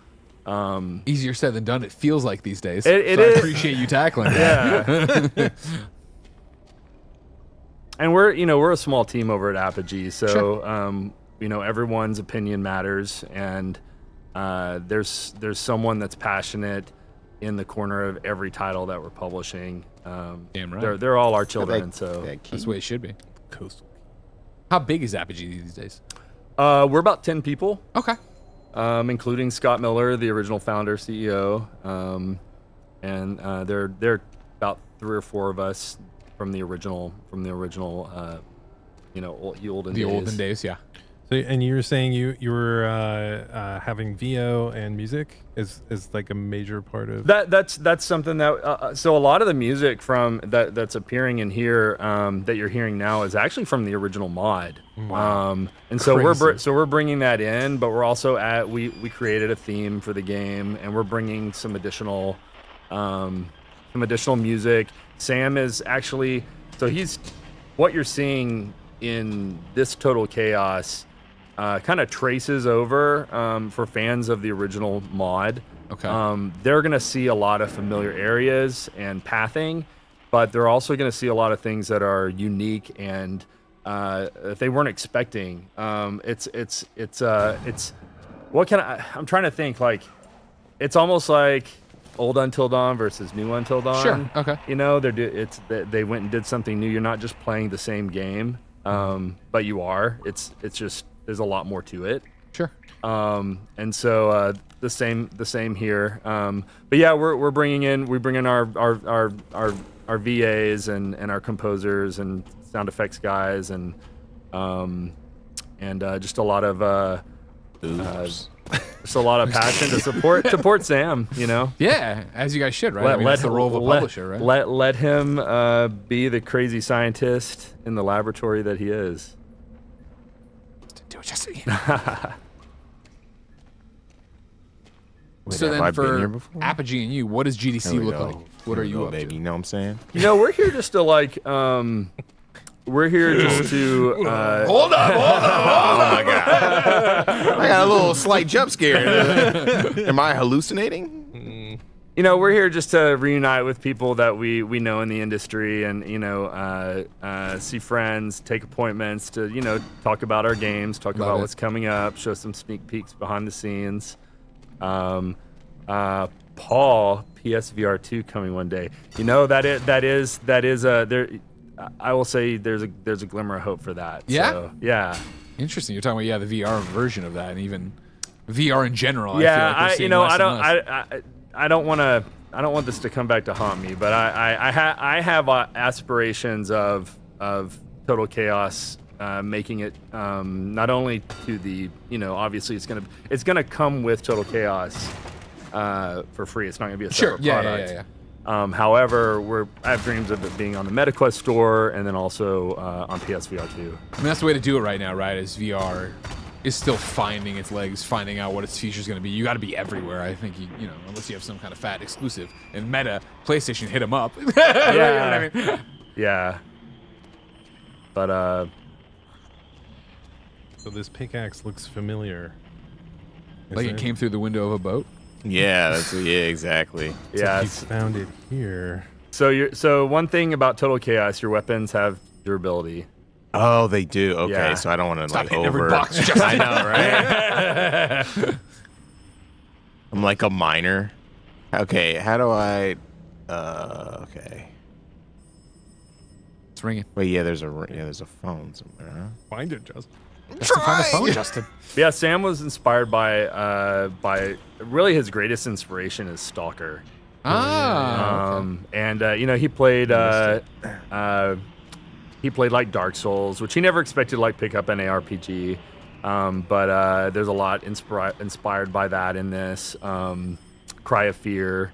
S4: Easier said than done. It feels like these days.
S6: It
S4: so
S6: is.
S4: I appreciate you tackling
S6: that.
S4: Yeah.
S6: And we're a small team over at Apogee, so everyone's opinion matters, and there's someone that's passionate in the corner of every title that we're publishing.
S4: Damn right.
S6: They're all our children, so
S4: that's the way it should be. Coastal. How big is Apogee these days?
S6: We're about 10 people.
S4: Okay.
S6: Including Scott Miller, the original founder, CEO, and there are about 3 or 4 of us from the original, olden days.
S4: Yeah.
S7: So, and you were saying you were having VO and music is like a major part of
S6: that's something that so a lot of the music from that's appearing in here that you're hearing now is actually from the original mod.
S4: Wow.
S6: And so
S4: Crazy.
S6: we're bringing that in, but we're also we created a theme for the game, and we're bringing some additional music. Sam is actually what you're seeing in this Total Chaos kind of traces over for fans of the original mod.
S4: Okay.
S6: They're going to see a lot of familiar areas and pathing, but they're also going to see a lot of things that are unique and that they weren't expecting. It's what can I'm trying to think, like it's almost like old Until Dawn versus new Until Dawn.
S4: Sure. Okay.
S6: They went and did something new. You're not just playing the same game, but you are. It's just there's a lot more to it.
S4: Sure.
S6: And so the same here. But yeah, we bring in our VAs and our composers and sound effects guys and just a lot of just a lot of passion to support Sam.
S4: Yeah, as you guys should, right? That's the role of a publisher, right?
S6: Let him be the crazy scientist in the laboratory that he is.
S4: Do it, Jesse.
S5: Wait,
S4: So
S5: have
S4: then
S5: I been here
S4: for
S5: before?
S4: Apogee and you, what does GDC
S5: Here we
S4: look
S5: go.
S4: like? What are you up
S5: baby?
S4: to?
S5: You know what I'm saying?
S6: We're here just to like we're here just to
S5: Hold up! Oh my god! I got a little slight jump scare. Am I hallucinating?
S6: We're here just to reunite with people that we know in the industry, and see friends, take appointments to talk about our games, talk about what's coming up, show some sneak peeks behind the scenes. Paul, PSVR 2 coming one day. That is there. I will say there's a glimmer of hope for that.
S4: Yeah?
S6: So, yeah.
S4: Interesting. You're talking about the VR version of that, and even VR in general.
S6: Yeah,
S4: I feel like
S6: I don't want this to come back to haunt me, but I have aspirations of Total Chaos making it not only to the obviously it's gonna come with Total Chaos for free. It's not gonna be a separate product. However, I have dreams of it being on the MetaQuest store and then also on PSVR 2.
S4: I mean, that's the way to do it right now, right? Is VR is still finding its legs, finding out what its future is going to be. You got to be everywhere. I think unless you have some kind of fat exclusive. And Meta, PlayStation, hit them up.
S6: Yeah,
S4: You know what I mean?
S6: Yeah. But
S7: So this pickaxe looks familiar.
S4: Like it came through the window of a boat.
S5: Yeah, exactly.
S6: Yeah,
S7: you found it here.
S6: So one thing about Total Chaos, your weapons have durability.
S5: Oh, they do. Okay,
S6: Yeah.
S5: so I don't want to
S6: Stop
S5: like
S6: hitting every
S5: over.
S6: box, Justin.
S5: I know, right? I'm like a miner. Okay, how do I? Okay.
S4: It's ringing.
S5: Wait, there's a phone somewhere. Huh?
S7: Find it, Justin.
S4: Find the phone, Justin.
S6: Yeah, Sam was inspired by really his greatest inspiration is Stalker. And he played like Dark Souls, which he never expected to like pick up an ARPG. But there's a lot inspired by that in this. Cry of Fear.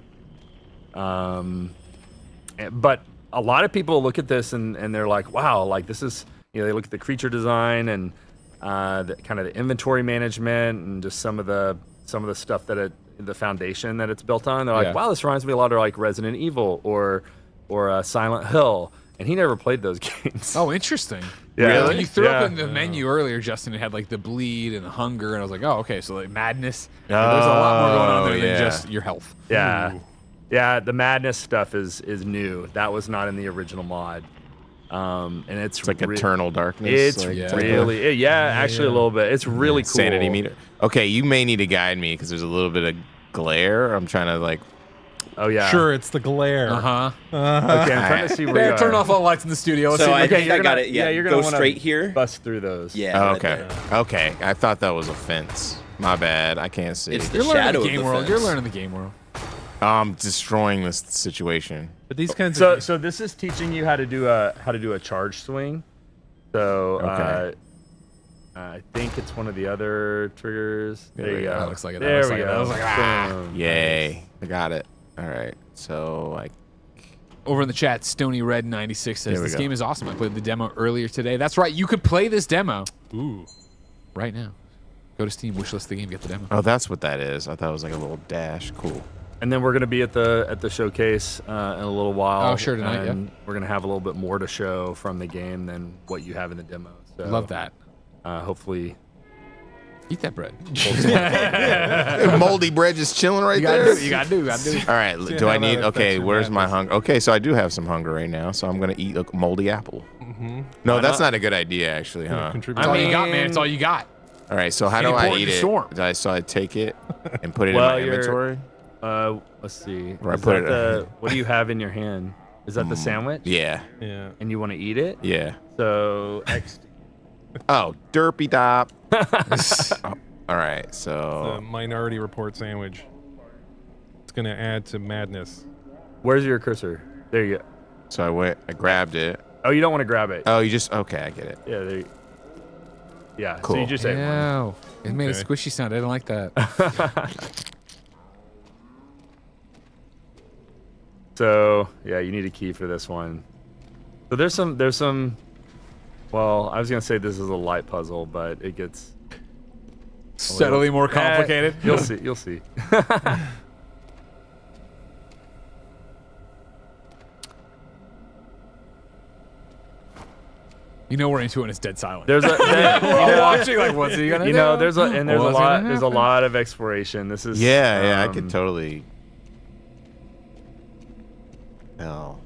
S6: But a lot of people look at this and they're like, wow, like this is, they look at the creature design and the kind of the inventory management and just some of the stuff that the foundation that it's built on. They're like, wow, this reminds me a lot of like Resident Evil or Silent Hill. And he never played those games.
S4: Oh, interesting.
S6: Yeah.
S4: Really?
S6: Really?
S4: You threw up
S6: Yeah.
S4: in the menu earlier, Justin. It had like the bleed and the hunger, and I was like, oh, okay, so like madness. There's a lot more going on there than just your health.
S6: Yeah.
S4: Ooh.
S6: Yeah, the madness stuff is new. That was not in the original mod. And it's
S5: like Eternal Darkness.
S6: It's
S5: like,
S6: really, actually a little bit. It's really cool.
S5: Sanity meter. Okay, you may need to guide me because there's a little bit of glare. I'm trying to like.
S6: Oh yeah.
S7: Sure, it's the glare.
S6: Okay, I'm trying to see where you are.
S4: Turn off all the lights in the studio. Let's
S17: So
S4: see if
S17: I
S4: we
S17: think
S4: can-
S17: I got it. Yeah,
S6: you're gonna
S17: go
S6: wanna
S17: straight here.
S6: Bust through those.
S17: Yeah.
S5: Oh,
S17: right
S5: okay.
S17: there.
S5: Okay. I thought that was a fence. My bad. I can't see.
S17: It's the
S4: You're learning
S17: shadow
S4: the
S17: of
S4: game
S17: the
S4: world.
S17: fence.
S4: You're learning the game world.
S5: I'm destroying this situation.
S7: But these kinds
S6: So
S7: of
S6: so this is teaching you how to do a charge swing. So
S5: Okay.
S6: I think it's one of the other triggers. There you go.
S4: That looks like it. That
S6: There
S4: looks
S6: we
S4: like it.
S6: go.
S4: That was like,
S6: Boom.
S5: Yay. I got it. All right. So I.
S4: Over in the chat, Stony Red 96 says
S5: There we
S4: this
S5: go.
S4: game is awesome. I played the demo earlier today. That's right. You could play this demo.
S7: Ooh.
S4: Right now. Go to Steam, wishlist the game, get the demo.
S5: Oh, that's what that is. I thought it was like a little dash. Cool.
S6: And then we're gonna be at the showcase in a little while.
S4: Oh, sure, tonight,
S6: and we're gonna have a little bit more to show from the game than what you have in the demo. So
S4: Love that.
S6: Hopefully.
S4: Eat that bread.
S5: Moldy bread just chilling right
S4: You
S5: there.
S4: gotta do. You gotta do.
S5: All right.
S7: See
S5: Do I
S7: how that
S5: need?
S7: affects
S5: Okay.
S7: your
S5: Where's my
S7: madness.
S5: hunger? Okay. So I do have some hunger right now. So I'm gonna eat a moldy apple. No, that's not a good idea, actually, huh?
S4: That's all you got, man. It's all you got.
S5: All right. So how
S4: Can't
S5: do I
S4: import
S5: eat
S4: the
S5: it?
S4: storm.
S5: So I take it and put it
S6: Well,
S5: in my
S6: you're-
S5: inventory.
S6: Let's see.
S5: Or I
S6: Is
S5: put
S6: that
S5: it-
S6: what do you have in your hand? Is that the sandwich?
S5: Yeah.
S7: Yeah.
S6: And you want to eat it?
S5: Yeah.
S6: So X.
S5: Oh, derpy dop. Oh, all right.
S7: The
S5: So
S7: Minority Report sandwich. It's gonna add to madness.
S6: Where's your cursor? There you go.
S5: I grabbed it.
S6: Oh, you don't want to grab it.
S5: Oh, you just okay. I get it.
S6: Yeah. There you, yeah. So
S5: Cool.
S6: you just ate one.
S4: Yeah. It made a
S7: Okay.
S4: squishy sound. I didn't like that.
S6: So yeah, you need a key for this one. So there's some. Well, I was gonna say this is a light puzzle, but it gets
S4: Steadily more complicated.
S6: You'll see. You'll see.
S4: You know we're into it when it's dead silent.
S6: There's a
S4: We're all watching like, what's he gonna do?
S6: there's a
S4: What's gonna
S6: there's a
S4: happen?
S6: lot of exploration. This is
S5: Yeah. I could totally. Oh.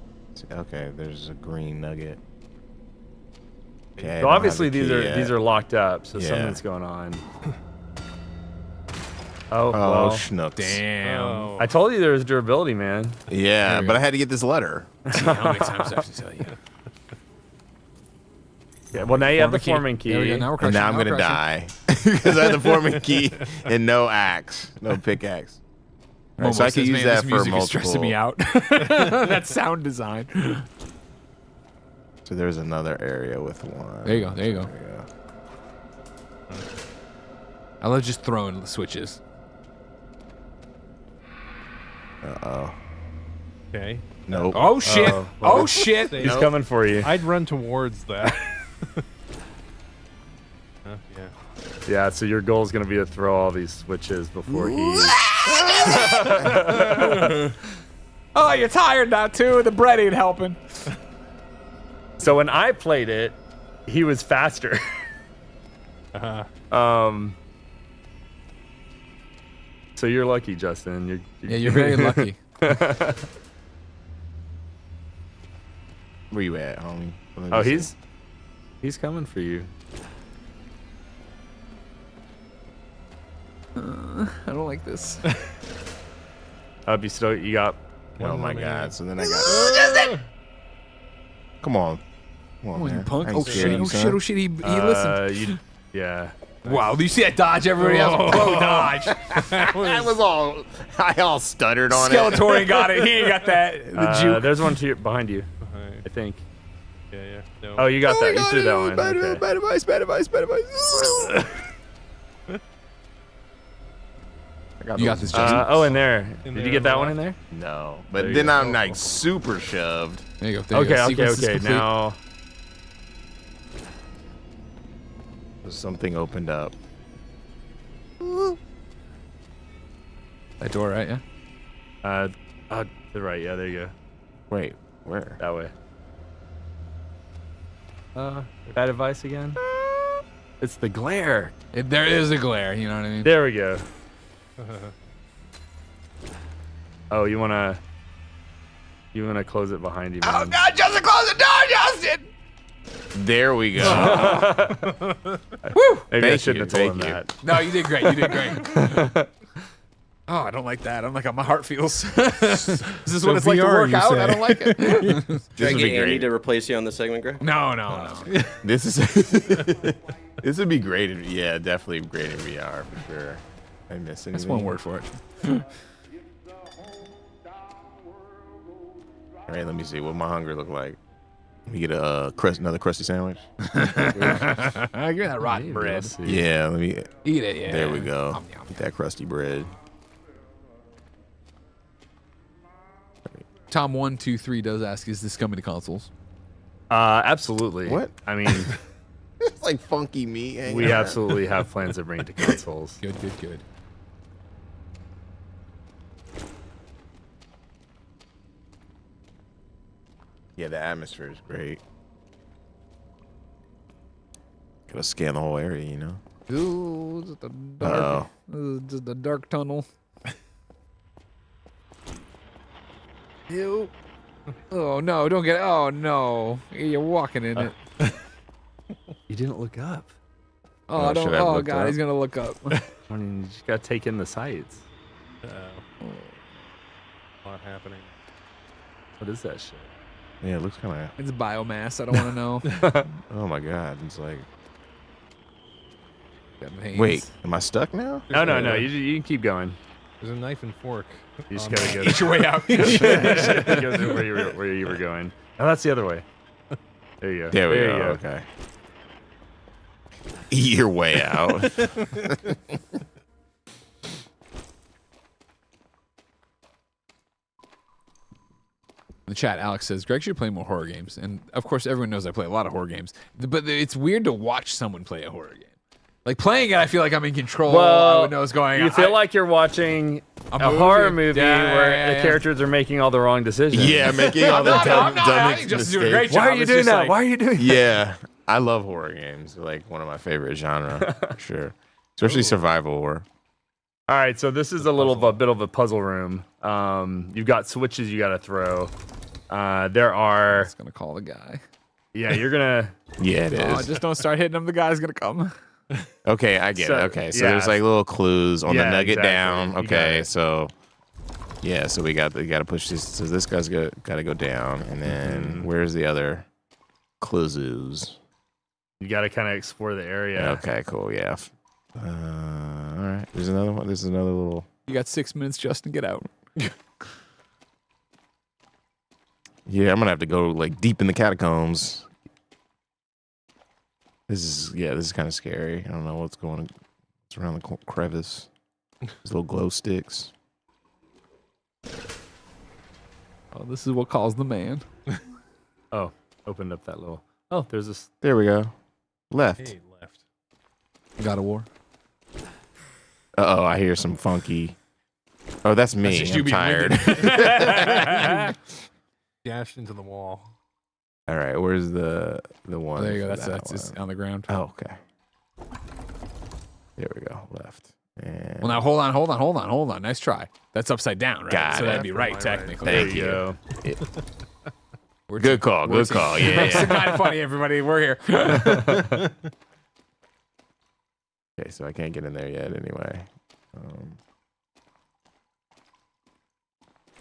S5: Okay. There's a green nugget. Okay. I
S6: So
S5: don't have
S6: obviously
S5: the
S6: these
S5: key
S6: are
S5: yet.
S6: these are locked up, so
S5: Yeah.
S6: something's going on. Oh,
S5: Oh,
S6: well.
S5: schnooks.
S4: Damn.
S6: I told you there was durability, man.
S5: Yeah,
S4: There we
S5: but
S4: go.
S5: I had to get this letter.
S4: How many times do I have to tell you?
S6: Yeah, well, now you have the
S4: Foreman
S6: foreman
S4: key. There we
S6: key.
S4: go. Now we're
S5: And
S4: crushing.
S5: now I'm
S4: we're
S5: gonna
S4: crushing.
S5: die because I had the foreman key and no axe, no pickaxe. All right, so I
S4: Momo
S5: can
S4: says,
S5: use
S4: "Man,
S5: that
S4: this
S5: for
S4: music is
S5: multiple.
S4: stressing me out. That sound design.
S5: So there's another area with one.
S4: There you go. There you go. I love just throwing switches.
S5: Uh-oh.
S7: Okay.
S5: Nope.
S4: Oh shit! Oh shit!
S6: He's coming for you.
S7: I'd run towards that. Yeah.
S6: Yeah, so your goal is going to be to throw all these switches before he...
S4: Oh, you're tired now too. The bread ain't helping.
S6: So when I played it, he was faster. So you're lucky, Justin.
S4: You're very lucky.
S5: Where you at, homie?
S6: Oh, he's coming for you.
S4: I don't like this.
S6: You got.
S5: Oh my God! So then I got. Come on. Come on,
S4: Oh, you
S5: man.
S4: punk.
S5: I ain't
S4: Oh,
S5: scared
S4: shit,
S5: of you,
S4: oh, shit,
S5: son.
S4: oh, shit, he listened.
S6: Yeah.
S4: Wow, do you see that dodge? Everybody has a pro dodge.
S5: I all stuttered on
S4: Skeletor
S5: it.
S4: ain't got it. He ain't got that. The juke.
S6: There's one behind you, I think.
S7: Yeah. No.
S6: Oh, you got that. You threw that one.
S4: Bad
S6: Okay.
S4: advice. You got this, Justin.
S6: In there. Did you get that one in there?
S5: No, but
S6: There you
S5: then
S6: go.
S5: I'm like super shoved.
S4: There you go.
S6: Okay. Now,
S5: Something opened up.
S4: That door, right? Yeah.
S6: to the right. Yeah, there you go.
S5: Wait, where?
S6: That way. Bad advice again? It's the glare.
S4: There is a glare. You know what I mean?
S6: There we go. Oh, you wanna close it behind you, man.
S4: Oh God, Justin, close the door, Justin.
S5: There we go.
S4: Woo!
S6: Maybe I
S5: Thank
S6: shouldn't
S5: you,
S6: have told him
S5: thank
S6: that.
S4: No, you did great. You did great. Oh, I don't like that. I'm like how my heart feels. Is this what it's like to
S7: VR,
S4: work
S7: you
S4: out?
S7: say.
S4: I don't like it.
S17: Should I get Andy to replace you on the segment, Greg?
S4: No.
S5: This is this would be great. Yeah, definitely great in VR for sure. I miss anything.
S4: That's one word for it.
S5: All right, let me see what my hunger look like. Let me get another crusty sandwich.
S4: Give me that rotten bread.
S5: Yeah, let me
S4: Eat it. Yeah.
S5: There we go. Eat that crusty bread.
S4: Tom 123 does ask, "Is this coming to consoles?"
S6: Absolutely.
S5: What?
S6: I mean,
S5: It's like funky meat. hanging
S6: we
S5: out.
S6: absolutely have plans to bring it to consoles.
S4: Good.
S5: Yeah, the atmosphere is great. Gotta scan the whole area, you know.
S4: Ooh, just a dark, just a dark tunnel. Ew. Oh no! Don't get. Oh no! You're walking in it.
S6: You didn't look up.
S4: Oh,
S5: Oh,
S4: don't.
S5: should I have
S4: Oh
S5: looked
S4: God,
S5: up?
S4: he's gonna look up.
S6: I mean, you just gotta take in the sights.
S7: A lot happening.
S6: What is that shit?
S5: Yeah, it looks kind of.
S4: It's biomass. I don't want to know.
S5: Oh my God! It's like.
S4: Got veins.
S5: Wait, am I stuck now?
S6: No. You can keep going.
S7: There's a knife and fork.
S6: You just gotta go.
S4: Eat your way out.
S6: Go to where you were going. Oh, that's the other way. There you go.
S5: There we
S6: you
S5: go. Okay. Eat your way out.
S4: In the chat, Alex says, Greg should play more horror games. And of course, everyone knows I play a lot of horror games. But it's weird to watch someone play a horror game. Like playing it, I feel like I'm in control. I would know what's going on.
S6: You feel like you're watching a horror movie where the characters are making all the wrong decisions.
S5: Yeah, making all the dumb
S4: I think Justin's doing a great
S5: mistakes.
S4: job.
S6: Why are you
S4: It's
S6: doing
S4: just
S6: that?
S4: like-
S6: Why are you doing that?
S5: Yeah, I love horror games. They're like one of my favorite genre, for sure. Especially survival horror.
S6: All right, so this is a bit of a puzzle room. You've got switches you got to throw. There are.
S4: It's gonna call the guy.
S6: Yeah, you're gonna.
S5: Yeah, it
S4: Oh,
S5: is.
S4: just don't start hitting him. The guy's gonna come.
S5: Okay, I get
S6: So,
S5: it. Okay, so
S6: yeah.
S5: there's like little clues on the
S6: Yeah,
S5: nugget
S6: exactly.
S5: down.
S6: You got
S5: Okay,
S6: it.
S5: so yeah, so we got to push this. So this guy's got to go down, and then where's the other clues?
S6: You got to kind of explore the area.
S5: Okay, cool. Yeah. All right. There's another one. There's another little.
S4: You got 6 minutes, Justin. Get out.
S5: Yeah, I'm gonna have to go like deep in the catacombs. This is kind of scary. I don't know what's around the crevice. These little glow sticks.
S4: Oh, this is what calls the man.
S6: Oh, opened up that little. Oh, there's this.
S5: There we go. Left.
S7: Hey, left.
S4: God of War.
S5: Uh-oh, I hear some funky. Oh, that's me.
S4: That's just you
S5: I'm
S4: being
S5: tired.
S7: Dashed into the wall.
S5: All right, where's the one?
S4: There you go.
S5: for
S4: That's
S5: that
S4: just
S5: one?
S4: on the ground.
S5: Oh, okay. There we go. Left. And
S4: Well, now hold on. Nice try. That's upside down, right?
S5: Got
S4: so
S5: it.
S4: that'd be right, technically.
S5: Thank you.
S4: There
S5: Yeah.
S4: We're
S5: Good call.
S4: we're
S5: Good call. Yeah.
S4: It's kind of funny, everybody. We're here.
S5: Okay, so I can't get in there yet anyway.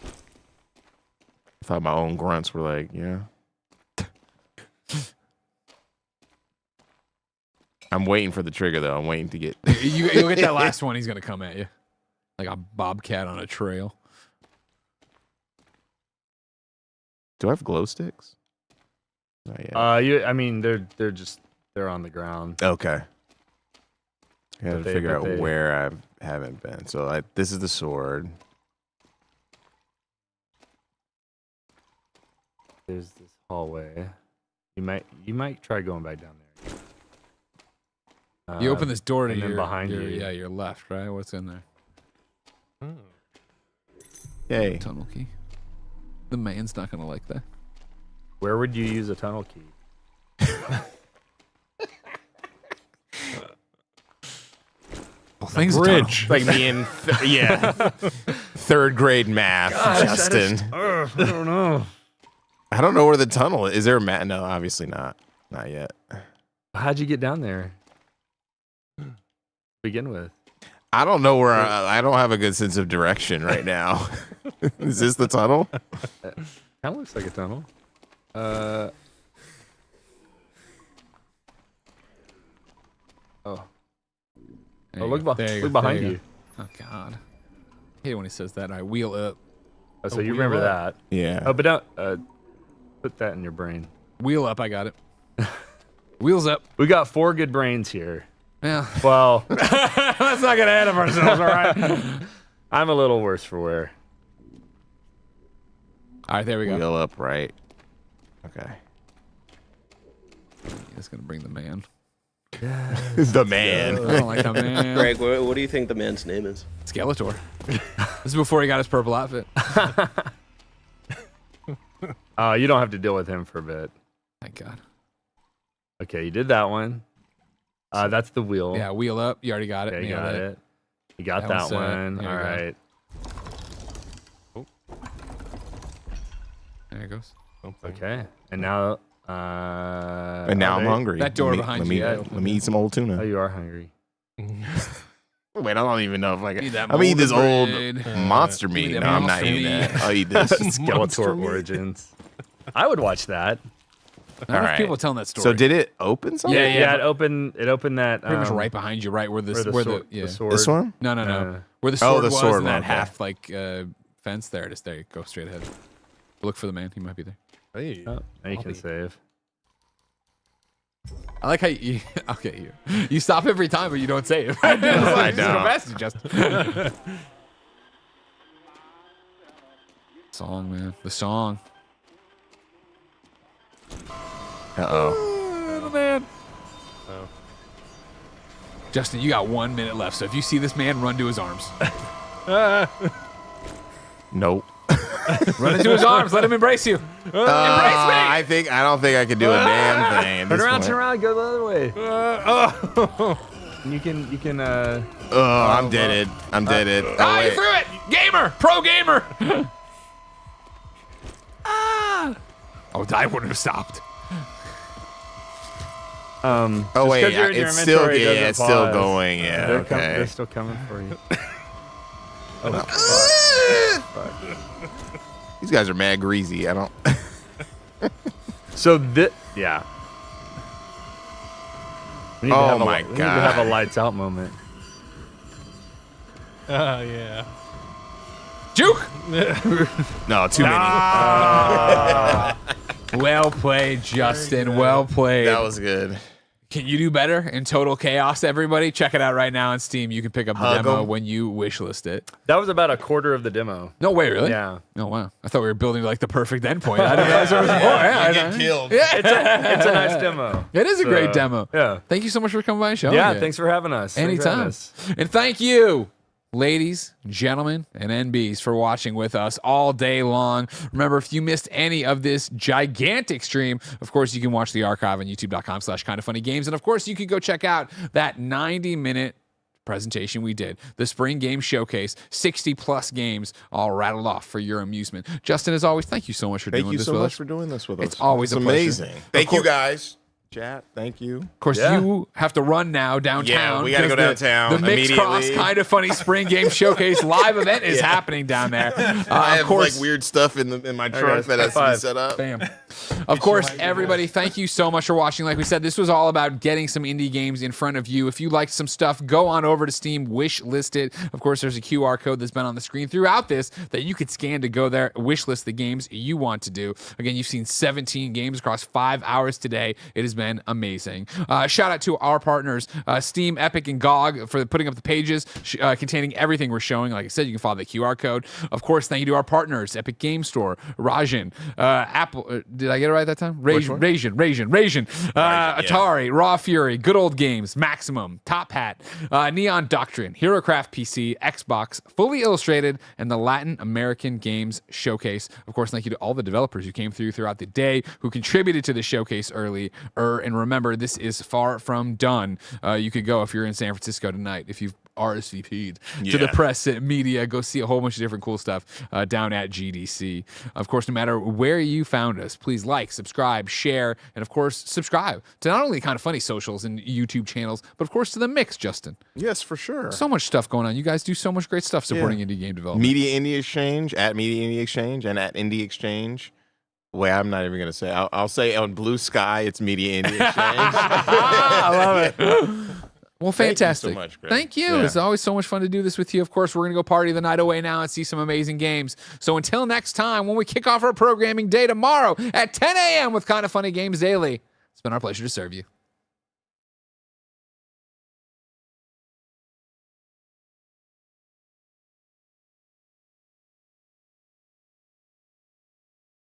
S5: I thought my own grunts were like, yeah. I'm waiting for the trigger though. I'm waiting to get.
S4: You'll get that last one. He's gonna come at you like a bobcat on a trail.
S5: Do I have glow sticks? Not yet.
S6: I mean, they're on the ground.
S5: Okay. I gotta
S6: But they-
S5: figure
S6: but
S5: out
S6: they-
S5: where I haven't been. So this is the sword.
S6: There's this hallway. You might try going back down there.
S4: You open this door to
S6: and then
S4: your
S6: behind you.
S4: Yeah, your left, right? What's in there?
S5: Yay.
S4: Tunnel key. The man's not gonna like that.
S6: Where would you use a tunnel key?
S4: Well, things
S5: Bridge. Like me in third grade math, Justin.
S6: I don't know.
S5: I don't know where the tunnel is. Is there a mat? No, obviously not. Not yet.
S6: How'd you get down there? Begin with.
S5: I don't know where I don't have a good sense of direction right now. Is this the tunnel?
S6: Kind of looks like a tunnel. Oh, look behind you.
S4: Oh God. I hate when he says that. I wheel up.
S6: Oh, so you remember that?
S5: Yeah.
S6: Oh, but don't put that in your brain.
S4: Wheel up. I got it. Wheels up.
S6: We got 4 good brains here.
S4: Yeah.
S6: Well, let's not get ahead of ourselves, all right? I'm a little worse for wear.
S4: All right, there we go.
S5: Wheel up, right? Okay.
S4: It's gonna bring the man.
S5: The man.
S4: I don't like the man.
S17: Greg, what do you think the man's name is?
S4: Skeletor. This is before he got his purple outfit.
S6: You don't have to deal with him for a bit.
S4: Thank God.
S6: Okay, you did that one. That's the wheel.
S4: Yeah, wheel up. You already got it.
S6: Okay, you
S4: Nailed
S6: got it. You got that
S4: one's set.
S6: one.
S4: There
S6: All
S4: you go.
S6: right.
S4: There it goes.
S6: Okay, and now.
S5: And now I'm hungry.
S4: That door
S5: Let me-
S4: behind
S5: let
S4: you,
S5: me,
S4: yeah,
S5: Let me eat some old tuna.
S6: Oh, you are hungry.
S5: Wait, I don't even know if I can.
S4: Eat that
S5: I'm gonna eat this old
S4: molded bread.
S5: monster
S4: Give
S5: meat.
S4: me
S5: No,
S4: that
S5: I'm not
S4: monster
S5: eating
S4: meat.
S5: that. I'll eat this.
S6: Skeletor Origins. I would watch that.
S4: Not enough people telling that story.
S5: So did it open something?
S6: Yeah. It opened that.
S4: Pretty much right behind you, right where the
S6: sword.
S5: This one?
S4: No. Where the sword
S5: the
S4: was
S5: sword
S4: in that
S5: one, okay.
S4: half fence. There it is. There you go. Straight ahead. Look for the man. He might be there.
S7: Hey.
S6: Oh, now you can save.
S4: I like how you okay. You stop every time, but you don't save. I do.
S5: I
S4: Just go
S5: know.
S4: faster, Justin. Song, man. The song.
S5: Uh-oh.
S4: Man. Justin, you got 1 minute left. So if you see this man, run to his arms.
S5: Nope.
S4: Run into his arms. Let him embrace you. Embrace me.
S5: I don't think I could do a damn thing. At
S6: Turn
S5: this
S6: around,
S5: point.
S6: turn around, go the other way. You can.
S5: I'm deaded. I'm deaded. Oh,
S4: Ah, you
S5: wait.
S4: threw it. Gamer. Pro gamer. Ah. Oh, I wouldn't have stopped.
S5: Oh
S6: just 'cause
S5: wait,
S6: you're in your
S5: it's still
S6: inventory doesn't
S5: it's still
S6: pause.
S5: going. Yeah.
S6: They're
S5: Okay.
S6: they're still coming for you. Oh, fuck.
S5: These guys are mad greasy. I don't.
S6: So yeah. We need to
S5: Oh
S6: have
S5: my
S6: we need to have a lights out moment.
S7: Yeah.
S4: Juke.
S5: No, too many.
S4: Well played, Justin. Well played.
S5: That was good.
S4: Can you do better in Total Chaos, everybody? Check it out right now on Steam. You can pick up the demo when you wishlist it.
S6: That was about a quarter of the demo.
S4: No way, really?
S6: Yeah.
S4: Oh, wow. I thought we were building like the perfect endpoint. I didn't realize there was more. Yeah,
S5: You get killed.
S4: Yeah.
S6: It's a nice demo.
S4: It is a great
S6: So,
S4: demo.
S6: Yeah.
S4: Thank you so much for coming by and showing
S6: Yeah,
S4: it.
S6: thanks for having us. Thanks for having
S4: Anytime.
S6: us.
S4: And thank you, ladies, gentlemen, and NBs for watching with us all day long. Remember, if you missed any of this gigantic stream, of course, you can watch the archive on youtube.com/kindoffunnygames. And of course, you can go check out that 90-minute presentation we did, the Spring Game Showcase, 60 plus games all rattled off for your amusement. Justin, as always, thank you so much for doing this with us.
S5: Thank you so much for doing this with us.
S4: It's always a pleasure.
S5: amazing. Thank you guys. Chat, thank you.
S4: Of course, you have to run now downtown.
S5: Yeah, we gotta go downtown
S4: The Mixed Cross
S5: immediately.
S4: Kind of Funny Spring Game Showcase live event is happening down there.
S5: I have
S4: of course,
S5: like weird stuff in my truck that has to be set up.
S4: Bam. Of course, everybody, thank you so much for watching. Like we said, this was all about getting some indie games in front of you. If you liked some stuff, go on over to Steam, wish list it. Of course, there's a QR code that's been on the screen throughout this that you could scan to go there, wish list the games you want to do. Again, you've seen 17 games across 5 hours today. It has been amazing. Shout out to our partners, Steam, Epic, and GOG for putting up the pages containing everything we're showing. Like I said, you can follow the QR code. Of course, thank you to our partners, Epic Game Store, Rajan, Apple. Did I get it right that time? Rajan. Atari, Raw Fury, Good Old Games, Maximum, Top Hat, Neon Doctrine, HeroCraft PC, Xbox, Fully Illustrated, and the Latin American Games Showcase. Of course, thank you to all the developers who came throughout the day, who contributed to the showcase early. And remember, this is far from done. You could go if you're in San Francisco tonight, if you've RSVP'd to the press media, go see a whole bunch of different cool stuff down at GDC. Of course, no matter where you found us, please like, subscribe, share, and of course, subscribe to not only Kind of Funny socials and YouTube channels, but of course to the Mix, Justin.
S5: Yes, for sure.
S4: So much stuff going on. You guys do so much great stuff supporting indie game development.
S5: Media Indie Exchange, at Media Indie Exchange, and at Indie Exchange. Wait, I'm not even going to say. I'll say on Blue Sky, it's Media Indie Exchange.
S4: I love it. Well, fantastic.
S5: Thank you so much, Greg.
S4: Thank you.
S5: Yeah.
S4: It's always so much fun to do this with you. Of course, we're going to go party the night away now and see some amazing games. So until next time, when we kick off our programming day tomorrow at 10 a.m. with Kind of Funny Games Daily, it's been our pleasure to serve you.